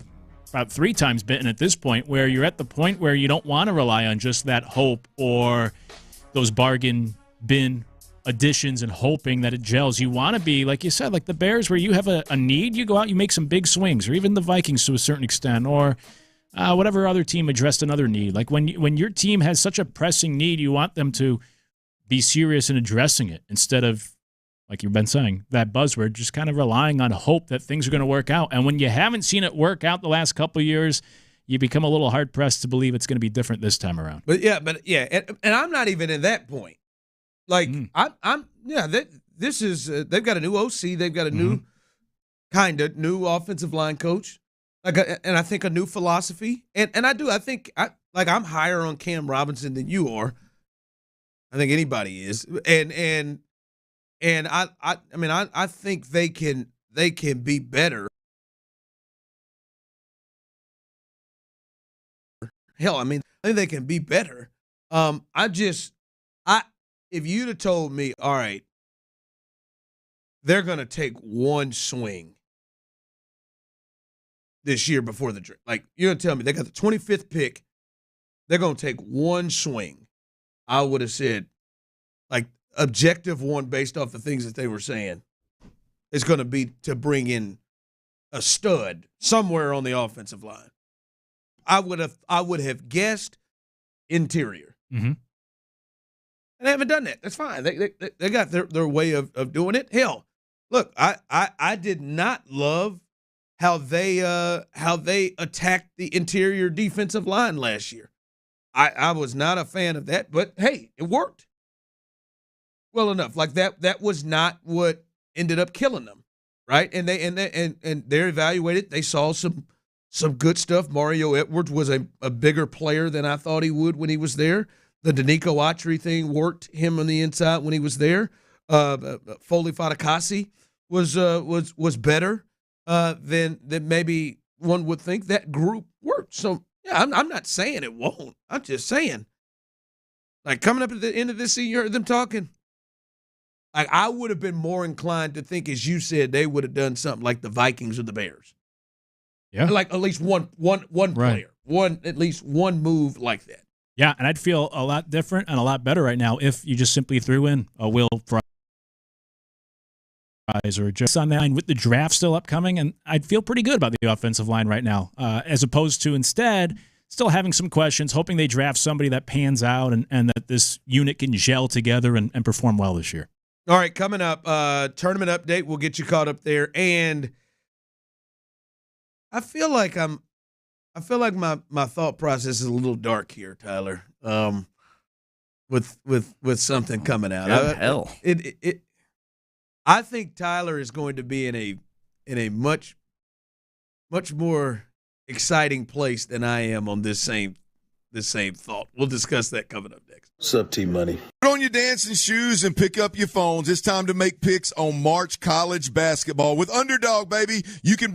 about 3 times bitten at this point, where you're at the point where you don't want to rely on just that hope or those bargain bin additions and hoping that it gels. You want to be, like you said, like the Bears, where you have a need, you go out, you make some big swings, or even the Vikings to a certain extent, or whatever other team addressed another need. Like when your team has such a pressing need, you want them to be serious in addressing it instead of, like you've been saying, that buzzword, just kind of relying on hope that things are going to work out. And when you haven't seen it work out the last couple of years, you become a little hard-pressed to believe it's going to be different this time around. But and I'm not even in that point. Like, this is, they've got a new OC, they've got a new offensive line coach, and I think a new philosophy. And I think I'm higher on Cam Robinson than you are. I think anybody is. And I think they can be better. Hell, I think they can be better. If you'd have told me, all right, they're going to take one swing this year before the draft. Like, you're going to tell me they got the 25th pick, they're going to take one swing. I would have said, like, objective one based off the things that they were saying is going to be to bring in a stud somewhere on the offensive line. I would have guessed interior. Mm-hmm. And they haven't done that. That's fine. They got their way of doing it. Hell, look, I did not love how they attacked the interior defensive line last year. I was not a fan of that, but hey, it worked well enough. Like that was not what ended up killing them, right? And they're evaluated. They saw some good stuff. Mario Edwards was a bigger player than I thought he would when he was there. The Danico Autry thing worked him on the inside when he was there. Foley Fatukasi was better than maybe one would think. That group worked. So yeah, I'm not saying it won't. I'm just saying, like, coming up at the end of this season, you heard them talking. Like, I would have been more inclined to think, as you said, they would have done something like the Vikings or the Bears. Yeah, like at least one player, at least one move like that. Yeah, and I'd feel a lot different and a lot better right now if you just simply threw in a Will Fries or just on that line with the draft still upcoming, and I'd feel pretty good about the offensive line right now, as opposed to instead still having some questions, hoping they draft somebody that pans out and that this unit can gel together and perform well this year. All right, coming up, tournament update. We'll get you caught up there, and I feel like my thought process is a little dark here, Tyler. With something coming out. Hell. I think Tyler is going to be in a much more exciting place than I am on this same thought. We'll discuss that coming up next. Sup, T-Money. Put on your dancing shoes and pick up your phones. It's time to make picks on March college basketball. With Underdog, baby, you can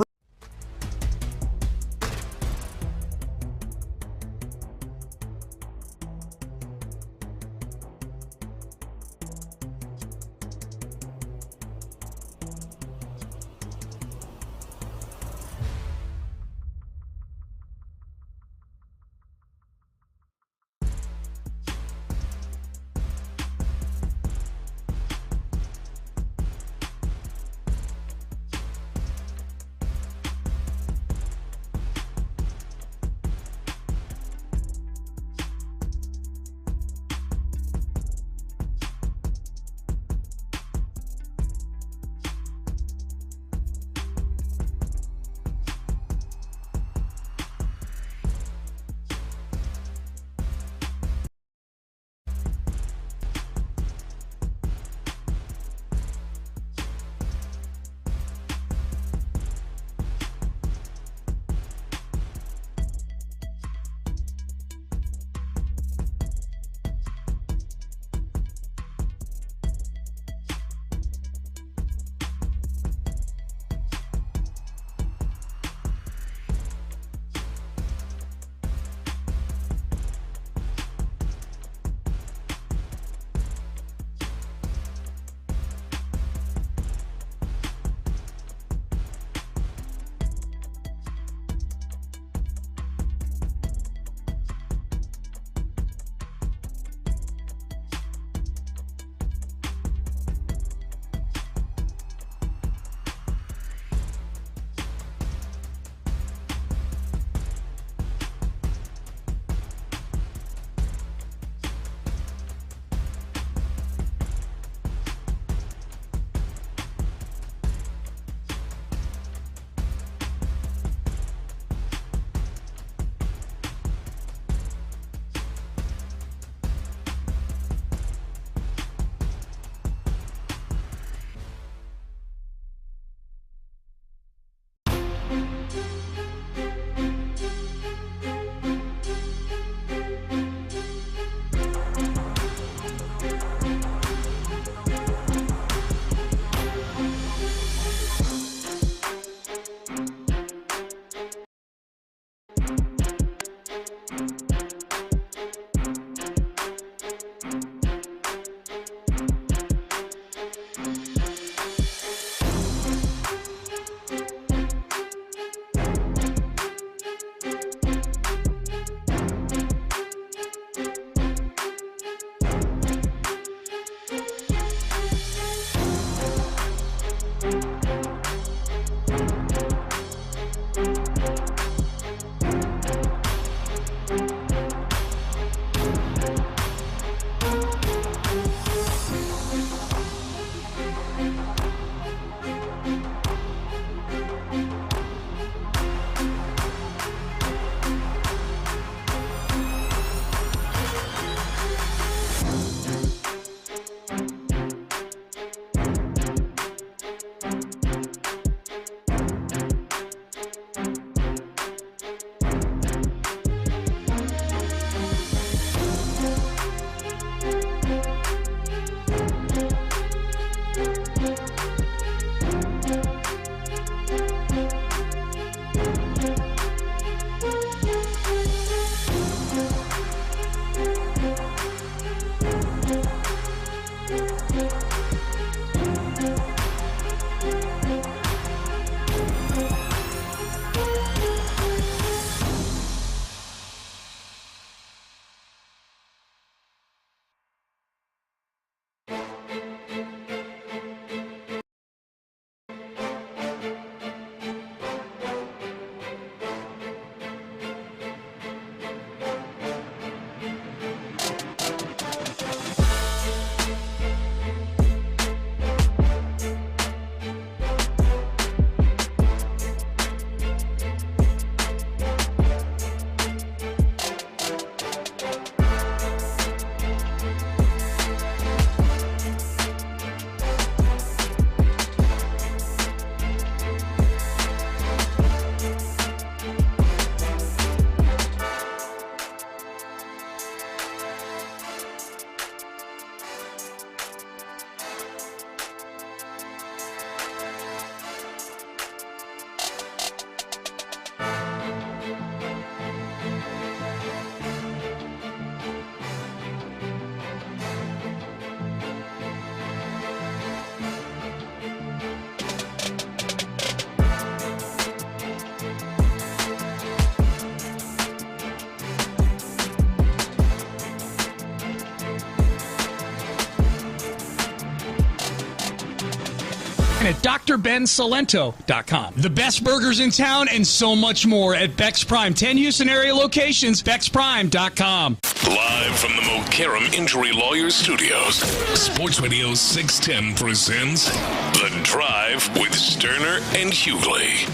at drbensalento.com. The best burgers in town and so much more at Beck's Prime. 10 Houston area locations, becksprime.com. Live from the Mokaram Injury Lawyers Studios, Sports Radio 610 presents The Drive with Stoerner and Hughley.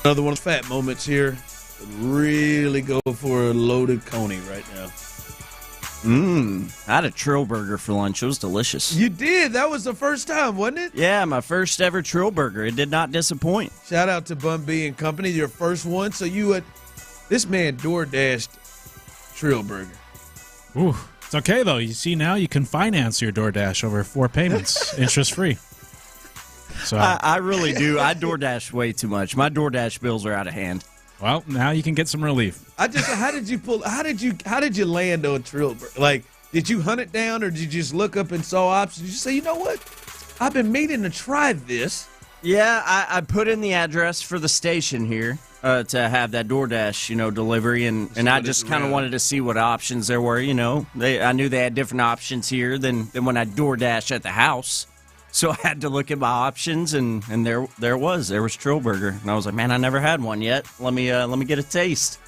Another one of the fat moments here. Really go for a loaded coney right now. I had a Trill burger for lunch. It was delicious. You did? That was the first time, wasn't it? Yeah, my first ever Trill burger. It did not disappoint. Shout out to Bun B and Company, your first one. So this man DoorDashed Trill burger. Ooh, it's okay though. You see now you can finance your DoorDash over 4 payments, interest free. So I really do. I DoorDash way too much. My DoorDash bills are out of hand. Well, now you can get some relief. How did you land on Trill burger? Like, did you hunt it down or did you just look up and saw options? Did you say, you know what? I've been meaning to try this. Yeah, I put in the address for the station here to have that DoorDash, delivery, and I just kind of wanted to see what options there were. I knew they had different options here than when I DoorDash at the house. So I had to look at my options, and there was Trill burger, and I was like, man, I never had one yet. Let me get a taste.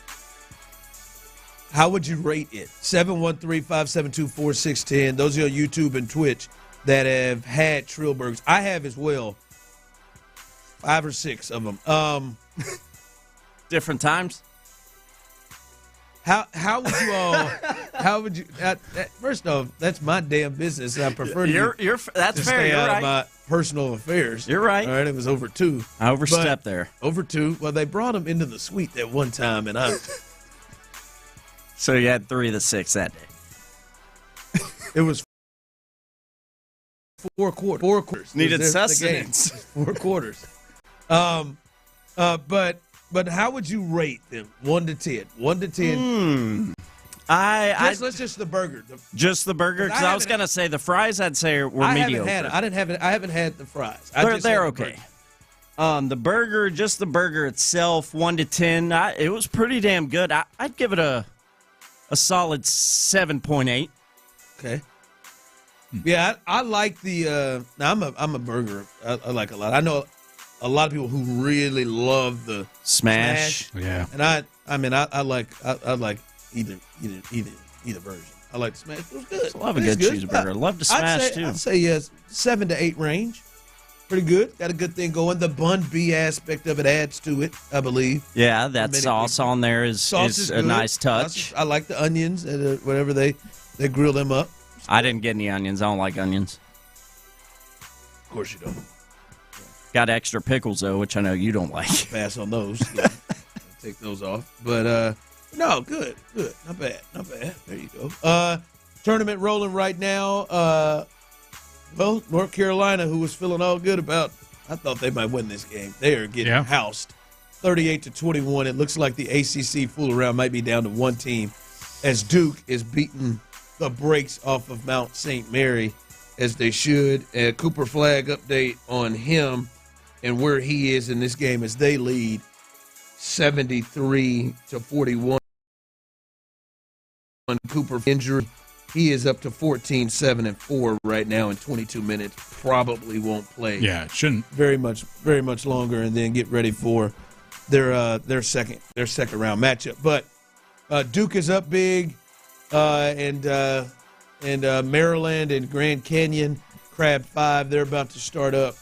How would you rate it? 713-572-4610. Those are on YouTube and Twitch that have had Trill burgers. I have as well. 5 or 6 of them. Different times. How would you all? How would you? First off, that's my damn business. I prefer that's to fair. stay You're out right. of my personal affairs. You're right. All right, it was over 2. I overstepped there. Over 2. Well, they brought them into the suite that one time, and I. So you had 3 of the 6 that day. It was 4 quarters. 4 quarters. Needed sustenance. 4 quarters. But how would you rate them? 1 to 10. 1 to 10. Let's just the burger. Just the burger? Because I was going to say the fries, I'd say were mediocre. I haven't had the fries. They're okay. The burger, just the burger itself, 1 to 10. It was pretty damn good. I'd give it a solid 7.8. Okay. Yeah, I like the. I'm a burger. I like a lot. I know a lot of people who really love the smash. Yeah. And I like either version. I like the smash. It was good. I love a good cheeseburger. I love the smash too. I'd say yes, 7 to 8 range. Pretty good. Got a good thing going. The Bun B aspect of it adds to it, I believe. Yeah, that sauce on there is a nice touch. I like the onions and whatever they grill them up. I didn't get any onions. I don't like onions. Of course you don't. Got extra pickles though, which I know you don't like. Pass on those. Yeah. Take those off. But no, good. Not bad. There you go. Tournament rolling right now. Well, North Carolina, who was feeling all good about, I thought they might win this game. They are getting housed, 38-21. It looks like the ACC fool around might be down to 1 team, as Duke is beating the brakes off of Mount St. Mary, as they should. Cooper Flagg update on him and where he is in this game as they lead 73-41. Cooper injury. He is up to 14-7-4 right now in 22 minutes. Probably won't play. Yeah, shouldn't very much longer, and then get ready for their second round matchup. But Duke is up big, and Maryland and Grand Canyon, Crab 5. They're about to start up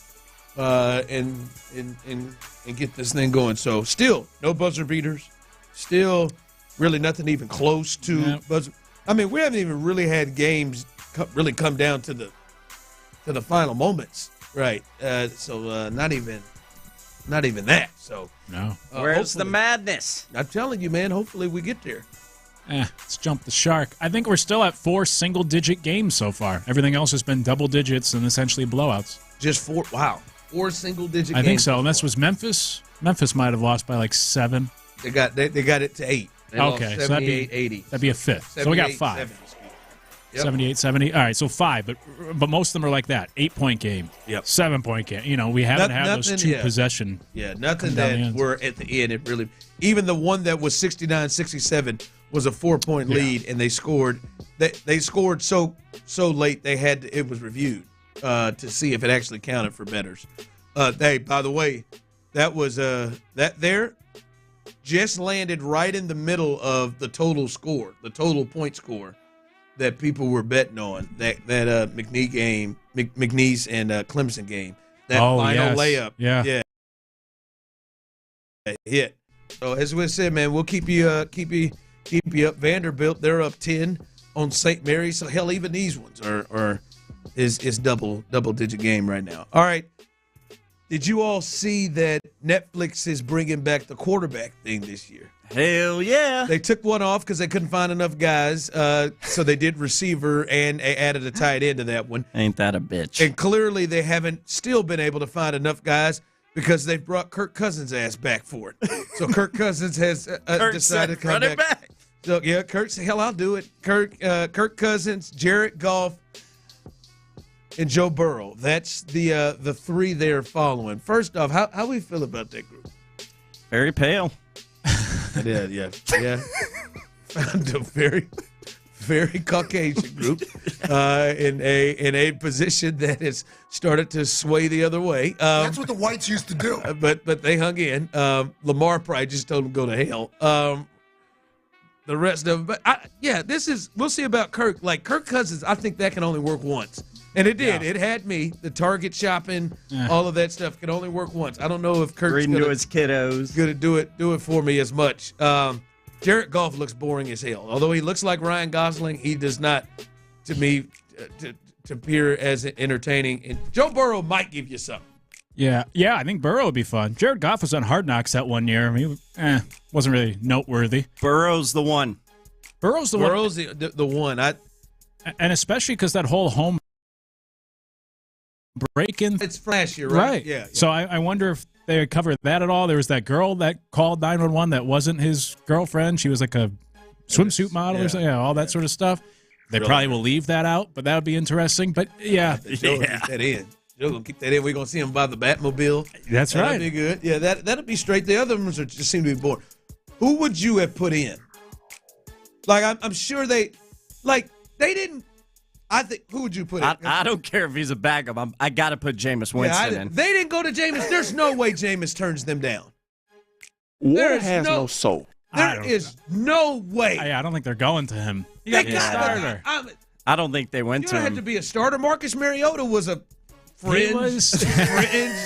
and get this thing going. So still no buzzer beaters. Still really nothing even close to buzzer. I mean, we haven't even really had games really come down to the final moments, right? So not even that. So no. Where's the madness? I'm telling you, man. Hopefully we get there. Let's jump the shark. I think we're still at 4 single-digit games so far. Everything else has been double digits and essentially blowouts. Just 4. Wow, 4 single-digit. I think so. And this was Memphis. Memphis might have lost by like 7. They got it to 8. They okay, so that'd be a fifth. So we got 5. 78, 70. All right, so 5, but most of them are like that. 8-point game. Yep. 7-point game. We haven't had those 2 possession. Yeah, nothing that were at the end. It really, even the one that was 69-67 was a 4-point lead, and they scored. They scored so late it was reviewed to see if it actually counted for bettors. By the way, that was that there just landed right in the middle of the total score, the total point score that people were betting on. That McNeese and Clemson game. That final layup. Yeah. Hit. So as we said, man, we'll keep you up. Vanderbilt, they're up 10 on St. Mary's. So hell, even these ones is double digit game right now. All right. Did you all see that Netflix is bringing back the quarterback thing this year? Hell yeah. They took one off because they couldn't find enough guys. So they did receiver and added a tight end to that one. Ain't that a bitch? And clearly they haven't still been able to find enough guys because they've brought Kirk Cousins' ass back for it. So Kirk Cousins has decided to come back. So yeah, Kirk said, hell, I'll do it. Kirk Cousins, Jared Goff, and Joe Burrow. That's the three they're following. First off, how we feel about that group? Very pale. Yeah. Found a very, very Caucasian group in a position that has started to sway the other way. That's what the whites used to do. But they hung in. Lamar probably just told them to go to hell. The rest of them, but we'll see about Kirk. Like Kirk Cousins, I think that can only work once. And it did. Yeah. It had me. The Target shopping, all of that stuff can only work once. I don't know if Kirk's reading to his kiddos going to do it for me as much. Jared Goff looks boring as hell. Although he looks like Ryan Gosling, he does not, to me, to appear as entertaining. And Joe Burrow might give you something. Yeah, I think Burrow would be fun. Jared Goff was on Hard Knocks that one year. I mean, wasn't really noteworthy. Burrow's the one. Burrow's the one. And especially because that whole home break-in. It's flashy, right? Yeah. So I wonder if they covered that at all. There was that girl that called 911 that wasn't his girlfriend. She was like a swimsuit model or something. Yeah, all that sort of stuff. They probably will leave that out, but that would be interesting. But yeah. Joe will keep that in. Joe will keep that in. We're going to see him by the Batmobile. That's right. That'll be good. Yeah, that'll be straight. The other ones just seem to be boring. Who would you have put in? Like, I'm sure they didn't. I think, who would you put in? I don't care if he's a backup. I got to put Jameis Winston in. They didn't go to Jameis. There's no way Jameis turns them down. Water has no soul. There is no way. I don't think they're going to him. You got the starter. I don't think they went to him. You don't have to be a starter. Marcus Mariota was a fringe.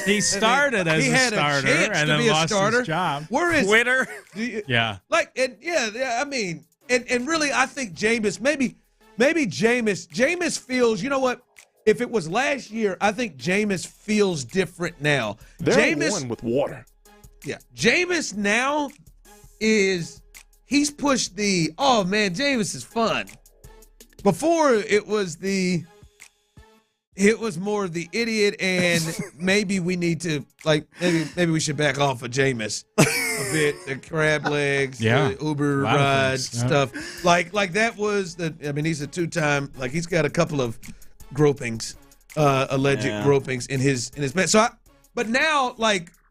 He started as a starter and then lost his job. Where is Twitter? Yeah. I mean, and really, I think Jameis, maybe Jameis feels, you know what? If it was last year, I think Jameis feels different now. They're one with water. Yeah. Jameis now he's pushed Jameis is fun. Before it was more of the idiot, and maybe we need to maybe we should back off of Jameis a bit. The crab legs, the Uber ride stuff, like that was he's a 2-time, he's got a couple of gropings, alleged gropings in his bed. So, but now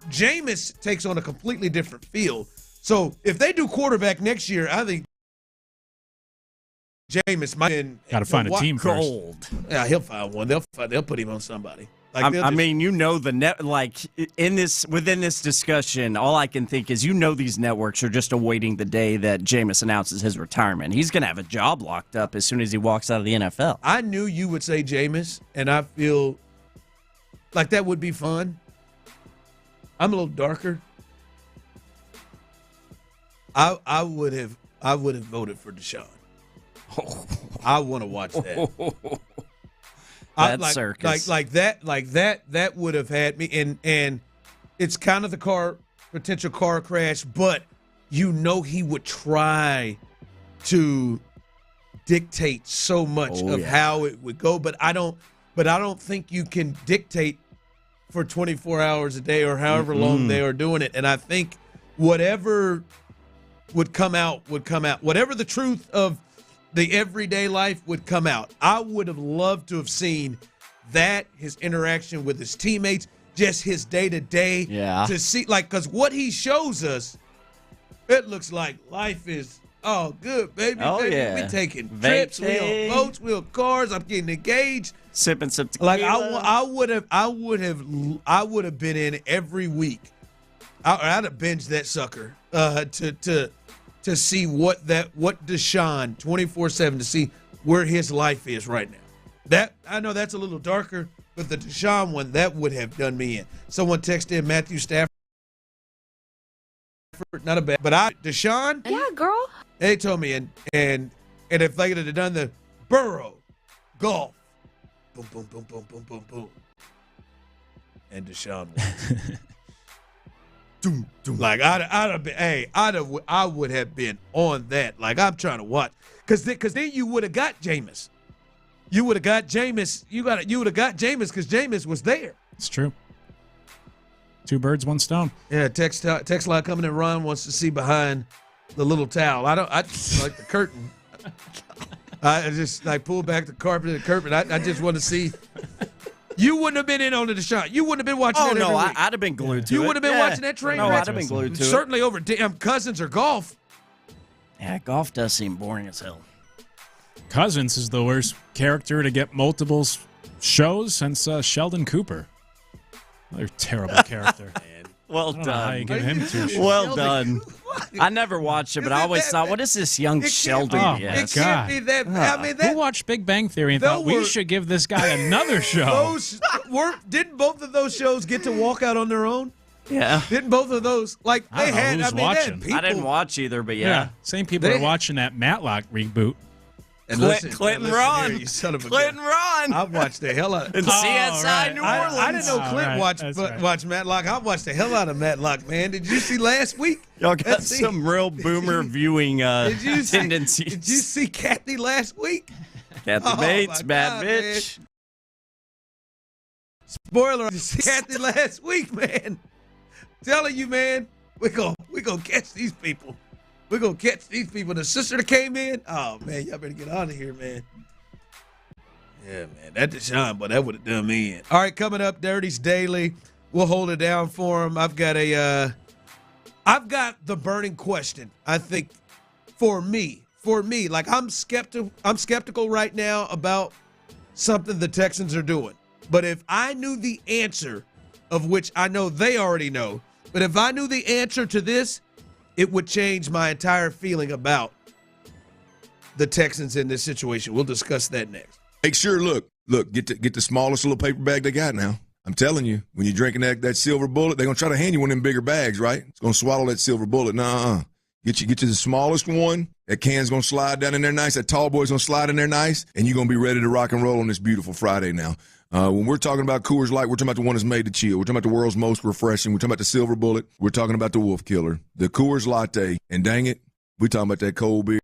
Jameis takes on a completely different feel. So if they do quarterback next year, I think Jameis might got to find a team first. Yeah, he'll find one. They'll put him on somebody. The net within this discussion, all I can think is these networks are just awaiting the day that Jameis announces his retirement. He's going to have a job locked up as soon as he walks out of the NFL. I knew you would say Jameis, and I feel like that would be fun. I'm a little darker. I would have voted for Deshaun. I want to watch that. Circus. That would have had me, and it's kind of the potential car crash, but he would try to dictate so much how it would go, but I don't think you can dictate for 24 hours a day or however long they are doing it. And I think whatever would come out. Whatever the truth of the everyday life would come out. I would have loved to have seen that, his interaction with his teammates, just his day-to-day. Yeah. To see, because what he shows us, it looks like life is, Oh, good, baby. Oh, baby. yeah. We taking Vape trips. We day. on boats. We on cars. I'm getting engaged. Sipping some tequila. Like I would have been in every week. I'd have binged that sucker to see what Deshaun 24/7 to see where his life is right now. That I know that's a little darker, but the Deshaun one that would have done me in. Someone texted in Matthew Stafford. Not a bad, but Deshaun. Yeah, girl. They told me and if they could have done the Burrow golf, boom boom boom boom boom boom boom, and Deshaun won. Like I'd have been, I would have been on that. Like I'm trying to watch, because then you would have got Jameis. You would have got Jameis. You would have got Jameis because Jameis was there. It's true. 2 birds, 1 stone. Yeah, text line coming in. Ron wants to see behind the little towel. I like the curtain. I just like pull back the carpet. I just want to see. You wouldn't have been in on the Deshaun. You wouldn't have been watching that every week. I'd have been glued to you it. You would have been watching that train wreck. I'd have been glued to it. Certainly over damn Cousins or golf. Yeah, golf does seem boring as hell. Cousins is the worst character to get multiple shows since Sheldon Cooper. Another terrible character. Well done. How you give him 2 shows. Well done. I never watched it, but I always thought, what is this young Sheldon? Oh, Yes. my God. Be that, I mean, Who watched Big Bang Theory and thought we should give this guy another show? Didn't both of those shows get to walk out on their own? Yeah. Didn't both of those they I don't know had? who's I mean, watching. they had people, I didn't watch either, but yeah. Same people are watching that Matlock reboot. And Clinton Ron. Here, you son of a Clinton gun. Ron. I watched the hell out of And CSI New Orleans. I didn't know Clint watched Matlock. I watched the hell out of Matlock, man. Did you see last week? Y'all got some real boomer viewing tendencies. Did you see Kathy last week? Kathy Bates, bad bitch. Man. Spoiler, Kathy last week, man. Telling you, man, we're gonna catch these people. We're going to catch these people. The sister that came in, oh, man, y'all better get out of here, man. Yeah, man, that Deshaun, but that would have done me in. All right, coming up, Dirty's Daily. We'll hold it down for him. I've got the burning question, I think, for me. Like, I'm skeptical right now about something the Texans are doing. But if I knew the answer, of which I know they already know, but if I knew the answer to this, it would change my entire feeling about the Texans in this situation. We'll discuss that next. Make sure, look, get the smallest little paper bag they got now. I'm telling you, when you're drinking that silver bullet, they're going to try to hand you one of them bigger bags, right? It's going to swallow that silver bullet. Nuh-uh. Get you the smallest one. That can's going to slide down in there nice. That tall boy's going to slide in there nice. And you're going to be ready to rock and roll on this beautiful Friday now. When we're talking about Coors Light, we're talking about the one that's made to chill. We're talking about the world's most refreshing. We're talking about the Silver Bullet. We're talking about the Wolf Killer, the Coors Latte. And dang it, we're talking about that cold beer.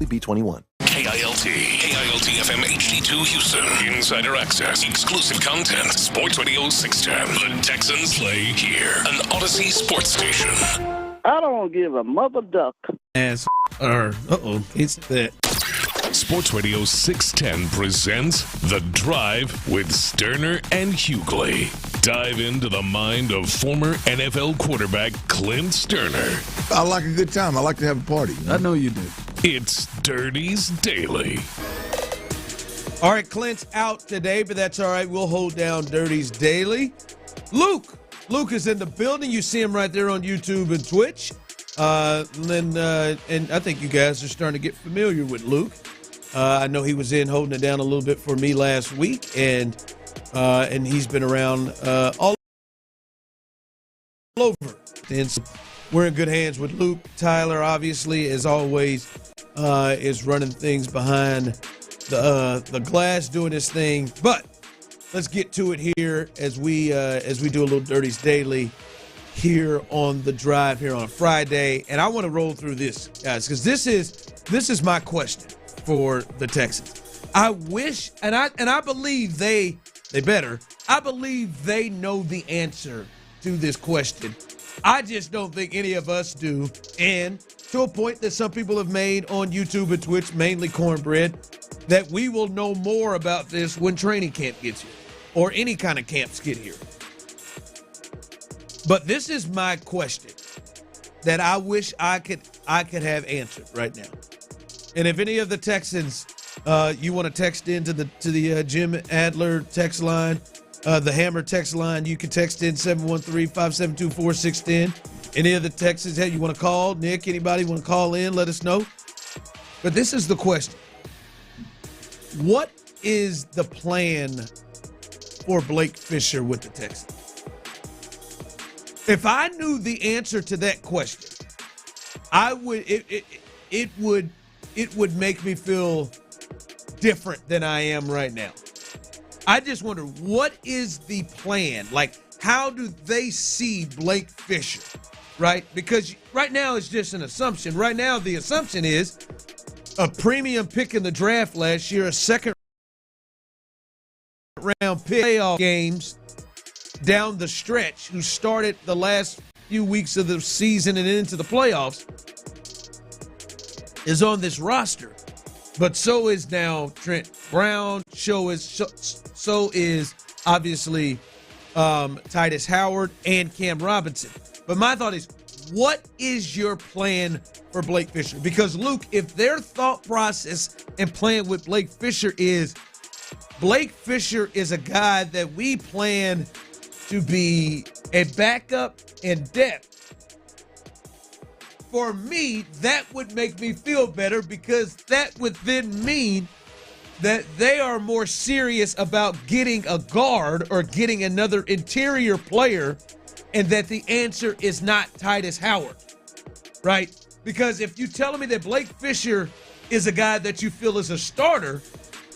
B21. KILT FM HD2 Houston. Insider access, exclusive content. Sports Radio 610. The Texans play here. An Odyssey sports station. I don't give a mother duck. It's that. Sports Radio 610 presents The Drive with Stoerner and Hughley. Dive into the mind of former NFL quarterback Clint Stoerner. I like a good time. I like to have a party. I know you do. It's Dirty's Daily. All right, Clint's out today, but that's all right. We'll hold down Dirty's Daily. Luke is in the building. You see him right there on YouTube and Twitch. And I think you guys are starting to get familiar with Luke. I know he was in holding it down a little bit for me last week, and he's been around all over. And so we're in good hands with Luke. Tyler, obviously, as always, is running things behind the glass, doing his thing. But let's get to it here as we do a little Dirty's Daily here on The Drive here on a Friday. And I want to roll through this, guys, because this is my question for the Texans. I wish, and I believe they better. I believe they know the answer to this question. I just don't think any of us do. And to a point that some people have made on YouTube and Twitch, mainly Cornbread, that we will know more about this when training camp gets here or any kind of camps get here. But this is my question that I wish I could have answered right now. And if any of the Texans, you want to text in to the Jim Adler text line, the Hammer text line, you can text in 713-572-4610. Any of the Texans, hey, you want to call? Nick, anybody want to call in? Let us know. But this is the question. What is the plan for Blake Fisher with the Texans? If I knew the answer to that question, it would make me feel different than I am right now. I just wonder, what is the plan? Like, how do they see Blake Fisher, right? Because right now it's just an assumption. Right now the assumption is a premium pick in the draft last year, a second-round pick, playoff games down the stretch, who started the last few weeks of the season and into the playoffs, is on this roster. But so is now Trent Brown. So is obviously Titus Howard and Cam Robinson. But my thought is, what is your plan for Blake Fisher? Because, Luke, if their thought process and plan with Blake Fisher is Blake Fisher is a guy that we plan to be a backup in depth, for me, that would make me feel better, because that would then mean that they are more serious about getting a guard or getting another interior player, and that the answer is not Titus Howard, right? Because if you're telling me that Blake Fisher is a guy that you feel is a starter,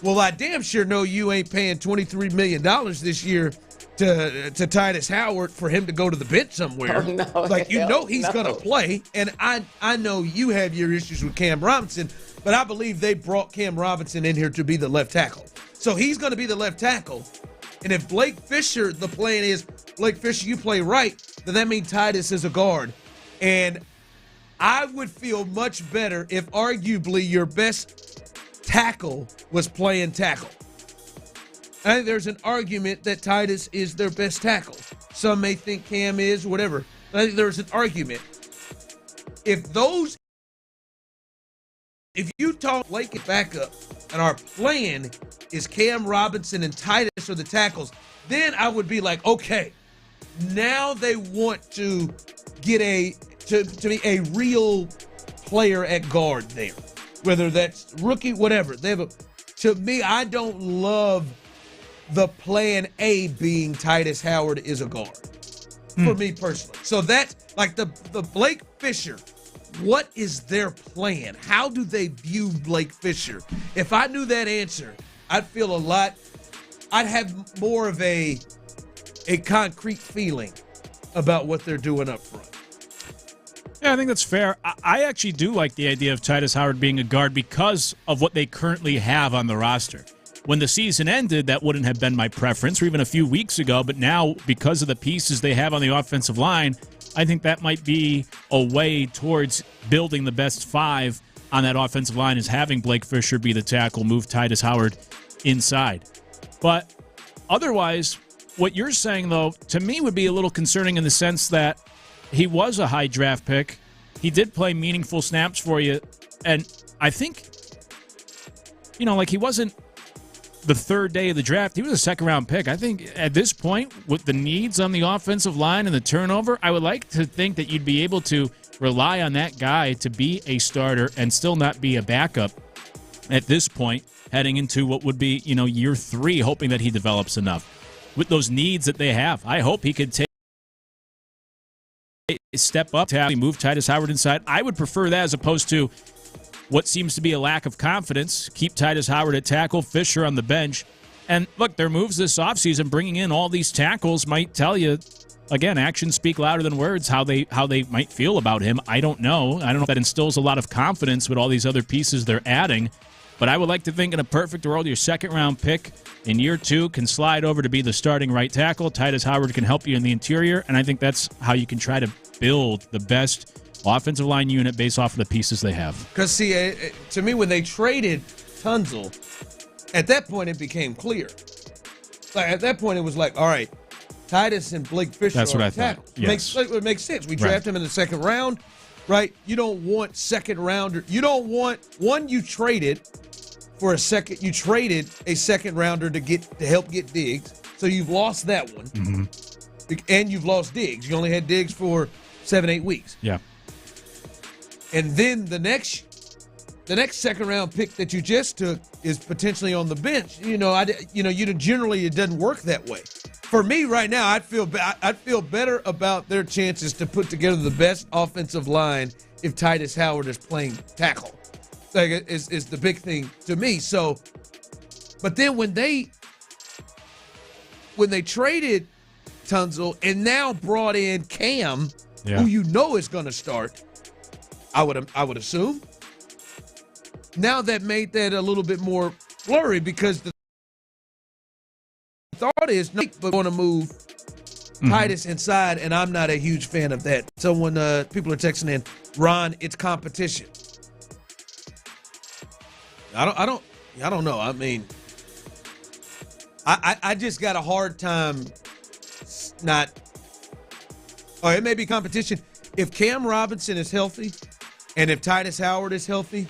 well, I damn sure know you ain't paying $23 million this year to Titus Howard for him to go to the bench somewhere. Oh, no, like, you know he's going to play. And I know you have your issues with Cam Robinson, but I believe they brought Cam Robinson in here to be the left tackle. So he's going to be the left tackle. And if Blake Fisher, the plan is, Blake Fisher, you play right, then that means Titus is a guard. And I would feel much better if arguably your best tackle was playing tackle. I think there's an argument that Titus is their best tackle. Some may think Cam is, whatever. But I think there's an argument. If you talk Blake it back up, and our plan is Cam Robinson and Titus are the tackles, then I would be like, okay, now they want to get to be a real player at guard there, whether that's rookie, whatever. To me, I don't love the plan A being Titus Howard is a guard, for me personally. So that's like the Blake Fisher. What is their plan? How do they view Blake Fisher? If I knew that answer, I'd feel I'd have more of a concrete feeling about what they're doing up front. Yeah, I think that's fair. I actually do like the idea of Titus Howard being a guard because of what they currently have on the roster. When the season ended, that wouldn't have been my preference, or even a few weeks ago. But now, because of the pieces they have on the offensive line, I think that might be a way towards building the best five on that offensive line, is having Blake Fisher be the tackle, move Titus Howard inside. But otherwise, what you're saying, though, to me would be a little concerning in the sense that he was a high draft pick. He did play meaningful snaps for you. And I think, he wasn't the third day of the draft. He was a second-round pick. I think at this point, with the needs on the offensive line and the turnover, I would like to think that you'd be able to rely on that guy to be a starter and still not be a backup at this point, heading into what would be, year 3, hoping that he develops enough. With those needs that they have, I hope he could take a step up to move Titus Howard inside. I would prefer that as opposed to what seems to be a lack of confidence. Keep Titus Howard at tackle, Fisher on the bench. And look, their moves this offseason, bringing in all these tackles, might tell you, again, actions speak louder than words, how they might feel about him. I don't know. I don't know if that instills a lot of confidence with all these other pieces they're adding. But I would like to think in a perfect world, your second-round pick in year 2 can slide over to be the starting right tackle. Titus Howard can help you in the interior, and I think that's how you can try to build the best offensive line unit based off of the pieces they have. Because, see, to me, when they traded Tunzel, at that point it became clear. At that point it was like, all right, Titus and Blake Fisher That's what I tackle. thought. Yes. It makes sense. We draft him in the second round, right? You don't want second-rounder. You don't want – one, you traded for a second – you traded a second-rounder to help get Diggs, so you've lost that one. Mm-hmm. And you've lost Diggs. You only had Diggs for 7-8 weeks. Yeah. And then the next second-round pick that you just took is potentially on the bench. Generally it doesn't work that way. For me right now, I'd feel better about their chances to put together the best offensive line if Titus Howard is playing tackle. Is the big thing to me. So, but then when they traded Tunzel and now brought in Cam, who is going to start, I would assume. Now that made that a little bit more blurry because the thought is but going to move Titus inside, and I'm not a huge fan of that. So when people are texting in, Ron, it's competition. I don't know. I mean, I just got a hard time not. Oh, it may be competition. If Cam Robinson is healthy, and if Titus Howard is healthy,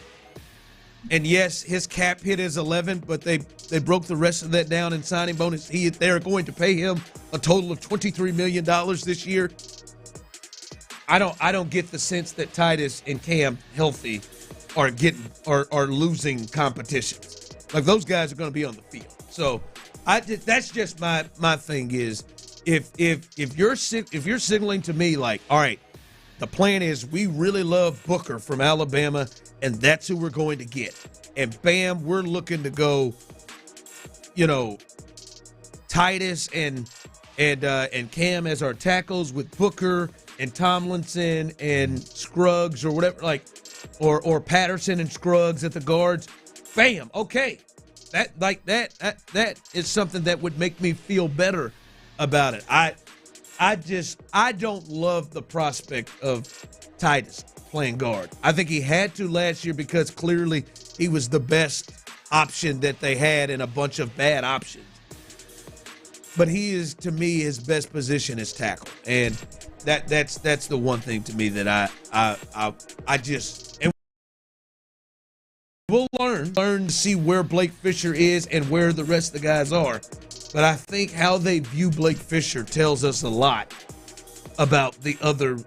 and yes, his cap hit is 11, but they broke the rest of that down in signing bonus. They're going to pay him a total of $23 million this year. I don't get the sense that Titus and Cam healthy are losing competitions. Like those guys are going to be on the field. So that's just my thing is if you're signaling to me like, all right, the plan is we really love Booker from Alabama, and that's who we're going to get. And bam, we're looking to go, Titus and Cam as our tackles with Booker and Tomlinson and Scruggs or whatever, or Patterson and Scruggs at the guards. Bam, okay. That is something that would make me feel better about it. I don't love the prospect of Titus playing guard. I think he had to last year because clearly he was the best option that they had in a bunch of bad options. But he is, to me, his best position is tackle. And that's the one thing to me that I just and we'll learn to see where Blake Fisher is and where the rest of the guys are. But I think how they view Blake Fisher tells us a lot about the other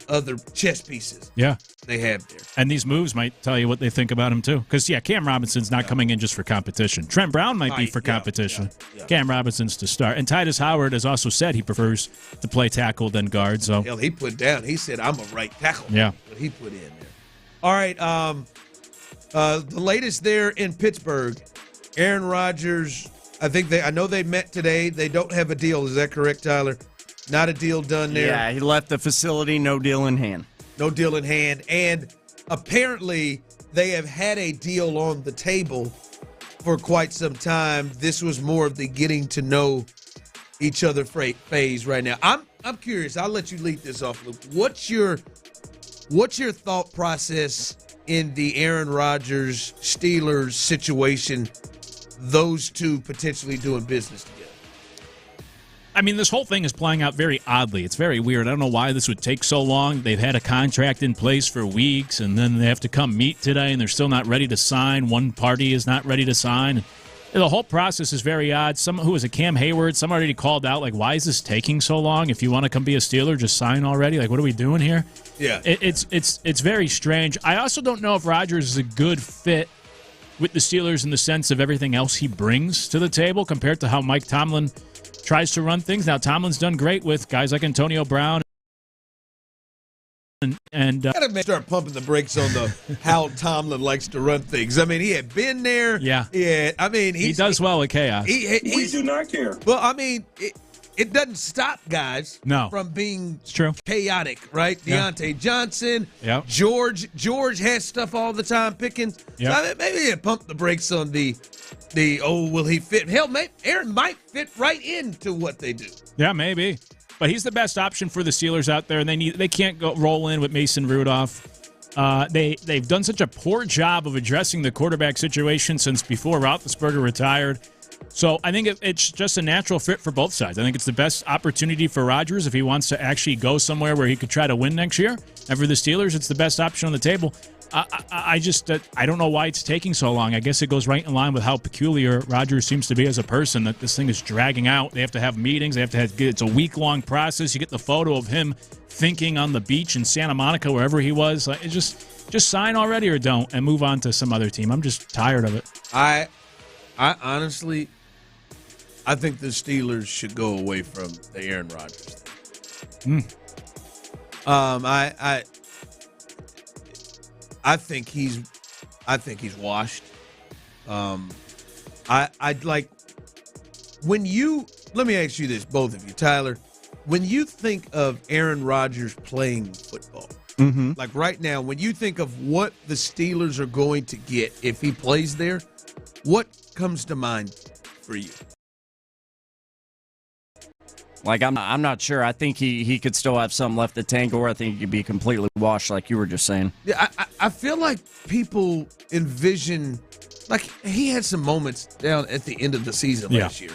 chess pieces they have there. And these moves might tell you what they think about him, too. Because, Cam Robinson's not coming in just for competition. Trent Brown might be for competition. Cam Robinson's to start. And Titus Howard has also said he prefers to play tackle than guard. So hell, he said, I'm a right tackle. Yeah. What he put in there. All right, the latest there in Pittsburgh, Aaron Rodgers, I know they met today. They don't have a deal. Is that correct, Tyler? Not a deal done there. Yeah, he left the facility, no deal in hand. No deal in hand. And apparently they have had a deal on the table for quite some time. This was more of the getting to know each other phase right now. I'm curious. I'll let you lead this off, Luke. What's your thought process in the Aaron Rodgers Steelers situation? Those two potentially doing business together. I mean, this whole thing is playing out very oddly. It's very weird. I don't know why this would take so long. They've had a contract in place for weeks, and then they have to come meet today, and they're still not ready to sign. One party is not ready to sign. The whole process is very odd. Who was it, Cam Hayward? Some already called out, like, why is this taking so long? If you want to come be a Steeler, just sign already. Like, what are we doing here? Yeah. It's very strange. I also don't know if Rodgers is a good fit with the Steelers in the sense of everything else he brings to the table compared to how Mike Tomlin tries to run things. Now, Tomlin's done great with guys like Antonio Brown. And gotta start pumping the brakes on the how Tomlin likes to run things. I mean, he had been there. Yeah. I mean, he does well with chaos. We do not care. Well, I mean, it doesn't stop guys from being chaotic, right? Deontay Johnson, George has stuff all the time picking. Yep. So maybe pump the brakes on the will he fit? Hell, Aaron might fit right into what they do. Yeah, maybe. But he's the best option for the Steelers out there, and they can't go roll in with Mason Rudolph. They've done such a poor job of addressing the quarterback situation since before Roethlisberger retired. So I think it's just a natural fit for both sides. I think it's the best opportunity for Rodgers if he wants to actually go somewhere where he could try to win next year. And for the Steelers, it's the best option on the table. I don't know why it's taking so long. I guess it goes right in line with how peculiar Rodgers seems to be as a person, that this thing is dragging out. They have to have meetings. It's a week-long process. You get the photo of him thinking on the beach in Santa Monica, wherever he was. Like, just sign already or don't and move on to some other team. I'm just tired of it. I honestly, I think the Steelers should go away from the Aaron Rodgers thing. I think he's washed. I'd like when you let me ask you this, both of you, Tyler. When you think of Aaron Rodgers playing football, like right now, when you think of what the Steelers are going to get if he plays there, what comes to mind for you? Like, I'm not sure. I think he could still have some left to tank, or I think he could be completely washed, like you were just saying. Yeah, I feel like people envision, like, he had some moments down at the end of the season last year.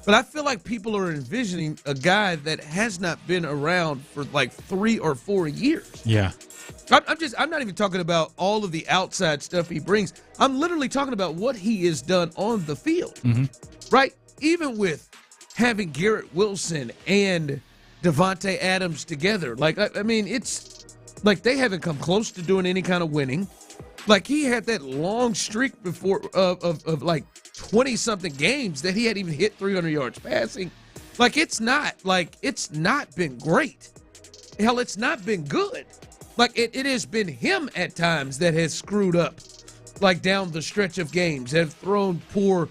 But I feel like people are envisioning a guy that has not been around for like 3 or 4 years. Yeah. I'm not even talking about all of the outside stuff he brings. I'm literally talking about what he has done on the field. Right? Even with having Garrett Wilson and Devontae Adams together. Like, I mean, it's like they haven't come close to doing any kind of winning. Like, he had that long streak before of like 20-something games that he hadn't even hit 300 yards passing. Like, it's not been great. Hell, it's not been good. Like, it has been him at times that has screwed up, like, down the stretch of games, have thrown poor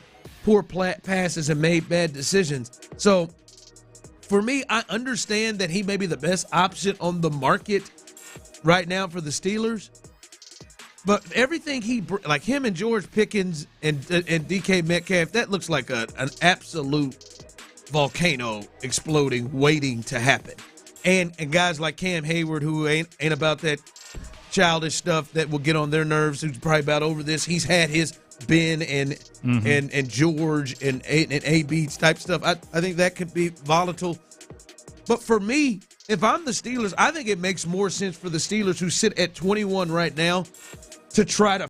passes and made bad decisions. So, for me, I understand that he may be the best option on the market right now for the Steelers. But everything like him and George Pickens and DK Metcalf, that looks like an absolute volcano exploding, waiting to happen. And guys like Cam Hayward, who ain't about that childish stuff that will get on their nerves, who's probably about over this. He's had his Ben and George and AB type stuff. I think that could be volatile. But for me, if I'm the Steelers, I think it makes more sense for the Steelers, who sit at 21 right now, to try to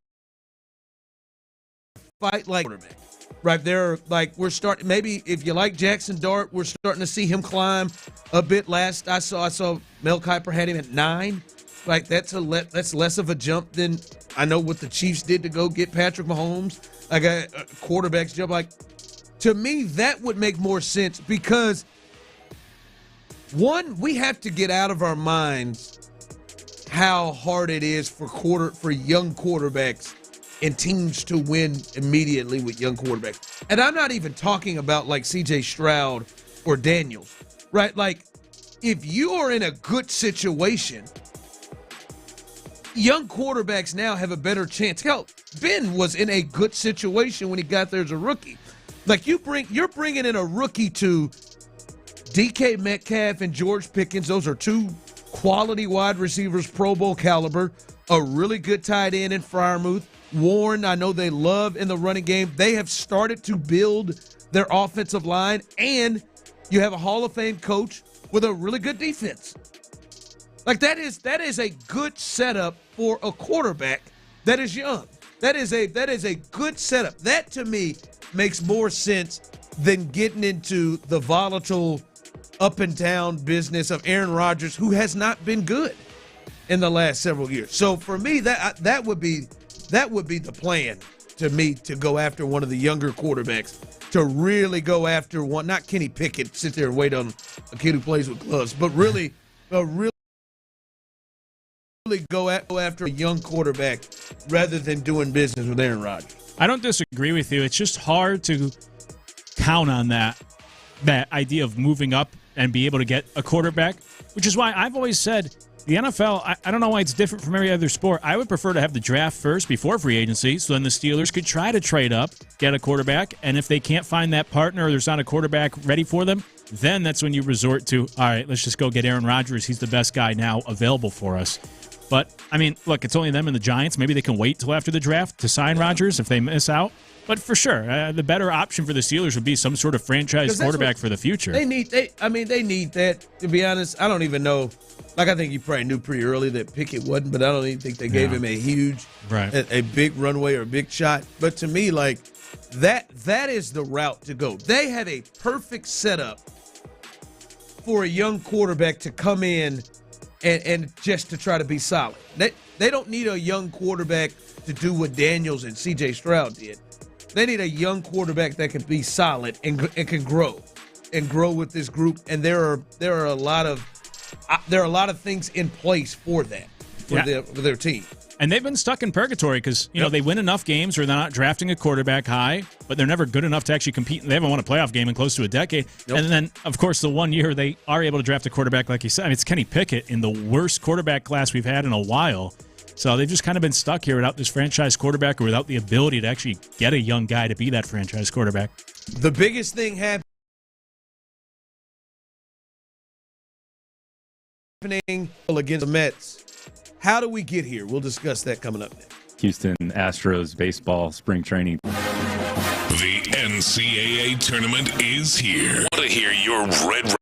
fight like quarterback. Right there, like, we're starting. Maybe if you like Jackson Dart, we're starting to see him climb a bit. Last I saw Mel Kiper had him at 9. Like, that's less of a jump than I know what the Chiefs did to go get Patrick Mahomes. Like a quarterback's jump. Like, to me, that would make more sense because, one, we have to get out of our minds how hard it is for young quarterbacks and teams to win immediately with young quarterbacks. And I'm not even talking about like C.J. Stroud or Daniels, right? Like, if you are in a good situation, young quarterbacks now have a better chance. Hell, Ben was in a good situation when he got there as a rookie. Like you're bringing in a rookie to DK Metcalf and George Pickens. Those are two quality wide receivers, Pro Bowl caliber. A really good tight end in Freiermuth. Warren, I know they love in the running game. They have started to build their offensive line, and you have a Hall of Fame coach with a really good defense. Like that is a good setup for a quarterback that is young. That is a good setup. That to me makes more sense than getting into the volatile up and down business of Aaron Rodgers, who has not been good in the last several years. So for me, that would be the plan to me, to go after one of the younger quarterbacks, to really go after one, not Kenny Pickett, sit there and wait on a kid who plays with gloves, but really go after a young quarterback rather than doing business with Aaron Rodgers. I don't disagree with you. It's just hard to count on that idea of moving up and be able to get a quarterback, which is why I've always said the NFL, I don't know why it's different from every other sport. I would prefer to have the draft first before free agency, so then the Steelers could try to trade up, get a quarterback, and if they can't find that partner or there's not a quarterback ready for them, then that's when you resort to, all right, let's just go get Aaron Rodgers. He's the best guy now available for us. But, I mean, look, it's only them and the Giants. Maybe they can wait till after the draft to sign Rodgers if they miss out. But for sure, the better option for the Steelers would be some sort of franchise quarterback for the future. They need that, to be honest. I don't even know. Like, I think you probably knew pretty early that Pickett wasn't, but I don't even think they gave him a huge, a big runway or a big shot. But to me, like, that is the route to go. They have a perfect setup for a young quarterback to come in and just to try to be solid. They don't need a young quarterback to do what Daniels and C.J. Stroud did. They need a young quarterback that can be solid and can grow with this group. And there are a lot of things in place for that for their team. And they've been stuck in purgatory because they win enough games where they're not drafting a quarterback high, but they're never good enough to actually compete. They haven't won a playoff game in close to a decade. And then, of course, the 1 year they are able to draft a quarterback, like you said, I mean, it's Kenny Pickett in the worst quarterback class we've had in a while. So they've just kind of been stuck here without this franchise quarterback or without the ability to actually get a young guy to be that franchise quarterback. The biggest thing happening against the Mets. How do we get here? We'll discuss that coming up next. Houston Astros baseball spring training. The NCAA tournament is here. Want to hear your Red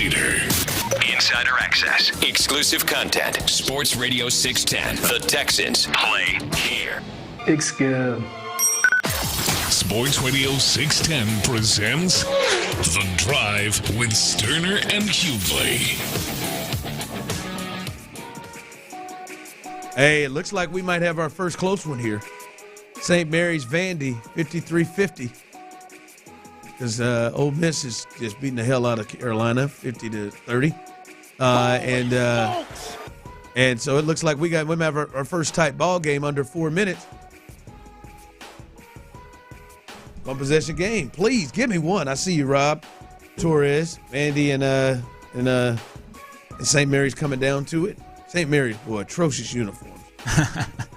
leader. Insider access. Exclusive content. Sports Radio 610. The Texans play here. Big scale. Sports Radio 610 presents The Drive with Stoerner and Hughley. Hey, it looks like we might have our first close one here. St. Mary's Vandy, 53-50. Because Ole Miss is just beating the hell out of Carolina, 50-30. And so it looks like we might have our first tight ball game under 4 minutes. One possession game. Please give me one. I see you, Rob. Torres, Vandy, and St. Mary's coming down to it. St. Mary's, boy, atrocious uniforms.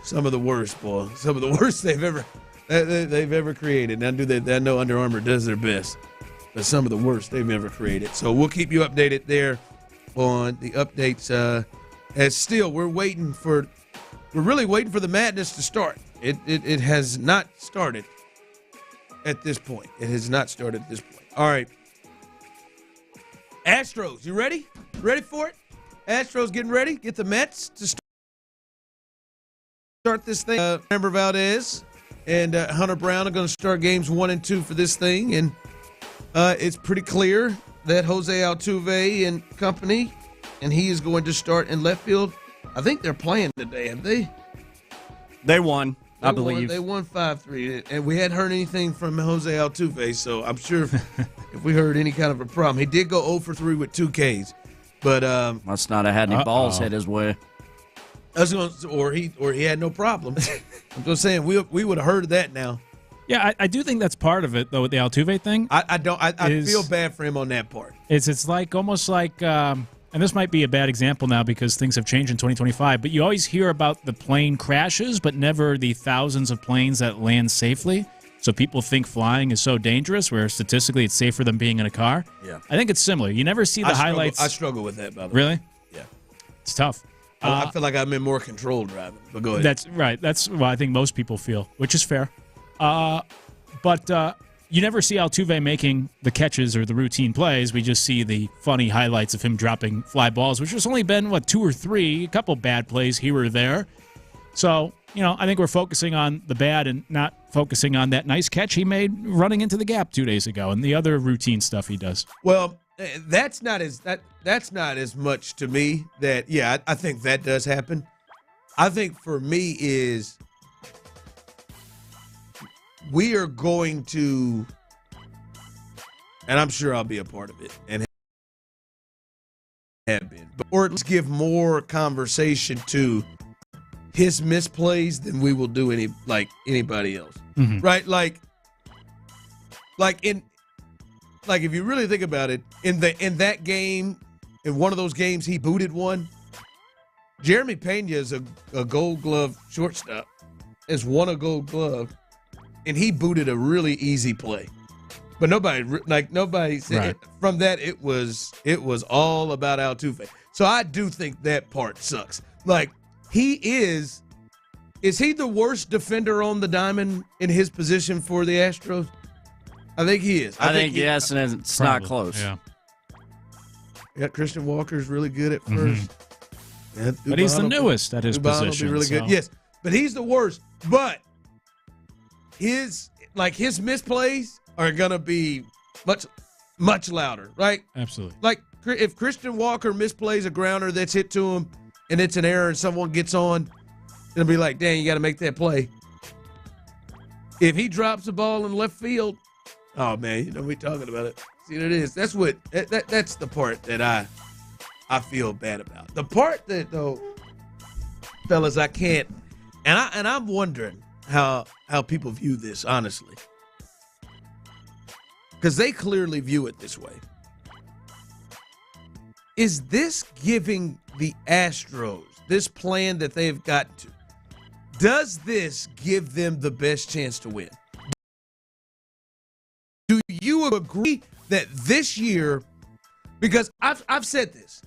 Some of the worst, boy. Some of the worst they've ever created. I know Under Armour does their best, but some of the worst they've ever created. So we'll keep you updated there on the updates. As still, we're really waiting for the madness to start. It has not started at this point. It has not started at this point. All right. Astros, you ready? Ready for it? Astros getting ready. Get the Mets to start this thing. Remember Valdez and Hunter Brown are going to start games 1 and 2 for this thing. And it's pretty clear that Jose Altuve and company, and he is going to start in left field. I think they're playing today, have they? They won, I believe. They won 5-3, and we hadn't heard anything from Jose Altuve, so I'm sure if we heard any kind of a problem. He did go 0 for 3 with 2 Ks. But must not have had any balls hit his way. Or he had no problem. I'm just saying we would have heard of that now. Yeah, I do think that's part of it though with the Altuve thing. I feel bad for him on that part. It's like almost like and this might be a bad example now because things have changed in 2025. But you always hear about the plane crashes, but never the thousands of planes that land safely. So people think flying is so dangerous, where statistically it's safer than being in a car. Yeah, I think it's similar. You never see the highlights. I struggle with that, by the way. Really? Yeah, it's tough. I feel like I'm in more control driving. But go ahead. That's right. That's what I think most people feel, which is fair. But you never see Altuve making the catches or the routine plays. We just see the funny highlights of him dropping fly balls, which has only been 2 or 3, a couple bad plays here or there. So, I think we're focusing on the bad and not focusing on that nice catch he made running into the gap 2 days ago and the other routine stuff he does. Well, that's not as much to me that, yeah, I think that does happen. I think for me is we are going to, and I'm sure I'll be a part of it and have been, or let's give more conversation to his misplays than we will do anybody else. Mm-hmm. Right? Like if you really think about it, in that game, in one of those games he booted one, Jeremy Pena is a Gold Glove shortstop, has won a Gold Glove, and he booted a really easy play. But nobody said right. From that it was all about Altuve. So I do think that part sucks. Like he is he the worst defender on the diamond in his position for the Astros? I think he is. I think yes, and it's probably not close. Yeah. Christian Walker's really good at first. Mm-hmm. Yeah, but he's the newest at his position. Be really good. Yes, but he's the worst. But his misplays are gonna be much louder, right? Absolutely. Like if Christian Walker misplays a grounder that's hit to him and it's an error and someone gets on, it'll be like, dang, you got to make that play. If he drops the ball in left field, oh man, we talking about it. See what it is. That's the part that I feel bad about. The part that though, fellas, I can't, and I'm wondering how people view this honestly, because they clearly view it this way. Is this giving the Astros this plan that they've got to? Does this give them the best chance to win? Do you agree that this year, because I've said this,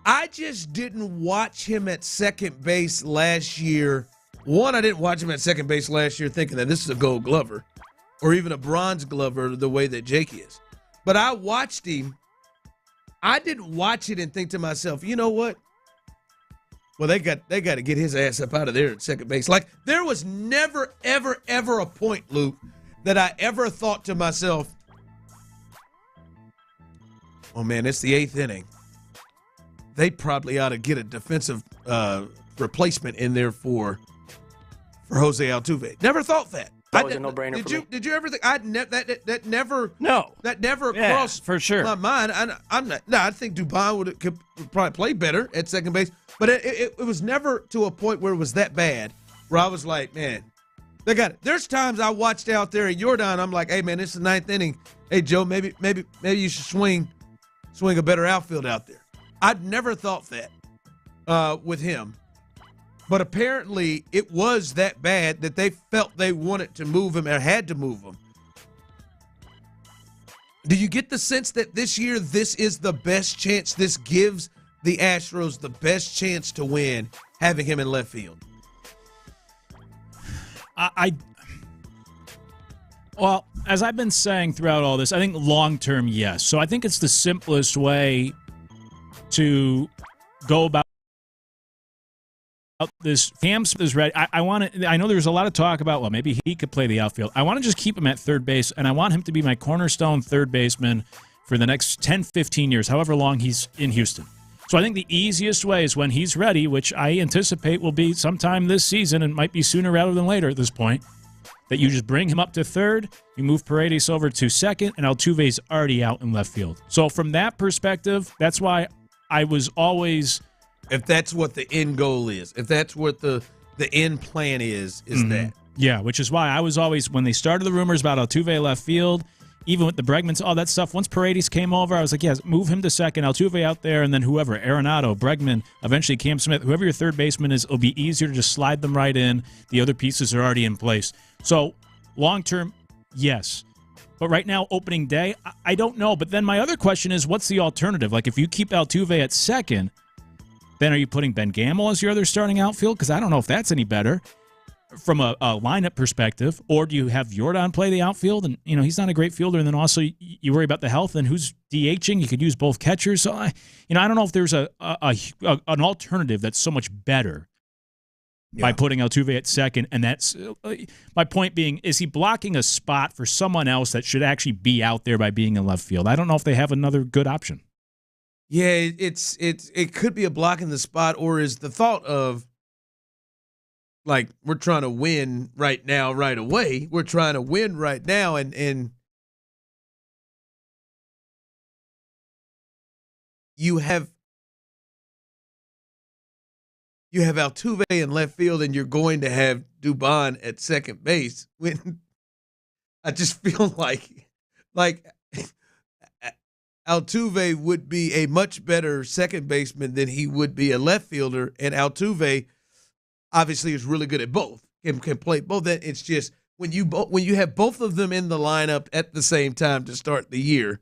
I just didn't watch him at second base last year. One, I didn't watch him at second base last year thinking that this is a Gold Glover or even a Bronze Glover the way that Jake is. But I watched him. I didn't watch it and think to myself, you know what? Well, they got to get his ass up out of there at second base. Like, there was never, ever, ever a point, Luke, that I ever thought to myself, oh, man, it's the 8th inning. They probably ought to get a defensive replacement in there for Jose Altuve. Never thought that. That was a no-brainer for me. Did you ever think that never? No, that never crossed for sure my mind. I'm not. No, I think Dubon could probably play better at second base, but it was never to a point where it was that bad. Where I was like, man, they got it. There's times I watched out there at Jordan. I'm like, hey man, it's the 9th inning. Hey Joe, maybe you should swing a better outfield out there. I'd never thought that with him. But apparently it was that bad that they felt they wanted to move him or had to move him. Do you get the sense that this year this is the best chance? This gives the Astros the best chance to win, having him in left field? Well, as I've been saying throughout all this, I think long-term, yes. So I think it's the simplest way to go about this. Cam Smith is ready. I know there's a lot of talk about, well, maybe he could play the outfield. I want to just keep him at third base, and I want him to be my cornerstone third baseman for the next 10, 15 years, however long he's in Houston. So I think the easiest way is when he's ready, which I anticipate will be sometime this season and might be sooner rather than later at this point, that you just bring him up to third, you move Paredes over to second, and Altuve's already out in left field. So from that perspective, that's why I was always... If that's what the end goal is, if that's what the end plan is that. Yeah, which is why I was always, when they started the rumors about Altuve left field, even with the Bregmans, all that stuff, once Paredes came over, I was like, yes, move him to second, Altuve out there, and then whoever, Arenado, Bregman, eventually Cam Smith, whoever your third baseman is, it'll be easier to just slide them right in. The other pieces are already in place. So long-term, yes. But right now, opening day, I don't know. But then my other question is, what's the alternative? Like, if you keep Altuve at second, then are you putting Ben Gamel as your other starting outfield? Because I don't know if that's any better from a lineup perspective. Or do you have Jordan play the outfield? And, he's not a great fielder. And then also you worry about the health and who's DHing. You could use both catchers. So, I don't know if there's an alternative that's so much better by putting Altuve at second. And that's my point being, is he blocking a spot for someone else that should actually be out there by being in left field? I don't know if they have another good option. Yeah, it could be a block in the spot, or is the thought of, like, we're trying to win right now, right away. We're trying to win right now, and you have Altuve in left field, and you're going to have Dubon at second base. When I just feel like Altuve would be a much better second baseman than he would be a left fielder, and Altuve obviously is really good at both. Can play both. It's just when you have both of them in the lineup at the same time to start the year,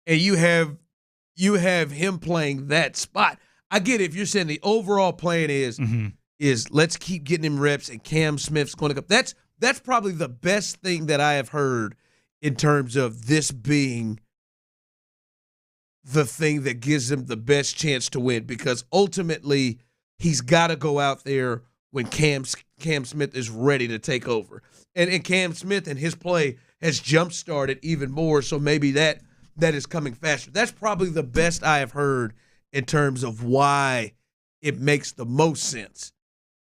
and you have him playing that spot. I get it if you're saying the overall plan is let's keep getting him reps, and Cam Smith's going to go. That's probably the best thing that I have heard in terms of this being the thing that gives him the best chance to win, because ultimately he's got to go out there when Cam Smith is ready to take over. And Cam Smith and his play has jump-started even more, so maybe that is coming faster. That's probably the best I have heard in terms of why it makes the most sense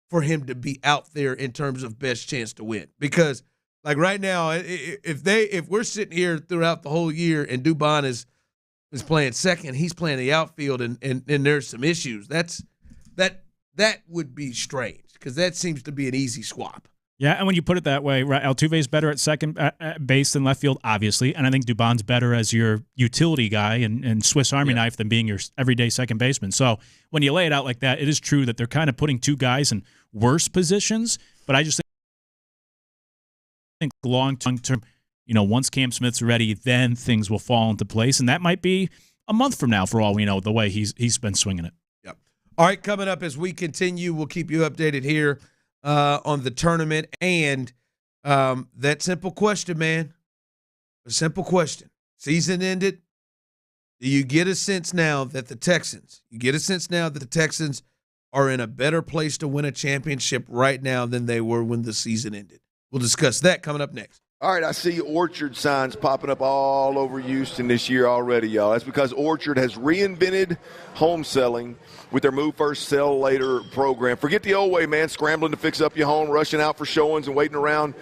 for him to be out there in terms of best chance to win. Because like right now, if we're sitting here throughout the whole year and Dubon is playing second, he's playing the outfield, and there's some issues, that would be strange, because that seems to be an easy swap. Yeah, and when you put it that way, right, Altuve's better at second base than left field, obviously, and I think Dubon's better as your utility guy and Swiss Army knife than being your everyday second baseman. So when you lay it out like that, it is true that they're kind of putting two guys in worse positions, but I just think long-term, once Cam Smith's ready, then things will fall into place, and that might be a month from now for all we know, the way he's been swinging it. Yep. All right, coming up as we continue, we'll keep you updated here on the tournament and that simple question, man. A simple question. Season ended. Do you get a sense now that the Texans are in a better place to win a championship right now than they were when the season ended? We'll discuss that coming up next. All right, I see Orchard signs popping up all over Houston this year already, y'all. That's because Orchard has reinvented home selling with their Move First, Sell Later program. Forget the old way, man, scrambling to fix up your home, rushing out for showings and waiting around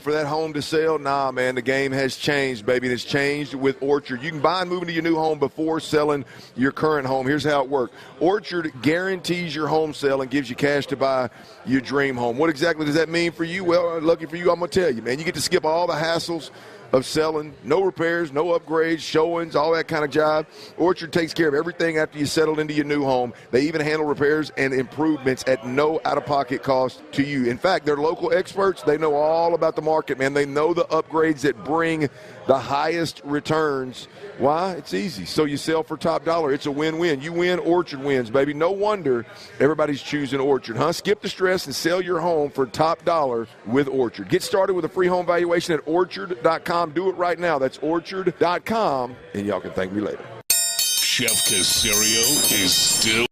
for that home to sell. Nah, man, the game has changed, baby, and it's changed with Orchard. You can buy and move into your new home before selling your current home. Here's how it works. Orchard guarantees your home sale and gives you cash to buy your dream home. What exactly does that mean for you? Well, lucky for you, I'm going to tell you, man. You get to skip all the hassles of selling, no repairs, no upgrades, showings, all that kind of jive. Orchard takes care of everything after you settled into your new home. They even handle repairs and improvements at no out-of-pocket cost to you. In fact, they're local experts. They know all about the market, man. They know the upgrades that bring the highest returns. Why? It's easy. So you sell for top dollar. It's a win-win. You win, Orchard wins, baby. No wonder everybody's choosing Orchard, huh? Skip the stress and sell your home for top dollar with Orchard. Get started with a free home valuation at orchard.com. Do it right now. That's orchard.com, and y'all can thank me later. Chef Caserio is still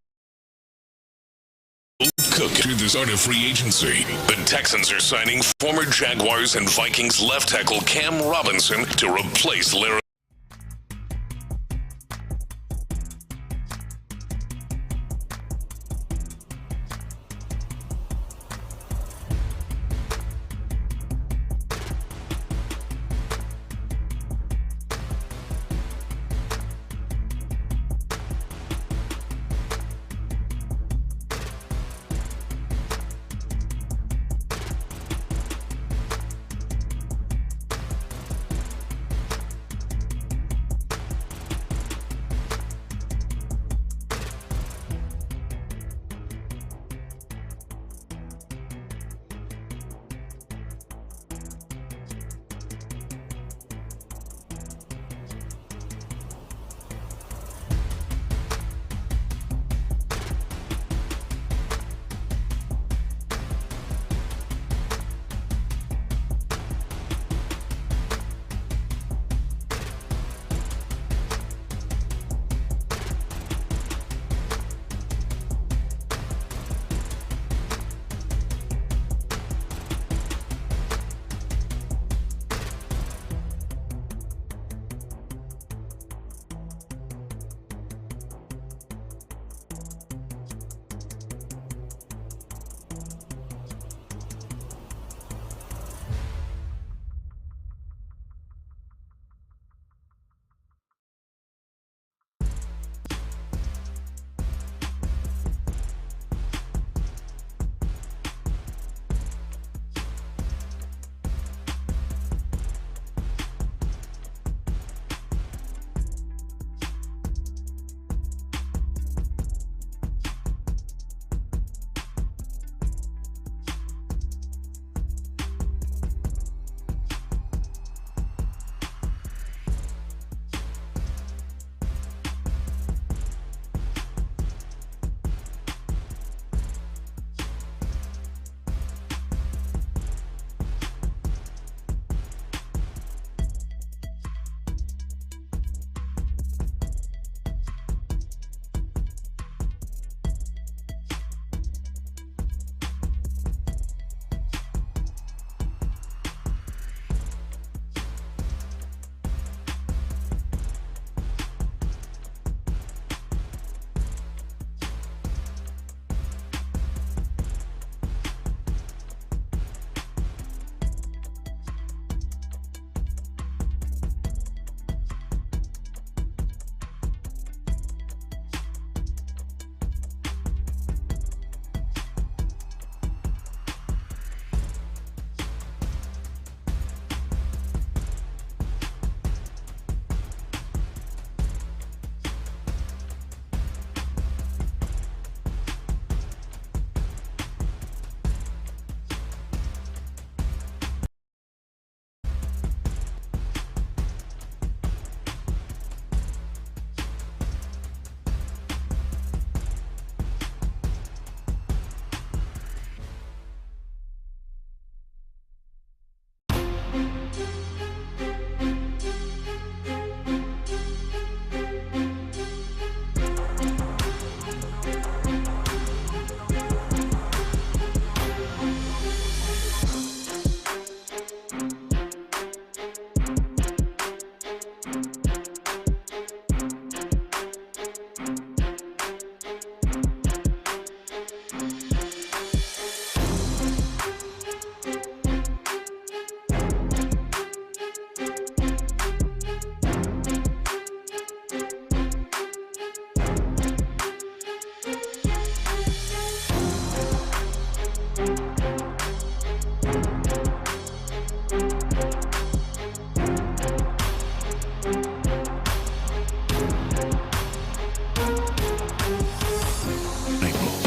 cooking through the start of free agency. The Texans are signing former Jaguars and Vikings left tackle Cam Robinson to replace Larry.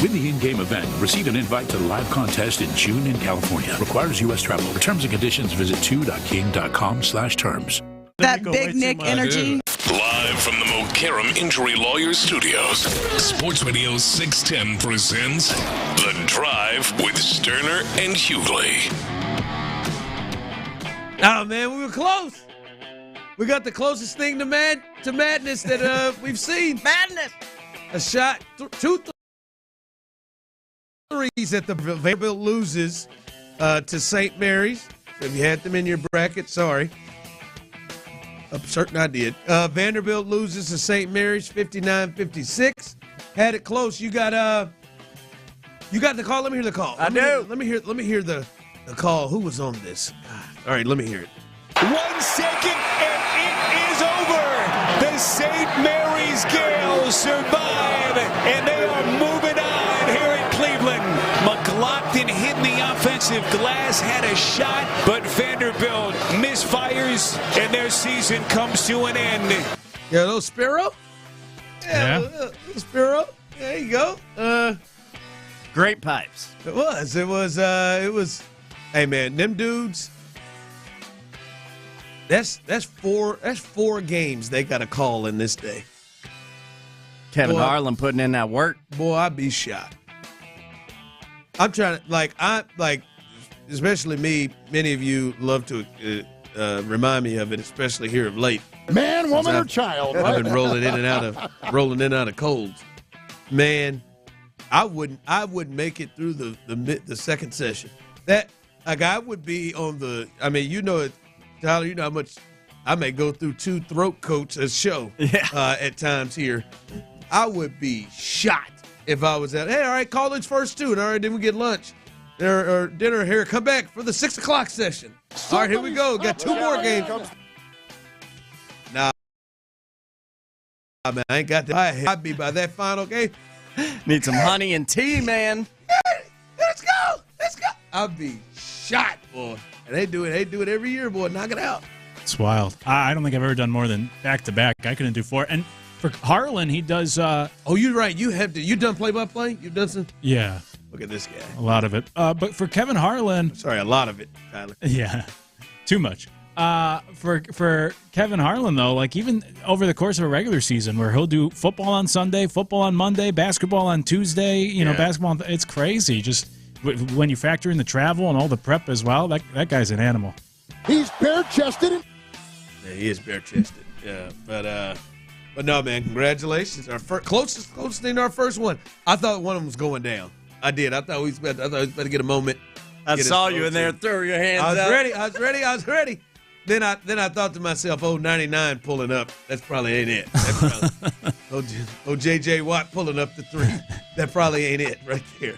Win the in-game event. Receive an invite to the live contest in June in California. Requires U.S. travel. For terms and conditions, visit 2.king.com/terms. That big Nick energy. Live from the Mokaram Injury Lawyers Studios, Sports Radio 610 presents The Drive with Stoerner and Hughley. Oh, man, we were close. We got the closest thing to madness that we've seen. Madness. A shot, 2 threes that the Vanderbilt loses to St. Mary's. So if you had them in your bracket, sorry. I'm certain I did. Vanderbilt loses to St. Mary's 59-56. Had it close. You got the call? Let me hear the call. Let me hear the call. Who was on this? All right, let me hear it. 1 second and it is over. The St. Mary's Gales survive and they are moving on here in Cleveland. McLaughlin hit the offensive glass, had a shot, but Vanderbilt misfires and their season comes to an end. Yeah, little Spiro? Yeah. Little Spiro. There you go. Great pipes. It was. Hey, man, them dudes. That's four games they got a call in this day. Kevin Harlan putting in that work. Boy, I'd be shot. I'm trying to especially me. Many of you love to remind me of it, especially here of late. Man, woman, or child. I've been rolling in and out of colds. Man, I wouldn't make it through the second session. I would be on the. I mean, you know it. Tyler, you know how much I may go through 2 throat coats a show at times here. I would be shot if I was at, hey, all right, college first 2, and all right, then we get lunch or dinner here. Come back for the 6 o'clock session. All right, here we go. Got 2 more games. Nah, man, I ain't got that. I'd be by that final game. Need some honey and tea, man. Let's go. I'd be shot, boy. And they do it every year, boy. Knock it out. It's wild. I don't think I've ever done more than back-to-back. I couldn't do 4. And for Harlan, he does... oh, you're right. You done play-by-play? You've done some... Yeah. Look at this guy. A lot of it. But for Kevin Harlan... Sorry, a lot of it, Tyler. Yeah. Too much. For Kevin Harlan, though, like even over the course of a regular season where he'll do football on Sunday, football on Monday, basketball on Tuesday, you know, basketball... It's crazy. Just... When you factor in the travel and all the prep as well, that guy's an animal. He's bare-chested. Yeah, he is bare-chested. Yeah, but no, man, congratulations. Our closest thing to our first one. I thought one of them was going down. I did. I thought he was about to get a moment. I saw you in there throw your hands I up. was ready. Then I thought to myself, 99 pulling up. That's probably ain't it. That's probably, J.J. Watt pulling up the 3. That probably ain't it right there.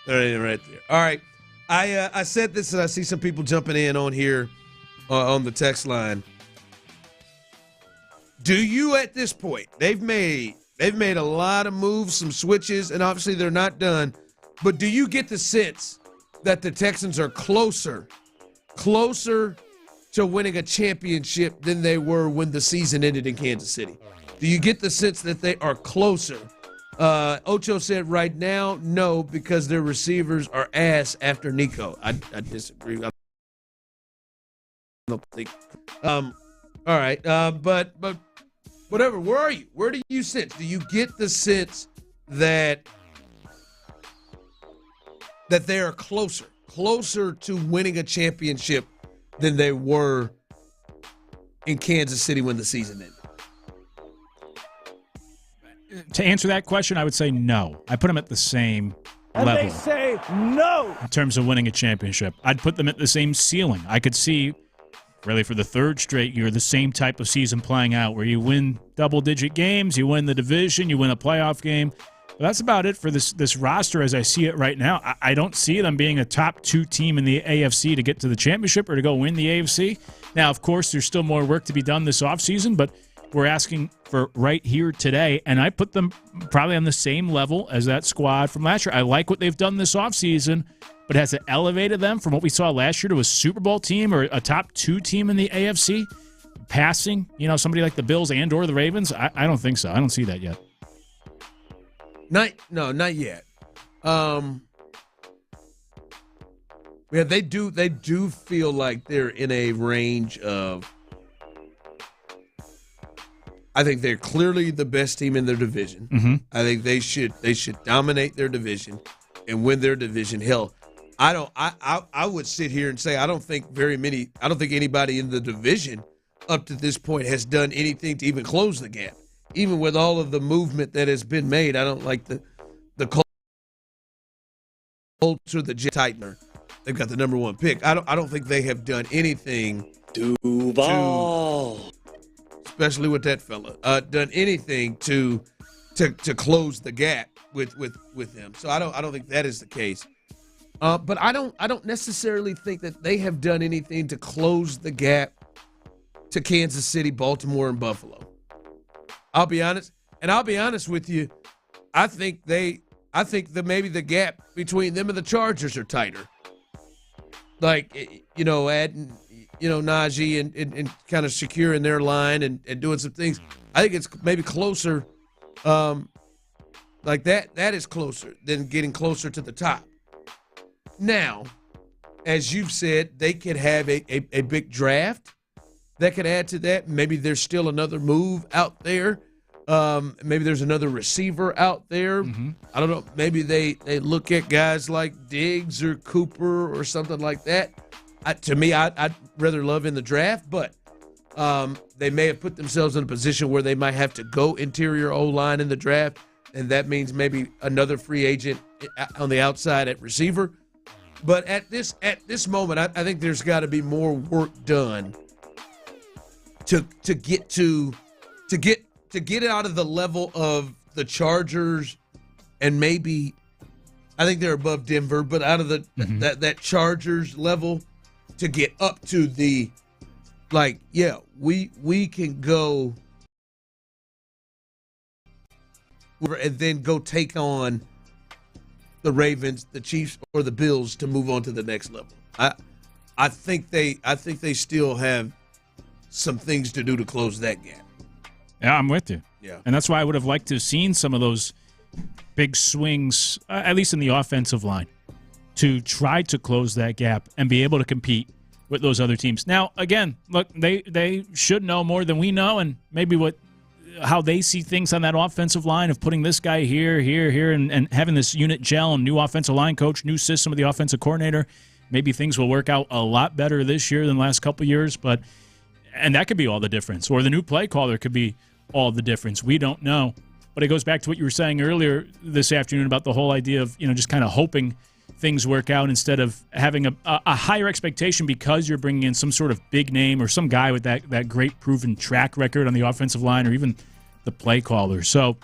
Right there. All right. I said this, and I see some people jumping in on here on the text line. Do you, at this point, they've made a lot of moves, some switches, and obviously they're not done, but do you get the sense that the Texans are closer to winning a championship than they were when the season ended in Kansas City? Do you get the sense that they are closer? Ocho said right now, no, because their receivers are ass after Nico. I disagree. I don't think. All right. But whatever. Where are you? Where do you sense? Do you get the sense that they are closer to winning a championship than they were in Kansas City when the season ended? To answer that question, I would say no. I put them at the same level. And they say no. In terms of winning a championship, I'd put them at the same ceiling. I could see, really for the 3rd straight year, the same type of season playing out where you win double-digit games, you win the division, you win a playoff game. But that's about it for this roster as I see it right now. I don't see them being a top 2 team in the AFC to get to the championship or to go win the AFC. Now, of course, there's still more work to be done this offseason, but we're asking for right here today, and I put them probably on the same level as that squad from last year. I like what they've done this offseason, but has it elevated them from what we saw last year to a Super Bowl team or a top 2 team in the AFC? Passing, somebody like the Bills and or the Ravens? I don't think so. I don't see that yet. Not yet. Yeah, they do feel like they're in a range of. I think they're clearly the best team in their division. Mm-hmm. I think they should dominate their division and win their division. Hell, I would sit here and say I don't think anybody in the division up to this point has done anything to even close the gap. Even with all of the movement that has been made, I don't like the Colts or the Jets tightener. They've got the number one pick. I don't think they have done anything Duval. especially with that fella, done anything to close the gap with him. So I don't think that is the case. But I don't necessarily think that they have done anything to close the gap to Kansas City, Baltimore, and Buffalo. I'll be honest with you. I think that maybe the gap between them and the Chargers are tighter. Like, adding, Najee and kind of securing their line and doing some things. I think it's maybe closer, like that. That is closer than getting closer to the top. Now, as you've said, they could have a big draft that could add to that. Maybe there's still another move out there. Maybe there's another receiver out there. Mm-hmm. I don't know. Maybe they look at guys like Diggs or Cooper or something like that. To me, I'd rather love in the draft, but they may have put themselves in a position where they might have to go interior O-line in the draft, and that means maybe another free agent on the outside at receiver. But at this moment, I think there's got to be more work done to get it out of the level of the Chargers, and maybe I think they're above Denver, but out of the that Chargers level to get up to the we can go and then go take on the Ravens, the Chiefs, or the Bills to move on to the next level. I think they still have some things to do to close that gap. Yeah, I'm with you. Yeah. And that's why I would have liked to have seen some of those big swings, at least in the offensive line, to try to close that gap and be able to compete with those other teams. Now, again, look, they should know more than we know, and maybe how they see things on that offensive line of putting this guy here, and having this unit gel and new offensive line coach, new system with the offensive coordinator. Maybe things will work out a lot better this year than the last couple of years, and that could be all the difference. Or the new play caller could be all the difference. We don't know. But it goes back to what you were saying earlier this afternoon about the whole idea of, just kind of hoping things work out instead of having a higher expectation because you're bringing in some sort of big name or some guy with that great proven track record on the offensive line or even the play caller. So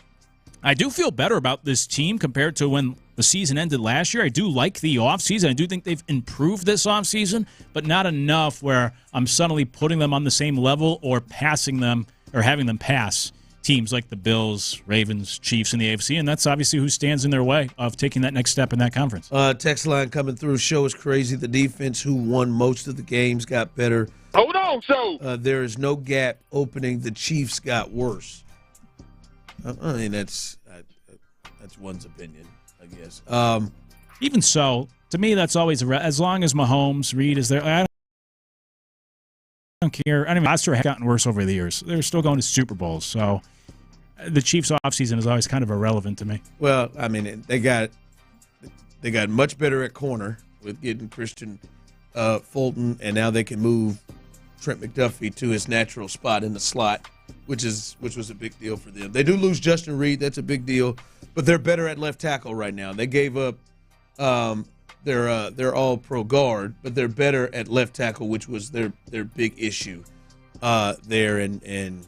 I do feel better about this team compared to when the season ended last year. I do like the offseason. I do think they've improved this offseason, but not enough where I'm suddenly putting them on the same level or passing them or having them pass teams like the Bills, Ravens, Chiefs in the AFC, and that's obviously who stands in their way of taking that next step in that conference. Text line coming through. Show is crazy. The defense, who won most of the games, got better. Hold on, so. There is no gap opening. The Chiefs got worse. I mean, that's one's opinion, I guess. Even so, to me, that's always as long as Mahomes, Reed is there. I don't care. I mean, Astros have gotten worse over the years. They're still going to Super Bowls, so the Chiefs' offseason is always kind of irrelevant to me. Well, I mean, they got much better at corner with getting Christian Fulton, and now they can move Trent McDuffie to his natural spot in the slot, which was a big deal for them. They do lose Justin Reed. That's a big deal, but they're better at left tackle right now. They gave up their all-pro guard, but they're better at left tackle, which was their big issue there, and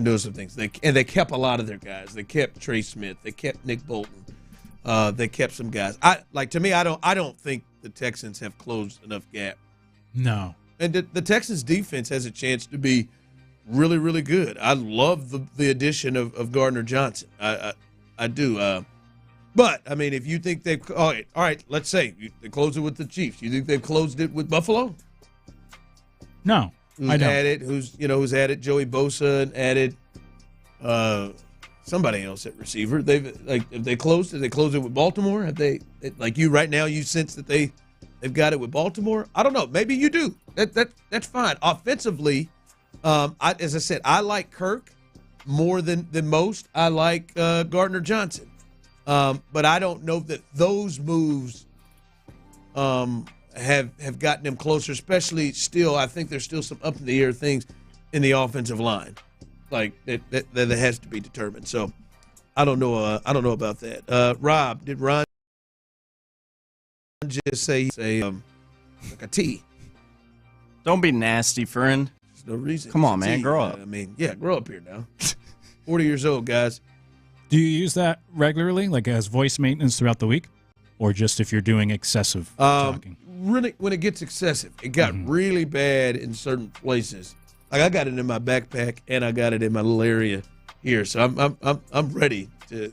doing some things. They kept a lot of their guys. They kept Trey Smith. They kept Nick Bolton. They kept some guys. I don't think the Texans have closed enough gap. No. And the Texans defense has a chance to be really, really good. I love the addition of Gardner Johnson. I do. But, I mean, if you think they've – all right, let's say they close it with the Chiefs. You think they've closed it with Buffalo? No, Who's added Joey Bosa and added somebody else at receiver. Have they closed it with Baltimore? Have they, like you right now, you sense that they've got it with Baltimore? I don't know. Maybe you do. That's fine. Offensively, as I said, I like Kirk more than most. I like Gardner Johnson. But I don't know that those moves have gotten them closer, especially still. I think there's still some up in the air things in the offensive line, like that has to be determined. So I don't know about that. Rob, did Ron just say like a T? Don't be nasty, friend. There's no reason. Come on, man. Grow up. I mean, yeah, grow up here now. 40 years old, guys. Do you use that regularly, like as voice maintenance throughout the week, or just if you're doing excessive talking? Really, when it gets excessive, it got really bad in certain places. Like I got it in my backpack and I got it in my little area here, so I'm ready to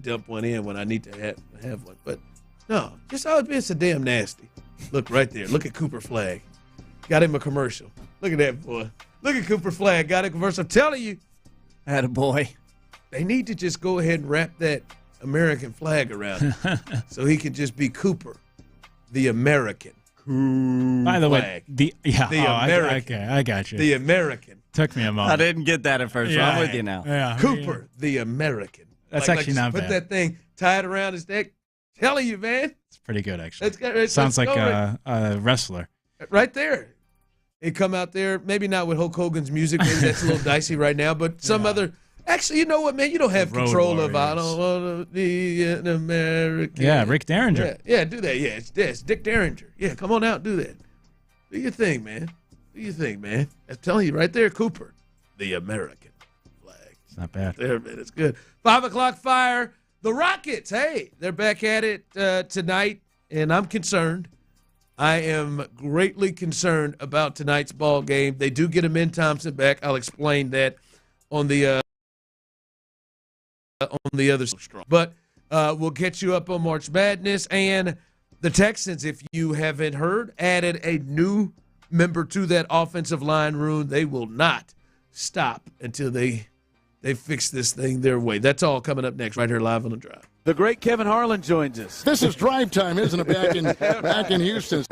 dump one in when I need to have one. But no, just always being so damn nasty. Look right there. Look at Cooper Flagg. Got him a commercial. Look at that boy. Look at Cooper Flagg. Got a commercial. I'm telling you. Attaboy. They need to just go ahead and wrap that American flag around him so he can just be Cooper, the American. By the way, the American. Okay, I got you. The American. Took me a moment. I didn't get that at first. Yeah, I'm with you now. Yeah, Cooper, the American. That's actually not put bad. Put that thing tied around his neck. Telling you, man. It's pretty good, actually. Let's Sounds like go a wrestler. Right there. He come out there, maybe not with Hulk Hogan's music. Maybe that's a little dicey right now, but some other. Actually, you know what, man? You don't have control of. I don't want to be an American. Yeah, Rick Derringer. Yeah, do that. Yeah, it's Dick Derringer. Yeah, come on out, do that. Do your thing, man. Do your thing, man. I'm telling you, right there, Cooper, the American flag. It's not bad. There, man, it's good. 5 o'clock fire. The Rockets, hey, they're back at it tonight, and I'm concerned. I am greatly concerned about tonight's ball game. They do get Amin Thompson back. I'll explain that on the other side. But we'll get you up on March Madness. And the Texans, if you haven't heard, added a new member to that offensive line room. They will not stop until they fix this thing their way. That's all coming up next right here live on The Drive. The great Kevin Harlan joins us. This is drive time, isn't it, back in Houston?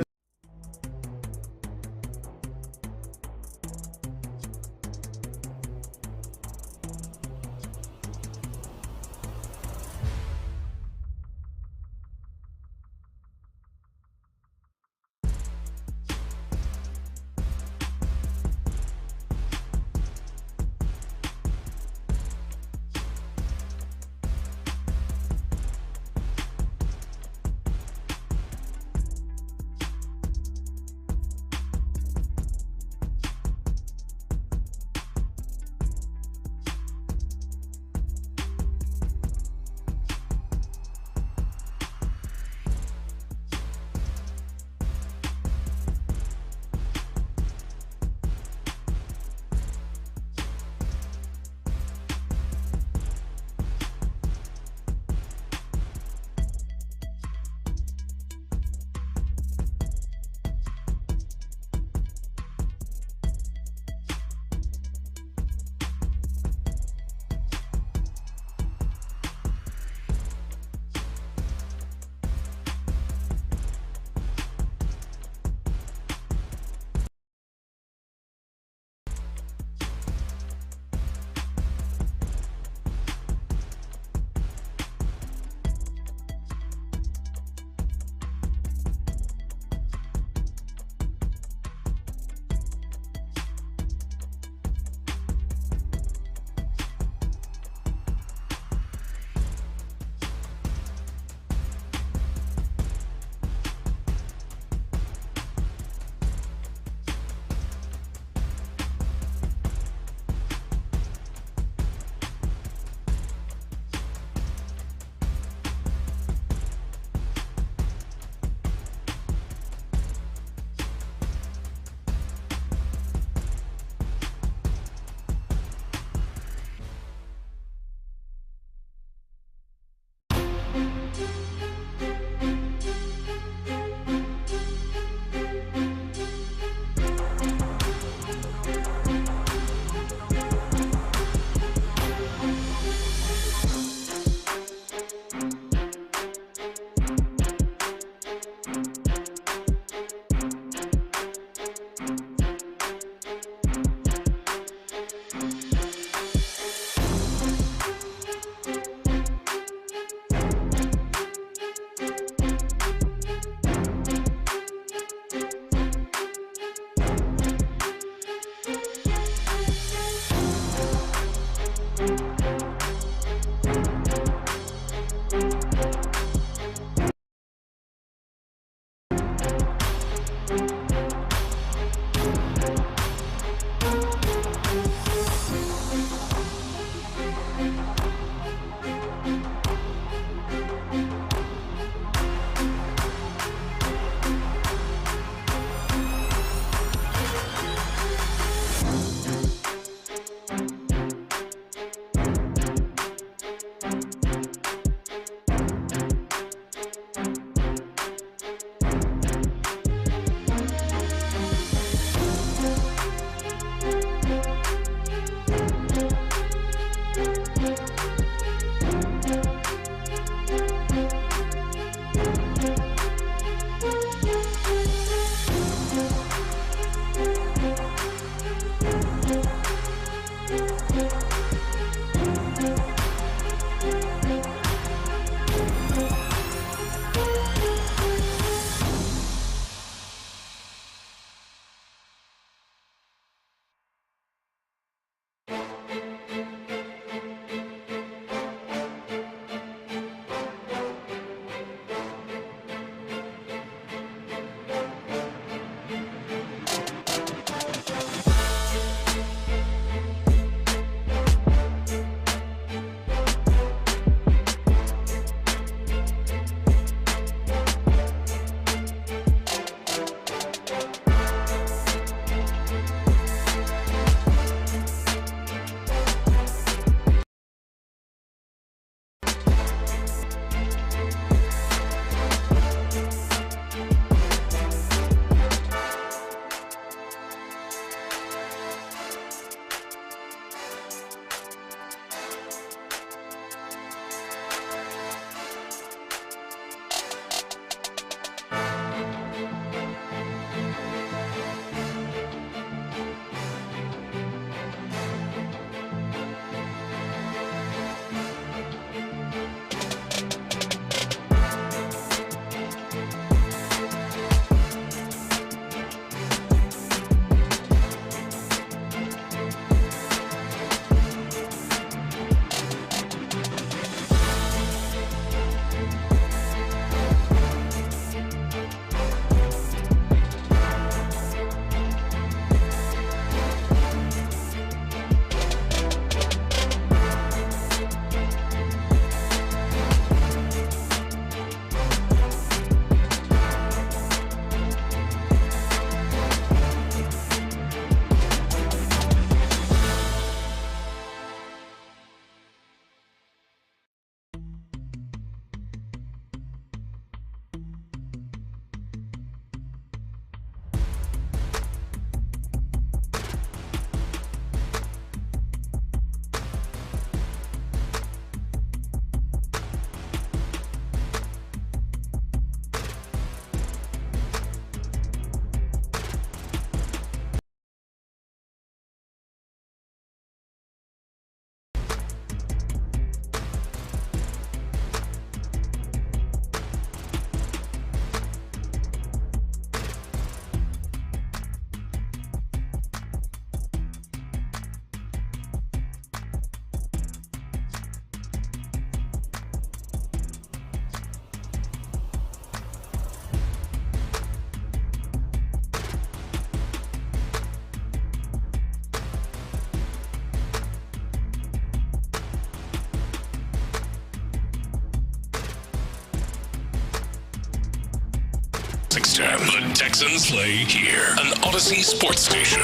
610. The Texans play here. An Odyssey sports station.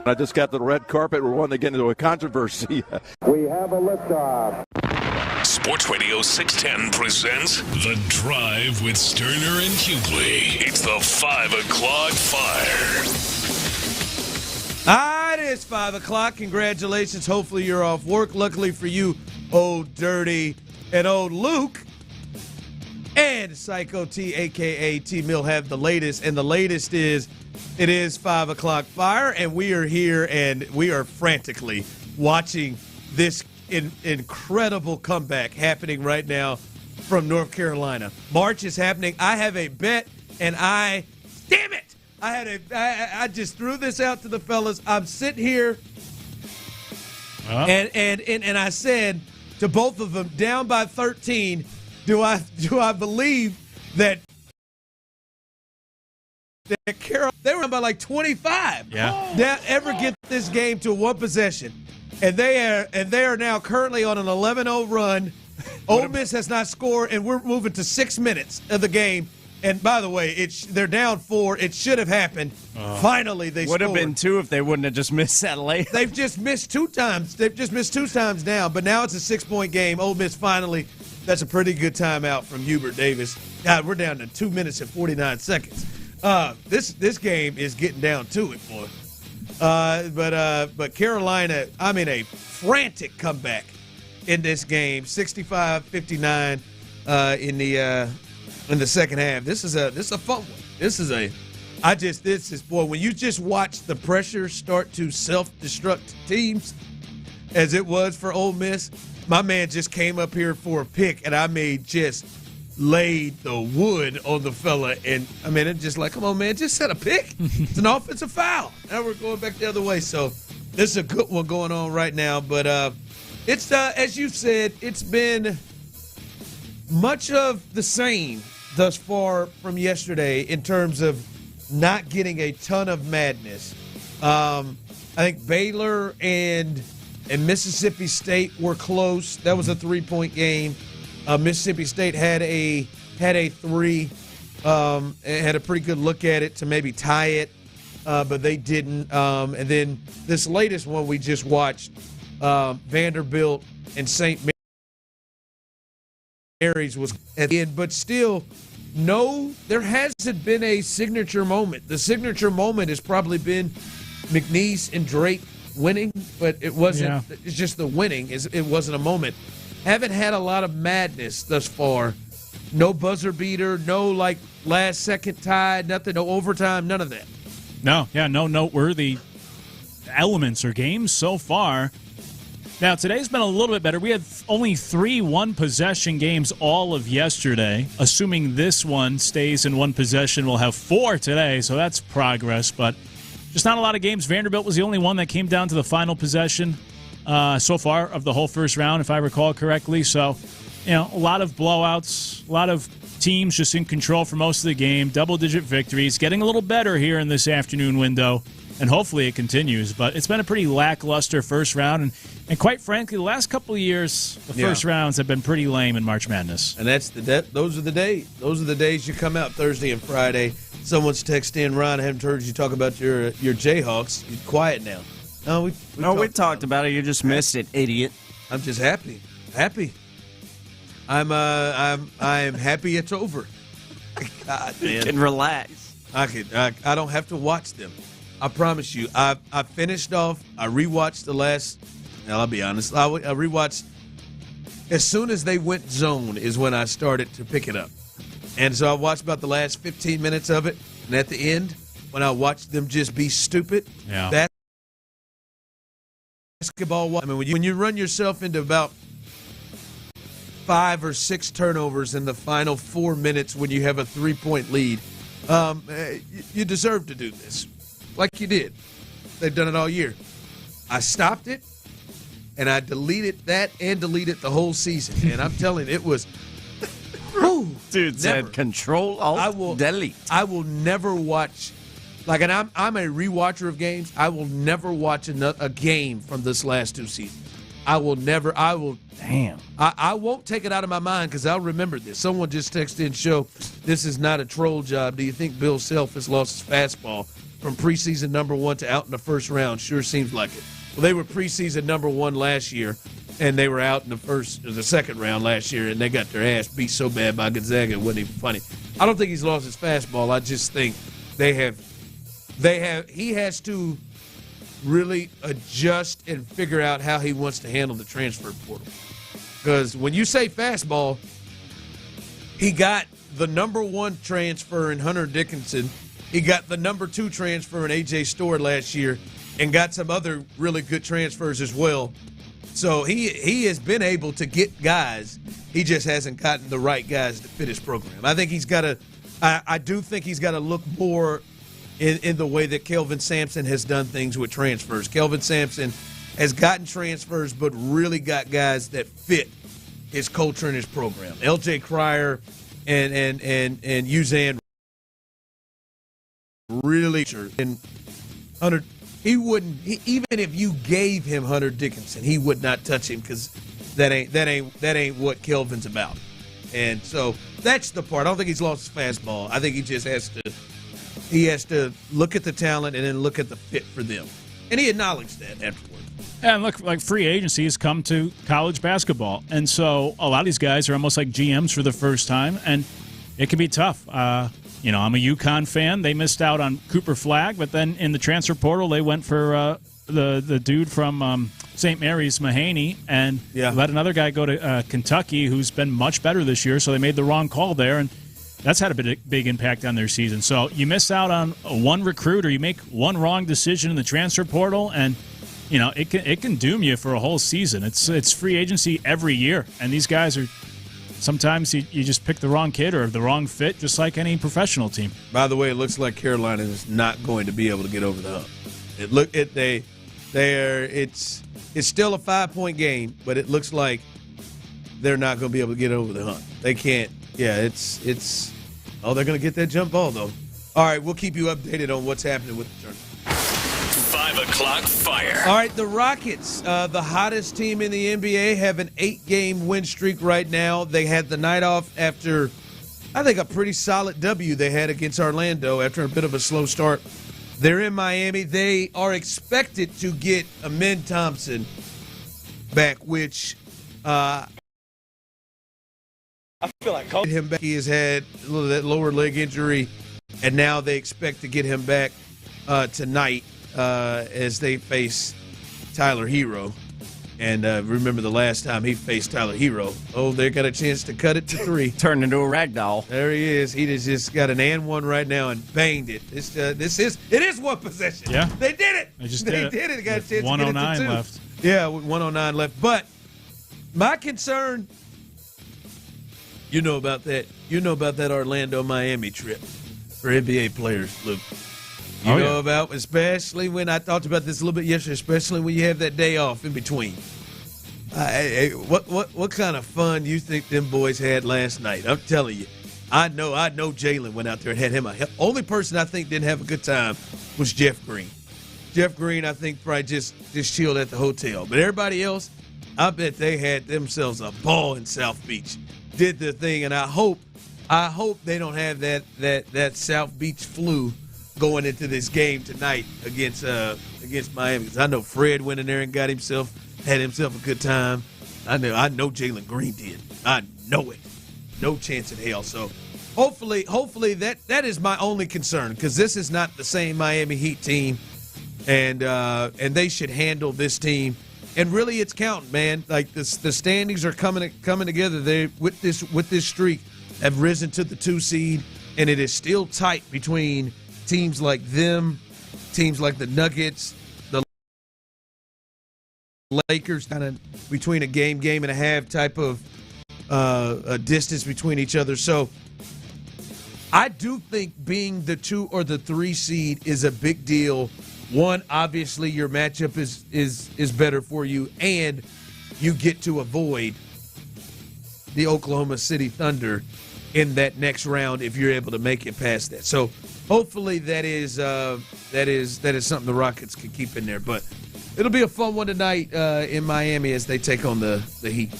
I just got the red carpet. We're wanting to get into a controversy. We have a liftoff. Sports Radio 610 presents The Drive with Stoerner and Hughley. It's the 5 o'clock fire. It is 5 o'clock. Congratulations. Hopefully you're off work. Luckily for you, Old Dirty and Old Luke and Psycho T, a.k.a. T-Mill, have the latest. And the latest is it is 5 o'clock fire, and we are here, and we are frantically watching this incredible comeback happening right now from North Carolina. March is happening. I have a bet, and damn it! I just threw this out to the fellas. I'm sitting here, and I said to both of them, down by 13, do I believe that Carol, they were down by like 25. Yeah. Ever get this game to one possession. And they are now currently on an 11-0 run. Ole Miss has not scored, and we're moving to 6 minutes of the game. And by the way, they're down 4. It should have happened. Finally, they scored. Would have been 2 if they wouldn't have just missed that late. They've just missed 2 times. They've just missed 2 times now. But now it's a 6-point game. Ole Miss finally. That's a pretty good timeout from Hubert Davis. God, we're down to 2 minutes and 49 seconds. This game is getting down to it, boy. But Carolina, a frantic comeback in this game, 65-59 in the second half. This is a fun one. When you just watch the pressure start to self-destruct teams, as it was for Ole Miss, my man just came up here for a pick, and just laid the wood on the fella, and it's just like, come on, man, just set a pick. It's an offensive foul. Now we're going back the other way. So this is a good one going on right now. But it's as you said, it's been much of the same thus far from yesterday in terms of not getting a ton of madness. I think Baylor and Mississippi State were close. That was a 3-point game. Mississippi State had a 3, had a pretty good look at it to maybe tie it, but they didn't. And then this latest one we just watched, Vanderbilt and St. Mary's was at the end, but still, no, there hasn't been a signature moment. The signature moment has probably been McNeese and Drake winning, but it wasn't. Yeah. It's just the winning. It wasn't a moment. Haven't had a lot of madness thus far. No buzzer beater, no last second tie, nothing, no overtime, none of that. No noteworthy elements or games so far. Now, today's been a little bit better. We had only 3 one-possession games all of yesterday. Assuming this one stays in one possession, we'll have 4 today, so that's progress. But just not a lot of games. Vanderbilt was the only one that came down to the final possession so far of the whole first round, if I recall correctly. So, a lot of blowouts, a lot of teams just in control for most of the game, double-digit victories, getting a little better here in this afternoon window, and hopefully it continues. But it's been a pretty lackluster first round, and quite frankly, the last couple of years, the first rounds have been pretty lame in March Madness. And those are the days. Those are the days you come out Thursday and Friday. Someone's texting in, Ron, I haven't heard you talk about your Jayhawks. You're quiet now. No, we talked about it. You just missed it, idiot. I'm just happy. I'm happy it's over. God, man. You can relax. I don't have to watch them. I promise you. I finished off. I rewatched the last. I'll be honest. I rewatched as soon as they went zone is when I started to pick it up, and so I watched about the last 15 minutes of it. And at the end, when I watched them just be stupid, that basketball. When you run yourself into about 5 or 6 turnovers in the final 4 minutes when you have a 3-point lead, you deserve to do this, like you did. They've done it all year. I stopped it, and I deleted that and deleted the whole season. And I'm telling you, it was. Dude said Control Alt Delete. I will never watch. And I'm a rewatcher of games. I will never watch a game from this last 2 seasons. I will I won't take it out of my mind because I'll remember this. Someone just texted in, show this is not a troll job. Do you think Bill Self has lost his fastball from preseason number 1 to out in the first round? Sure seems like it. Well, they were preseason number 1 last year, and they were out in the second round last year, and they got their ass beat so bad by Gonzaga it wasn't even funny. I don't think he's lost his fastball. I just think he has to really adjust and figure out how he wants to handle the transfer portal. Because when you say fastball, he got the number 1 transfer in Hunter Dickinson. He got the number 2 transfer in A.J. Stoer last year and got some other really good transfers as well. So he has been able to get guys. He just hasn't gotten the right guys to fit his program. I think I do think he's got to look more in the way that Kelvin Sampson has done things with transfers. Kelvin Sampson has gotten transfers but really got guys that fit his culture and his program. L.J. Cryer and Uzan really, and Hunter, even if you gave him Hunter Dickinson, he would not touch him because that ain't what Kelvin's about. And so that's the part. I don't think he's lost his fastball. I think he just has to look at the talent and then look at the fit for them. And he acknowledged that afterwards. And look, like free agency has come to college basketball. And so a lot of these guys are almost like GMs for the first time, and it can be tough. I'm a UConn fan. They missed out on Cooper Flagg, but then in the transfer portal, they went for the dude from St. Mary's, Mahaney, and let another guy go to Kentucky who's been much better this year, so they made the wrong call there, and that's had a big impact on their season. So you miss out on one recruit or you make one wrong decision in the transfer portal, and it can doom you for a whole season. It's free agency every year, and these guys are sometimes you just pick the wrong kid or the wrong fit, just like any professional team. By the way, it looks like Carolina is not going to be able to get over the hump. It's still a 5-point game, but it looks like they're not going to be able to get over the hump. They can't. Yeah, it's. Oh, they're going to get that jump ball though. All right, we'll keep you updated on what's happening with the tournament. 5 o'clock fire. All right, the Rockets, the hottest team in the NBA, have an 8-game win streak right now. They had the night off after, I think, a pretty solid W they had against Orlando after a bit of a slow start. They're in Miami. They are expected to get Amen Thompson back, which I feel like him back. He has had a little of that lower leg injury, and now they expect to get him back tonight as they face Tyler Hero. And remember the last time he faced Tyler Hero. Oh, they got a chance to cut it to 3. Turned into a rag doll. There he is. He just got an and one right now and banged it. It is one possession. Yeah. They did it. They just did it. They got a chance to get it to 109 2. left. Yeah, with 109 left. But my concern, you know about that Orlando-Miami trip for NBA players, Luke. You know about, especially when I talked about this a little bit yesterday, especially when you have that day off in between. What kind of fun do you think them boys had last night? I'm telling you, I know Jalen went out there and had him only person I think didn't have a good time was Jeff Green. Jeff Green, I think, probably just chilled at the hotel. But everybody else, I bet they had themselves a ball in South Beach. Did the thing, and I hope they don't have that South Beach flu going into this game tonight against Miami. Because I know Fred went in there and had himself a good time. I know Jalen Green did. I know it. No chance in hell. So hopefully that is my only concern, because this is not the same Miami Heat team, and they should handle this team. And really, it's counting, man. Like the standings are coming together. They with this streak have risen to the 2 seed, and it is still tight between teams like them, teams like the Nuggets, the Lakers, kind of between a game and a half type of a distance between each other. So I do think being the 2 or the 3 seed is a big deal. One, obviously your matchup is better for you, and you get to avoid the Oklahoma City Thunder in that next round if you're able to make it past that. So hopefully that is something the Rockets can keep in there. But it'll be a fun one tonight in Miami as they take on the Heat.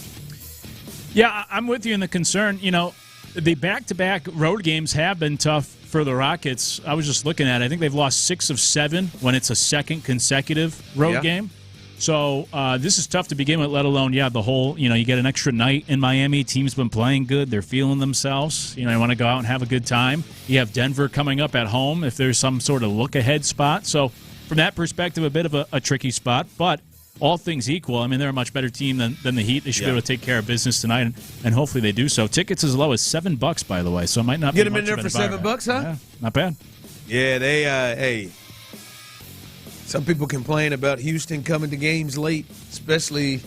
Yeah, I'm with you in the concern. You know, the back-to-back road games have been tough for the Rockets. I was just looking at it. I think they've lost 6 of 7 when it's a second consecutive road game. So this is tough to begin with, let alone, the whole, you get an extra night in Miami. Team's been playing good. They're feeling themselves. You want to go out and have a good time. You have Denver coming up at home if there's some sort of look-ahead spot. So from that perspective, a bit of a tricky spot. But all things equal, I mean, they're a much better team than the Heat. They should be able to take care of business tonight, and hopefully they do so. Tickets as low as $7, by the way, so it might not get be them in there for $7, huh? Yeah, not bad. Yeah, they hey. Some people complain about Houston coming to games late, especially.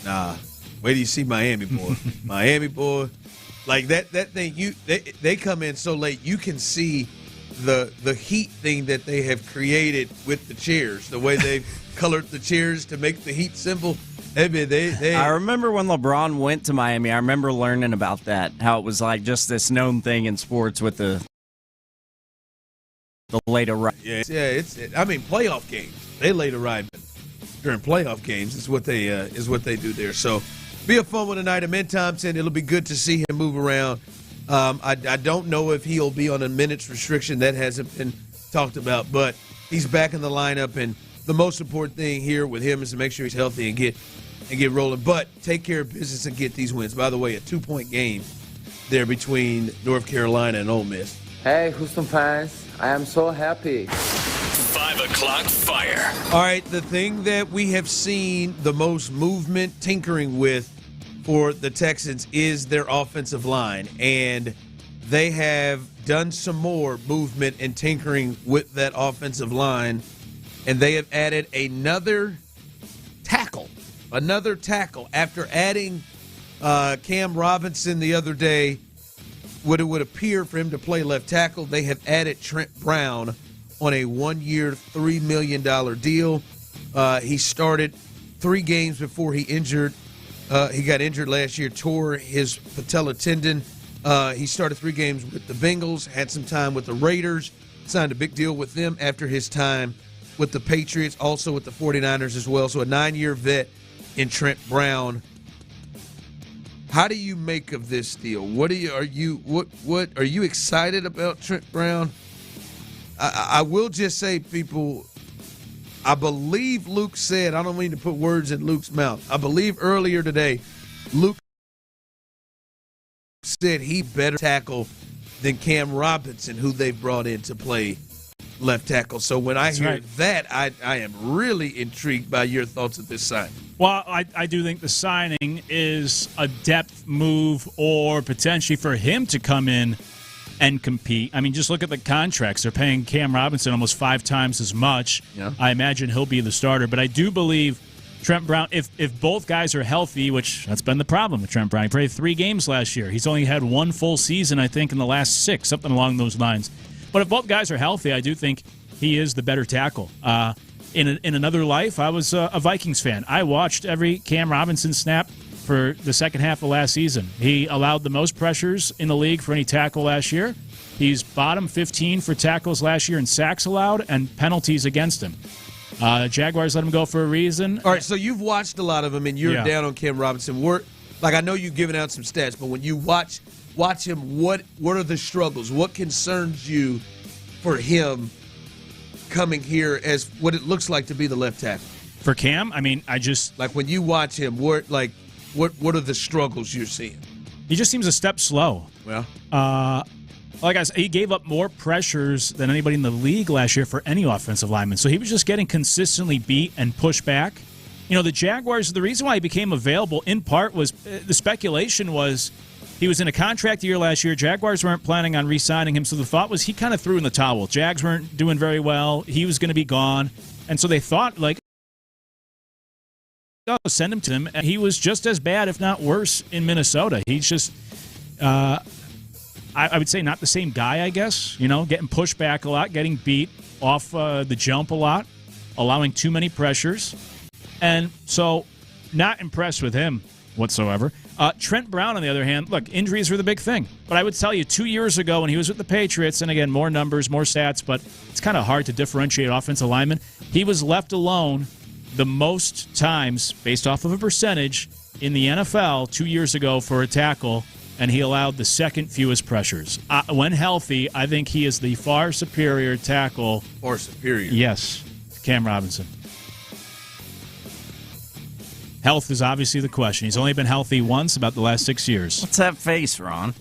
Wait till you see Miami, boy. Miami, boy, like that thing. They come in so late, you can see the Heat thing that they have created with the chairs, the way they've colored the chairs to make the Heat symbol. I remember when LeBron went to Miami. I remember learning about that, how it was like just this known thing in sports with the later ride. I mean, playoff games. They later ride during playoff games is what they do there. So, be a fun one tonight. Amen Thompson. It'll be good to see him move around. I don't know if he'll be on a minutes restriction. That hasn't been talked about, but he's back in the lineup, and the most important thing here with him is to make sure he's healthy and get rolling. But take care of business and get these wins. By the way, a 2-point game there between North Carolina and Ole Miss. Hey, Houston fans. I am so happy. 5 o'clock fire. All right, the thing that we have seen the most movement, tinkering with for the Texans is their offensive line. And they have done some more movement and tinkering with that offensive line. And they have added another tackle after adding Cam Robinson the other day. What it would appear for him to play left tackle, they have added Trent Brown on a 1-year, $3 million deal. He started 3 games before he injured. He got injured last year, tore his patella tendon. He started 3 games with the Bengals, had some time with the Raiders, signed a big deal with them after his time with the Patriots, also with the 49ers as well. So a 9-year vet in Trent Brown. How do you make of this deal? What are you excited about Trent Brown? I will just say, people, I believe Luke said, I don't mean to put words in Luke's mouth. I believe earlier today, Luke said he better tackle than Cam Robinson, who they brought in to play left tackle. So when I hear that, I am really intrigued by your thoughts of this signing. Well, I do think the signing is a depth move, or potentially for him to come in and compete. I mean, just look at the contracts. They're paying Cam Robinson almost 5 times as much. Yeah. I imagine he'll be the starter. But I do believe Trent Brown, if both guys are healthy, which that's been the problem with Trent Brown. He played 3 games last year. He's only had 1 full season, I think, in the last 6, something along those lines. But if both guys are healthy, I do think he is the better tackle. In another life, I was a Vikings fan. I watched every Cam Robinson snap for the second half of last season. He allowed the most pressures in the league for any tackle last year. He's bottom 15 for tackles last year in sacks allowed and penalties against him. Jaguars let him go for a reason. All right, so you've watched a lot of him, and you're down on Cam Robinson. I know you've given out some stats, but when you watch him, what are the struggles? What concerns you for him coming here as what it looks like to be the left tackle? For Cam, I mean, when you watch him, what are the struggles you're seeing? He just seems a step slow. Well, like I said, he gave up more pressures than anybody in the league last year for any offensive lineman. So he was just getting consistently beat and pushed back. The Jaguars, the reason why he became available in part was the speculation was he was in a contract year last year. Jaguars weren't planning on re-signing him, so the thought was he kind of threw in the towel. Jags weren't doing very well. He was going to be gone. And so they thought, send him to him. And he was just as bad, if not worse, in Minnesota. He's just, I would say, not the same guy, I guess. Getting pushed back a lot, getting beat off the jump a lot, allowing too many pressures. And so not impressed with him whatsoever. Trent Brown, on the other hand, look, injuries were the big thing. But I would tell you, 2 years ago when he was with the Patriots, and again, more numbers, more stats, but it's kind of hard to differentiate offensive linemen. He was left alone the most times, based off of a percentage, in the NFL 2 years ago for a tackle, and he allowed the second fewest pressures. When healthy, I think he is the far superior tackle. Far superior? Yes, Cam Robinson. Health is obviously the question. He's only been healthy once about the last 6 years. What's that face, Ron?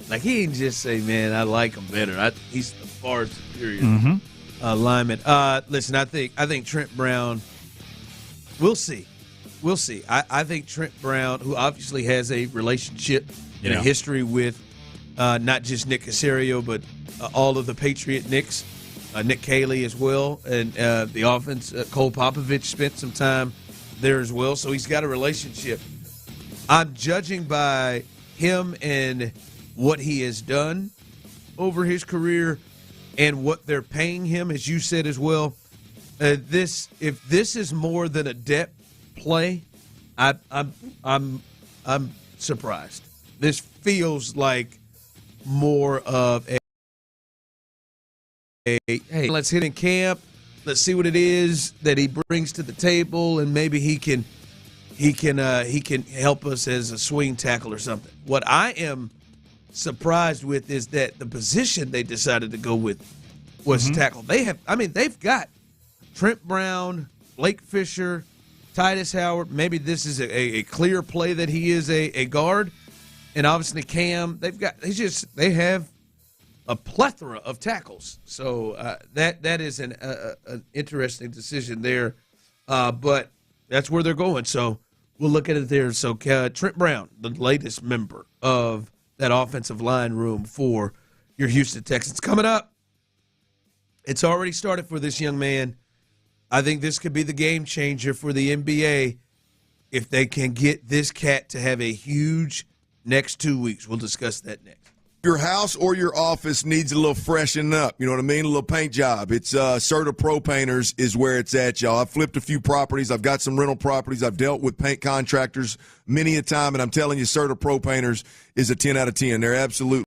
Like, he didn't just say, man, I like him better. He's the far superior lineman. Listen, I think Trent Brown, we'll see. We'll see. I think Trent Brown, who obviously has a relationship and a history with not just Nick Caserio, but all of the Patriot Nicks, Nick Caley as well, and the offense, Cole Popovich spent some time there as well, so he's got a relationship. I'm judging by him and what he has done over his career and what they're paying him, as you said as well. If this is more than a depth play, I'm surprised. This feels like more of a hey, let's hit in camp. Let's see what it is that he brings to the table, and maybe he can help us as a swing tackle or something. What I am surprised with is that the position they decided to go with was tackle. They've got Trent Brown, Blake Fisher, Titus Howard. Maybe this is a clear play that he is a guard, and obviously Cam. They have a plethora of tackles. So that is an interesting decision there, but that's where they're going. So we'll look at it there. So Trent Brown, the latest member of that offensive line room for your Houston Texans, coming up. It's already started for this young man. I think this could be the game changer for the NBA if they can get this cat to have a huge next 2 weeks. We'll discuss that next. Your house or your office needs a little freshen up. You know what I mean? A little paint job. It's Serta Pro Painters is where it's at, y'all. I've flipped a few properties. I've got some rental properties. I've dealt with paint contractors many a time, and I'm telling you, Serta Pro Painters is a 10 out of 10. They're absolute.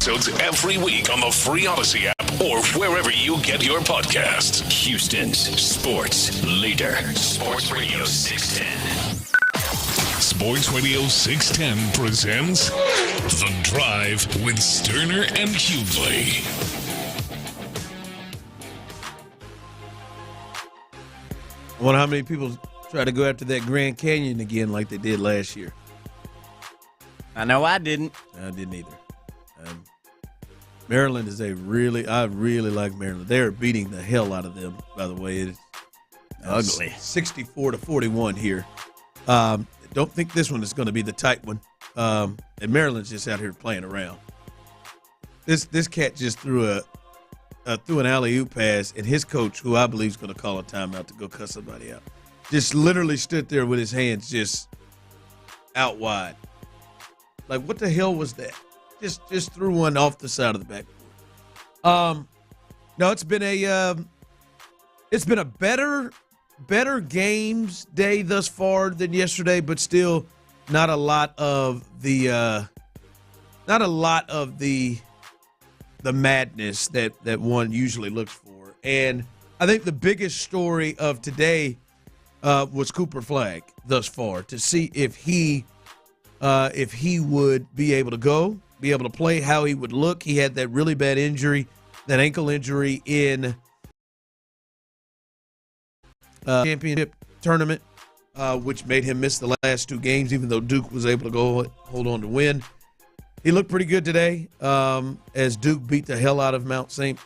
episodes every week on the free Odyssey app or wherever you get your podcasts. Houston's sports leader. Sports Radio 610. Sports Radio 610 presents The Drive with Stoerner and Hughley. I wonder how many people try to go after that Grand Canyon again like they did last year. I know I didn't. I didn't either. Maryland is I really like Maryland. They are beating the hell out of them, by the way. It's ugly. 64-41 here. Don't think this one is going to be the tight one. And Maryland's just out here playing around. This cat just threw an alley-oop pass, and his coach, who I believe is going to call a timeout to go cuss somebody out, just literally stood there with his hands just out wide. Like, what the hell was that? Just threw one off the side of the backboard. No, it's been a better games day thus far than yesterday, but still not a lot of the madness that one usually looks for. And I think the biggest story of today was Cooper Flagg thus far, to see if he would be able to go, be able to play, how he would look. He had that really bad injury, that ankle injury in championship tournament, which made him miss the last two games, even though Duke was able to go hold on to win. He looked pretty good today as Duke beat the hell out of Mount St.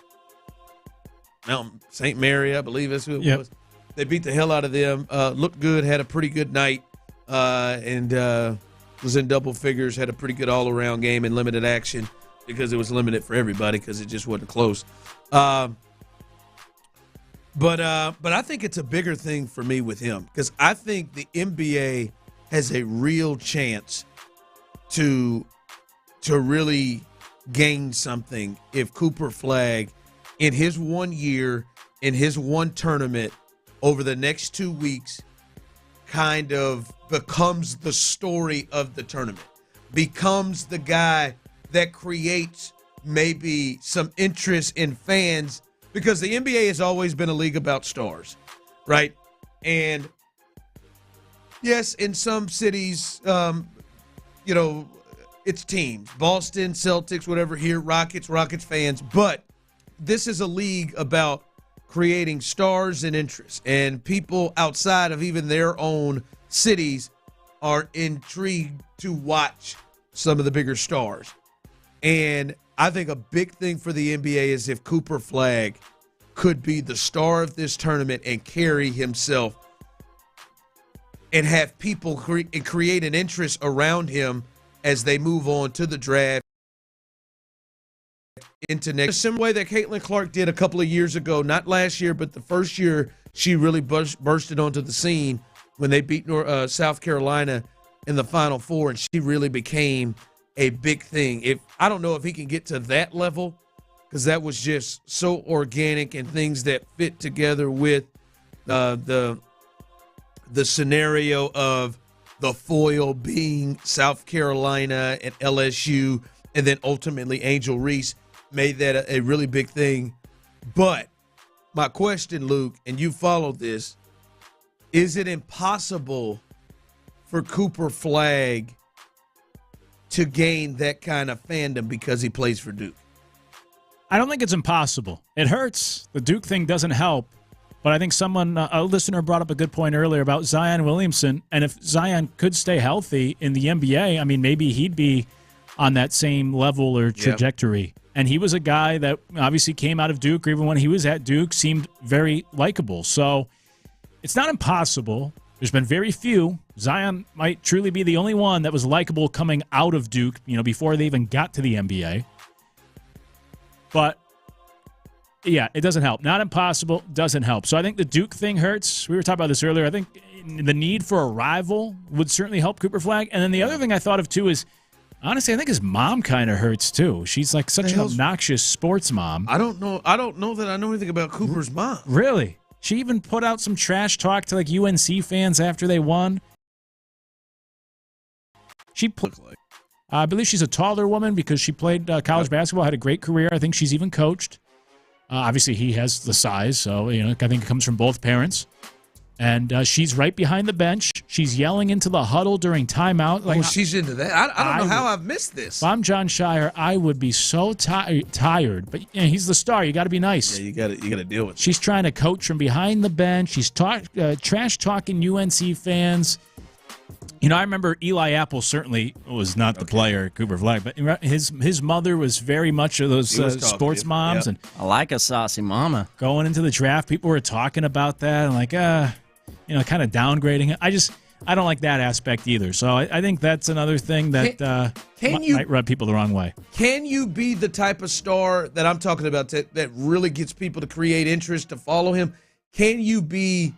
Mary, I believe that's who it was. They beat the hell out of them. Looked good, had a pretty good night, and was in double figures, had a pretty good all-around game in limited action because it was limited for everybody because it just wasn't close. But I think it's a bigger thing for me with him because I think the NBA has a real chance to really gain something if Cooper Flagg, in his 1 year, in his one tournament, over the next 2 weeks, kind of becomes the story of the tournament, becomes the guy that creates maybe some interest in fans, because the NBA has always been a league about stars, right? And yes, in some cities, it's teams, Boston, Celtics, whatever here, Rockets fans, but this is a league about creating stars and interest, and people outside of even their own cities are intrigued to watch some of the bigger stars. And I think a big thing for the NBA is if Cooper Flagg could be the star of this tournament and carry himself and have people create an interest around him as they move on to the draft into next. The same way that Caitlin Clark did a couple of years ago, not last year, but the first year she really bursted onto the scene when they beat South Carolina in the Final Four, and she really became a big thing. I don't know if he can get to that level, because that was just so organic and things that fit together with the scenario of the foil being South Carolina and LSU, and then ultimately Angel Reese made that a really big thing. But my question, Luke, and you followed this, is it impossible for Cooper Flagg to gain that kind of fandom because he plays for Duke? I don't think it's impossible. It hurts. The Duke thing doesn't help. But I think a listener brought up a good point earlier about Zion Williamson. And if Zion could stay healthy in the NBA, I mean, maybe he'd be on that same level or trajectory. Yeah. And he was a guy that obviously came out of Duke, or even when he was at Duke, seemed very likable. So it's not impossible. There's been very few. Zion might truly be the only one that was likable coming out of Duke, before they even got to the NBA. But, yeah, it doesn't help. Not impossible, doesn't help. So I think the Duke thing hurts. We were talking about this earlier. I think the need for a rival would certainly help Cooper Flagg. And then the other thing I thought of, too, is, honestly, I think his mom kind of hurts, too. She's like such an obnoxious sports mom. I don't know that I know anything about Cooper's mom. Really? She even put out some trash talk to UNC fans after they won. She put I believe she's a taller woman because she played college basketball, had a great career. I think she's even coached. Obviously, he has the size, so I think it comes from both parents. And she's right behind the bench. She's yelling into the huddle during timeout. Like, she's into that. I don't know how I've missed this. If I'm John Shire, I would be so tired. But he's the star. You got to be nice. Yeah, you got to deal with it. She's trying to coach from behind the bench. She's trash talking UNC fans. I remember Eli Apple certainly was not the player, Cooper Flag, but his mother was very much of those sports moms. Yep. And I like a saucy mama. Going into the draft, people were talking about that and kind of downgrading it. I don't like that aspect either. So I think that's another thing that might rub people the wrong way. Can you be the type of star that I'm talking about that really gets people to create interest, to follow him? Can you be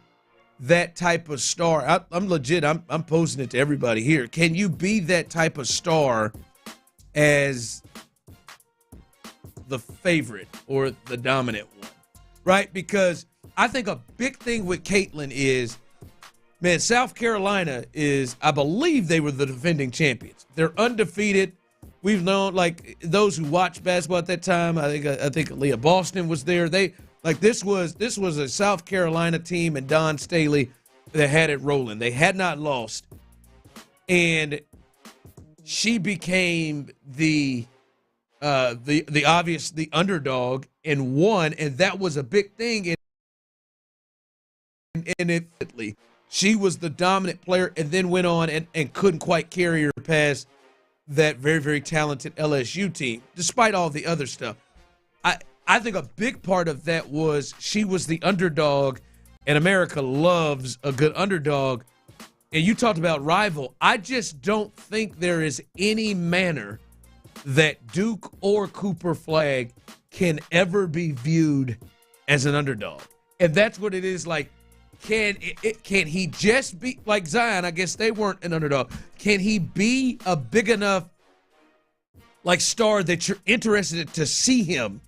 that type of star? I'm legit. I'm posing it to everybody here. Can you be that type of star as the favorite or the dominant one? Right? Because I think a big thing with Caitlin is, man, South Carolina is, I believe they were the defending champions. They're undefeated. We've known, like, those who watched basketball at that time, I think Leah Boston was there. This was a South Carolina team and Don Staley that had it rolling. They had not lost. And she became the underdog and won, and that was a big thing. And she was the dominant player and then went on and couldn't quite carry her past that very, very talented LSU team, despite all the other stuff. I think a big part of that was she was the underdog, and America loves a good underdog. And you talked about rival. I just don't think there is any manner that Duke or Cooper Flag can ever be viewed as an underdog. And that's what it is like. Can he just be like Zion? I guess they weren't an underdog. Can he be a big enough star that you're interested to see him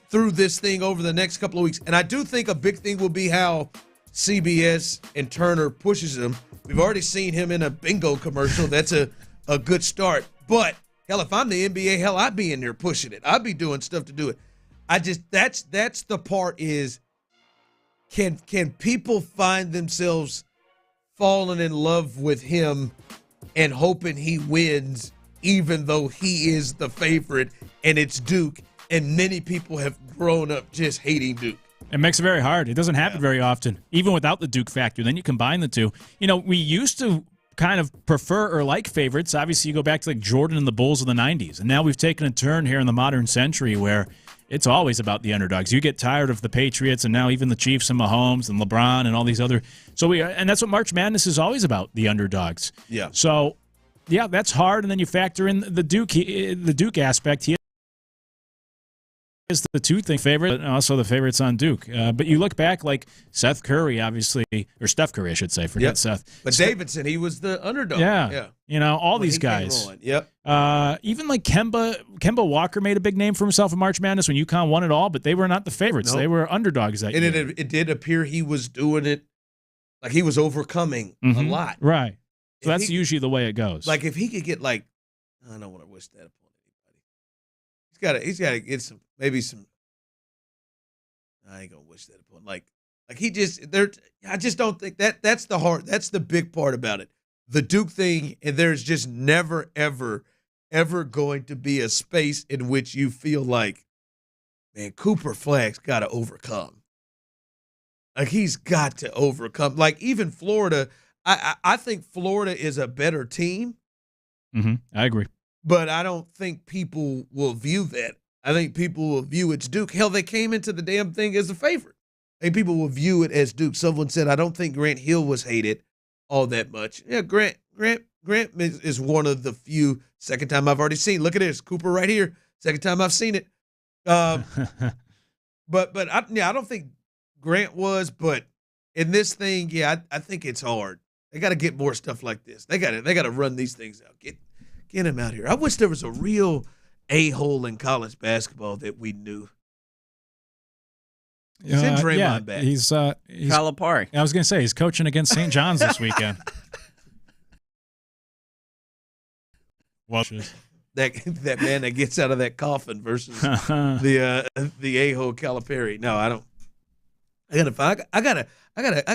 through this thing over the next couple of weeks? And I do think a big thing will be how CBS and Turner pushes him. We've already seen him in a bingo commercial. That's a good start. But hell, if I'm the NBA, hell, I'd be in there pushing it. I'd be doing stuff to do it. That's the part is, Can people find themselves falling in love with him and hoping he wins, even though he is the favorite and it's Duke, and many people have grown up just hating Duke? It makes it very hard. It doesn't happen very often, even without the Duke factor. Then you combine the two. We used to kind of prefer or like favorites. Obviously, you go back to like Jordan and the Bulls of the 90s, and now we've taken a turn here in the modern century where it's always about the underdogs. You get tired of the Patriots and now even the Chiefs and Mahomes and LeBron and all these other. And that's what March Madness is always about, the underdogs. Yeah. So, yeah, that's hard. And then you factor in the Duke aspect. He is the two-thing favorite, and also the favorites on Duke. But you look back, like Seth Curry, obviously, or Steph Curry, I should say. Forget Seth. But Davidson, he was the underdog. Yeah. All these guys. Yep. Even like Kemba Walker made a big name for himself in March Madness when UConn won it all, but they were not the favorites. Nope. They were underdogs that year. And it did appear he was doing it, like he was overcoming a lot. Right. So that's usually the way it goes. Like if he could get I don't want to wish that upon anybody. He's gotta get some. I ain't gonna wish that upon. I just don't think that's the big part about it. The Duke thing, and there's just never, ever, ever going to be a space in which you feel like, man, Cooper Flag's got to overcome. Like he's got to overcome. Like even Florida, I think Florida is a better team. Mm-hmm. I agree. But I don't think people will view that. I think people will view it's Duke. Hell, they came into the damn thing as a favorite. I think people will view it as Duke. Someone said, I don't think Grant Hill was hated all that much. Yeah, Grant is one of the few. Second time I've already seen. Look at this, Cooper right here. Second time I've seen it. But I don't think Grant was. But in this thing, I think it's hard. They got to get more stuff like this. They got to run these things out. Get him out here. I wish there was a real a-hole in college basketball that we knew. Send Draymond back. He's Calipari. I was going to say, he's coaching against St. John's this weekend. that man that gets out of that coffin versus the Aho Calipari. No, I don't. I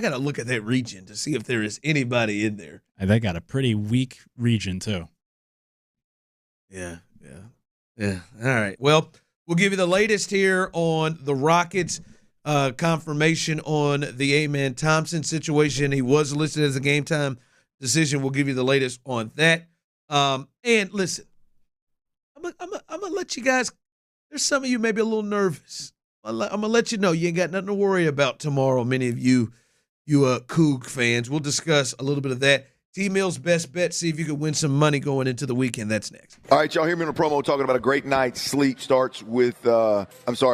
gotta look at that region to see if there is anybody in there. And they got a pretty weak region too. Yeah. All right. Well, we'll give you the latest here on the Rockets. Confirmation on the Amen Thompson situation. He was listed as a game time decision. We'll give you the latest on that. And listen, I'm gonna let you guys. There's some of you maybe a little nervous. I'm gonna let you know you ain't got nothing to worry about tomorrow. Many of you Coug fans. We'll discuss a little bit of that. T-Mill's best bet. See if you can win some money going into the weekend. That's next. All right, y'all hear me in a promo talking about a great night's sleep starts with, a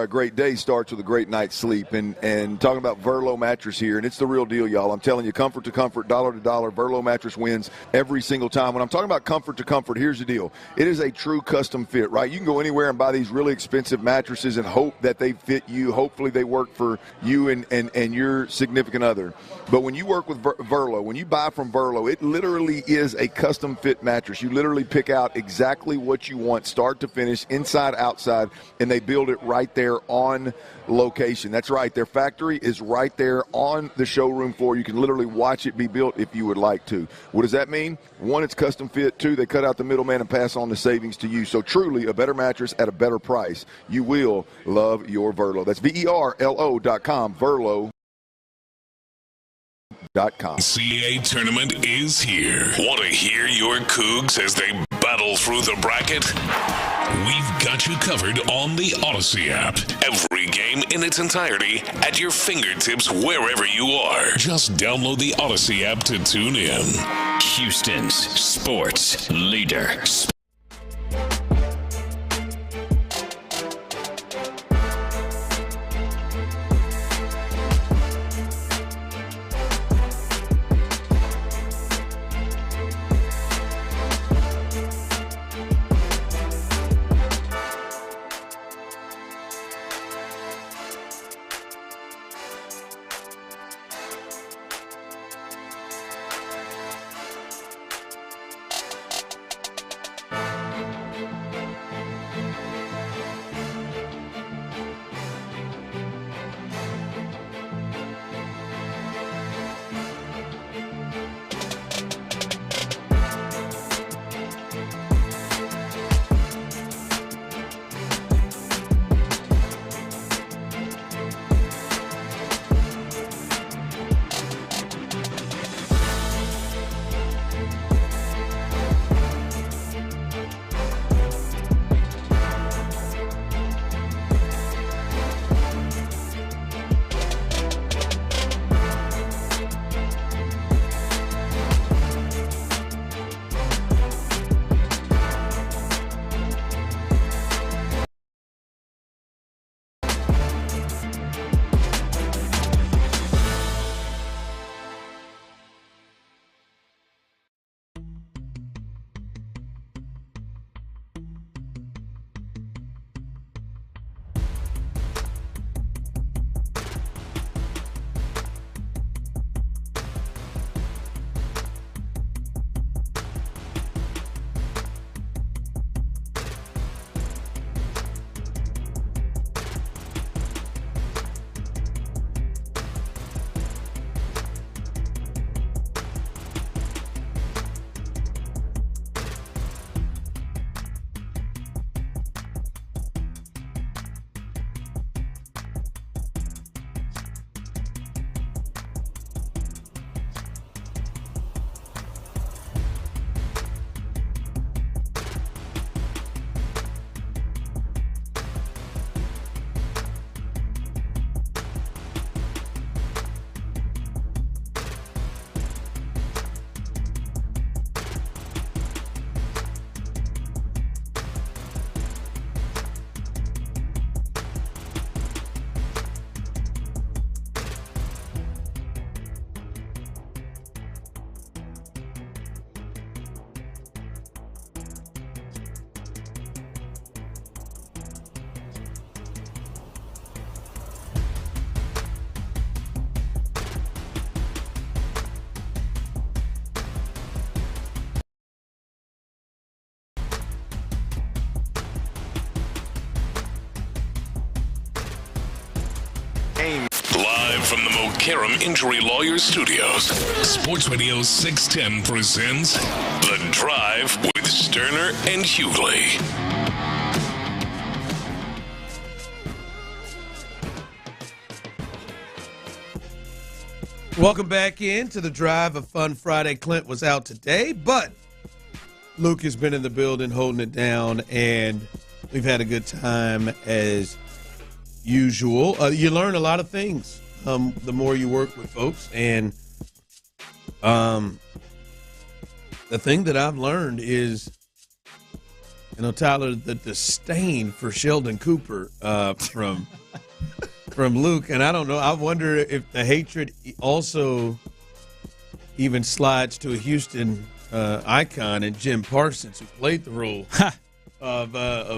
great day starts with a great night's sleep. And talking about Verlo mattress here, and it's the real deal, y'all. I'm telling you, comfort to comfort, dollar to dollar, Verlo mattress wins every single time. When I'm talking about comfort to comfort, here's the deal. It is a true custom fit, right? You can go anywhere and buy these really expensive mattresses and hope that they fit you. Hopefully they work for you and your significant other. But when you work with Verlo, when you buy from Verlo, it literally is a custom fit mattress. You literally pick out exactly what you want, start to finish, inside, outside, and they build it right there on location. That's right. Their factory is right there on the showroom floor. You can literally watch it be built if you would like to. What does that mean? One, it's custom fit. Two, they cut out the middleman and pass on the savings to you. So truly a better mattress at a better price. You will love your Verlo. That's VERLO.com, Verlo. CAA tournament is here. Want to hear your Cougs as they battle through the bracket? We've got you covered on the Odyssey app. Every game in its entirety at your fingertips wherever you are. Just download the Odyssey app to tune in. Houston's sports leader. from the Mokaram Injury Lawyers Studios, Sports Radio 610 presents The Drive with Stoerner and Hughley. Welcome back into The Drive, a fun Friday. Clint was out today, but Luke has been in the building holding it down, and we've had a good time as usual. You learn a lot of things the more you work with folks, and the thing that I've learned is, Tyler, the disdain for Sheldon Cooper from Luke, and I don't know. I wonder if the hatred also even slides to a Houston icon in Jim Parsons, who played the role of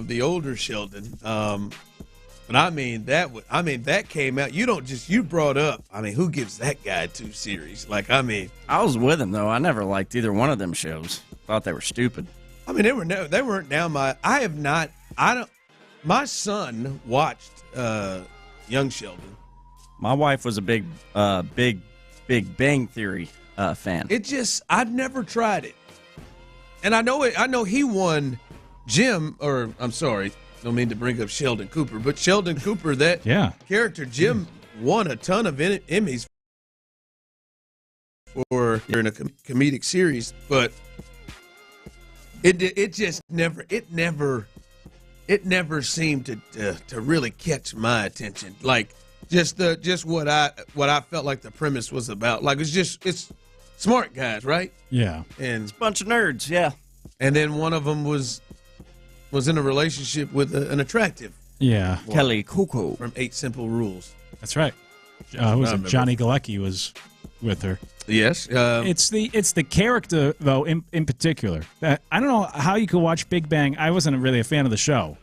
the older Sheldon. But that came out. You brought up. Who gives that guy 2 series? I was with him though. I never liked either one of them they thought they were stupid. They weren't down my. I have not. I don't. My son watched Young Sheldon. My wife was a big Bang Theory fan. I've never tried it, and I know he won don't mean to bring up Sheldon Cooper, but Sheldon Cooper, that character, Jim won a ton of Emmys for in a comedic series, but it never seemed to really catch my attention. Just what I felt like the premise was about. It's smart guys, right? Yeah. And it's a bunch of nerds, yeah. And then one of them was in a relationship with an attractive Kelly Coco from 8 Simple Rules. That's right. Johnny Galecki was with her. Yes. It's the character, though, in particular. I don't know how you could watch Big Bang. I wasn't really a fan of the show.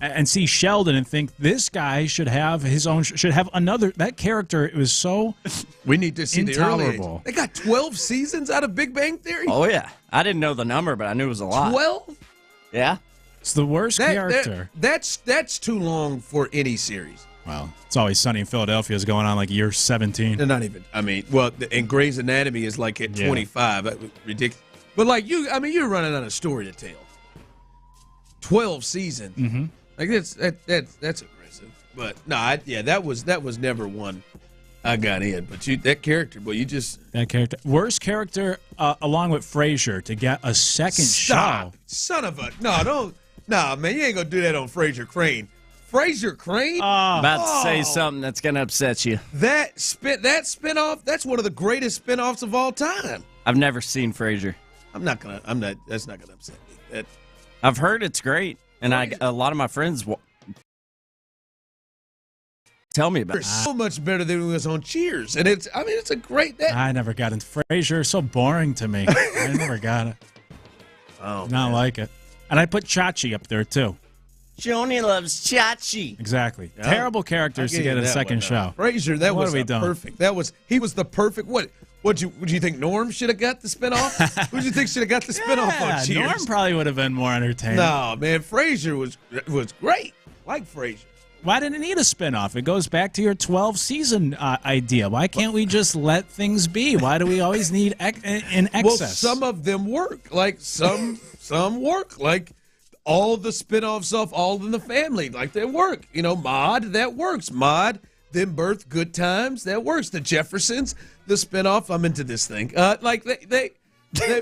And see Sheldon and think this guy should have his own, should have another. That character, it was so we need to see intolerable. They got 12 seasons out of Big Bang Theory? Oh, yeah. I didn't know the number, but I knew it was a lot. 12? Yeah. It's the worst character. That's too long for any series. Well, It's Always Sunny in Philadelphia is going on like year 17. They're not even. And Grey's Anatomy is like at 25. Ridiculous. But you're running out of story to tell. 12 seasons. Mm-hmm. That's aggressive. But no, that was never one I got in. But that character, worst character along with Frasier to get a second Stop. show. Son of a man, you ain't gonna do that on Frasier Crane. Frasier Crane? About to say something that's gonna upset you. That spinoff, that's one of the greatest spinoffs of all time. I've never seen Frasier. That's not gonna upset me. I've heard it's great, and a lot of my friends tell me about it. So much better than it was on Cheers, and it's a great. I never got into Frasier. So boring to me. I never got it. Oh, not like it. And I put Chachi up there too. Joni loves Chachi. Exactly. Yeah. Terrible characters to get a second show. Frasier, perfect. He was the perfect. Would you think Norm should have got the spinoff? Who do you think should have got the spinoff on Cheers? Norm probably would have been more entertaining. No, man, Frasier was great. Like Frasier. Why didn't it need a spinoff? It goes back to your 12-season idea. Why can't we just let things be? Why do we always need an excess? Well, some of them work. Like some work. Like all the spinoffs of All in the Family. Like they work. Maude, that works. Maude, Them Birth, Good Times, that works. The Jeffersons, the spinoff. I'm into this thing.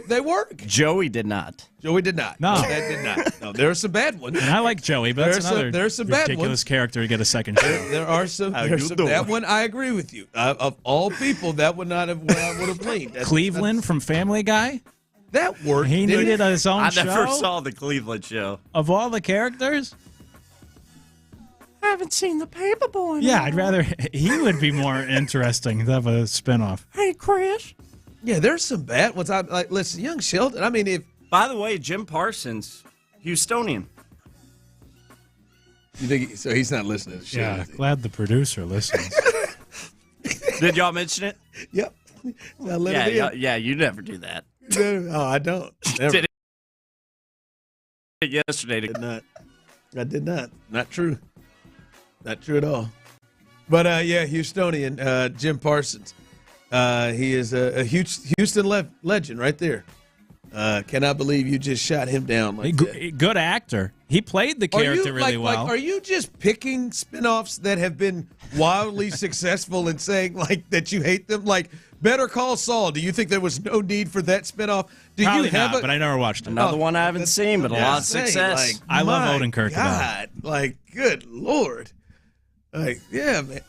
They work. Joey did not. No, that did not. No, there are some bad ones. And I like Joey, but there's some bad ridiculous character to get a second show. There are some. That one, I agree with you. Of all people, that would not have what I would have leaned. Cleveland from Family Guy. That worked. He needed his own show. I never saw the Cleveland show. Of all the characters. I haven't seen the Paperboy. Yeah, I'd rather he would be more interesting to have a spinoff. Hey, Chris. Yeah, there's some bad ones. Listen, Young Sheldon. By the way, Jim Parsons, Houstonian. You think so? He's not listening to the show. Yeah, glad the producer listens. Did y'all mention it? Yep. Yeah, you never do that. No, I don't. Never. Did it yesterday? I did not. Not true. Not true at all. But, Houstonian, Jim Parsons. He is a Houston legend right there. Cannot believe you just shot him down like that. Good actor. He played the character really well. Are you just picking spinoffs that have been wildly successful and saying that you hate them? Like Better Call Saul. Do you think there was no need for that spinoff? Probably not, but I never watched it. Another one I haven't seen, but a lot of success. I love Odenkirk. God, good Lord. Man.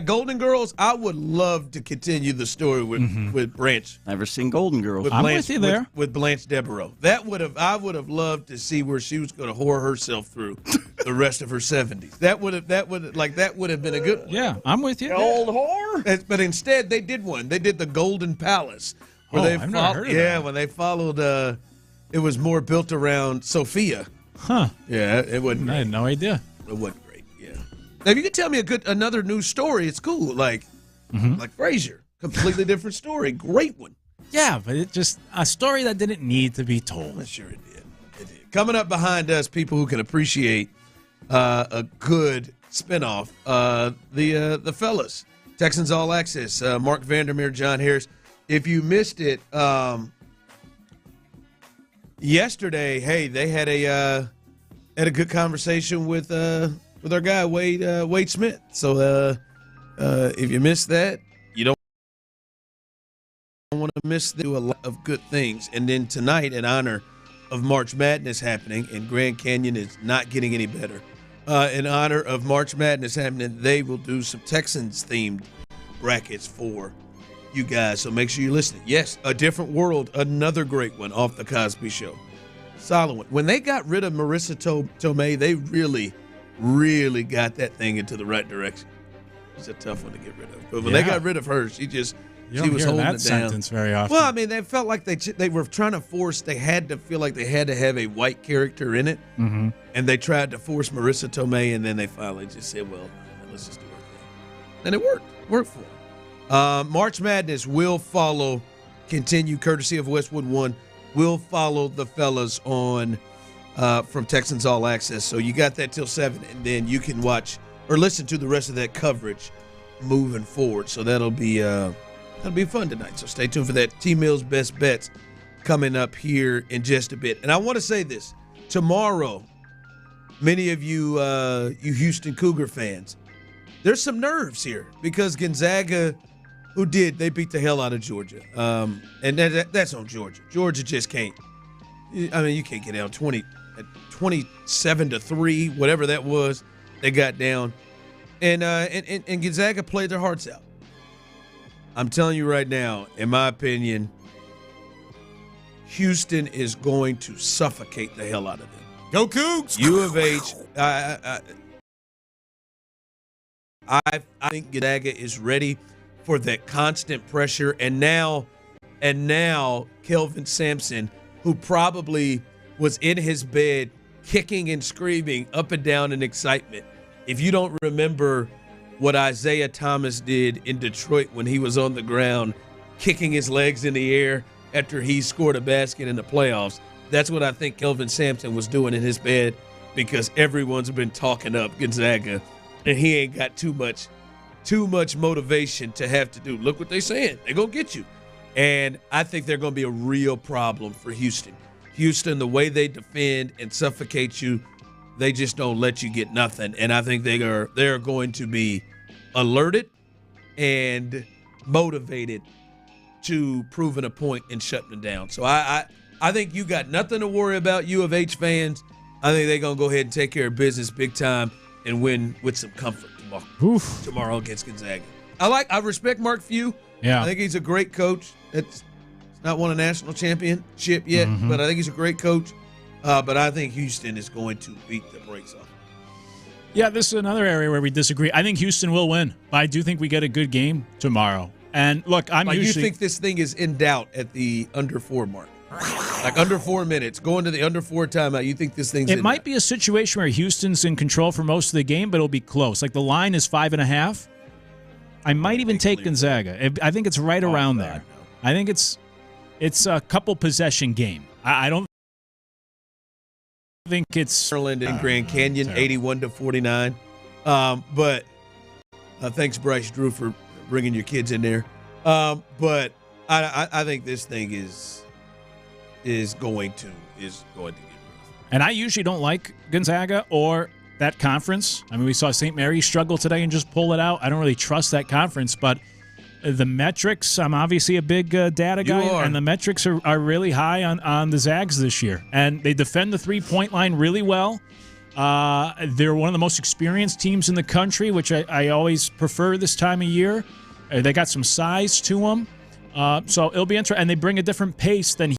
Golden Girls, I would love to continue the story with Branch. Never seen Golden Girls. I'm with you there. With Blanche Devereaux. I would have loved to see where she was going to whore herself through the rest of her 70s. That would have been a good one. Yeah, I'm with you. Old whore. But instead, they did one. They did the Golden Palace. I've never heard of that. When they followed, it was more built around Sophia. Huh. Yeah, it wasn't. I had no idea. It wasn't. Now, if you could tell me another news story, it's cool. Like Frasier, completely different story, great one. Yeah, but it just a story that didn't need to be told. Sure, it did. Coming up behind us, people who can appreciate a good spinoff. The fellas, Texans All Access, Mark Vandermeer, John Harris. If you missed it, yesterday, they had a good conversation with our guy Wade Smith. So if you missed that, you don't want to miss a lot of good things. And then tonight, in honor of March Madness happening, and Grand Canyon is not getting any better. In honor of March Madness happening, they will do some Texans-themed brackets for you guys. So make sure you're listening. Yes, A Different World, another great one off The Cosby Show. Solid one. When they got rid of Marissa Tomei, they really got that thing into the right direction. It's a tough one to get rid of. But when they got rid of her, she was holding that it down. Sentence very often. Well, I mean, they felt like they were trying to force. They had to feel like they had to have a white character in it, and they tried to force Marissa Tomei, and then they finally just said, "Well, let's just do our thing," and it worked. Worked for them. March Madness will continue courtesy of Westwood One. Will follow the fellas on. From Texans All Access. So you got that till 7, and then you can watch or listen to the rest of that coverage moving forward. So that'll be fun tonight. So stay tuned for that. T-Mill's Best Bets coming up here in just a bit. And I want to say this. Tomorrow, many of you Houston Cougar fans, there's some nerves here because Gonzaga, they beat the hell out of Georgia. And that's on Georgia. Georgia just can't. I mean, you can't get down 27-3, whatever that was, they got down. And Gonzaga played their hearts out. I'm telling you right now, in my opinion, Houston is going to suffocate the hell out of them. Go Cougs! U of H, I think Gonzaga is ready for that constant pressure. And now Kelvin Sampson, who probably was in his bed kicking and screaming up and down in excitement. If you don't remember what Isaiah Thomas did in Detroit when he was on the ground kicking his legs in the air after he scored a basket in the playoffs, that's what I think Kelvin Sampson was doing in his bed because everyone's been talking up Gonzaga, and he ain't got too much motivation to have to do. Look what they're saying. They're going to get you. And I think they're going to be a real problem for Houston. Houston, the way they defend and suffocate you, they just don't let you get nothing. And I think they're going to be alerted and motivated to proving a point and shutting them down. So I think you got nothing to worry about, U of H fans. I think they're going to go ahead and take care of business big time and win with some comfort tomorrow against Gonzaga. I respect Mark Few. Yeah. I think he's a great coach. It's not won a national championship yet, but I think he's a great coach. But I think Houston is going to beat the brakes off. Yeah, this is another area where we disagree. I think Houston will win, but I do think we get a good game tomorrow. And look, you think this thing is in doubt at the under 4 mark? Like under 4 minutes, going to the under 4 timeout, you think this thing's in doubt? It might be a situation where Houston's in control for most of the game, but it'll be close. Like the line is 5.5. I might even take Gonzaga. I think it's right around there. I think it's a couple possession game. I don't think it's Maryland and Grand Canyon, 81-49. But Thanks, Bryce Drew, for bringing your kids in there. But I think this thing is going to get rough. And I usually don't like Gonzaga or that conference. I mean, we saw St. Mary's struggle today and just pull it out. I don't really trust that conference, but the metrics, I'm obviously a big data guy, and the metrics are really high on the Zags this year. And they defend the three-point line really well. They're one of the most experienced teams in the country, which I always prefer this time of year. They got some size to them. So it'll be interesting. And they bring a different pace than